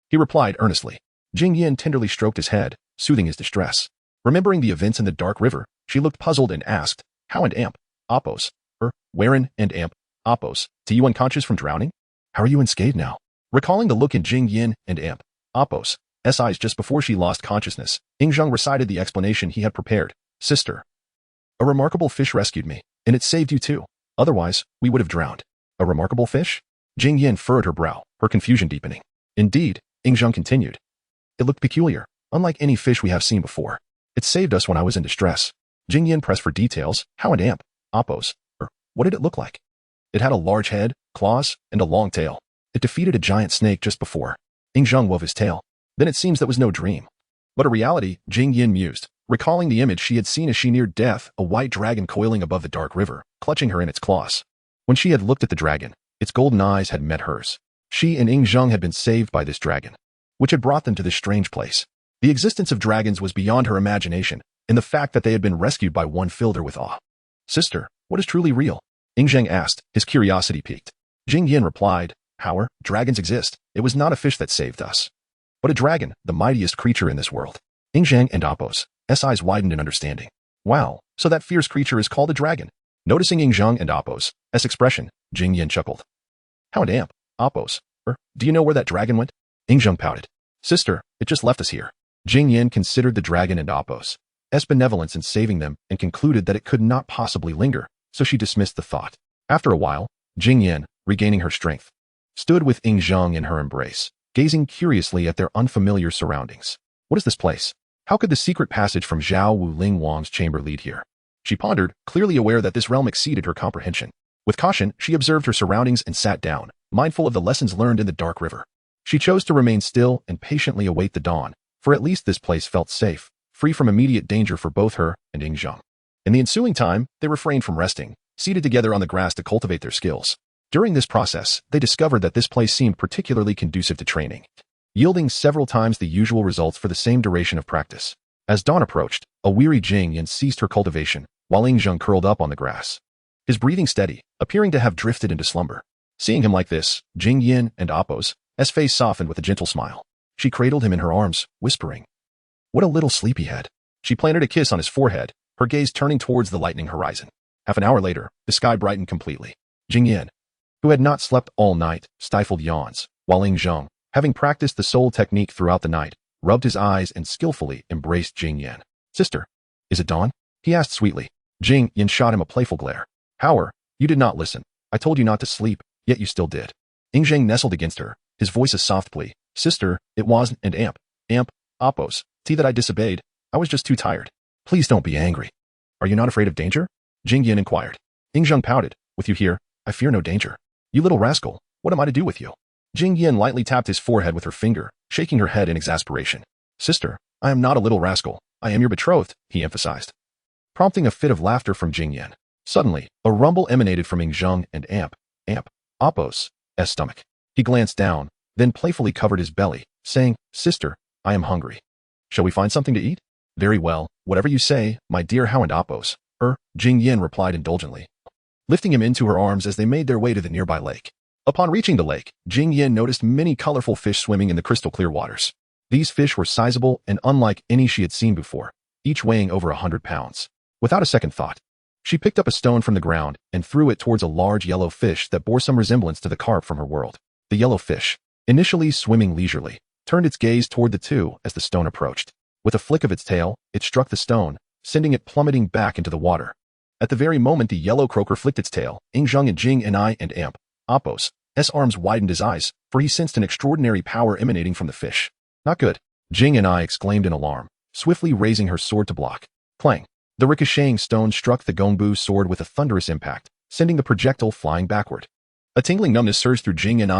he replied earnestly. Jingyan tenderly stroked his head, soothing his distress. Remembering the events in the dark river, she looked puzzled and asked, "Hao and Apos, wherein and Apos, to you unconscious from drowning? How are you unscathed now?" Recalling the look in Jingyan and Apos' eyes just before she lost consciousness, Yingzheng recited the explanation he had prepared. "Sister, a remarkable fish rescued me, and it saved you too. Otherwise, we would have drowned." "A remarkable fish?" Jingyan furrowed her brow, her confusion deepening. "Indeed," Yingzheng continued. "It looked peculiar, unlike any fish we have seen before. It saved us when I was in distress." Jingyan pressed for details. "Hao and Apos, what did it look like?" "It had a large head, claws, and a long tail. It defeated a giant snake just before." Yingzheng wove his tail. "Then it seems that was no dream, but a reality," Jingyan mused, recalling the image she had seen as she neared death, a white dragon coiling above the dark river, clutching her in its claws. When she had looked at the dragon, its golden eyes had met hers. She and Yingzheng had been saved by this dragon, which had brought them to this strange place. The existence of dragons was beyond her imagination, and the fact that they had been rescued by one filled her with awe. "Sister, what is truly real?" Yingzheng asked, his curiosity piqued. Jingyan replied, "Hao, dragons exist. It was not a fish that saved us, but a dragon, the mightiest creature in this world." Yingzheng and Apos' eyes widened in understanding. "Wow, so that fierce creature is called a dragon." Noticing Yingzheng and Apos' expression, Jingyan chuckled. "Hao and Apos, do you know where that dragon went?" Yingzheng pouted. "Sister, it just left us here." Jingyan considered the dragon and Apos' benevolence in saving them and concluded that it could not possibly linger, so she dismissed the thought. After a while, Jingyan, regaining her strength, stood with Yingzheng in her embrace, gazing curiously at their unfamiliar surroundings. "What is this place? How could the secret passage from Zhao Wu Ling Wang's chamber lead here?" She pondered, clearly aware that this realm exceeded her comprehension. With caution, she observed her surroundings and sat down, mindful of the lessons learned in the dark river. She chose to remain still and patiently await the dawn, for at least this place felt safe, free from immediate danger for both her and Yingzheng. In the ensuing time, they refrained from resting, seated together on the grass to cultivate their skills. During this process, they discovered that this place seemed particularly conducive to training, yielding several times the usual results for the same duration of practice. As dawn approached, a weary Jing Yan ceased her cultivation, while Yingzheng curled up on the grass, his breathing steady, appearing to have drifted into slumber. Seeing him like this, Jing Yan and Appo's face softened with a gentle smile. She cradled him in her arms, whispering, "What a little sleepyhead." She planted a kiss on his forehead, her gaze turning towards the lightening horizon. Half an hour later, the sky brightened completely. Jing Yan, who had not slept all night, stifled yawns, while Yingzheng, having practiced the soul technique throughout the night, rubbed his eyes and skillfully embraced Jing Yan. "Sister, is it dawn?" he asked sweetly. Jing Yan shot him a playful glare. "However, you did not listen. I told you not to sleep, yet you still did." Yingzheng nestled against her, his voice a soft plea. "Sister, it wasn't an Appo's tea that I disobeyed. I was just too tired. Please don't be angry." "Are you not afraid of danger?" Jing Yan inquired. Yingzheng pouted. "With you here, I fear no danger." "You little rascal, what am I to do with you?" Jing Yan lightly tapped his forehead with her finger, shaking her head in exasperation. "Sister, I am not a little rascal. I am your betrothed," he emphasized, prompting a fit of laughter from Jing Yan. Suddenly, a rumble emanated from Yingzheng and Appo's stomach. He glanced down, then playfully covered his belly, saying, "Sister, I am hungry. Shall we find something to eat?" "Very well, whatever you say, my dear Hound Appo's." Jing Yan replied indulgently, lifting him into her arms as they made their way to the nearby lake. Upon reaching the lake, Jing Yan noticed many colorful fish swimming in the crystal clear waters. These fish were sizable and unlike any she had seen before, each weighing over 100 pounds. Without a second thought, she picked up a stone from the ground and threw it towards a large yellow fish that bore some resemblance to the carp from her world. The yellow fish, initially swimming leisurely, turned its gaze toward the two as the stone approached. With a flick of its tail, it struck the stone, sending it plummeting back into the water. At the very moment the yellow croaker flicked its tail, Yingzheng and Jing and Appo's arms widened his eyes, for he sensed an extraordinary power emanating from the fish. "Not good," Jing exclaimed in alarm, swiftly raising her sword to block. Clang! The ricocheting stone struck the Gongbu's sword with a thunderous impact, sending the projectile flying backward. A tingling numbness surged through Jing and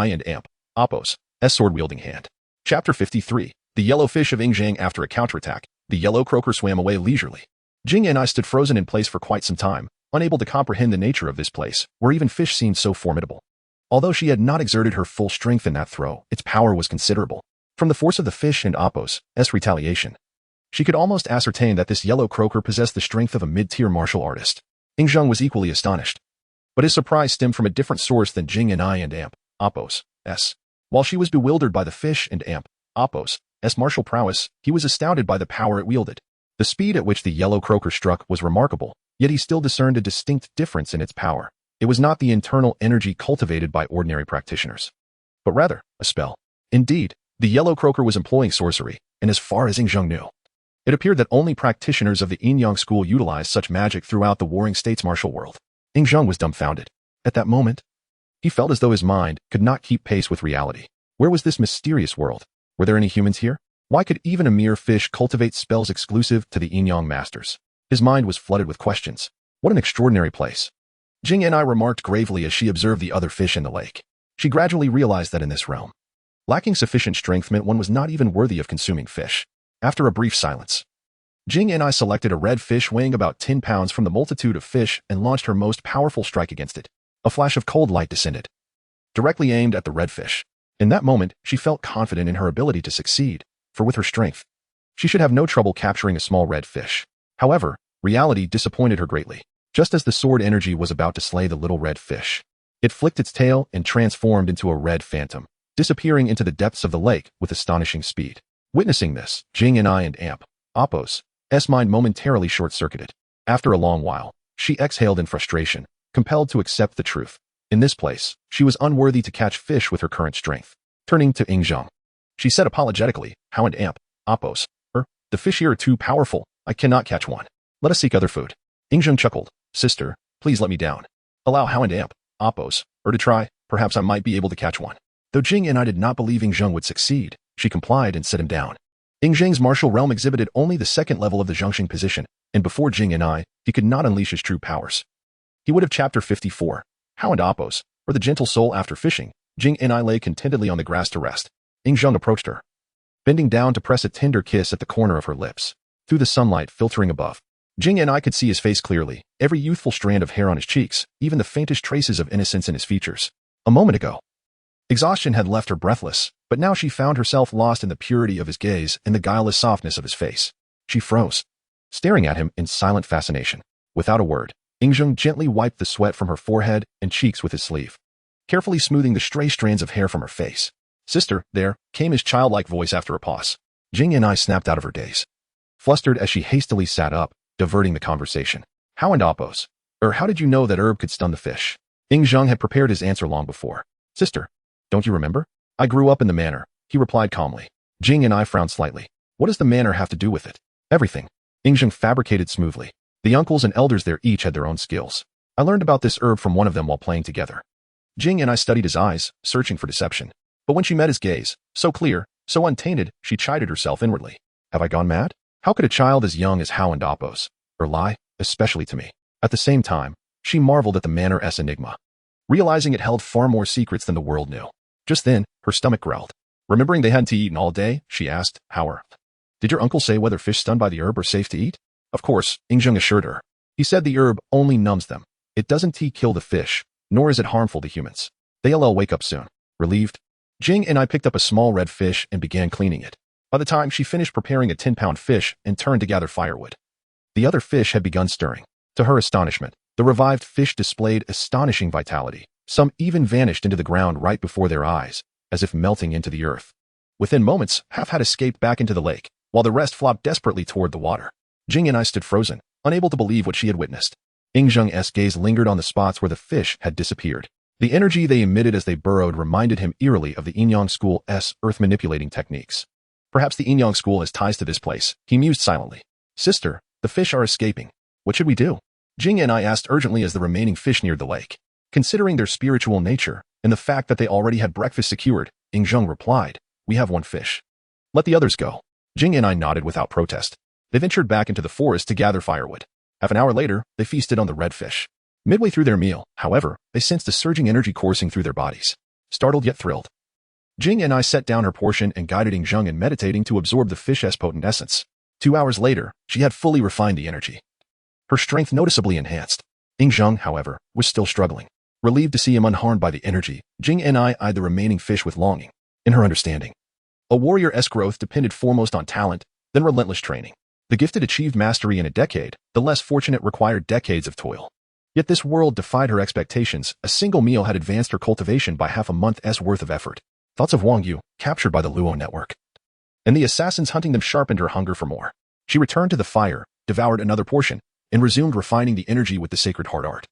Appo's sword-wielding hand. Chapter 53. The Yellow Fish of Yingzheng. After a counterattack, the yellow croaker swam away leisurely. Jing stood frozen in place for quite some time, unable to comprehend the nature of this place, where even fish seemed so formidable. Although she had not exerted her full strength in that throw, its power was considerable. From the force of the fish and Appo's retaliation, she could almost ascertain that this yellow croaker possessed the strength of a mid-tier martial artist. Yingzheng was equally astonished, but his surprise stemmed from a different source than Jing and Appo's. While she was bewildered by the fish and Appo's martial prowess, he was astounded by the power it wielded. The speed at which the yellow croaker struck was remarkable, yet he still discerned a distinct difference in its power. It was not the internal energy cultivated by ordinary practitioners, but rather a spell. Indeed, the yellow croaker was employing sorcery, and as far as Yingzheng knew, it appeared that only practitioners of the Yin-Yang school utilized such magic throughout the Warring States martial world. Yingzheng was dumbfounded. At that moment, he felt as though his mind could not keep pace with reality. Where was this mysterious world? Were there any humans here? Why could even a mere fish cultivate spells exclusive to the Yin-Yang masters? His mind was flooded with questions. What an extraordinary place. Jing remarked gravely as she observed the other fish in the lake. She gradually realized that in this realm, lacking sufficient strength meant one was not even worthy of consuming fish. After a brief silence, Jing selected a red fish weighing about 10 pounds from the multitude of fish and launched her most powerful strike against it. A flash of cold light descended, directly aimed at the red fish. In that moment, she felt confident in her ability to succeed, for with her strength, she should have no trouble capturing a small red fish. However, reality disappointed her greatly. Just as the sword energy was about to slay the little red fish, it flicked its tail and transformed into a red phantom, disappearing into the depths of the lake with astonishing speed. Witnessing this, Jing and Appo's mind momentarily short-circuited. After a long while, she exhaled in frustration, compelled to accept the truth. In this place, she was unworthy to catch fish with her current strength. Turning to Yingzheng, she said apologetically, "How and Appo's, the fish here are too powerful. I cannot catch one. Let us seek other food." Yingzheng chuckled. "Sister, please let me down. Allow How and Appo's, to try. Perhaps I might be able to catch one." Though Jing did not believe Yingzheng would succeed, she complied and set him down. Yingzheng's martial realm exhibited only the second level of the Zhengxing position, and before Jing he could not unleash his true powers. He would have. Chapter 54. How and Appos, or the gentle soul after fishing, Jing and I lay contentedly on the grass to rest. Zhang approached her, bending down to press a tender kiss at the corner of her lips. Through the sunlight filtering above, Jing and I could see his face clearly, every youthful strand of hair on his cheeks, even the faintest traces of innocence in his features. A moment ago, exhaustion had left her breathless, but now she found herself lost in the purity of his gaze and the guileless softness of his face. She froze, staring at him in silent fascination. Without a word, Zhang gently wiped the sweat from her forehead and cheeks with his sleeve, carefully smoothing the stray strands of hair from her face. "Sister, there," came his childlike voice after a pause. Jing and I snapped out of her daze, flustered as she hastily sat up, diverting the conversation. "How and Appos? How did you know that herb could stun the fish?" Zhang had prepared his answer long before. "Sister, don't you remember? I grew up in the manor," he replied calmly. Jing and I frowned slightly. "What does the manor have to do with it?" "Everything," Zhang fabricated smoothly. "The uncles and elders there each had their own skills. I learned about this herb from one of them while playing together." Jing and I studied his eyes, searching for deception. But when she met his gaze, so clear, so untainted, she chided herself inwardly. "Have I gone mad? How could a child as young as Hao and Appos, lie, especially to me?" At the same time, she marveled at the manor's enigma, realizing it held far more secrets than the world knew. Just then, her stomach growled. Remembering they hadn't eaten all day, she asked, "How did your uncle say whether fish stunned by the herb are safe to eat?" "Of course," Zhang assured her. "He said the herb only numbs them. It doesn't kill the fish, nor is it harmful to humans. They'll wake up soon." Relieved, Jing and I picked up a small red fish and began cleaning it. By the time she finished preparing a 10-pound fish and turned to gather firewood, the other fish had begun stirring. To her astonishment, the revived fish displayed astonishing vitality. Some even vanished into the ground right before their eyes, as if melting into the earth. Within moments, half had escaped back into the lake, while the rest flopped desperately toward the water. Jing and I stood frozen, unable to believe what she had witnessed. Zhang's gaze lingered on the spots where the fish had disappeared. The energy they emitted as they burrowed reminded him eerily of the Yin School's earth-manipulating techniques. Perhaps the Yin School has ties to this place, he mused silently. "Sister, the fish are escaping. What should we do?" Jing and I asked urgently as the remaining fish neared the lake. Considering their spiritual nature and the fact that they already had breakfast secured, Zhang replied, "We have one fish. Let the others go." Jing and I nodded without protest. They ventured back into the forest to gather firewood. Half an hour later, they feasted on the red fish. Midway through their meal, however, they sensed a surging energy coursing through their bodies. Startled yet thrilled, Jing and I set down her portion and guided Zhang in meditating to absorb the fish's potent essence. 2 hours later, she had fully refined the energy, her strength noticeably enhanced. Zhang, however, was still struggling. Relieved to see him unharmed by the energy, Jing and I eyed the remaining fish with longing. In her understanding, a warrior's growth depended foremost on talent, then relentless training. The gifted achieved mastery in a decade, the less fortunate required decades of toil. Yet this world defied her expectations. A single meal had advanced her cultivation by half a month's worth of effort. Thoughts of Wang Yu, captured by the Luo network, and the assassins hunting them sharpened her hunger for more. She returned to the fire, devoured another portion, and resumed refining the energy with the sacred heart art.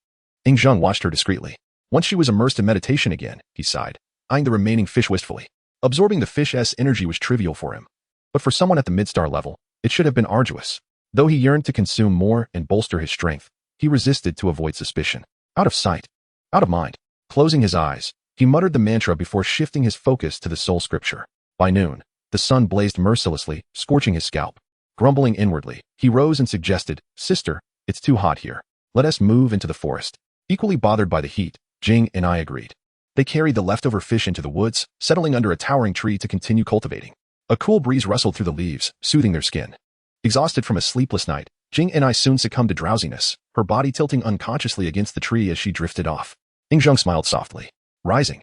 Zhang watched her discreetly. Once she was immersed in meditation again, he sighed, eyeing the remaining fish wistfully. Absorbing the fish's energy was trivial for him. But for someone at the mid-star level, it should have been arduous. Though he yearned to consume more and bolster his strength, he resisted to avoid suspicion. Out of sight, out of mind. Closing his eyes, he muttered the mantra before shifting his focus to the soul scripture. By noon, the sun blazed mercilessly, scorching his scalp. Grumbling inwardly, he rose and suggested, "Sister, it's too hot here. Let us move into the forest." Equally bothered by the heat, Jing and I agreed. They carried the leftover fish into the woods, settling under a towering tree to continue cultivating. A cool breeze rustled through the leaves, soothing their skin. Exhausted from a sleepless night, Jing and I soon succumbed to drowsiness, her body tilting unconsciously against the tree as she drifted off. Zhang smiled softly. Rising,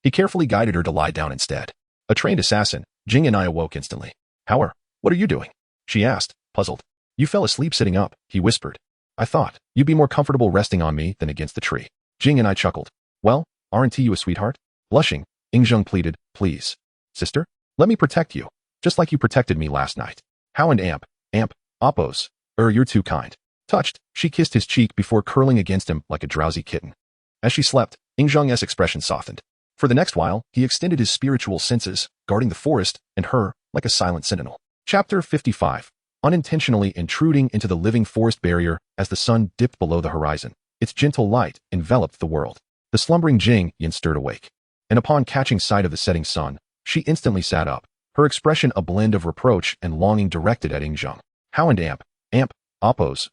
he carefully guided her to lie down instead. A trained assassin, Jing and I awoke instantly. "What are you doing?" she asked, puzzled. "You fell asleep sitting up," he whispered. "I thought you'd be more comfortable resting on me than against the tree." Jing and I chuckled. "Well, aren't you a sweetheart?" Blushing, Zhang pleaded, "Please, sister, let me protect you, just like you protected me last night." "How and Appos, you're too kind." Touched, she kissed his cheek before curling against him like a drowsy kitten. As she slept, Zhang's expression softened. For the next while, he extended his spiritual senses, guarding the forest and her like a silent sentinel. Chapter 55. Unintentionally intruding into the living forest barrier as the sun dipped below the horizon. Its gentle light enveloped the world. The slumbering Jing Yin stirred awake, and upon catching sight of the setting sun, she instantly sat up, her expression a blend of reproach and longing directed at Zhang. "How and Appos,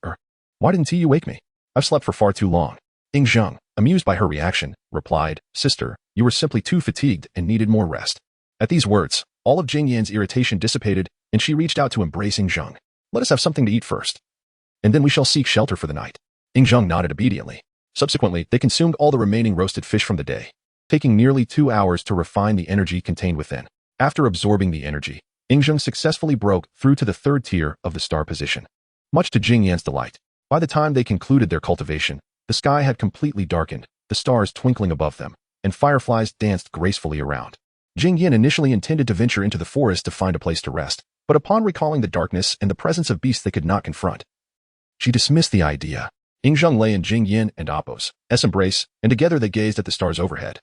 why didn't you wake me? I've slept for far too long." Zhang, amused by her reaction, replied, "Sister, you were simply too fatigued and needed more rest." At these words, all of Jing Yan's irritation dissipated, and she reached out to embrace Ing Zheng. "Let us have something to eat first, and then we shall seek shelter for the night." Ing Zheng nodded obediently. Subsequently, they consumed all the remaining roasted fish from the day, taking nearly 2 hours to refine the energy contained within. After absorbing the energy, Ing Zheng successfully broke through to the third tier of the star position. Much to Jing Yan's delight, by the time they concluded their cultivation, the sky had completely darkened, the stars twinkling above them, and fireflies danced gracefully around. Jing Yan initially intended to venture into the forest to find a place to rest, but upon recalling the darkness and the presence of beasts they could not confront, she dismissed the idea. Ing Zheng lay in Jing Yan and Appo's embrace, and together they gazed at the stars overhead,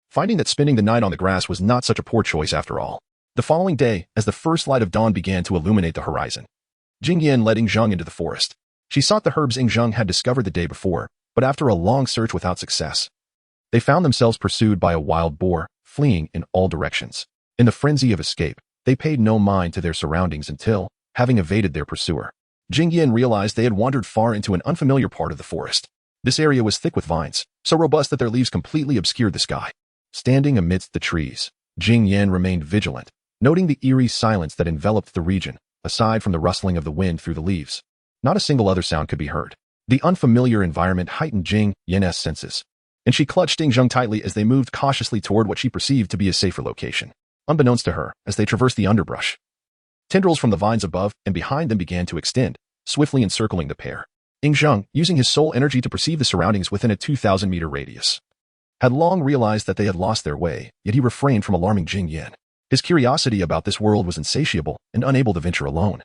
finding that spending the night on the grass was not such a poor choice after all. The following day, as the first light of dawn began to illuminate the horizon, Jing Yan led Ing Zheng into the forest. She sought the herbs Ing Zheng had discovered the day before, but after a long search without success, they found themselves pursued by a wild boar, fleeing in all directions. In the frenzy of escape, they paid no mind to their surroundings until, having evaded their pursuer, Jing Yan realized they had wandered far into an unfamiliar part of the forest. This area was thick with vines, so robust that their leaves completely obscured the sky. Standing amidst the trees, Jing Yan remained vigilant, noting the eerie silence that enveloped the region. Aside from the rustling of the wind through the leaves, not a single other sound could be heard. The unfamiliar environment heightened Jing Yan's senses, and she clutched Ing Zheng tightly as they moved cautiously toward what she perceived to be a safer location. Unbeknownst to her, as they traversed the underbrush, tendrils from the vines above and behind them began to extend, swiftly encircling the pair. Ing Zheng, using his soul energy to perceive the surroundings within a 2,000-meter radius, had long realized that they had lost their way, yet he refrained from alarming Jing Yan. His curiosity about this world was insatiable and unable to venture alone.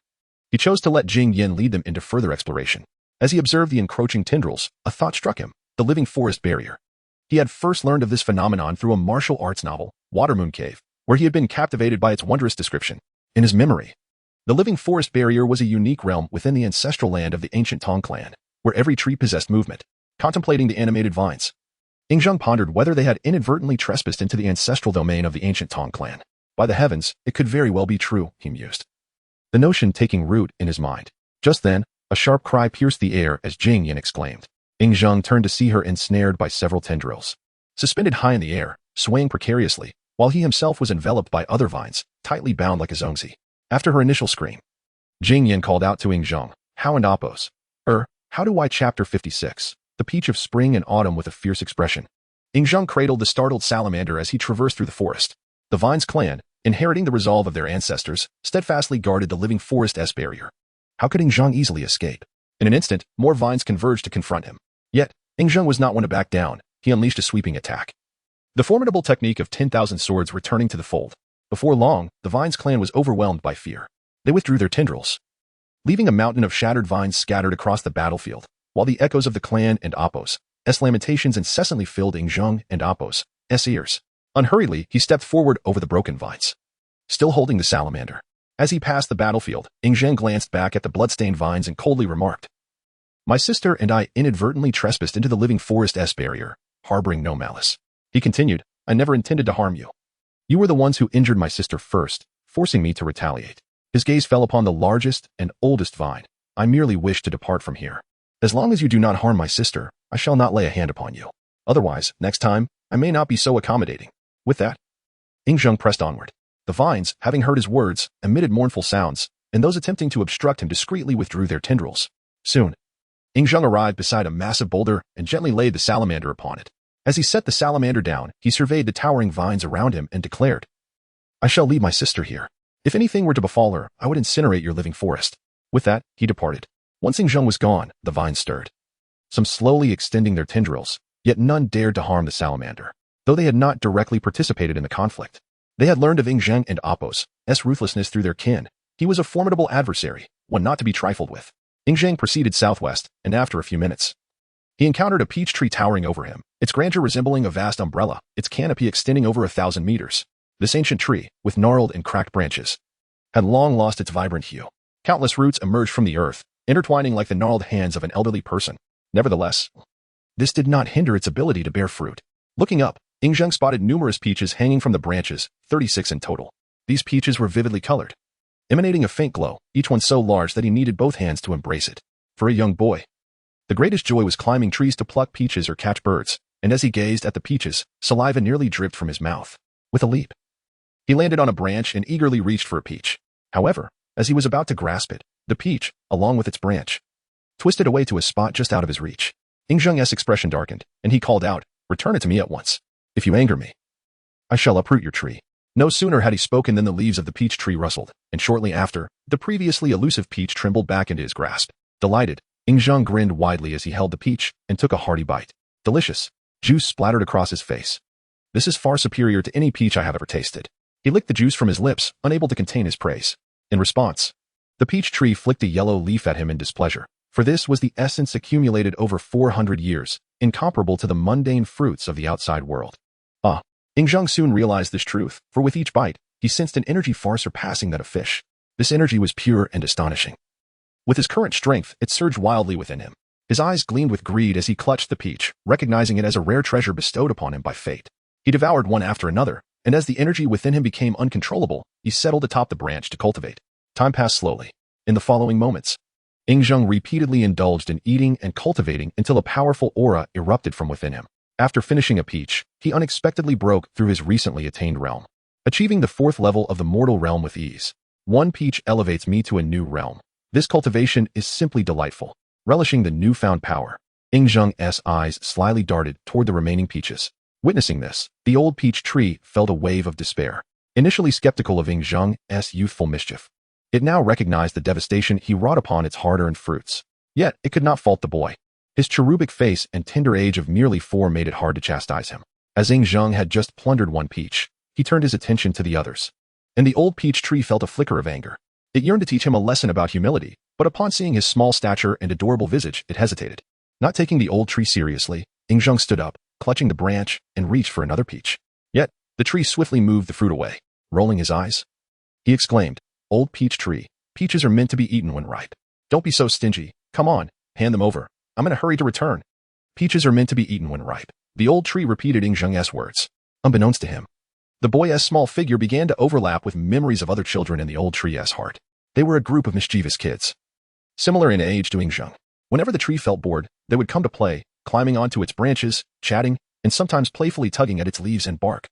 He chose to let Jing Yan lead them into further exploration. As he observed the encroaching tendrils, a thought struck him: the living forest barrier. He had first learned of this phenomenon through a martial arts novel, Watermoon Cave, where he had been captivated by its wondrous description. In his memory, the living forest barrier was a unique realm within the ancestral land of the ancient Tong clan, where every tree possessed movement. Contemplating the animated vines, Ing Zheng pondered whether they had inadvertently trespassed into the ancestral domain of the ancient Tong clan. By the heavens, it could very well be true, he mused, the notion taking root in his mind. Just then, a sharp cry pierced the air as Jing Yan exclaimed. Ing Zheng turned to see her ensnared by several tendrils, suspended high in the air, swaying precariously, while he himself was enveloped by other vines, tightly bound like a zongzi. After her initial scream, Jing Yan called out to Ing Zheng, "How and Appos? How do I?" Chapter 56. The Peach of Spring and Autumn with a fierce expression. Ing Zheng cradled the startled salamander as he traversed through the forest. The Vines clan, inheriting the resolve of their ancestors, steadfastly guarded the living forest's barrier. How could Ing Zheng easily escape? In an instant, more vines converged to confront him. Yet, Ing Zheng was not one to back down. He unleashed a sweeping attack, the formidable technique of 10,000 swords returning to the fold. Before long, the Vines clan was overwhelmed by fear. They withdrew their tendrils, leaving a mountain of shattered vines scattered across the battlefield, while the echoes of the clan and Appos' lamentations incessantly filled Ing Zheng and Appos' ears. Unhurriedly, he stepped forward over the broken vines, still holding the salamander. As he passed the battlefield, Ing Zheng glanced back at the blood-stained vines and coldly remarked, "My sister and I inadvertently trespassed into the living forest's barrier, harboring no malice." He continued, "I never intended to harm you. You were the ones who injured my sister first, forcing me to retaliate." His gaze fell upon the largest and oldest vine. "I merely wish to depart from here. As long as you do not harm my sister, I shall not lay a hand upon you. Otherwise, next time, I may not be so accommodating." With that, Ing Zheng pressed onward. The vines, having heard his words, emitted mournful sounds, and those attempting to obstruct him discreetly withdrew their tendrils. Soon, Ing Zheng arrived beside a massive boulder and gently laid the salamander upon it. As he set the salamander down, he surveyed the towering vines around him and declared, "I shall leave my sister here. If anything were to befall her, I would incinerate your living forest." With that, he departed. Once Ing Zheng was gone, the vines stirred, some slowly extending their tendrils, yet none dared to harm the salamander. Though they had not directly participated in the conflict, they had learned of Ing Zheng and Appos' ruthlessness through their kin. He was a formidable adversary, one not to be trifled with. Ing Zheng proceeded southwest, and after a few minutes, he encountered a peach tree towering over him, its grandeur resembling a vast umbrella, its canopy extending over 1,000 meters. This ancient tree, with gnarled and cracked branches, had long lost its vibrant hue. Countless roots emerged from the earth, intertwining like the gnarled hands of an elderly person. Nevertheless, this did not hinder its ability to bear fruit. Looking up, Ing Zheng spotted numerous peaches hanging from the branches, 36 in total. These peaches were vividly colored, emanating a faint glow, each one so large that he needed both hands to embrace it. For a young boy, The greatest joy was climbing trees to pluck peaches or catch birds, and as he gazed at the peaches, saliva nearly dripped from his mouth. With a leap, he landed on a branch and eagerly reached for a peach. However, as he was about to grasp it, the peach, along with its branch, twisted away to a spot just out of his reach. Zheng's expression darkened, and he called out, "Return it to me at once. If you anger me, I shall uproot your tree." No sooner had he spoken than the leaves of the peach tree rustled, and shortly after, the previously elusive peach trembled back into his grasp. Delighted, Zheng grinned widely as he held the peach and took a hearty bite. Delicious. Juice splattered across his face. This is far superior to any peach I have ever tasted. He licked the juice from his lips, unable to contain his praise. In response, the peach tree flicked a yellow leaf at him in displeasure, for this was the essence accumulated over 400 years, incomparable to the mundane fruits of the outside world. Zheng soon realized this truth, for with each bite, he sensed an energy far surpassing that of fish. This energy was pure and astonishing. With his current strength, it surged wildly within him. His eyes gleamed with greed as he clutched the peach, recognizing it as a rare treasure bestowed upon him by fate. He devoured one after another, and as the energy within him became uncontrollable, he settled atop the branch to cultivate. Time passed slowly. In the following moments, Zheng repeatedly indulged in eating and cultivating until a powerful aura erupted from within him. After finishing a peach, he unexpectedly broke through his recently attained realm, achieving the 4th level of the mortal realm with ease. One peach elevates me to a new realm. This cultivation is simply delightful. Relishing the newfound power, Zheng's eyes slyly darted toward the remaining peaches. Witnessing this, the old peach tree felt a wave of despair. Initially skeptical of Zheng's youthful mischief, it now recognized the devastation he wrought upon its hard-earned fruits. Yet, it could not fault the boy. His cherubic face and tender age of merely 4 made it hard to chastise him. As Zheng had just plundered one peach, he turned his attention to the others. And the old peach tree felt a flicker of anger. It yearned to teach him a lesson about humility, but upon seeing his small stature and adorable visage, it hesitated. Not taking the old tree seriously, Zheng stood up, clutching the branch, and reached for another peach. Yet, the tree swiftly moved the fruit away. Rolling his eyes, he exclaimed, "Old peach tree, peaches are meant to be eaten when ripe. Don't be so stingy. Come on, hand them over. I'm in a hurry to return." Peaches are meant to be eaten when ripe. The old tree repeated Zheng's words. Unbeknownst to him, the boy's small figure began to overlap with memories of other children in the old tree's heart. They were a group of mischievous kids, similar in age to Zheng. Whenever the tree felt bored, they would come to play, climbing onto its branches, chatting, and sometimes playfully tugging at its leaves and bark,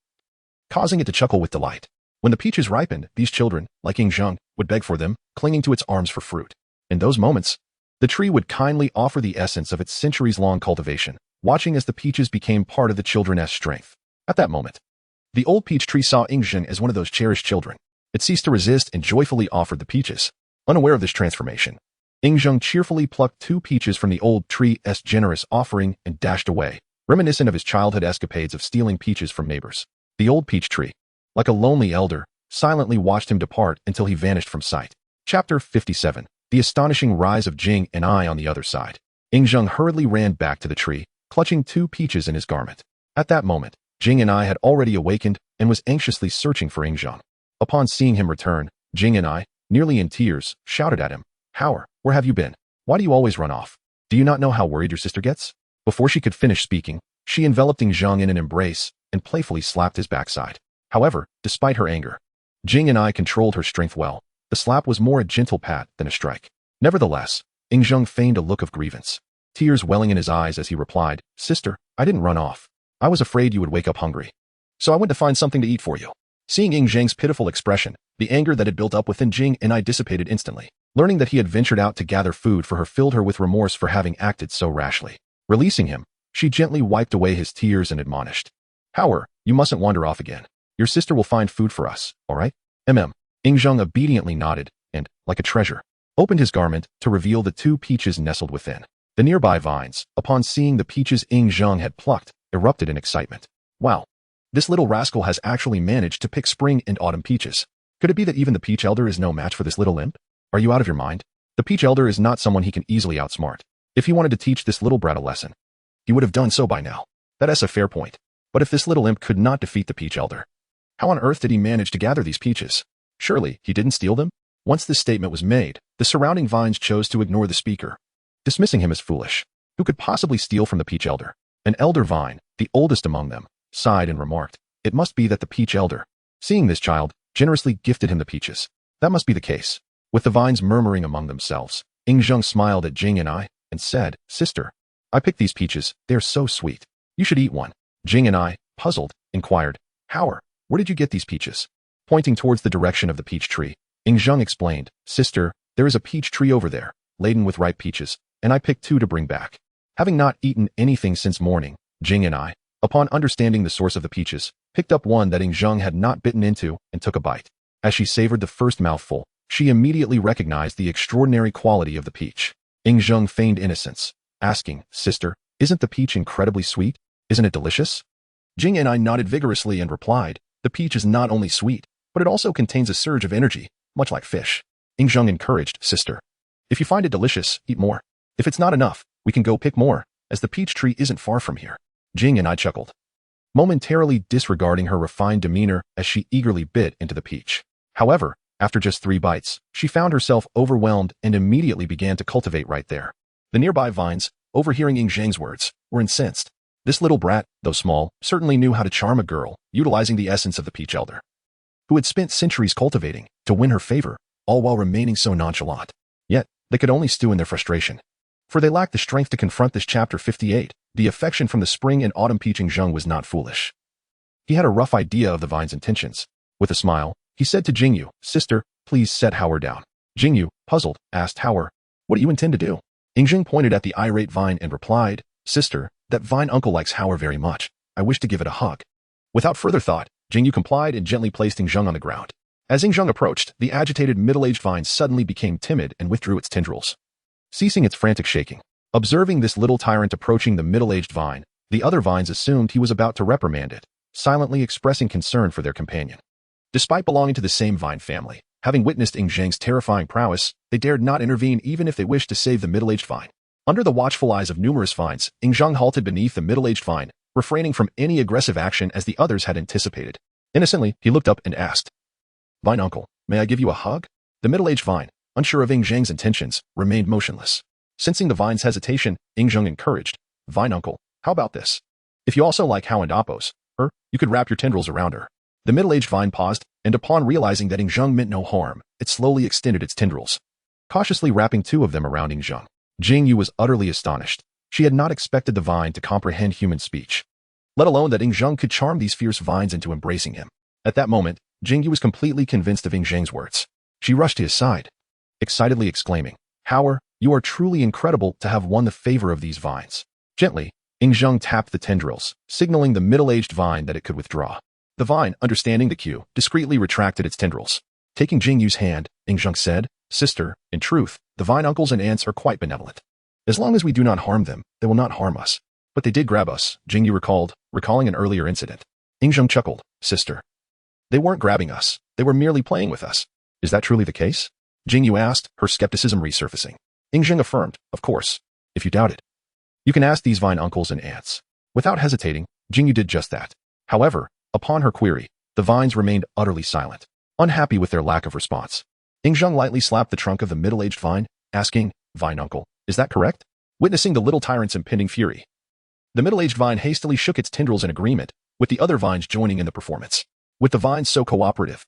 causing it to chuckle with delight. When the peaches ripened, these children, like Zheng, would beg for them, clinging to its arms for fruit. In those moments, the tree would kindly offer the essence of its centuries-long cultivation, watching as the peaches became part of the children's strength. At that moment, the old peach tree saw Zheng as one of those cherished children. It ceased to resist and joyfully offered the peaches. Unaware of this transformation, Zheng cheerfully plucked 2 peaches from the old tree's generous offering and dashed away, reminiscent of his childhood escapades of stealing peaches from neighbors. The old peach tree, like a lonely elder, silently watched him depart until he vanished from sight. Chapter 57. The astonishing rise of Jing and I on the other side. Zheng hurriedly ran back to the tree, clutching 2 peaches in his garment. At that moment, Jing and I had already awakened and was anxiously searching for Zheng. Upon seeing him return, Jing and I, nearly in tears, shouted at him, "Howard, where have you been? Why do you always run off? Do you not know how worried your sister gets?" Before she could finish speaking, she enveloped Zheng in an embrace and playfully slapped his backside. However, despite her anger, Jing and I controlled her strength well. The slap was more a gentle pat than a strike. Nevertheless, Zheng feigned a look of grievance, tears welling in his eyes as he replied, "Sister, I didn't run off. I was afraid you would wake up hungry, so I went to find something to eat for you." Seeing Zheng's pitiful expression, the anger that had built up within Jing and I dissipated instantly. Learning that he had ventured out to gather food for her filled her with remorse for having acted so rashly. Releasing him, she gently wiped away his tears and admonished, "Howard, you mustn't wander off again. Your sister will find food for us, all right?" Zheng obediently nodded and, like a treasure, opened his garment to reveal the 2 peaches nestled within. The nearby vines, upon seeing the peaches Zheng had plucked, erupted in excitement. "Wow, this little rascal has actually managed to pick spring and autumn peaches. Could it be that even the peach elder is no match for this little imp? Are you out of your mind? The peach elder is not someone he can easily outsmart. If he wanted to teach this little brat a lesson, he would have done so by now. That is a fair point. But if this little imp could not defeat the peach elder, how on earth did he manage to gather these peaches? Surely, he didn't steal them?" Once this statement was made, the surrounding vines chose to ignore the speaker, dismissing him as foolish. Who could possibly steal from the peach elder? An elder vine, the oldest among them, sighed and remarked, "It must be that the peach elder, seeing this child, generously gifted him the peaches. That must be the case." With the vines murmuring among themselves, Zheng smiled at Jing and I, and said, "Sister, I picked these peaches. They are so sweet. You should eat one." Jing and I, puzzled, inquired, "How? Where did you get these peaches?" Pointing towards the direction of the peach tree, Zhang explained, "Sister, there is a peach tree over there, laden with ripe peaches, and I picked 2 to bring back." Having not eaten anything since morning, Jing and I, upon understanding the source of the peaches, picked up one that Zhang had not bitten into and took a bite. As she savored the first mouthful, she immediately recognized the extraordinary quality of the peach. Zhang feigned innocence, asking, "Sister, isn't the peach incredibly sweet? Isn't it delicious?" Jing and I nodded vigorously and replied, "The peach is not only sweet, but it also contains a surge of energy, much like fish." Zhang encouraged, "Sister, if you find it delicious, eat more. If it's not enough, we can go pick more, as the peach tree isn't far from here." Jing and I chuckled, momentarily disregarding her refined demeanor as she eagerly bit into the peach. However, after just 3 bites, she found herself overwhelmed and immediately began to cultivate right there. The nearby vines, overhearing Zhang's words, were incensed. This little brat, though small, certainly knew how to charm a girl, utilizing the essence of the peach elder, who had spent centuries cultivating, to win her favor, all while remaining so nonchalant. Yet, they could only stew in their frustration, for they lacked the strength to confront this chapter 58. The affection from the spring and autumn peach Zhang was not foolish. He had a rough idea of the vine's intentions. With a smile, he said to Jingyu, "Sister, please set Howard down." Jingyu, puzzled, asked Howard, "What do you intend to do?" Zhang pointed at the irate vine and replied, "Sister, that vine uncle likes Howard very much. I wish to give it a hug." Without further thought, Jingyu complied and gently placed Zhang on the ground. As Zhang approached, the agitated middle-aged vine suddenly became timid and withdrew its tendrils, ceasing its frantic shaking. Observing this little tyrant approaching the middle-aged vine, the other vines assumed he was about to reprimand it, silently expressing concern for their companion. Despite belonging to the same vine family, having witnessed Zhang's terrifying prowess, they dared not intervene even if they wished to save the middle-aged vine. Under the watchful eyes of numerous vines, Zhang halted beneath the middle-aged vine, refraining from any aggressive action as the others had anticipated. Innocently, he looked up and asked, "Vine uncle, may I give you a hug?" The middle-aged vine, unsure of Zhang's intentions, remained motionless. Sensing the vine's hesitation, Zhang encouraged, "Vine uncle, how about this? If you also like Hao and Appos, you could wrap your tendrils around her." The middle-aged vine paused, and upon realizing that Zhang meant no harm, it slowly extended its tendrils, cautiously wrapping 2 of them around Zhang. Jingyu was utterly astonished. She had not expected the vine to comprehend human speech, let alone that Zhang could charm these fierce vines into embracing him. At that moment, Jingyu was completely convinced of Zhang's words. She rushed to his side, excitedly exclaiming, "Howard, you are truly incredible to have won the favor of these vines." Gently, Zhang tapped the tendrils, signaling the middle-aged vine that it could withdraw. The vine, understanding the cue, discreetly retracted its tendrils. Taking Jingyu's hand, Zhang said, "Sister, in truth, the vine uncles and aunts are quite benevolent. As long as we do not harm them, they will not harm us. But they did grab us," Jingyu recalled, recalling an earlier incident. Zhang chuckled, "Sister, they weren't grabbing us. They were merely playing with us. Is that truly the case?" Jingyu asked, her skepticism resurfacing. Zhang affirmed, "Of course. If you doubt it, you can ask these vine uncles and aunts." Without hesitating, Jingyu did just that. However, upon her query, the vines remained utterly silent, unhappy with their lack of response. Zhang lightly slapped the trunk of the middle-aged vine, asking, "Vine uncle, is that correct?" Witnessing the little tyrant's impending fury, the middle-aged vine hastily shook its tendrils in agreement, with the other vines joining in the performance. With the vines so cooperative,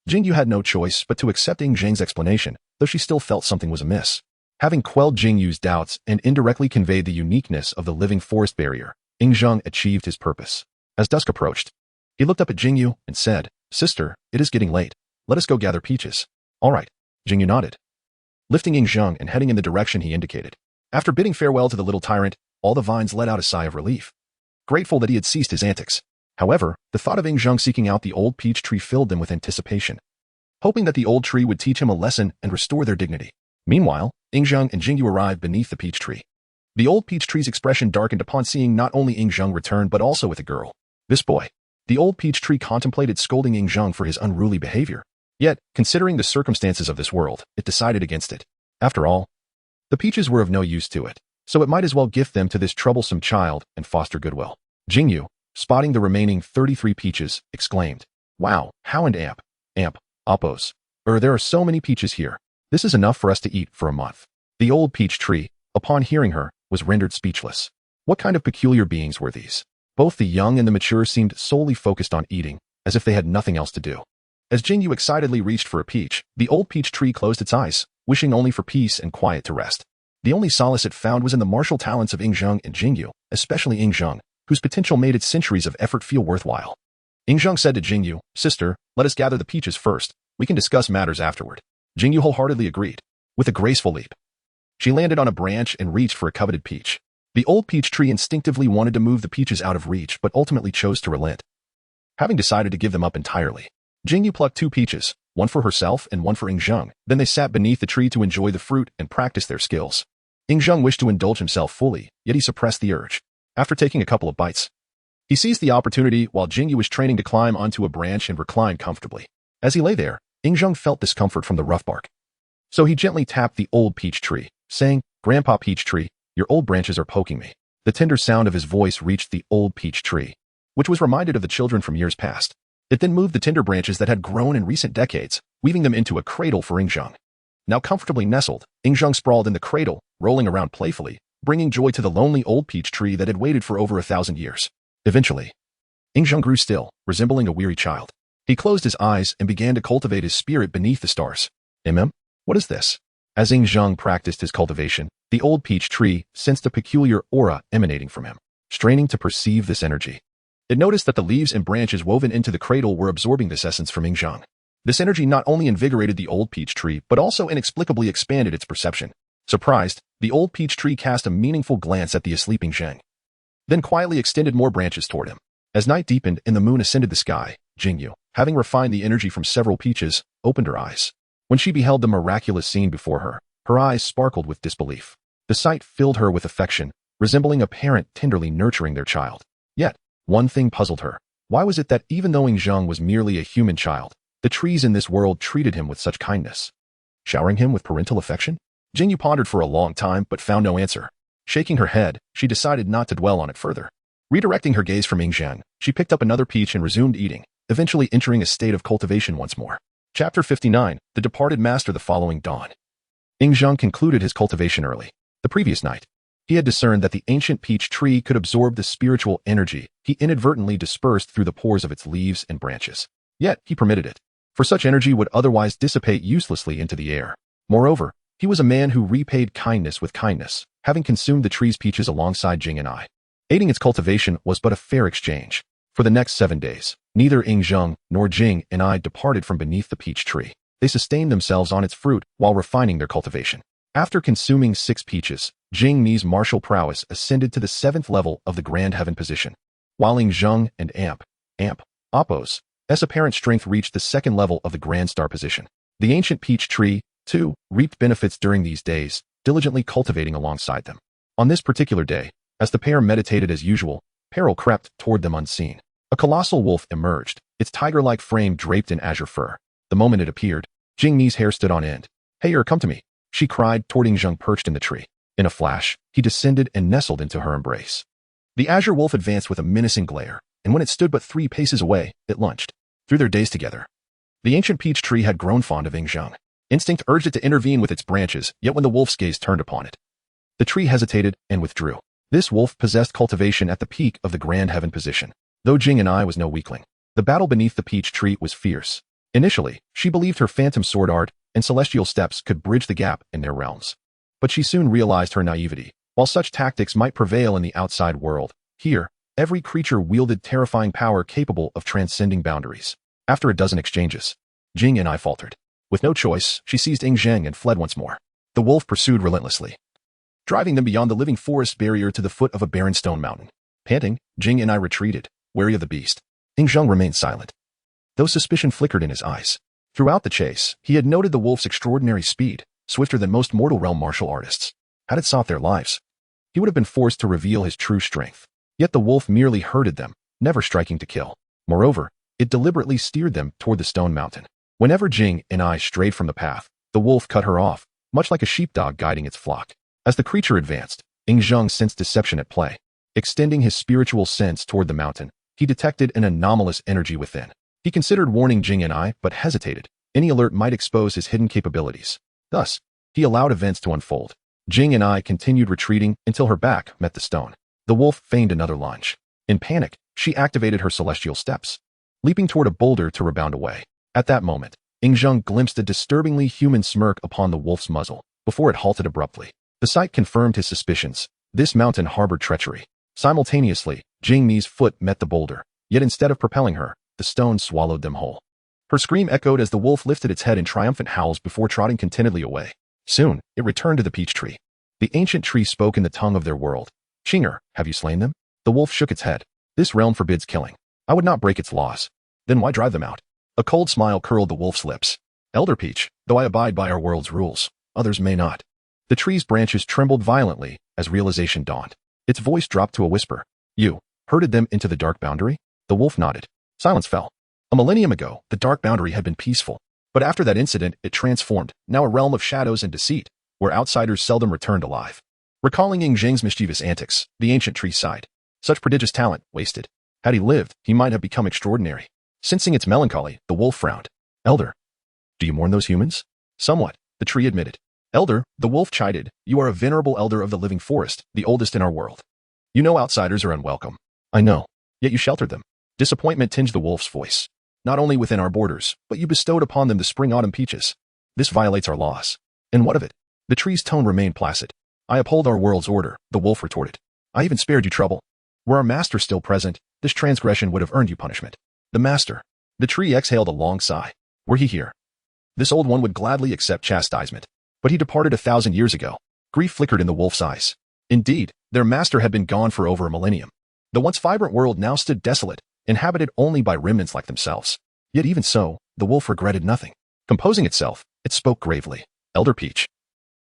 Jingyu had no choice but to accept Zhang's explanation, though she still felt something was amiss. Having quelled Jingyu's doubts and indirectly conveyed the uniqueness of the living forest barrier, Zhang achieved his purpose. As dusk approached, he looked up at Jingyu and said, "Sister, it is getting late. Let us go gather peaches." "All right," Jingyu nodded, lifting Zhang and heading in the direction he indicated. After bidding farewell to the little tyrant, all the vines let out a sigh of relief, grateful that he had ceased his antics. However, the thought of Zhang seeking out the old peach tree filled them with anticipation, hoping that the old tree would teach him a lesson and restore their dignity. Meanwhile, Zhang and Jingyu arrived beneath the peach tree. The old peach tree's expression darkened upon seeing not only Zhang return but also with a girl. This boy. The old peach tree contemplated scolding Zhang for his unruly behavior. Yet, considering the circumstances of this world, it decided against it. After all, the peaches were of no use to it, so it might as well gift them to this troublesome child and foster goodwill. Jingyu, spotting the remaining 33 peaches, exclaimed, "Wow, how and Appos. There are so many peaches here. This is enough for us to eat for a month." The old peach tree, upon hearing her, was rendered speechless. What kind of peculiar beings were these? Both the young and the mature seemed solely focused on eating, as if they had nothing else to do. As Jingyu excitedly reached for a peach, the old peach tree closed its eyes, wishing only for peace and quiet to rest. The only solace it found was in the martial talents of Yingzheng and Jingyu, especially Yingzheng, whose potential made its centuries of effort feel worthwhile. Yingzheng said to Jingyu, "Sister, let us gather the peaches first. We can discuss matters afterward." Jingyu wholeheartedly agreed. With a graceful leap, she landed on a branch and reached for a coveted peach. The old peach tree instinctively wanted to move the peaches out of reach but ultimately chose to relent. Having decided to give them up entirely, Jingyu plucked 2 peaches, one for herself and one for Yingzheng. Then they sat beneath the tree to enjoy the fruit and practice their skills. Yingzheng wished to indulge himself fully, yet he suppressed the urge. After taking a couple of bites, he seized the opportunity while Jingyu was training to climb onto a branch and recline comfortably. As he lay there, Yingzheng felt discomfort from the rough bark. So he gently tapped the old peach tree, saying, "Grandpa Peach Tree, your old branches are poking me." The tender sound of his voice reached the old peach tree, which was reminded of the children from years past. It then moved the tender branches that had grown in recent decades, weaving them into a cradle for Yingzheng. Now comfortably nestled, Yingzheng sprawled in the cradle, rolling around playfully, bringing joy to the lonely old peach tree that had waited for over 1,000 years. Eventually, Yingzheng grew still, resembling a weary child. He closed his eyes and began to cultivate his spirit beneath the stars. What is this? As Yingzheng practiced his cultivation, the old peach tree sensed a peculiar aura emanating from him. Straining to perceive this energy, it noticed that the leaves and branches woven into the cradle were absorbing this essence from Yingzheng. This energy not only invigorated the old peach tree, but also inexplicably expanded its perception. Surprised, the old peach tree cast a meaningful glance at the asleep Yingzheng, then quietly extended more branches toward him. As night deepened and the moon ascended the sky, Jingyu, having refined the energy from several peaches, opened her eyes. When she beheld the miraculous scene before her, her eyes sparkled with disbelief. The sight filled her with affection, resembling a parent tenderly nurturing their child. Yet, one thing puzzled her. Why was it that even though Yingzheng was merely a human child, the trees in this world treated him with such kindness, showering him with parental affection? Jingyu pondered for a long time but found no answer. Shaking her head, she decided not to dwell on it further. Redirecting her gaze from Yingzheng, she picked up another peach and resumed eating, eventually entering a state of cultivation once more. Chapter 59, The Departed Master. The following dawn, Yingzheng concluded his cultivation early. The previous night, he had discerned that the ancient peach tree could absorb the spiritual energy he inadvertently dispersed through the pores of its leaves and branches. Yet, he permitted it, for such energy would otherwise dissipate uselessly into the air. Moreover, he was a man who repaid kindness with kindness, having consumed the tree's peaches alongside Jing and I. Aiding its cultivation was but a fair exchange. For the next 7 days, neither Yingzheng nor Jing and I departed from beneath the peach tree. They sustained themselves on its fruit while refining their cultivation. After consuming 6 peaches, Jing Ni's martial prowess ascended to the 7th level of the Grand Heaven position, while Yingzheng and Appo's apparent strength reached the 2nd level of the Grand Star position. The ancient peach tree, too, reaped benefits during these days, diligently cultivating alongside them. On this particular day, as the pair meditated as usual, peril crept toward them unseen. A colossal wolf emerged, its tiger-like frame draped in azure fur. The moment it appeared, Jing Ni's hair stood on end. "Hey, come to me," she cried toward Yingzheng perched in the tree. In a flash, he descended and nestled into her embrace. The azure wolf advanced with a menacing glare, and when it stood but 3 paces away, it lunged. Through their days together, the ancient peach tree had grown fond of Yingzheng. Instinct urged it to intervene with its branches, yet when the wolf's gaze turned upon it, the tree hesitated and withdrew. This wolf possessed cultivation at the peak of the Grand Heaven position. Though Jing and I was no weakling, the battle beneath the peach tree was fierce. Initially, she believed her phantom sword art and celestial steps could bridge the gap in their realms. But she soon realized her naivety. While such tactics might prevail in the outside world, here, every creature wielded terrifying power capable of transcending boundaries. After a dozen exchanges, Jing and I faltered. With no choice, she seized Yingzheng and fled once more. The wolf pursued relentlessly, driving them beyond the living forest barrier to the foot of a barren stone mountain. Panting, Jing and I retreated, wary of the beast. Yingzheng remained silent, though suspicion flickered in his eyes. Throughout the chase, he had noted the wolf's extraordinary speed, swifter than most mortal realm martial artists. Had it sought their lives, he would have been forced to reveal his true strength. Yet the wolf merely herded them, never striking to kill. Moreover, it deliberately steered them toward the stone mountain. Whenever Jing and I strayed from the path, the wolf cut her off, much like a sheepdog guiding its flock. As the creature advanced, Yingzheng sensed deception at play. Extending his spiritual sense toward the mountain, he detected an anomalous energy within. He considered warning Jing and I, but hesitated. Any alert might expose his hidden capabilities. Thus, he allowed events to unfold. Jing and I continued retreating until her back met the stone. The wolf feigned another lunge. In panic, she activated her celestial steps, leaping toward a boulder to rebound away. At that moment, Yingzheng glimpsed a disturbingly human smirk upon the wolf's muzzle, before it halted abruptly. The sight confirmed his suspicions. This mountain harbored treachery. Simultaneously, Jing Mi's foot met the boulder, yet instead of propelling her, the stone swallowed them whole. Her scream echoed as the wolf lifted its head in triumphant howls before trotting contentedly away. Soon, it returned to the peach tree. The ancient tree spoke in the tongue of their world. Qinger, have you slain them? The wolf shook its head. This realm forbids killing. I would not break its laws. Then why drive them out? A cold smile curled the wolf's lips. Elder Peach, though I abide by our world's rules, others may not. The tree's branches trembled violently as realization dawned. Its voice dropped to a whisper. You herded them into the dark boundary? The wolf nodded. Silence fell. A millennium ago, the dark boundary had been peaceful. But after that incident, it transformed, now a realm of shadows and deceit, where outsiders seldom returned alive. Recalling Ying Zheng's mischievous antics, the ancient tree sighed. Such prodigious talent, wasted. Had he lived, he might have become extraordinary. Sensing its melancholy, the wolf frowned. Elder, do you mourn those humans? Somewhat, the tree admitted. Elder, the wolf chided, you are a venerable elder of the living forest, the oldest in our world. You know outsiders are unwelcome. I know. Yet you sheltered them. Disappointment tinged the wolf's voice. Not only within our borders, but you bestowed upon them the spring-autumn peaches. This violates our laws. And what of it? The tree's tone remained placid. I uphold our world's order, the wolf retorted. I even spared you trouble. Were our master still present, this transgression would have earned you punishment. The master. The tree exhaled a long sigh. Were he here? This old one would gladly accept chastisement. But he departed 1,000 years ago. Grief flickered in the wolf's eyes. Indeed, their master had been gone for over a millennium. The once vibrant world now stood desolate, inhabited only by remnants like themselves. Yet even so, the wolf regretted nothing. Composing itself, it spoke gravely. Elder Peach.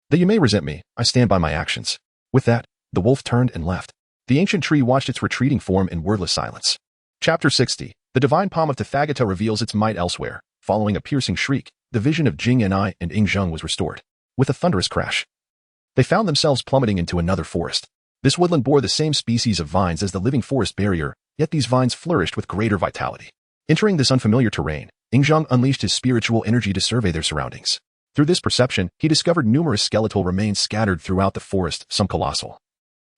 Though you may resent me, I stand by my actions. With that, the wolf turned and left. The ancient tree watched its retreating form in wordless silence. Chapter 60. The divine palm of Tathagata reveals its might elsewhere. Following a piercing shriek, the vision of Jing Ni and Ying Zheng was restored. With a thunderous crash, they found themselves plummeting into another forest. This woodland bore the same species of vines as the living forest barrier, yet these vines flourished with greater vitality. Entering this unfamiliar terrain, Ying Zheng unleashed his spiritual energy to survey their surroundings. Through this perception, he discovered numerous skeletal remains scattered throughout the forest, some colossal,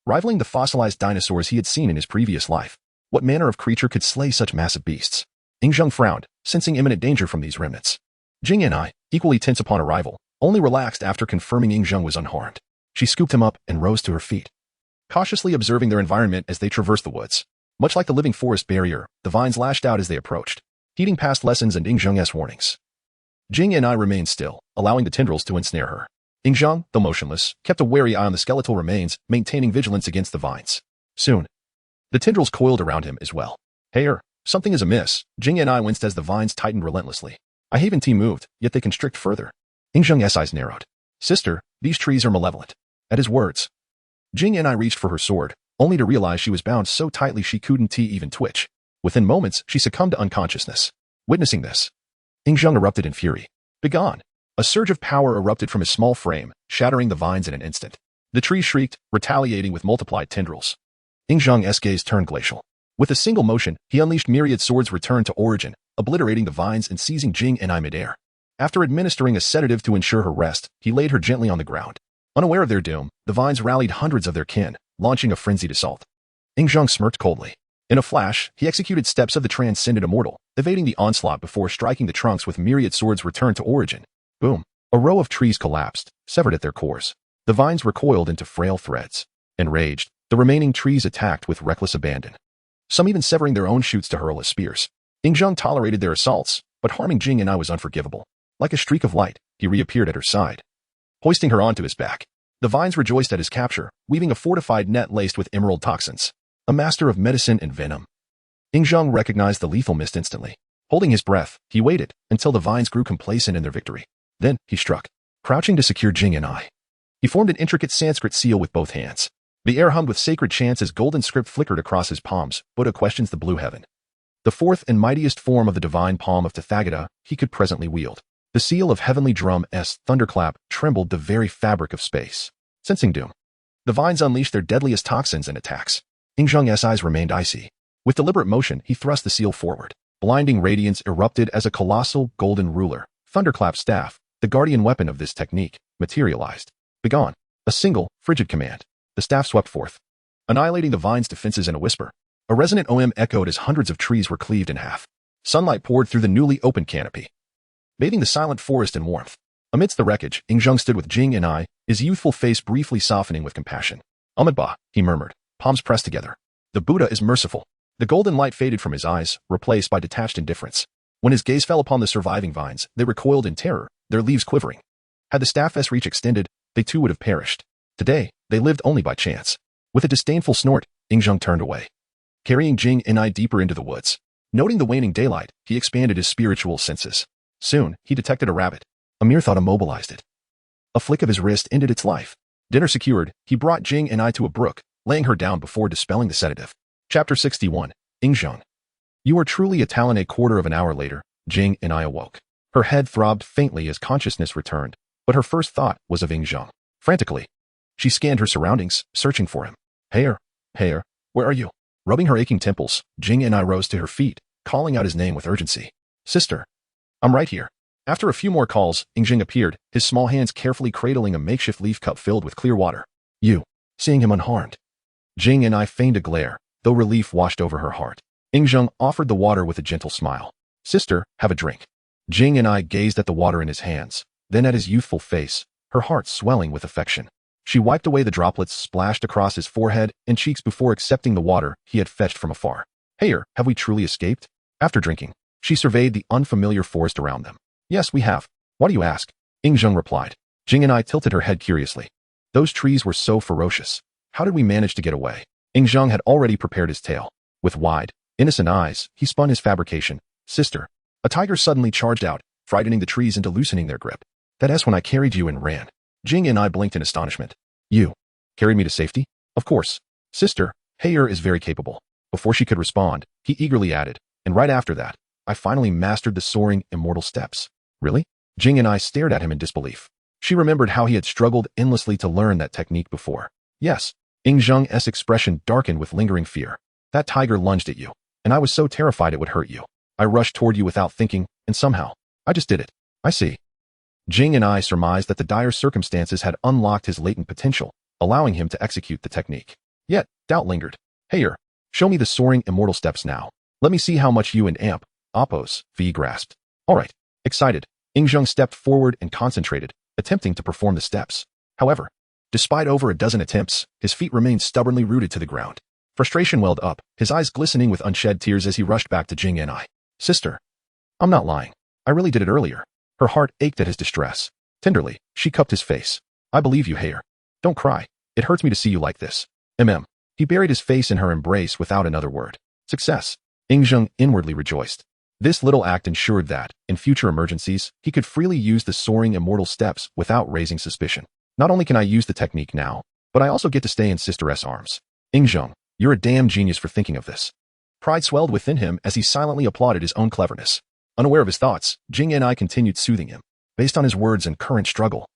rivaling the fossilized dinosaurs he had seen in his previous life. What manner of creature could slay such massive beasts? Ying Zheng frowned, sensing imminent danger from these remnants. Jing Ni, equally tense upon arrival, only relaxed after confirming Ying Zheng was unharmed. She scooped him up and rose to her feet, cautiously observing their environment as they traversed the woods. Much like the living forest barrier, the vines lashed out as they approached, heeding past lessons and Ying Zheng's warnings. Jing Ni remained still, allowing the tendrils to ensnare her. Ying Zheng, though motionless, kept a wary eye on the skeletal remains, maintaining vigilance against the vines. Soon, the tendrils coiled around him as well. Hey, something is amiss. Jing Ni winced as the vines tightened relentlessly. I haven't moved, yet they constrict further. Ying Zheng's eyes narrowed. Sister, these trees are malevolent. At his words, Jing Ni reached for her sword, only to realize she was bound so tightly she couldn't even twitch. Within moments, she succumbed to unconsciousness. Witnessing this, Ying Zheng erupted in fury. Begone! A surge of power erupted from his small frame, shattering the vines in an instant. The tree shrieked, retaliating with multiplied tendrils. Ying Zheng's gaze turned glacial. With a single motion, he unleashed myriad swords returned to origin, obliterating the vines and seizing Jing Ni midair. After administering a sedative to ensure her rest, he laid her gently on the ground. Unaware of their doom, the vines rallied hundreds of their kin, launching a frenzied assault. Ying Zheng smirked coldly. In a flash, he executed steps of the transcendent immortal, evading the onslaught before striking the trunks with myriad swords returned to origin. Boom! A row of trees collapsed, severed at their cores. The vines recoiled into frail threads. Enraged, the remaining trees attacked with reckless abandon, some even severing their own shoots to hurl as spears. Ying Zheng tolerated their assaults, but harming Jing Ni was unforgivable. Like a streak of light, he reappeared at her side, hoisting her onto his back. The vines rejoiced at his capture, weaving a fortified net laced with emerald toxins. A master of medicine and venom. Ying Zheng recognized the lethal mist instantly. Holding his breath, he waited until the vines grew complacent in their victory. Then, he struck, crouching to secure Jing Ni. He formed an intricate Sanskrit seal with both hands. The air hummed with sacred chants as golden script flickered across his palms. Buddha questions the blue heaven. The fourth and mightiest form of the divine palm of Tathagata he could presently wield. The seal of heavenly drum's thunderclap trembled the very fabric of space. Sensing doom, the vines unleashed their deadliest toxins and attacks. Ying Zheng's eyes remained icy. With deliberate motion, he thrust the seal forward. Blinding radiance erupted as a colossal golden ruler, thunderclap staff, the guardian weapon of this technique, materialized. Begone! A single, frigid command. The staff swept forth, annihilating the vine's defenses in a whisper. A resonant OM echoed as hundreds of trees were cleaved in half. Sunlight poured through the newly opened canopy, bathing the silent forest in warmth. Amidst the wreckage, Ying Zheng stood with Jing Ni, his youthful face briefly softening with compassion. Amitabha, he murmured, palms pressed together. The Buddha is merciful. The golden light faded from his eyes, replaced by detached indifference. When his gaze fell upon the surviving vines, they recoiled in terror, their leaves quivering. Had the staff's reach extended, they too would have perished. Today, they lived only by chance. With a disdainful snort, Yingzheng turned away, carrying Jing and I deeper into the woods. Noting the waning daylight, he expanded his spiritual senses. Soon, he detected a rabbit. A mere thought immobilized it. A flick of his wrist ended its life. Dinner secured, he brought Jing and I to a brook, laying her down before dispelling the sedative. Chapter 61. Yingzheng. You are truly a talent. A quarter of an hour later, Jing and I awoke. Her head throbbed faintly as consciousness returned, but her first thought was of Yingzheng. Frantically, she scanned her surroundings, searching for him. Hare, where are you? Rubbing her aching temples, Jing and I rose to her feet, calling out his name with urgency. Sister. I'm right here. After a few more calls, Yingzheng appeared, his small hands carefully cradling a makeshift leaf cup filled with clear water. You. Seeing him unharmed. Jing and I feigned a glare, though relief washed over her heart. Yingzheng offered the water with a gentle smile. Sister, have a drink. Jing and I gazed at the water in his hands, then at his youthful face, her heart swelling with affection. She wiped away the droplets splashed across his forehead and cheeks before accepting the water he had fetched from afar. Hare, have we truly escaped? After drinking, she surveyed the unfamiliar forest around them. Yes, we have. Why do you ask? Yingzheng replied. Jing and I tilted her head curiously. Those trees were so ferocious. How did we manage to get away? Yingzheng had already prepared his tale. With wide, innocent eyes, he spun his fabrication. Sister. A tiger suddenly charged out, frightening the trees into loosening their grip. That's when I carried you and ran. Jing and I blinked in astonishment. You carried me to safety? Of course. Sister, Hare is very capable. Before she could respond, he eagerly added, and right after that, I finally mastered the soaring immortal steps. Really? Jing and I stared at him in disbelief. She remembered how he had struggled endlessly to learn that technique before. Yes. Yingzheng's expression darkened with lingering fear. That tiger lunged at you, and I was so terrified it would hurt you. I rushed toward you without thinking, and somehow, I just did it. I see. Jing and I surmised that the dire circumstances had unlocked his latent potential, allowing him to execute the technique. Yet, doubt lingered. Hare, show me the soaring immortal steps now. Let me see how much you and Appos V grasped. All right. Excited, Yingzheng stepped forward and concentrated, attempting to perform the steps. However, despite over a dozen attempts, his feet remained stubbornly rooted to the ground. Frustration welled up, his eyes glistening with unshed tears as he rushed back to Jing and I. Sister. I'm not lying. I really did it earlier. Her heart ached at his distress. Tenderly, she cupped his face. I believe you, Hare. Don't cry. It hurts me to see you like this. He buried his face in her embrace without another word. Success. Yingzheng inwardly rejoiced. This little act ensured that, in future emergencies, he could freely use the soaring immortal steps without raising suspicion. Not only can I use the technique now, but I also get to stay in Sister S' arms. Yingzheng, you're a damn genius for thinking of this. Pride swelled within him as he silently applauded his own cleverness. Unaware of his thoughts, Jing and I continued soothing him. Based on his words and current struggle,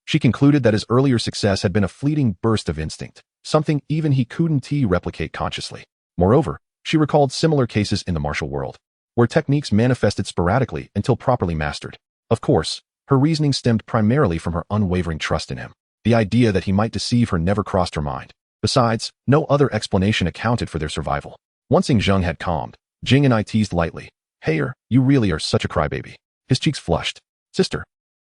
she concluded that his earlier success had been a fleeting burst of instinct, something even he couldn't replicate consciously. Moreover, she recalled similar cases in the martial world, where techniques manifested sporadically until properly mastered. Of course, her reasoning stemmed primarily from her unwavering trust in him. The idea that he might deceive her never crossed her mind. Besides, no other explanation accounted for their survival. Once Yingzheng had calmed, Jing and I teased lightly. Hare, you really are such a crybaby. His cheeks flushed. Sister.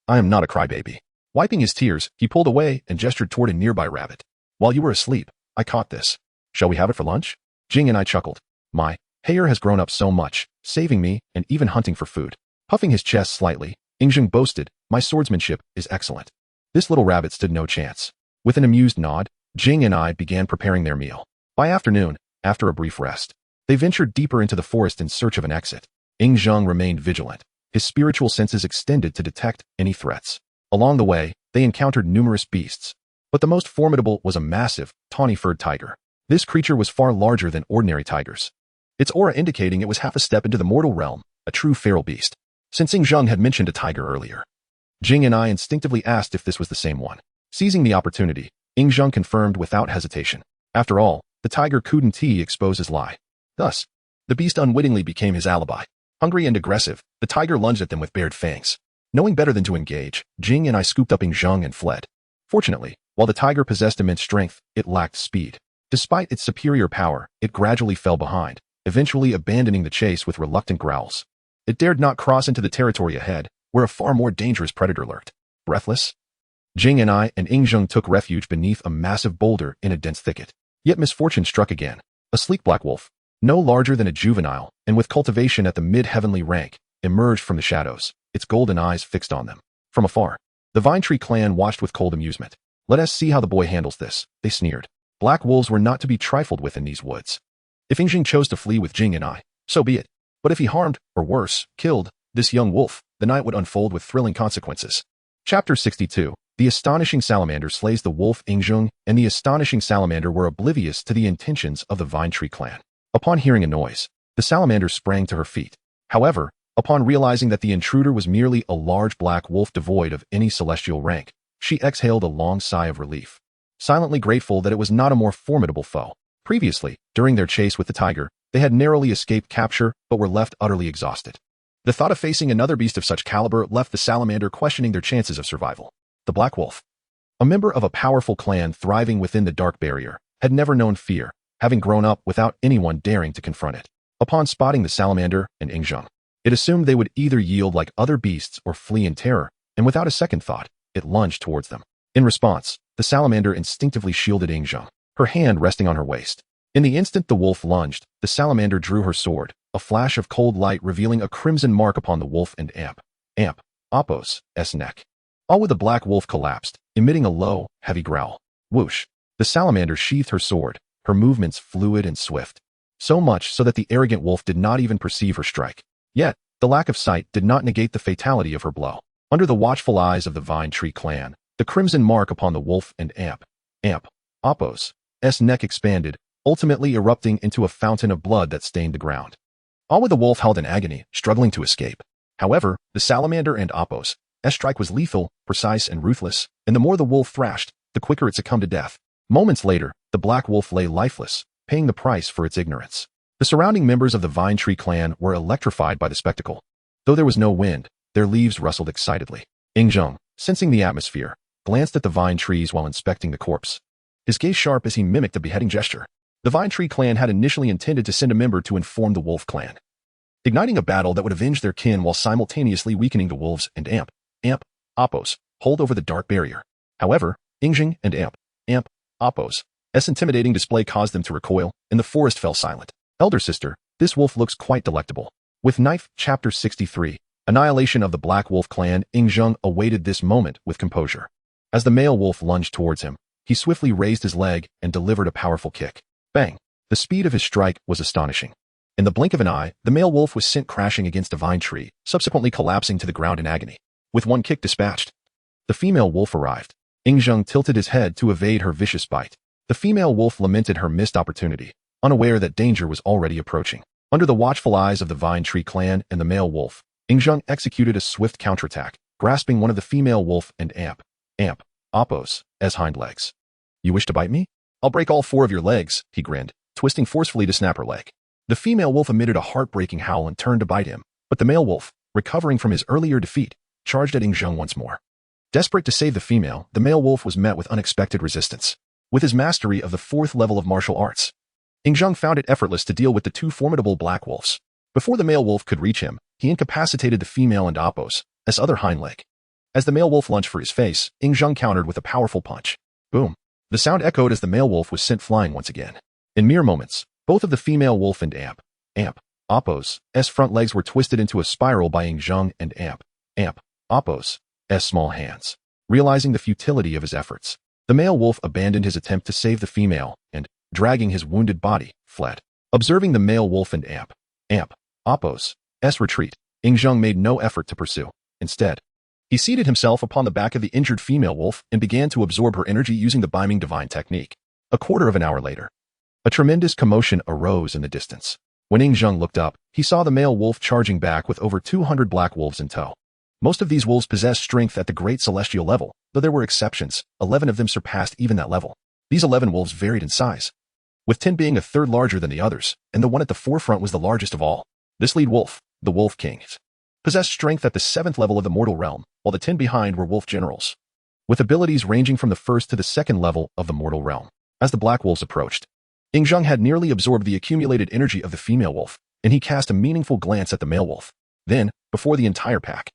I am not a crybaby. Wiping his tears, he pulled away and gestured toward a nearby rabbit. While you were asleep, I caught this. Shall we have it for lunch? Jing and I chuckled. My Hare has grown up so much, saving me and even hunting for food. Puffing his chest slightly, Yingzheng boasted, my swordsmanship is excellent. This little rabbit stood no chance. With an amused nod, Jing and I began preparing their meal. By afternoon, after a brief rest, they ventured deeper into the forest in search of an exit. Yingzheng remained vigilant, his spiritual senses extended to detect any threats. Along the way, they encountered numerous beasts, but the most formidable was a massive, tawny-furred tiger. This creature was far larger than ordinary tigers, its aura indicating it was half a step into the mortal realm, a true feral beast. Since Yingzheng had mentioned a tiger earlier, Jing and I instinctively asked if this was the same one. Seizing the opportunity, Yingzheng confirmed without hesitation. After all, the tiger couldn't expose his lie. Thus, the beast unwittingly became his alibi. Hungry and aggressive, the tiger lunged at them with bared fangs. Knowing better than to engage, Jing and I scooped up Yingzheng and fled. Fortunately, while the tiger possessed immense strength, it lacked speed. Despite its superior power, it gradually fell behind, eventually abandoning the chase with reluctant growls. It dared not cross into the territory ahead, where a far more dangerous predator lurked. Breathless, Jing and I and Ingzheng took refuge beneath a massive boulder in a dense thicket. Yet misfortune struck again. A sleek black wolf, no larger than a juvenile, and with cultivation at the mid-heavenly rank, emerged from the shadows, its golden eyes fixed on them. From afar, the Vine Tree clan watched with cold amusement. Let us see how the boy handles this, they sneered. Black wolves were not to be trifled with in these woods. If Ingzheng chose to flee with Jing and I, so be it. But if he harmed, or worse, killed, this young wolf, the night would unfold with thrilling consequences. Chapter 62. The astonishing salamander slays the wolf. Ingzheng and the astonishing salamander were oblivious to the intentions of the Vine Tree clan. Upon hearing a noise, the salamander sprang to her feet. However, upon realizing that the intruder was merely a large black wolf devoid of any celestial rank, she exhaled a long sigh of relief, silently grateful that it was not a more formidable foe. Previously, during their chase with the tiger, they had narrowly escaped capture but were left utterly exhausted. The thought of facing another beast of such caliber left the salamander questioning their chances of survival. The black wolf, a member of a powerful clan thriving within the dark barrier, had never known fear, having grown up without anyone daring to confront it. Upon spotting the salamander and Ingzheng, it assumed they would either yield like other beasts or flee in terror, and without a second thought, it lunged towards them. In response, the salamander instinctively shielded Ingzheng, her hand resting on her waist. In the instant the wolf lunged, the salamander drew her sword, a flash of cold light revealing a crimson mark upon the wolf and Appo's neck. All with the black wolf collapsed, emitting a low, heavy growl. Whoosh! The salamander sheathed her sword, her movements fluid and swift. So much so that the arrogant wolf did not even perceive her strike. Yet, the lack of sight did not negate the fatality of her blow. Under the watchful eyes of the Vine Tree clan, the crimson mark upon the wolf and Appo's neck expanded, ultimately erupting into a fountain of blood that stained the ground. All with the wolf held in agony, struggling to escape. However, the salamander and Appo's strike was lethal, precise, and ruthless, and the more the wolf thrashed, the quicker it succumbed to death. Moments later, the black wolf lay lifeless, paying the price for its ignorance. The surrounding members of the Vine Tree clan were electrified by the spectacle. Though there was no wind, their leaves rustled excitedly. Ingzheng, sensing the atmosphere, glanced at the vine trees while inspecting the corpse, his gaze sharp as he mimicked a beheading gesture. The Vine Tree clan had initially intended to send a member to inform the wolf clan, igniting a battle that would avenge their kin while simultaneously weakening the wolves and Appo's hold over the dark barrier. However, Ingzheng and Appo's intimidating display caused them to recoil, and the forest fell silent. Elder sister, this wolf looks quite delectable. With knife. Chapter 63. Annihilation of the Black Wolf clan. Ingzheng awaited this moment with composure. As the male wolf lunged towards him, he swiftly raised his leg and delivered a powerful kick. Bang! The speed of his strike was astonishing. In the blink of an eye, the male wolf was sent crashing against a vine tree, subsequently collapsing to the ground in agony. With one kick dispatched, the female wolf arrived. Ingzheng tilted his head to evade her vicious bite. The female wolf lamented her missed opportunity, unaware that danger was already approaching. Under the watchful eyes of the Vine Tree clan and the male wolf, Ingzheng executed a swift counterattack, grasping one of the female wolf and Appo's hind legs. You wish to bite me? I'll break all four of your legs, he grinned, twisting forcefully to snap her leg. The female wolf emitted a heartbreaking howl and turned to bite him, but the male wolf, recovering from his earlier defeat, charged at Ingzheng once more. Desperate to save the female, the male wolf was met with unexpected resistance. With his mastery of the 4th level of martial arts, Ingzheng found it effortless to deal with the two formidable black wolves. Before the male wolf could reach him, he incapacitated the female and Appo's other hind leg. As the male wolf lunged for his face, Ingzheng countered with a powerful punch. Boom! The sound echoed as the male wolf was sent flying once again. In mere moments, both of the female wolf and Appo's front legs were twisted into a spiral by Ingzheng and Appo's small hands. Realizing the futility of his efforts, the male wolf abandoned his attempt to save the female and, dragging his wounded body, fled. Observing the male wolf and Appo's retreat, Ingzheng made no effort to pursue. Instead, he seated himself upon the back of the injured female wolf and began to absorb her energy using the Biming Divine technique. A quarter of an hour later, a tremendous commotion arose in the distance. When Ingzheng looked up, he saw the male wolf charging back with over 200 black wolves in tow. Most of these wolves possessed strength at the great celestial level, though there were exceptions. 11 of them surpassed even that level. These 11 wolves varied in size, with 10 being a third larger than the others, and the one at the forefront was the largest of all. This lead wolf, the Wolf King, possessed strength at the 7th level of the mortal realm, while the 10 behind were wolf generals, with abilities ranging from the 1st to the 2nd level of the mortal realm. As the black wolves approached, Ingzheng had nearly absorbed the accumulated energy of the female wolf, and he cast a meaningful glance at the male wolf. Then, before the entire pack,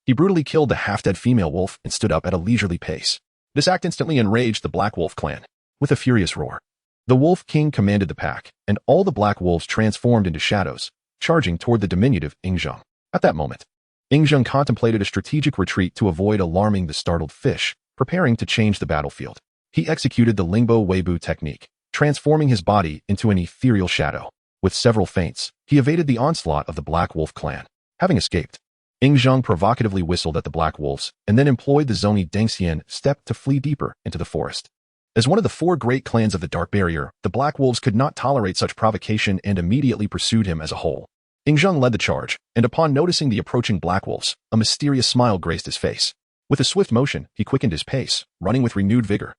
He brutally killed the half-dead female wolf and stood up at a leisurely pace. This act instantly enraged the Black Wolf clan. With a furious roar, the Wolf King commanded the pack, and all the black wolves transformed into shadows, charging toward the diminutive Ingzheng. At that moment, Ingzheng contemplated a strategic retreat to avoid alarming the startled fish, preparing to change the battlefield. He executed the Lingbo Weibu technique, transforming his body into an ethereal shadow. With several feints, he evaded the onslaught of the Black Wolf clan. Having escaped, Ingzheng provocatively whistled at the Black Wolves and then employed the Zoni Dengxian step to flee deeper into the forest. As one of the four great clans of the Dark Barrier, the Black Wolves could not tolerate such provocation and immediately pursued him as a whole. Ingzheng led the charge, and upon noticing the approaching Black Wolves, a mysterious smile graced his face. With a swift motion, he quickened his pace, running with renewed vigor.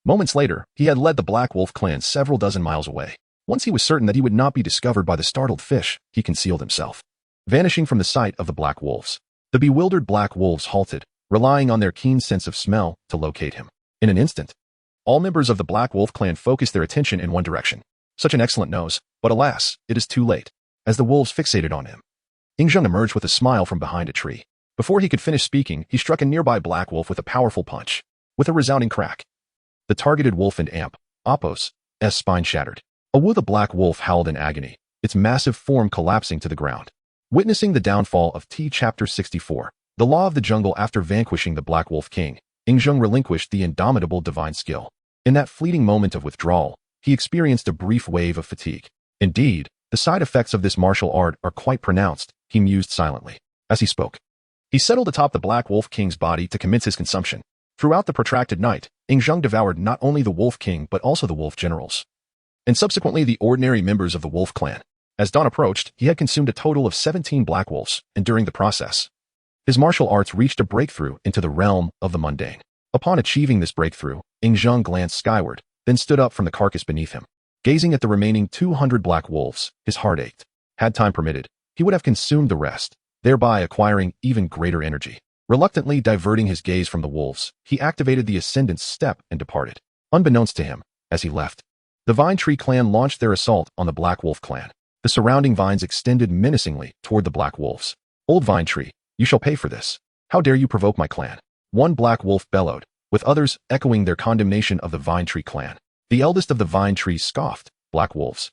Moments later, he had led the Black Wolf clan several dozen miles away. Once he was certain that he would not be discovered by the startled fish, he concealed himself. Vanishing from the sight of the Black Wolves, the bewildered Black Wolves halted, relying on their keen sense of smell to locate him. In an instant, all members of the Black Wolf clan focused their attention in one direction. Such an excellent nose, but alas, it is too late. As the wolves fixated on him, Ingzheng emerged with a smile from behind a tree. Before he could finish speaking, he struck a nearby black wolf with a powerful punch. With a resounding crack, the targeted wolf and amp, Appos' spine shattered. The black wolf howled in agony, its massive form collapsing to the ground. Witnessing the downfall of T Chapter 64, the law of the jungle. After vanquishing the Black Wolf King, Ingzheng relinquished the indomitable divine skill. In that fleeting moment of withdrawal, he experienced a brief wave of fatigue. Indeed, the side effects of this martial art are quite pronounced, he mused silently. As he spoke, he settled atop the Black Wolf King's body to commence his consumption. Throughout the protracted night, Ingzheng devoured not only the Wolf King but also the Wolf Generals, and subsequently the ordinary members of the Wolf clan. As dawn approached, he had consumed a total of 17 Black Wolves, and during the process, his martial arts reached a breakthrough into the realm of the mundane. Upon achieving this breakthrough, Ingzheng glanced skyward, then stood up from the carcass beneath him. Gazing at the remaining 200 Black Wolves, his heart ached. Had time permitted, he would have consumed the rest, thereby acquiring even greater energy. Reluctantly diverting his gaze from the wolves, he activated the Ascendant's step and departed. Unbeknownst to him, as he left, the Vine Tree clan launched their assault on the Black Wolf clan. The surrounding vines extended menacingly toward the Black Wolves. Old Vine Tree, you shall pay for this. How dare you provoke my clan? One Black Wolf bellowed, with others echoing their condemnation of the Vine Tree clan. The eldest of the Vine Tree scoffed, Black Wolves.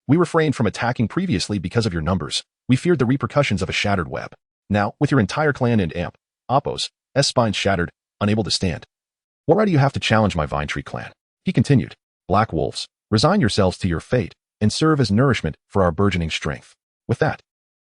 We refrained from attacking previously because of your numbers. We feared the repercussions of a shattered web. Now, with your entire clan and amp, Appos' spine shattered, unable to stand. What right do you have to challenge my Vine Tree clan? He continued. Black Wolves, resign yourselves to your fate and serve as nourishment for our burgeoning strength. With that,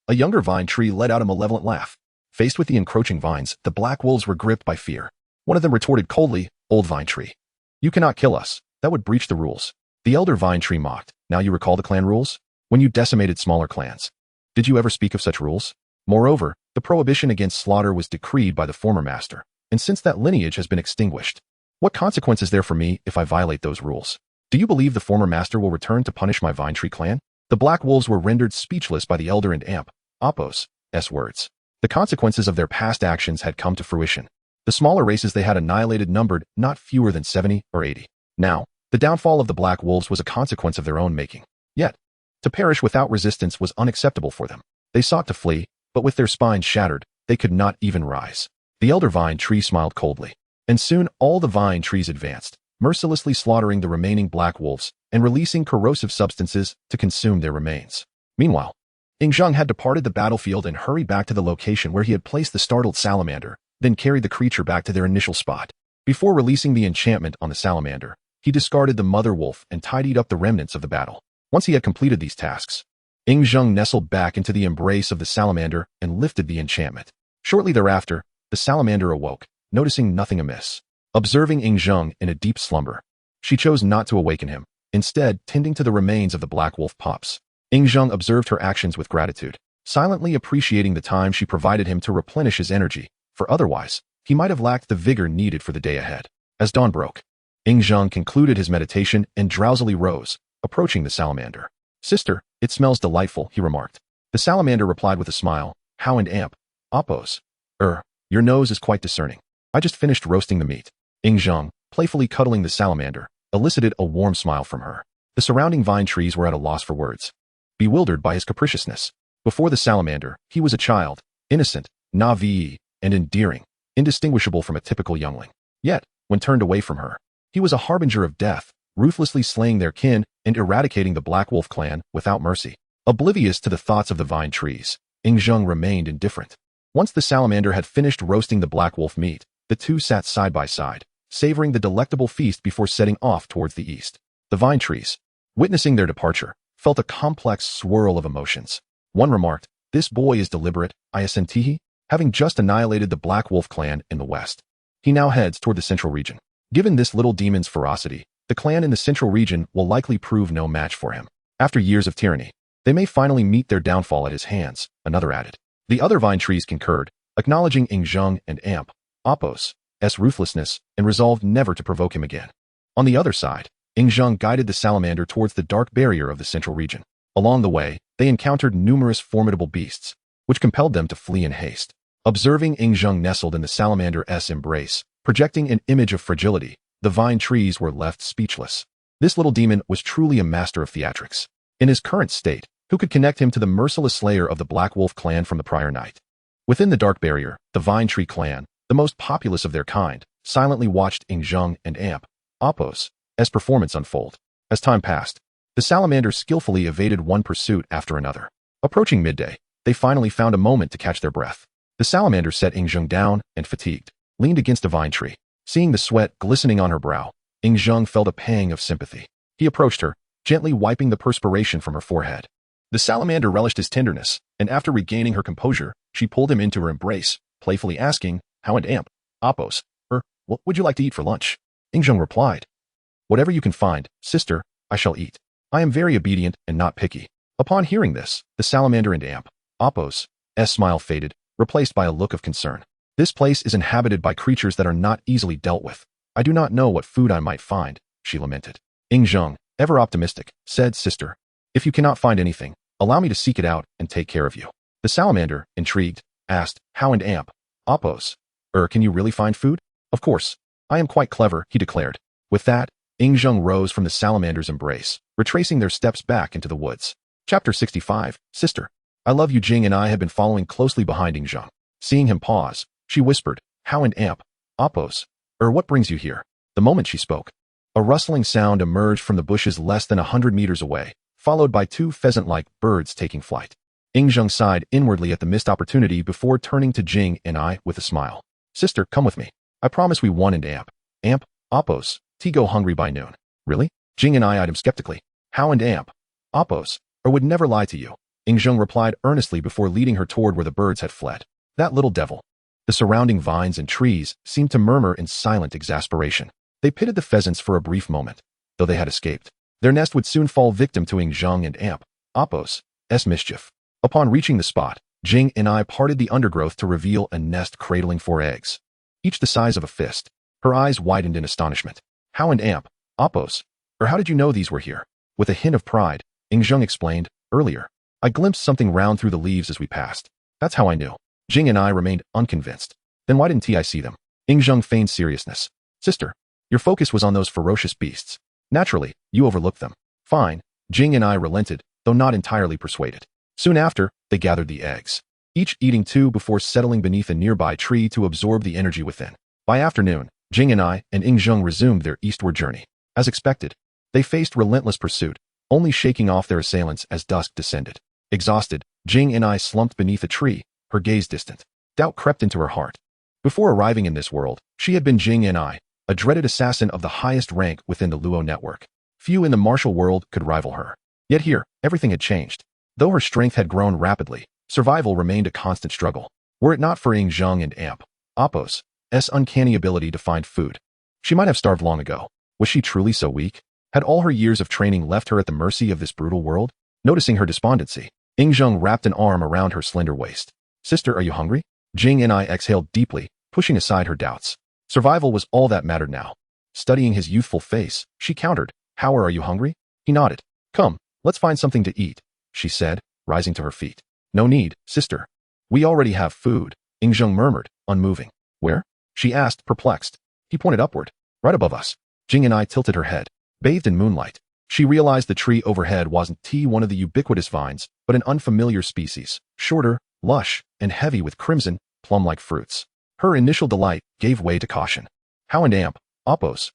a younger Vine Tree let out a malevolent laugh. Faced with the encroaching vines, the Black Wolves were gripped by fear. One of them retorted coldly, Old Vine Tree, you cannot kill us. That would breach the rules. The elder Vine Tree mocked. Now you recall the clan rules? When you decimated smaller clans, did you ever speak of such rules? Moreover, the prohibition against slaughter was decreed by the former master, and since that lineage has been extinguished, what consequence is there for me if I violate those rules? Do you believe the former master will return to punish my Vine Tree clan? The Black Wolves were rendered speechless by the elder and amp, Appos' words. The consequences of their past actions had come to fruition. The smaller races they had annihilated numbered not fewer than 70 or 80. Now, the downfall of the Black Wolves was a consequence of their own making. Yet, to perish without resistance was unacceptable for them. They sought to flee, but with their spines shattered, they could not even rise. The elder Vine Tree smiled coldly, and soon all the Vine Trees advanced, mercilessly slaughtering the remaining Black Wolves and releasing corrosive substances to consume their remains. Meanwhile, Ingzheng had departed the battlefield and hurried back to the location where he had placed the startled salamander, then carried the creature back to their initial spot. Before releasing the enchantment on the salamander, he discarded the mother wolf and tidied up the remnants of the battle. Once he had completed these tasks, Ingzheng nestled back into the embrace of the salamander and lifted the enchantment. Shortly thereafter, the salamander awoke, noticing nothing amiss. Observing Ingzheng in a deep slumber, she chose not to awaken him, instead tending to the remains of the Black Wolf pups. Ingzheng observed her actions with gratitude, silently appreciating the time she provided him to replenish his energy, for otherwise, he might have lacked the vigor needed for the day ahead. As dawn broke, Ingzheng concluded his meditation and drowsily rose, approaching the salamander. Sister, it smells delightful, he remarked. The salamander replied with a smile, How and amp, Appos, your nose is quite discerning. I just finished roasting the meat. Ingzheng, playfully cuddling the salamander, elicited a warm smile from her. The surrounding Vine Trees were at a loss for words, bewildered by his capriciousness. Before the salamander, he was a child, innocent, naive, and endearing, indistinguishable from a typical youngling. Yet, when turned away from her, he was a harbinger of death, ruthlessly slaying their kin and eradicating the Black Wolf clan without mercy. Oblivious to the thoughts of the vine trees, Zheng remained indifferent. Once the salamander had finished roasting the Black Wolf meat, the two sat side by side, savoring the delectable feast before setting off towards the east. The vine trees, witnessing their departure, felt a complex swirl of emotions. One remarked, "This boy is deliberate, Iasentihi, having just annihilated the Black Wolf clan in the west. He now heads toward the central region. Given this little demon's ferocity, the clan in the central region will likely prove no match for him. After years of tyranny, they may finally meet their downfall at his hands," another added. The other vine trees concurred, acknowledging Zheng and Amp, Apos' ruthlessness and resolved never to provoke him again. On the other side, Zheng guided the salamander towards the dark barrier of the central region. Along the way, they encountered numerous formidable beasts, which compelled them to flee in haste. Observing Zheng nestled in the salamander's embrace, projecting an image of fragility, the vine trees were left speechless. This little demon was truly a master of theatrics. In his current state, who could connect him to the merciless slayer of the Black Wolf clan from the prior night? Within the dark barrier, the Vine Tree clan, the most populous of their kind, silently watched Zheng and Amp, Apos' performance unfold. As time passed, the salamander skillfully evaded one pursuit after another. Approaching midday, they finally found a moment to catch their breath. The salamander set Zheng down and, fatigued, leaned against a vine tree. Seeing the sweat glistening on her brow, Zheng felt a pang of sympathy. He approached her, gently wiping the perspiration from her forehead. The salamander relished his tenderness, and after regaining her composure, she pulled him into her embrace, playfully asking, "How and Amp, Apos, what would you like to eat for lunch?" Zheng replied, "Whatever you can find, sister, I shall eat. I am very obedient and not picky." Upon hearing this, the salamander and Amp, Apos' smile faded, replaced by a look of concern. "This place is inhabited by creatures that are not easily dealt with. I do not know what food I might find," she lamented. Zheng, ever optimistic, said, "Sister, if you cannot find anything, allow me to seek it out and take care of you." The salamander, intrigued, asked, "How and Amp, Apos, can you really find food?" "Of course. I am quite clever," he declared. With that, Zheng rose from the salamander's embrace, retracing their steps back into the woods. Chapter 65, Sister. "I love you." Jing and I had been following closely behind Zheng. Seeing him pause, she whispered, "How and Amp, Apos, what brings you here?" The moment she spoke, a rustling sound emerged from the bushes less than 100 meters away, followed by two pheasant-like birds taking flight. Zheng sighed inwardly at the missed opportunity before turning to Jing and I with a smile. "Sister, come with me. I promise we won and Amp, Apos, go hungry by noon." "Really?" Jing and I eyed him skeptically. "How and Amp, Apos, would never lie to you," Zheng replied earnestly before leading her toward where the birds had fled. "That little devil." The surrounding vines and trees seemed to murmur in silent exasperation. They pitied the pheasants for a brief moment, though they had escaped. Their nest would soon fall victim to Zheng and Amp, Apos' mischief. Upon reaching the spot, Jing and I parted the undergrowth to reveal a nest cradling 4 eggs, each the size of a fist. Her eyes widened in astonishment. "How and Amp, Apos, how did you know these were here?" With a hint of pride, Zheng explained, "Earlier, I glimpsed something round through the leaves as we passed. That's how I knew." Jing and I remained unconvinced. "Then why didn't I see them?" Zheng feigned seriousness. "Sister, your focus was on those ferocious beasts. Naturally, you overlooked them." "Fine." Jing and I relented, though not entirely persuaded. Soon after, they gathered the eggs, each eating 2 before settling beneath a nearby tree to absorb the energy within. By afternoon, Jing and I and Zheng resumed their eastward journey. As expected, they faced relentless pursuit, only shaking off their assailants as dusk descended. Exhausted, Jing and I slumped beneath a tree, her gaze distant. Doubt crept into her heart. Before arriving in this world, she had been Jing and I, a dreaded assassin of the highest rank within the Luo network. Few in the martial world could rival her. Yet here, everything had changed. Though her strength had grown rapidly, survival remained a constant struggle. Were it not for Zheng and Amp, Apos' uncanny ability to find food, she might have starved long ago. Was she truly so weak? Had all her years of training left her at the mercy of this brutal world? Noticing her despondency, Zheng wrapped an arm around her slender waist. "Sister, are you hungry?" Jing and I exhaled deeply, pushing aside her doubts. Survival was all that mattered now. Studying his youthful face, she countered, "How are you hungry?" He nodded. "Come, let's find something to eat," she said, rising to her feet. "No need, sister. We already have food," Zheng murmured, unmoving. "Where?" she asked, perplexed. He pointed upward. "Right above us." Jing and I tilted her head. Bathed in moonlight, she realized the tree overhead wasn't one of the ubiquitous vines, but an unfamiliar species, shorter, lush, and heavy with crimson, plum-like fruits. Her initial delight gave way to caution. How and amp, oppos,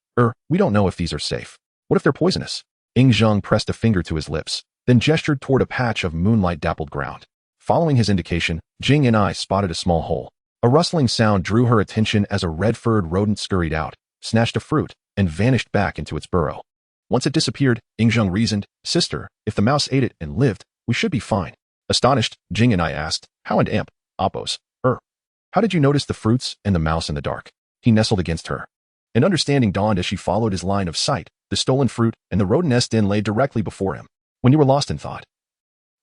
we don't know if these are safe. What if they're poisonous? Ing Zheng pressed a finger to his lips, then gestured toward a patch of moonlight-dappled ground. Following his indication, Jing and I spotted a small hole. A rustling sound drew her attention as a red-furred rodent scurried out, snatched a fruit, and vanished back into its burrow. Once it disappeared, Ing Zheng reasoned, "Sister, if the mouse ate it and lived, we should be fine." Astonished, Jing and I asked, "How and amp, oppos, how did you notice the fruits and the mouse in the dark?" He nestled against her. An understanding dawned as she followed his line of sight. The stolen fruit and the rodent nest den lay directly before him. "When you were lost in thought."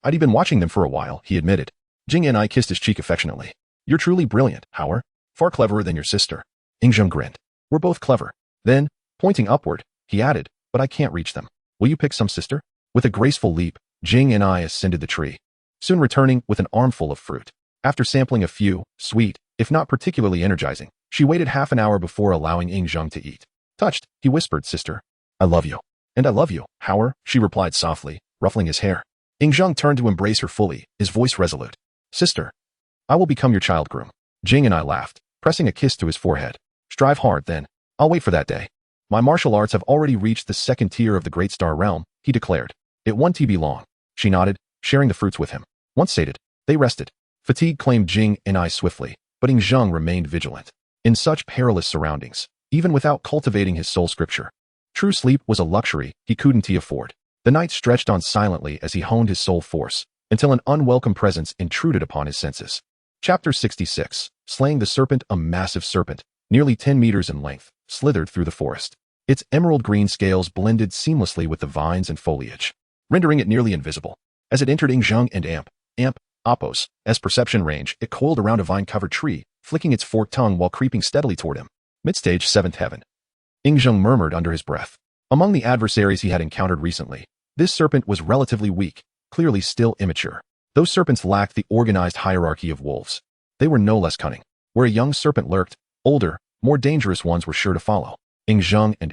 "I'd been watching them for a while," he admitted. Jing and I kissed his cheek affectionately. "You're truly brilliant, Howard. Far cleverer than your sister." Ing Zheng grinned. "We're both clever." Then, pointing upward, he added, "But I can't reach them. Will you pick some, sister?" With a graceful leap, Jing and I ascended the tree, soon returning with an armful of fruit. After sampling a few, sweet, if not particularly energizing, she waited half an hour before allowing Ing Zheng to eat. Touched, he whispered, "Sister, I love you." "And I love you, Howard," she replied softly, ruffling his hair. Ing Zheng turned to embrace her fully, his voice resolute. "Sister, I will become your child groom." Jing and I laughed, pressing a kiss to his forehead. "Strive hard, then. I'll wait for that day." "My martial arts have already reached the second tier of the Great Star Realm," he declared. "It won't be long." She nodded, sharing the fruits with him. Once sated, they rested. Fatigue claimed Jing and I swiftly, but Ing Zheng remained vigilant. In such perilous surroundings, even without cultivating his soul scripture, true sleep was a luxury he couldn't afford. The night stretched on silently as he honed his soul force, until an unwelcome presence intruded upon his senses. Chapter 66. Slaying the Serpent. A massive serpent, nearly 10 meters in length, slithered through the forest. Its emerald green scales blended seamlessly with the vines and foliage, rendering it nearly invisible. As it entered Ing Zheng and Oppos' perception range, it coiled around a vine-covered tree, flicking its forked tongue while creeping steadily toward him. Mid-stage 7th heaven. Ing Zheng murmured under his breath. Among the adversaries he had encountered recently, this serpent was relatively weak, clearly still immature. Those serpents lacked the organized hierarchy of wolves. They were no less cunning. Where a young serpent lurked, older, more dangerous ones were sure to follow. Ing Zheng and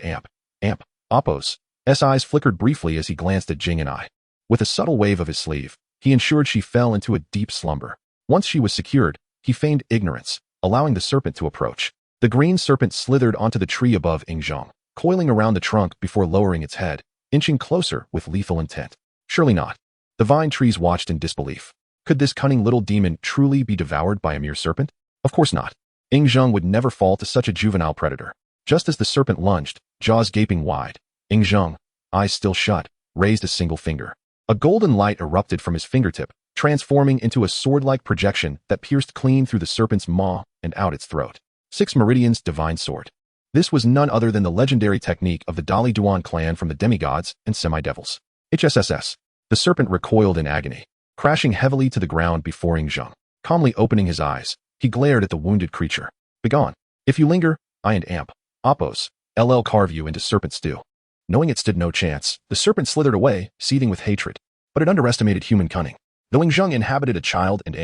Oppos' eyes flickered briefly as he glanced at Jing and I. With a subtle wave of his sleeve, he ensured she fell into a deep slumber. Once she was secured, he feigned ignorance, allowing the serpent to approach. The green serpent slithered onto the tree above Ing Zheng, coiling around the trunk before lowering its head, inching closer with lethal intent. Surely not. The vine trees watched in disbelief. Could this cunning little demon truly be devoured by a mere serpent? Of course not. Ing Zheng would never fall to such a juvenile predator. Just as the serpent lunged, jaws gaping wide, Ing Zheng, eyes still shut, raised a single finger. A golden light erupted from his fingertip, transforming into a sword-like projection that pierced clean through the serpent's maw and out its throat. 6 Meridians Divine Sword. This was none other than the legendary technique of the Dali Duan clan from the demigods and semi-devils. HSSS. The serpent recoiled in agony, crashing heavily to the ground before Ing Zheng. Calmly opening his eyes, he glared at the wounded creature. "Begone. If you linger, I and Oppos, carve you into serpent stew." Knowing it stood no chance, the serpent slithered away, seething with hatred. But it underestimated human cunning. Though Ing Zheng inhabited a child and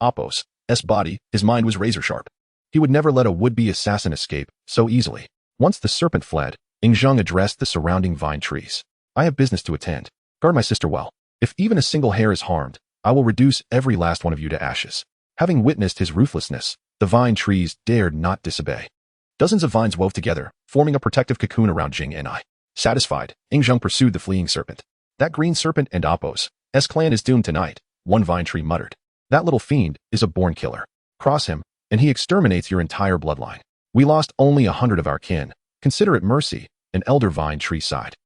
Oppos' body, his mind was razor-sharp. He would never let a would-be assassin escape so easily. Once the serpent fled, Ing Zheng addressed the surrounding vine trees. "I have business to attend. Guard my sister well. If even a single hair is harmed, I will reduce every last one of you to ashes." Having witnessed his ruthlessness, the vine trees dared not disobey. Dozens of vines wove together, forming a protective cocoon around Jing and I. Satisfied, Ing Zheng pursued the fleeing serpent. "That green serpent and Oppos' clan is doomed tonight," one vine tree muttered. "That little fiend is a born killer. Cross him, and he exterminates your entire bloodline. We lost only 100 of our kin. Consider it mercy," an elder vine tree sighed.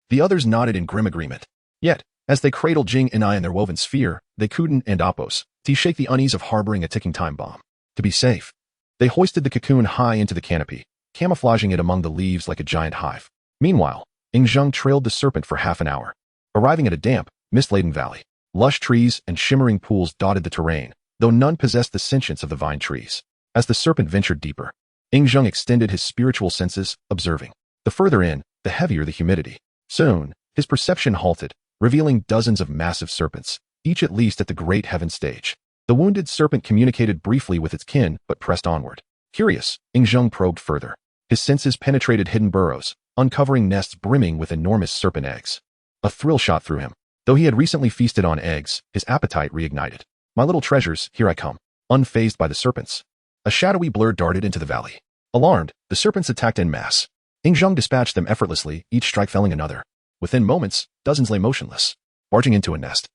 The others nodded in grim agreement. Yet, as they cradled Jing and I in their woven sphere, they couldn't and Oppos' shake the unease of harboring a ticking time bomb. To be safe, they hoisted the cocoon high into the canopy, camouflaging it among the leaves like a giant hive. Meanwhile, Ing Zheng trailed the serpent for half an hour. Arriving at a damp, mist-laden valley, lush trees and shimmering pools dotted the terrain, though none possessed the sentience of the vine trees. As the serpent ventured deeper, Ing Zheng extended his spiritual senses, observing. The further in, the heavier the humidity. Soon, his perception halted, revealing dozens of massive serpents, each at least at the great heaven stage. The wounded serpent communicated briefly with its kin, but pressed onward. Curious, Ing Zheng probed further. His senses penetrated hidden burrows, uncovering nests brimming with enormous serpent eggs. A thrill shot through him. Though he had recently feasted on eggs, his appetite reignited. "My little treasures, here I come." Unfazed by the serpents. A shadowy blur darted into the valley. Alarmed, the serpents attacked en masse. Ing Zheng dispatched them effortlessly, each strike felling another. Within moments, dozens lay motionless, barging into a nest.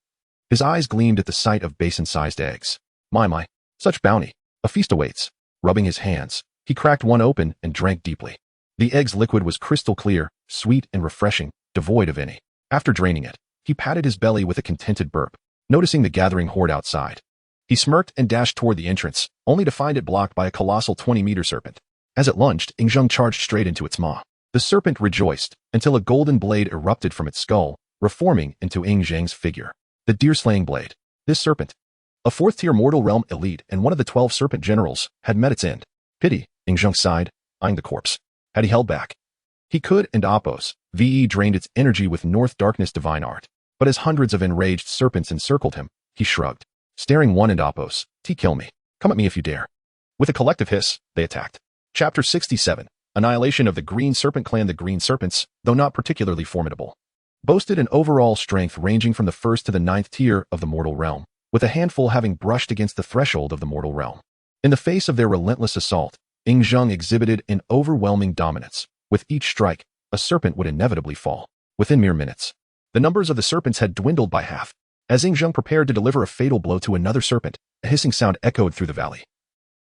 His eyes gleamed at the sight of basin-sized eggs. My, such bounty. A feast awaits. Rubbing his hands, he cracked one open and drank deeply. The egg's liquid was crystal clear, sweet and refreshing, devoid of any. After draining it, he patted his belly with a contented burp, noticing the gathering horde outside. He smirked and dashed toward the entrance, only to find it blocked by a colossal 20-meter serpent. As it lunged, Ing Zheng charged straight into its maw. The serpent rejoiced until a golden blade erupted from its skull, reforming into Ing Zheng's figure. The deer-slaying blade. This serpent, a fourth-tier mortal realm elite and one of the 12 serpent generals, had met its end. Pity, Ing Zheng sighed, eyeing the corpse. Had he held back? He could, and Appos, VE drained its energy with North Darkness divine art. But as hundreds of enraged serpents encircled him, he shrugged. Staring one and Appos, kill me. Come at me if you dare. With a collective hiss, they attacked. Chapter 67. Annihilation of the Green Serpent Clan. The Green Serpents, though not particularly formidable, boasted an overall strength ranging from the 1st to the 9th tier of the mortal realm, with a handful having brushed against the threshold of the mortal realm. In the face of their relentless assault, Ing Zheng exhibited an overwhelming dominance. With each strike, a serpent would inevitably fall. Within mere minutes, the numbers of the serpents had dwindled by half. As Ing Zheng prepared to deliver a fatal blow to another serpent, a hissing sound echoed through the valley,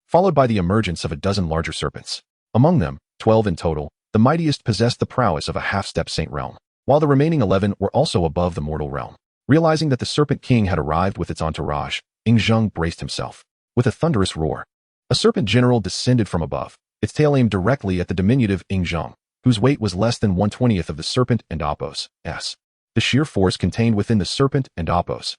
followed by the emergence of a dozen larger serpents. Among them, 12 in total, the mightiest possessed the prowess of a half-step saint realm, while the remaining 11 were also above the mortal realm. Realizing that the Serpent King had arrived with its entourage, Ing Zheng braced himself. With a thunderous roar, a serpent general descended from above, its tail aimed directly at the diminutive Ing Zheng, whose weight was less than 1/20th of the serpent and Appos' s. The sheer force contained within the serpent and Appos'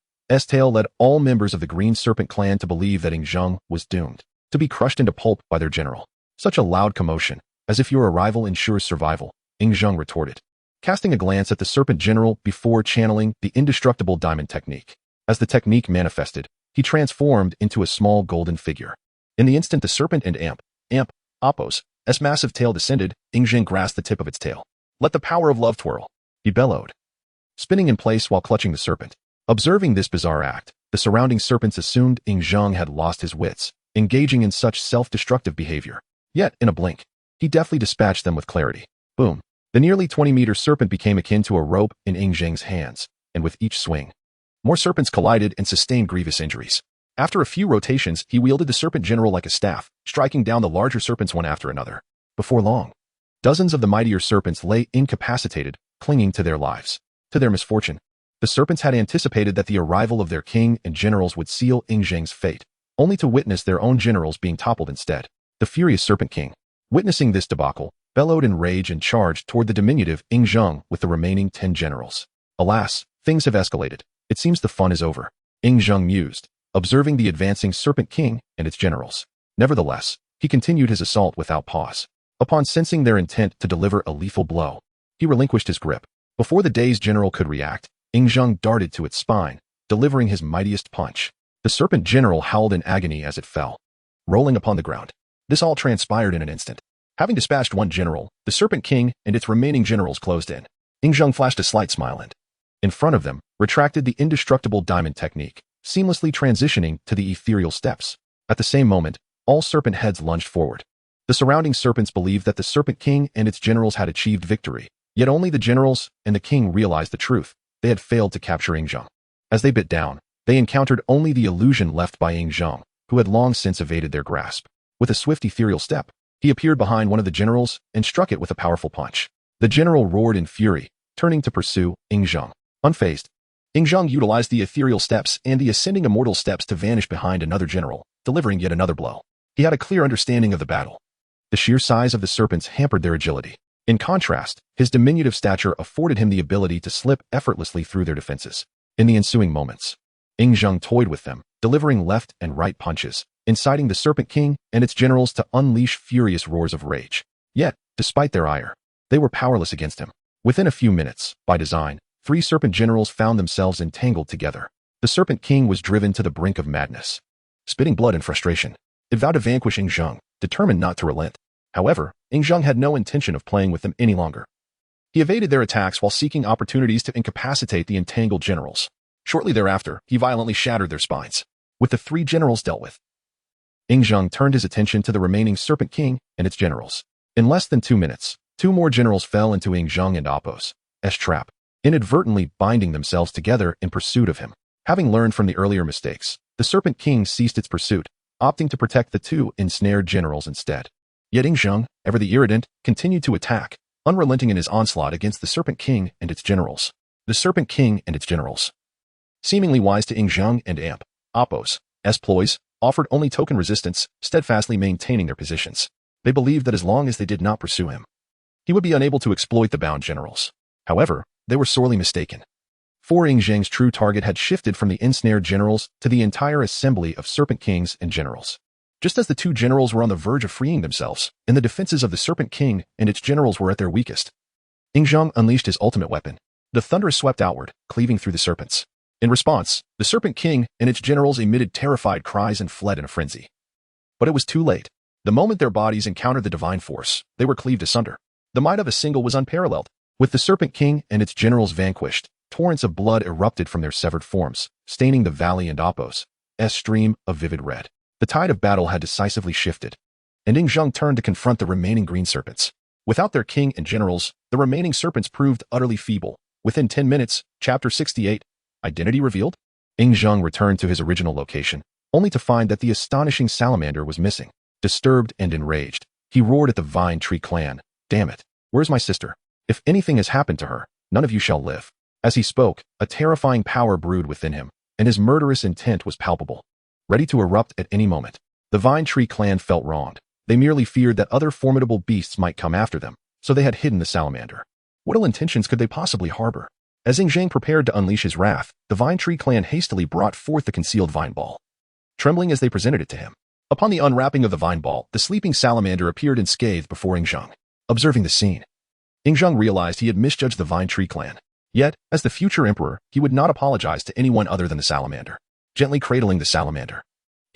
tail led all members of the Green Serpent Clan to believe that Ing Zheng was doomed to be crushed into pulp by their general. Such a loud commotion, as if your arrival ensures survival, Ing Zheng retorted, casting a glance at the serpent general before channeling the indestructible diamond technique. As the technique manifested, he transformed into a small golden figure. In the instant the serpent and Appos' massive tail descended, Ing Zheng grasped the tip of its tail. Let the power of love twirl, he bellowed, spinning in place while clutching the serpent. Observing this bizarre act, the surrounding serpents assumed Ing Zheng had lost his wits, engaging in such self-destructive behavior. Yet, in a blink, he deftly dispatched them with clarity. Boom. The nearly 20-meter serpent became akin to a rope in Ing Zheng's hands, and with each swing, more serpents collided and sustained grievous injuries. After a few rotations, he wielded the serpent general like a staff, striking down the larger serpents one after another. Before long, dozens of the mightier serpents lay incapacitated, clinging to their lives. To their misfortune, the serpents had anticipated that the arrival of their king and generals would seal Ing Zheng's fate, only to witness their own generals being toppled instead. The furious Serpent King, witnessing this debacle, bellowed in rage and charged toward the diminutive Ing Zheng with the remaining 10 generals. Alas, things have escalated. It seems the fun is over, Ing Zheng mused, observing the advancing Serpent King and its generals. Nevertheless, he continued his assault without pause. Upon sensing their intent to deliver a lethal blow, he relinquished his grip. Before the dazed general could react, Ing Zheng darted to its spine, delivering his mightiest punch. The serpent general howled in agony as it fell, rolling upon the ground. This all transpired in an instant. Having dispatched one general, the Serpent King and its remaining generals closed in. Ing Zheng flashed a slight smile and, in front of them, retracted the indestructible diamond technique, seamlessly transitioning to the ethereal steps. At the same moment, all serpent heads lunged forward. The surrounding serpents believed that the Serpent King and its generals had achieved victory, yet only the generals and the king realized the truth. They had failed to capture Ing Zheng. As they bit down, they encountered only the illusion left by Ing Zheng, who had long since evaded their grasp. With a swift ethereal step, he appeared behind one of the generals and struck it with a powerful punch. The general roared in fury, turning to pursue Ing Zheng. Unfazed, Ing Zheng utilized the ethereal steps and the ascending immortal steps to vanish behind another general, delivering yet another blow. He had a clear understanding of the battle. The sheer size of the serpents hampered their agility. In contrast, his diminutive stature afforded him the ability to slip effortlessly through their defenses. In the ensuing moments, Ing Zheng toyed with them, delivering left and right punches, inciting the Serpent King and its generals to unleash furious roars of rage. Yet, despite their ire, they were powerless against him. Within a few minutes, by design, 3 serpent generals found themselves entangled together. The Serpent King was driven to the brink of madness. Spitting blood in frustration, it vowed to vanquish Ing Zheng, determined not to relent. However, Ing Zheng had no intention of playing with them any longer. He evaded their attacks while seeking opportunities to incapacitate the entangled generals. Shortly thereafter, he violently shattered their spines. With the 3 generals dealt with, Ing Zheng turned his attention to the remaining Serpent King and its generals. In less than 2 minutes, 2 more generals fell into Ing Zheng and Appo's trap, inadvertently binding themselves together in pursuit of him. Having learned from the earlier mistakes, the Serpent King ceased its pursuit, opting to protect the 2 ensnared generals instead. Yet Ing Zheng, ever the irritant, continued to attack, unrelenting in his onslaught against the Serpent King and its generals. The Serpent King and its generals, seemingly wise to Ing Zheng and Appo's ploys, offered only token resistance, steadfastly maintaining their positions. They believed that as long as they did not pursue him, he would be unable to exploit the bound generals. However, they were sorely mistaken. For Ing Zheng's true target had shifted from the ensnared generals to the entire assembly of Serpent Kings and generals. Just as the 2 generals were on the verge of freeing themselves, and the defenses of the Serpent King and its generals were at their weakest, Ing Zheng unleashed his ultimate weapon. The thunder swept outward, cleaving through the serpents. In response, the Serpent King and its generals emitted terrified cries and fled in a frenzy. But it was too late. The moment their bodies encountered the divine force, they were cleaved asunder. The might of a single was unparalleled. With the Serpent King and its generals vanquished, torrents of blood erupted from their severed forms, staining the valley and Appo's stream of vivid red. The tide of battle had decisively shifted, and Ing Zheng turned to confront the remaining green serpents. Without their king and generals, the remaining serpents proved utterly feeble. Within 10 minutes, Chapter 68, Identity Revealed, Ing Zheng returned to his original location, only to find that the astonishing salamander was missing. Disturbed and enraged, he roared at the Vine Tree clan, "Damn it, where's my sister? If anything has happened to her, none of you shall live." As he spoke, a terrifying power brewed within him, and his murderous intent was palpable, ready to erupt at any moment. The Vine Tree clan felt wronged. They merely feared that other formidable beasts might come after them, so they had hidden the salamander. What ill intentions could they possibly harbor? As Ing Zheng prepared to unleash his wrath, the Vine Tree clan hastily brought forth the concealed vine ball, trembling as they presented it to him. Upon the unwrapping of the vine ball, the sleeping salamander appeared unscathed before Ing Zheng. Observing the scene, Ing Zheng realized he had misjudged the Vine Tree clan. Yet, as the future emperor, he would not apologize to anyone other than the salamander. Gently cradling the salamander,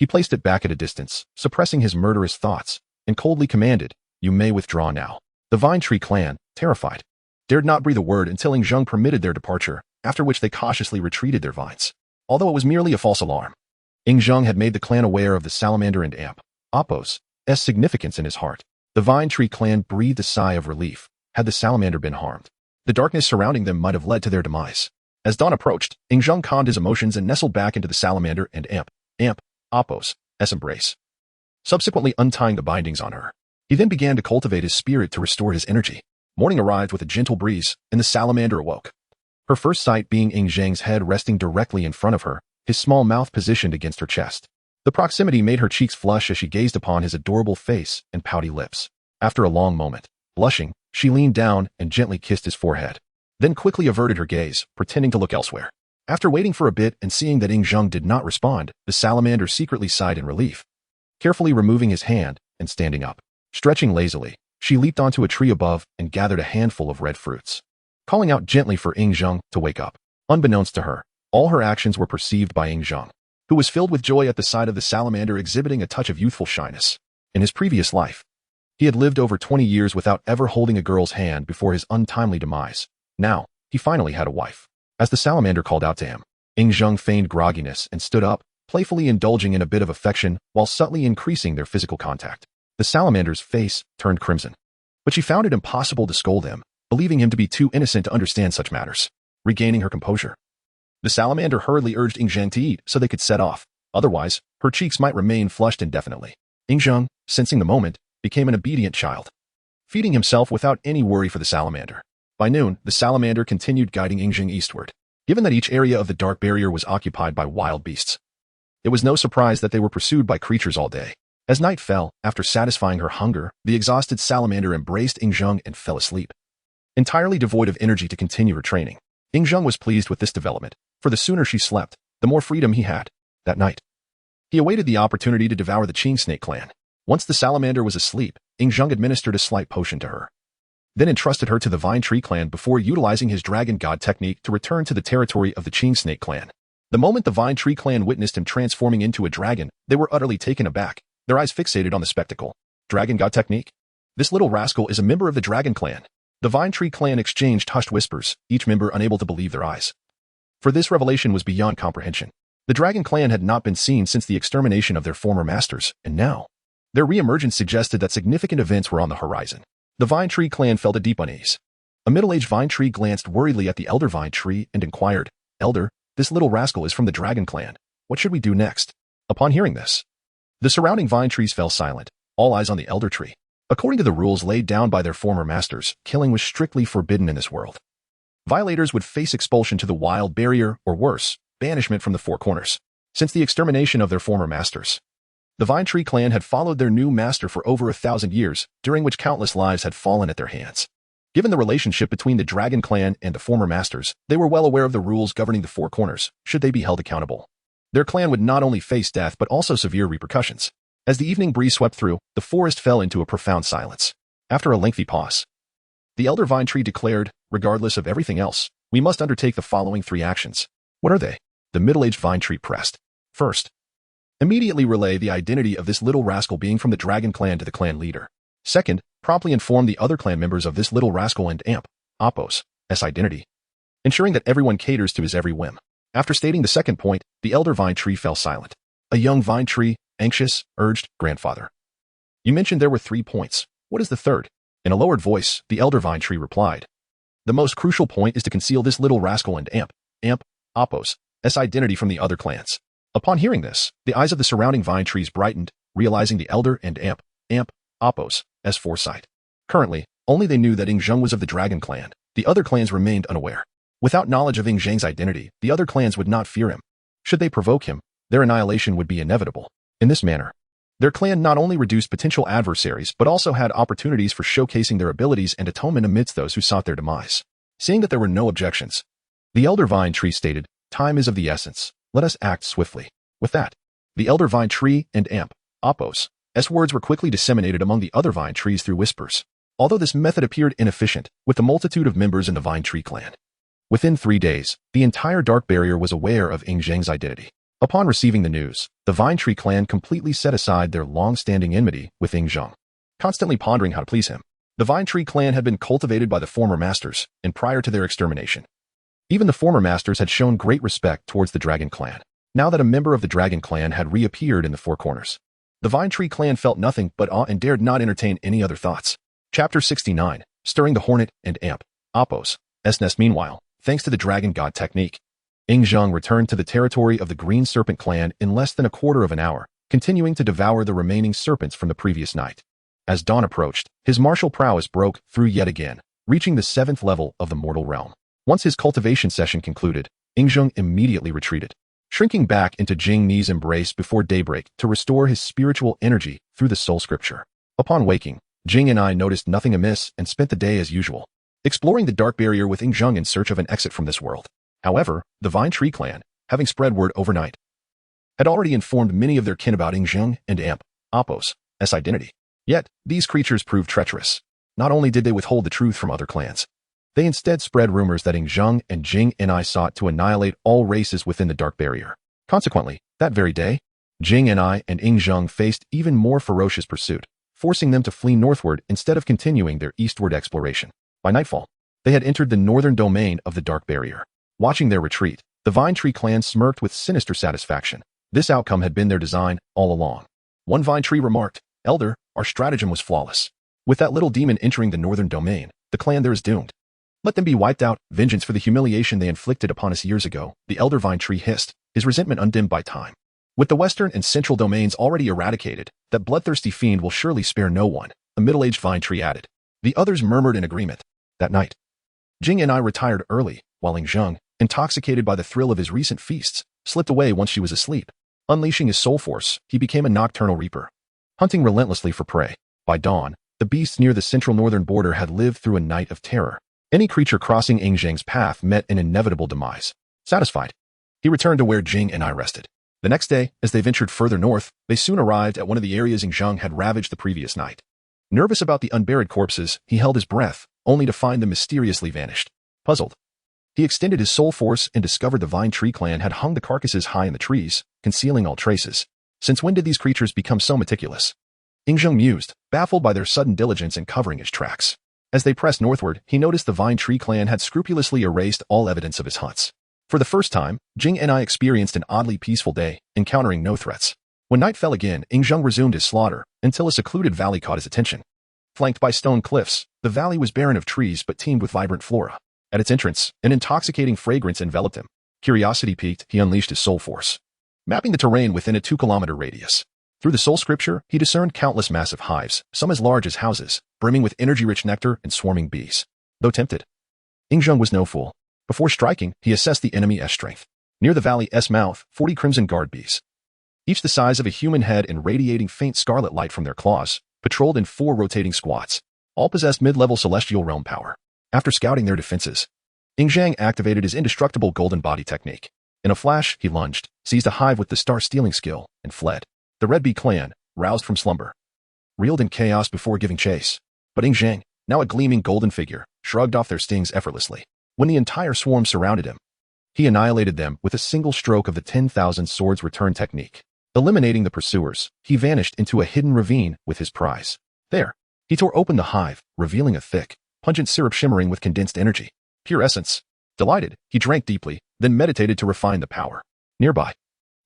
he placed it back at a distance, suppressing his murderous thoughts, and coldly commanded, "You may withdraw now." The Vine Tree clan, terrified, dared not breathe a word until Ing Zheng permitted their departure, after which they cautiously retreated their vines. Although it was merely a false alarm, Ing Zheng had made the clan aware of the salamander and Appo's significance in his heart. The Vine Tree clan breathed a sigh of relief. Had the salamander been harmed, the darkness surrounding them might have led to their demise. As dawn approached, Ing Zheng calmed his emotions and nestled back into the salamander and Appo's embrace, subsequently untying the bindings on her. He then began to cultivate his spirit to restore his energy. Morning arrived with a gentle breeze, and the salamander awoke. Her first sight being Ing Zheng's head resting directly in front of her, his small mouth positioned against her chest. The proximity made her cheeks flush as she gazed upon his adorable face and pouty lips. After a long moment, blushing, she leaned down and gently kissed his forehead, then quickly averted her gaze, pretending to look elsewhere. After waiting for a bit and seeing that Ing Zheng did not respond, the salamander secretly sighed in relief. Carefully removing his hand and standing up, stretching lazily, she leaped onto a tree above and gathered a handful of red fruits, calling out gently for Ing Zheng to wake up. Unbeknownst to her, all her actions were perceived by Ing Zheng, who was filled with joy at the sight of the salamander exhibiting a touch of youthful shyness. In his previous life, he had lived over 20 years without ever holding a girl's hand before his untimely demise. Now, he finally had a wife. As the salamander called out to him, Ing Zheng feigned grogginess and stood up, playfully indulging in a bit of affection while subtly increasing their physical contact. The salamander's face turned crimson, but she found it impossible to scold him, believing him to be too innocent to understand such matters. Regaining her composure, the salamander hurriedly urged Ing Zheng to eat so they could set off. Otherwise, her cheeks might remain flushed indefinitely. Ing Zheng, sensing the moment, became an obedient child, feeding himself without any worry for the salamander. By noon, the salamander continued guiding Ing Zheng eastward. Given that each area of the dark barrier was occupied by wild beasts, it was no surprise that they were pursued by creatures all day. As night fell, after satisfying her hunger, the exhausted salamander embraced Ing Zheng and fell asleep, entirely devoid of energy to continue her training. Ing Zheng was pleased with this development, for the sooner she slept, the more freedom he had. That night, he awaited the opportunity to devour the Qin snake clan. Once the salamander was asleep, Ing Zheng administered a slight potion to her, then entrusted her to the Vine Tree clan before utilizing his Dragon God technique to return to the territory of the Qin snake clan. The moment the Vine Tree clan witnessed him transforming into a dragon, they were utterly taken aback, their eyes fixated on the spectacle. Dragon God technique? This little rascal is a member of the Dragon clan. The Vine Tree clan exchanged hushed whispers, each member unable to believe their eyes, for this revelation was beyond comprehension. The Dragon Clan had not been seen since the extermination of their former masters, and now, their re-emergence suggested that significant events were on the horizon. The Vine Tree clan felt a deep unease. A middle-aged Vine Tree glanced worriedly at the Elder Vine Tree and inquired, "Elder, this little rascal is from the Dragon Clan. What should we do next?" Upon hearing this, the surrounding vine trees fell silent, all eyes on the Elder Tree. According to the rules laid down by their former masters, killing was strictly forbidden in this world. Violators would face expulsion to the Wild Barrier, or worse, banishment from the Four Corners. Since the extermination of their former masters, the Vine Tree clan had followed their new master for over 1,000 years, during which countless lives had fallen at their hands. Given the relationship between the Dragon Clan and the former masters, they were well aware of the rules governing the Four Corners, should they be held accountable. Their clan would not only face death but also severe repercussions. As the evening breeze swept through, the forest fell into a profound silence. After a lengthy pause, the Elder Vine Tree declared, "Regardless of everything else, we must undertake the following 3 actions." "What are they?" The middle-aged Vine Tree pressed. "First, immediately relay the identity of this little rascal being from the Dragon Clan to the clan leader. Second, promptly inform the other clan members of this little rascal and Appos' identity, ensuring that everyone caters to his every whim." After stating the second point, the Elder Vine Tree fell silent. A young Vine Tree, anxious, urged, "Grandfather, you mentioned there were 3 points. What is the third?" In a lowered voice, the Elder Vine Tree replied, "The most crucial point is to conceal this little rascal and Appos' identity from the other clans." Upon hearing this, the eyes of the surrounding vine trees brightened, realizing the Elder and Appos' foresight. Currently, only they knew that Ing Zheng was of the Dragon Clan. The other clans remained unaware. Without knowledge of Ing Zheng's identity, the other clans would not fear him. Should they provoke him, their annihilation would be inevitable. In this manner, their clan not only reduced potential adversaries but also had opportunities for showcasing their abilities and atonement amidst those who sought their demise. Seeing that there were no objections, the Elder Vine Tree stated, "Time is of the essence. Let us act swiftly." With that, the Elder Vine Tree and Appos' words were quickly disseminated among the other vine trees through whispers. Although this method appeared inefficient with the multitude of members in the Vine Tree clan, within 3 days, the entire Dark Barrier was aware of Ing Zheng's identity. Upon receiving the news, the Vine Tree clan completely set aside their long-standing enmity with Ing Zheng, constantly pondering how to please him. The Vine Tree clan had been cultivated by the former masters, and prior to their extermination, even the former masters had shown great respect towards the Dragon Clan. Now that a member of the Dragon Clan had reappeared in the Four Corners, the Vine Tree clan felt nothing but awe and dared not entertain any other thoughts. Chapter 69, Stirring the Hornet and Appos' nest. Meanwhile, thanks to the Dragon God technique, Ing Zheng returned to the territory of the Green Serpent clan in less than a quarter of an hour, continuing to devour the remaining serpents from the previous night. As dawn approached, his martial prowess broke through yet again, reaching the 7th level of the mortal realm. Once his cultivation session concluded, Ing Zheng immediately retreated, shrinking back into Jing Ni's embrace before daybreak to restore his spiritual energy through the soul scripture. Upon waking, Jing and I noticed nothing amiss and spent the day as usual, exploring the Dark Barrier with Ing Zheng in search of an exit from this world. However, the Vine Tree clan, having spread word overnight, had already informed many of their kin about Ing Zheng and Appos' identity. Yet, these creatures proved treacherous. Not only did they withhold the truth from other clans, they instead spread rumors that Ing Zheng and Jing and I sought to annihilate all races within the Dark Barrier. Consequently, that very day, Jing and I and Ing Zheng faced even more ferocious pursuit, forcing them to flee northward instead of continuing their eastward exploration. By nightfall, they had entered the northern domain of the Dark Barrier. Watching their retreat, the Vine Tree clan smirked with sinister satisfaction. This outcome had been their design all along. One Vine Tree remarked, "Elder, our stratagem was flawless. With that little demon entering the northern domain, the clan there is doomed. Let them be wiped out, vengeance for the humiliation they inflicted upon us years ago," the Elder Vine Tree hissed, his resentment undimmed by time. "With the western and central domains already eradicated, that bloodthirsty fiend will surely spare no one," a middle-aged Vine Tree added. The others murmured in agreement. That night, Jing and I retired early, while Ing Zheng, intoxicated by the thrill of his recent feasts, slipped away once she was asleep. Unleashing his soul force, he became a nocturnal reaper, hunting relentlessly for prey. By dawn, the beasts near the central northern border had lived through a night of terror. Any creature crossing Ing Zheng's path met an inevitable demise. Satisfied, he returned to where Jing and I rested. The next day, as they ventured further north, they soon arrived at one of the areas Ing Zheng had ravaged the previous night. Nervous about the unburied corpses, he held his breath, only to find them mysteriously vanished. Puzzled, he extended his soul force and discovered the Vine Tree clan had hung the carcasses high in the trees, concealing all traces. Since when did these creatures become so meticulous? Ing Zheng mused, baffled by their sudden diligence in covering his tracks. As they pressed northward, he noticed the Vine Tree clan had scrupulously erased all evidence of his hunts. For the first time, Jing and I experienced an oddly peaceful day, encountering no threats. When night fell again, Yingzheng resumed his slaughter, until a secluded valley caught his attention. Flanked by stone cliffs, the valley was barren of trees but teemed with vibrant flora. At its entrance, an intoxicating fragrance enveloped him. Curiosity piqued, he unleashed his soul force, mapping the terrain within a 2-kilometer radius. Through the soul scripture, he discerned countless massive hives, some as large as houses, brimming with energy-rich nectar and swarming bees. Though tempted, Yingzheng was no fool. Before striking, he assessed the enemy's strength. Near the valley's mouth, 40 crimson guard bees, each the size of a human head and radiating faint scarlet light from their claws, patrolled in 4 rotating squads. All possessed mid-level celestial realm power. After scouting their defenses, Yingzheng activated his indestructible golden body technique. In a flash, he lunged, seized a hive with the star-stealing skill, and fled. The Red Bee clan, roused from slumber, reeled in chaos before giving chase. But Yingzheng, now a gleaming golden figure, shrugged off their stings effortlessly. When the entire swarm surrounded him, he annihilated them with a single stroke of the 10,000 swords return technique. Eliminating the pursuers, he vanished into a hidden ravine with his prize. There, he tore open the hive, revealing a thick, pungent syrup shimmering with condensed energy. Pure essence. Delighted, he drank deeply, then meditated to refine the power. Nearby,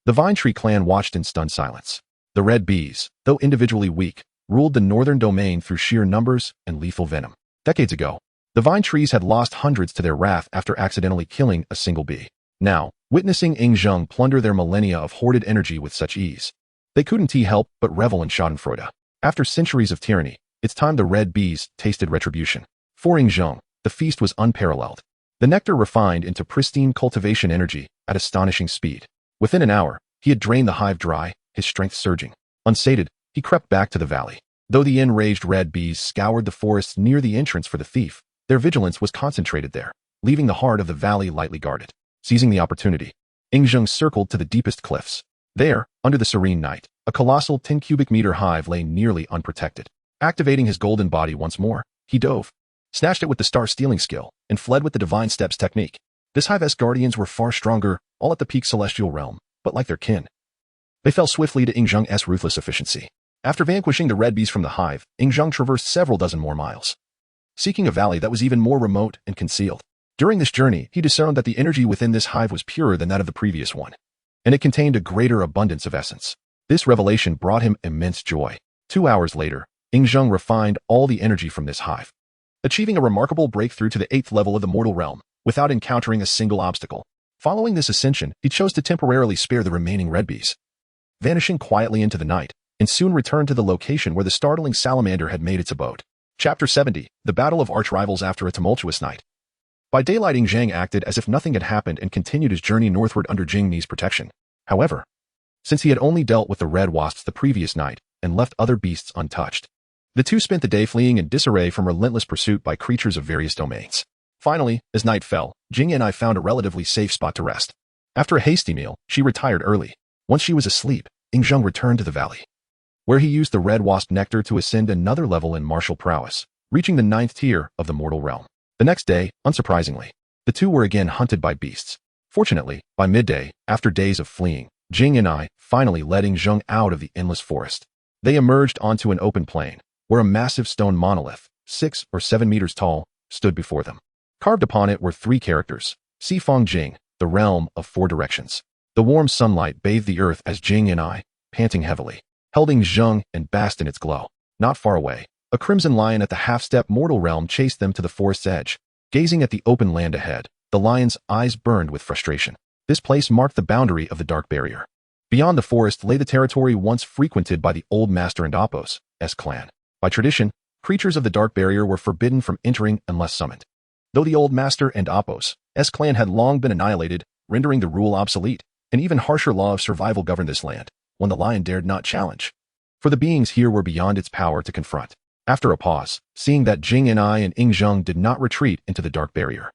the Vine Tree clan watched in stunned silence. The Red Bees, though individually weak, ruled the northern domain through sheer numbers and lethal venom. Decades ago, the vine trees had lost hundreds to their wrath after accidentally killing a single bee. Now, witnessing Yingzheng plunder their millennia of hoarded energy with such ease, they couldn't help but revel in schadenfreude. After centuries of tyranny, it's time the Red Bees tasted retribution. For Yingzheng, the feast was unparalleled. The nectar refined into pristine cultivation energy at astonishing speed. Within an hour, he had drained the hive dry, his strength surging. Unsated, he crept back to the valley. Though the enraged Red Bees scoured the forests near the entrance for the thief, their vigilance was concentrated there, leaving the heart of the valley lightly guarded. Seizing the opportunity, Yingzheng circled to the deepest cliffs. There, under the serene night, a colossal 10 cubic meter hive lay nearly unprotected. Activating his golden body once more, he dove, snatched it with the star-stealing skill, and fled with the divine steps technique. This hive's guardians were far stronger, all at the peak celestial realm, but like their kin, they fell swiftly to Yingzheng's ruthless efficiency. After vanquishing the Red Bees from the hive, Yingzheng traversed several dozen more miles, seeking a valley that was even more remote and concealed. During this journey, he discerned that the energy within this hive was purer than that of the previous one, and it contained a greater abundance of essence. This revelation brought him immense joy. 2 hours later, Yingzheng refined all the energy from this hive, achieving a remarkable breakthrough to the 8th level of the mortal realm, without encountering a single obstacle. Following this ascension, he chose to temporarily spare the remaining Red Bees, vanishing quietly into the night, and soon returned to the location where the startling salamander had made its abode. Chapter 70, The Battle of Arch-Rivals After a Tumultuous Night. By daylight, Yingzheng acted as if nothing had happened and continued his journey northward under Jing Ni's protection. However, since he had only dealt with the red wasps the previous night and left other beasts untouched, the two spent the day fleeing in disarray from relentless pursuit by creatures of various domains. Finally, as night fell, Jing and I found a relatively safe spot to rest. After a hasty meal, she retired early. Once she was asleep, Yingzheng returned to the valley, where he used the red wasp nectar to ascend another level in martial prowess, reaching the 9th tier of the mortal realm. The next day, unsurprisingly, the two were again hunted by beasts. Fortunately, by midday, after days of fleeing, Jing and I finally led Yingzheng out of the endless forest. They emerged onto an open plain, where a massive stone monolith, 6 or 7 meters tall, stood before them. Carved upon it were 3 characters: Sifang Jing, the realm of 4 directions. The warm sunlight bathed the earth as Jing and I, panting heavily, held Yingzheng and basked in its glow. Not far away, a crimson lion at the half-step mortal realm chased them to the forest's edge. Gazing at the open land ahead, the lion's eyes burned with frustration. This place marked the boundary of the Dark Barrier. Beyond the forest lay the territory once frequented by the Old Master and Appos' clan. By tradition, creatures of the Dark Barrier were forbidden from entering unless summoned. Though the Old Master and Appos' clan had long been annihilated, rendering the rule obsolete, an even harsher law of survival governed this land, one the lion dared not challenge, for the beings here were beyond its power to confront. After a pause, seeing that Jing and I and Yingzheng did not retreat into the Dark Barrier,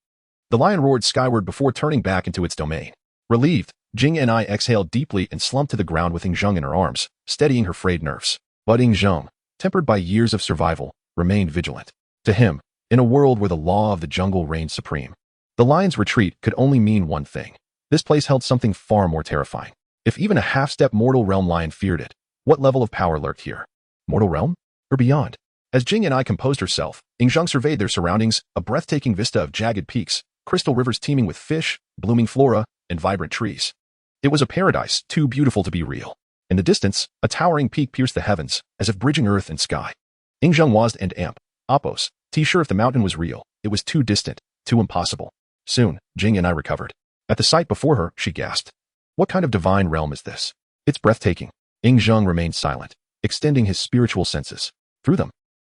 the lion roared skyward before turning back into its domain. Relieved, Jing and I exhaled deeply and slumped to the ground with Yingzheng in her arms, steadying her frayed nerves. But Yingzheng, tempered by years of survival, remained vigilant. To him, in a world where the law of the jungle reigned supreme, the lion's retreat could only mean one thing. This place held something far more terrifying. If even a half-step mortal realm lion feared it, what level of power lurked here? Mortal realm? Or beyond? As Jing and I composed herself, Yingzheng surveyed their surroundings, a breathtaking vista of jagged peaks, crystal rivers teeming with fish, blooming flora, and vibrant trees. It was a paradise too beautiful to be real. In the distance, a towering peak pierced the heavens, as if bridging earth and sky. Ying was and amp, Oppos, sure if the mountain was real, it was too distant, too impossible. Soon, Jing and I recovered. At the sight before her, she gasped. What kind of divine realm is this? It's breathtaking. Ying remained silent, extending his spiritual senses. Through them,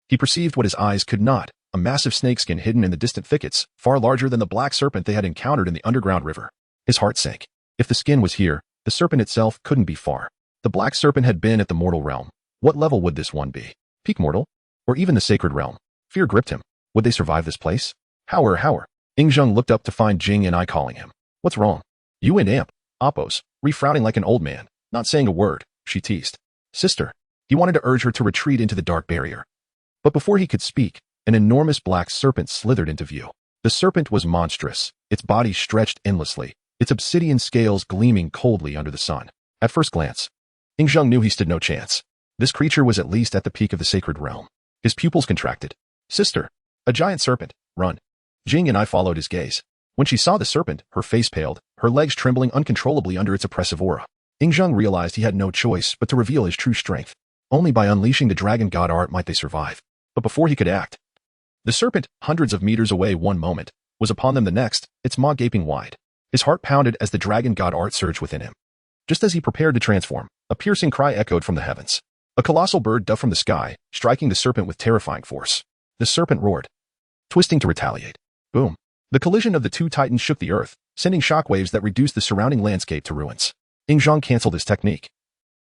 he perceived what his eyes could not, a massive snakeskin hidden in the distant thickets, far larger than the black serpent they had encountered in the underground river. His heart sank. If the skin was here, the serpent itself couldn't be far. The black serpent had been at the mortal realm. What level would this one be? Peak mortal? Or even the sacred realm? Fear gripped him. Would they survive this place? Hower. Ying looked up to find Jing and I calling him. What's wrong? You and amp, Oppos, frowning like an old man, not saying a word, she teased. Sister. He wanted to urge her to retreat into the dark barrier. But before he could speak, an enormous black serpent slithered into view. The serpent was monstrous, its body stretched endlessly, its obsidian scales gleaming coldly under the sun. At first glance, Ying knew he stood no chance. This creature was at least at the peak of the sacred realm. His pupils contracted. Sister. A giant serpent. Run. Jing and I followed his gaze. When she saw the serpent, her face paled, her legs trembling uncontrollably under its oppressive aura. Ying realized he had no choice but to reveal his true strength. Only by unleashing the dragon god art might they survive. But before he could act, the serpent, hundreds of meters away one moment, was upon them the next, its maw gaping wide. His heart pounded as the dragon god art surged within him. Just as he prepared to transform, a piercing cry echoed from the heavens. A colossal bird dove from the sky, striking the serpent with terrifying force. The serpent roared, twisting to retaliate. Boom. The collision of the two titans shook the earth, sending shockwaves that reduced the surrounding landscape to ruins. Ying canceled his technique,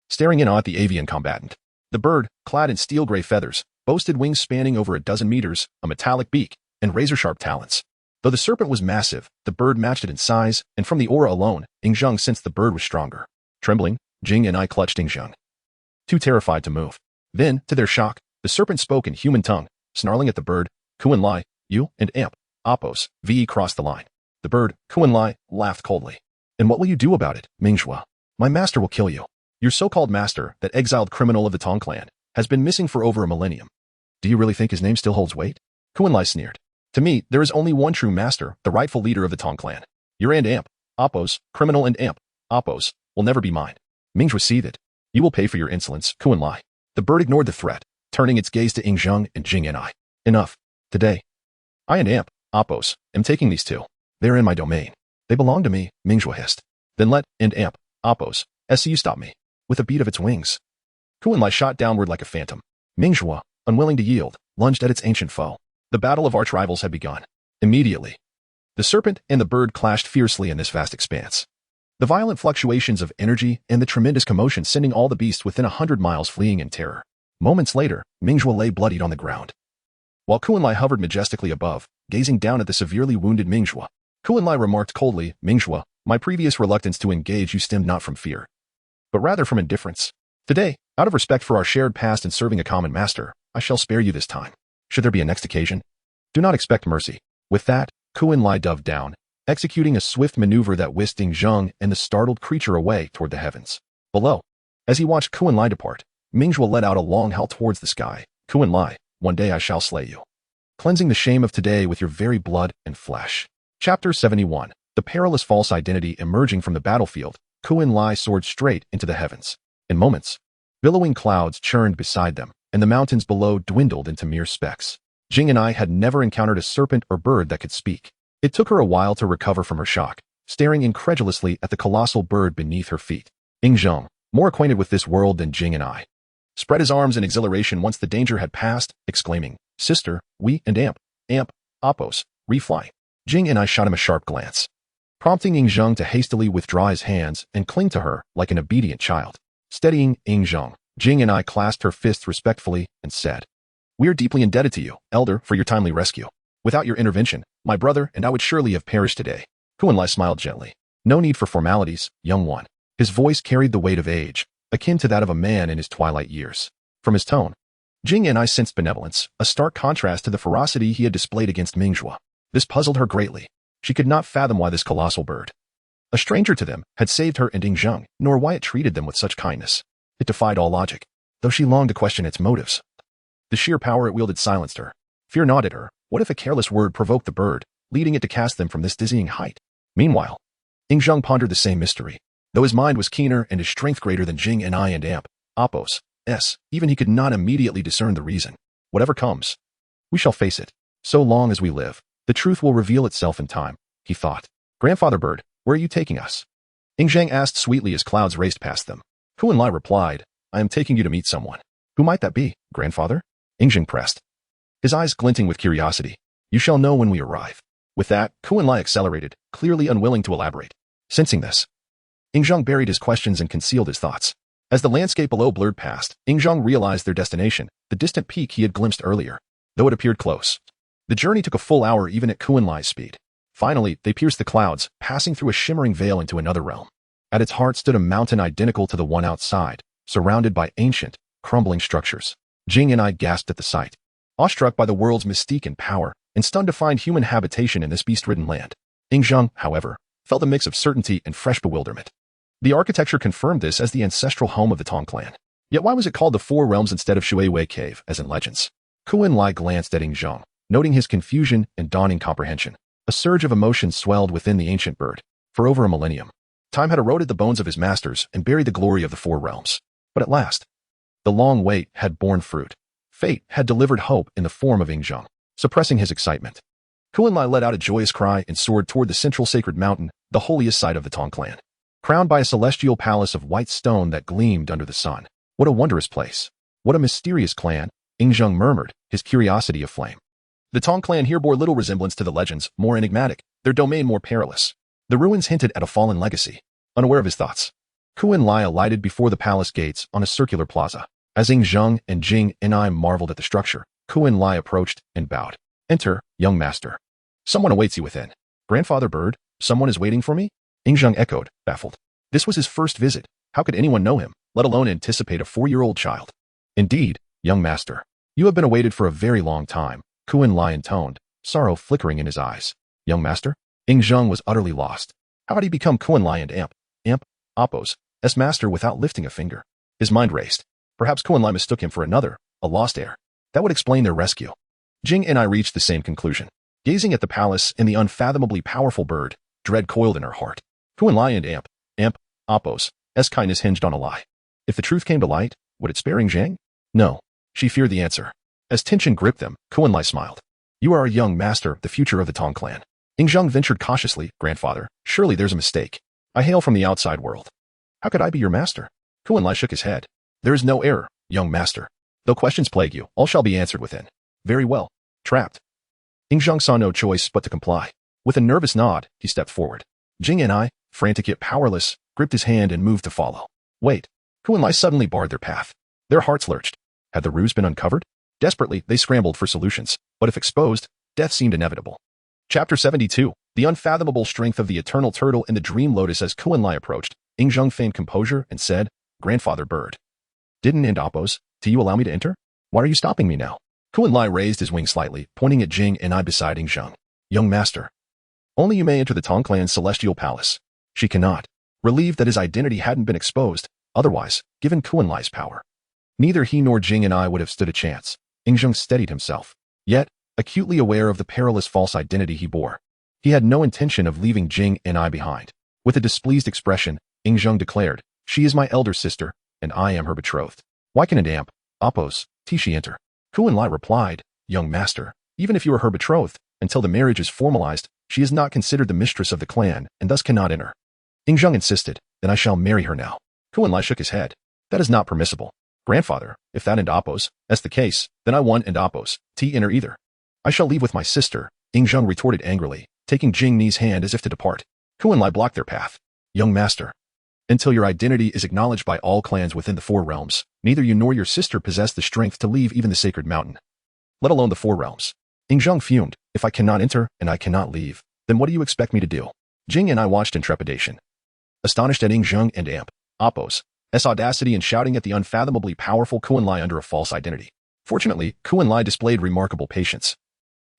staring in awe at the avian combatant. The bird, clad in steel-gray feathers, boasted wings spanning over a dozen meters, a metallic beak, and razor-sharp talons. Though the serpent was massive, the bird matched it in size, and from the aura alone, Ying sensed the bird was stronger. Trembling, Jing and I clutched Ying, too terrified to move. Then, to their shock, the serpent spoke in human tongue, snarling at the bird. Qin, you and amp, Oppos, VE crossed the line. The bird, Qin, laughed coldly. And what will you do about it, Mingzhua? My master will kill you. Your so-called master, that exiled criminal of the Tong clan, has been missing for over a millennium. Do you really think his name still holds weight? Qin sneered. To me, there is only one true master, the rightful leader of the Tong clan. Your and amp, Oppos, criminal and amp, Oppos, will never be mine. Mingzhua seethed. You will pay for your insolence, Qin. The bird ignored the threat, turning its gaze to Ying and Jing and I. Enough. Today, I and amp, Oppos, am taking these two. They are in my domain. They belong to me, Mingzhua hissed. Then let and amp, Oppos, SCU stop me. With a beat of its wings. Qin shot downward like a phantom. Mingzhua, unwilling to yield, lunged at its ancient foe. The battle of arch rivals had begun. Immediately, the serpent and the bird clashed fiercely in this vast expanse. The violent fluctuations of energy and the tremendous commotion sending all the beasts within 100 miles fleeing in terror. Moments later, Mingzhua lay bloodied on the ground, while Qin hovered majestically above, gazing down at the severely wounded Mingzhua. Qin remarked coldly, Mingzhua, my previous reluctance to engage you stemmed not from fear, but rather from indifference. Today, out of respect for our shared past and serving a common master, I shall spare you this time. Should there be a next occasion, do not expect mercy. With that, Qin dove down, executing a swift maneuver that whisked Ying and the startled creature away toward the heavens. Below, as he watched Qin depart, Mingzhua let out a long howl towards the sky. Qin, one day I shall slay you, cleansing the shame of today with your very blood and flesh. Chapter 71. The perilous false identity emerging from the battlefield, Qin soared straight into the heavens. In moments, billowing clouds churned beside them, and the mountains below dwindled into mere specks. Jing and I had never encountered a serpent or bird that could speak. It took her a while to recover from her shock, staring incredulously at the colossal bird beneath her feet. Ying, more acquainted with this world than Jing and I, spread his arms in exhilaration once the danger had passed, exclaiming, Sister, we and amp, Oppos, refly. Jing and I shot him a sharp glance, prompting Ying to hastily withdraw his hands and cling to her like an obedient child. Steadying Ying, Jing and I clasped her fists respectfully and said, We are deeply indebted to you, Elder, for your timely rescue. Without your intervention, my brother and I would surely have perished today. Qin smiled gently. No need for formalities, young one. His voice carried the weight of age, akin to that of a man in his twilight years. From his tone, Jing and I sensed benevolence, a stark contrast to the ferocity he had displayed against Mingzhua. This puzzled her greatly. She could not fathom why this colossal bird, a stranger to them, had saved her and Ying, nor why it treated them with such kindness. It defied all logic, though she longed to question its motives. The sheer power it wielded silenced her. Fear gnawed at her. What if a careless word provoked the bird, leading it to cast them from this dizzying height? Meanwhile, Ying Zheng pondered the same mystery. Though his mind was keener and his strength greater than Jing and I and Amp, Appos, even he could not immediately discern the reason. Whatever comes, we shall face it. So long as we live, the truth will reveal itself in time, he thought. Grandfather Bird, where are you taking us? Ying Zheng asked sweetly as clouds raced past them. Kuan Lai replied, I am taking you to meet someone. Who might that be, grandfather? Ying Zheng pressed, his eyes glinting with curiosity. You shall know when we arrive. With that, Kuan Lai accelerated, clearly unwilling to elaborate. Sensing this, Ying Zheng buried his questions and concealed his thoughts. As the landscape below blurred past, Ying Zheng realized their destination, the distant peak he had glimpsed earlier, though it appeared close. The journey took a full hour even at Kuan Lai's speed. Finally, they pierced the clouds, passing through a shimmering veil into another realm. At its heart stood a mountain identical to the one outside, surrounded by ancient, crumbling structures. Jing and I gasped at the sight, awestruck by the world's mystique and power, and stunned to find human habitation in this beast-ridden land. Ying Zheng, however, felt a mix of certainty and fresh bewilderment. The architecture confirmed this as the ancestral home of the Tong clan. Yet why was it called the Four Realms instead of Shui Wei Cave, as in legends? Kuan Lai glanced at Ying Zheng, noting his confusion and dawning comprehension. A surge of emotion swelled within the ancient bird. For over a millennium, time had eroded the bones of his masters and buried the glory of the Four Realms. But at last, the long wait had borne fruit. Fate had delivered hope in the form of Ying Zheng. Suppressing his excitement, Kuan Lai let out a joyous cry and soared toward the central sacred mountain, the holiest site of the Tong clan. Crowned by a celestial palace of white stone that gleamed under the sun. What a wondrous place. What a mysterious clan, Ying Zheng murmured, his curiosity aflame. The Tong clan here bore little resemblance to the legends, more enigmatic, their domain more perilous. The ruins hinted at a fallen legacy. Unaware of his thoughts, Kuan Lai alighted before the palace gates on a circular plaza. As Ying Zheng and Jing and I marveled at the structure, Kuan Lai approached and bowed. Enter, young master. Someone awaits you within. Grandfather Bird, someone is waiting for me? Ying Zheng echoed, baffled. This was his first visit. How could anyone know him, let alone anticipate a 4-year-old child? Indeed, young master. You have been awaited for a very long time, Kuan Lai intoned, sorrow flickering in his eyes. Young master? Ying Zheng was utterly lost. How had he become Kuan Lai and Amp, Appos, master without lifting a finger? His mind raced. Perhaps Kuan Lai mistook him for another, a lost heir. That would explain their rescue. Jing and I reached the same conclusion. Gazing at the palace and the unfathomably powerful bird, dread coiled in her heart. Kuan Lai and Amp, Appos, kindness hinged on a lie. If the truth came to light, would it spare Ying Zheng? No. She feared the answer. As tension gripped them, Kuan Lai smiled. You are our young master, the future of the Tong clan. Ying Zheng ventured cautiously, grandfather, surely there's a mistake. I hail from the outside world. How could I be your master? Kuan Lai shook his head. There is no error, young master. Though questions plague you, all shall be answered within. Very well. Trapped. Ying Zheng saw no choice but to comply. With a nervous nod, he stepped forward. Jing and I, frantic yet powerless, gripped his hand and moved to follow. Wait. Kuan Lai suddenly barred their path. Their hearts lurched. Had the ruse been uncovered? Desperately, they scrambled for solutions, but if exposed, death seemed inevitable. Chapter 72. The unfathomable strength of the eternal turtle in the dream lotus. As Kuan Lai approached, Ying Zheng feigned composure and said, Grandfather Bird. Didn't and Appos, do you allow me to enter? Why are you stopping me now? Kuan Lai raised his wing slightly, pointing at Jing and I beside Ying Zheng. Young master. Only you may enter the Tong clan's celestial palace. She cannot. Relieved that his identity hadn't been exposed, otherwise, given Kuan Lai's power, neither he nor Jing and I would have stood a chance. Ying Zheng steadied himself. Yet, acutely aware of the perilous false identity he bore, he had no intention of leaving Jing and I behind. With a displeased expression, Ying Zheng declared, She is my elder sister, and I am her betrothed. Why can an Amp, Appos, she enter? Kuan Lai replied, Young master, even if you are her betrothed, until the marriage is formalized, she is not considered the mistress of the clan, and thus cannot enter. Ying Zheng insisted, Then I shall marry her now. Kuan Lai shook his head. That is not permissible. Grandfather, if that and Appos, that's the case, then I want and Appos, enter either. I shall leave with my sister, Ying Zheng retorted angrily, taking Jing Ni's hand as if to depart. Kuan Lai blocked their path. Young master. Until your identity is acknowledged by all clans within the Four Realms, neither you nor your sister possess the strength to leave even the sacred mountain, let alone the Four Realms. Ying Zheng fumed. If I cannot enter and I cannot leave, then what do you expect me to do? Jing and I watched in trepidation, astonished at Ying Zheng and Amp, Appos, audacity and shouting at the unfathomably powerful Kuan Lai under a false identity. Fortunately, Kuan Lai displayed remarkable patience,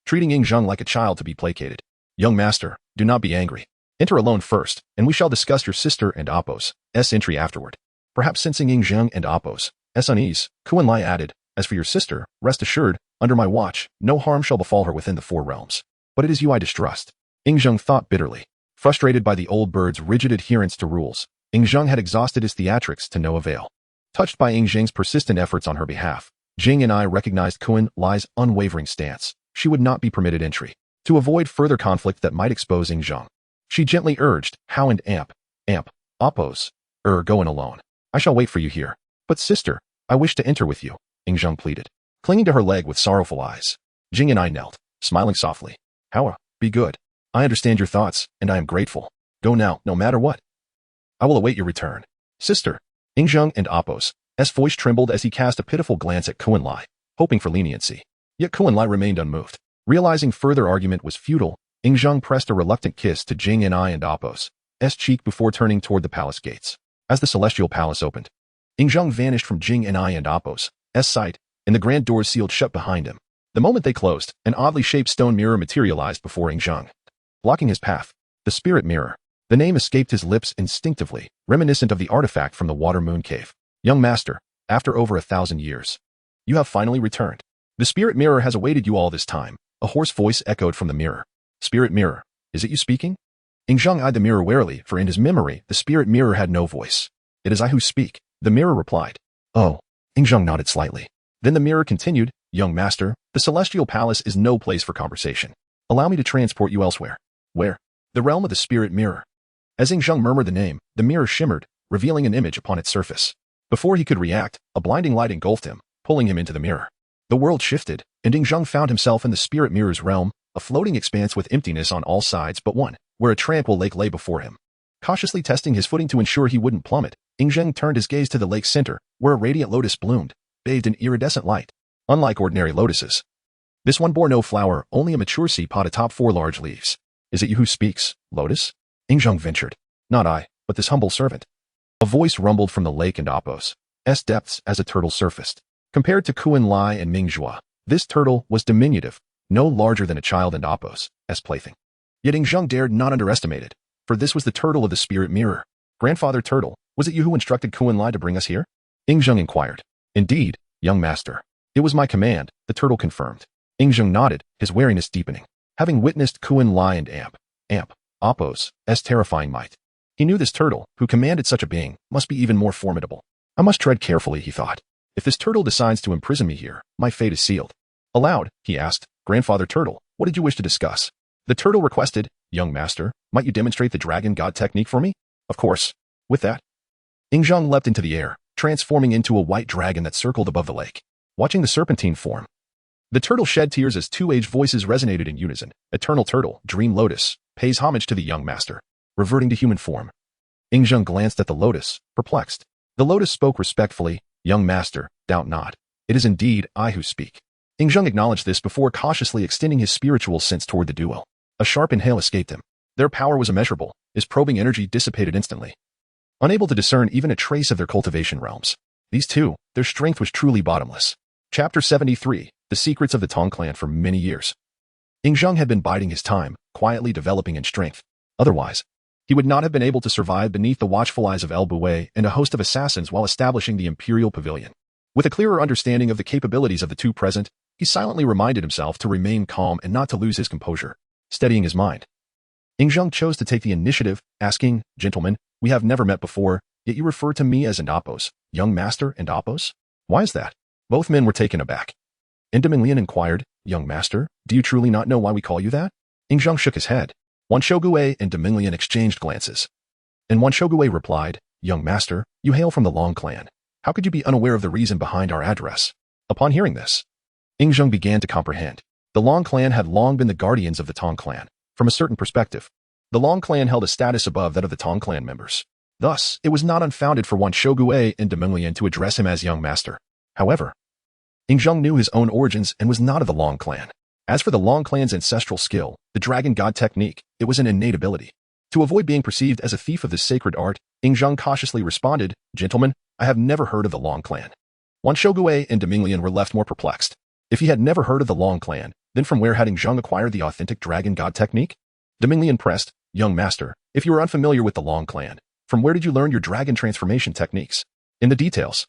treating Ying Zheng like a child to be placated. Young master, do not be angry. Enter alone first, and we shall discuss your sister and Appos' entry afterward. Perhaps sensing Ying Zheng and Appos' unease, Kuan Lai added, As for your sister, rest assured, under my watch, no harm shall befall her within the Four Realms. But it is you I distrust. Ing Zheng thought bitterly. Frustrated by the old bird's rigid adherence to rules, Ing Zheng had exhausted his theatrics to no avail. Touched by Ing Zheng's persistent efforts on her behalf, Jing and I recognized Qin Li's unwavering stance. She would not be permitted entry. To avoid further conflict that might expose Ing Zheng, she gently urged, How and Amp, oppose, go in alone. I shall wait for you here. But sister, I wish to enter with you, Ing Zheng pleaded, clinging to her leg with sorrowful eyes. Jing and I knelt, smiling softly. How, be good. I understand your thoughts, and I am grateful. Go now, no matter what. I will await your return. Sister, Ing Zheng and Appo's voice trembled as he cast a pitiful glance at Qin Li, hoping for leniency. Yet Qin Li remained unmoved. Realizing further argument was futile, Ing Zheng pressed a reluctant kiss to Jing and I and Appo's cheek before turning toward the palace gates. As the celestial palace opened, Ing Zheng vanished from Jing and I and Appo's sight, and the grand doors sealed shut behind him. The moment they closed, an oddly shaped stone mirror materialized before Ing Zheng, blocking his path. The spirit mirror. The name escaped his lips instinctively, reminiscent of the artifact from the Water Moon Cave. Young master, after over 1,000 years, you have finally returned. The spirit mirror has awaited you all this time, a hoarse voice echoed from the mirror. Spirit mirror, is it you speaking? Ing Zheng eyed the mirror warily, for in his memory, the spirit mirror had no voice. It is I who speak, the mirror replied. Oh, Ing Zheng nodded slightly. Then the mirror continued, Young master, the celestial palace is no place for conversation. Allow me to transport you elsewhere. Where? The realm of the spirit mirror. As Ing Zheng murmured the name, the mirror shimmered, revealing an image upon its surface. Before he could react, a blinding light engulfed him, pulling him into the mirror. The world shifted, and Ing Zheng found himself in the spirit mirror's realm, a floating expanse with emptiness on all sides but one, where a tranquil lake lay before him. Cautiously testing his footing to ensure he wouldn't plummet, Ing Zheng turned his gaze to the lake's center, where a radiant lotus bloomed, bathed in iridescent light. Unlike ordinary lotuses, this one bore no flower, only a mature seed pod atop 4 large leaves. Is it you who speaks, Lotus? Ing Zheng ventured. Not I, but this humble servant. A voice rumbled from the lake and Appo's depths as a turtle surfaced. Compared to Qin Li and Ming Zhua, this turtle was diminutive, no larger than a child and Appo's plaything. Yet Ing Zheng dared not underestimate it, for this was the turtle of the spirit mirror. Grandfather Turtle, was it you who instructed Qin Li to bring us here? Ing Zheng inquired. Indeed, young master. It was my command, the turtle confirmed. Ing Zheng nodded, his wariness deepening. Having witnessed Qin Li and Appo's terrifying might, he knew this turtle, who commanded such a being, must be even more formidable. I must tread carefully, he thought. If this turtle decides to imprison me here, my fate is sealed. Aloud, he asked, Grandfather Turtle, what did you wish to discuss? The turtle requested, Young master, might you demonstrate the dragon god technique for me? Of course. With that, Ing Zheng leapt into the air, transforming into a white dragon that circled above the lake. Watching the serpentine form, the turtle shed tears as 2 aged voices resonated in unison. Eternal Turtle, Dream Lotus, pays homage to the young master, reverting to human form. Ing Zheng glanced at the lotus, perplexed. The lotus spoke respectfully, Young master, doubt not. It is indeed I who speak. Ing Zheng acknowledged this before cautiously extending his spiritual sense toward the duo. A sharp inhale escaped him. Their power was immeasurable, his probing energy dissipated instantly. Unable to discern even a trace of their cultivation realms, these two, their strength was truly bottomless. Chapter 73, The Secrets of the Tong Clan. For many years, Ing Zheng had been biding his time, quietly developing in strength. Otherwise, he would not have been able to survive beneath the watchful eyes of El Bouet and a host of assassins while establishing the Imperial Pavilion. With a clearer understanding of the capabilities of the two present, he silently reminded himself to remain calm and not to lose his composure, steadying his mind. Ing Zheng chose to take the initiative, asking, Gentlemen, we have never met before, yet you refer to me as Appo's, young master and Appo's? Why is that? Both men were taken aback. Endemilian inquired, Young master, do you truly not know why we call you that? Ing Zheng shook his head. Wan Shogue and Demilian exchanged glances. And Wan Shogue replied, Young master, you hail from the Long clan. How could you be unaware of the reason behind our address? Upon hearing this, Ing Zheng began to comprehend. The Long clan had long been the guardians of the Tong clan. From a certain perspective, the Long clan held a status above that of the Tong clan members. Thus, it was not unfounded for Wan Shogue and Demilian to address him as young master. However, Ing Zheng knew his own origins and was not of the Long clan. As for the Long clan's ancestral skill, the dragon god technique, it was an innate ability. To avoid being perceived as a thief of this sacred art, Ing Zheng cautiously responded, Gentlemen, I have never heard of the Long clan. Wan Shogue and Demilian were left more perplexed. If he had never heard of the Long clan, then from where had Ing Zheng acquired the authentic dragon god technique? Demilian pressed, Young master, if you are unfamiliar with the Long clan, from where did you learn your dragon transformation techniques? In the details,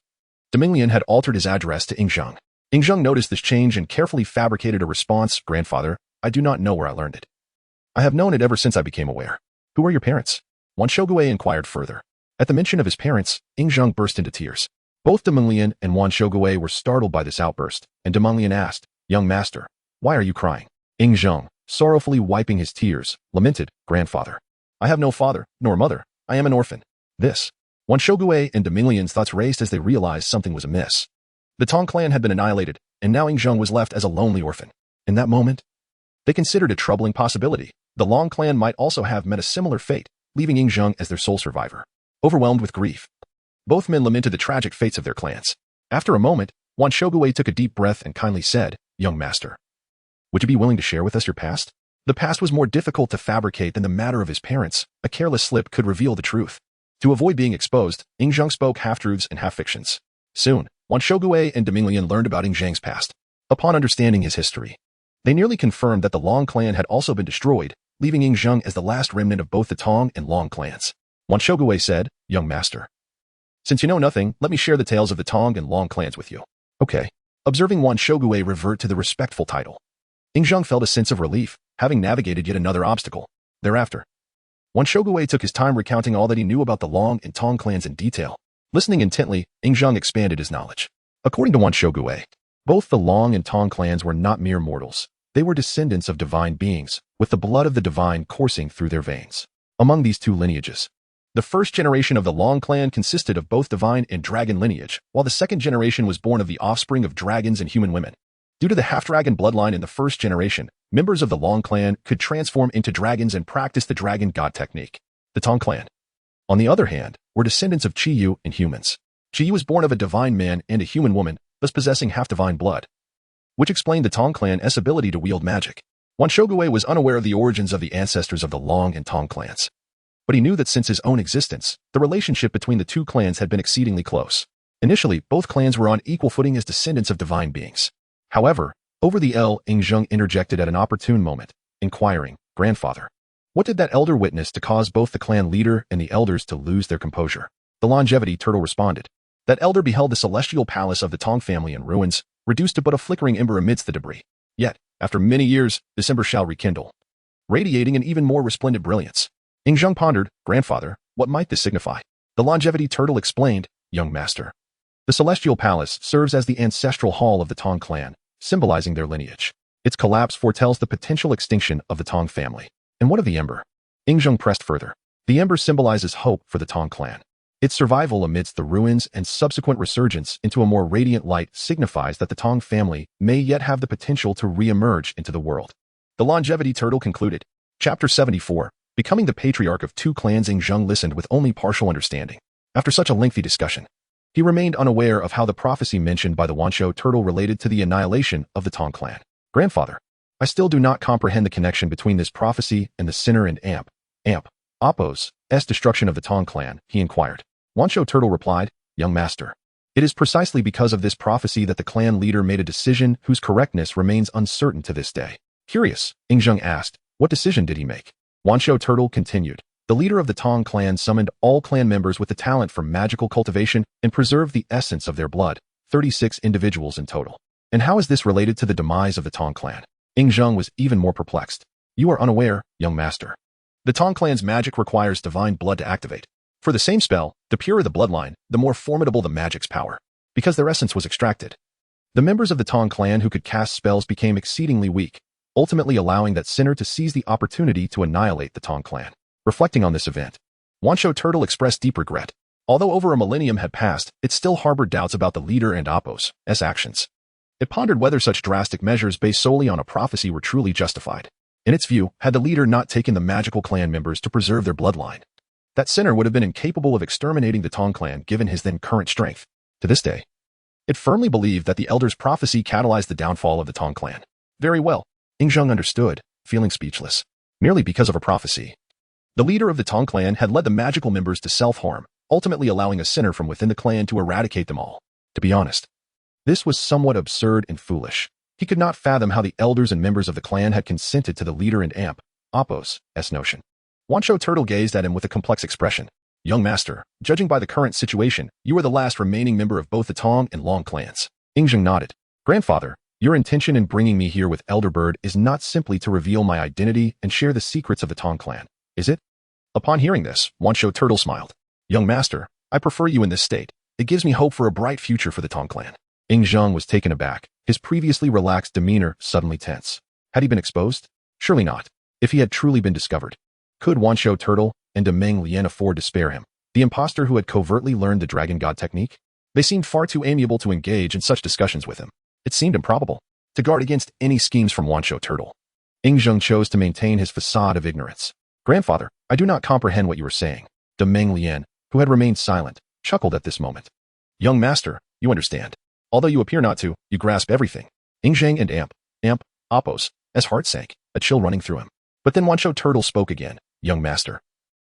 Demilian had altered his address to Ing Zheng. Ing Zheng noticed this change and carefully fabricated a response, Grandfather, I do not know where I learned it. I have known it ever since I became aware. Who are your parents? Wan Shogui inquired further. At the mention of his parents, Ying Zheng burst into tears. Both De Minglian and Wan Shogui were startled by this outburst, and De Minglian asked, "Young master, why are you crying?" Ying Zheng, sorrowfully wiping his tears, lamented, "Grandfather, I have no father, nor mother. I am an orphan." This. Wan Shogui and De Minglian's thoughts raced as they realized something was amiss. The Tong clan had been annihilated, and now Ying Zheng was left as a lonely orphan. In that moment, they considered a troubling possibility. The Long clan might also have met a similar fate, leaving Ying Zheng as their sole survivor. Overwhelmed with grief, both men lamented the tragic fates of their clans. After a moment, Wan Shogui took a deep breath and kindly said, "Young master, would you be willing to share with us your past?" The past was more difficult to fabricate than the matter of his parents. A careless slip could reveal the truth. To avoid being exposed, Ying Zheng spoke half-truths and half-fictions. Soon, Wan Shogui and De Minglian learned about Ying Zheng's past. Upon understanding his history, they nearly confirmed that the Long clan had also been destroyed, leaving Ying Zheng as the last remnant of both the Tong and Long clans. Wan Shogui said, "Young master, since you know nothing, let me share the tales of the Tong and Long clans with you." Okay. Observing Wan Shogui revert to the respectful title, Ying Zheng felt a sense of relief, having navigated yet another obstacle. Thereafter, Wan Shogui took his time recounting all that he knew about the Long and Tong clans in detail. Listening intently, Ying Zheng expanded his knowledge. According to Wan Shogui, both the Long and Tong clans were not mere mortals. They were descendants of divine beings, with the blood of the divine coursing through their veins. Among these two lineages, the first generation of the Long clan consisted of both divine and dragon lineage, while the second generation was born of the offspring of dragons and human women. Due to the half-dragon bloodline in the first generation, members of the Long clan could transform into dragons and practice the dragon god technique. The Tong clan, on the other hand, were descendants of Qiyu and humans. Qiyu was born of a divine man and a human woman, thus possessing half-divine blood, which explained the Tong clan's ability to wield magic. Wan Shogui was unaware of the origins of the ancestors of the Long and Tong clans, but he knew that since his own existence, the relationship between the two clans had been exceedingly close. Initially, both clans were on equal footing as descendants of divine beings. However, over the Ying Zheng interjected at an opportune moment, inquiring, "Grandfather, what did that elder witness to cause both the clan leader and the elders to lose their composure?" The longevity turtle responded. That elder beheld the celestial palace of the Tong family in ruins, reduced to but a flickering ember amidst the debris. Yet, after many years, this ember shall rekindle, radiating an even more resplendent brilliance. Ying Zheng pondered, "Grandfather, what might this signify?" The longevity turtle explained, "Young master, the celestial palace serves as the ancestral hall of the Tong clan, symbolizing their lineage. Its collapse foretells the potential extinction of the Tong family." "And what of the ember?" Ying Zheng pressed further. "The ember symbolizes hope for the Tong clan. Its survival amidst the ruins and subsequent resurgence into a more radiant light signifies that the Tong family may yet have the potential to re-emerge into the world." The longevity turtle concluded. Chapter 74. Becoming the patriarch of two clans. Ying Zheng listened with only partial understanding. After such a lengthy discussion, he remained unaware of how the prophecy mentioned by the Wansho turtle related to the annihilation of the Tong clan. "Grandfather, I still do not comprehend the connection between this prophecy and the sinner and Appo's destruction of the Tong clan," he inquired. Wansho turtle replied, "Young master, it is precisely because of this prophecy that the clan leader made a decision whose correctness remains uncertain to this day." Curious, Ying Zheng asked, "What decision did he make?" Wansho turtle continued, "The leader of the Tong clan summoned all clan members with the talent for magical cultivation and preserved the essence of their blood, 36 individuals in total." "And how is this related to the demise of the Tong clan?" Ying Zheng was even more perplexed. "You are unaware, young master. The Tong clan's magic requires divine blood to activate. For the same spell, the purer the bloodline, the more formidable the magic's power, because their essence was extracted. The members of the Tong clan who could cast spells became exceedingly weak, ultimately allowing that sinner to seize the opportunity to annihilate the Tong clan." Reflecting on this event, Wansho turtle expressed deep regret. Although over a millennium had passed, it still harbored doubts about the leader and Appo's actions. It pondered whether such drastic measures based solely on a prophecy were truly justified. In its view, had the leader not taken the magical clan members to preserve their bloodline, that sinner would have been incapable of exterminating the Tong clan given his then current strength. To this day, it firmly believed that the elder's prophecy catalyzed the downfall of the Tong clan. Very well, Ying Zheng understood, feeling speechless. Merely because of a prophecy, the leader of the Tong clan had led the magical members to self-harm, ultimately allowing a sinner from within the clan to eradicate them all. To be honest, this was somewhat absurd and foolish. He could not fathom how the elders and members of the clan had consented to the leader and Appo's notion. Wansho turtle gazed at him with a complex expression. "Young master, judging by the current situation, you are the last remaining member of both the Tong and Long clans." Ying Zheng nodded. "Grandfather, Your intention in bringing me here with Elderbird is not simply to reveal my identity and share the secrets of the Tong clan, is it? Upon hearing this, Wancho Turtle smiled. Young master, I prefer you in this state. It gives me hope for a bright future for the Tong clan. Ing Zheng was taken aback, his previously relaxed demeanor suddenly tense. Had he been exposed? Surely not. If he had truly been discovered, could Wancho Turtle and Meng Lian afford to spare him, the impostor who had covertly learned the Dragon God technique? They seemed far too amiable to engage in such discussions with him. It seemed improbable to guard against any schemes from Wancho Turtle. Ing Zheng chose to maintain his facade of ignorance. Grandfather, I do not comprehend what you are saying. Meng Lian, who had remained silent, chuckled at this moment. Young master, you understand. Although you appear not to, you grasp everything. Ing Zheng and Oppos, as heart sank, a chill running through him. But then Wancho Turtle spoke again. Young master,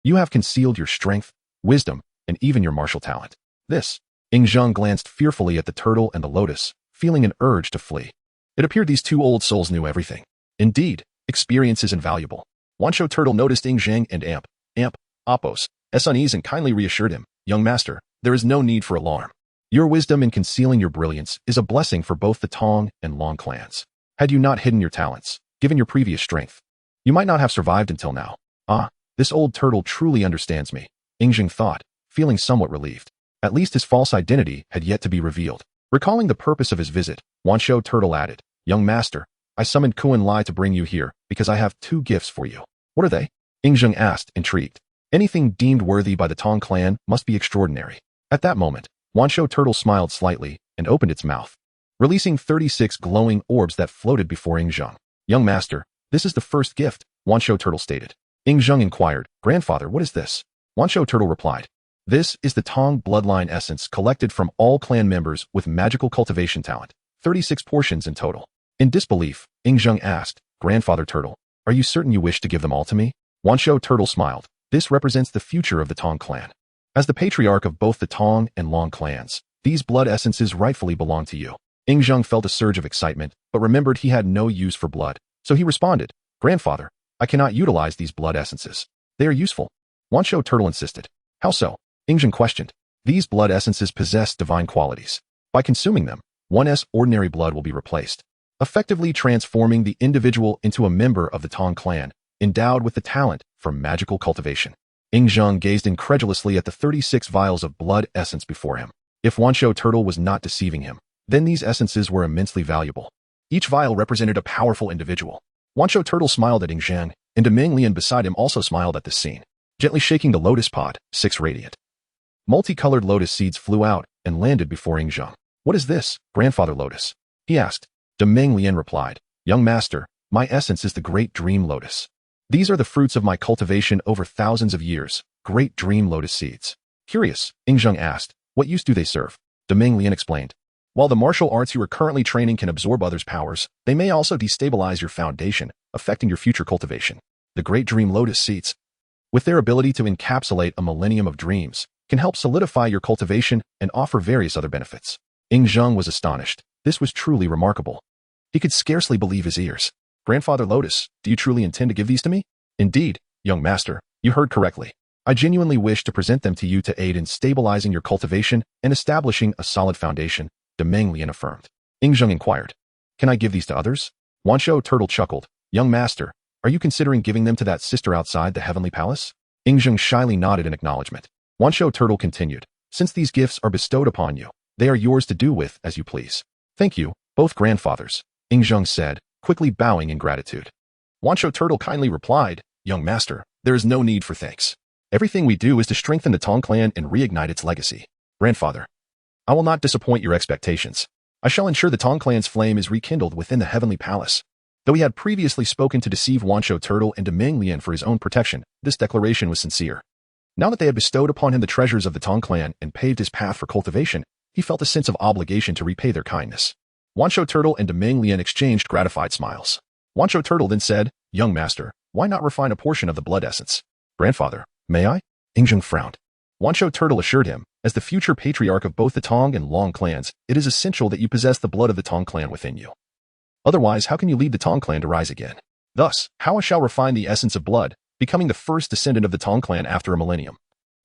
you have concealed your strength, wisdom, and even your martial talent. This. Ing Zheng glanced fearfully at the turtle and the lotus, feeling an urge to flee. It appeared these two old souls knew everything. Indeed, experience is invaluable. Wancho Turtle noticed Ing Zheng and Oppos as unease and kindly reassured him. Young master, there is no need for alarm. Your wisdom in concealing your brilliance is a blessing for both the Tong and Long clans. Had you not hidden your talents, given your previous strength, you might not have survived until now. Ah, this old turtle truly understands me, Ing Zheng thought, feeling somewhat relieved. At least his false identity had yet to be revealed. Recalling the purpose of his visit, Wancho Turtle added, Young master, I summoned Kuan Lai to bring you here because I have 2 gifts for you. What are they? Ing Zheng asked, intrigued. Anything deemed worthy by the Tong clan must be extraordinary. At that moment, Wancho Turtle smiled slightly and opened its mouth, releasing 36 glowing orbs that floated before Ing Zheng. Young master, this is the first gift, Wancho Turtle stated. Ing Zheng inquired, Grandfather, what is this? Wancho Turtle replied, This is the Tong bloodline essence collected from all clan members with magical cultivation talent, 36 portions in total. In disbelief, Ing Zheng asked, Grandfather Turtle, are you certain you wish to give them all to me? Wancho Turtle smiled. This represents the future of the Tong clan. As the patriarch of both the Tong and Long clans, these blood essences rightfully belong to you. Ing Zheng felt a surge of excitement, but remembered he had no use for blood, so he responded, Grandfather, I cannot utilize these blood essences. They are useful. Wancho Turtle insisted. How so? Ing Zheng questioned. These blood essences possess divine qualities. By consuming them, one's ordinary blood will be replaced, effectively transforming the individual into a member of the Tong clan, endowed with the talent for magical cultivation. Ing Zheng gazed incredulously at the 36 vials of blood essence before him. If Wancho Turtle was not deceiving him, then these essences were immensely valuable. Each vial represented a powerful individual. Wancho Turtle smiled at Ing Zheng, and Meng Lian beside him also smiled at this scene, gently shaking the lotus pod, 6 radiant. Multicolored lotus seeds flew out and landed before Ing Zheng. What is this, Grandfather Lotus? He asked. Meng Lian replied, Young master, my essence is the Great Dream Lotus. These are the fruits of my cultivation over thousands of years, Great Dream Lotus seeds. Curious, Ing Zheng asked, what use do they serve? Meng Lian explained. While the martial arts you are currently training can absorb others' powers, they may also destabilize your foundation, affecting your future cultivation. The Great Dream Lotus seeds, with their ability to encapsulate a millennium of dreams, can help solidify your cultivation and offer various other benefits. Ing Zheng was astonished. This was truly remarkable. He could scarcely believe his ears. Grandfather Lotus, do you truly intend to give these to me? Indeed, young master, you heard correctly. I genuinely wish to present them to you to aid in stabilizing your cultivation and establishing a solid foundation, Meng Lian affirmed. Ing Zheng inquired, Can I give these to others? Wancho Turtle chuckled. Young master, are you considering giving them to that sister outside the heavenly palace? Ing Zheng shyly nodded in acknowledgement. Wancho Turtle continued, Since these gifts are bestowed upon you, they are yours to do with as you please. Thank you, both grandfathers, Ing Zheng said, quickly bowing in gratitude. Wancho Turtle kindly replied, Young master, there is no need for thanks. Everything we do is to strengthen the Tong clan and reignite its legacy. Grandfather, I will not disappoint your expectations. I shall ensure the Tong clan's flame is rekindled within the heavenly palace. Though he had previously spoken to deceive Wancho Turtle and Meng Lian for his own protection, this declaration was sincere. Now that they had bestowed upon him the treasures of the Tong clan and paved his path for cultivation, he felt a sense of obligation to repay their kindness. Wancho Turtle and Meng Lian exchanged gratified smiles. Wancho Turtle then said, Young master, why not refine a portion of the blood essence? Grandfather, may I? Ing Zheng frowned. Wancho Turtle assured him, as the future patriarch of both the Tong and Long clans, it is essential that you possess the blood of the Tong clan within you. Otherwise, how can you lead the Tong clan to rise again? Thus, how I shall refine the essence of blood, becoming the first descendant of the Tong clan after a millennium.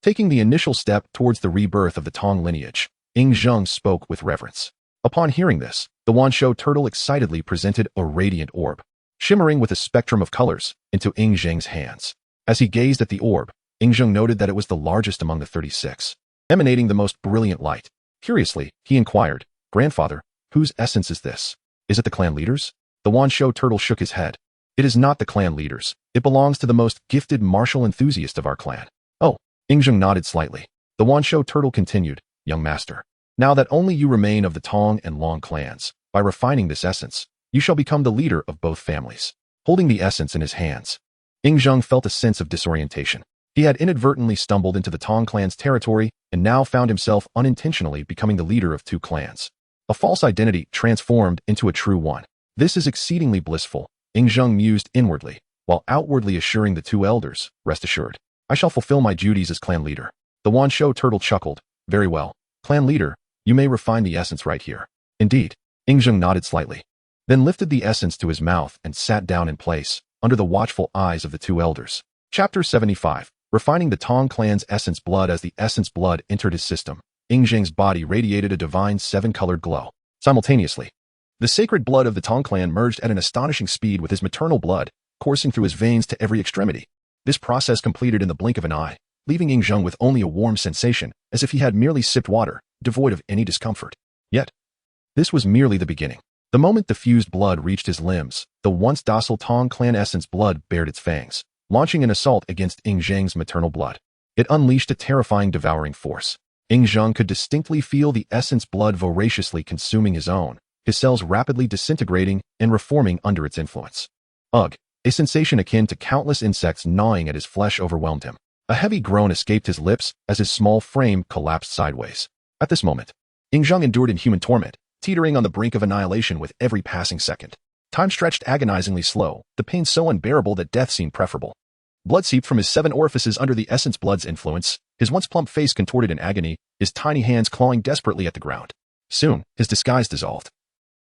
Taking the initial step towards the rebirth of the Tong lineage, Ing Zheng spoke with reverence. Upon hearing this, The Wanshou turtle excitedly presented a radiant orb, shimmering with a spectrum of colors, into Ing Zheng's hands. As he gazed at the orb, Ing Zheng noted that it was the largest among the 36, emanating the most brilliant light. Curiously, he inquired, "Grandfather, whose essence is this? Is it the clan leader's?" The Wanshou turtle shook his head. "It is not the clan leader's. It belongs to the most gifted martial enthusiast of our clan." "Oh." Ing Zheng nodded slightly. The Wanshou turtle continued, "Young master, now that only you remain of the Tong and Long clans, by refining this essence, you shall become the leader of both families." Holding the essence in his hands, Ing Zheng felt a sense of disorientation. He had inadvertently stumbled into the Tong clan's territory and now found himself unintentionally becoming the leader of two clans. A false identity transformed into a true one. This is exceedingly blissful, Ing Zheng mused inwardly, while outwardly assuring the two elders, "Rest assured, I shall fulfill my duties as clan leader." The Wanshou turtle chuckled, "Very well, clan leader, you may refine the essence right here." "Indeed." Ing Zheng nodded slightly, then lifted the essence to his mouth and sat down in place, under the watchful eyes of the two elders. Chapter 75. Refining the Tong clan's essence blood. As the essence blood entered his system, Ing Zheng's body radiated a divine seven-colored glow. Simultaneously, the sacred blood of the Tong clan merged at an astonishing speed with his maternal blood, coursing through his veins to every extremity. This process completed in the blink of an eye, leaving Ing Zheng with only a warm sensation, as if he had merely sipped water, devoid of any discomfort. Yet, this was merely the beginning. The moment the fused blood reached his limbs, the once docile Tong clan essence blood bared its fangs, launching an assault against Ing Zheng's maternal blood. It unleashed a terrifying devouring force. Ing Zheng could distinctly feel the essence blood voraciously consuming his own, his cells rapidly disintegrating and reforming under its influence. Ugh! A sensation akin to countless insects gnawing at his flesh overwhelmed him. A heavy groan escaped his lips as his small frame collapsed sideways. At this moment, Ing Zheng endured inhuman torment, teetering on the brink of annihilation with every passing second. Time stretched agonizingly slow, the pain so unbearable that death seemed preferable. Blood seeped from his 7 orifices under the essence blood's influence, his once plump face contorted in agony, his tiny hands clawing desperately at the ground. Soon, his disguise dissolved,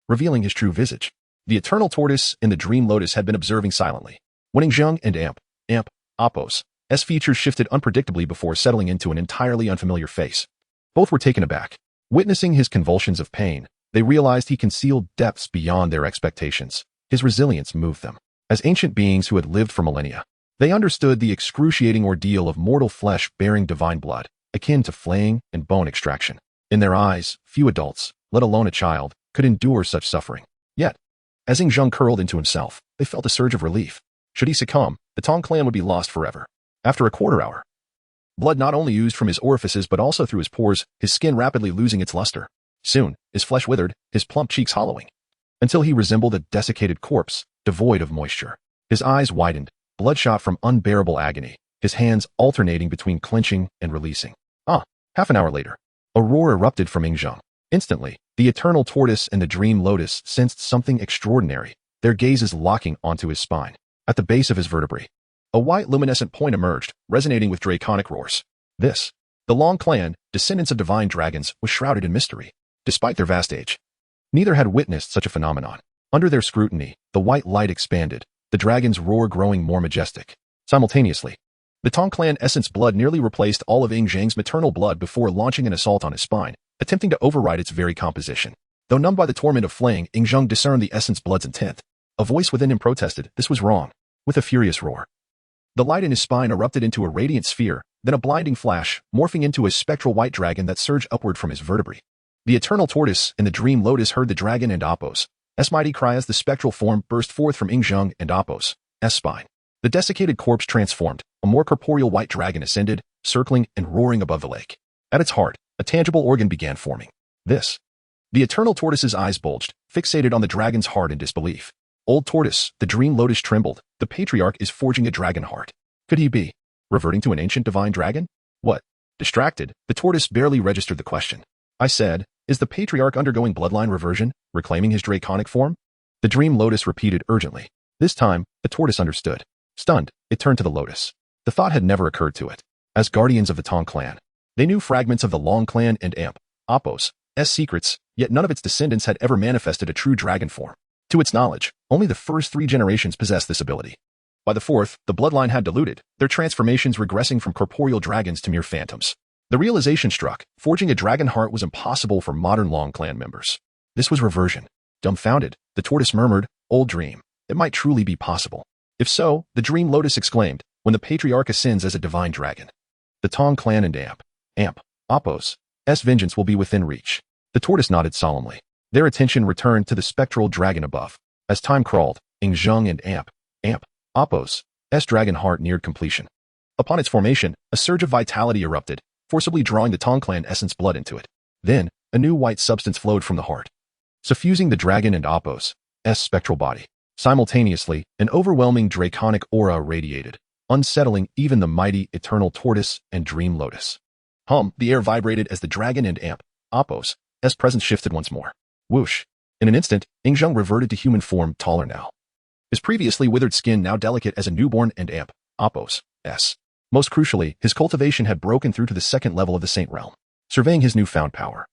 revealing his true visage. The eternal tortoise and the dream lotus had been observing silently. When Ing Zheng and Apos' features shifted unpredictably before settling into an entirely unfamiliar face. Both were taken aback. Witnessing his convulsions of pain, they realized he concealed depths beyond their expectations. His resilience moved them. As ancient beings who had lived for millennia, they understood the excruciating ordeal of mortal flesh bearing divine blood, akin to flaying and bone extraction. In their eyes, few adults, let alone a child, could endure such suffering. Yet, as Ing Zheng curled into himself, they felt a surge of relief. Should he succumb, the Tong clan would be lost forever. After a quarter hour, blood not only oozed from his orifices but also through his pores, his skin rapidly losing its luster. Soon, his flesh withered, his plump cheeks hollowing, until he resembled a desiccated corpse, devoid of moisture. His eyes widened, bloodshot from unbearable agony, his hands alternating between clenching and releasing. Half an hour later, a roar erupted from Ing Zheng. Instantly, the eternal tortoise and the dream lotus sensed something extraordinary, their gazes locking onto his spine. At the base of his vertebrae, a white luminescent point emerged, resonating with draconic roars. This, the Long clan, descendants of divine dragons, was shrouded in mystery. Despite their vast age, neither had witnessed such a phenomenon. Under their scrutiny, the white light expanded, the dragon's roar growing more majestic. Simultaneously, the Tong clan essence blood nearly replaced all of Ing Zheng's maternal blood before launching an assault on his spine, attempting to override its very composition. Though numbed by the torment of flaying, Ing Zheng discerned the essence blood's intent. A voice within him protested, this was wrong. With a furious roar, the light in his spine erupted into a radiant sphere, then a blinding flash, morphing into a spectral white dragon that surged upward from his vertebrae. The eternal tortoise and the dream lotus heard the dragon and Apos' mighty cry as the spectral form burst forth from Ing Zheng and Apos' spine. The desiccated corpse transformed, a more corporeal white dragon ascended, circling and roaring above the lake. At its heart, a tangible organ began forming. This. The eternal tortoise's eyes bulged, fixated on the dragon's heart in disbelief. Old tortoise, the dream lotus trembled. The patriarch is forging a dragon heart. Could he be reverting to an ancient divine dragon? What? Distracted, the tortoise barely registered the question. I said, is the patriarch undergoing bloodline reversion, reclaiming his draconic form? The dream lotus repeated urgently. This time, the tortoise understood. Stunned, it turned to the lotus. The thought had never occurred to it. As guardians of the Tong clan, they knew fragments of the Long clan and Apos' secrets, yet none of its descendants had ever manifested a true dragon form. To its knowledge, only the first 3 generations possessed this ability. By the 4th, the bloodline had diluted, their transformations regressing from corporeal dragons to mere phantoms. The realization struck, forging a dragon heart was impossible for modern Long clan members. This was reversion. Dumbfounded, the tortoise murmured, "Old dream. It might truly be possible. If so," the dream lotus exclaimed, "when the patriarch ascends as a divine dragon, the Tong clan and Amp, Apos, S vengeance will be within reach." The tortoise nodded solemnly. Their attention returned to the spectral dragon above. As time crawled, Zheng and Amp, Apos, S dragon heart neared completion. Upon its formation, a surge of vitality erupted, forcibly drawing the Tong clan essence blood into it. Then, a new white substance flowed from the heart, suffusing the dragon and Apos, S spectral body. Simultaneously, an overwhelming draconic aura radiated, unsettling even the mighty eternal tortoise and dream lotus. The air vibrated as the dragon and Amp, Apos, S presence shifted once more. Whoosh. In an instant, Zheng reverted to human form, taller now. His previously withered skin now delicate as a newborn, and Amp, Apos, S. Most crucially, his cultivation had broken through to the second level of the saint realm. Surveying his newfound power,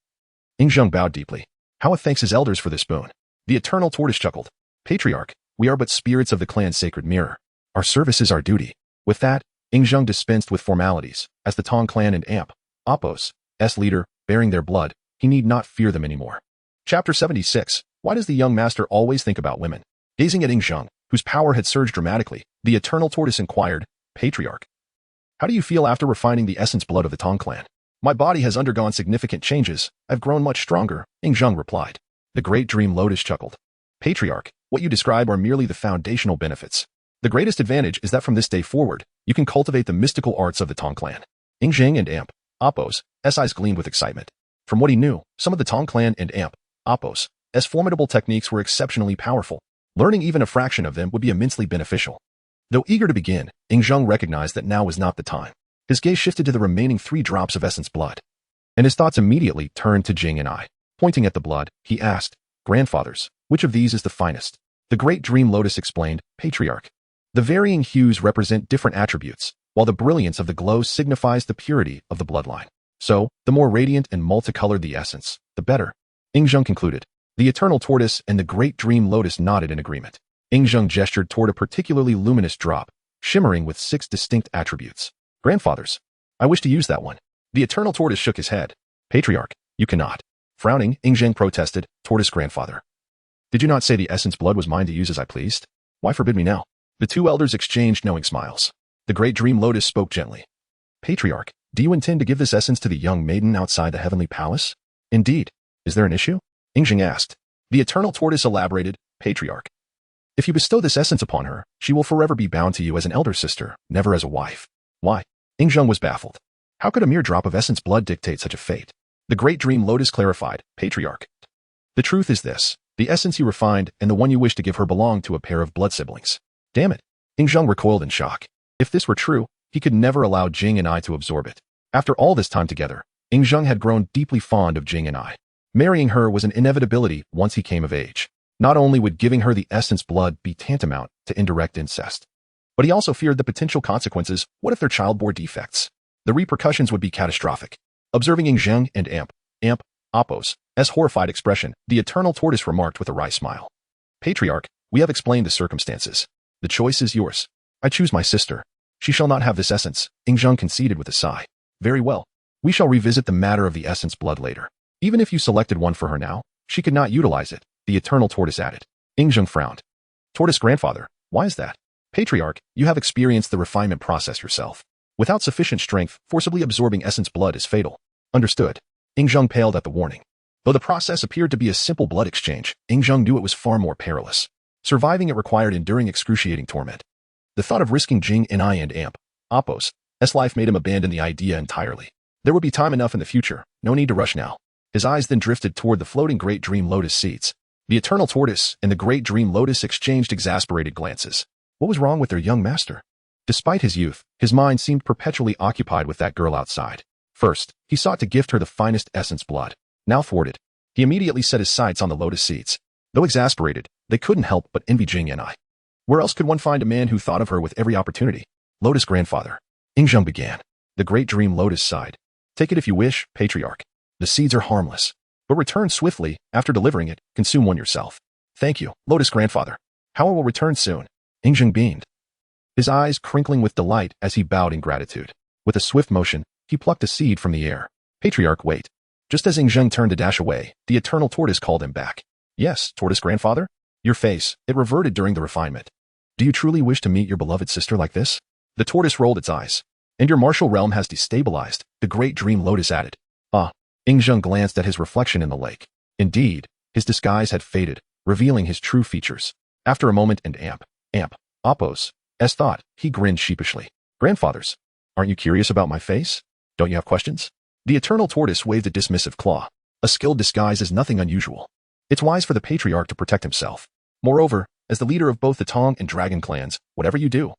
Zheng bowed deeply. How thanks his elders for this boon. The eternal tortoise chuckled. "Patriarch, we are but spirits of the clan's sacred mirror. Our service is our duty." With that, Zheng dispensed with formalities. As the Tong clan and Amp, Apos, S leader, bearing their blood, he need not fear them anymore. Chapter 76. Why does the young master always think about women? Gazing at Zheng, whose power had surged dramatically, the eternal tortoise inquired, "Patriarch, how do you feel after refining the essence blood of the Tong clan?" "My body has undergone significant changes. I've grown much stronger," Zheng replied. The great dream lotus chuckled. "Patriarch, what you describe are merely the foundational benefits. The greatest advantage is that from this day forward, you can cultivate the mystical arts of the Tong clan." Zheng and Amp, Apos, S eyes gleamed with excitement. From what he knew, some of the Tong clan and Amp, Apos, S formidable techniques were exceptionally powerful. Learning even a fraction of them would be immensely beneficial. Though eager to begin, Zheng recognized that now was not the time. His gaze shifted to the remaining 3 drops of essence blood, and his thoughts immediately turned to Jing and I. Pointing at the blood, he asked, "Grandfathers, which of these is the finest?" The great dream lotus explained, "Patriarch, the varying hues represent different attributes, while the brilliance of the glow signifies the purity of the bloodline. So, the more radiant and multicolored the essence, the better." Zheng concluded. The eternal tortoise and the great dream lotus nodded in agreement. Zheng gestured toward a particularly luminous drop, shimmering with 6 distinct attributes. "Grandfathers, I wish to use that one." The eternal tortoise shook his head. "Patriarch, you cannot." Frowning, Zheng protested, "Tortoise grandfather, did you not say the essence blood was mine to use as I pleased? Why forbid me now?" The 2 elders exchanged knowing smiles. The great dream lotus spoke gently. "Patriarch, do you intend to give this essence to the young maiden outside the heavenly palace?" "Indeed. Is there an issue?" Zheng asked. The eternal tortoise elaborated, "Patriarch, if you bestow this essence upon her, she will forever be bound to you as an elder sister, never as a wife." "Why?" Zheng was baffled. How could a mere drop of essence blood dictate such a fate? The great dream lotus clarified, "Patriarch, the truth is this. The essence you refined and the one you wish to give her belong to a pair of blood siblings." "Damn it." Zheng recoiled in shock. If this were true, he could never allow Jing and I to absorb it. After all this time together, Zheng had grown deeply fond of Jing and I. Marrying her was an inevitability once he came of age. Not only would giving her the essence blood be tantamount to indirect incest, but he also feared the potential consequences. What if their child bore defects? The repercussions would be catastrophic. Observing Zheng and Amp, Apos, S horrified expression, the eternal tortoise remarked with a wry smile. "Patriarch, we have explained the circumstances. The choice is yours." "I choose my sister. She shall not have this essence," Zheng conceded with a sigh. "Very well. We shall revisit the matter of the essence blood later. Even if you selected one for her now, she could not utilize it," the eternal tortoise added. Zheng frowned. "Tortoise grandfather, why is that?" "Patriarch, you have experienced the refinement process yourself. Without sufficient strength, forcibly absorbing essence blood is fatal." "Understood." Zheng paled at the warning. Though the process appeared to be a simple blood exchange, Zheng knew it was far more perilous. Surviving it required enduring excruciating torment. The thought of risking Jing and I and Amp, Apos, S life made him abandon the idea entirely. There would be time enough in the future, no need to rush now. His eyes then drifted toward the floating great dream lotus seeds. The eternal tortoise and the great dream lotus exchanged exasperated glances. What was wrong with their young master? Despite his youth, his mind seemed perpetually occupied with that girl outside. First, he sought to gift her the finest essence blood. Now thwarted, he immediately set his sights on the lotus seeds. Though exasperated, they couldn't help but envy Jing and I. Where else could one find a man who thought of her with every opportunity? "Lotus grandfather," Zheng began. The great dream lotus sighed. "Take it if you wish, Patriarch. The seeds are harmless, but return swiftly. After delivering it, consume one yourself." "Thank you, Lotus grandfather. How I will return soon." Zheng beamed, his eyes crinkling with delight as he bowed in gratitude. With a swift motion, he plucked a seed from the air. "Patriarch, wait." Just as Zheng turned to dash away, the eternal tortoise called him back. Yes, tortoise grandfather? Your face, it reverted during the refinement. Do you truly wish to meet your beloved sister like this? The tortoise rolled its eyes. And your martial realm has destabilized, the great dream lotus added. Ah, Yingzheng glanced at his reflection in the lake. Indeed, his disguise had faded, revealing his true features. After a moment and Oppos, as thought, he grinned sheepishly. Grandfathers, aren't you curious about my face? Don't you have questions? The eternal tortoise waved a dismissive claw. A skilled disguise is nothing unusual. It's wise for the patriarch to protect himself. Moreover, as the leader of both the Tong and Dragon clans, whatever you do,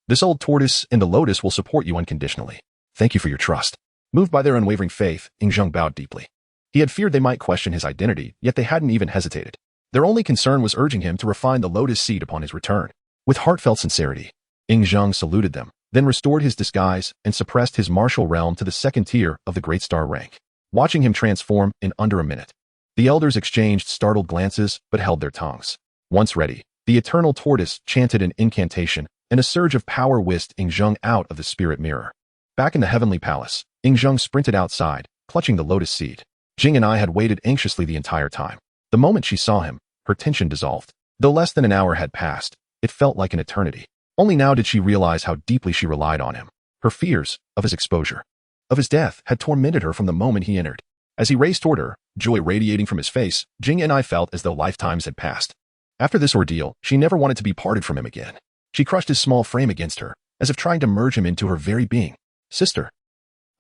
this old tortoise and the lotus will support you unconditionally. Thank you for your trust. Moved by their unwavering faith, Yingzheng bowed deeply. He had feared they might question his identity, yet they hadn't even hesitated. Their only concern was urging him to refine the lotus seed upon his return. With heartfelt sincerity, Yingzheng saluted them, then restored his disguise and suppressed his martial realm to the second tier of the Great Star rank, watching him transform in under a minute. The elders exchanged startled glances but held their tongues. Once ready, the eternal tortoise chanted an incantation, and a surge of power whisked Yingzheng out of the spirit mirror. Back in the heavenly palace, Yingzheng sprinted outside, clutching the lotus seed. Jing and I had waited anxiously the entire time. The moment she saw him, her tension dissolved. Though less than an hour had passed, it felt like an eternity. Only now did she realize how deeply she relied on him. Her fears of his exposure, of his death, had tormented her from the moment he entered. As he raced toward her, joy radiating from his face, Jing and I felt as though lifetimes had passed. After this ordeal, she never wanted to be parted from him again. She crushed his small frame against her, as if trying to merge him into her very being. Sister.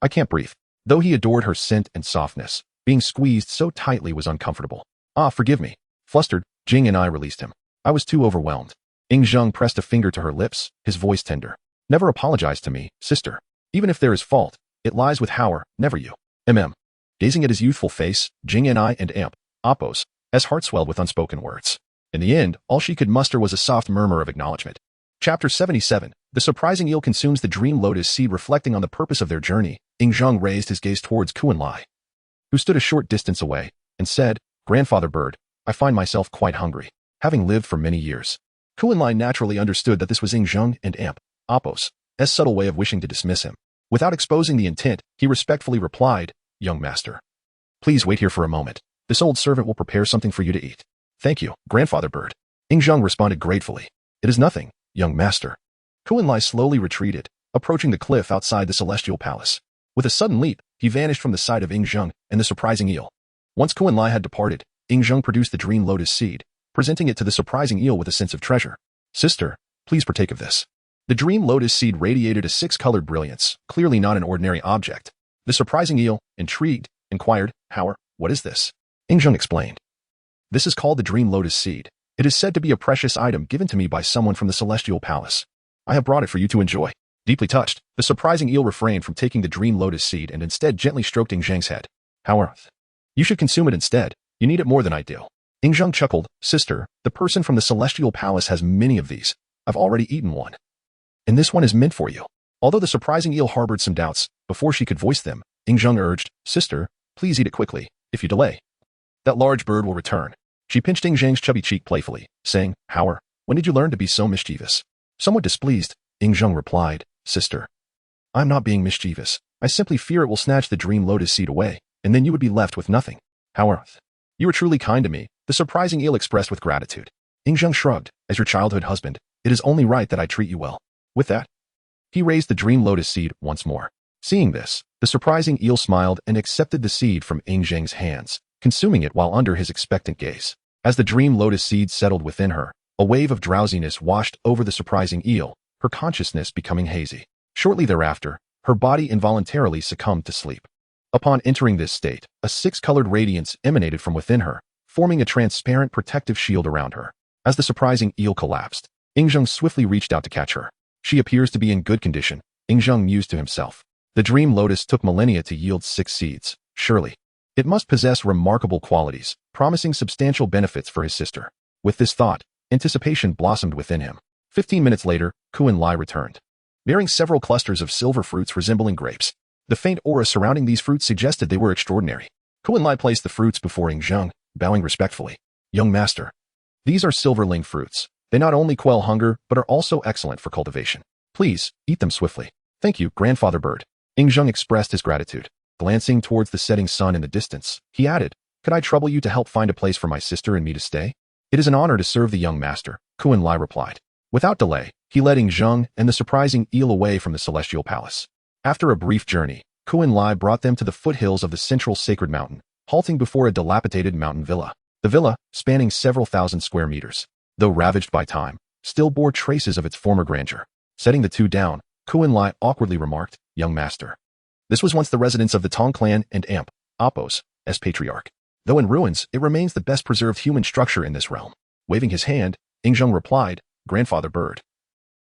I can't breathe. Though he adored her scent and softness, being squeezed so tightly was uncomfortable. Ah, forgive me. Flustered, Jing and I released him. I was too overwhelmed. Yingzheng pressed a finger to her lips, his voice tender. Never apologize to me, sister. Even if there is fault, it lies with Howard, never you. Gazing at his youthful face, Jing and I and Oppos, as heart swelled with unspoken words. In the end, all she could muster was a soft murmur of acknowledgement. Chapter 77. The surprising eel consumes the dream lotus seed. Reflecting on the purpose of their journey, Yingzheng raised his gaze towards Qin, who stood a short distance away, and said, Grandfather Bird, I find myself quite hungry, having lived for many years. Qin naturally understood that this was Yingzheng and Oppos' subtle way of wishing to dismiss him. Without exposing the intent, he respectfully replied, Young master, please wait here for a moment. This old servant will prepare something for you to eat. Thank you, Grandfather Bird. Yingzheng responded gratefully. It is nothing, young master. Qin slowly retreated, approaching the cliff outside the celestial palace. With a sudden leap, he vanished from the sight of Yingzheng and the surprising eel. Once Qin had departed, Yingzheng produced the dream lotus seed, presenting it to the surprising eel with a sense of treasure. Sister, please partake of this. The dream lotus seed radiated a six-colored brilliance, clearly not an ordinary object. The surprising eel, intrigued, inquired, Howard, what is this? Yingzheng explained. This is called the dream lotus seed. It is said to be a precious item given to me by someone from the celestial palace. I have brought it for you to enjoy. Deeply touched, the surprising eel refrained from taking the dream lotus seed and instead gently stroked Yingzheng's head. Howard, you should consume it instead. You need it more than I do. Yingzheng chuckled, Sister, the person from the celestial palace has many of these. I've already eaten one. And this one is meant for you. Although the surprising eel harbored some doubts, before she could voice them, Yingzheng urged, Sister, please eat it quickly. If you delay, that large bird will return. She pinched Yingzheng's chubby cheek playfully, saying, Howard, when did you learn to be so mischievous? Somewhat displeased, Yingzheng replied, Sister, I'm not being mischievous. I simply fear it will snatch the dream lotus seed away, and then you would be left with nothing. Howard, you are truly kind to me, the surprising eel expressed with gratitude. Yingzheng shrugged, as your childhood husband, it is only right that I treat you well. With that, he raised the dream lotus seed once more. Seeing this, the surprising eel smiled and accepted the seed from Yingzheng's hands, consuming it while under his expectant gaze. As the dream lotus seed settled within her, a wave of drowsiness washed over the surprising eel, her consciousness becoming hazy. Shortly thereafter, her body involuntarily succumbed to sleep. Upon entering this state, a six-colored radiance emanated from within her, forming a transparent protective shield around her. As the surprising eel collapsed, Yingzheng swiftly reached out to catch her. She appears to be in good condition, Yingzheng mused to himself. The dream lotus took millennia to yield 6 seeds. Surely, it must possess remarkable qualities, promising substantial benefits for his sister. With this thought, anticipation blossomed within him. 15 minutes later, Qin returned, bearing several clusters of silver fruits resembling grapes. The faint aura surrounding these fruits suggested they were extraordinary. Qin placed the fruits before Yingzheng, bowing respectfully. Young master, these are silverling fruits. They not only quell hunger, but are also excellent for cultivation. Please, eat them swiftly. Thank you, Grandfather Bird. Yingzheng expressed his gratitude. Glancing towards the setting sun in the distance, he added, Could I trouble you to help find a place for my sister and me to stay? It is an honor to serve the young master, Qin Lai replied. Without delay, he led Zheng and the surprising eel away from the celestial palace. After a brief journey, Qin Lai brought them to the foothills of the central sacred mountain, halting before a dilapidated mountain villa. The villa, spanning several thousand square meters, though ravaged by time, still bore traces of its former grandeur. Setting the two down, Qin Lai awkwardly remarked, "Young master. This was once the residence of the Tong clan and Amp, Apos, as patriarch. Though in ruins, it remains the best preserved human structure in this realm." Waving his hand, Zheng replied, "Grandfather Bird.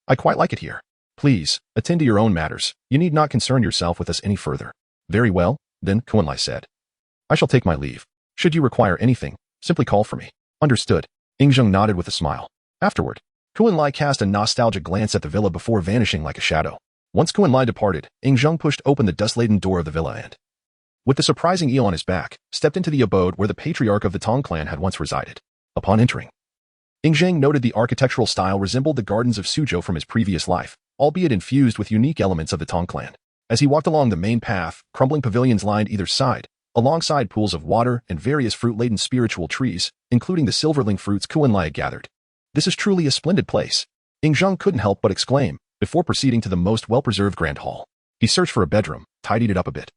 I quite like it here. Please, attend to your own matters. You need not concern yourself with us any further." "Very well, then," Qin Lai said. "I shall take my leave. Should you require anything, simply call for me." "Understood." Zheng nodded with a smile. Afterward, Qin Lai cast a nostalgic glance at the villa before vanishing like a shadow. Once Qin Lai departed, Zheng pushed open the dust-laden door of the villa and, with the surprising eel on his back, stepped into the abode where the patriarch of the Tong clan had once resided. Upon entering, Zheng noted the architectural style resembled the gardens of Suzhou from his previous life, albeit infused with unique elements of the Tong clan. As he walked along the main path, crumbling pavilions lined either side, alongside pools of water and various fruit-laden spiritual trees, including the silverling fruits Qin Lai had gathered. "This is truly a splendid place," Zheng couldn't help but exclaim, before proceeding to the most well-preserved grand hall. He searched for a bedroom, tidied it up a bit,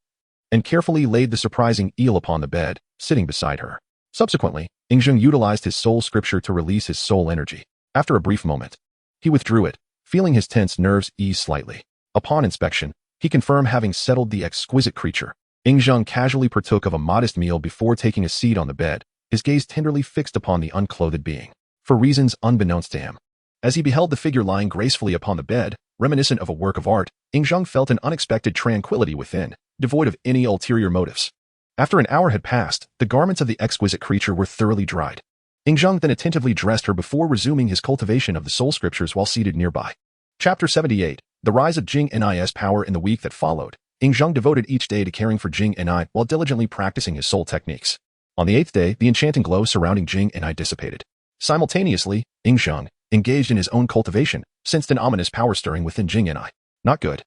and carefully laid the surprising eel upon the bed, sitting beside her. Subsequently, Zheng utilized his soul scripture to release his soul energy. After a brief moment, he withdrew it, feeling his tense nerves ease slightly. Upon inspection, he confirmed having settled the exquisite creature. Zheng casually partook of a modest meal before taking a seat on the bed, his gaze tenderly fixed upon the unclothed being. For reasons unbeknownst to him, as he beheld the figure lying gracefully upon the bed, reminiscent of a work of art, Zheng felt an unexpected tranquility within, devoid of any ulterior motives. After an hour had passed, the garments of the exquisite creature were thoroughly dried. Zheng then attentively dressed her before resuming his cultivation of the soul scriptures while seated nearby. Chapter 78, The Rise of Qin Shi's Power. In the week that followed, Zheng devoted each day to caring for Qin Shi while diligently practicing his soul techniques. On the 8th day, the enchanting glow surrounding Qin Shi dissipated. Simultaneously, Zheng, engaged in his own cultivation, sensed an ominous power stirring within Qin Shi. Not good.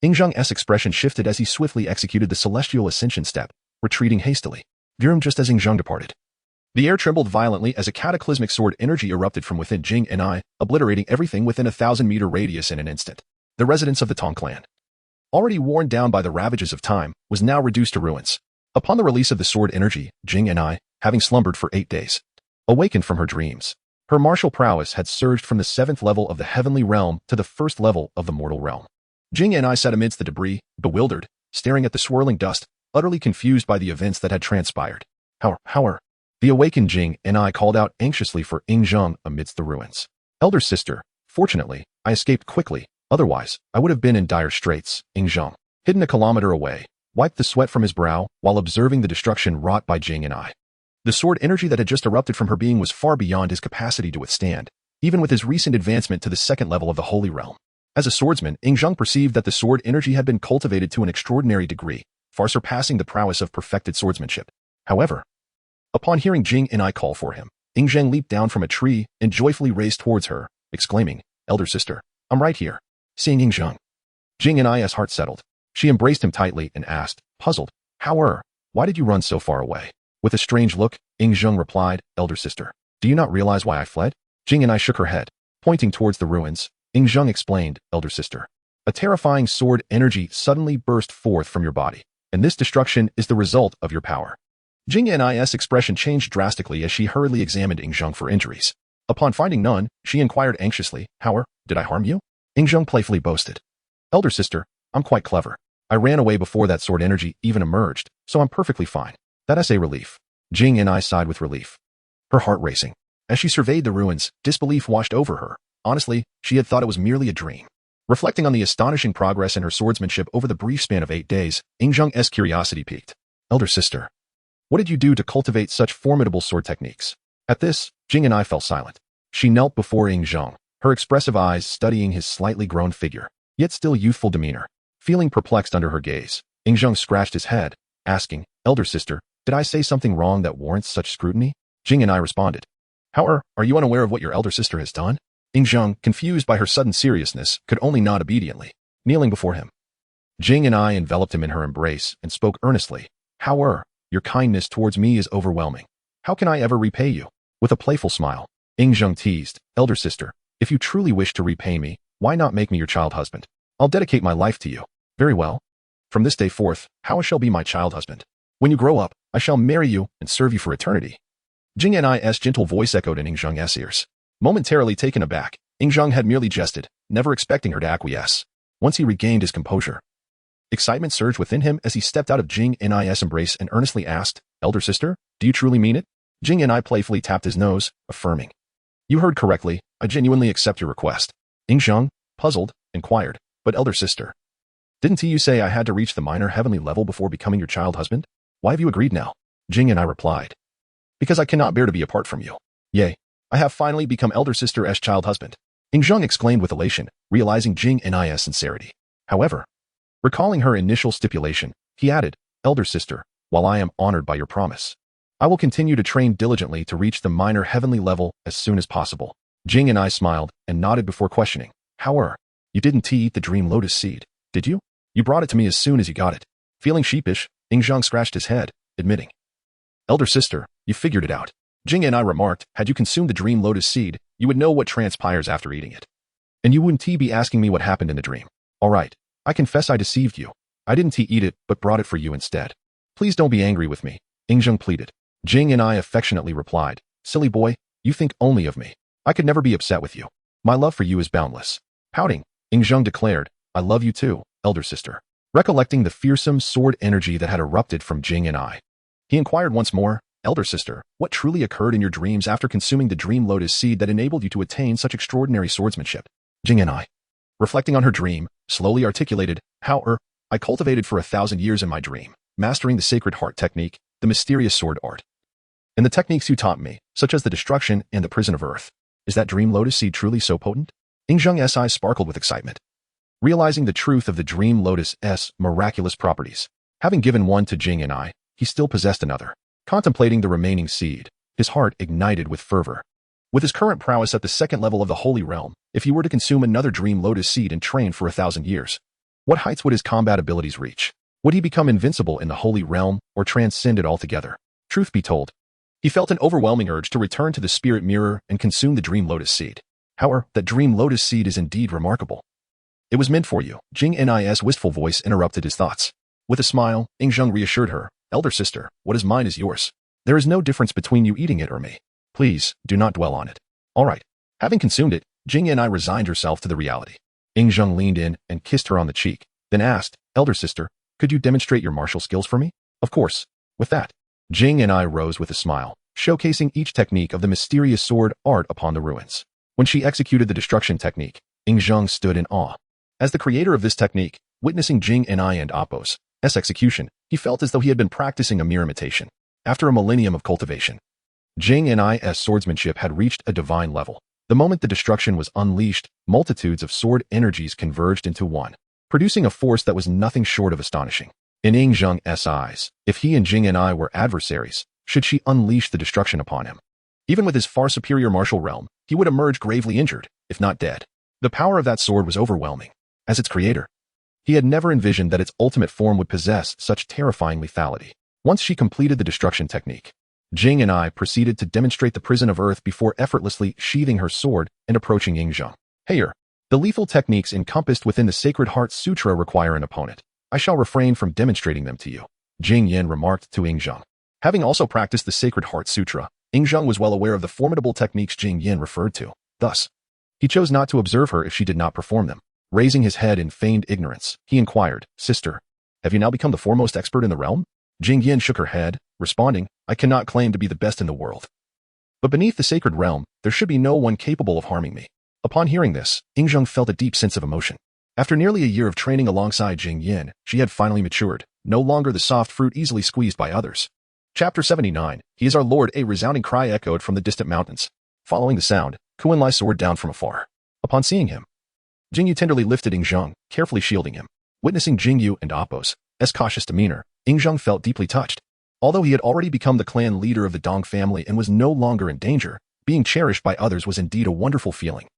Zheng's expression shifted as he swiftly executed the celestial ascension step, retreating hastily. Just as Zheng departed, the air trembled violently as a cataclysmic sword energy erupted from within Qin Shi, obliterating everything within a 1,000-meter radius in an instant. The residence of the Tong clan, already worn down by the ravages of time, was now reduced to ruins. Upon the release of the sword energy, Qin Shi, having slumbered for 8 days, awakened from her dreams. Her martial prowess had surged from the 7th level of the heavenly realm to the 1st level of the mortal realm. Qin Shi sat amidst the debris, bewildered, staring at the swirling dust, utterly confused by the events that had transpired. How? The awakened Qin Shi called out anxiously for Zheng amidst the ruins. "Elder sister, fortunately, I escaped quickly, otherwise, I would have been in dire straits." Zheng, hidden a kilometer away, wiped the sweat from his brow while observing the destruction wrought by Qin Shi. The sword energy that had just erupted from her being was far beyond his capacity to withstand, even with his recent advancement to the 2nd level of the Holy Realm. As a swordsman, Zheng perceived that the sword energy had been cultivated to an extraordinary degree, far surpassing the prowess of perfected swordsmanship. However, upon hearing Qin Shi call for him, Zheng leaped down from a tree and joyfully raced towards her, exclaiming, "Elder sister, I'm right here." Seeing Zheng, Qin Shi's heart settled. She embraced him tightly and asked, puzzled, why did you run so far away?" With a strange look, Zheng replied, "Elder sister, do you not realize why I fled?" Qin Shi shook her head. Pointing towards the ruins, Zheng explained, "Elder sister, a terrifying sword energy suddenly burst forth from your body, and this destruction is the result of your power." Qin Shi's expression changed drastically as she hurriedly examined Zheng for injuries. Upon finding none, she inquired anxiously, "Did I harm you?" Zheng playfully boasted, "Elder sister, I'm quite clever. I ran away before that sword energy even emerged, so I'm perfectly fine." That's a relief. Qin Shi sighed with relief, her heart racing. As she surveyed the ruins, disbelief washed over her. Honestly, she had thought it was merely a dream. Reflecting on the astonishing progress in her swordsmanship over the brief span of 8 days, Zheng's curiosity piqued. "Elder sister, what did you do to cultivate such formidable sword techniques?" At this, Qin Shi fell silent. She knelt before Zheng, her expressive eyes studying his slightly grown figure, yet still youthful demeanor. Feeling perplexed under her gaze, Zheng scratched his head, asking, "Elder sister, did I say something wrong that warrants such scrutiny?" Qin Shi responded, "Are you unaware of what your elder sister has done?" Zheng, confused by her sudden seriousness, could only nod obediently, kneeling before him. Qin Shi enveloped him in her embrace and spoke earnestly, "Your your kindness towards me is overwhelming. How can I ever repay you? With a playful smile, Zhang teased, elder sister, if you truly wish to repay me, why not make me your child husband? I'll dedicate my life to you. Very well. From this day forth, Hao shall be my child husband. When you grow up, I shall marry you and serve you for eternity. Jing Ni's gentle voice echoed in Zhang's ears. Momentarily taken aback, Zhang had merely jested, never expecting her to acquiesce. Once he regained his composure, excitement surged within him as he stepped out of Jing Ni's embrace and earnestly asked, elder sister, do you truly mean it? Jing Ni playfully tapped his nose, affirming. You heard correctly, I genuinely accept your request. Zhang, puzzled, inquired, but elder sister, didn't you say I had to reach the minor heavenly level before becoming your child husband? Why have you agreed now? Jing Ni replied. Because I cannot bear to be apart from you. Yea, I have finally become elder sister's child husband. Zhang exclaimed with elation, realizing Jing Ni's sincerity. However, recalling her initial stipulation, he added, elder sister, while I am honored by your promise, I will continue to train diligently to reach the minor heavenly level as soon as possible. Jing Ni smiled and nodded before questioning. However, you didn't eat the dream lotus seed, did you? You brought it to me as soon as you got it. Feeling sheepish, Zhang scratched his head, admitting. Elder sister, you figured it out. Jing Ni remarked, had you consumed the dream lotus seed, you would know what transpires after eating it. And you wouldn't be asking me what happened in the dream. All right, I confess I deceived you. I didn't eat it, but brought it for you instead. Please don't be angry with me, Zhang pleaded. Jing Ni affectionately replied, silly boy, you think only of me. I could never be upset with you. My love for you is boundless. Pouting, Zhang declared, I love you too, elder sister. Recollecting the fearsome sword energy that had erupted from Jing Ni, he inquired once more, elder sister, what truly occurred in your dreams after consuming the dream lotus seed that enabled you to attain such extraordinary swordsmanship? Jing Ni, reflecting on her dream, slowly articulated, I cultivated for 1,000 years in my dream, mastering the sacred heart technique, the mysterious sword art, and the techniques you taught me, such as the destruction and the prison of earth. Is that dream lotus seed truly so potent? Zhang's eyes sparkled with excitement. Realizing the truth of the dream lotus's miraculous properties, having given one to Jing Ni, he still possessed another. Contemplating the remaining seed, his heart ignited with fervor. With his current prowess at the second level of the Holy Realm, if he were to consume another dream lotus seed and train for 1,000 years, what heights would his combat abilities reach? Would he become invincible in the Holy Realm or transcend it altogether? Truth be told, he felt an overwhelming urge to return to the spirit mirror and consume the dream lotus seed. However, that dream lotus seed is indeed remarkable. It was meant for you. Jing Ni's wistful voice interrupted his thoughts. With a smile, Zhang reassured her, elder sister, what is mine is yours. There is no difference between you eating it or me. Please, do not dwell on it. All right. Having consumed it, Jing Ni resigned herself to the reality. Zhang leaned in and kissed her on the cheek, then asked, elder sister, could you demonstrate your martial skills for me? Of course. With that, Jing Ni rose with a smile, showcasing each technique of the mysterious sword art upon the ruins. When she executed the destruction technique, Zhang stood in awe. As the creator of this technique, witnessing Jing Ni and Appo's execution, he felt as though he had been practicing a mere imitation. After a millennium of cultivation, Jing Ni's swordsmanship had reached a divine level. The moment the destruction was unleashed, multitudes of sword energies converged into one, producing a force that was nothing short of astonishing. In Zhang's eyes, if he and Jing Ni were adversaries, should she unleash the destruction upon him? Even with his far superior martial realm, he would emerge gravely injured, if not dead. The power of that sword was overwhelming. As its creator, he had never envisioned that its ultimate form would possess such terrifying lethality. Once she completed the destruction technique, Jing Ni proceeded to demonstrate the prison of earth before effortlessly sheathing her sword and approaching Zhang. Here, the lethal techniques encompassed within the Sacred Heart Sutra require an opponent. I shall refrain from demonstrating them to you, Jing Yin remarked to Zhang. Having also practiced the Sacred Heart Sutra, Zhang was well aware of the formidable techniques Jing Yin referred to. Thus, he chose not to observe her if she did not perform them. Raising his head in feigned ignorance, he inquired, sister, have you now become the foremost expert in the realm? Jing Yin shook her head, responding, I cannot claim to be the best in the world. But beneath the sacred realm, there should be no one capable of harming me. Upon hearing this, Zhang felt a deep sense of emotion. After nearly a year of training alongside Jing Yin, she had finally matured, no longer the soft fruit easily squeezed by others. Chapter 79, He is our Lord. A resounding cry echoed from the distant mountains. Following the sound, Qin Shi soared down from afar. Upon seeing him, Jingyu tenderly lifted Zhang, carefully shielding him. Witnessing Jingyu and Appo's cautious demeanor, Zhang felt deeply touched. Although he had already become the clan leader of the Dong family and was no longer in danger, being cherished by others was indeed a wonderful feeling.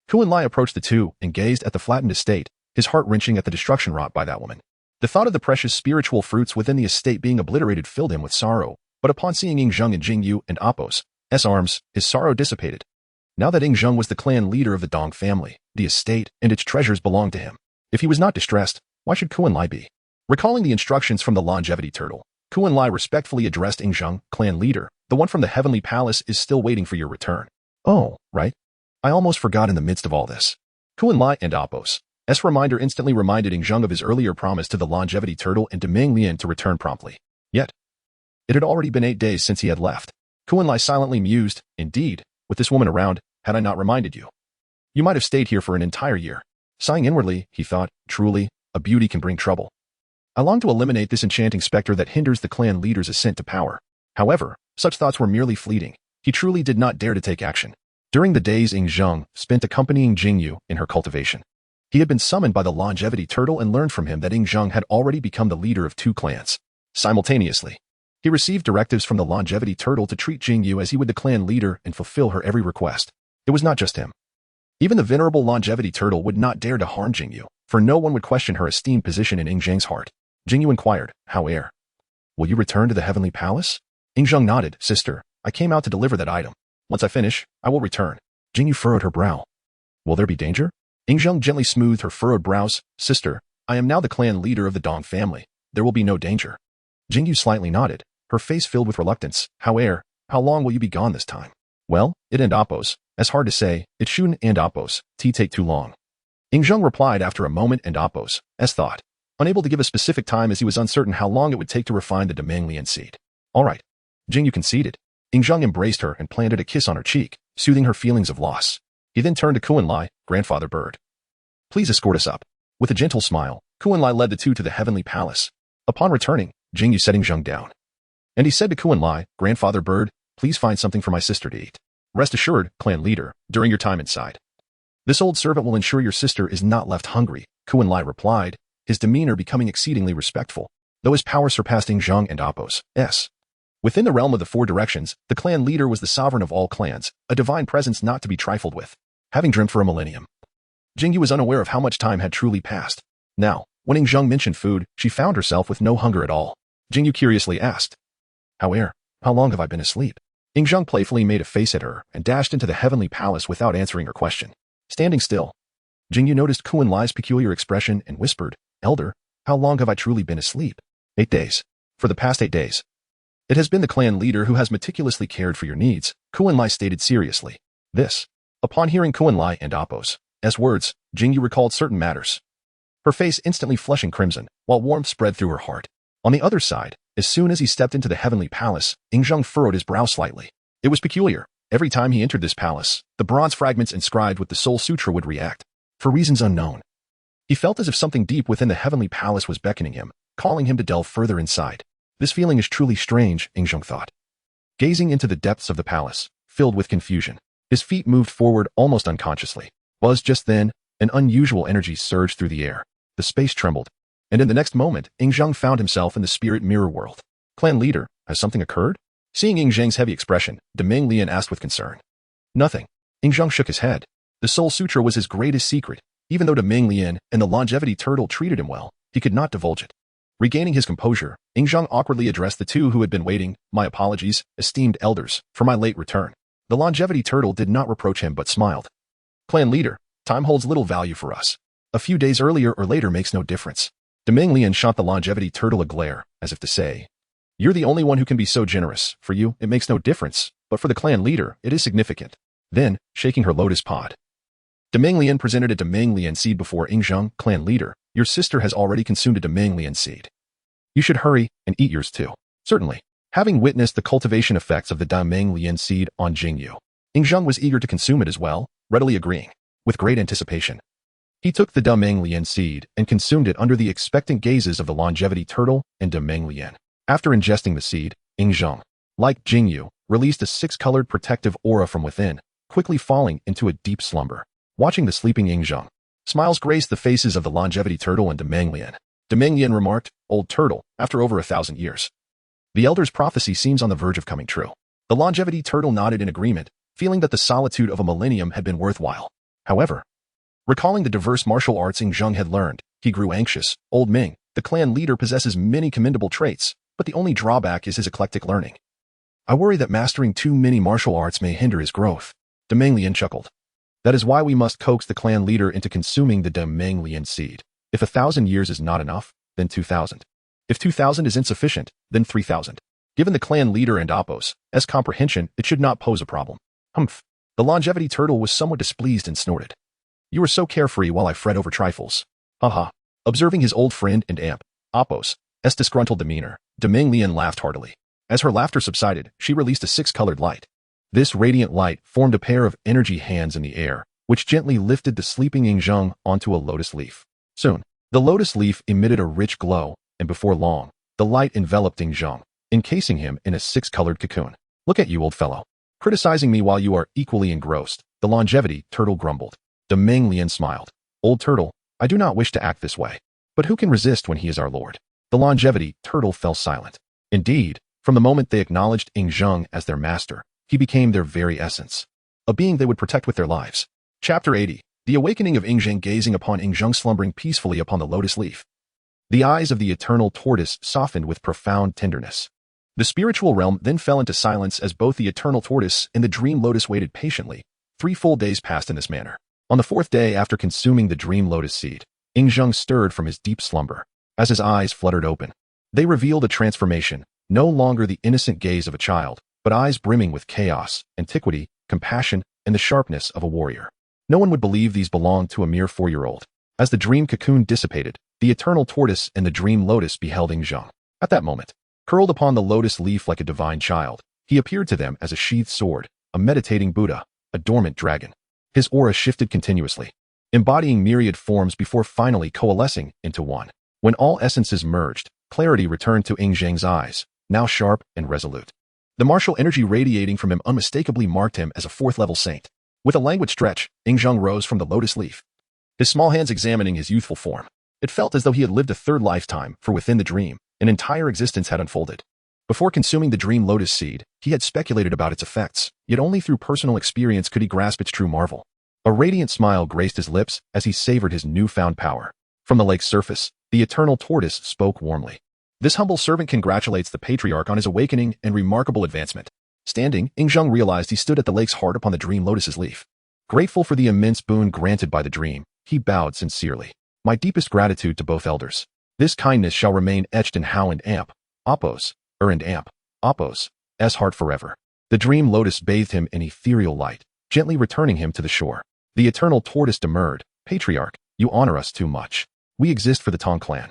Qin Shi approached the two and gazed at the flattened estate, his heart wrenching at the destruction wrought by that woman. The thought of the precious spiritual fruits within the estate being obliterated filled him with sorrow, but upon seeing Ying Zheng and Jing Yu and Apos' arms, his sorrow dissipated. Now that Ying Zheng was the clan leader of the Dong family, the estate and its treasures belonged to him. If he was not distressed, why should Qin Lai be? Recalling the instructions from the longevity turtle, Qin Lai respectfully addressed Ying Zheng, clan leader. The one from the heavenly palace is still waiting for your return. Oh, right. I almost forgot in the midst of all this. Qin Lai and Apos' reminder instantly reminded Ying Zheng of his earlier promise to the longevity turtle and to Meng Lian to return promptly. Yet, it had already been 8 days since he had left. Qin Lai silently mused, indeed, with this woman around, had I not reminded you? You might have stayed here for an entire year. Sighing inwardly, he thought, truly, a beauty can bring trouble. I long to eliminate this enchanting specter that hinders the clan leader's ascent to power. However, such thoughts were merely fleeting. He truly did not dare to take action. During the days Ying Zheng spent accompanying Jing Yu in her cultivation, he had been summoned by the longevity turtle and learned from him that Ying Zheng had already become the leader of 2 clans. Simultaneously, he received directives from the longevity turtle to treat Jing Yu as he would the clan leader and fulfill her every request. It was not just him. Even the venerable longevity turtle would not dare to harm Jing Yu, for no one would question her esteemed position in Ying Zheng's heart. Jing Yu inquired, how heir? Will you return to the heavenly palace? Ying Zheng nodded, sister, I came out to deliver that item. Once I finish, I will return. Jing Yu furrowed her brow. Will there be danger? Ying Zheng gently smoothed her furrowed brows. Sister, I am now the clan leader of the Dong family. There will be no danger. Jing Yu slightly nodded, her face filled with reluctance. How heir? How long will you be gone this time? Well, it and Apos, as hard to say, it shouldn't and Apos, take too long. Ying Zheng replied after a moment and Apos, thought, unable to give a specific time as he was uncertain how long it would take to refine the Meng Lian seed. All right. Jing Yu conceded. Ying Zheng embraced her and planted a kiss on her cheek, soothing her feelings of loss. He then turned to Qin Lai, grandfather bird. Please escort us up. With a gentle smile, Qin Lai led the two to the heavenly palace. Upon returning, Jing Yu set Ying Zheng down. And he said to Qin Lai, grandfather bird, please find something for my sister to eat. Rest assured, clan leader, during your time inside. This old servant will ensure your sister is not left hungry, Qin Lai replied, his demeanor becoming exceedingly respectful, though his power surpassed Ying Zheng and Apos'. Within the realm of the 4 directions, the clan leader was the sovereign of all clans, a divine presence not to be trifled with. Having dreamt for a millennium, Jing Yu was unaware of how much time had truly passed. Now, when Ying Zheng mentioned food, she found herself with no hunger at all. Jing Yu curiously asked, how long have I been asleep? Ying Zheng playfully made a face at her and dashed into the heavenly palace without answering her question. Standing still, Jing Yu noticed Qin Lai's peculiar expression and whispered, Elder, how long have I truly been asleep? 8 days. For the past 8 days. It has been the clan leader who has meticulously cared for your needs, Qin Lai stated seriously. This. Upon hearing Qin Lai and Apos' words, Jing Yu recalled certain matters. Her face instantly flushing crimson, while warmth spread through her heart. On the other side, as soon as he stepped into the heavenly palace, Ying Zheng furrowed his brow slightly. It was peculiar. Every time he entered this palace, the bronze fragments inscribed with the Soul Sutra would react. For reasons unknown. He felt as if something deep within the heavenly palace was beckoning him, calling him to delve further inside. This feeling is truly strange, Ying Zheng thought. Gazing into the depths of the palace, filled with confusion, his feet moved forward almost unconsciously. Just then, an unusual energy surged through the air. The space trembled, and in the next moment, Ying Zheng found himself in the spirit mirror world. Clan leader, has something occurred? Seeing Ying Zheng's heavy expression, Meng Lian asked with concern. Nothing. Ying Zheng shook his head. The Soul Sutra was his greatest secret. Even though Meng Lian and the longevity turtle treated him well, he could not divulge it. Regaining his composure, Ying Zheng awkwardly addressed the two who had been waiting. My apologies, esteemed elders, for my late return. The longevity turtle did not reproach him but smiled. Clan leader, time holds little value for us. A few days earlier or later makes no difference. Meng Lian shot the longevity turtle a glare, as if to say, you're the only one who can be so generous. For you, it makes no difference, but for the clan leader, it is significant. Then, shaking her lotus pod, Meng Lian presented a Meng Lian seed before Ying Zheng, clan leader. Your sister has already consumed a Meng Lian seed. You should hurry and eat yours too. Certainly. Having witnessed the cultivation effects of the Meng Lian seed on Jing Yu, Ying Zheng was eager to consume it as well, readily agreeing. With great anticipation, he took the Meng Lian seed and consumed it under the expectant gazes of the longevity turtle and Meng Lian. After ingesting the seed, Ying Zheng, like Jing Yu, released a 6-colored protective aura from within, quickly falling into a deep slumber. Watching the sleeping Ying Zheng, smiles graced the faces of the longevity turtle and Meng Lian. Meng Lian remarked, old turtle, after over 1,000 years. The elder's prophecy seems on the verge of coming true. The longevity turtle nodded in agreement, feeling that the solitude of a millennium had been worthwhile. However, recalling the diverse martial arts Ying Zheng had learned, he grew anxious. Old Ming, The clan leader possesses many commendable traits, but the only drawback is his eclectic learning. I worry that mastering too many martial arts may hinder his growth. Demang Lian chuckled. That is why we must coax the clan leader into consuming the Demang Lian seed. If 1,000 years is not enough, then 2,000. If 2,000 is insufficient, then 3,000. Given the clan leader and Appos' comprehension, it should not pose a problem. Humph. The longevity turtle was somewhat displeased and snorted. You were so carefree while I fret over trifles. Haha. Observing his old friend and Appos' disgruntled demeanor, Demang Lian laughed heartily. As her laughter subsided, she released a six-colored light. This radiant light formed a pair of energy hands in the air, which gently lifted the sleeping Yingzheng onto a lotus leaf. Soon, the lotus leaf emitted a rich glow, and before long, the light enveloped Yingzheng, encasing him in a six-colored cocoon. Look at you, old fellow. Criticizing me while you are equally engrossed, the longevity turtle grumbled. Demang Lian smiled. Old turtle, I do not wish to act this way. But who can resist when he is our lord? The longevity turtle fell silent. Indeed, from the moment they acknowledged Yingzheng as their master, he became their very essence. A being they would protect with their lives. Chapter 80. The awakening of Yingzheng gazing upon Yingzheng slumbering peacefully upon the lotus leaf. The eyes of the eternal tortoise softened with profound tenderness. The spiritual realm then fell into silence as both the eternal tortoise and the dream lotus waited patiently. 3 full days passed in this manner. On the 4th day after consuming the dream lotus seed, Yingzheng stirred from his deep slumber. As his eyes fluttered open, they revealed a transformation, no longer the innocent gaze of a child, but eyes brimming with chaos, antiquity, compassion, and the sharpness of a warrior. No one would believe these belonged to a mere 4-year-old. As the dream cocoon dissipated, the eternal tortoise and the dream lotus beheld Yingzheng. At that moment, curled upon the lotus leaf like a divine child, he appeared to them as a sheathed sword, a meditating Buddha, a dormant dragon. His aura shifted continuously, embodying myriad forms before finally coalescing into one. When all essences merged, clarity returned to Yingzheng's eyes, now sharp and resolute. The martial energy radiating from him unmistakably marked him as a 4th-level saint. With a languid stretch, Yingzheng rose from the lotus leaf, his small hands examining his youthful form. It felt as though he had lived a 3rd lifetime, for within the dream, an entire existence had unfolded. Before consuming the dream lotus seed, he had speculated about its effects, yet only through personal experience could he grasp its true marvel. A radiant smile graced his lips as he savored his newfound power. From the lake's surface, the eternal tortoise spoke warmly. This humble servant congratulates the patriarch on his awakening and remarkable advancement. Standing, Yingzheng realized he stood at the lake's heart upon the dream lotus's leaf. Grateful for the immense boon granted by the dream, he bowed sincerely. My deepest gratitude to both elders. This kindness shall remain etched in Hao and Appos' heart forever. The dream lotus bathed him in ethereal light, gently returning him to the shore. The eternal tortoise demurred, Patriarch, you honor us too much. We exist for the Tong clan,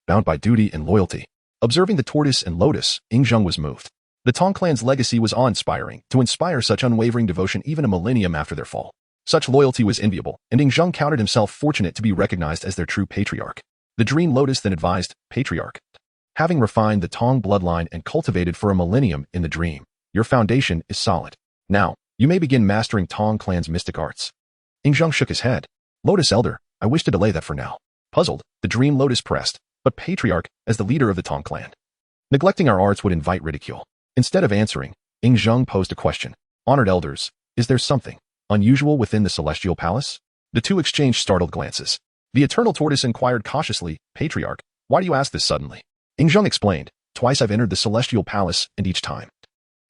bound by duty and loyalty. Observing the tortoise and lotus, Yingzheng was moved. The Tong clan's legacy was awe-inspiring, to inspire such unwavering devotion even a millennium after their fall. Such loyalty was enviable, and Yingzheng counted himself fortunate to be recognized as their true patriarch. The dream lotus then advised, Patriarch, having refined the Tong bloodline and cultivated for a millennium in the dream, your foundation is solid. Now, you may begin mastering Tong clan's mystic arts. Yingzheng shook his head. Lotus Elder, I wish to delay that for now. Puzzled, the dream lotus pressed, but Patriarch, as the leader of the Tong clan. Neglecting our arts would invite ridicule. Instead of answering, Yingzheng posed a question. Honored elders, is there something unusual within the celestial palace? The two exchanged startled glances. The eternal tortoise inquired cautiously, Patriarch, why do you ask this suddenly? Yingzheng explained, twice I've entered the celestial palace, and each time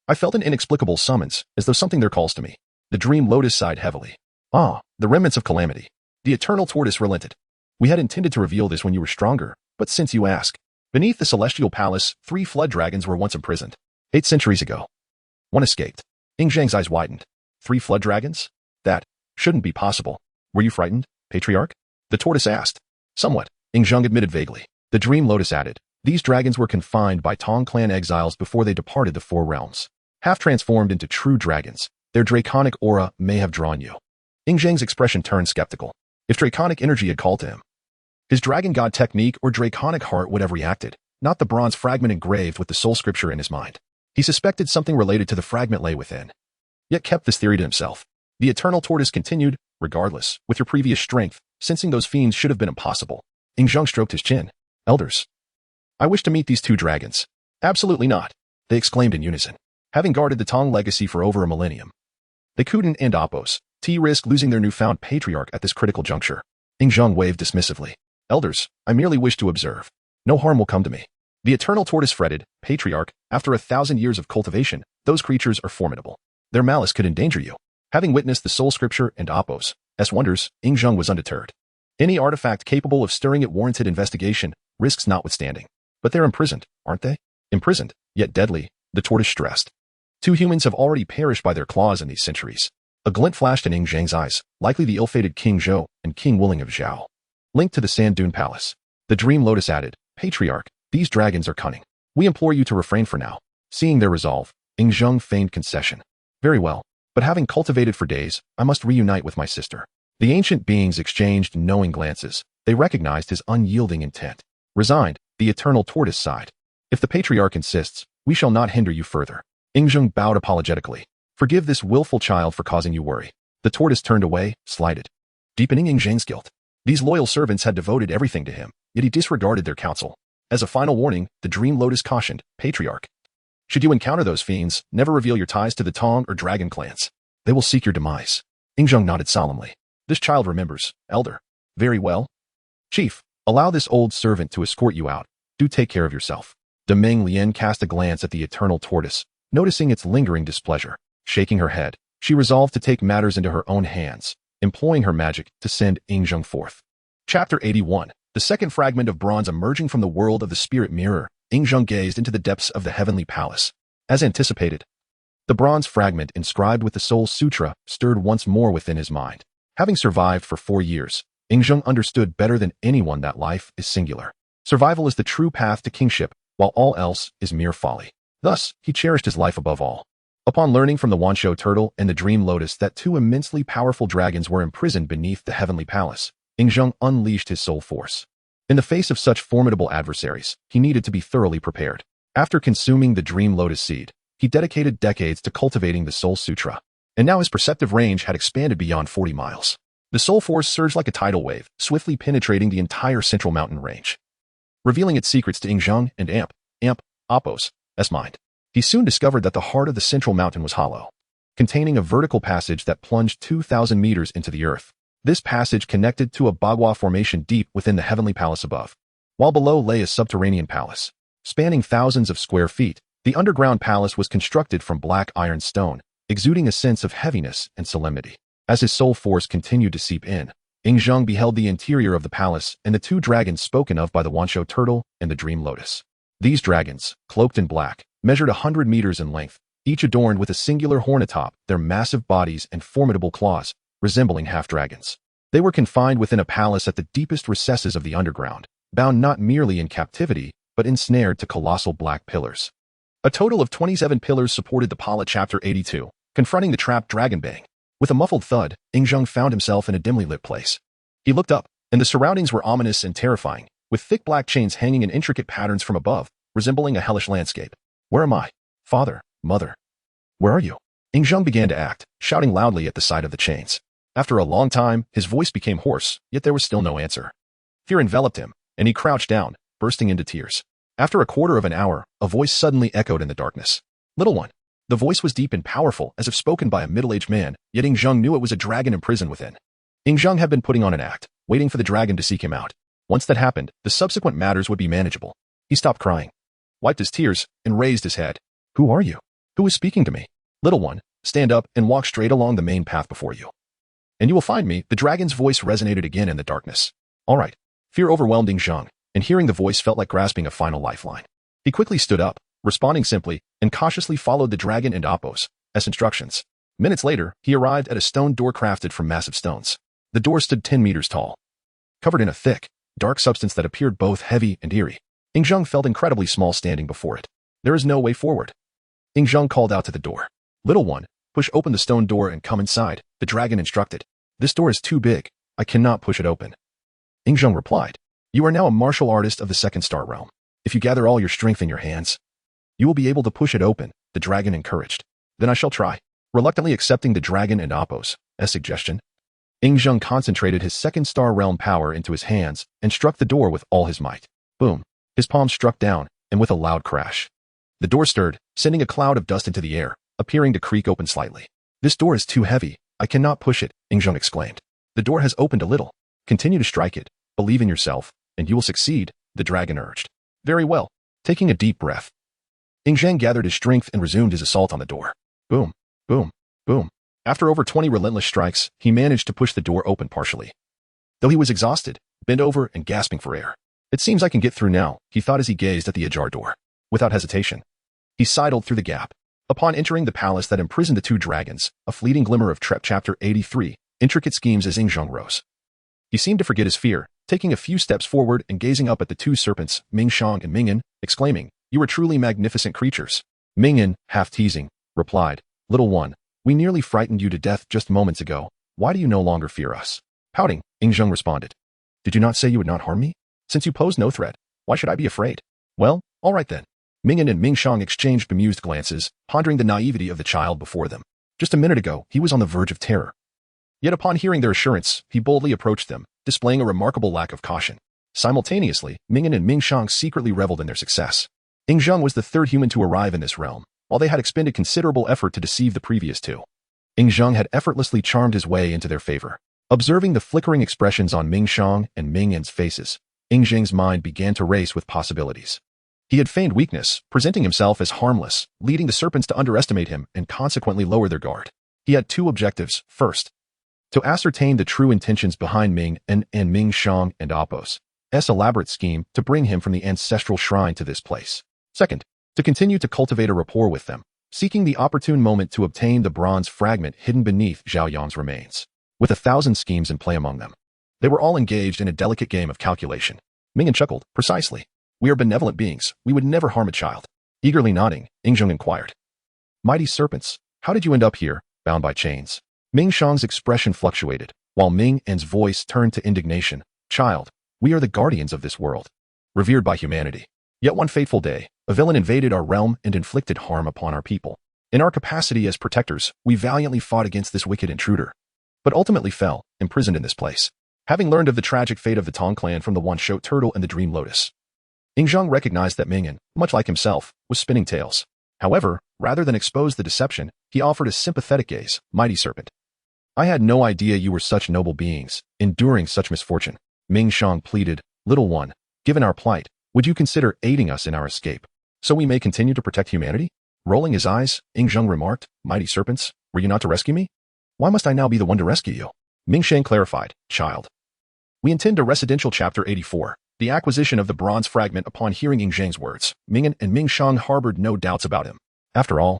I felt an inexplicable summons, as though something there calls to me. The dream lotus sighed heavily. Ah, the remnants of calamity. The eternal tortoise relented. We had intended to reveal this when you were stronger, but since you ask, beneath the celestial palace, 3 flood dragons were once imprisoned. 8 centuries ago. One escaped. Yingzheng's eyes widened. 3 flood dragons? That shouldn't be possible. Were you frightened, Patriarch? The tortoise asked. Somewhat, Yingzheng admitted vaguely. The dream lotus added. These dragons were confined by Tong clan exiles before they departed the 4 realms. Half transformed into true dragons, their draconic aura may have drawn you. Yingzheng's expression turned skeptical. If draconic energy had called to him, his dragon god technique or draconic heart would have reacted, not the bronze fragment engraved with the soul scripture in his mind. He suspected something related to the fragment lay within, yet kept this theory to himself. The eternal tortoise continued, regardless, with your previous strength, sensing those fiends should have been impossible. Yingzheng stroked his chin. Elders, I wish to meet these 2 dragons. Absolutely not, they exclaimed in unison. Having guarded the Tong legacy for over a millennium, they couldn't and Appos' risk losing their newfound patriarch at this critical juncture. Yingzheng waved dismissively. Elders, I merely wish to observe. No harm will come to me. The eternal tortoise fretted, Patriarch, after 1,000 years of cultivation, those creatures are formidable. Their malice could endanger you. Having witnessed the soul scripture and Apo's wonders, Ying was undeterred. Any artifact capable of stirring it warranted investigation, risks notwithstanding. But they're imprisoned, aren't they? Imprisoned, yet deadly, the tortoise stressed. 2 humans have already perished by their claws in these centuries. A glint flashed in Ying eyes, likely the ill-fated King Zhou and King Wuling of Zhao. Linked to the Sand Dune Palace. The Dream Lotus added, Patriarch, these dragons are cunning. We implore you to refrain for now. Seeing their resolve, Ying feigned concession. Very well, but having cultivated for days, I must reunite with my sister. The ancient beings exchanged knowing glances. They recognized his unyielding intent. Resigned, the eternal tortoise sighed. If the Patriarch insists, we shall not hinder you further. Ying bowed apologetically. Forgive this willful child for causing you worry. The tortoise turned away, slighted, deepening Ying's guilt. These loyal servants had devoted everything to him, yet he disregarded their counsel. As a final warning, the Dream Lotus cautioned, Patriarch, should you encounter those fiends, never reveal your ties to the Tong or Dragon clans. They will seek your demise. Ying nodded solemnly. This child remembers, Elder. Very well. Chief, allow this old servant to escort you out. Do take care of yourself. Demeng Lian cast a glance at the eternal tortoise, noticing its lingering displeasure. Shaking her head, she resolved to take matters into her own hands, employing her magic to send Ying forth. Chapter 81. The second fragment of bronze emerging from the world of the spirit mirror, Ying gazed into the depths of the heavenly palace. As anticipated, the bronze fragment inscribed with the Soul Sutra stirred once more within his mind. Having survived for 4 years, Ying understood better than anyone that life is singular. Survival is the true path to kingship, while all else is mere folly. Thus, he cherished his life above all. Upon learning from the Wanshou turtle and the Dream Lotus that 2 immensely powerful dragons were imprisoned beneath the heavenly palace, Ying unleashed his soul force. In the face of such formidable adversaries, he needed to be thoroughly prepared. After consuming the Dream Lotus seed, he dedicated decades to cultivating the Soul Sutra, and now his perceptive range had expanded beyond 40 miles. The soul force surged like a tidal wave, swiftly penetrating the entire central mountain range, revealing its secrets to Ying and Apo's mind. He soon discovered that the heart of the central mountain was hollow, containing a vertical passage that plunged 2,000 meters into the earth. This passage connected to a bagua formation deep within the heavenly palace above, while below lay a subterranean palace. Spanning thousands of square feet, the underground palace was constructed from black iron stone, exuding a sense of heaviness and solemnity. As his soul force continued to seep in, Ying beheld the interior of the palace and the 2 dragons spoken of by the Wanshou turtle and the Dream Lotus. These dragons, cloaked in black, measured 100 meters in length, each adorned with a singular horn atop their massive bodies and formidable claws, resembling half-dragons. They were confined within a palace at the deepest recesses of the underground, bound not merely in captivity, but ensnared to colossal black pillars. A total of 27 pillars supported the Pala Chapter 82, confronting the trapped dragon bang. With a muffled thud, Ying found himself in a dimly lit place. He looked up, and the surroundings were ominous and terrifying, with thick black chains hanging in intricate patterns from above, resembling a hellish landscape. Where am I? Father, mother. Where are you? Ying began to act, shouting loudly at the sight of the chains. After a long time, his voice became hoarse, yet there was still no answer. Fear enveloped him, and he crouched down, bursting into tears. After a quarter of an hour, a voice suddenly echoed in the darkness. Little one. The voice was deep and powerful, as if spoken by a middle-aged man, yet Ying knew it was a dragon imprisoned within. Ying had been putting on an act, waiting for the dragon to seek him out. Once that happened, the subsequent matters would be manageable. He stopped crying, wiped his tears, and raised his head. Who are you? Who is speaking to me? Little one, stand up and walk straight along the main path before you. And you will find me. The dragon's voice resonated again in the darkness. All right. Fear overwhelmed Ying, and hearing the voice felt like grasping a final lifeline. He quickly stood up, responding simply, and cautiously followed the dragon and Apo's instructions. Minutes later, he arrived at a stone door crafted from massive stones. The door stood 10 meters tall, covered in a thick, dark substance that appeared both heavy and eerie. Ying felt incredibly small standing before it. There is no way forward. Ying called out to the door. Little one, push open the stone door and come inside, the dragon instructed. This door is too big. I cannot push it open. Ying replied. You are now a martial artist of the second star realm. If you gather all your strength in your hands, you will be able to push it open, the dragon encouraged. Then I shall try. Reluctantly accepting the dragon and Apo's suggestion, Ying concentrated his second star realm power into his hands and struck the door with all his might. Boom. His palm struck down, and with a loud crash, the door stirred, sending a cloud of dust into the air, appearing to creak open slightly. This door is too heavy. I cannot push it, Ying exclaimed. The door has opened a little. Continue to strike it. Believe in yourself, and you will succeed, the dragon urged. Very well. Taking a deep breath, Ing Zhang gathered his strength and resumed his assault on the door. Boom, boom, boom. After over 20 relentless strikes, he managed to push the door open partially. Though he was exhausted, bent over and gasping for air. It seems I can get through now, he thought as he gazed at the ajar door. Without hesitation, he sidled through the gap. Upon entering the palace that imprisoned the two dragons, a fleeting glimmer of Chapter 83, intricate schemes as Ing Zhang rose. He seemed to forget his fear, taking a few steps forward and gazing up at the two serpents, Ming Shang and Mingyan, exclaiming, "You are truly magnificent creatures." Mingyan, half teasing, replied, "Little one, we nearly frightened you to death just moments ago. Why do you no longer fear us?" Pouting, Ing Zhang responded, "Did you not say you would not harm me? Since you pose no threat, why should I be afraid?" "Well, all right then." Mingyan and Ming Shang exchanged bemused glances, pondering the naivety of the child before them. Just a minute ago, he was on the verge of terror. Yet upon hearing their assurance, he boldly approached them, displaying a remarkable lack of caution. Simultaneously, Mingyan and Ming Shang secretly reveled in their success. Ing Zhang was the third human to arrive in this realm, while they had expended considerable effort to deceive the previous two. Ing Zhang had effortlessly charmed his way into their favor. Observing the flickering expressions on Ming Shang and Ming Yan's faces, Ing Zhang's mind began to race with possibilities. He had feigned weakness, presenting himself as harmless, leading the serpents to underestimate him and consequently lower their guard. He had two objectives. First, to ascertain the true intentions behind Ming and Ming Shang and Apos' elaborate scheme to bring him from the ancestral shrine to this place. Second, to continue to cultivate a rapport with them, seeking the opportune moment to obtain the bronze fragment hidden beneath Zhao Yang's remains. With 1,000 schemes in play among them, they were all engaged in a delicate game of calculation. Mingyan chuckled, "Precisely. We are benevolent beings. We would never harm a child." Eagerly nodding, Ing Zhang inquired, "Mighty serpents, how did you end up here, bound by chains?" Ming Shang's expression fluctuated, while Ming Yan's voice turned to indignation. "Child, we are the guardians of this world, revered by humanity. Yet one fateful day, a villain invaded our realm and inflicted harm upon our people. In our capacity as protectors, we valiantly fought against this wicked intruder, but ultimately fell, imprisoned in this place." Having learned of the tragic fate of the Tong clan from the one-shot turtle and the dream lotus, Ing Zhang recognized that Mingyan, much like himself, was spinning tales. However, rather than expose the deception, he offered a sympathetic gaze. "Mighty serpent, I had no idea you were such noble beings, enduring such misfortune." Ming Shang pleaded, "Little one, given our plight, would you consider aiding us in our escape, so we may continue to protect humanity?" Rolling his eyes, Ing Zhang remarked, "Mighty serpents, were you not to rescue me? Why must I now be the one to rescue you?" Ming Shang clarified, "Child, we intend to residential Chapter 84, the acquisition of the bronze fragment." Upon hearing Ing Zhang's words, Mingyan and Ming Shang harbored no doubts about him. After all,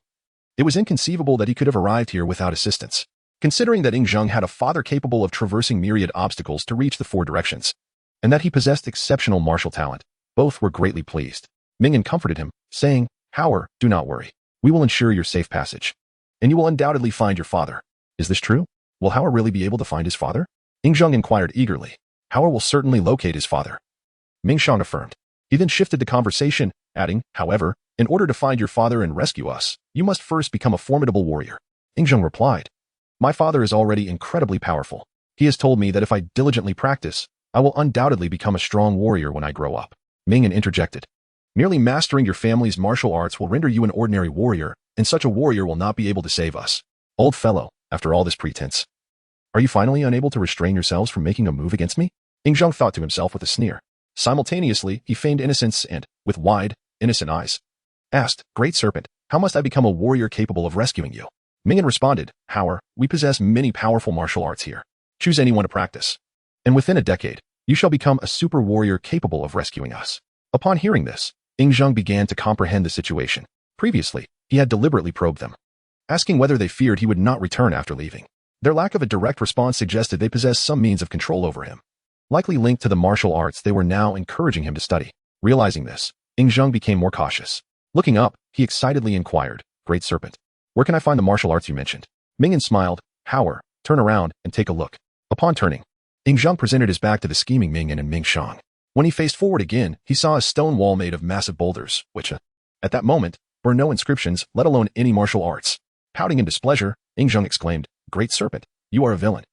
it was inconceivable that he could have arrived here without assistance. Considering that Ing Zhang had a father capable of traversing myriad obstacles to reach the four directions, and that he possessed exceptional martial talent, both were greatly pleased. Mingyan comforted him, saying, "Howard, do not worry. We will ensure your safe passage, and you will undoubtedly find your father." "Is this true? Will Howard really be able to find his father?" Ing Zhang inquired eagerly. "Howard will certainly locate his father," Ming Shang affirmed. He then shifted the conversation, adding, "However, in order to find your father and rescue us, you must first become a formidable warrior." Ing Zhang replied, "My father is already incredibly powerful. He has told me that if I diligently practice, I will undoubtedly become a strong warrior when I grow up." Mingyan interjected, "Merely mastering your family's martial arts will render you an ordinary warrior, and such a warrior will not be able to save us." "Old fellow, after all this pretense, are you finally unable to restrain yourselves from making a move against me?" Ing Zhang thought to himself with a sneer. Simultaneously, he feigned innocence and, with wide, innocent eyes, asked, "Great serpent, how must I become a warrior capable of rescuing you?" Mingyan responded, "Howard, we possess many powerful martial arts here. Choose anyone to practice, and within a decade, you shall become a super warrior capable of rescuing us." Upon hearing this, Ing Zhang began to comprehend the situation. Previously, he had deliberately probed them, asking whether they feared he would not return after leaving. Their lack of a direct response suggested they possessed some means of control over him, likely linked to the martial arts they were now encouraging him to study. Realizing this, Ing Zhang became more cautious. Looking up, he excitedly inquired, "Great serpent, where can I find the martial arts you mentioned?" Mingyan smiled, "Howard, turn around and take a look." Upon turning, Ing Zhang presented his back to the scheming Mingyan and Ming Shang. When he faced forward again, he saw a stone wall made of massive boulders, which, at that moment, bore no inscriptions, let alone any martial arts. Pouting in displeasure, Ing Zhang exclaimed, "Great serpent, you are a villain.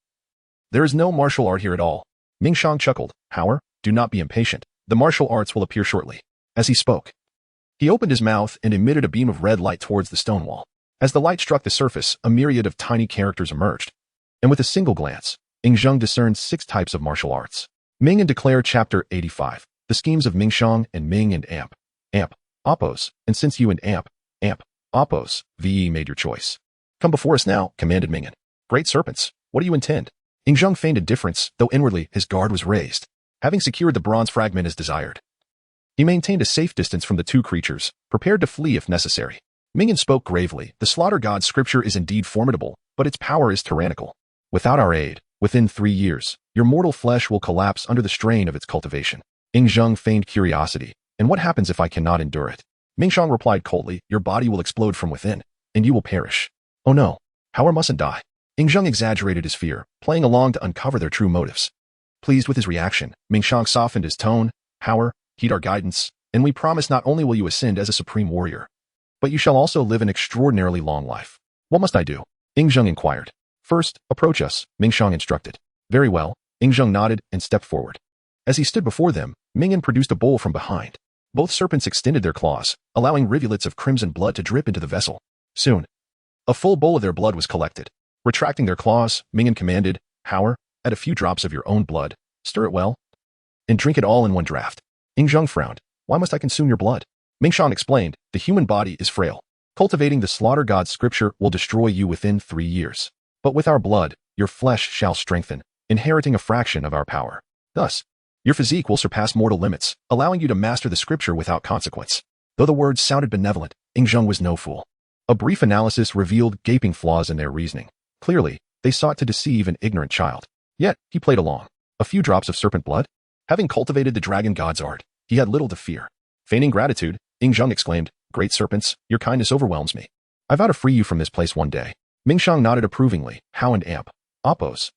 There is no martial art here at all." Ming Shang chuckled, "Howard, do not be impatient. The martial arts will appear shortly." As he spoke, he opened his mouth and emitted a beam of red light towards the stone wall. As the light struck the surface, a myriad of tiny characters emerged, and with a single glance, Ing Zhang discerned 6 types of martial arts. Mingyan declared Chapter 85, the the schemes of Mingxiang and Ming and Amp, Oppos, and since you and Amp, Oppos, VE made your choice. Come before us now, commanded Mingen. Great serpents, what do you intend? Yingzheng feigned indifference, though inwardly his guard was raised. Having secured the bronze fragment as desired, he maintained a safe distance from the two creatures, prepared to flee if necessary. Mingen spoke gravely, the slaughter god's scripture is indeed formidable, but its power is tyrannical. Without our aid, within 3 years, your mortal flesh will collapse under the strain of its cultivation. Yingzheng feigned curiosity. And what happens if I cannot endure it? Mingxiang replied coldly, your body will explode from within, and you will perish. Oh no, Howard mustn't die. Yingzheng exaggerated his fear, playing along to uncover their true motives. Pleased with his reaction, Mingxiang softened his tone. Howard, heed our guidance, and we promise not only will you ascend as a supreme warrior, but you shall also live an extraordinarily long life. What must I do? Yingzheng inquired. First, approach us, Mingxiang instructed. Very well, Yingzheng nodded and stepped forward. As he stood before them, Mingen produced a bowl from behind. Both serpents extended their claws, allowing rivulets of crimson blood to drip into the vessel. Soon, a full bowl of their blood was collected. Retracting their claws, Mingen commanded, Howard, add a few drops of your own blood, stir it well, and drink it all in one draught. Yingzheng frowned. Why must I consume your blood? Mingxiang explained, the human body is frail. Cultivating the slaughter god's scripture will destroy you within 3 years. But with our blood, your flesh shall strengthen, inheriting a fraction of our power. Thus, your physique will surpass mortal limits, allowing you to master the scripture without consequence. Though the words sounded benevolent, Yingzheng was no fool. A brief analysis revealed gaping flaws in their reasoning. Clearly, they sought to deceive an ignorant child. Yet, he played along. A few drops of serpent blood? Having cultivated the dragon god's art, he had little to fear. Feigning gratitude, Yingzheng exclaimed, Great serpents, your kindness overwhelms me. I vow to free you from this place one day. Mingxiang nodded approvingly. How and Amp, Oppos.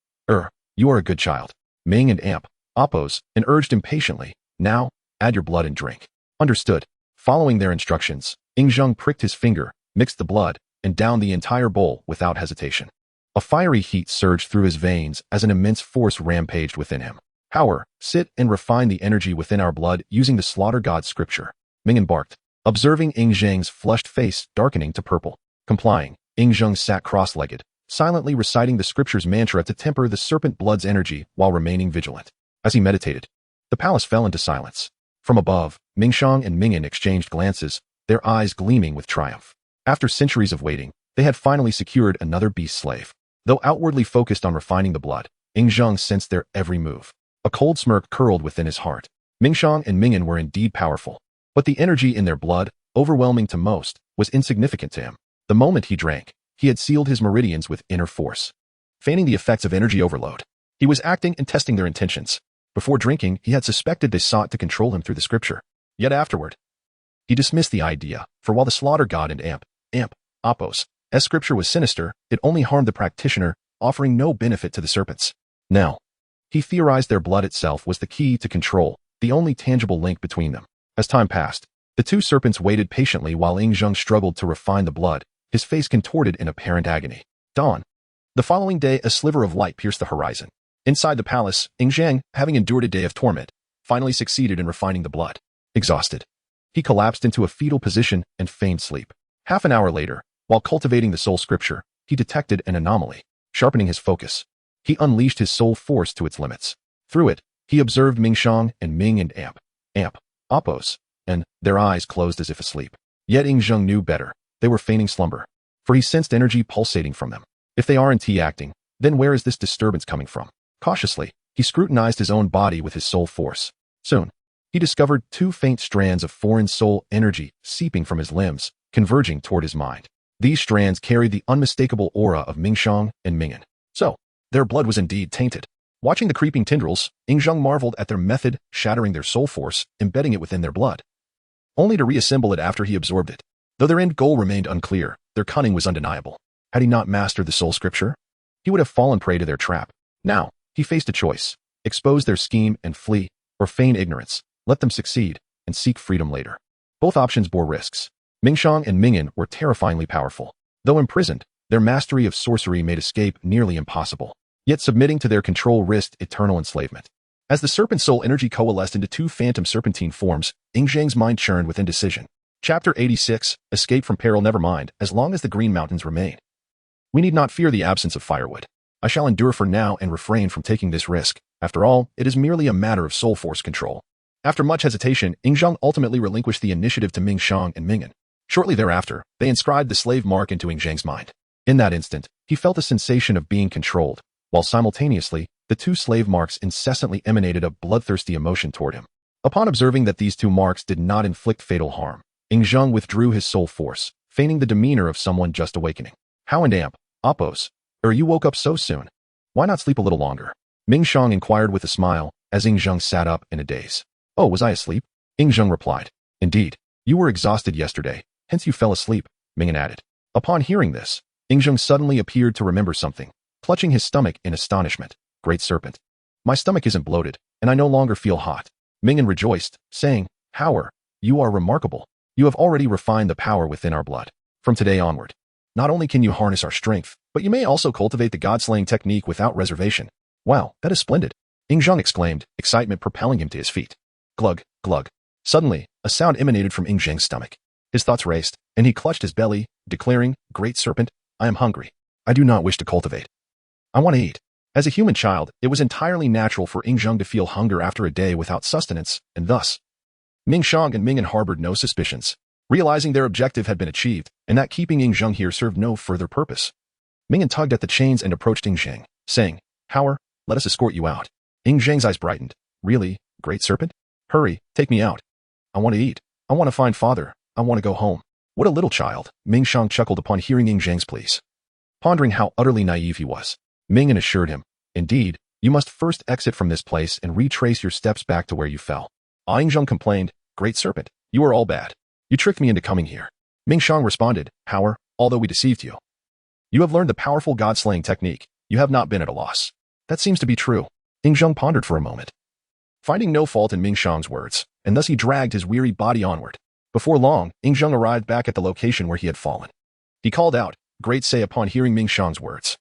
You are a good child. Ming and Amp, Oppos, and urged impatiently, now, add your blood and drink. Understood. Following their instructions, Yingzheng pricked his finger, mixed the blood, and downed the entire bowl without hesitation. A fiery heat surged through his veins as an immense force rampaged within him. Howard, sit and refine the energy within our blood using the slaughter god's scripture. Mingen barked, observing Yingzheng's flushed face darkening to purple. Complying, Yingzheng sat cross-legged, silently reciting the scripture's mantra to temper the serpent blood's energy while remaining vigilant. As he meditated, the palace fell into silence. From above, Mingxiang and Mingen exchanged glances, their eyes gleaming with triumph. After centuries of waiting, they had finally secured another beast slave. Though outwardly focused on refining the blood, Yingzheng sensed their every move. A cold smirk curled within his heart. Mingxiang and Mingen were indeed powerful, but the energy in their blood, overwhelming to most, was insignificant to him. The moment he drank, he had sealed his meridians with inner force. Feigning the effects of energy overload, he was acting and testing their intentions. Before drinking, he had suspected they sought to control him through the scripture. Yet afterward, he dismissed the idea, for while the slaughter god and Amp, Oppos, as scripture was sinister, it only harmed the practitioner, offering no benefit to the serpents. Now, he theorized their blood itself was the key to control, the only tangible link between them. As time passed, the two serpents waited patiently while Yingzheng struggled to refine the blood, his face contorted in apparent agony. Dawn. The following day, a sliver of light pierced the horizon. Inside the palace, Yingzheng, having endured a day of torment, finally succeeded in refining the blood. Exhausted, he collapsed into a fetal position and feigned sleep. Half an hour later, while cultivating the soul scripture, he detected an anomaly. Sharpening his focus, he unleashed his soul force to its limits. Through it, he observed Mingxiang and Ming and Amp, Oppos, and their eyes closed as if asleep. Yet Yingzheng knew better. They were feigning slumber, for he sensed energy pulsating from them. If they aren't acting, then where is this disturbance coming from? Cautiously, he scrutinized his own body with his soul force. Soon, he discovered 2 faint strands of foreign soul energy seeping from his limbs, converging toward his mind. These strands carried the unmistakable aura of Mingxiang and Mingen. So, their blood was indeed tainted. Watching the creeping tendrils, Yingzheng marveled at their method, shattering their soul force, embedding it within their blood, only to reassemble it after he absorbed it. Though their end goal remained unclear, their cunning was undeniable. Had he not mastered the soul scripture, he would have fallen prey to their trap. Now, he faced a choice: expose their scheme and flee, or feign ignorance, let them succeed, and seek freedom later. Both options bore risks. Mingxiang and Mingen were terrifyingly powerful. Though imprisoned, their mastery of sorcery made escape nearly impossible. Yet submitting to their control risked eternal enslavement. As the serpent soul energy coalesced into 2 phantom serpentine forms, Yingzheng's mind churned with indecision. Chapter 86, Escape from Peril. Never mind, as long as the Green Mountains remain, we need not fear the absence of firewood. I shall endure for now and refrain from taking this risk. After all, it is merely a matter of soul force control. After much hesitation, Ying Zheng ultimately relinquished the initiative to Ming Shang and Mingen. Shortly thereafter, they inscribed the slave mark into Ying Zheng's mind. In that instant, he felt a sensation of being controlled, while simultaneously, the two slave marks incessantly emanated a bloodthirsty emotion toward him. Upon observing that these two marks did not inflict fatal harm, Ying Zheng withdrew his soul force, feigning the demeanor of someone just awakening. How and amp, Oppos, you woke up so soon. Why not sleep a little longer? Ming Shang inquired with a smile, as Ying Zheng sat up in a daze. Oh, was I asleep? Ying Zheng replied. Indeed, you were exhausted yesterday, hence you fell asleep, Mingen added. Upon hearing this, Ying Zheng suddenly appeared to remember something, clutching his stomach in astonishment. Great serpent. My stomach isn't bloated, and I no longer feel hot. Mingen rejoiced, saying, Howard, you are remarkable. You have already refined the power within our blood. From today onward, not only can you harness our strength, but you may also cultivate the god-slaying technique without reservation. Wow, that is splendid. Ying Zheng exclaimed, excitement propelling him to his feet. Glug, glug. Suddenly, a sound emanated from Ying Zheng's stomach. His thoughts raced, and he clutched his belly, declaring, Great serpent, I am hungry. I do not wish to cultivate. I want to eat. As a human child, it was entirely natural for Ying Zheng to feel hunger after a day without sustenance, and thus, Ming Shang and Mingen harbored no suspicions, realizing their objective had been achieved, and that keeping Ying Zheng here served no further purpose. Mingen tugged at the chains and approached Ying Zheng, saying, Howard, let us escort you out. Ying Zheng's eyes brightened. Really, great serpent? Hurry, take me out. I want to eat. I want to find father. I want to go home. What a little child, Ming Shang chuckled upon hearing Ying Zheng's pleas. Pondering how utterly naive he was, Mingen assured him, Indeed, you must first exit from this place and retrace your steps back to where you fell. Ying Zheng complained, Great serpent, you are all bad. You tricked me into coming here. Ming Shang responded, Howard, although we deceived you. You have learned the powerful god-slaying technique. You have not been at a loss. That seems to be true. Ying Zheng pondered for a moment, finding no fault in Ming Shang's words, and thus he dragged his weary body onward. Before long, Ying Zheng arrived back at the location where he had fallen. He called out, Great say upon hearing Ming Shang's words.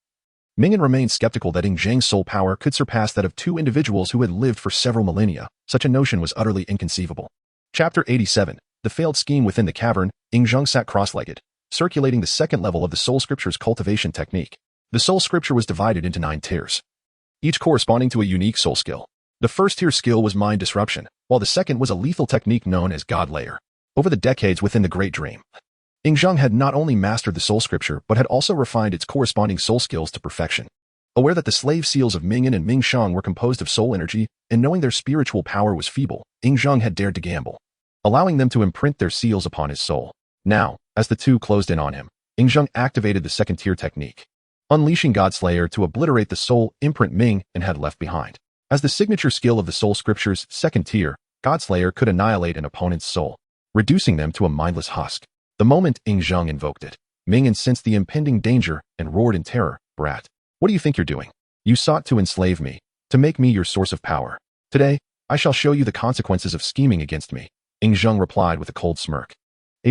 Mingen remained skeptical that Ying Zheng's soul power could surpass that of two individuals who had lived for several millennia. Such a notion was utterly inconceivable. Chapter 87. The failed scheme within the cavern. Ying Zheng sat cross-legged, circulating the second level of the Soul Scripture's cultivation technique. The Soul Scripture was divided into 9 tiers, each corresponding to a unique soul skill. The first tier skill was mind disruption, while the second was a lethal technique known as God Layer. Over the decades within the Great Dream, Ying Zheng had not only mastered the Soul Scripture but had also refined its corresponding soul skills to perfection. Aware that the slave seals of Mingen and Ming Shang were composed of soul energy, and knowing their spiritual power was feeble, Ying Zheng had dared to gamble, allowing them to imprint their seals upon his soul. Now, as the two closed in on him, Ying Zheng activated the second tier technique, unleashing Godslayer to obliterate the soul imprint Ming and had left behind. As the signature skill of the Soul Scripture's second tier, Godslayer could annihilate an opponent's soul, reducing them to a mindless husk. The moment Ying Zheng invoked it, Mingen sensed the impending danger and roared in terror, Brat, what do you think you're doing? You sought to enslave me, to make me your source of power. Today, I shall show you the consequences of scheming against me. Ying Zheng replied with a cold smirk.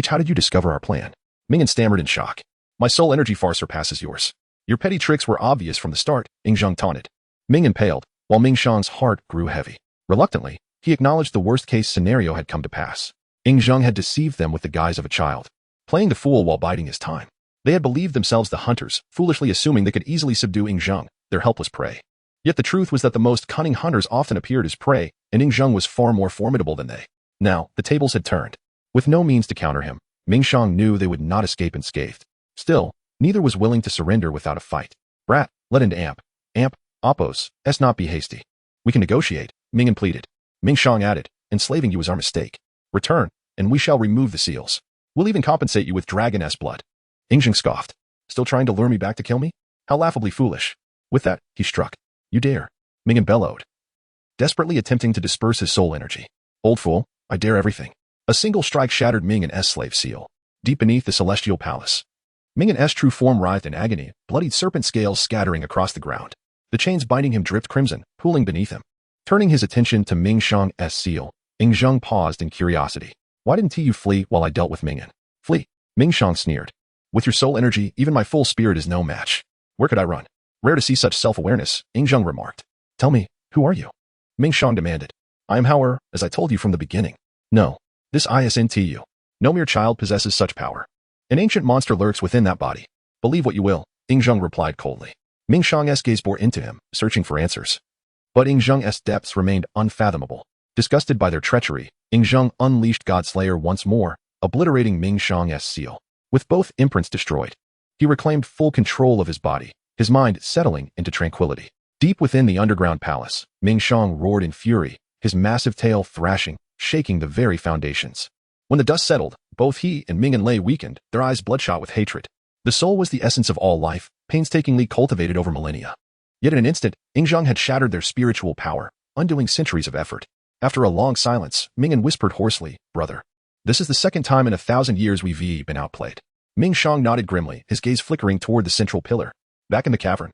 How did you discover our plan? Mingen stammered in shock. My soul energy far surpasses yours. Your petty tricks were obvious from the start, Ying Zheng taunted. Mingen paled, while Ming Shang's heart grew heavy. Reluctantly, he acknowledged the worst-case scenario had come to pass. Ying Zheng had deceived them with the guise of a child, playing the fool while biding his time. They had believed themselves the hunters, foolishly assuming they could easily subdue Ying Zheng, their helpless prey. Yet the truth was that the most cunning hunters often appeared as prey, and Ying Zheng was far more formidable than they. Now, the tables had turned. With no means to counter him, Ming Shang knew they would not escape unscathed. Still, neither was willing to surrender without a fight. Brat, let into amp. Amp, Oppos, not be hasty. We can negotiate, Mingen pleaded. Ming Shang added, enslaving you is our mistake. Return, and we shall remove the seals. We'll even compensate you with dragon-s blood. Ying Zheng scoffed. Still trying to lure me back to kill me? How laughably foolish. With that, he struck. You dare. Mingen bellowed, desperately attempting to disperse his soul energy. Old fool, I dare everything. A single strike shattered Mingen's slave seal, deep beneath the celestial palace. Mingen's true form writhed in agony, bloodied serpent scales scattering across the ground. The chains binding him dripped crimson, pooling beneath him. Turning his attention to Ming Shang's seal, Ying Zheng paused in curiosity. Why didn't you flee while I dealt with Mingen? Flee? Ming Shang sneered. With your soul energy, even my full spirit is no match. Where could I run? Rare to see such self-awareness, Ying Zheng remarked. Tell me, who are you? Ming Shang demanded. I am Howard, as I told you from the beginning. No, this isn't you. No mere child possesses such power. An ancient monster lurks within that body. Believe what you will, Ying Zheng replied coldly. Ming Shang's gaze bore into him, searching for answers. But Ying Zheng's depths remained unfathomable. Disgusted by their treachery, Yingzheng unleashed Godslayer once more, obliterating Ming Shang's seal. With both imprints destroyed, he reclaimed full control of his body, his mind settling into tranquility. Deep within the underground palace, Ming Shang roared in fury, his massive tail thrashing, shaking the very foundations. When the dust settled, both he and Ming and Lei weakened, their eyes bloodshot with hatred. The soul was the essence of all life, painstakingly cultivated over millennia. Yet in an instant, Yingzheng had shattered their spiritual power, undoing centuries of effort. After a long silence, Ming whispered hoarsely, "Brother, this is the second time in 1,000 years we've been outplayed." Ming Shang nodded grimly, his gaze flickering toward the central pillar. Back in the cavern,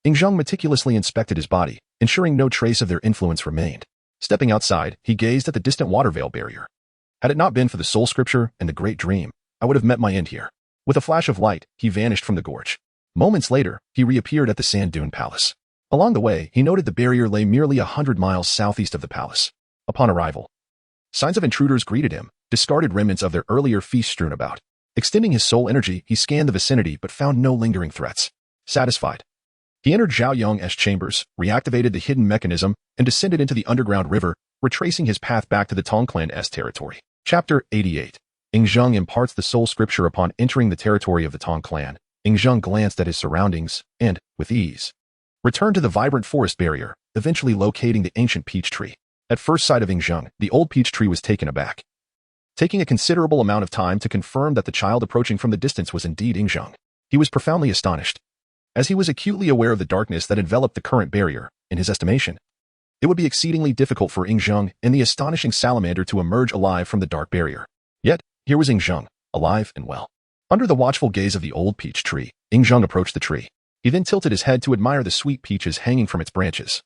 Yingzheng meticulously inspected his body, ensuring no trace of their influence remained. Stepping outside, he gazed at the distant water veil barrier. Had it not been for the soul scripture and the great dream, I would have met my end here. With a flash of light, he vanished from the gorge. Moments later, he reappeared at the sand dune palace. Along the way, he noted the barrier lay merely 100 miles southeast of the palace. Upon arrival, signs of intruders greeted him, discarded remnants of their earlier feast strewn about. Extending his soul energy, he scanned the vicinity but found no lingering threats. Satisfied, he entered Zhao Yong's chambers, reactivated the hidden mechanism, and descended into the underground river, retracing his path back to the Tong Clan's territory. Chapter 88. Yingzheng imparts the soul scripture upon entering the territory of the Tong Clan. Yingzheng glanced at his surroundings and, with ease, returned to the vibrant forest barrier, eventually locating the ancient peach tree. At first sight of Yingzheng, the old peach tree was taken aback, taking a considerable amount of time to confirm that the child approaching from the distance was indeed Yingzheng. He was profoundly astonished, as he was acutely aware of the darkness that enveloped the current barrier. In his estimation, it would be exceedingly difficult for Yingzheng and the astonishing salamander to emerge alive from the dark barrier. Yet, here was Yingzheng, alive and well. Under the watchful gaze of the old peach tree, Yingzheng approached the tree. He then tilted his head to admire the sweet peaches hanging from its branches,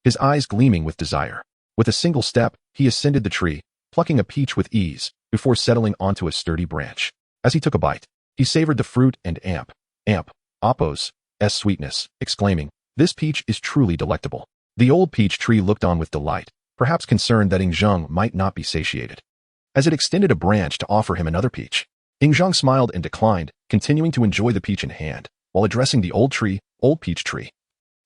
his eyes gleaming with desire. With a single step, he ascended the tree, plucking a peach with ease, before settling onto a sturdy branch. As he took a bite, he savored the fruit and Appo's sweetness, exclaiming, "This peach is truly delectable." The old peach tree looked on with delight, perhaps concerned that Yingzheng might not be satiated. As it extended a branch to offer him another peach, Yingzheng smiled and declined, continuing to enjoy the peach in hand, while addressing the old peach tree.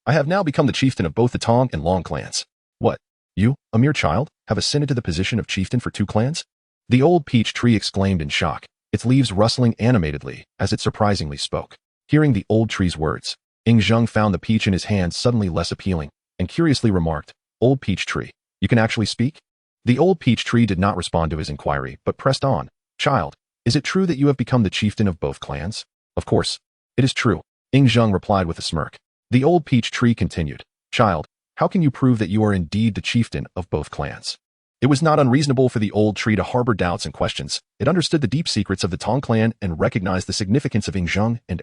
"I have now become the chieftain of both the Tong and Long clans. What, you, a mere child, have ascended to the position of chieftain for 2 clans?" The old peach tree exclaimed in shock, its leaves rustling animatedly as it surprisingly spoke. Hearing the old tree's words, Yingzheng found the peach in his hand suddenly less appealing, and curiously remarked, "Old peach tree, you can actually speak?" The old peach tree did not respond to his inquiry, but pressed on, "Child, is it true that you have become the chieftain of both clans?" "Of course, it is true," Yingzheng replied with a smirk. The old peach tree continued, "Child, how can you prove that you are indeed the chieftain of both clans?" It was not unreasonable for the old tree to harbor doubts and questions. It understood the deep secrets of the Tong clan and recognized the significance of Yingzheng and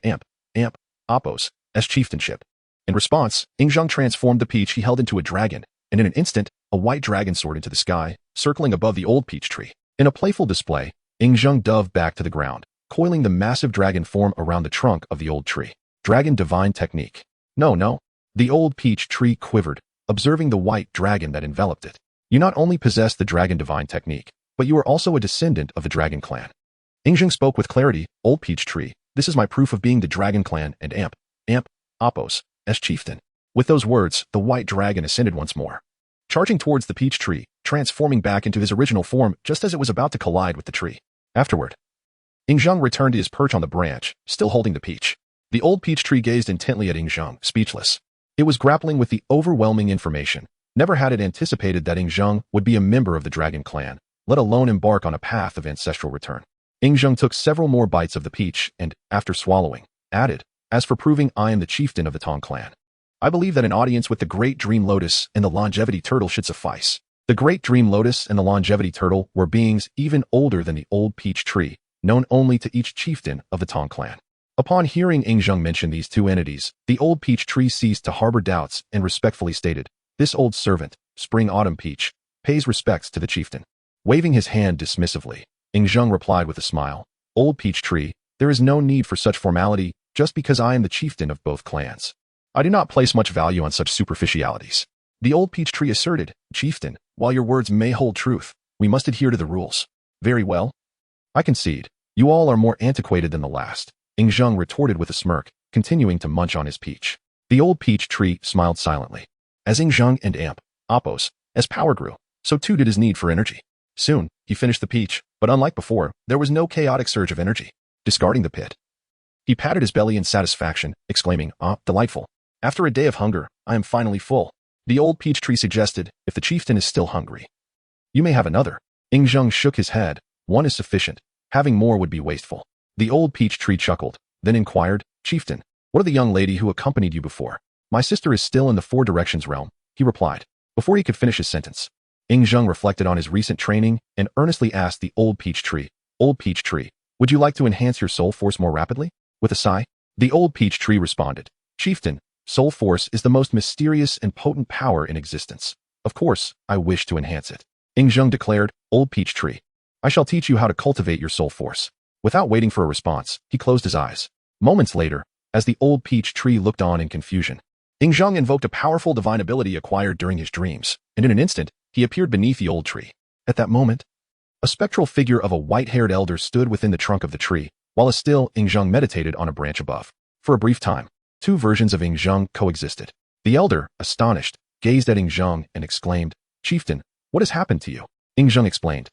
Appo's chieftainship. In response, Yingzheng transformed the peach he held into a dragon, and in an instant, a white dragon soared into the sky, circling above the old peach tree. In a playful display, Yingzheng dove back to the ground, coiling the massive dragon form around the trunk of the old tree. Dragon divine technique. No. The old peach tree quivered, observing the white dragon that enveloped it. "You not only possess the dragon divine technique, but you are also a descendant of the dragon clan." Yingzheng spoke with clarity, "Old peach tree, this is my proof of being the dragon clan and Appo's chieftain." With those words, the white dragon ascended once more, charging towards the peach tree, transforming back into his original form just as it was about to collide with the tree. Afterward, Yingzheng returned to his perch on the branch, still holding the peach. The old peach tree gazed intently at Yingzheng, speechless. It was grappling with the overwhelming information. Never had it anticipated that Yingzheng would be a member of the dragon clan, let alone embark on a path of ancestral return. Yingzheng took several more bites of the peach and, after swallowing, added, "As for proving I am the chieftain of the Tong clan, I believe that an audience with the Great Dream Lotus and the Longevity Turtle should suffice." The Great Dream Lotus and the Longevity Turtle were beings even older than the old peach tree, known only to each chieftain of the Tong clan. Upon hearing Yingzheng mention these 2 entities, the old peach tree ceased to harbor doubts and respectfully stated, "This old servant, Spring Autumn Peach, pays respects to the chieftain." Waving his hand dismissively, Yingzheng replied with a smile, "Old peach tree, there is no need for such formality just because I am the chieftain of both clans. I do not place much value on such superficialities." The old peach tree asserted, "Chieftain, while your words may hold truth, we must adhere to the rules." "Very well. I concede. You all are more antiquated than the last," Yingzheng retorted with a smirk, continuing to munch on his peach. The old peach tree smiled silently. As Yingzheng and Appo's power grew, so too did his need for energy. Soon, he finished the peach, but unlike before, there was no chaotic surge of energy. Discarding the pit, he patted his belly in satisfaction, exclaiming, "Ah, delightful. After a day of hunger, I am finally full." The old peach tree suggested, "If the chieftain is still hungry, you may have another." Ing Zheng shook his head. "One is sufficient. Having more would be wasteful." The old peach tree chuckled, then inquired, "Chieftain, what of the young lady who accompanied you before?" "My sister is still in the Four Directions realm," he replied. Before he could finish his sentence, Ing Zheng reflected on his recent training and earnestly asked the old peach tree, "Old peach tree, would you like to enhance your soul force more rapidly?" With a sigh, the old peach tree responded, "Chieftain, soul force is the most mysterious and potent power in existence. Of course, I wish to enhance it." Ing Zheng declared, "Old peach tree, I shall teach you how to cultivate your soul force." Without waiting for a response, he closed his eyes. Moments later, as the old peach tree looked on in confusion, Ing Zheng invoked a powerful divine ability acquired during his dreams, and in an instant, he appeared beneath the old tree. At that moment, a spectral figure of a white-haired elder stood within the trunk of the tree, while a still Ing Zheng meditated on a branch above. For a brief time, two versions of Ing Zheng coexisted. The elder, astonished, gazed at Ing Zheng and exclaimed, "Chieftain, what has happened to you?" Ing Zheng explained,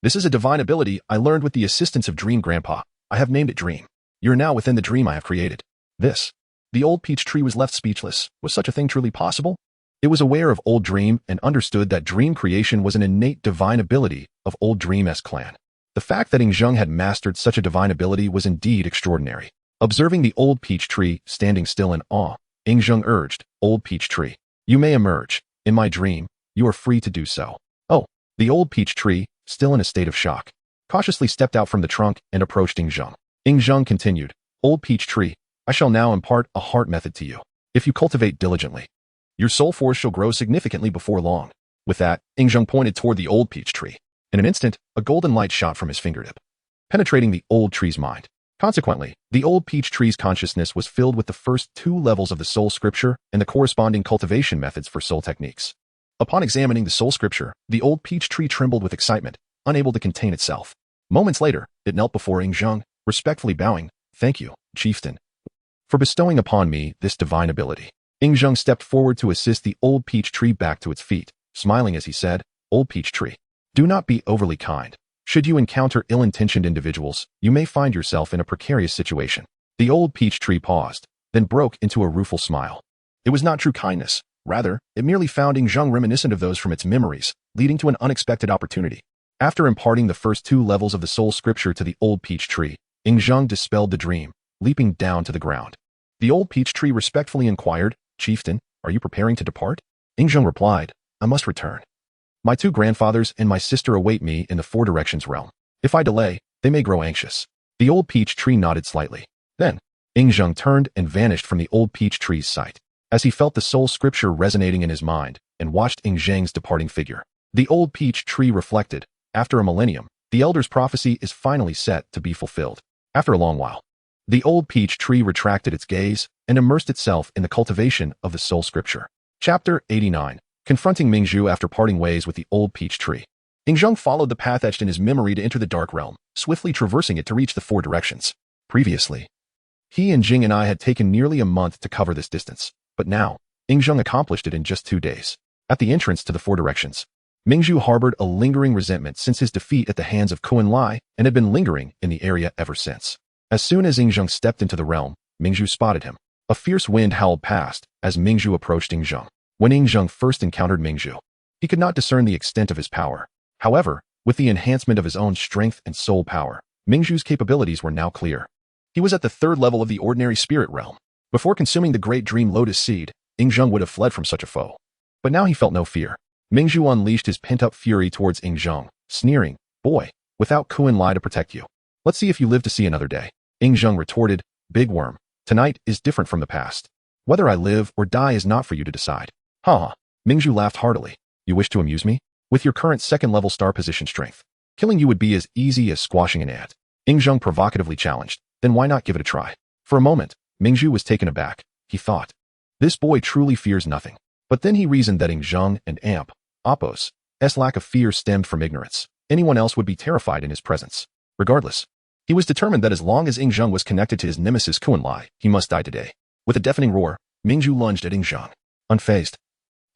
"This is a divine ability I learned with the assistance of Dream Grandpa. I have named it Dream. You're now within the dream I have created." This. The old peach tree was left speechless. Was such a thing truly possible? It was aware of Old Dream and understood that dream creation was an innate divine ability of Old Dream's clan. The fact that Ing Zheng had mastered such a divine ability was indeed extraordinary. Observing the old peach tree standing still in awe, Ing Zheng urged, "Old peach tree, you may emerge. In my dream, you are free to do so." "Oh." The old peach tree, still in a state of shock, cautiously stepped out from the trunk and approached Ing Zheng. Ing Zheng continued, "Old peach tree, I shall now impart a heart method to you. If you cultivate diligently, your soul force shall grow significantly before long." With that, Ing Zheng pointed toward the old peach tree. In an instant, a golden light shot from his fingertip, penetrating the old tree's mind. Consequently, the old peach tree's consciousness was filled with the first two levels of the soul scripture and the corresponding cultivation methods for soul techniques. Upon examining the soul scripture, the old peach tree trembled with excitement, unable to contain itself. Moments later, it knelt before Ing Zheng, respectfully bowing, "Thank you, chieftain, for bestowing upon me this divine ability." Ing Zheng stepped forward to assist the old peach tree back to its feet, smiling as he said, "Old peach tree, do not be overly kind. Should you encounter ill-intentioned individuals, you may find yourself in a precarious situation." The old peach tree paused, then broke into a rueful smile. It was not true kindness. Rather, it merely found Ing Zheng reminiscent of those from its memories, leading to an unexpected opportunity. After imparting the first two levels of the soul scripture to the old peach tree, Ing Zheng dispelled the dream, leaping down to the ground. The old peach tree respectfully inquired, "Chieftain, are you preparing to depart?" Ing Zheng replied, "I must return. My two grandfathers and my sister await me in the Four Directions realm. If I delay, they may grow anxious." The old peach tree nodded slightly. Then, Ing Zheng turned and vanished from the old peach tree's sight. As he felt the soul scripture resonating in his mind and watched Ing Zheng's departing figure, the old peach tree reflected, after a millennium, the elder's prophecy is finally set to be fulfilled. After a long while, the old peach tree retracted its gaze and immersed itself in the cultivation of the soul scripture. Chapter 89. Confronting Mingzhu after parting ways with the old peach tree. Ing Zheng followed the path etched in his memory to enter the dark realm, swiftly traversing it to reach the Four Directions. Previously, he and Jing and I had taken nearly a month to cover this distance, but now, Ing Zheng accomplished it in just 2 days. At the entrance to the Four Directions, Mingzhu harbored a lingering resentment since his defeat at the hands of Qin Lai and had been lingering in the area ever since. As soon as Ing Zheng stepped into the realm, Mingzhu spotted him. A fierce wind howled past as Mingzhu approached Ing Zheng. When Ing Zheng first encountered Mingzhu, he could not discern the extent of his power. However, with the enhancement of his own strength and soul power, Mingzhu's capabilities were now clear. He was at the 3rd level of the ordinary spirit realm. Before consuming the great dream lotus seed, Ing Zheng would have fled from such a foe. But now he felt no fear. Mingzhu unleashed his pent-up fury towards Ing Zheng, sneering, "Boy, without Qin Lai to protect you, let's see if you live to see another day." Ing Zheng retorted, "Big worm, tonight is different from the past. Whether I live or die is not for you to decide." "Ha ha." Mingzhu laughed heartily. "You wish to amuse me? With your current 2nd-level star position strength, killing you would be as easy as squashing an ant." Ing Zheng provocatively challenged, "Then why not give it a try?" For a moment, Mingzhu was taken aback. He thought, this boy truly fears nothing. But then he reasoned that Ing Zheng and Apos' lack of fear stemmed from ignorance. Anyone else would be terrified in his presence. Regardless, he was determined that as long as Ing Zheng was connected to his nemesis Qin Lai, he must die today. With a deafening roar, Mingzhu lunged at Ing Zheng. Unfazed,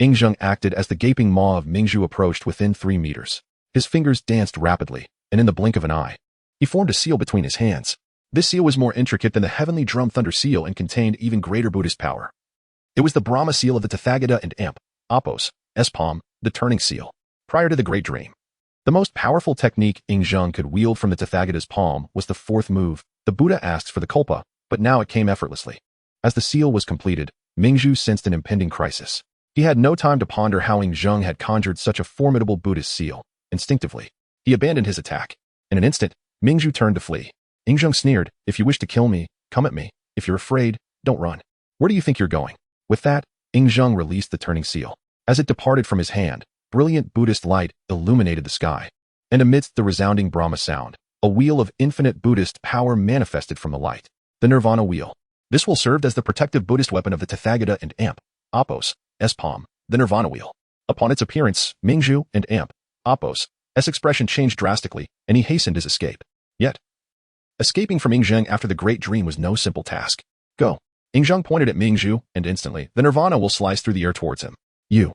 Ing Zheng acted as the gaping maw of Mingzhu approached within 3 meters. His fingers danced rapidly, and in the blink of an eye, he formed a seal between his hands. This seal was more intricate than the heavenly drum thunder seal and contained even greater Buddhist power. It was the Brahma seal of the Tathagata and Amp, Apos, S-Palm, the turning seal. Prior to the Great Dream, the most powerful technique Ing Zheng could wield from the Tathagata's palm was the 4th move. The Buddha asked for the kulpa, but now it came effortlessly. As the seal was completed, Mingzhu sensed an impending crisis. He had no time to ponder how Ing Zheng had conjured such a formidable Buddhist seal. Instinctively, he abandoned his attack. In an instant, Mingzhu turned to flee. Ing Zheng sneered, "If you wish to kill me, come at me. If you're afraid, don't run. Where do you think you're going?" With that, Ing Zheng released the turning seal. As it departed from his hand, brilliant Buddhist light illuminated the sky. And amidst the resounding Brahma sound, a wheel of infinite Buddhist power manifested from the light. The Nirvana wheel. This will serve as the protective Buddhist weapon of the Tathagata and Amp, Apos, S-Palm, the Nirvana wheel. Upon its appearance, Mingzhu and Amp, Apos, S expression changed drastically, and he hastened his escape. Yet, escaping from Ing Zheng after the Great Dream was no simple task. Go. Ing Zheng pointed at Mingzhu, and instantly, the Nirvana will slice through the air towards him. You.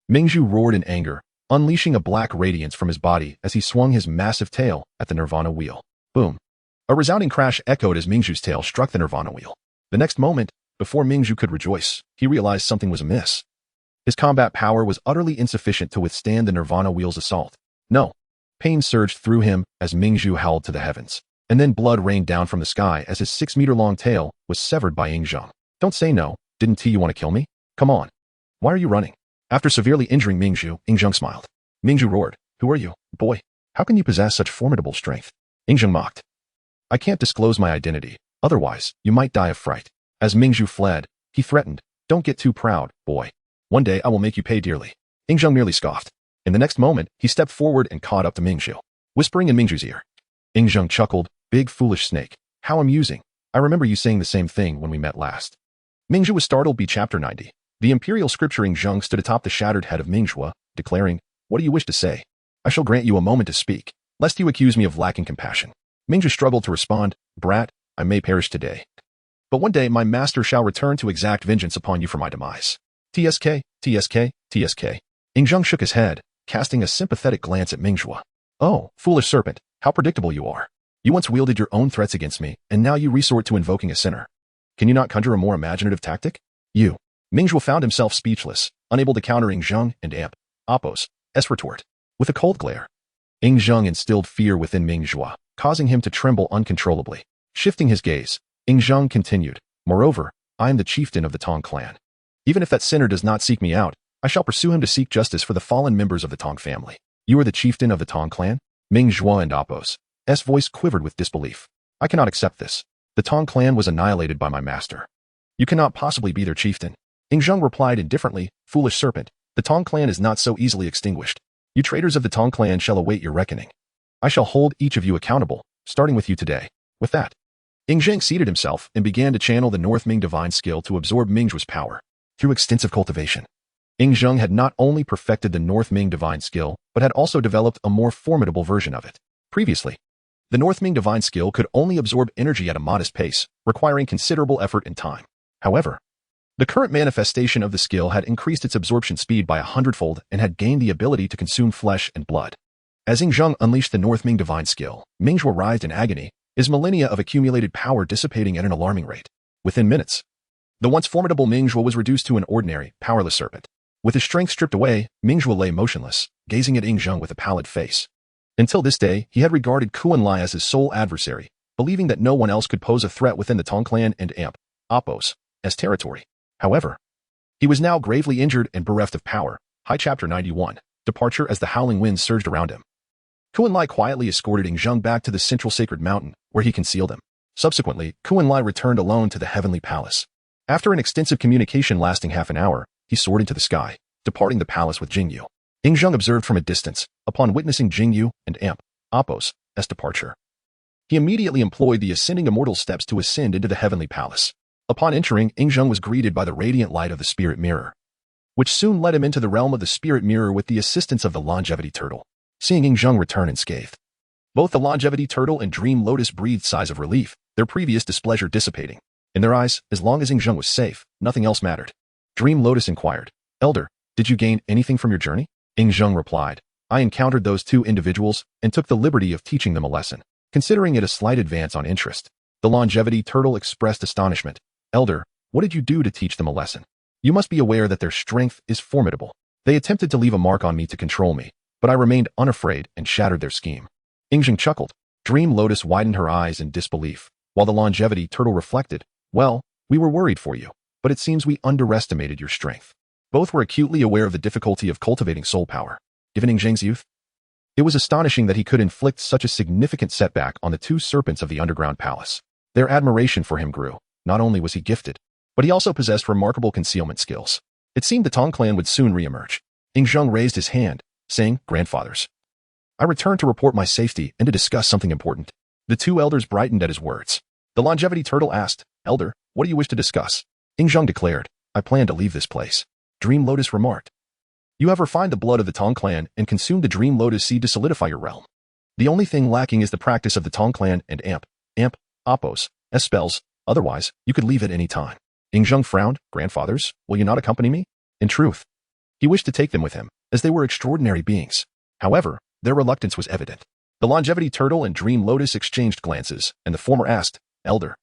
Mingzhu roared in anger, unleashing a black radiance from his body as he swung his massive tail at the Nirvana wheel. Boom. A resounding crash echoed as Mingzhu's tail struck the Nirvana wheel. The next moment, before Mingzhu could rejoice, he realized something was amiss. His combat power was utterly insufficient to withstand the Nirvana wheel's assault. No. Pain surged through him as Mingzhu howled to the heavens, and then blood rained down from the sky as his 6-meter-long tail was severed by Ing Zheng. Don't say no. Didn't you want to kill me? Come on. Why are you running? After severely injuring Mingzhu, Ing Zheng smiled. Mingzhu roared, "Who are you, boy? How can you possess such formidable strength?" Ing Zheng mocked. "I can't disclose my identity, otherwise you might die of fright." As Mingzhu fled, he threatened, "Don't get too proud, boy. One day I will make you pay dearly." Ing Zheng merely scoffed. In the next moment, he stepped forward and caught up to Mingzhu, whispering in Mingzhu's ear. Ing Zheng chuckled, "Big foolish snake. How amusing. I remember you saying the same thing when we met last." Mingzhu was startled. B. Chapter 90. The imperial scripture. Ing Zheng stood atop the shattered head of Mingzhu, declaring, "What do you wish to say? I shall grant you a moment to speak, lest you accuse me of lacking compassion." Mingzhu struggled to respond, "Brat, I may perish today, but one day my master shall return to exact vengeance upon you for my demise." TSK, TSK, TSK. Ing Zheng shook his head, casting a sympathetic glance at Mingzhu. "Oh, foolish serpent, how predictable you are. You once wielded your own threats against me, and now you resort to invoking a sinner. Can you not conjure a more imaginative tactic?" You. Mingzhu found himself speechless, unable to counter Ing Zheng and Amp, Apos, S retort. With a cold glare, Ing Zheng instilled fear within Mingzhu, causing him to tremble uncontrollably. Shifting his gaze, Ing Zheng continued, "Moreover, I am the chieftain of the Tong clan. Even if that sinner does not seek me out, I shall pursue him to seek justice for the fallen members of the Tong family." "You are the chieftain of the Tong clan?" Mingzhu and Apos' voice quivered with disbelief. "I cannot accept this. The Tong clan was annihilated by my master. You cannot possibly be their chieftain." Ing Zheng replied indifferently, "Foolish serpent, the Tong clan is not so easily extinguished. You traitors of the Tong clan shall await your reckoning. I shall hold each of you accountable, starting with you today." With that, Ing Zheng seated himself and began to channel the North Ming divine skill to absorb Mingzhu's power. Through extensive cultivation, Ing Zheng had not only perfected the North Ming divine skill, but had also developed a more formidable version of it. Previously, the North Ming divine skill could only absorb energy at a modest pace, requiring considerable effort and time. However, the current manifestation of the skill had increased its absorption speed by 100-fold and had gained the ability to consume flesh and blood. As Ing Zheng unleashed the North Ming divine skill, Mingzhu writhed in agony, his millennia of accumulated power dissipating at an alarming rate. Within minutes, the once formidable Mingzhu was reduced to an ordinary, powerless serpent. With his strength stripped away, Mingzhu lay motionless, gazing at Ing Zheng with a pallid face. Until this day, he had regarded Qin Lai as his sole adversary, believing that no one else could pose a threat within the Tong clan and Amp, Apos, S territory. However, he was now gravely injured and bereft of power. High Chapter 91. Departure. As the howling winds surged around him, Qin Lai quietly escorted Ing Zheng back to the central sacred mountain, where he concealed him. Subsequently, Qin Lai returned alone to the heavenly palace. After an extensive communication lasting half an hour, he soared into the sky, departing the palace with Jingyu. Ing Zheng observed from a distance, upon witnessing Jingyu and Amp, Apos' departure. He immediately employed the ascending immortal steps to ascend into the heavenly palace. Upon entering, Ing Zheng was greeted by the radiant light of the spirit mirror, which soon led him into the realm of the spirit mirror with the assistance of the longevity turtle. Seeing Ing Zheng return unscathed, both the longevity turtle and dream lotus breathed sighs of relief, their previous displeasure dissipating. In their eyes, as long as Ing Zheng was safe, nothing else mattered. Dream Lotus inquired, "Elder, Did you gain anything from your journey? Ing Zheng replied, I encountered those two individuals and took the liberty of teaching them a lesson, considering it a slight advance on interest. The longevity turtle expressed astonishment. Elder, what did you do to teach them a lesson? You must be aware that their strength is formidable. They attempted to leave a mark on me to control me, but I remained unafraid and shattered their scheme. Ing Zheng chuckled. Dream Lotus widened her eyes in disbelief, while the longevity turtle reflected, well, we were worried for you, but it seems we underestimated your strength. Both were acutely aware of the difficulty of cultivating soul power. Given Ing Zheng's youth, it was astonishing that he could inflict such a significant setback on the two serpents of the underground palace. Their admiration for him grew. Not only was he gifted, but he also possessed remarkable concealment skills. It seemed the Tong clan would soon re-emerge. Ing Zheng raised his hand, saying, Grandfathers, I returned to report my safety and to discuss something important. The two elders brightened at his words. The longevity turtle asked, Elder, what do you wish to discuss? Ing Zheng declared, I plan to leave this place. Dream Lotus remarked, You have refined the blood of the Tong clan and consumed the Dream Lotus seed to solidify your realm. The only thing lacking is the practice of the Tong clan and Appos, as spells, otherwise, you could leave at any time. Ing Zheng frowned, Grandfathers, will you not accompany me? In truth, he wished to take them with him, as they were extraordinary beings. However, their reluctance was evident. The longevity turtle and Dream Lotus exchanged glances, and the former asked, Elder,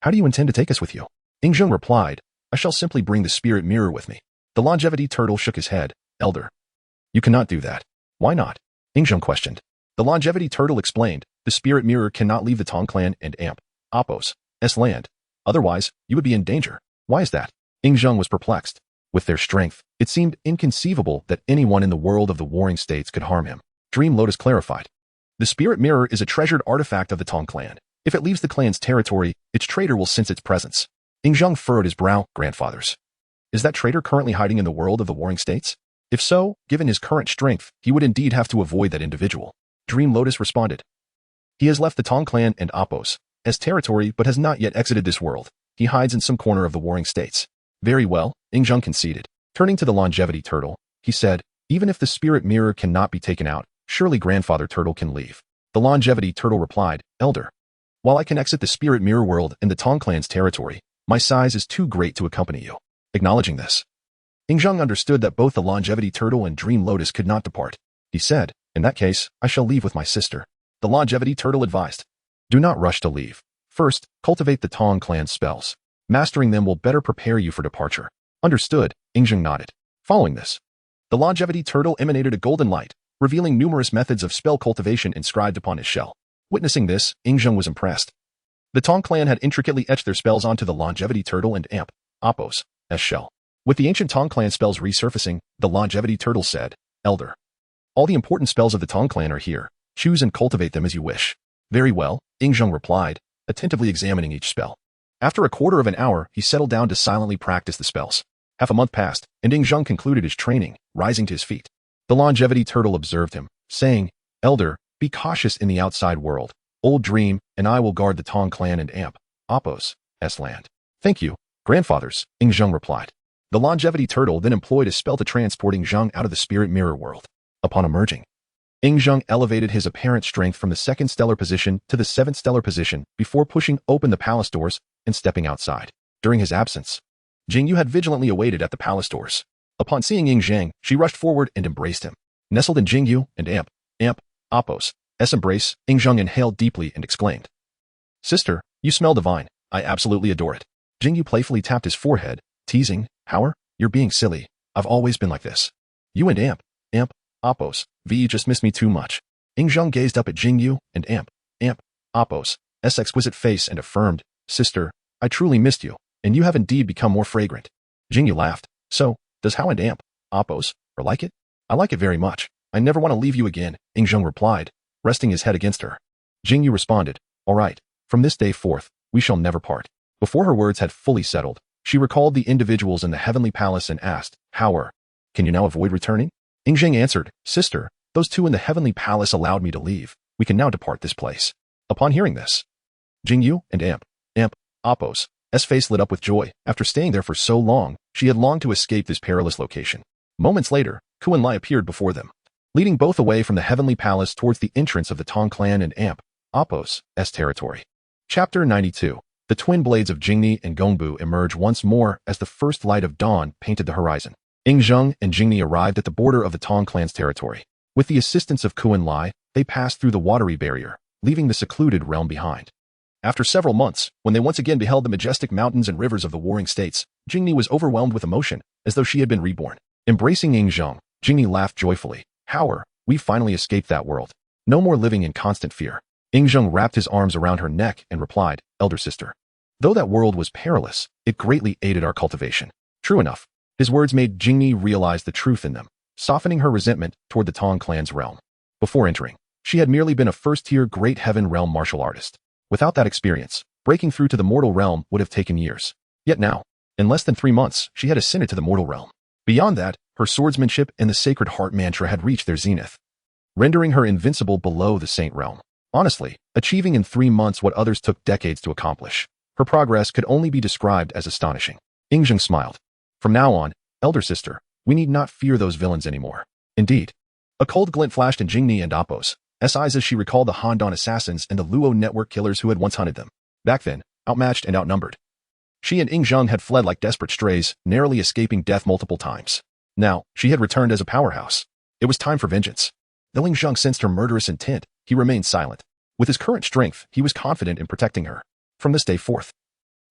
how do you intend to take us with you? Ing Zheng replied, I shall simply bring the spirit mirror with me. The longevity turtle shook his head, Elder, you cannot do that. Why not? Ing Zheng questioned. The longevity turtle explained, the spirit mirror cannot leave the Tong clan and Appos' land. Otherwise, you would be in danger. Why is that? Ing Zheng was perplexed. With their strength, it seemed inconceivable that anyone in the world of the warring states could harm him. Dream Lotus clarified. The spirit mirror is a treasured artifact of the Tong clan. If it leaves the clan's territory, its traitor will sense its presence. Ing Zheng furrowed his brow, Grandfathers. Is that traitor currently hiding in the world of the warring states? If so, given his current strength, he would indeed have to avoid that individual. Dream Lotus responded. He has left the Tong clan and Appos' territory but has not yet exited this world. He hides in some corner of the warring states. Very well, Ing Zheng conceded. Turning to the longevity turtle, he said, even if the spirit mirror cannot be taken out, surely Grandfather Turtle can leave. The longevity turtle replied, Elder, while I can exit the spirit mirror world and the Tong clan's territory, my size is too great to accompany you. Acknowledging this, Ing Zheng understood that both the longevity turtle and Dream Lotus could not depart. He said, in that case, I shall leave with my sister. The longevity turtle advised, do not rush to leave. First, cultivate the Tong clan's spells. Mastering them will better prepare you for departure. Understood, Ing Zheng nodded. Following this, the longevity turtle emanated a golden light, revealing numerous methods of spell cultivation inscribed upon his shell. Witnessing this, Ing Zheng was impressed. The Tong clan had intricately etched their spells onto the longevity turtle and Appos' shell. With the ancient Tong clan spells resurfacing, the longevity turtle said, Elder, all the important spells of the Tong clan are here. Choose and cultivate them as you wish. Very well, Ing Zheng replied, attentively examining each spell. After a quarter of an hour, he settled down to silently practice the spells. Half a month passed, and Ing Zheng concluded his training, rising to his feet. The longevity turtle observed him, saying, Elder, be cautious in the outside world. Old Dream and I will guard the Tong clan and Appos' land. Thank you, Grandfathers, Ing Zheng replied. The longevity turtle then employed a spell to transport Ing Zheng out of the spirit mirror world. Upon emerging, Ing Zheng elevated his apparent strength from the second stellar position to the seventh stellar position before pushing open the palace doors and stepping outside. During his absence, Jingyu had vigilantly awaited at the palace doors. Upon seeing Ing Zheng, she rushed forward and embraced him. Nestled in Jingyu and Appos' embrace, Ing Zheng inhaled deeply and exclaimed, Sister, you smell divine. I absolutely adore it. Jingyu playfully tapped his forehead, teasing, Howard, you're being silly. I've always been like this. You and Appos' just miss me too much. Ing Zheng gazed up at Jingyu and Appos' exquisite face and affirmed, Sister, I truly missed you, and you have indeed become more fragrant. Jingyu laughed. So, does How and Appos' like it? I like it very much. I never want to leave you again, Ing Zheng replied, resting his head against her. Jingyu responded, All right, from this day forth, we shall never part. Before her words had fully settled, she recalled the individuals in the heavenly palace and asked, Howard, can you now avoid returning? Ing Zheng answered, Sister, those two in the heavenly palace allowed me to leave. We can now depart this place. Upon hearing this, Jingyu and Appos' face lit up with joy. After staying there for so long, she had longed to escape this perilous location. Moments later, Ku and Lai appeared before them, leading both away from the heavenly palace towards the entrance of the Tong clan and Appos' territory. Chapter 92. The twin blades of Jingni and Gongbu emerge once more as the first light of dawn painted the horizon. Zheng and Jingni arrived at the border of the Tong clan's territory. With the assistance of Kuan Lai, they passed through the watery barrier, leaving the secluded realm behind. After several months, when they once again beheld the majestic mountains and rivers of the warring states, Jingni was overwhelmed with emotion, as though she had been reborn. Embracing Zheng, Jingni laughed joyfully. However, we've finally escaped that world. No more living in constant fear. Zheng wrapped his arms around her neck and replied, Elder sister. Though that world was perilous, it greatly aided our cultivation. True enough. His words made Jingni realize the truth in them, softening her resentment toward the Tong clan's realm. Before entering, she had merely been a first-tier Great Heaven Realm martial artist. Without that experience, breaking through to the mortal realm would have taken years. Yet now, in less than 3 months, she had ascended to the mortal realm. Beyond that, her swordsmanship and the Sacred Heart mantra had reached their zenith, rendering her invincible below the Saint realm. Honestly, achieving in 3 months what others took decades to accomplish, her progress could only be described as astonishing. Zheng smiled. From now on, elder sister, we need not fear those villains anymore. Indeed. A cold glint flashed in Jingni and Appo's eyes as she recalled the Han assassins and the Luo network killers who had once hunted them. Back then, outmatched and outnumbered, she and Zheng had fled like desperate strays, narrowly escaping death multiple times. Now, she had returned as a powerhouse. It was time for vengeance. Though Zheng sensed her murderous intent, he remained silent. With his current strength, he was confident in protecting her. From this day forth,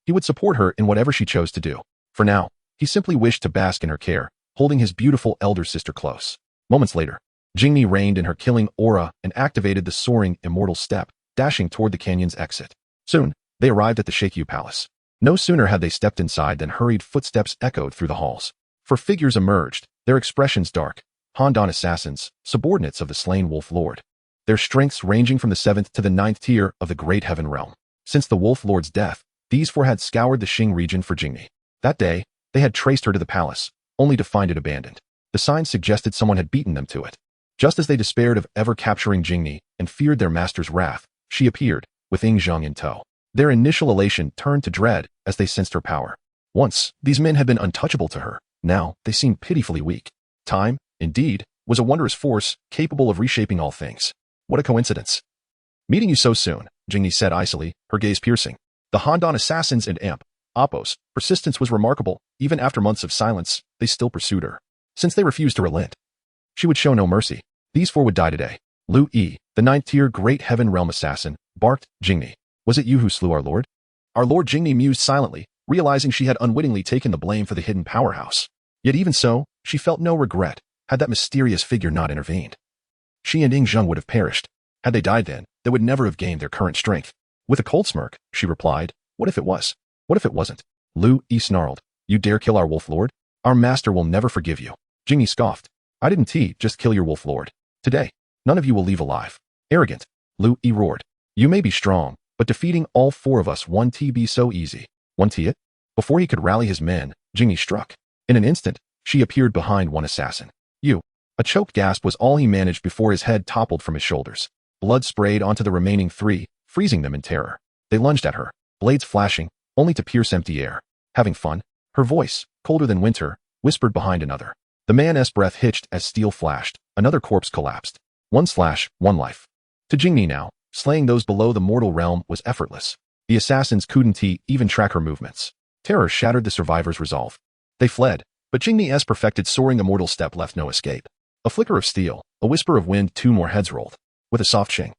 he would support her in whatever she chose to do. For now, he simply wished to bask in her care, holding his beautiful elder sister close. Moments later, Jingni reigned in her killing aura and activated the soaring immortal step, dashing toward the canyon's exit. Soon, they arrived at the Sheikyu Palace. No sooner had they stepped inside than hurried footsteps echoed through the halls. 4 figures emerged, their expressions dark. Han assassins, subordinates of the slain Wolf Lord. Their strengths ranging from the 7th to the 9th tier of the Great Heaven Realm. Since the Wolf Lord's death, these 4 had scoured the Xing region for Jingni. That day, they had traced her to the palace, only to find it abandoned. The signs suggested someone had beaten them to it. Just as they despaired of ever capturing Jingni and feared their master's wrath, she appeared, with Zheng in tow. Their initial elation turned to dread as they sensed her power. Once, these men had been untouchable to her. Now, they seemed pitifully weak. Time, indeed, was a wondrous force capable of reshaping all things. What a coincidence. Meeting you so soon, Jingni said icily, her gaze piercing. The Han assassins and Appo's persistence was remarkable. Even after months of silence, they still pursued her. Since they refused to relent, she would show no mercy. These 4 would die today. Lu Yi, the 9th tier Great Heaven Realm assassin, barked, Jingni. Was it you who slew our lord? Our lord. Jingni mused silently, realizing she had unwittingly taken the blame for the hidden powerhouse. Yet even so, she felt no regret, had that mysterious figure not intervened. She and Zheng would have perished. Had they died then, they would never have gained their current strength. With a cold smirk, she replied, what if it was? What if it wasn't? Lu Yi snarled, you dare kill our Wolf Lord? Our master will never forgive you. Jingni scoffed, I didn't just kill your Wolf Lord. Today, none of you will leave alive. Arrogant. Lu Yi roared, you may be strong, but defeating all 4 of us won't be so easy. Won't it? Before he could rally his men, Jingni struck. In an instant, she appeared behind one assassin. You. A choked gasp was all he managed before his head toppled from his shoulders. Blood sprayed onto the remaining 3, freezing them in terror. They lunged at her, blades flashing, only to pierce empty air. Having fun? Her voice, colder than winter, whispered behind another. The man's breath hitched as steel flashed. Another corpse collapsed. 1 slash, 1 life. To Jingni now, slaying those below the mortal realm was effortless. The assassins couldn't even track her movements. Terror shattered the survivors' resolve. They fled, but Jingni's perfected soaring immortal step left no escape. A flicker of steel, a whisper of wind, 2 more heads rolled. With a soft ching,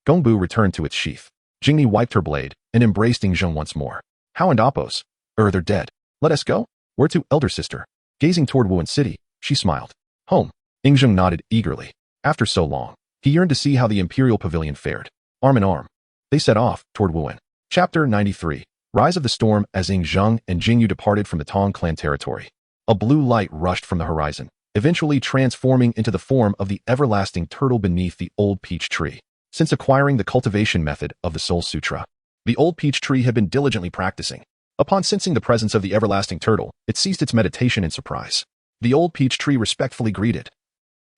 Gongbu returned to its sheath. Jingni wiped her blade and embraced Zheng once more. How and Appo's? They're dead. Let us go? Where to, elder sister? Gazing toward Wuhan City, she smiled. Home. Zheng nodded eagerly. After so long, he yearned to see how the Imperial Pavilion fared. Arm in arm, they set off toward Wuhan. Chapter 93. Rise of the Storm. As Zheng and Jingyu departed from the Tong clan territory, a blue light rushed from the horizon, eventually transforming into the form of the everlasting turtle beneath the old peach tree. Since acquiring the cultivation method of the Soul Sutra, the old peach tree had been diligently practicing. Upon sensing the presence of the everlasting turtle, it ceased its meditation in surprise. The old peach tree respectfully greeted.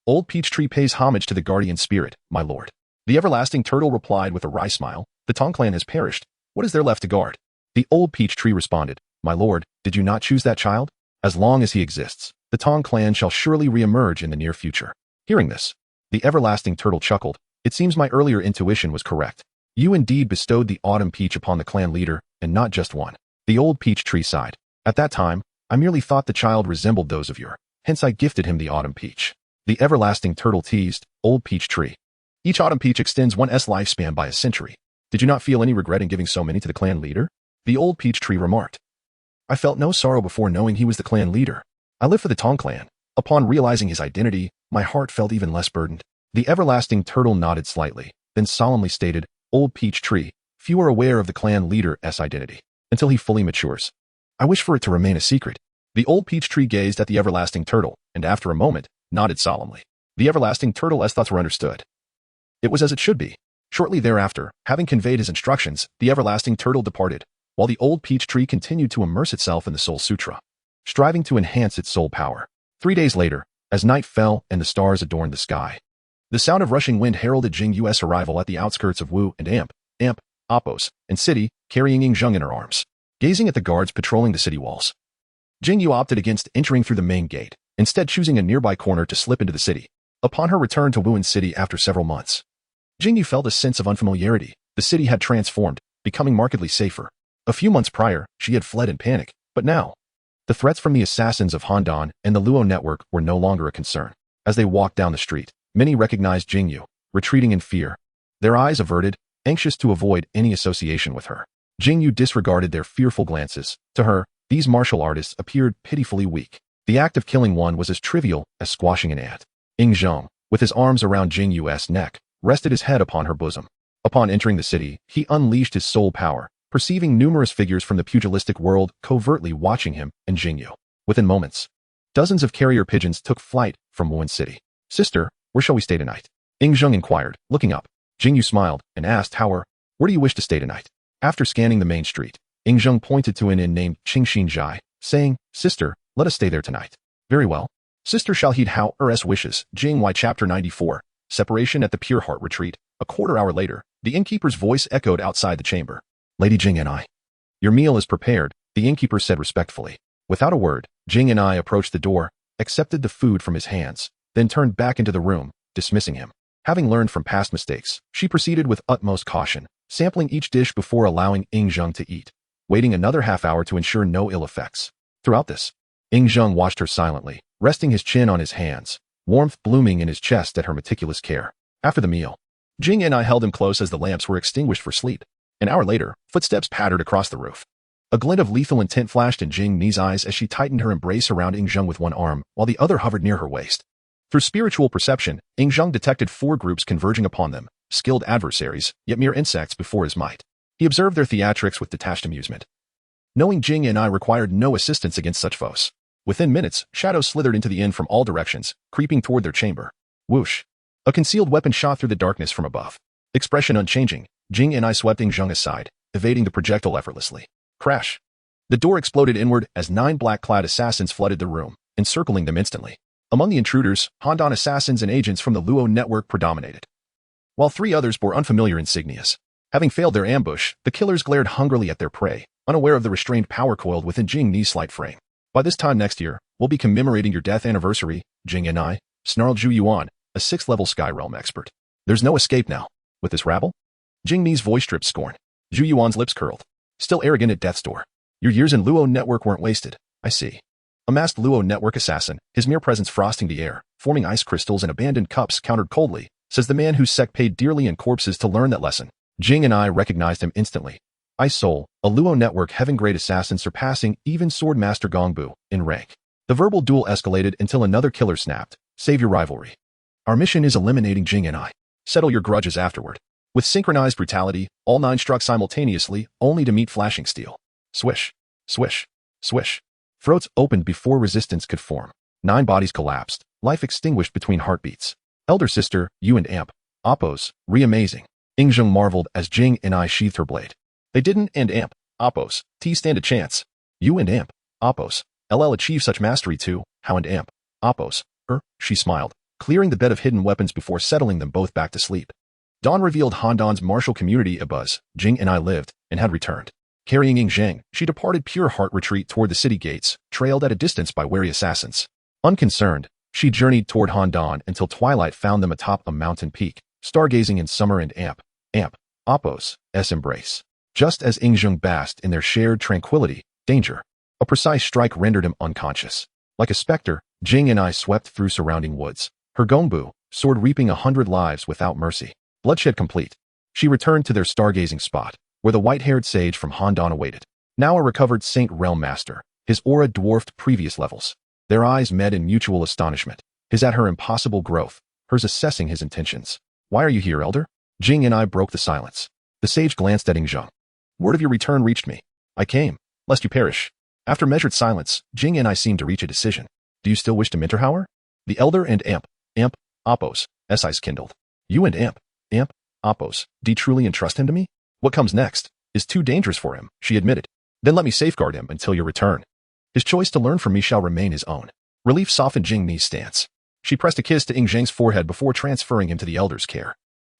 Old peach tree pays homage to the guardian spirit, my lord. The everlasting turtle replied with a wry smile. The Tong clan has perished. What is there left to guard? The old peach tree responded, my lord, did you not choose that child? As long as he exists, the Tong clan shall surely re-emerge in the near future. Hearing this, the everlasting turtle chuckled. It seems my earlier intuition was correct. You indeed bestowed the autumn peach upon the clan leader, and not just one. The old peach tree sighed. At that time, I merely thought the child resembled those of your hence I gifted him the autumn peach. The everlasting turtle teased, old peach tree. Each autumn peach extends one's lifespan by a century. Did you not feel any regret in giving so many to the clan leader? The old peach tree remarked. I felt no sorrow before knowing he was the clan leader. I live for the Tong clan. Upon realizing his identity, my heart felt even less burdened. The everlasting turtle nodded slightly, then solemnly stated, Old peach tree, few are aware of the clan leader's identity, until he fully matures. I wish for it to remain a secret. The old peach tree gazed at the everlasting turtle, and after a moment, nodded solemnly. The everlasting turtle's thoughts were understood. It was as it should be. Shortly thereafter, having conveyed his instructions, the everlasting turtle departed, while the old peach tree continued to immerse itself in the Soul Sutra, striving to enhance its soul power. 3 days later, as night fell and the stars adorned the sky, the sound of rushing wind heralded Jing Yu's arrival at the outskirts of Wu and Amp, Appos, and City, carrying Ying Zheng in her arms. Gazing at the guards patrolling the city walls, Jing Yu opted against entering through the main gate, instead choosing a nearby corner to slip into the city. Upon her return to Wuhan City after several months, Jing Yu felt a sense of unfamiliarity. The city had transformed, becoming markedly safer. A few months prior, she had fled in panic, but now, the threats from the assassins of Han and the Luo network were no longer a concern. As they walked down the street, many recognized Jing Yu, retreating in fear, their eyes averted, anxious to avoid any association with her. Jing Yu disregarded their fearful glances. To her, these martial artists appeared pitifully weak. The act of killing one was as trivial as squashing an ant. Ying Zheng, with his arms around Jing Yu's neck, rested his head upon her bosom. Upon entering the city, he unleashed his soul power, perceiving numerous figures from the pugilistic world covertly watching him and Jing Yu. Within moments, dozens of carrier pigeons took flight from Wuhan City. Sister, where shall we stay tonight? Ying Zheng inquired, looking up. Jing Yu smiled and asked, where do you wish to stay tonight? After scanning the main street, Ying Zheng pointed to an inn named Qin Shi Huang, saying, Sister, let us stay there tonight. Very well. Sister shall heed How's wishes. Jing Y Chapter 94. Separation at the Pure Heart Retreat. A quarter hour later, the innkeeper's voice echoed outside the chamber. Lady Jing and I. Your meal is prepared, the innkeeper said respectfully. Without a word, Jing and I approached the door, accepted the food from his hands, then turned back into the room, dismissing him. Having learned from past mistakes, she proceeded with utmost caution, sampling each dish before allowing Ying Zheng to eat, waiting another half hour to ensure no ill effects. Throughout this, Ying Zheng watched her silently, resting his chin on his hands, warmth blooming in his chest at her meticulous care. After the meal, Jing and I held him close as the lamps were extinguished for sleep. An hour later, footsteps pattered across the roof. A glint of lethal intent flashed in Jing Ni's eyes as she tightened her embrace around Ying Zheng with one arm, while the other hovered near her waist. Through spiritual perception, Ying Zheng detected 4 groups converging upon them, skilled adversaries, yet mere insects before his might. He observed their theatrics with detached amusement, knowing Jing and I required no assistance against such foes. Within minutes, shadows slithered into the inn from all directions, creeping toward their chamber. Whoosh! A concealed weapon shot through the darkness from above. Expression unchanging, Jing and I swept Ying Zheng aside, evading the projectile effortlessly. Crash! The door exploded inward as 9 black-clad assassins flooded the room, encircling them instantly. Among the intruders, Han assassins and agents from the Luo network predominated, while 3 others bore unfamiliar insignias. Having failed their ambush, the killers glared hungrily at their prey, unaware of the restrained power coiled within Jing Ni's slight frame. By this time next year, we'll be commemorating your death anniversary, Jing and I, snarled Zhu Yuan, a 6th-level Skyrealm expert. There's no escape now. With this rabble? Jing Ni's voice dripped scorn. Zhu Yuan's lips curled. Still arrogant at death's door. Your years in Luo network weren't wasted. I see. A masked Luo network assassin, his mere presence frosting the air, forming ice crystals and abandoned cups countered coldly, says the man whose sect paid dearly in corpses to learn that lesson. Jing and I recognized him instantly. Ice Soul, a Luo network heaven-grade assassin surpassing even Swordmaster Gongbu in rank. The verbal duel escalated until another killer snapped. Save your rivalry. Our mission is eliminating Jing and I. Settle your grudges afterward. With synchronized brutality, all 9 struck simultaneously, only to meet flashing steel. Swish, swish, swish. Throats opened before resistance could form. 9 bodies collapsed, life extinguished between heartbeats. Elder sister, you and Amp, Appos, re-amazing. Ying Zheng marveled as Jing and I sheathed her blade. They didn't and Amp, Appos, stand a chance. You and Amp, Appos, LL achieve such mastery too, how and Amp, Appos, she smiled, clearing the bed of hidden weapons before settling them both back to sleep. Dawn revealed Handan's martial community abuzz. Jing and I lived, and had returned. Carrying Ying Zheng, she departed Pure Heart Retreat toward the city gates, trailed at a distance by wary assassins. Unconcerned, she journeyed toward Handan until twilight found them atop a mountain peak, stargazing in summer and Amp, Appos' embrace. Just as Ying Zheng basked in their shared tranquility, danger. A precise strike rendered him unconscious. Like a specter, Jing and I swept through surrounding woods, her gongbu, sword reaping 100 lives without mercy. Bloodshed complete. She returned to their stargazing spot, where the white-haired sage from Handan awaited. Now a recovered Saint Realm Master, his aura dwarfed previous levels. Their eyes met in mutual astonishment, his at her impossible growth, hers assessing his intentions. Why are you here, Elder? Jing and I broke the silence. The sage glanced at Yingzheng. Word of your return reached me. I came, lest you perish. After measured silence, Jing and I seemed to reach a decision. Do you still wish to mentor Howard? The Elder and Amp, Oppos, eyes kindled. You and Amp, Oppos, do you truly entrust him to me? What comes next is too dangerous for him, she admitted. Then let me safeguard him until your return. His choice to learn from me shall remain his own. Relief softened Jing Ni's stance. She pressed a kiss to Yingzheng's forehead before transferring him to the Elder's care.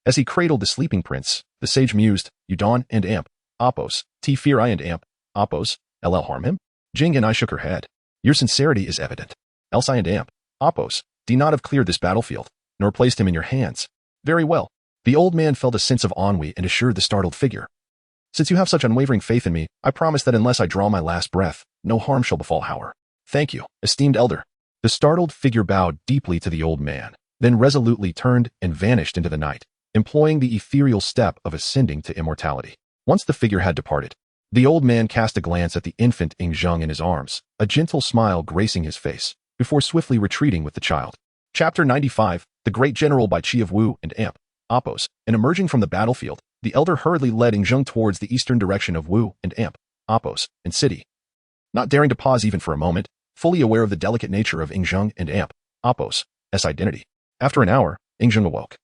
As he cradled the sleeping prince, the sage mused, You Dawn and Amp, Oppos, fear I and Amp, Oppos, LL harm him? Jing and I shook her head. Your sincerity is evident. Else I and Amp, Oppos, do not have cleared this battlefield, nor placed him in your hands. Very well. The old man felt a sense of ennui and assured the startled figure. Since you have such unwavering faith in me, I promise that unless I draw my last breath, no harm shall befall Howard. Thank you, esteemed Elder. The startled figure bowed deeply to the old man, then resolutely turned and vanished into the night, employing the ethereal step of ascending to immortality. Once the figure had departed, the old man cast a glance at the infant Yingzheng in his arms, a gentle smile gracing his face, before swiftly retreating with the child. Chapter 95, The Great General by Qi of Wu and Amp, Oppos, and emerging from the battlefield, the Elder hurriedly led Yingzheng towards the eastern direction of Wu and Amp, Oppos, and city. Not daring to pause even for a moment, fully aware of the delicate nature of Yingzheng and Amp, Oppos' identity. After an hour, Yingzheng awoke,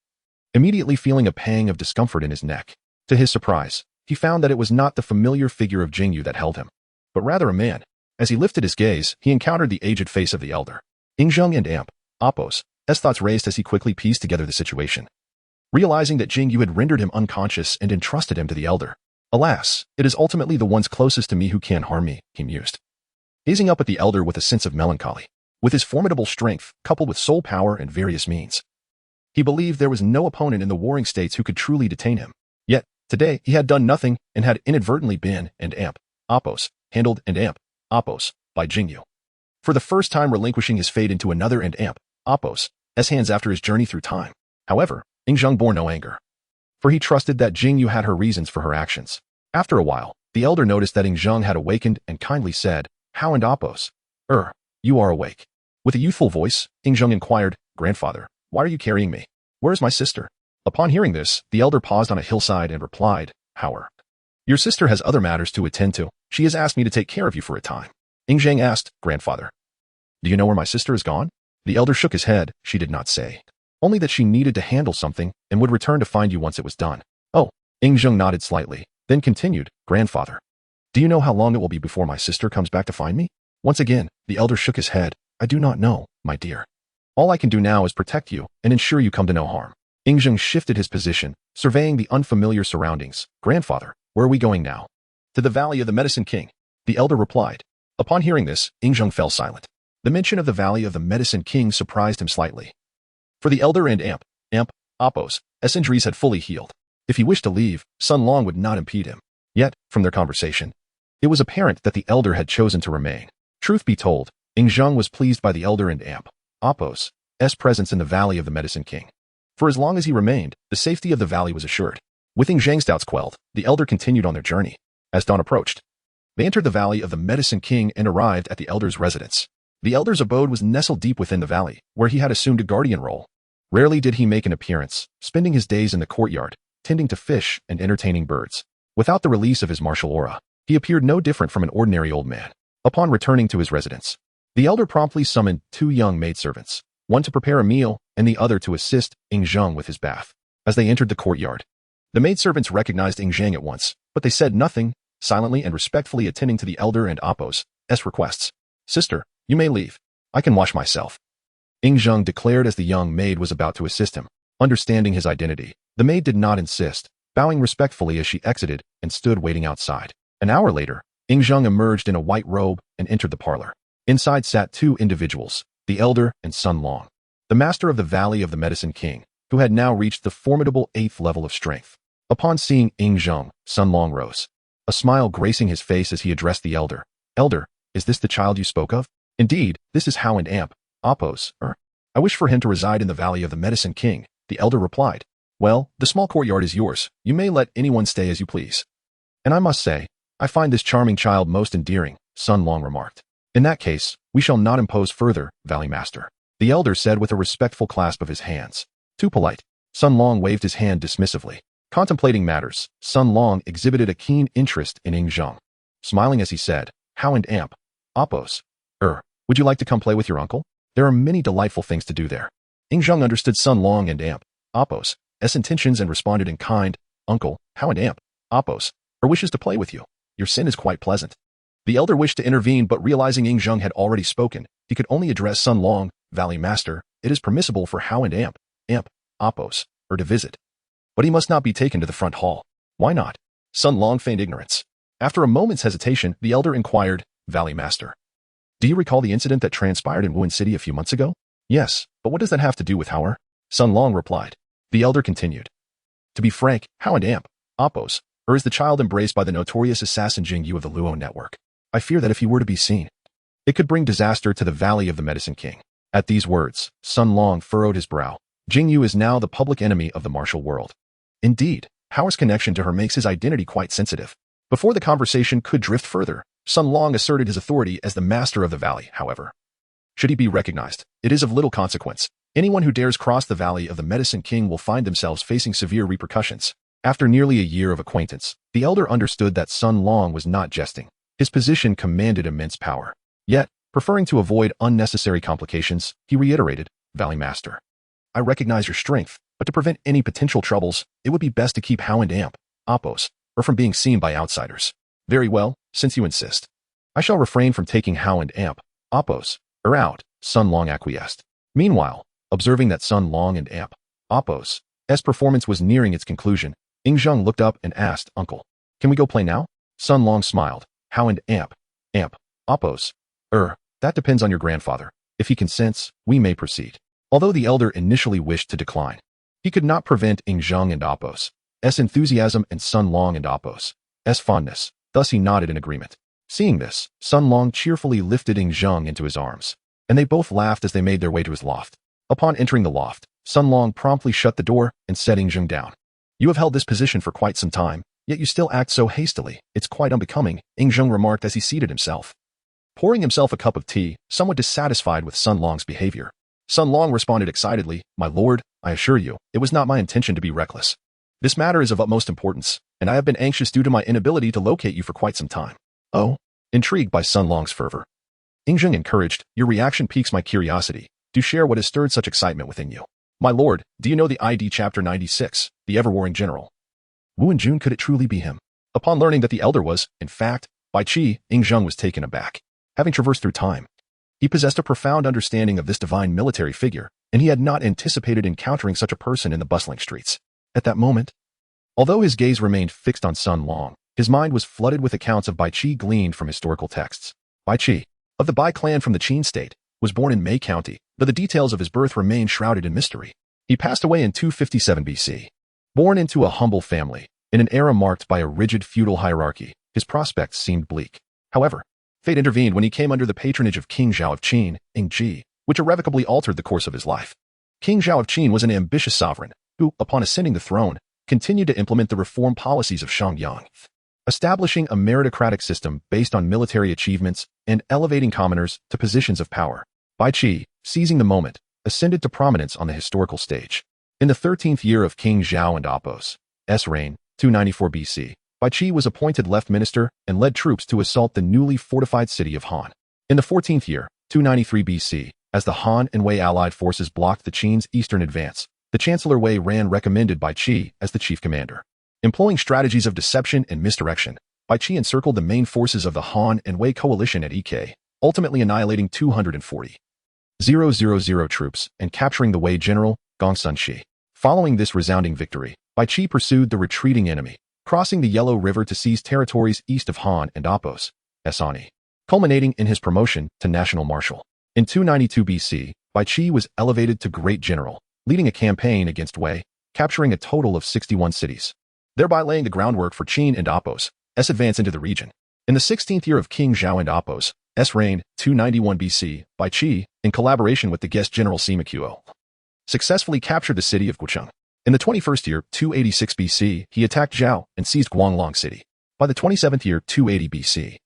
immediately feeling a pang of discomfort in his neck. To his surprise, he found that it was not the familiar figure of Jingyu that held him, but rather a man. As he lifted his gaze, he encountered the aged face of the Elder. Yingzheng and Amp, Oppos' thoughts raced as he quickly pieced together the situation. Realizing that Jingyu had rendered him unconscious and entrusted him to the Elder. Alas, it is ultimately the ones closest to me who can harm me, he mused. Gazing up at the Elder with a sense of melancholy, with his formidable strength, coupled with soul power and various means, he believed there was no opponent in the warring states who could truly detain him. Yet, today, he had done nothing and had inadvertently been and Amp, Oppos, handled and Amp, Oppos, by Jingyu. For the first time relinquishing his fate into another and Amp, Oppos' hands after his journey through time. However, Yingzheng bore no anger, for he trusted that Jingyu had her reasons for her actions. After a while, the Elder noticed that Yingzheng had awakened and kindly said, How and Oppos? You are awake. With a youthful voice, Yingzheng inquired, Grandfather, why are you carrying me? Where is my sister? Upon hearing this, the Elder paused on a hillside and replied, Howard. Your sister has other matters to attend to. She has asked me to take care of you for a time. Yingzheng asked, Grandfather, do you know where my sister is gone? The Elder shook his head. She did not say. Only that she needed to handle something and would return to find you once it was done. Oh, Yingzheng nodded slightly, then continued, Grandfather, do you know how long it will be before my sister comes back to find me? Once again, the Elder shook his head. I do not know, my dear. All I can do now is protect you and ensure you come to no harm. Yingzheng shifted his position, surveying the unfamiliar surroundings. Grandfather, where are we going now? To the Valley of the Medicine King, the Elder replied. Upon hearing this, Yingzheng fell silent. The mention of the Valley of the Medicine King surprised him slightly. For the Elder and Amp, Oppos' injuries had fully healed. If he wished to leave, Sun Long would not impede him. Yet, from their conversation, it was apparent that the Elder had chosen to remain. Truth be told, Yingzheng was pleased by the Elder and Amp, Oppos' presence in the Valley of the Medicine King. For as long as he remained, the safety of the valley was assured. With Yingzheng's doubts quelled, the Elder continued on their journey. As dawn approached, they entered the Valley of the Medicine King and arrived at the Elder's residence. The Elder's abode was nestled deep within the valley, where he had assumed a guardian role. Rarely did he make an appearance, spending his days in the courtyard, tending to fish and entertaining birds. Without the release of his martial aura, he appeared no different from an ordinary old man. Upon returning to his residence, the Elder promptly summoned 2 young maidservants, one to prepare a meal and the other to assist Yingzheng with his bath. As they entered the courtyard, the maidservants recognized Yingzheng at once, but they said nothing, silently and respectfully attending to the Elder and Oppos' requests. Sister, you may leave. I can wash myself, Yingzheng declared as the young maid was about to assist him. Understanding his identity, the maid did not insist, bowing respectfully as she exited and stood waiting outside. An hour later, Yingzheng emerged in a white robe and entered the parlor. Inside sat 2 individuals, the Elder and Sun Long, the master of the Valley of the Medicine King, who had now reached the formidable 8th level of strength. Upon seeing Yingzheng, Sun Long rose, a smile gracing his face as he addressed the Elder. Elder, is this the child you spoke of? Indeed, this is Hao and Amp, Apos, I wish for him to reside in the valley of the Medicine King, the elder replied. Well, the small courtyard is yours. You may let anyone stay as you please. And I must say, I find this charming child most endearing, Sun Long remarked. In that case, we shall not impose further, Valley Master, the elder said with a respectful clasp of his hands. Too polite. Sun Long waved his hand dismissively. Contemplating matters, Sun Long exhibited a keen interest in Ying Zheng. Smiling as he said, How and Amp? Apos. Would you like to come play with your uncle? There are many delightful things to do there. Ying Zheng understood Sun Long and Amp, Apos, intentions and responded in kind, Uncle, How and Amp? Apos, wishes to play with you. Your sin is quite pleasant. The elder wished to intervene, but realizing Ying Zheng had already spoken, he could only address Sun Long, Valley Master. It is permissible for How and Amp, Apos, to visit. But he must not be taken to the front hall. Why not? Sun Long feigned ignorance. After a moment's hesitation, the elder inquired, Valley Master, do you recall the incident that transpired in Wuhan City a few months ago? Yes, but what does that have to do with Hauer? Sun Long replied. The elder continued. To be frank, How and Amp, Apos, is the child embraced by the notorious assassin Jing Yu of the Luo network. I fear that if he were to be seen, it could bring disaster to the Valley of the Medicine King. At these words, Sun Long furrowed his brow. Jing Yu is now the public enemy of the martial world. Indeed, Hauer's connection to her makes his identity quite sensitive. Before the conversation could drift further, Sun Long asserted his authority as the master of the valley, however. Should he be recognized, it is of little consequence. Anyone who dares cross the Valley of the Medicine King will find themselves facing severe repercussions. After nearly a year of acquaintance, the elder understood that Sun Long was not jesting. His position commanded immense power. Yet, preferring to avoid unnecessary complications, he reiterated, Valley Master, I recognize your strength, but to prevent any potential troubles, it would be best to keep How and Amp, Apos, from being seen by outsiders. Very well, since you insist. I shall refrain from taking How and Amp, Apos, out, Sun Long acquiesced. Meanwhile, observing that Sun Long and Amp, Apos' performance was nearing its conclusion, Ying Zheng looked up and asked, Uncle, can we go play now? Sun Long smiled. How and Amp, Apos, that depends on your grandfather. If he consents, we may proceed. Although the elder initially wished to decline, he could not prevent Ying Zheng and Apos' enthusiasm and Sun Long and Apos' fondness, thus he nodded in agreement. Seeing this, Sun Long cheerfully lifted Ying Zheng into his arms, and they both laughed as they made their way to his loft. Upon entering the loft, Sun Long promptly shut the door and set Ying Zheng down. You have held this position for quite some time, yet you still act so hastily. It's quite unbecoming, Ying Zheng remarked as he seated himself. Pouring himself a cup of tea, somewhat dissatisfied with Sun Long's behavior, Sun Long responded excitedly, My lord, I assure you, it was not my intention to be reckless. This matter is of utmost importance, and I have been anxious due to my inability to locate you for quite some time. Oh? Intrigued by Sun Long's fervor, Ying Zheng encouraged, Your reaction piques my curiosity. Do share what has stirred such excitement within you. My lord, do you know the ID Chapter 96, the ever-warring general? Wu and Jun, could it truly be him? Upon learning that the elder was, in fact, Bai Qi, Ying Zheng was taken aback. Having traversed through time, he possessed a profound understanding of this divine military figure, and he had not anticipated encountering such a person in the bustling streets. At that moment, although his gaze remained fixed on Sun Long, his mind was flooded with accounts of Bai Qi gleaned from historical texts. Bai Qi, of the Bai clan from the Qin state, was born in Mei County, though the details of his birth remain shrouded in mystery. He passed away in 257 BC. Born into a humble family, in an era marked by a rigid feudal hierarchy, his prospects seemed bleak. However, fate intervened when he came under the patronage of King Zhao of Qin, Ying Ji, which irrevocably altered the course of his life. King Zhao of Qin was an ambitious sovereign, who, upon ascending the throne, continued to implement the reform policies of Shangyang, establishing a meritocratic system based on military achievements and elevating commoners to positions of power. Bai Qi, seizing the moment, ascended to prominence on the historical stage. In the 13th year of King Zhao and Apos' reign, 294 BC, Bai Qi was appointed left minister and led troops to assault the newly fortified city of Han. In the 14th year, 293 BC, as the Han and Wei allied forces blocked the Qin's eastern advance, the Chancellor Wei Ran recommended Bai Qi as the chief commander. Employing strategies of deception and misdirection, Bai Qi encircled the main forces of the Han and Wei coalition at Ek, ultimately annihilating 240,000 troops and capturing the Wei general, Gongsun Shi. Following this resounding victory, Bai Qi pursued the retreating enemy, crossing the Yellow River to seize territories east of Han and Apos' Ani, culminating in his promotion to national marshal. In 292 BC, Bai Qi was elevated to great general, leading a campaign against Wei, capturing a total of 61 cities, thereby laying the groundwork for Qin and Apos' advance into the region. In the 16th year of King Zhao and Apos' reign, 291 BC, by Qi, in collaboration with the guest general Sima Qiu, successfully captured the city of Gucheng. In the 21st year, 286 BC, he attacked Zhao and seized Guanglong city. By the 27th year, 280 BC,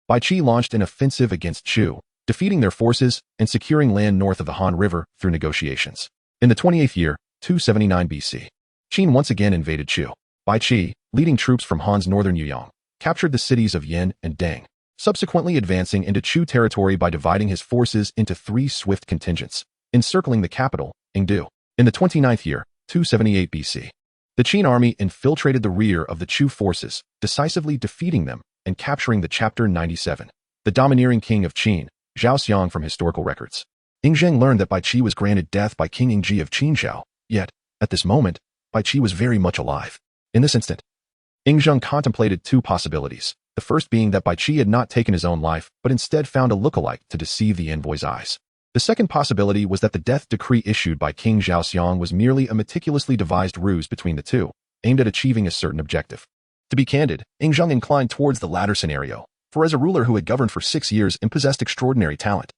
Bai Qi launched an offensive against Chu, defeating their forces and securing land north of the Han River through negotiations. In the 28th year, 279 BC, Qin once again invaded Chu. Bai Qi, leading troops from Han's northern Yueyang, captured the cities of Yin and Deng, subsequently advancing into Chu territory by dividing his forces into 3 swift contingents, encircling the capital, Yingdu. In the 29th year, 278 BC, the Qin army infiltrated the rear of the Chu forces, decisively defeating them and capturing the Chapter 97, the domineering king of Qin, Zhao Xiang from historical records. Yingzheng learned that Bai Qi was granted death by King Yingji of Qinzhou, yet, at this moment, Bai Qi was very much alive. In this instant, Yingzheng contemplated 2 possibilities, the first being that Bai Qi had not taken his own life but instead found a lookalike to deceive the envoy's eyes. The second possibility was that the death decree issued by King Zhao Xiang was merely a meticulously devised ruse between the two, aimed at achieving a certain objective. To be candid, Yingzheng inclined towards the latter scenario, for as a ruler who had governed for 6 years and possessed extraordinary talent,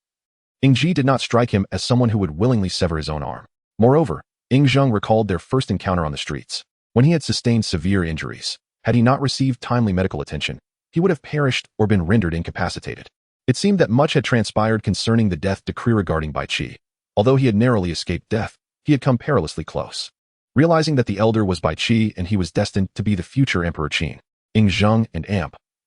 Yingji did not strike him as someone who would willingly sever his own arm. Moreover, Yingzheng recalled their first encounter on the streets, when he had sustained severe injuries. Had he not received timely medical attention, he would have perished or been rendered incapacitated. It seemed that much had transpired concerning the death decree regarding Bai Qi. Although he had narrowly escaped death, he had come perilously close. Realizing that the elder was Bai Qi and he was destined to be the future Emperor Qin, Yingzheng and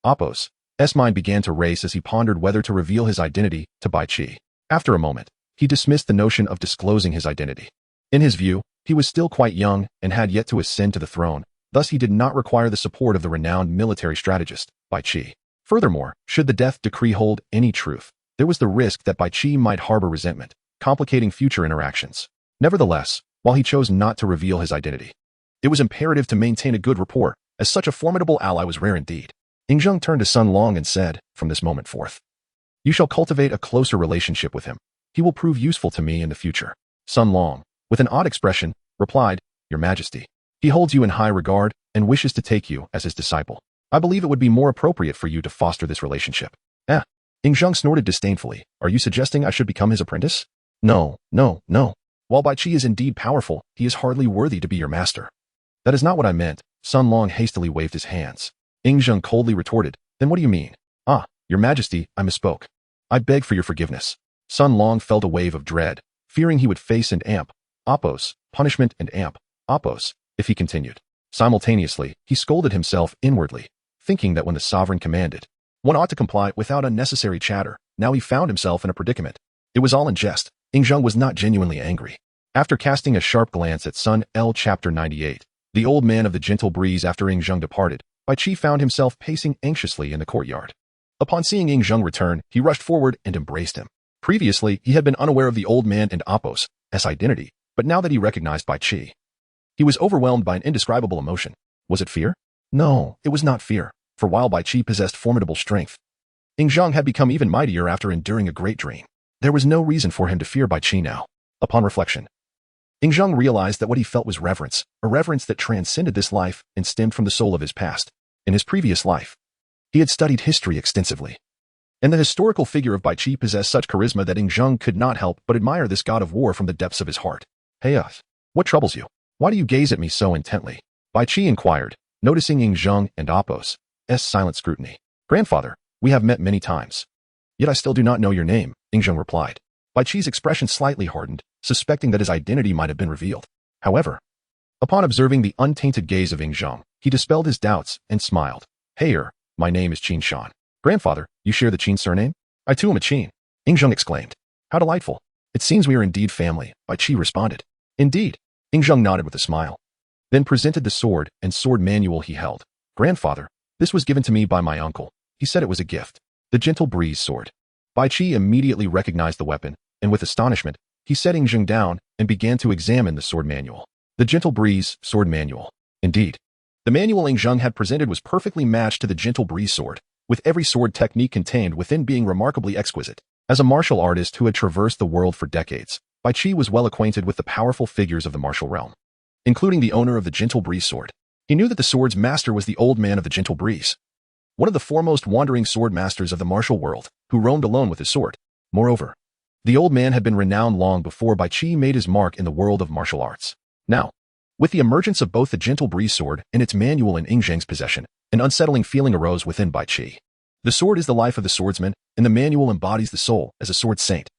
Appo's mind began to race as he pondered whether to reveal his identity to Bai Qi. After a moment, he dismissed the notion of disclosing his identity. In his view, he was still quite young and had yet to ascend to the throne, thus he did not require the support of the renowned military strategist, Bai Qi. Furthermore, should the death decree hold any truth, there was the risk that Bai Qi might harbor resentment, complicating future interactions. Nevertheless, while he chose not to reveal his identity, it was imperative to maintain a good rapport, as such a formidable ally was rare indeed. Yingzheng turned to Sun Long and said, from this moment forth, you shall cultivate a closer relationship with him. He will prove useful to me in the future. Sun Long, with an odd expression, replied, Your Majesty, he holds you in high regard and wishes to take you as his disciple. I believe it would be more appropriate for you to foster this relationship. Yingzheng snorted disdainfully. Are you suggesting I should become his apprentice? No. While Bai Qi is indeed powerful, he is hardly worthy to be your master. That is not what I meant. Sun Long hastily waved his hands. Yingzheng coldly retorted, Then what do you mean? Your Majesty, I misspoke. I beg for your forgiveness. Sun Long felt a wave of dread, fearing he would face and Appo's punishment and Appo's if he continued. Simultaneously, he scolded himself inwardly, thinking that when the sovereign commanded, one ought to comply without unnecessary chatter. Now he found himself in a predicament. It was all in jest. Yingzheng was not genuinely angry. After casting a sharp glance at Sun L Chapter 98, the old man of the gentle breeze after Yingzheng departed, Bai Qi found himself pacing anxiously in the courtyard. Upon seeing Yingzheng return, he rushed forward and embraced him. Previously, he had been unaware of the old man and Appo's identity, but now that he recognized Bai Qi, he was overwhelmed by an indescribable emotion. Was it fear? No, it was not fear, for while Bai Qi possessed formidable strength, Yingzheng had become even mightier after enduring a great dream. There was no reason for him to fear Bai Qi now. Upon reflection, Yingzheng realized that what he felt was reverence, a reverence that transcended this life and stemmed from the soul of his past. In his previous life, he had studied history extensively, and the historical figure of Bai Qi possessed such charisma that Yingzheng could not help but admire this god of war from the depths of his heart. Hey, what troubles you? Why do you gaze at me so intently? Bai Qi inquired, noticing Yingzheng and Appo's silent scrutiny. Grandfather, we have met many times. Yet I still do not know your name, Yingzheng replied. Bai Qi's expression slightly hardened, suspecting that his identity might have been revealed. However, upon observing the untainted gaze of Yingzheng, he dispelled his doubts and smiled. Hey, my name is Qin Shan. Grandfather, you share the Qin surname? I too am a Qin, Yingzheng exclaimed. How delightful. It seems we are indeed family, Bai Qi responded. Indeed, Yingzheng nodded with a smile, then presented the sword and sword manual he held. Grandfather, this was given to me by my uncle. He said it was a gift. The gentle breeze sword. Bai Qi immediately recognized the weapon, and with astonishment, he set Yingzheng down and began to examine the sword manual. The gentle breeze sword manual. Indeed, the manual Yingzheng had presented was perfectly matched to the gentle breeze sword, with every sword technique contained within being remarkably exquisite. As a martial artist who had traversed the world for decades, Bai Qi was well acquainted with the powerful figures of the martial realm, including the owner of the gentle breeze sword. He knew that the sword's master was the old man of the gentle breeze. one of the foremost wandering sword masters of the martial world, who roamed alone with his sword. Moreover, the old man had been renowned long before Bai Qi made his mark in the world of martial arts. Now, with the emergence of both the gentle breeze sword and its manual in Ing Zhang's possession, an unsettling feeling arose within Bai Qi. The sword is the life of the swordsman, and the manual embodies the soul as a sword saint.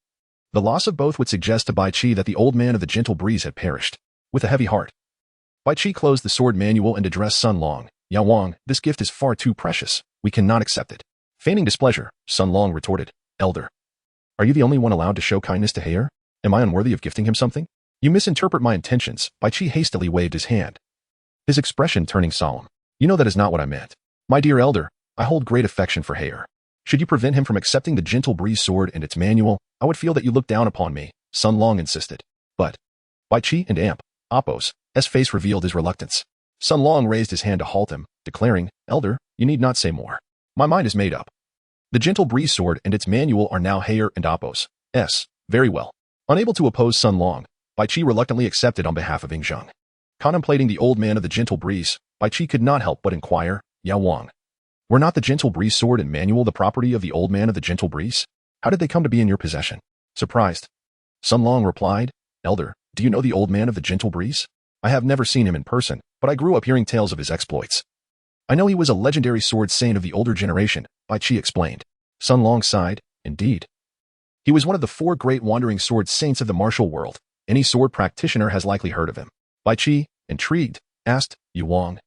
The loss of both would suggest to Bai Qi that the old man of the gentle breeze had perished. With a heavy heart, Bai Qi closed the sword manual and addressed Sun Long. Yao Wang, this gift is far too precious. We cannot accept it. Feigning displeasure, Sun Long retorted, Elder, are you the only one allowed to show kindness to Heir? Am I unworthy of gifting him something? You misinterpret my intentions. Bai Qi hastily waved his hand, his expression turning solemn. You know that is not what I meant. My dear Elder, I hold great affection for Heir. Should you prevent him from accepting the gentle breeze sword and its manual, I would feel that you look down upon me, Sun Long insisted. But Bai Qi and Appo's face revealed his reluctance. Sun Long raised his hand to halt him, declaring, Elder, you need not say more. My mind is made up. The gentle breeze sword and its manual are now Heir and Appo's. Very well. Unable to oppose Sun Long, Bai Qi reluctantly accepted on behalf of Ing Zhang. Contemplating the old man of the gentle breeze, Bai Qi could not help but inquire, Yao Wang, were not the gentle breeze sword and manual the property of the old man of the gentle breeze? How did they come to be in your possession? Surprised, Sun Long replied, Elder, do you know the old man of the gentle breeze? I have never seen him in person, but I grew up hearing tales of his exploits. I know he was a legendary sword saint of the older generation, Bai Qi explained. Sun Long sighed, indeed. He was one of the 4 great wandering sword saints of the martial world. Any sword practitioner has likely heard of him. Bai Qi, intrigued, asked, Yu Wang,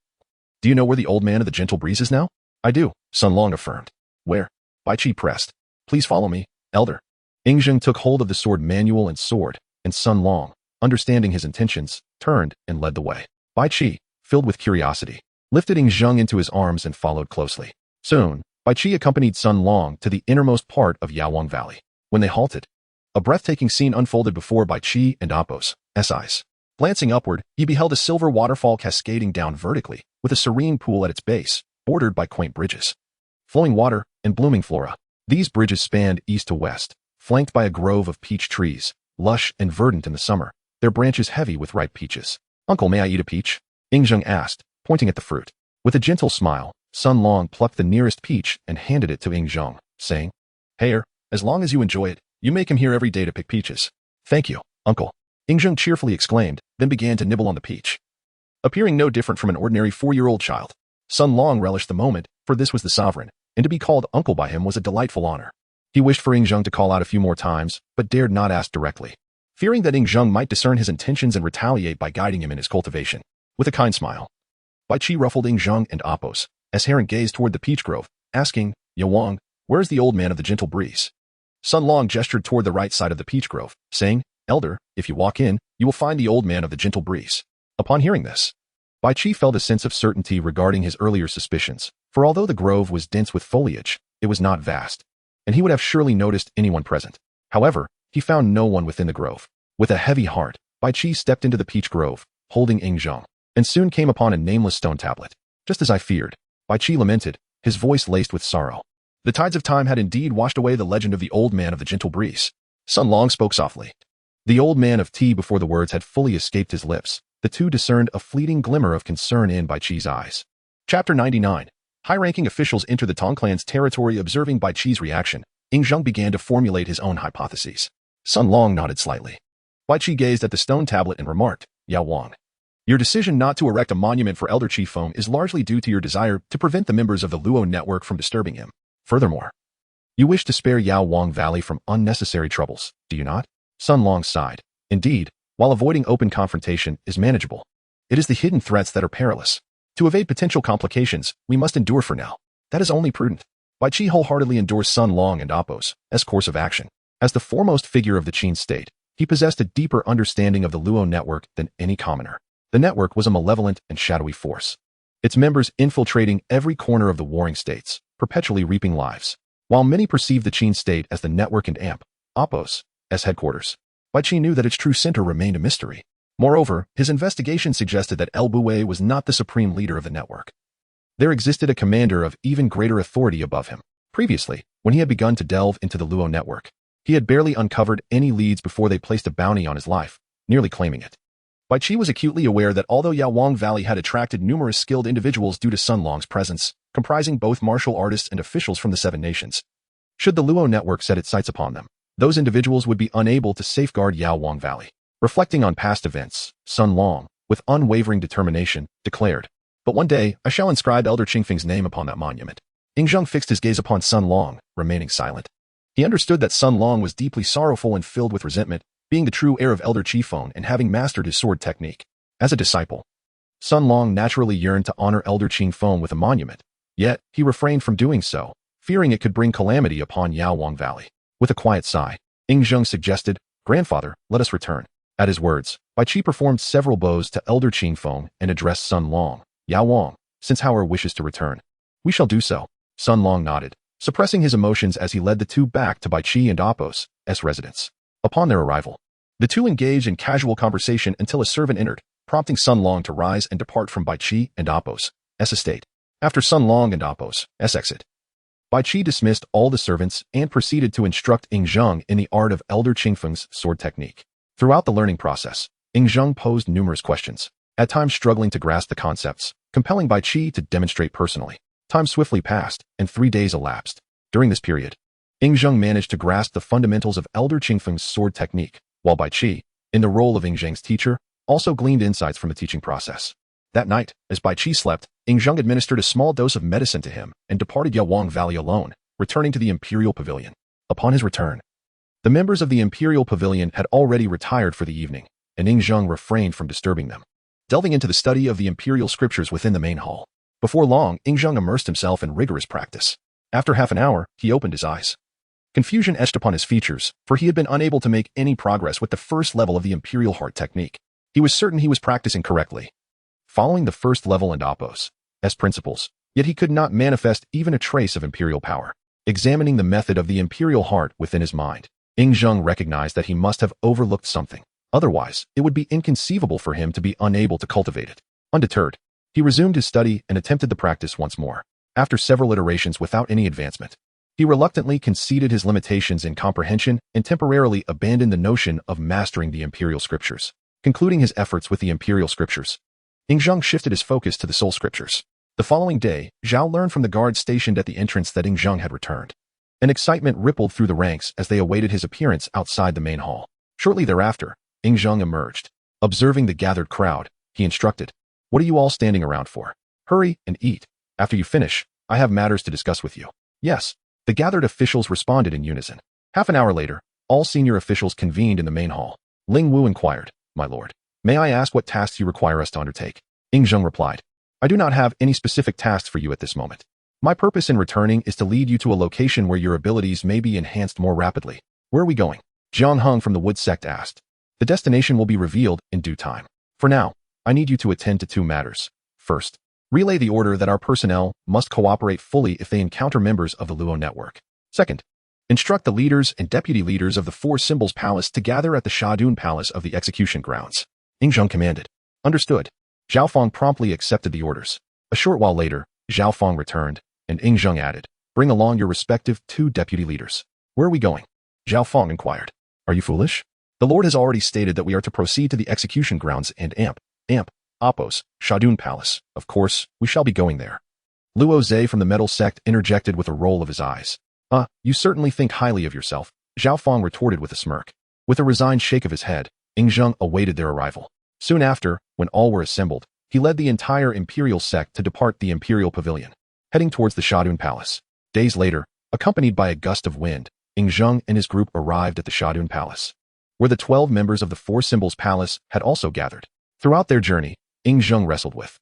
do you know where the old man of the gentle breeze is now? I do, Sun Long affirmed. Where? Bai Qi pressed. Please follow me, Elder. Ing Zhang took hold of the sword manual and sword, and Sun Long, understanding his intentions, turned and led the way. Bai Qi, filled with curiosity, lifted Ing Zhang into his arms and followed closely. Soon, Bai Qi accompanied Sun Long to the innermost part of Yaowang Valley. When they halted, a breathtaking scene unfolded before Bai Qi and Appo's eyes. Glancing upward, he beheld a silver waterfall cascading down vertically, with a serene pool at its base, bordered by quaint bridges. Flowing water and blooming flora. These bridges spanned east to west, flanked by a grove of peach trees, lush and verdant in the summer, their branches heavy with ripe peaches. Uncle, may I eat a peach? Ing Zhang asked, pointing at the fruit. With a gentle smile, Sun Long plucked the nearest peach and handed it to Ing Zhang, saying, Heir, as long as you enjoy it, you may come here every day to pick peaches. Thank you, Uncle. Ing Zhang cheerfully exclaimed, then began to nibble on the peach. Appearing no different from an ordinary 4-year-old child, Sun Long relished the moment, for this was the sovereign, and to be called uncle by him was a delightful honor. He wished for Ing Zhang to call out a few more times, but dared not ask directly, fearing that Ing Zhang might discern his intentions and retaliate by guiding him in his cultivation. With a kind smile, Bai Qi ruffled Ing Zhang and Appo's hair and gazed toward the peach grove, asking, Yao Wang, where is the old man of the gentle breeze? Sun Long gestured toward the right side of the peach grove, saying, Elder, if you walk in, you will find the old man of the gentle breeze. Upon hearing this, Bai Qi felt a sense of certainty regarding his earlier suspicions, for although the grove was dense with foliage, it was not vast, and he would have surely noticed anyone present. However, he found no one within the grove. With a heavy heart, Bai Qi stepped into the peach grove, holding Ing Zhang, and soon came upon a nameless stone tablet. Just as I feared, Bai Qi lamented, his voice laced with sorrow. The tides of time had indeed washed away the legend of the old man of the gentle breeze. Sun Long spoke softly. The old man of tea before the words had fully escaped his lips. The two discerned a fleeting glimmer of concern in Bai Qi's eyes. Chapter 99. High-ranking officials enter the Tong clan's territory. Observing Bai Qi's reaction, Ing Zhang began to formulate his own hypotheses. Sun Long nodded slightly. Bai Qi gazed at the stone tablet and remarked, Yao Wang, your decision not to erect a monument for Elder Qi Feng is largely due to your desire to prevent the members of the Luo network from disturbing him. Furthermore, you wish to spare Yaowang Valley from unnecessary troubles, do you not? Sun Long sighed. Indeed, while avoiding open confrontation is manageable, it is the hidden threats that are perilous. To evade potential complications, we must endure for now. That is only prudent. Bai Qi wholeheartedly endorsed Sun Long and Appo's course of action. As the foremost figure of the Qin state, he possessed a deeper understanding of the Luo network than any commoner. The network was a malevolent and shadowy force, its members infiltrating every corner of the warring states, perpetually reaping lives. While many perceived the Qin state as the network and Appo's headquarters, Bai Qi knew that its true center remained a mystery. Moreover, his investigation suggested that El Bui was not the supreme leader of the network. There existed a commander of even greater authority above him. Previously, when he had begun to delve into the Luo network, he had barely uncovered any leads before they placed a bounty on his life, nearly claiming it. Bai Qi was acutely aware that although Yaowang Valley had attracted numerous skilled individuals due to Sun Long's presence, comprising both martial artists and officials from the Seven Nations. Should the Luo network set its sights upon them, those individuals would be unable to safeguard Yaowang Valley. Reflecting on past events, Sun Long, with unwavering determination, declared, "But one day, I shall inscribe Elder Qingfeng's name upon that monument." Ing Zheng fixed his gaze upon Sun Long, remaining silent. He understood that Sun Long was deeply sorrowful and filled with resentment, being the true heir of Elder Qifeng and having mastered his sword technique. As a disciple, Sun Long naturally yearned to honor Elder Qifeng with a monument, yet he refrained from doing so, fearing it could bring calamity upon Yaowang Valley. With a quiet sigh, Ing Zheng suggested, "Grandfather, let us return." At his words, Bai Qi performed several bows to Elder Qifeng and addressed Sun Long. "Yaowang, since Howard wishes to return, we shall do so." Sun Long nodded, suppressing his emotions as he led the two back to Bai Qi and Apos' residence. Upon their arrival, the two engaged in casual conversation until a servant entered, prompting Sun Long to rise and depart from Bai Qi and Apos' estate. After Sun Long and Apos' exit, Bai Qi dismissed all the servants and proceeded to instruct Ing Zheng in the art of Elder Qingfeng's sword technique. Throughout the learning process, Ing Zheng posed numerous questions, at times struggling to grasp the concepts, compelling Bai Qi to demonstrate personally. Time swiftly passed, and 3 days elapsed. During this period, Ing Zheng managed to grasp the fundamentals of Elder Qingfeng's sword technique, while Bai Qi, in the role of Ing Zheng's teacher, also gleaned insights from the teaching process. That night, as Bai Qi slept, Ing Zheng administered a small dose of medicine to him and departed Yaowang Valley alone, returning to the Imperial Pavilion. Upon his return, the members of the Imperial Pavilion had already retired for the evening, and Ing Zheng refrained from disturbing them, delving into the study of the Imperial scriptures within the main hall. Before long, Ing Zheng immersed himself in rigorous practice. After half an hour, he opened his eyes. Confusion etched upon his features, for he had been unable to make any progress with the first level of the Imperial Heart technique. He was certain he was practicing correctly, following the first level and Apos' principles, yet he could not manifest even a trace of Imperial power. Examining the method of the Imperial Heart within his mind, Ing Zheng recognized that he must have overlooked something. Otherwise, it would be inconceivable for him to be unable to cultivate it. Undeterred, he resumed his study and attempted the practice once more. After several iterations without any advancement, he reluctantly conceded his limitations in comprehension and temporarily abandoned the notion of mastering the Imperial scriptures. Concluding his efforts with the Imperial scriptures, Ing Zheng shifted his focus to the Soul scriptures. The following day, Zhao learned from the guards stationed at the entrance that Ing Zheng had returned. An excitement rippled through the ranks as they awaited his appearance outside the main hall. Shortly thereafter, Ing Zheng emerged. Observing the gathered crowd, he instructed, "What are you all standing around for? Hurry and eat. After you finish, I have matters to discuss with you." "Yes." The gathered officials responded in unison. Half an hour later, all senior officials convened in the main hall. Ling Wu inquired, "My lord, may I ask what tasks you require us to undertake?" Ing Zheng replied, "I do not have any specific tasks for you at this moment. My purpose in returning is to lead you to a location where your abilities may be enhanced more rapidly." "Where are we going?" Jiang Heng from the Wood Sect asked. "The destination will be revealed in due time. For now, I need you to attend to 2 matters. First, relay the order that our personnel must cooperate fully if they encounter members of the Luo network. Second, instruct the leaders and deputy leaders of the 4 Symbols Palace to gather at the Shadun Palace of the execution grounds." Ing Zheng commanded. "Understood." Zhao Feng promptly accepted the orders. A short while later, Zhao Feng returned, and Ing Zheng added, "Bring along your respective 2 deputy leaders." "Where are we going?" Zhao Feng inquired. "Are you foolish? The Lord has already stated that we are to proceed to the execution grounds and Apos' Shadun Palace. Of course, we shall be going there." Luo Zhe from the Metal Sect interjected with a roll of his eyes. You certainly think highly of yourself," Zhao Feng retorted with a smirk. With a resigned shake of his head, Ing Zheng awaited their arrival. Soon after, when all were assembled, he led the entire Imperial sect to depart the Imperial Pavilion, heading towards the Shadun Palace. Days later, accompanied by a gust of wind, Ing Zheng and his group arrived at the Shadun Palace, where the 12 members of the 4 Symbols Palace had also gathered. Throughout their journey, Ing Zheng wrestled with